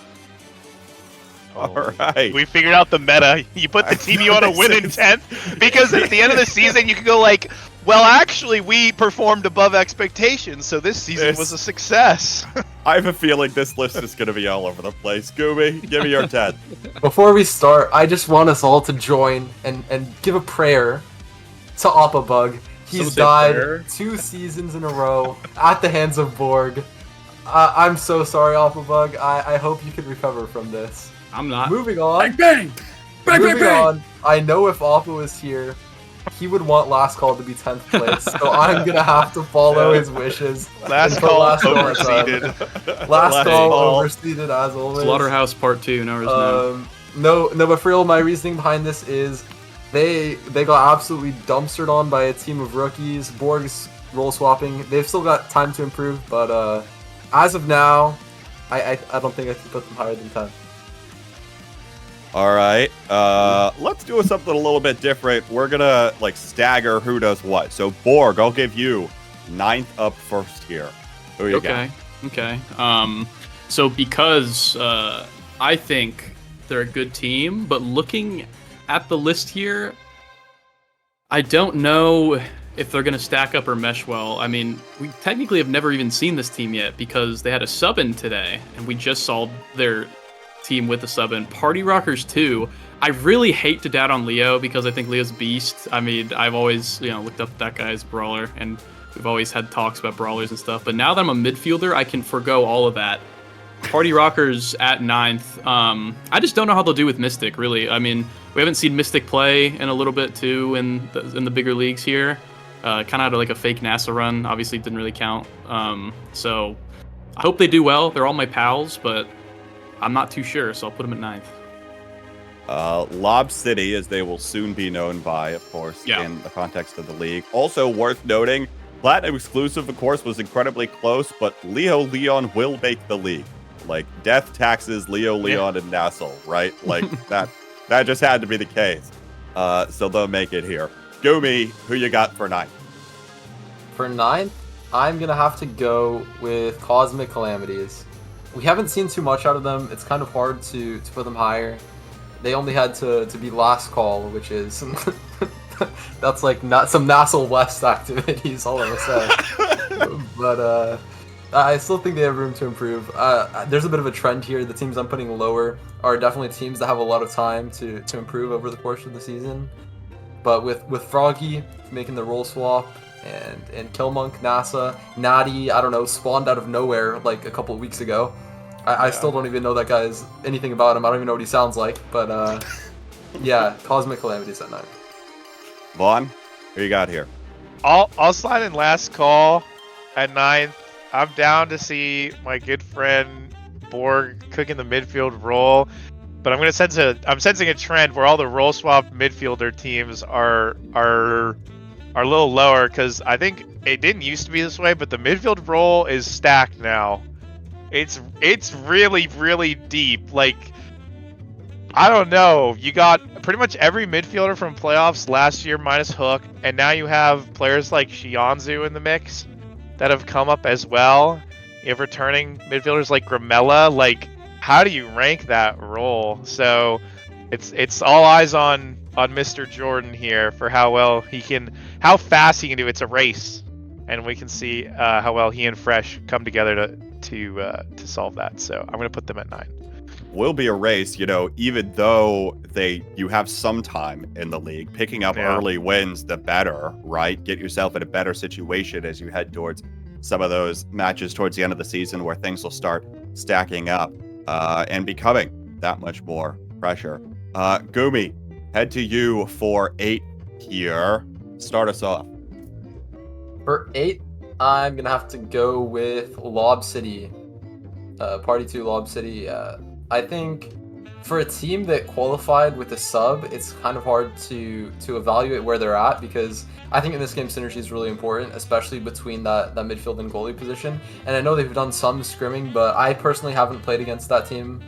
All right. We figured out the meta. You put the team you want to win in 10th, because at the end of the season, you can go like, well, actually, we performed above expectations, so this season was a success. I have a feeling this list is going to be all over the place. Gooby, give me your 10. Before we start, I just want us all to join and give a prayer to Oppabug. He's died 2 seasons in a row at the hands of Borg. I'm so sorry, Oppabug. I hope you can recover from this. I'm not. Moving on. Bang, bang! Bang, Moving bang, bang! on. I know if Oppa was here, he would want last call to be 10th place, so I'm gonna have to follow his wishes. Last until call call is done. overseeded. Last call overseeded as always. Slaughterhouse Part 2, no worries No, but for real, my reasoning behind this is they got absolutely dumpstered on by a team of rookies. Borg's role swapping. They've still got time to improve, but as of now, I don't think I can put them higher than 10. All right. Let's do something a little bit different. We're gonna like stagger who does what. So Borg, I'll give you 9th up first here. Who you got? Okay. So because I think they're a good team, but looking at the list here, I don't know if they're going to stack up or mesh well. I mean, we technically have never even seen this team yet because they had a sub in today, and we just saw their team with the sub in. Party Rockers 2. I really hate to doubt on Leo because I think Leo's beast. I mean, I've always, looked up that guy's brawler, and we've always had talks about brawlers and stuff. But now that I'm a midfielder, I can forgo all of that. Party Rockers at 9th. I just don't know how they'll do with Mystic, really. I mean, we haven't seen Mystic play in a little bit, too, in the bigger leagues here. Kind of had like a fake NASA run. Obviously, it didn't really count. So I hope they do well. They're all my pals, but I'm not too sure, so I'll put them at 9th. Lob City, as they will soon be known by, of course, in the context of the league. Also worth noting, Platinum exclusive, of course, was incredibly close, but Leo Leon will make the league. Like, death, taxes, Leo Leon, and NASL, right? Like, that just had to be the case. So they'll make it here. Goomy, who you got for 9th? For 9th, I'm going to have to go with Cosmic Calamities. We haven't seen too much out of them. It's kind of hard to put them higher. They only had to be last call, which is that's like not some NASL West activities, all I'm gonna say. But I still think they have room to improve. There's a bit of a trend here. The teams I'm putting lower are definitely teams that have a lot of time to improve over the course of the season. But with Froggy making the role swap and Killmonk, NASA, Natty, I don't know, spawned out of nowhere like a couple of weeks ago. I still don't even know that guy's anything about him. I don't even know what he sounds like. But yeah, Cosmic Calamities at 9. Vaughn, who you got here? I'll slide in last call at 9th. I'm down to see my good friend Borg cooking the midfield role, but I'm sensing a trend where all the role swap midfielder teams are a little lower, because I think it didn't used to be this way, but the midfield role is stacked now. It's really, really deep. Like, I don't know. You got pretty much every midfielder from playoffs last year minus Hook, and now you have players like Shianzu in the mix that have come up as well. You have returning midfielders like Gramella. Like, how do you rank that role? So it's all eyes on Mr. Jordan here for how fast he can do. It's a race, and we can see how well he and Fresh come together to solve that. So I'm gonna put them at 9. Will be a race, even though you have some time in the league. Picking up early wins, the better, right? Get yourself in a better situation as you head towards some of those matches towards the end of the season where things will start stacking up and becoming that much more pressure. Gumi, head to you for 8 here. Start us off. For 8, I'm going to have to go with Lob City. Party 2 Lob City. I think for a team that qualified with a sub, it's kind of hard to evaluate where they're at, because I think in this game synergy is really important, especially between that midfield and goalie position. And I know they've done some scrimming, but I personally haven't played against that team.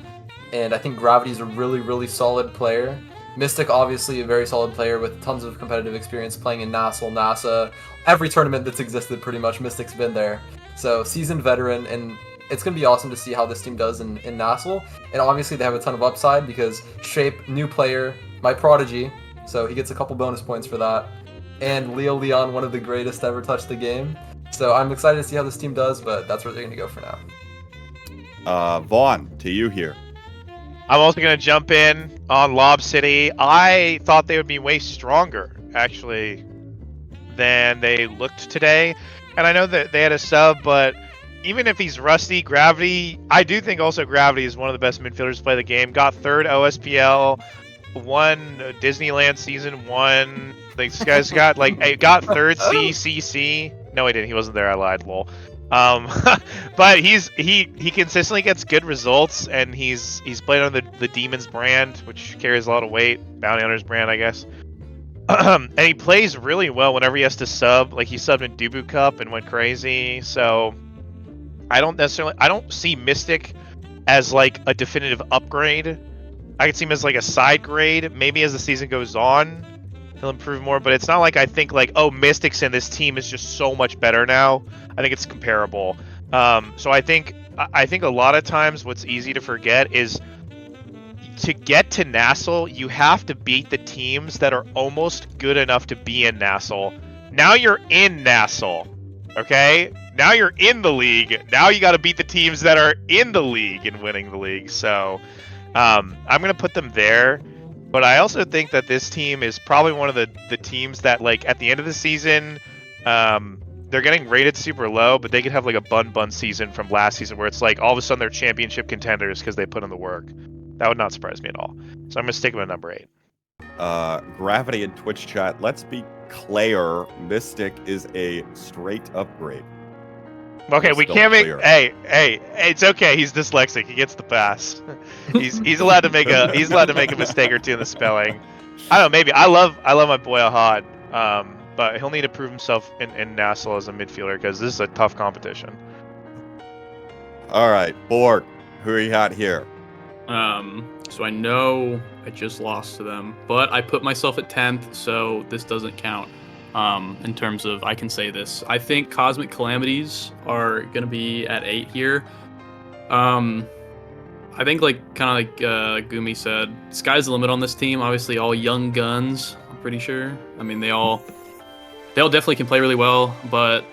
And I think Gravity's a really, really solid player. Mystic, obviously, a very solid player with tons of competitive experience playing in NASL, NASA. Every tournament that's existed, pretty much, Mystic's been there. So, seasoned veteran, and it's going to be awesome to see how this team does in NASL. And obviously, they have a ton of upside because Shape, new player, my prodigy, so he gets a couple bonus points for that. And Leo Leon, one of the greatest to ever touch the game. So, I'm excited to see how this team does, but that's where they're going to go for now. Vaughn, to you here. I'm also going to jump in on Lob City. I thought they would be way stronger, actually, than they looked today. And I know that they had a sub, but even if he's rusty, Gravity, I do think also Gravity is one of the best midfielders to play the game. Got third OSPL, won Disneyland Season 1. This guy's got, got third CCC. No, he didn't. He wasn't there. I lied, lol. But he consistently gets good results, and he's played on the Demons brand, which carries a lot of weight. Bounty Hunters brand, I guess. And he plays really well whenever he has to sub. Like, he subbed in Dubu Cup and went crazy. So I don't see Mystic as like a definitive upgrade. I could see him as like a side grade. Maybe as the season goes on, he'll improve more. But it's not like I think like, oh, Mystics in this team is just so much better now. I think it's comparable. So I think a lot of times what's easy to forget is to get to NASL, you have to beat the teams that are almost good enough to be in NASL. Now you're in NASL, okay? Now you're in the league. Now you got to beat the teams that are in the league and winning the league. So I'm going to put them there. But I also think that this team is probably one of the teams that, like, at the end of the season, they're getting rated super low, but they could have like a bun season from last season where it's like all of a sudden they're championship contenders because they put in the work. That would not surprise me at all. So I'm going to stick them at number 8. Gravity in Twitch chat. Let's be clear. Mystic is a straight upgrade. Okay, It's we still can't make. clear. Hey, it's okay. He's dyslexic. He gets the pass. he's allowed to make a mistake or two in the spelling. I don't know. Maybe I love my boy Ahad. But he'll need to prove himself in NASL as a midfielder because this is a tough competition. All right, Borg, who are you at here? So I know I just lost to them, but I put myself at 10th, so this doesn't count. In terms of, I can say this. I think Cosmic Calamities are going to be at 8 here. I think, kind of like Gumi said, sky's the limit on this team. Obviously, all young guns, I'm pretty sure. I mean, they all definitely can play really well, but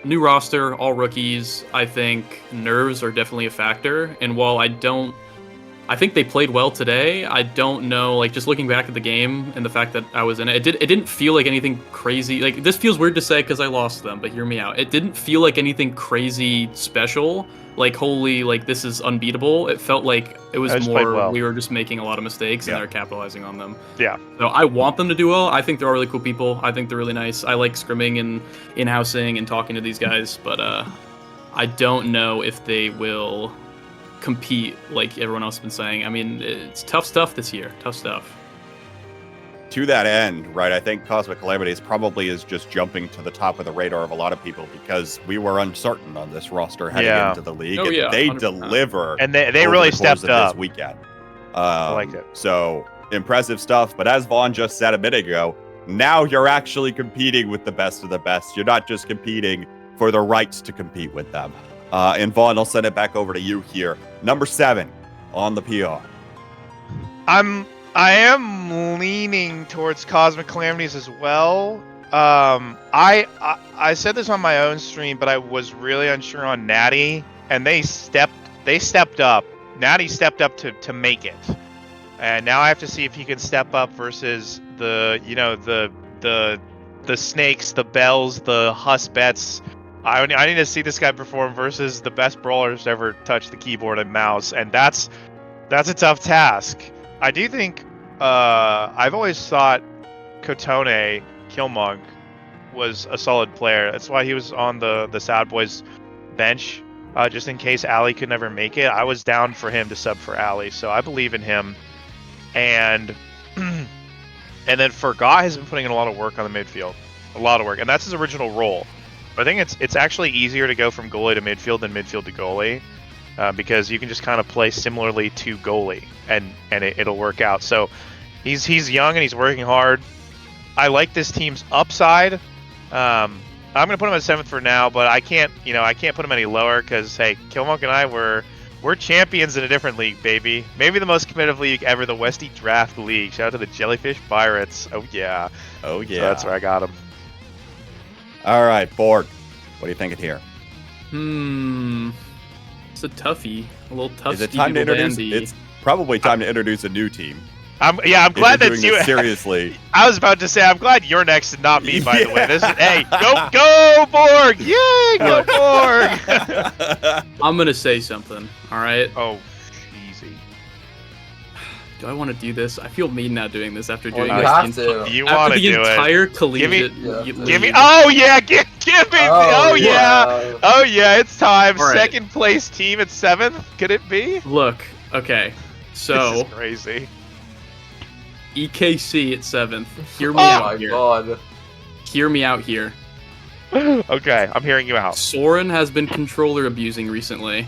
new roster, all rookies. I think nerves are definitely a factor. And while I think they played well today, I don't know, just looking back at the game and the fact that I was in it, it didn't feel like anything crazy. Like, this feels weird to say because I lost them, but hear me out. It didn't feel like anything crazy special. Like, holy, this is unbeatable. It felt like it was more, well. We were just making a lot of mistakes and they're capitalizing on them. Yeah. So I want them to do well. I think they're all really cool people. I think they're really nice. I like scrimming and in-housing and talking to these guys, but I don't know if they will compete like everyone else has been saying. I mean, it's tough stuff this year. Tough stuff. To that end, right, I think Cosmic Calamities probably is just jumping to the top of the radar of a lot of people because we were uncertain on this roster heading into the league. Oh, and yeah, they 100%. deliver. And they over really the course stepped of up. this weekend. I liked it. So, impressive stuff. But as Vaughn just said a minute ago, now you're actually competing with the best of the best. You're not just competing for the rights to compete with them. And Vaughn, I'll send it back over to you here. Number 7 on the PR. I am leaning towards Cosmic Calamities as well. I said this on my own stream, but I was really unsure on Natty, and they stepped up. Natty stepped up to make it, and now I have to see if he can step up versus the snakes, the bells, the Husbets. I need to see this guy perform versus the best brawlers to ever touch the keyboard and mouse, and that's a tough task. I do think I've always thought Kotone Killmonk was a solid player. That's why he was on the Sad Boys bench. just in case Ali could never make it. I was down for him to sub for Ali, so I believe in him. And and then Forgot has been putting in a lot of work on the midfield, a lot of work, and that's his original role. But I think it's actually easier to go from goalie to midfield than midfield to goalie, because you can just kind of play similarly to goalie, and it'll work out. So he's young and he's working hard. I like this team's upside. I'm gonna put him at 7th for now, but I can't put him any lower because hey, Killmonk and I we're champions in a different league, baby. Maybe the most competitive league ever, the Westie Draft League. Shout out to the Jellyfish Pirates. Oh yeah. Oh yeah. So that's where I got him. All right, Borg. What are you thinking here? It's a toughie. A little tough. Is it time to introduce? It's probably time to introduce a new team. I'm glad that's you. Seriously. I was about to say, I'm glad you're next and not me, by the way. This is, hey, go Borg! Yay, go Borg! I'm going to say something, all right? Oh, easy. Do I want to do this? I feel mean now doing this after doing you this. have to. You want to do the it. entire collegiate Give me, oh yeah, give me, oh yeah, it's time. All right. Second place team at 7th, could it be? Look, okay, so This is crazy. EKC at 7th. Hear me Oh out my here. god. Hear me out here. Okay, I'm hearing you out. Soren has been controller abusing recently.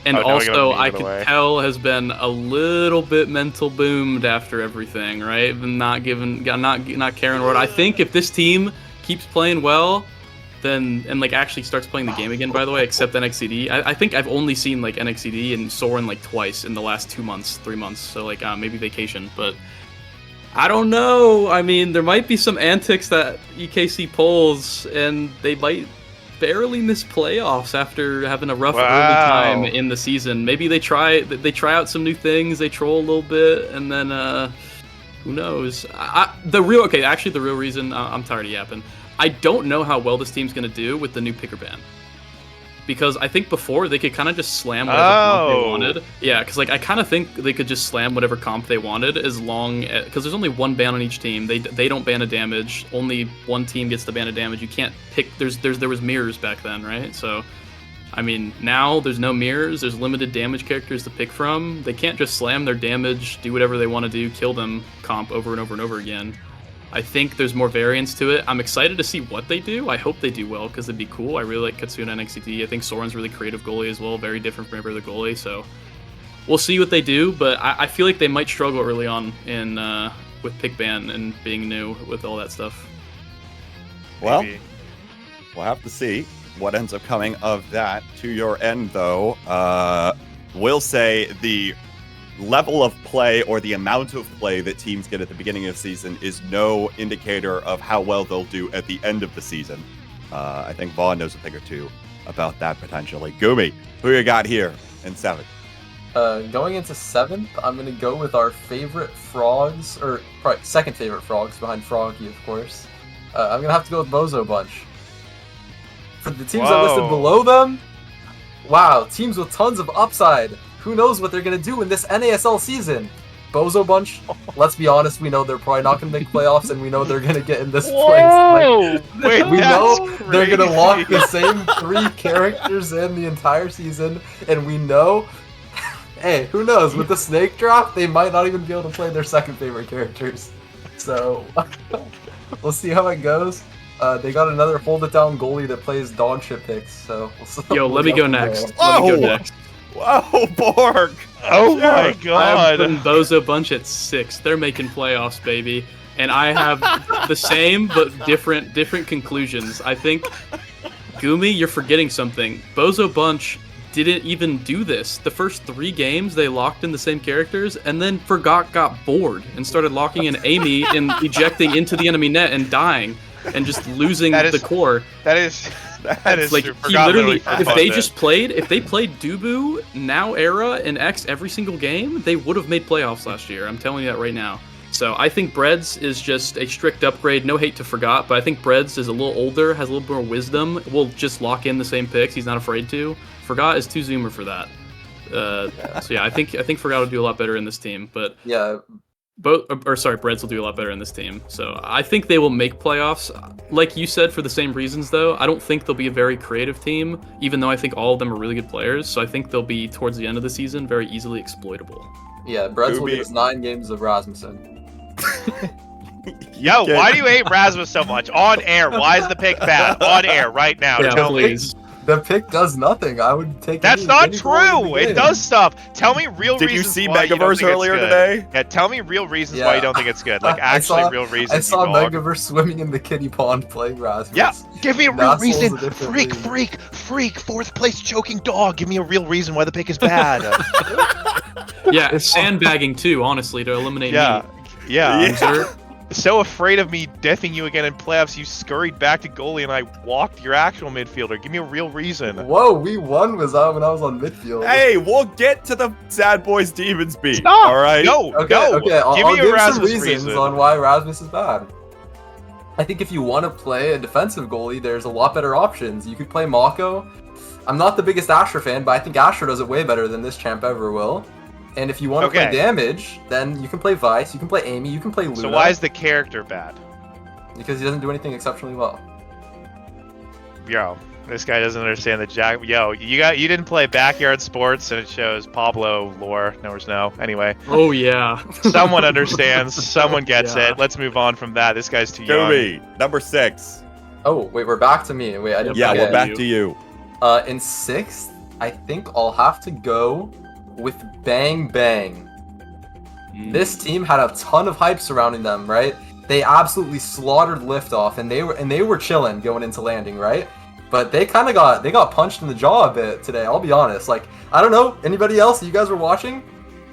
And Oh, now we gotta also, move I it could away. tell has been a little bit mental boomed after everything, right? Not caring what. I think if this team keeps playing well, then and like actually starts playing the game again. By the way, except NXCD, I think I've only seen like NXCD and Soren like twice in the last 2 months, 3 months. So like maybe vacation, but I don't know. I mean, there might be some antics that EKC pulls, and they might barely miss playoffs after having a rough early time in the season. Maybe they try out some new things, they troll a little bit, and then who knows? The real reason I'm tired of yapping. I don't know how well this team's gonna do with the new picker ban. Because I think before they could kind of just slam whatever comp they wanted. Yeah, because like I kind of think they could just slam whatever comp they wanted as long as, because there's only one ban on each team. They don't ban a damage. Only one team gets to ban a damage. You can't pick. There was mirrors back then, right? So, I mean, now there's no mirrors. There's limited damage characters to pick from. They can't just slam their damage, do whatever they want to do, kill them comp over and over and over again. I think there's more variance to it. I'm excited to see what they do. I hope they do well because it'd be cool. I really like Katsuna and NXT. I think Soren's really creative goalie as well, very different from every other goalie. So we'll see what they do, but I feel like they might struggle early on in with pick ban and being new with all that stuff. Well, Maybe. we'll have to see what ends up coming of that. To your end, though, we'll say the level of play or the amount of play that teams get at the beginning of the season is no indicator of how well they'll do at the end of the season. I think Vaughn knows a thing or two about that potentially. Gumi, who you got here in 7th? Going into 7th, I'm going to go with our favorite frogs, or probably second favorite frogs behind Froggy, of course. I'm going to have to go with Bozo Bunch. For the teams I listed below them, wow, teams with tons of upside. Who knows what they're going to do in this NASL season? Bozo Bunch, let's be honest, we know they're probably not going to make playoffs, and we know they're going to get in this place. Wait, we know crazy. they're going to lock the same 3 characters in the entire season, and we know, hey, who knows, with the snake drop, they might not even be able to play their second favorite characters. So, we'll see how it goes. They got another hold-it-down goalie that plays dog shit picks, so Let me go next. Whoa! Let me go next. Whoa, Borg! Oh my I'm god. putting Bozo Bunch at 6. They're making playoffs, baby. And I have the same but different conclusions. I think, Gumi, you're forgetting something. Bozo Bunch didn't even do this. The first 3 games, they locked in the same characters, and then got bored and started locking in Amy and ejecting into the enemy net and dying and just losing the core. That is like true. he literally, if they played Dubu, Now Era, and X every single game, they would have made playoffs last year. I'm telling you that right now. So I think Breads is just a strict upgrade. No hate to Forgot, but I think Breads is a little older, has a little more wisdom. Will just lock in the same picks. He's not afraid to. Forgot is too zoomer for that. So yeah, I think Forgot would do a lot better in this team. But yeah, Breads will do a lot better in this team. So I think they will make playoffs. Like you said, for the same reasons though. I don't think they'll be a very creative team, even though I think all of them are really good players. So I think they'll be towards the end of the season very easily exploitable. Yeah, Breads will give us 9 games of Rasmussen. Yo, why do you hate Rasmus so much? On air, why is the pick bad? On air, right now. Yeah, Tell me. please. The pick does nothing. I would take. That's not true. It does stuff. Tell me real Did reasons. you see why you don't Megaverse think it's earlier good. today? Yeah, tell me real reasons Yeah. why you don't think it's good. Like actually real reasons. I saw you dog. Megaverse swimming in the kiddie pond playing Rasmus. Yeah, give me a real NASL's reason. a different Freak, 4th place choking dog. Give me a real reason why the pick is bad. Yeah, sandbagging too, honestly, to eliminate yeah, me. yeah. Loser. So afraid of me deathing you again in playoffs, you scurried back to goalie and I walked your actual midfielder. Give me a real reason. Whoa, we won when I was on midfield. Hey, we'll get to the Sad Boys Demons beat. Stop! All right. No, Okay, no. okay. I'll give me give a Rasmus some reasons reason. on why Rasmus is bad. I think if you want to play a defensive goalie, there's a lot better options. You could play Mako. I'm not the biggest Asher fan, but I think Asher does it way better than this champ ever will. And if you want to play damage, then you can play Vice, you can play Amy, you can play Luna. So why is the character bad? Because he doesn't do anything exceptionally well. Yo, this guy doesn't understand the Jack. Yo, you didn't play Backyard Sports, and it shows Pablo lore. Knowers know. Anyway. Oh yeah. Someone understands. Someone gets Yeah. it. Let's move on from that. This guy's too young. Kobe, number 6. Oh, wait, we're back to me. Wait, I didn't Yeah, forget. we're back to you. In 6th, I think I'll have to go with Bang Bang. This team had a ton of hype surrounding them, right? They absolutely slaughtered Liftoff, and they were chilling going into landing, right? But they kind of got punched in the jaw a bit today. I'll be honest. Like, I don't know, anybody else you guys were watching?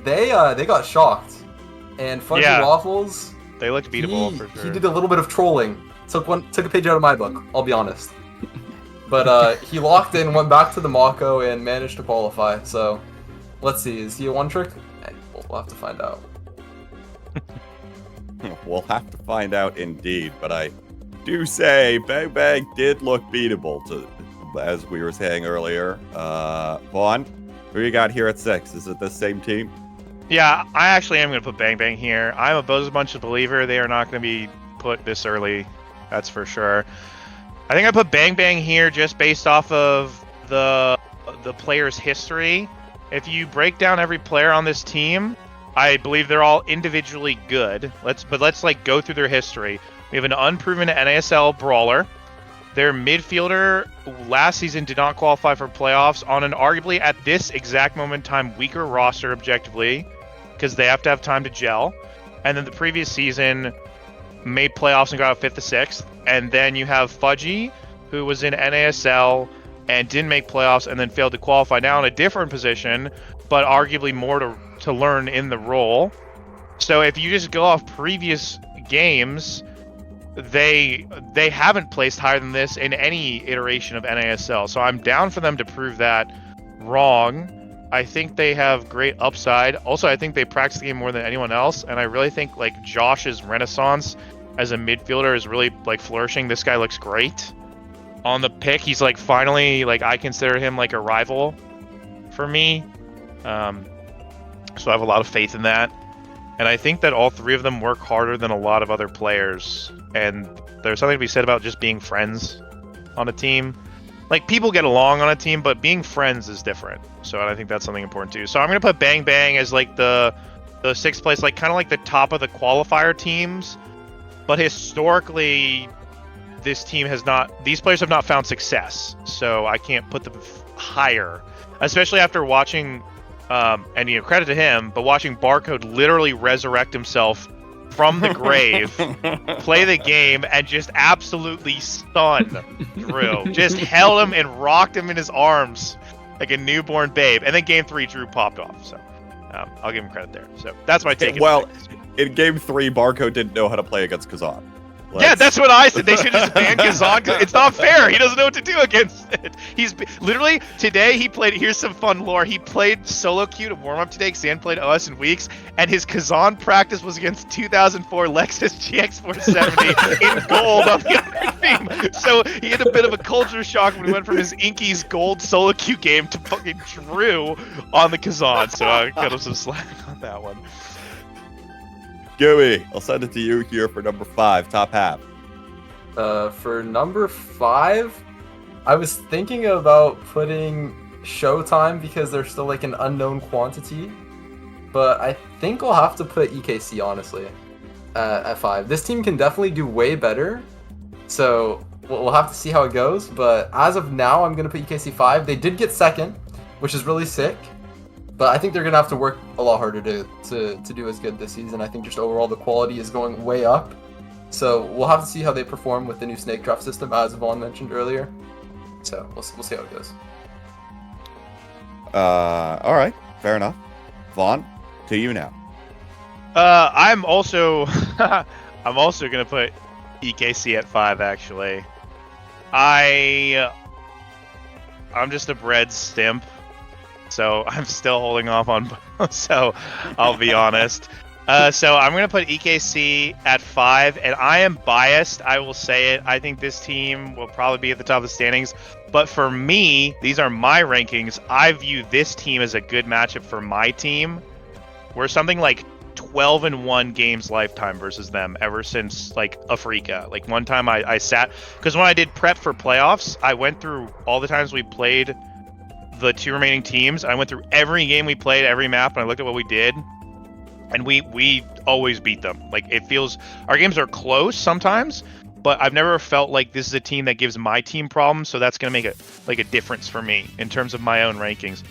They got shocked, and Fudgy Waffles. They looked beatable for sure. He did a little bit of trolling. Took a page out of my book. I'll be honest. But he locked in, went back to the Mako, and managed to qualify. So, let's see. Is he a one trick? We'll have to find out. We'll have to find out indeed, but I do say Bang Bang did look beatable, as we were saying earlier. Vaughn, who you got here at 6? Is it the same team? Yeah, I actually am going to put Bang Bang here. I'm a Boza Bunch believer. They are not going to be put this early. That's for sure. I think I put Bang Bang here just based off of the player's history. If you break down every player on this team, I believe they're all individually good. Let's like go through their history. We have an unproven NASL brawler. Their midfielder last season did not qualify for playoffs on an arguably at this exact moment in time weaker roster objectively because they have to have time to gel. And then the previous season made playoffs and got out 5th to 6th. And then you have Fudgy, who was in NASL and didn't make playoffs and then failed to qualify. Now in a different position, but arguably more to learn in the role. So if you just go off previous games, they haven't placed higher than this in any iteration of NASL. So I'm down for them to prove that wrong. I think they have great upside. Also, I think they practice the game more than anyone else, and I really think like Josh's renaissance as a midfielder is really like flourishing. This guy looks great on the pick. He's like finally like I consider him like a rival for me. So I have a lot of faith in that. And I think that all 3 of them work harder than a lot of other players. And there's something to be said about just being friends on a team. Like, people get along on a team, but being friends is different. So I think that's something important too. So I'm going to put Bang Bang as like the 6th place, like kind of like the top of the qualifier teams. But historically, these players have not found success. So I can't put them higher. Especially after watching, and credit to him, but watching Barcode literally resurrect himself from the grave, play the game, and just absolutely stun Drew. Just held him and rocked him in his arms like a newborn babe. And then game 3, Drew popped off. So I'll give him credit there. So that's my take. Well, in game 3, Barcode didn't know how to play against Kazan. Yeah, that's what I said. They should just ban Kazan. It's not fair. He doesn't know what to do against it. He's literally today he played. Here's some fun lore. He played solo queue to warm up today. Xan played OS in weeks, and his Kazan practice was against 2004 Lexus GX470 in gold on the other team. So he had a bit of a culture shock when he went from his Inky's gold solo queue game to fucking Drew on the Kazan. So I got him some slack on that one. Gooey, I'll send it to you here for number 5, top half. For number 5, I was thinking about putting Showtime because they're still like an unknown quantity, but I think I'll have to put EKC honestly at 5. This team can definitely do way better, so we'll have to see how it goes. But as of now, I'm gonna put EKC 5. They did get second, which is really sick, but I think they're gonna have to work a lot harder to do as good this season. I think just overall the quality is going way up. So we'll have to see how they perform with the new snake draft system, as Vaughn mentioned earlier. So we'll see how it goes. All right, fair enough. Vaughn, to you now. I'm also gonna put EKC at 5. Actually, I'm just a bread stimp, so I'm still holding off on. So I'll be honest. So I'm going to put EKC at 5, and I am biased. I will say it. I think this team will probably be at the top of the standings. But for me, these are my rankings. I view this team as a good matchup for my team. We're something like 12-1 games lifetime versus them ever since like Africa. Like one time I sat, because when I did prep for playoffs, I went through all the times we played the 2 remaining teams. I went through every game we played, every map, and I looked at what we did. And we always beat them. Like, it feels, our games are close sometimes, but I've never felt like this is a team that gives my team problems, so that's going to make a difference for me in terms of my own rankings.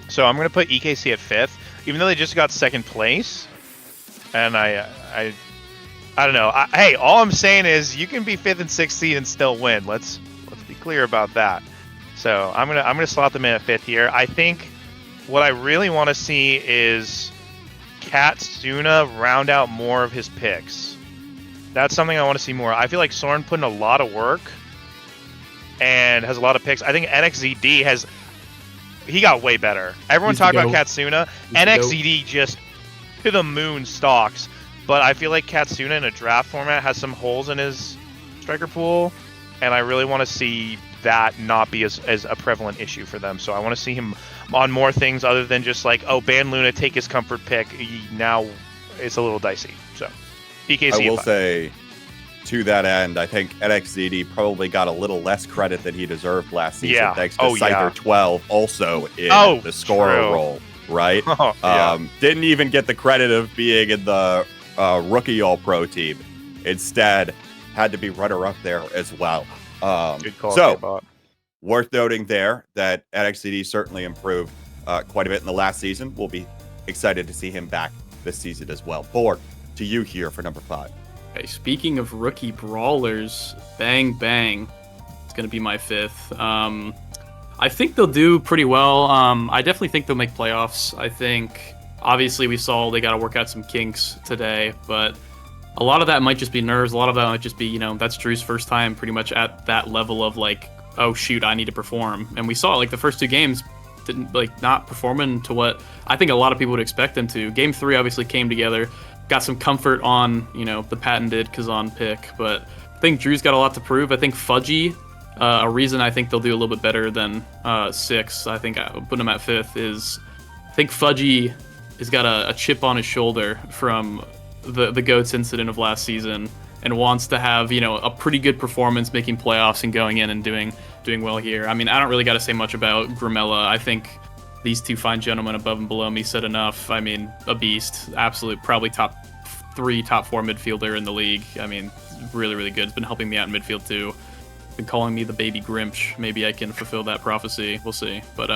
So I'm going to put EKC at 5th, even though they just got 2nd place. And I don't know. Hey, all I'm saying is you can be 5th and 6th seed and still win. Let's be clear about that. So I'm gonna slot them in at 5th here. I think what I really want to see is Katsuna round out more of his picks. That's something I want to see more. I feel like Soren put in a lot of work and has a lot of picks. I think NXZD he got way better. Everyone talked about Katsuna. NXZD just to the moon stocks. But I feel like Katsuna in a draft format has some holes in his striker pool, and I really want to see that not be as a prevalent issue for them. So I want to see him on more things other than just like, oh, ban Luna, take his comfort pick. Now it's a little dicey. So EKC. I will say, to that end, I think NXZD probably got a little less credit than he deserved last season, thanks to Scyther 12 also in the scorer role, right? Didn't even get the credit of being in the rookie All-Pro team. Instead, had to be runner-up there as well. Good call. So, worth noting there that NXCD certainly improved quite a bit in the last season. We'll be excited to see him back this season as well. Borg, to you here for number 5. Okay, speaking of rookie brawlers, Bang Bang. It's going to be my 5th. I think they'll do pretty well. I definitely think they'll make playoffs. I think, obviously, we saw they got to work out some kinks today, but a lot of that might just be nerves. A lot of that might just be, that's Drew's first time pretty much at that level of like, oh shoot, I need to perform. And we saw like the first 2 games didn't not performing to what I think a lot of people would expect them to. Game 3 obviously came together, got some comfort on, the patented Kazan pick, but I think Drew's got a lot to prove. I think Fudgy, a reason I think they'll do a little bit better than 6, I think I would put him at 5th, is I think Fudgy has got a chip on his shoulder from the GOATS incident of last season and wants to have, a pretty good performance making playoffs and going in and doing well here. I mean, I don't really got to say much about Grimella. I think these 2 fine gentlemen above and below me said enough. I mean, a beast, absolute, probably top 3, top 4 midfielder in the league. I mean, really, really good. It's been helping me out in midfield too. Been calling me the baby Grimch. Maybe I can fulfill that prophecy. We'll see. But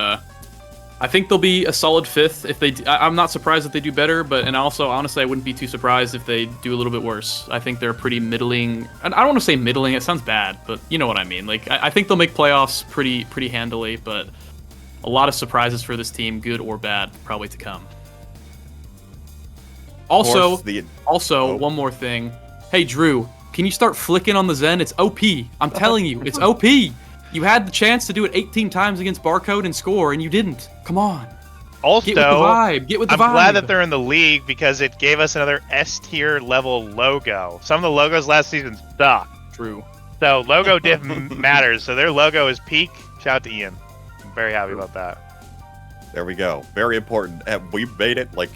I think they'll be a solid 5th. If they, I'm not surprised if they do better, and also honestly, I wouldn't be too surprised if they do a little bit worse. I think they're pretty middling. And I don't want to say middling; it sounds bad, but you know what I mean. Like I think they'll make playoffs pretty handily, but a lot of surprises for this team, good or bad, probably to come. Also, one more thing. Hey Drew, can you start flicking on the Zen? It's OP. I'm telling you, it's OP. You had the chance to do it 18 times against Barcode and score, and you didn't. Come on. Also, get with the vibe. Get with the vibe. I'm glad that they're in the league because it gave us another S-tier level logo. Some of the logos last season sucked. True. So logo diff matters. So their logo is peak. Shout out to Ian. I'm very happy about that. There we go. Very important. And we made it like,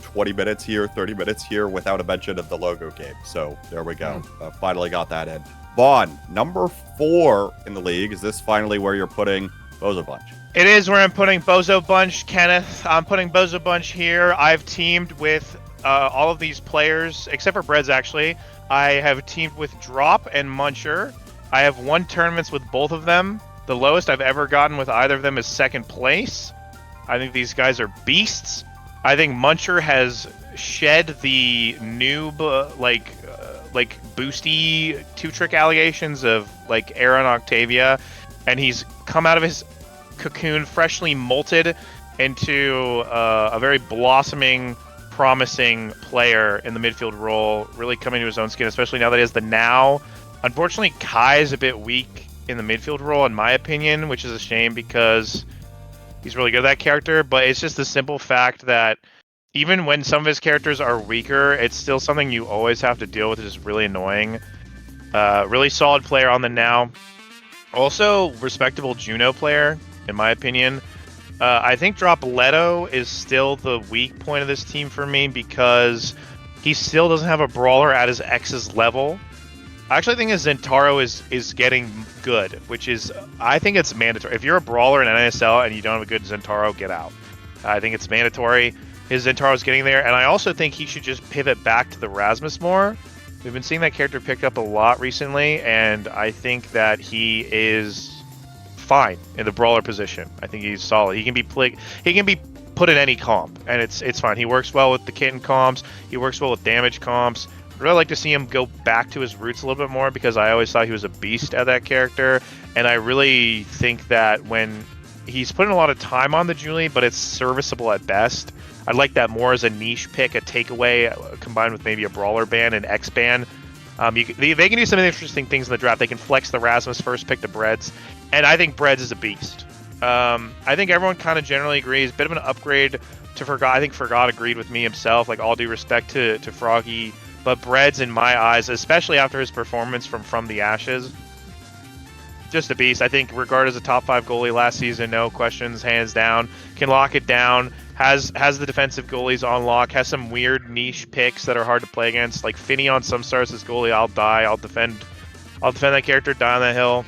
20 minutes here, 30 minutes here without a mention of the logo game. So there we go. Finally got that in. Vaughn, number 4 in the league. Is this finally where you're putting Bozo Bunch? It is where I'm putting Bozo Bunch, Kenneth. I'm putting Bozo Bunch here. I've teamed with all of these players, except for Breads, actually. I have teamed with Drop and Muncher. I have won tournaments with both of them. The lowest I've ever gotten with either of them is 2nd place. I think these guys are beasts. I think Muncher has shed the noob, like boosty 2-trick allegations of like Era and Octavia, and he's come out of his cocoon freshly molted into a very blossoming, promising player in the midfield role, really coming to his own skin, especially now that he has the now. Unfortunately, Kai is a bit weak in the midfield role, in my opinion, which is a shame because he's really good at that character, but it's just the simple fact that even when some of his characters are weaker, it's still something you always have to deal with, which is really annoying. Really solid player on the now. Also, respectable Juno player, in my opinion. I think Drop Leto is still the weak point of this team for me because he still doesn't have a brawler at his X's level. I actually think his Zentaro is getting good, which is, I think it's mandatory. If you're a brawler in NASL and you don't have a good Zentaro, get out. I think it's mandatory. His Zentaro is getting there, and I also think he should just pivot back to the Rasmus more. We've been seeing that character picked up a lot recently, and I think that he is fine in the brawler position. I think he's solid. He can be put in any comp, and it's fine. He works well with the kitten comps. He works well with damage comps. I'd really like to see him go back to his roots a little bit more because I always thought he was a beast at that character, and I really think that when he's putting a lot of time on the Julie, but it's serviceable at best. I'd like that more as a niche pick, a takeaway, combined with maybe a brawler ban and X ban. They can do some interesting things in the draft. They can flex the Rasmus first pick to Breads, and I think Breads is a beast. I think everyone kind of generally agrees. Bit of an upgrade to Forgot. I think Forgot agreed with me himself. Like, all due respect to Froggy, but Breads, in my eyes, especially after his performance from the Ashes, just a beast. I think regarded as a top 5 goalie last season, no questions, hands down. Can lock it down. Has the defensive goalies on lock. Has some weird niche picks that are hard to play against. Like Finny on some stars as goalie, I'll die. I'll defend that character, die on that hill.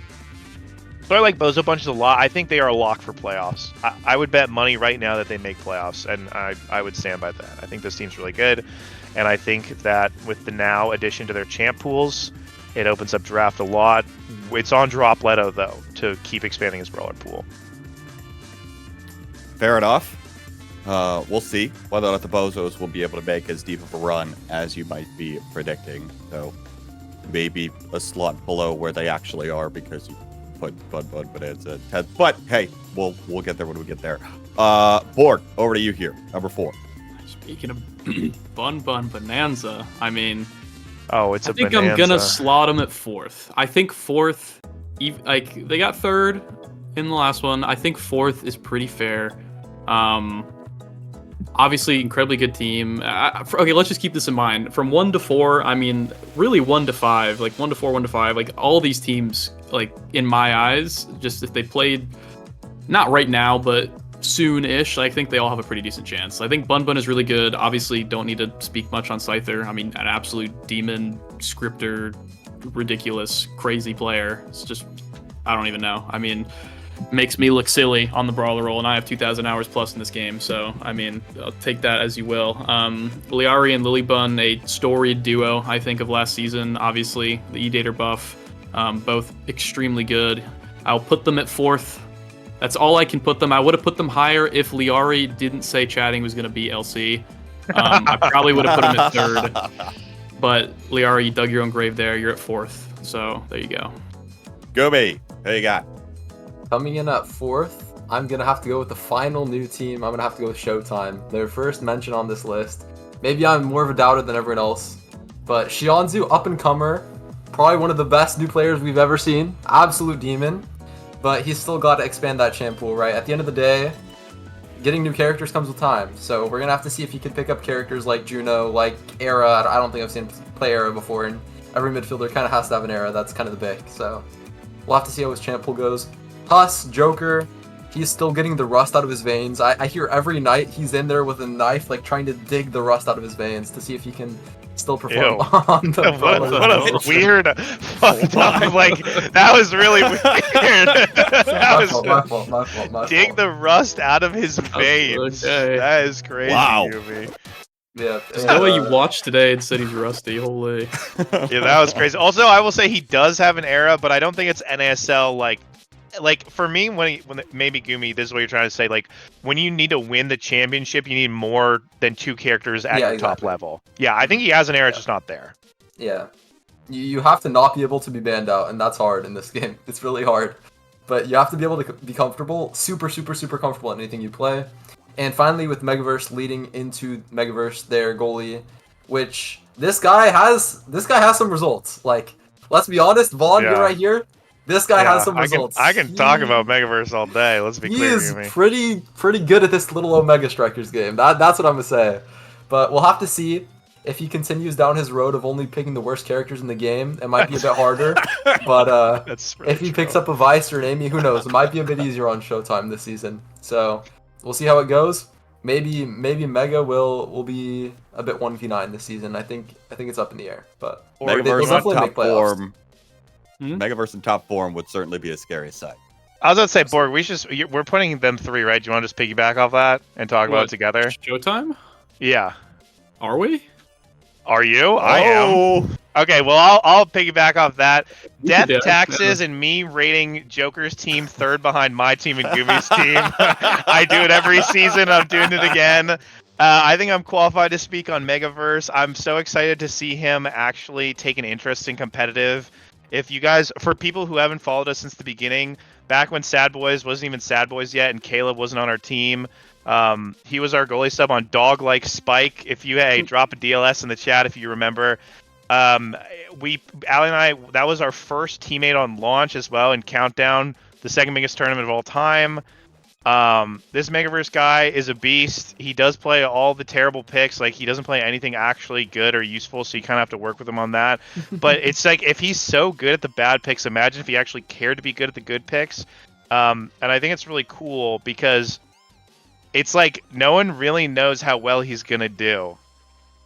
So I like Bozo Bunches a lot. I think they are a lock for playoffs. I would bet money right now that they make playoffs, and I would stand by that. I think this team's really good, and I think that with the now addition to their champ pools, it opens up draft a lot. It's on Drop Leto, though, to keep expanding his brawler pool. Fair enough. We'll see whether or not the Bozos will be able to make as deep of a run as you might be predicting. So maybe a slot below where they actually are because you put Bun, but it's a 10th. But hey, we'll get there when we get there. Borg, over to you here. Number 4. Speaking of Bun Bonanza, I mean, oh, it's I think I'm gonna slot him at 4th. I think 4th, like they got 3rd in the last one. I think 4th is pretty fair. Obviously, incredibly good team. Okay, let's just keep this in mind. From 1 to 4, I mean, really 1 to 5, like 1 to 4, 1 to 5, like all these teams, like in my eyes, just if they played, not right now, but soon-ish, I think they all have a pretty decent chance. I think Bun is really good. Obviously, don't need to speak much on Scyther. I mean, an absolute demon, scripter, ridiculous, crazy player. It's just, I don't even know. I mean, makes me look silly on the brawler role, and I have 2,000 hours plus in this game, so I mean, I'll take that as you will. Liari and Lilybun, a storied duo, I think, of last season. Obviously, the E-Dater buff, both extremely good. I'll put them at 4th. That's all I can put them. I would have put them higher if Liari didn't say chatting was going to be LC. I probably would have put him at 3rd. But Liari, you dug your own grave there. You're at 4th. So there you go. Gobi, who you got? Coming in at 4th, I'm going to have to go with the final new team. I'm going to have to go with Showtime. Their first mention on this list. Maybe I'm more of a doubter than everyone else. But Shionzu, up-and-comer. Probably one of the best new players we've ever seen. Absolute demon. But he's still got to expand that champ pool, right? At the end of the day, getting new characters comes with time. So we're going to have to see if he can pick up characters like Juno, like Era. I don't think I've seen him play Era before. And every midfielder kind of has to have an Era. That's kind of the pick. So we'll have to see how his champ pool goes. Huss, Joker, he's still getting the rust out of his veins. I hear every night he's in there with a knife, like trying to dig the rust out of his veins to see if he can still perform Ew. on the What a weird fucked up, like, that was really weird. My fault. Dig the rust out of his veins. Okay. That is crazy, Wow. Yumi. Yeah. Just the way you watched today and said he's rusty. Holy. Yeah, that was crazy. Also, I will say he does have an era, but I don't think it's NASL like for me maybe Gumi, this is what you're trying to say. Like when you need to win the championship, you need more than 2 characters at your top level. Yeah, I think he has an era, just not there. Yeah. You have to not be able to be banned out, and that's hard in this game. It's really hard. But you have to be able to be comfortable, super comfortable in anything you play. And finally, with Megaverse leading into Megaverse, their goalie, which this guy has some results. Like, let's be honest, Vaughn, you're right here. This guy has some results. I can talk about Megaverse all day. Let's be clear. He is pretty good at this little Omega Strikers game. That's what I'm gonna say. But we'll have to see if he continues down his road of only picking the worst characters in the game. It might be a bit harder. But really if he picks up a Vice or an Amy, who knows? It might be a bit easier on Showtime this season. So we'll see how it goes. Maybe Mega will be a bit 1v9 this season. I think it's up in the air. But Megaverse in top playoffs. form. Megaverse in top form would certainly be a scary sight. I was going to say, Borg, we're putting them 3, right? Do you want to just piggyback off that and talk about it together? Showtime? Yeah. Are we? Are you? I am. Okay, well, I'll piggyback off that. Death, taxes, and me rating Joker's team 3rd behind my team and Gumi's team. I do it every season. I'm doing it again. I think I'm qualified to speak on Megaverse. I'm so excited to see him actually take an interest in competitive. If you guys, for people who haven't followed us since the beginning, back when Sad Boys wasn't even Sad Boys yet and Caleb wasn't on our team, he was our goalie sub on Dog Like Spike. If you drop a DLS in the chat if you remember. Ali and I, that was our first teammate on launch as well in Countdown, the 2nd biggest tournament of all time. This Megaverse guy is a beast. He does play all the terrible picks. Like, he doesn't play anything actually good or useful, so you kind of have to work with him on that. But it's like, if he's so good at the bad picks, imagine if he actually cared to be good at the good picks. And I think it's really cool because it's like no one really knows how well he's going to do,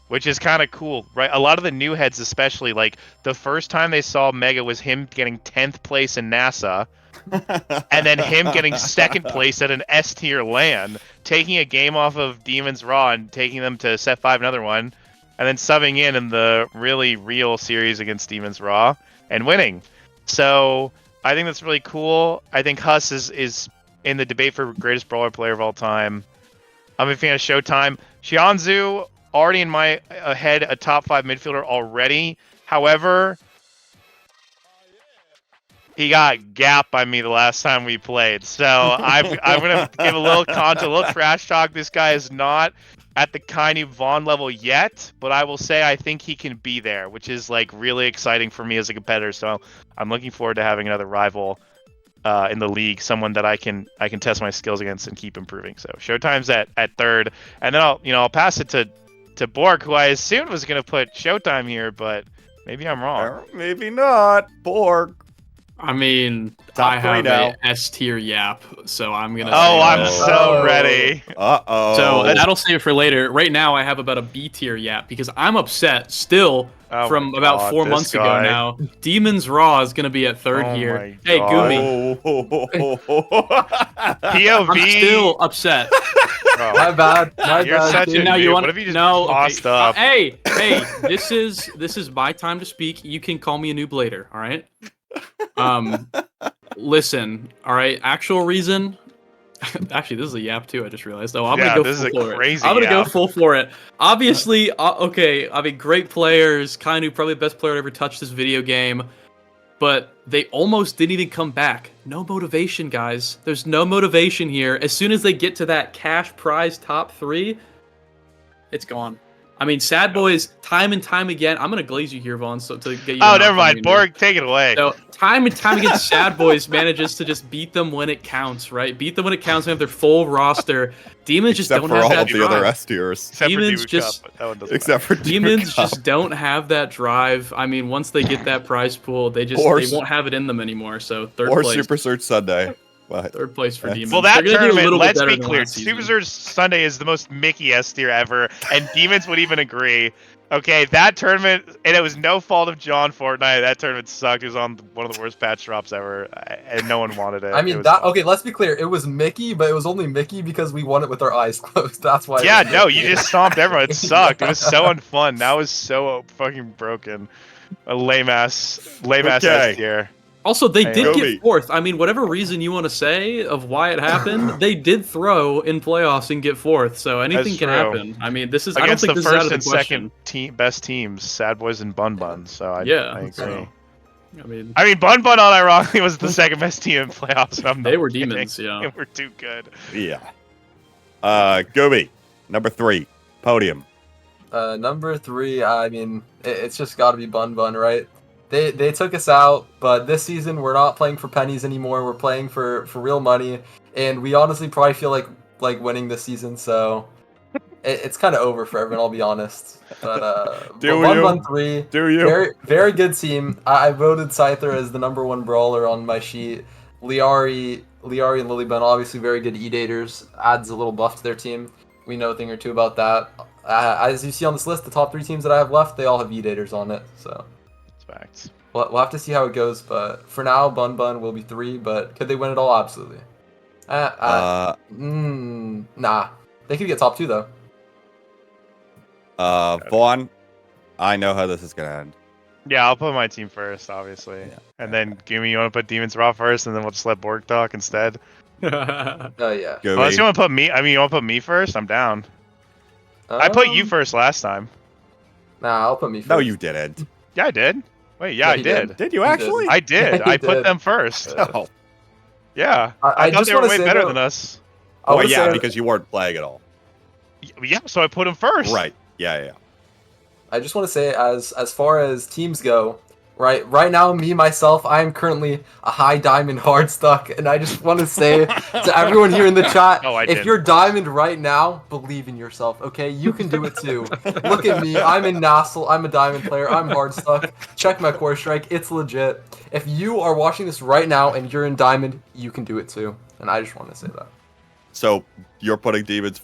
which is kind of cool, right? A lot of the new heads, especially, like, the first time they saw Mega was him getting 10th place in NASA. And then him getting 2nd place at an S tier LAN, taking a game off of Demons Raw and taking them to set 5 another one, and then subbing in the really real series against Demons Raw and winning. So I think that's really cool. I think Huss is in the debate for greatest brawler player of all time. I'm a fan of Showtime. Xianzhu already in my head a top 5 midfielder already. However, he got gapped by me the last time we played. So I'm going to give a little trash talk. This guy is not at the kind of Vaughn level yet, but I will say I think he can be there, which is like really exciting for me as a competitor. So I'm looking forward to having another rival in the league, someone that I can test my skills against and keep improving. So Showtime's at 3rd, and then I'll pass it to Borg, who I assumed was going to put Showtime here, but maybe I'm wrong. Or maybe not. Borg. I mean, Top I have now. a S tier yap, so I'm gonna. I'm so ready. So that'll save it for later. Right now, I have about a B tier yap because I'm upset still from about 4 months ago now. Demons Raw is gonna be at 3rd here. Hey, Gumi. POV. I'm still upset. My bad. You're such a now noob. you want What if you just no? tossed Okay. up? Hey, this is my time to speak. You can call me a noob later. All right. Listen. All right. Actual reason. Actually, this is a yap too. I just realized. Oh, I'm gonna go full for it. I'm gonna go full for it. Obviously, okay. I mean, great players. Kainu, probably the best player to ever touch this video game. But they almost didn't even come back. No motivation, guys. There's no motivation here. As soon as they get to that cash prize top 3, it's gone. I mean, Sad Boys, time and time again. I'm gonna glaze you here, Vaughn, so to get you. Oh, never mind. Borg, take it away. So time and time again, Sad Boys manages to just beat them when it counts, right? Beat them when it counts. They have their full roster. Demons just don't have that drive. Except for all of the other S tiers. Demons just, Demons just don't have that drive. I mean, once they get that prize pool, they won't have it in them anymore. So 3rd place. Super Search Sunday. But Third place for That's- Demons. Well, that They're gonna do a tournament, little bit let's better be than clear, last season. Superstars Sunday is the most Mickey S tier ever, and Demons would even agree. Okay, that tournament, and it was no fault of John Fortnite. That tournament sucked. It was on one of the worst patch drops ever, and no one wanted it. I It mean was that. fun. Okay, let's be clear. It was Mickey, but it was only Mickey because we won it with our eyes closed. That's why. it Yeah, was no, Mickey. you just stomped everyone. It sucked. It was so unfun. That was so fucking broken. A lame ass Okay. S tier. Also, they did Kobe. get fourth. I mean, whatever reason you want to say of why it happened, they did throw in playoffs and get fourth. So anything That's can true. happen. I mean, this is. I don't Against think the this is out first of the and question. second best teams, Sad Boys and Bun Bun. So I agree. So, I mean, Bun Bun, unironically, was the second best team in playoffs. And I'm they not were kidding. Demons. Yeah. They were too good. yeah. Gooby, number 3, podium. Number 3. I mean, it's just got to be Bun Bun, right? They took us out, but this season we're not playing for pennies anymore. We're playing for real money, and we honestly probably feel like winning this season. So it's kind of over for everyone. I'll be honest. But Do Bun you? Bun 3, Do you? very good team. I voted Scyther as the number 1 brawler on my sheet. Liari and Lilybun, obviously very good E-daters. Adds a little buff to their team. We know a thing or two about that. As you see on this list, the top 3 teams that I have left, they all have E-daters on it. So. Facts. We'll have to see how it goes, but for now, Bun Bun will be 3. But could they win it all? Absolutely. Nah. They could get top 2 though. Vaughn, I know how this is gonna end. Yeah, I'll put my team first, obviously. Yeah. And then, Gimme, you want to put Demons Raw first, and then we'll just let Borg talk instead? Yeah. Gooby. Unless you want to put me, you want to put me first? I'm down. I put you first last time. Nah, I'll put me first. No, you didn't. Yeah, I did. Wait, yeah, I he did. Did you He actually? I did. He I put did. them first. Oh. Yeah. I I thought just they were wanna way say, better though- than us. I Well, wanna yeah, say- because you weren't playing at all. Yeah, so I put them first. Right. Yeah. I just want to say, as far as teams go, right now, me myself, I am currently a high diamond hard stuck, and I just want to say to everyone here in the chat, Oh, I if didn't. you're diamond right now, believe in yourself. Okay, you can do it too. Look at me, I'm in NASL, I'm a diamond player, I'm hard stuck. Check my core strike, it's legit. If you are watching this right now and you're in diamond, you can do it too. And I just want to say that. So you're putting Demons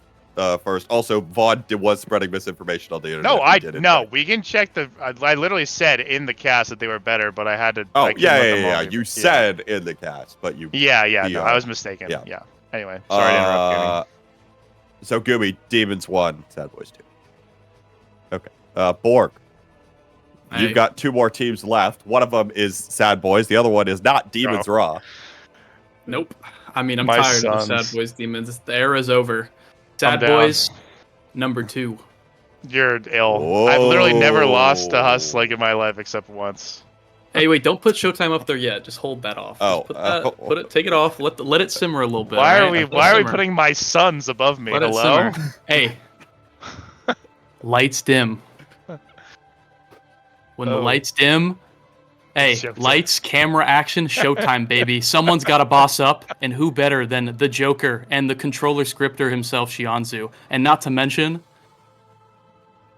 first. Also, Vaughn was spreading misinformation on the internet. No, He didn't. no. We can check the. I literally said in the cast that they were better, but I had to. Oh, I couldn't yeah. let them all be- You said in the cast, but you. Yeah. the, No, I was mistaken. yeah. Yeah. Anyway, sorry to interrupt. Gimme. So Gooby, Demons 1, Sad Boys 2. Okay. Borg. You've got 2 more teams left. One of them is Sad Boys. The other one is not Demons Raw. Nope. I mean, I'm My tired of sons. Sad Boys Demons. The era's over. I'm Sad down. Boys, number 2. You're ill. I've literally never lost to Huss like in my life except once. Hey, wait! Don't put Showtime up there yet. Just hold that off. Oh, Just put it. Take it off. Let it simmer a little bit. Why are alright? we? Let it Why are we simmer. putting my sons above me? Let it Hello. simmer. Hey, lights dim. When the Oh. lights dim, hey, Showtime. lights, camera, action, Showtime, baby. Someone's got to boss up, and who better than the Joker and the controller scripter himself, Shianzu, and not to mention.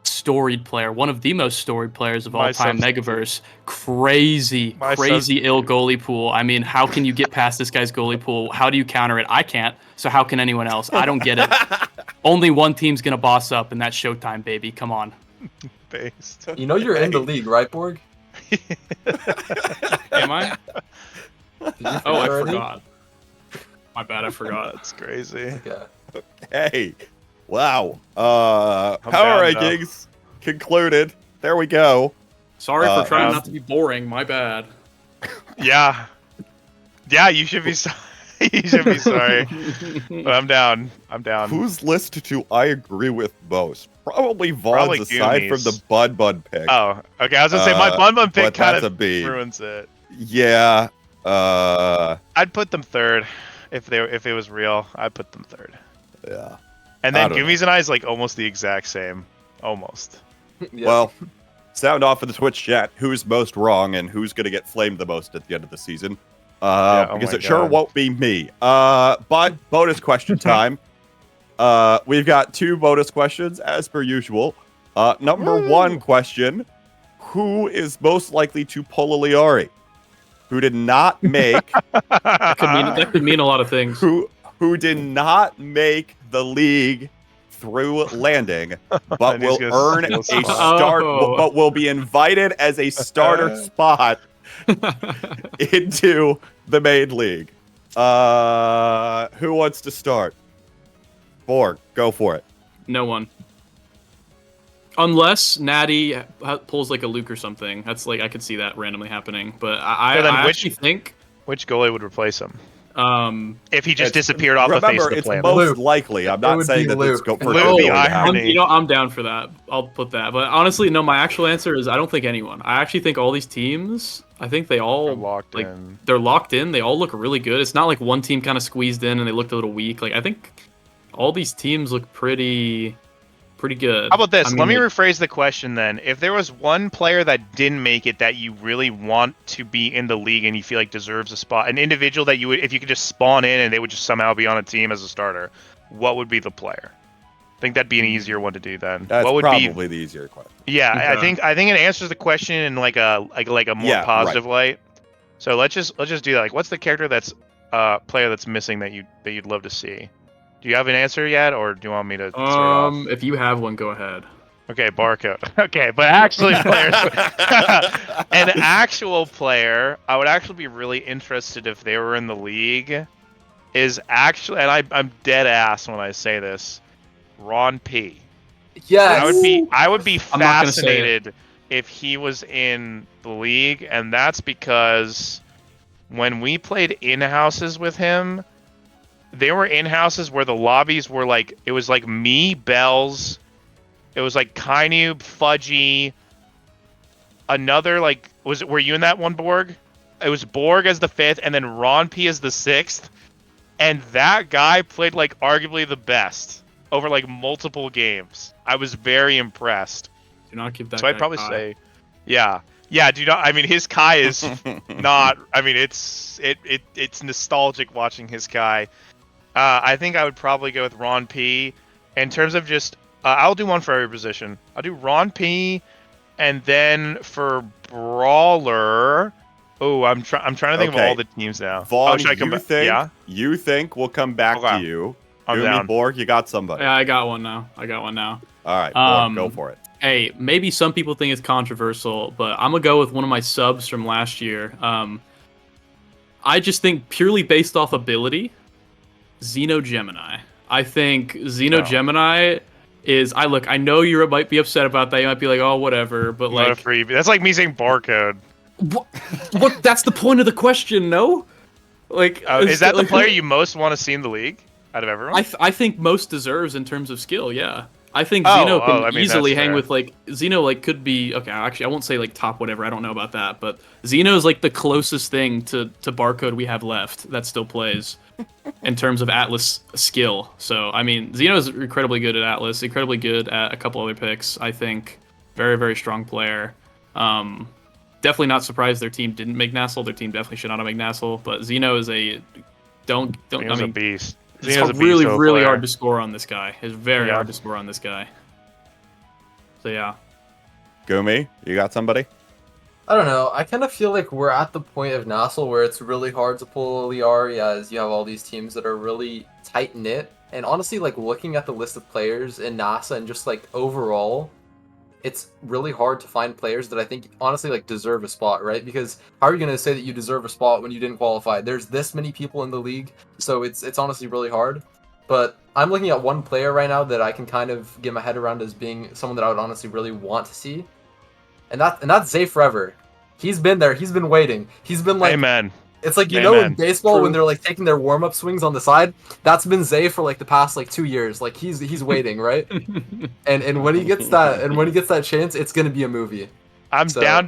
Storied player, one of the most storied players of My all time, substitute. Megaverse. Crazy My ill goalie pool. I mean, how can you get past this guy's goalie pool? How do you counter it? I can't. So how can anyone else? I don't get it. Only one team's gonna boss up, and that's Showtime, baby. Come on. Based. You know you're in the league, right, Borg? Am I? Did you Oh, I already? forgot. My bad, I forgot. That's crazy. Okay. Hey. Wow. I'm Power down now. rankings concluded. There we go. Sorry for trying yeah. not to be boring. My bad. Yeah. Yeah, you should be sorry. You should be sorry. But I'm down. I'm down. Whose list do I agree with most? Probably Vaughn's, Probably aside from Goonies. the Bun Bun pick. Oh, okay. I was gonna say my Bun Bun pick but kind that's a of B. ruins it. Yeah. I'd put them third if it was real. I'd put them third. Yeah. And I then don't know. Gummies and I is like almost the exact same. Almost. Yeah. Well, sound off in the Twitch chat. Who's most wrong and who's going to get flamed the most at the end of the season? oh Because my it sure God. won't be me. But bonus question time. We've got 2 bonus questions as per usual. Number 1 question: who is most likely to pull a Liari? who did not make That could mean a lot of things. who did not make the league through landing, but And he's will gonna earn a steal a start, Oh. but will be invited as a starter spot into the main league. Who wants to start? Borg, go for it. No one. Unless Natty pulls like a Luke or something. That's like I could see that randomly happening. But So then I which- actually think Which goalie would replace him? if If he just It's- disappeared off the face Remember, of the it's planet. most Luke. likely. I'm It not would saying be that it's Luke. for Luke sure would be going to Iron happen. Man. you know, I'm down for that. I'll put that. But honestly, no. My actual answer is I don't think anyone. I actually think all these teams. I think they all They're locked like in. they're locked in. They all look really good. It's not like one team kind of squeezed in and they looked a little weak. Like I think all these teams look pretty good. How about this? I mean, Let me like, rephrase the question then. If there was one player that didn't make it that you really want to be in the league and you feel like deserves a spot, an individual that you would, if you could just spawn in and they would just somehow be on a team as a starter, what would be the player? I think that'd be an easier one to do then. That's what would probably the easier question. Yeah, I Okay. think it answers the question in like a more Yeah, positive light. So let's just do that. Like, what's the character that's player that's missing that you'd love to see? Do you have an answer yet, or do you want me to start off? if you have one, go ahead. Okay, barcode. Okay, but actually players. An actual player, I would actually be really interested if they were in the league. Is actually, and I'm dead ass when I say this, Ron P. Yes. I would be I'm not gonna say it. fascinated if he was in the league, and that's because when we played in-houses with him, they were in-houses where the lobbies were like, it was like me, Bells, it was like Kainoob, Fudgy, another like, were you in that one, Borg? It was Borg as the 5th, and then Ron P as the 6th, and that guy played like arguably the best over like multiple games. I was very impressed. Do not give that. So I'd guy probably Kai. say, yeah. Do not. I mean, his Kai is not. I mean, it's nostalgic watching his Kai. I think I would probably go with Ron P. In terms of just, I'll do one for every position. I'll do Ron P. And then for Brawler, I'm trying to think of Okay. all the teams now. Vaughn, should I come you back? think Yeah, you think we'll come back Okay. to you? I'm Gumi, down. Borg, you got somebody. Yeah, I got one now. All right, Borg, go Um, for it. Hey, maybe some people think it's controversial, but I'm gonna go with one of my subs from last year. I just think purely based off ability, Xeno Gemini. I think Xeno Oh. Gemini is. I know you might be upset about that. You might be like, oh, whatever. But not a like, freebie. That's like me saying barcode. what? That's the point of the question, no? Like, Is that the like- player you most want to see in the league out of everyone? I think most deserves in terms of skill. Yeah, I think Oh, Xeno can I mean, easily that's hang fair. with like Xeno. Like could be okay. Actually, I won't say like top whatever. I don't know about that, but Xeno is like the closest thing to barcode we have left that still plays in terms of Atlas skill. So I mean, Xeno is incredibly good at Atlas. Incredibly good at a couple other picks. I think very strong player. Definitely not surprised their team didn't make NASL. Their team definitely should not have made NASL. But Xeno is a don't. Xeno's I a mean, beast. it's Xeno's a beast really of a really player. hard to score on this guy. It's very Yeah. hard to score on this guy. So yeah, Gumi, you got somebody? I don't know. I kind of feel like we're at the point of NASL where it's really hard to pull Liari as you have all these teams that are really tight knit. And honestly, like looking at the list of players in NASA and just like overall, it's really hard to find players that I think honestly like deserve a spot, right? Because how are you going to say that you deserve a spot when you didn't qualify? There's this many people in the league, so it's honestly really hard. But I'm looking at one player right now that I can kind of get my head around as being someone that I would honestly really want to see. And that's Zay Forever. He's been there. He's been waiting. He's been like, Amen. it's like, you know, in Amen. baseball True. when they're like taking their warm up swings on the side, that's been Zay for like the past like 2 years. Like he's waiting, right? and when he gets that chance, it's gonna be a movie. I'm So- down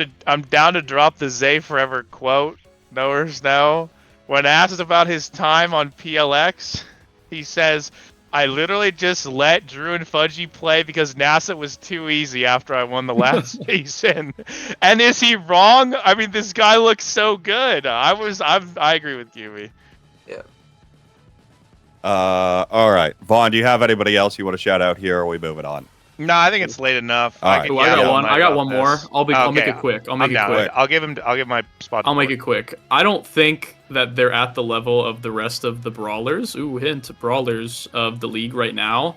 to drop the Zay Forever quote. Knowers know. When asked about his time on PLX, he says, "I literally just let Drew and Fudgy play because NASA was too easy after I won the last season." And is he wrong? I mean, this guy looks so good. I agree with Kiwi. All right. Vaughn, do you have anybody else you want to shout out here, or are we moving on? No, I think it's late enough. All right. Ooh, I got all one. night I got about one more. this. I'll make Okay, it quick. I'll I'm make it down. quick. I'll give my spot. I'll make it quick. I don't think that they're at the level of the rest of the brawlers. Ooh, hint, brawlers of the league right now.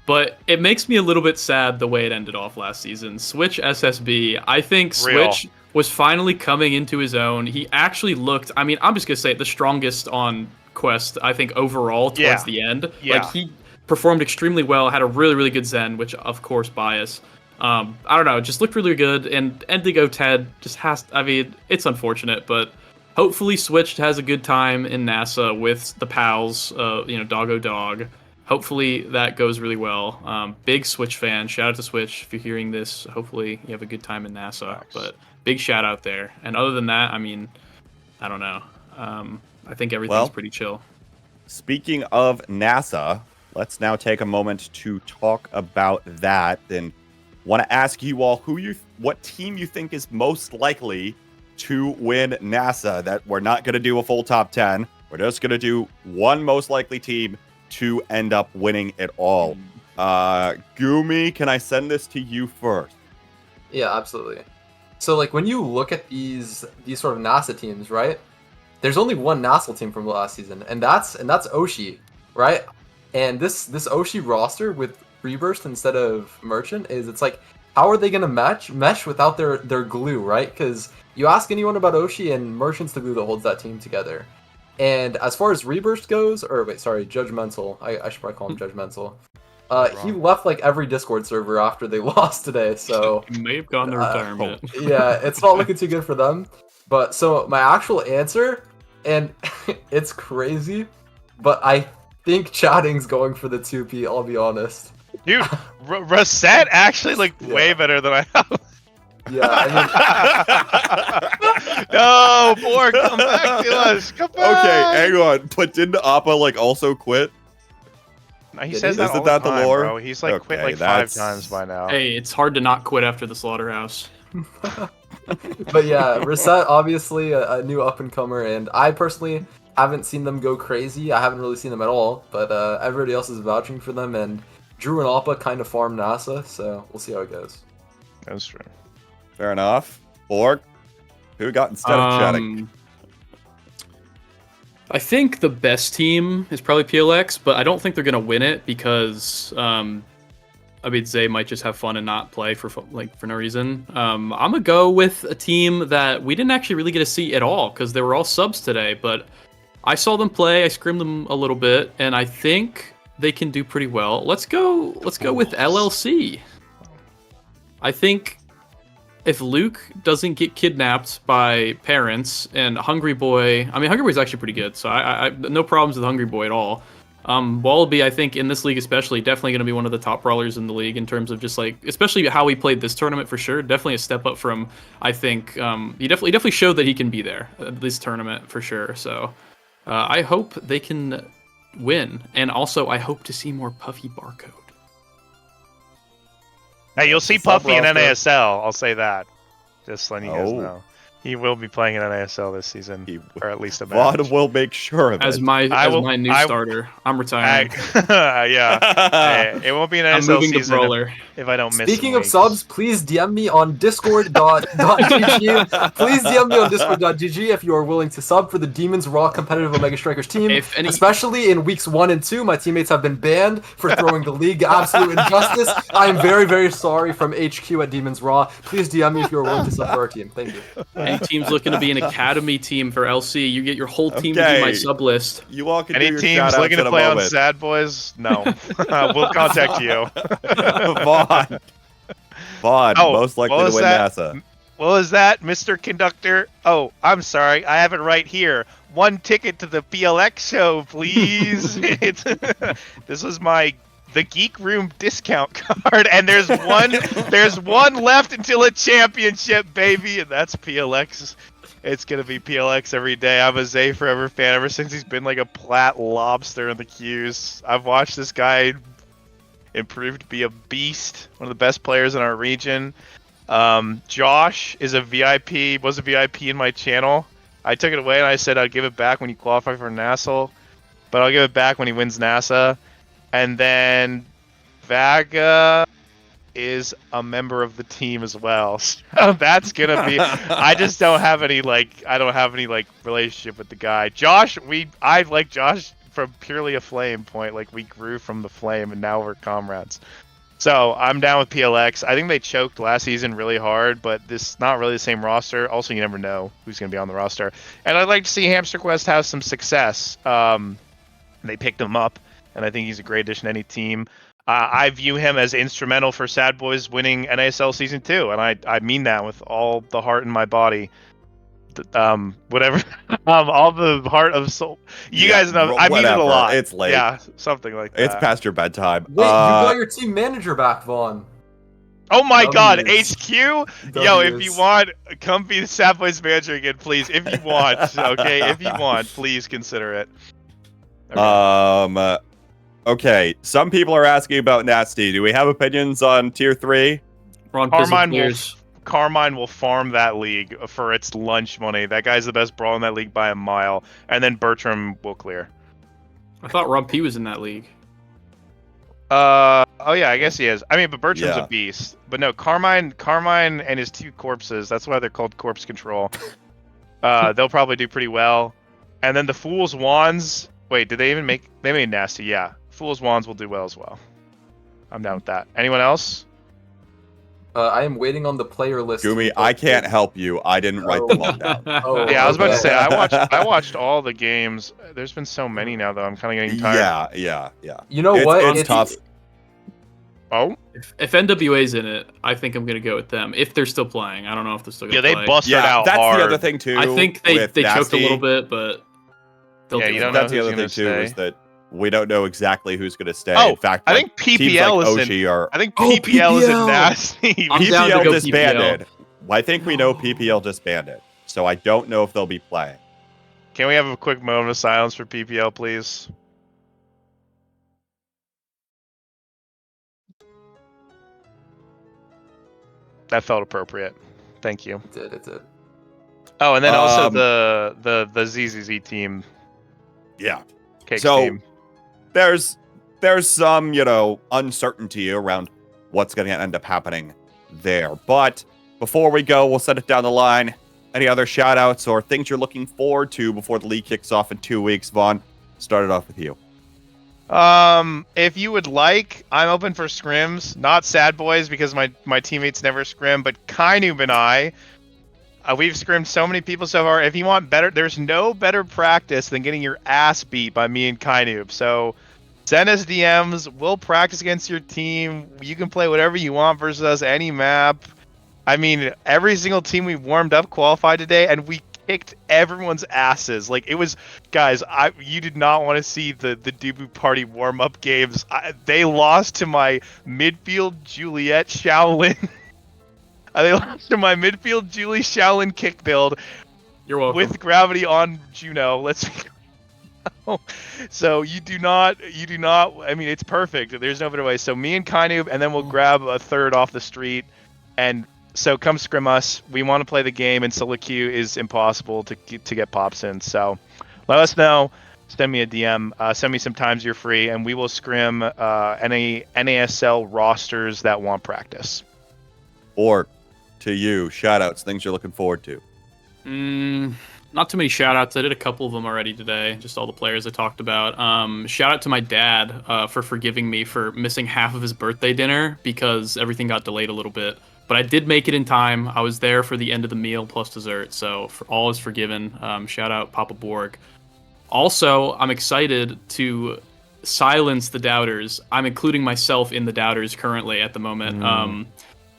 But it makes me a little bit sad the way it ended off last season. Switch SSB. I think Real. Switch was finally coming into his own. He actually looked, I mean, I'm just going to say it, the strongest on Quest, I think, overall towards Yeah. the end. Yeah. Like, he performed extremely well, had a really, really good Zen, which, of course, bias. I don't know, just looked really good, and Indigo Ted just has, I mean, it's unfortunate, but hopefully Switch has a good time in NASA with the pals, Doggo Dog. Hopefully that goes really well. Big Switch fan. Shout out to Switch if you're hearing this. Hopefully you have a good time in NASA. Nice. But big shout out there. And other than that, I mean, I don't know. I think everything's Well, pretty chill. Speaking of NASA, let's now take a moment to talk about that. And want to ask you all what team you think is most likely to win NASA. That we're not going to do a full top 10. We're just going to do one most likely team to end up winning it all. Gumi, can I send this to you first? Yeah, absolutely. So like when you look at these sort of NASA teams, right? There's only one NASL team from last season, and that's Oshi, right? And this Oshi roster with Reburst instead of Merchant it's like, how are they gonna mesh without their glue, right? Because you ask anyone about Oshi, and Merchant's the glue that holds that team together. And as far as Reburst goes, Judgmental. I should probably call him Judgmental. He left like every Discord server after they lost today, so He may have gone to retirement. yeah, it's not looking too good for them. But so my actual answer, and it's crazy, but I think Chatting's going for the 2P, I'll be honest. Dude, Reset actually looked way better than I thought. Yeah, I No, Borg, come back to us. Come back. Okay, hang on. But didn't Appa also quit? No, he Yeah, says that isn't all that the the time, lore? bro. He's like quit Okay, like 5 that's- times by now. Hey, it's hard to not quit after the slaughterhouse. mean, but yeah, Reset obviously a new up and comer, and I personally haven't seen them go crazy. I haven't really seen them at all, but everybody else is vouching for them, and Drew and Appa kind of farm NASA, so we'll see how it goes. That's true. Fair enough. Borg, who we got instead of Chatting? I think the best team is probably PLX, but I don't think they're gonna win it because Zay might just have fun and not play for no reason. I'm gonna go with a team that we didn't actually really get to see at all because they were all subs today, but I saw them play. I scrimmed them a little bit, and I think they can do pretty well. Let's go with LLC. I think if Luke doesn't get kidnapped by parents and Hungry Boy, Hungry Boy's actually pretty good, so I no problems with Hungry Boy at all. Wallaby, I think in this league especially, definitely going to be one of the top brawlers in the league in terms of just especially how he played this tournament for sure. Definitely a step up from, I think, he definitely showed that he can be there this tournament for sure. So I hope they can win, and also I hope to see more Puffy Barcode. Hey, you'll see The sub Puffy in roster. NASL. I'll say that. Just letting you guys Oh. know. He will be playing in NASL this season, He or at least a match. Vaughn will make sure of As it. my new I- starter, I'm retiring. Yeah. Hey, it won't be an I'm NASL moving to season brawler. if I don't miss Speaking some of weeks. subs, please DM me on discord.gg. Please DM me on discord.gg if you are willing to sub for the Demons Raw competitive Omega Strikers team. If any- Especially in weeks 1 and 2, my teammates have been banned for throwing the league absolute injustice. I am very, very sorry from HQ at Demons Raw. Please DM me if you are willing to sub for our team. Thank you. Any team's looking to be an academy team for LC, you get your whole team to be my Okay. sub list. You all can Any do your teams shout-outs looking in to a play on moment. Sad Boys? No. We'll contact you. Vaughn. Vaughn, Oh, most likely what to was win that? NASA. What was that, Mr. Conductor? Oh, I'm sorry. I have it right here. 1 ticket to the PLX show, please. This was the Geek Room discount card, and there's one left until a championship, baby, and that's PLX. It's gonna be PLX every day. I'm a Zay Forever fan ever since he's been like a plat lobster in the queues. I've watched this guy improve to be a beast, one of the best players in our region. Josh is a VIP, was a VIP in my channel. I took it away and I said I'd give it back when you qualify for NASL, but I'll give it back when he wins NASA. And then Vaga, is a member of the team as well. So that's gonna be. I just don't have any relationship with the guy. Josh, I like Josh from purely a flame point. Like we grew from the flame and now we're comrades. So I'm down with PLX. I think they choked last season really hard, but this is not really the same roster. Also, you never know who's going to be on the roster. And I'd like to see Hamster Quest have some success. They picked him up, and I think he's a great addition to any team. I view him as instrumental for Sad Boys winning NASL Season 2, and I mean that with all the heart in my body. Whatever. All the heart of soul. You guys know, I mean it a lot. It's late. Yeah, something like that. It's past your bedtime. Wait, you got your team manager back, Vaughn. Oh my God, W's. HQ! Yo, if you want, come be the Sad Boys manager again, please. If you want, okay? If you want, please consider it. Okay. Okay, some people are asking about Nasty. Do we have opinions on Tier 3? Carmine will farm that league for its lunch money. That guy's the best brawl in that league by a mile. And then Bertram will clear. I thought Rumpy was in that league. Oh yeah, I guess he is. I mean, but Bertram's a beast. But no, Carmine and his 2 corpses, that's why they're called Corpse Control. They'll probably do pretty well. And then the Fool's Wands, wait, did they made Nasty, yeah. Fool's Wands will do well as well. I'm down with that. Anyone else? I am waiting on the player list. Gumi, I can't help you. I didn't write them all down. Yeah, I was about to say I watched all the games. There's been so many now though. I'm kind of getting tired. Yeah. You know what? It's tough. Oh. If NWA's in it, I think I'm gonna go with them. If they're still playing, I don't know if they're still gonna play. Yeah, they busted out that's hard. the other thing too. I think they choked a little bit, but you don't know that's the who's other gonna thing too stay. is that we don't know exactly who's going to stay. Oh, in fact, I like, think teams PPL like is Oshi are. I think PPL is in Nasty. I'm down to PPL go disbanded. I think we know PPL disbanded, so I don't know if they'll be playing. Can we have a quick moment of silence for PPL, please? That felt appropriate. Thank you. It did. Oh, and then also the ZZZ team. Yeah. Cakes So team. there's some uncertainty around what's going to end up happening there. But before we go, we'll set it down the line. Any other shout outs or things you're looking forward to before the league kicks off in 2 weeks? Vaughn, start it off with you. If you would like, I'm open for scrims. Not Sad Boys because my teammates never scrim, but Kainoob and I, we've scrimmed so many people so far. If you want better, there's no better practice than getting your ass beat by me and Kainoob. So send us DMs. We'll practice against your team. You can play whatever you want versus us, any map. I mean, every single team we warmed up qualified today, and we kicked everyone's asses. Like, it was, guys, you did not want to see the Dubu Party warm-up games. They lost to my midfield Juliet Shaolin. They lost to my midfield Julie Shaolin kick build. You're welcome. With gravity on Juno. Let's so you do not, I mean, it's perfect. There's no better way. So me and Kainoob, and then we'll grab a third off the street. And so come scrim us. We want to play the game, and solo queue is impossible to get pops in. So let us know. Send me a DM. Send me some times you're free, and we will scrim any NASL rosters that want practice. Or to you, shout outs, things you're looking forward to. Not too many shout outs. I did a couple of them already today, just all the players I talked about. Shout out to my dad for forgiving me for missing half of his birthday dinner because everything got delayed a little bit. But I did make it in time. I was there for the end of the meal plus dessert, so all is forgiven. Shout out Papa Borg. Also, I'm excited to silence the doubters. I'm including myself in the doubters currently at the moment.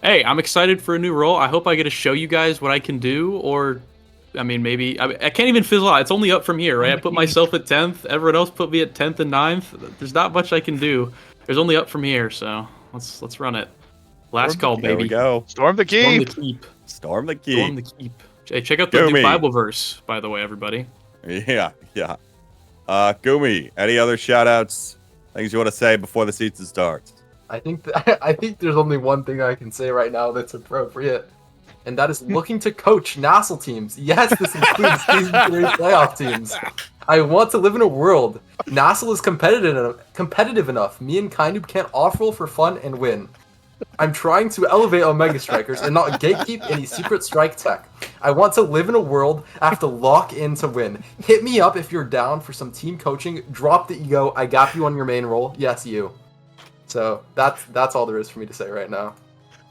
Hey, I'm excited for a new role. I hope I get to show you guys what I can do, or I mean, maybe I can't even fizzle out. It's only up from here, right? I put myself at 10th. Everyone else put me at 10th and 9th. There's not much I can do. There's only up from here, so let's run it. Last call, baby. There we go. Storm the keep. Storm the keep. Storm the keep. Hey, check out the new Bible verse, by the way, everybody. Yeah. Gumi, any other shout outs? Things you want to say before the season starts? I think there's only one thing I can say right now that's appropriate, and that is looking to coach NASL teams. Yes, this includes Season 3 playoff teams. I want to live in a world. NASL is competitive enough. Me and Kainoob can't off-roll for fun and win. I'm trying to elevate Omega Strikers and not gatekeep any secret strike tech. I want to live in a world I have to lock in to win. Hit me up if you're down for some team coaching. Drop the ego. I got you on your main role. Yes, you. So that's all there is for me to say right now.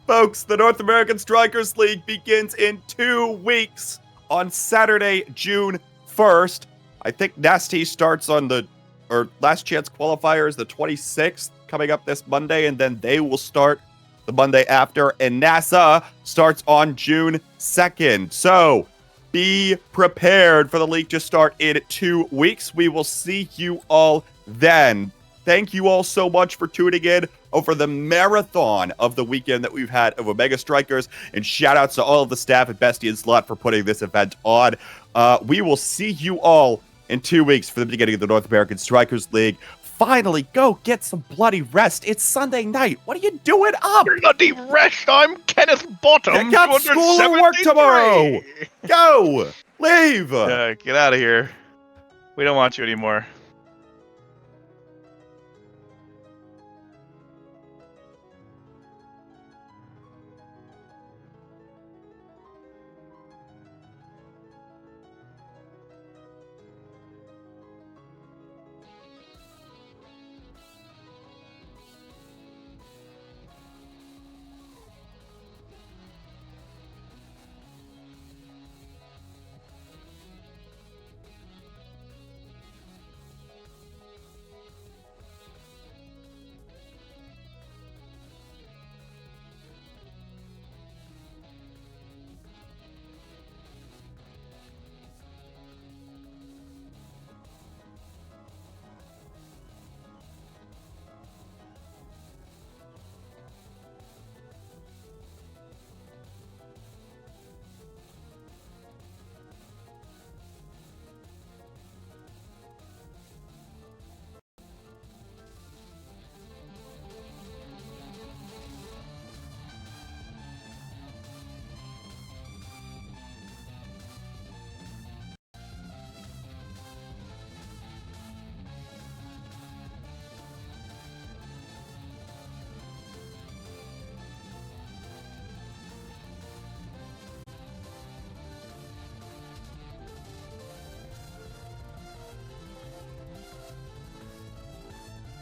Folks, the North American Strikers League begins in 2 weeks on Saturday, June 1st. I think Nasty starts on Last Chance Qualifier is the 26th, coming up this Monday, and then they will start the Monday after, and NASA starts on June 2nd. So be prepared for the league to start in 2 weeks. We will see you all then. Thank you all so much for tuning in over the marathon of the weekend that we've had of Omega Strikers, and shout outs to all of the staff at BestieInSlot for putting this event on. We will see you all in 2 weeks for the beginning of the North American Strikers League. Finally, go get some bloody rest. It's Sunday night. What are you doing up? Bloody rest! I'm Kenneth Bottom. You got school or work tomorrow. Go. Leave. Get out of here. We don't want you anymore.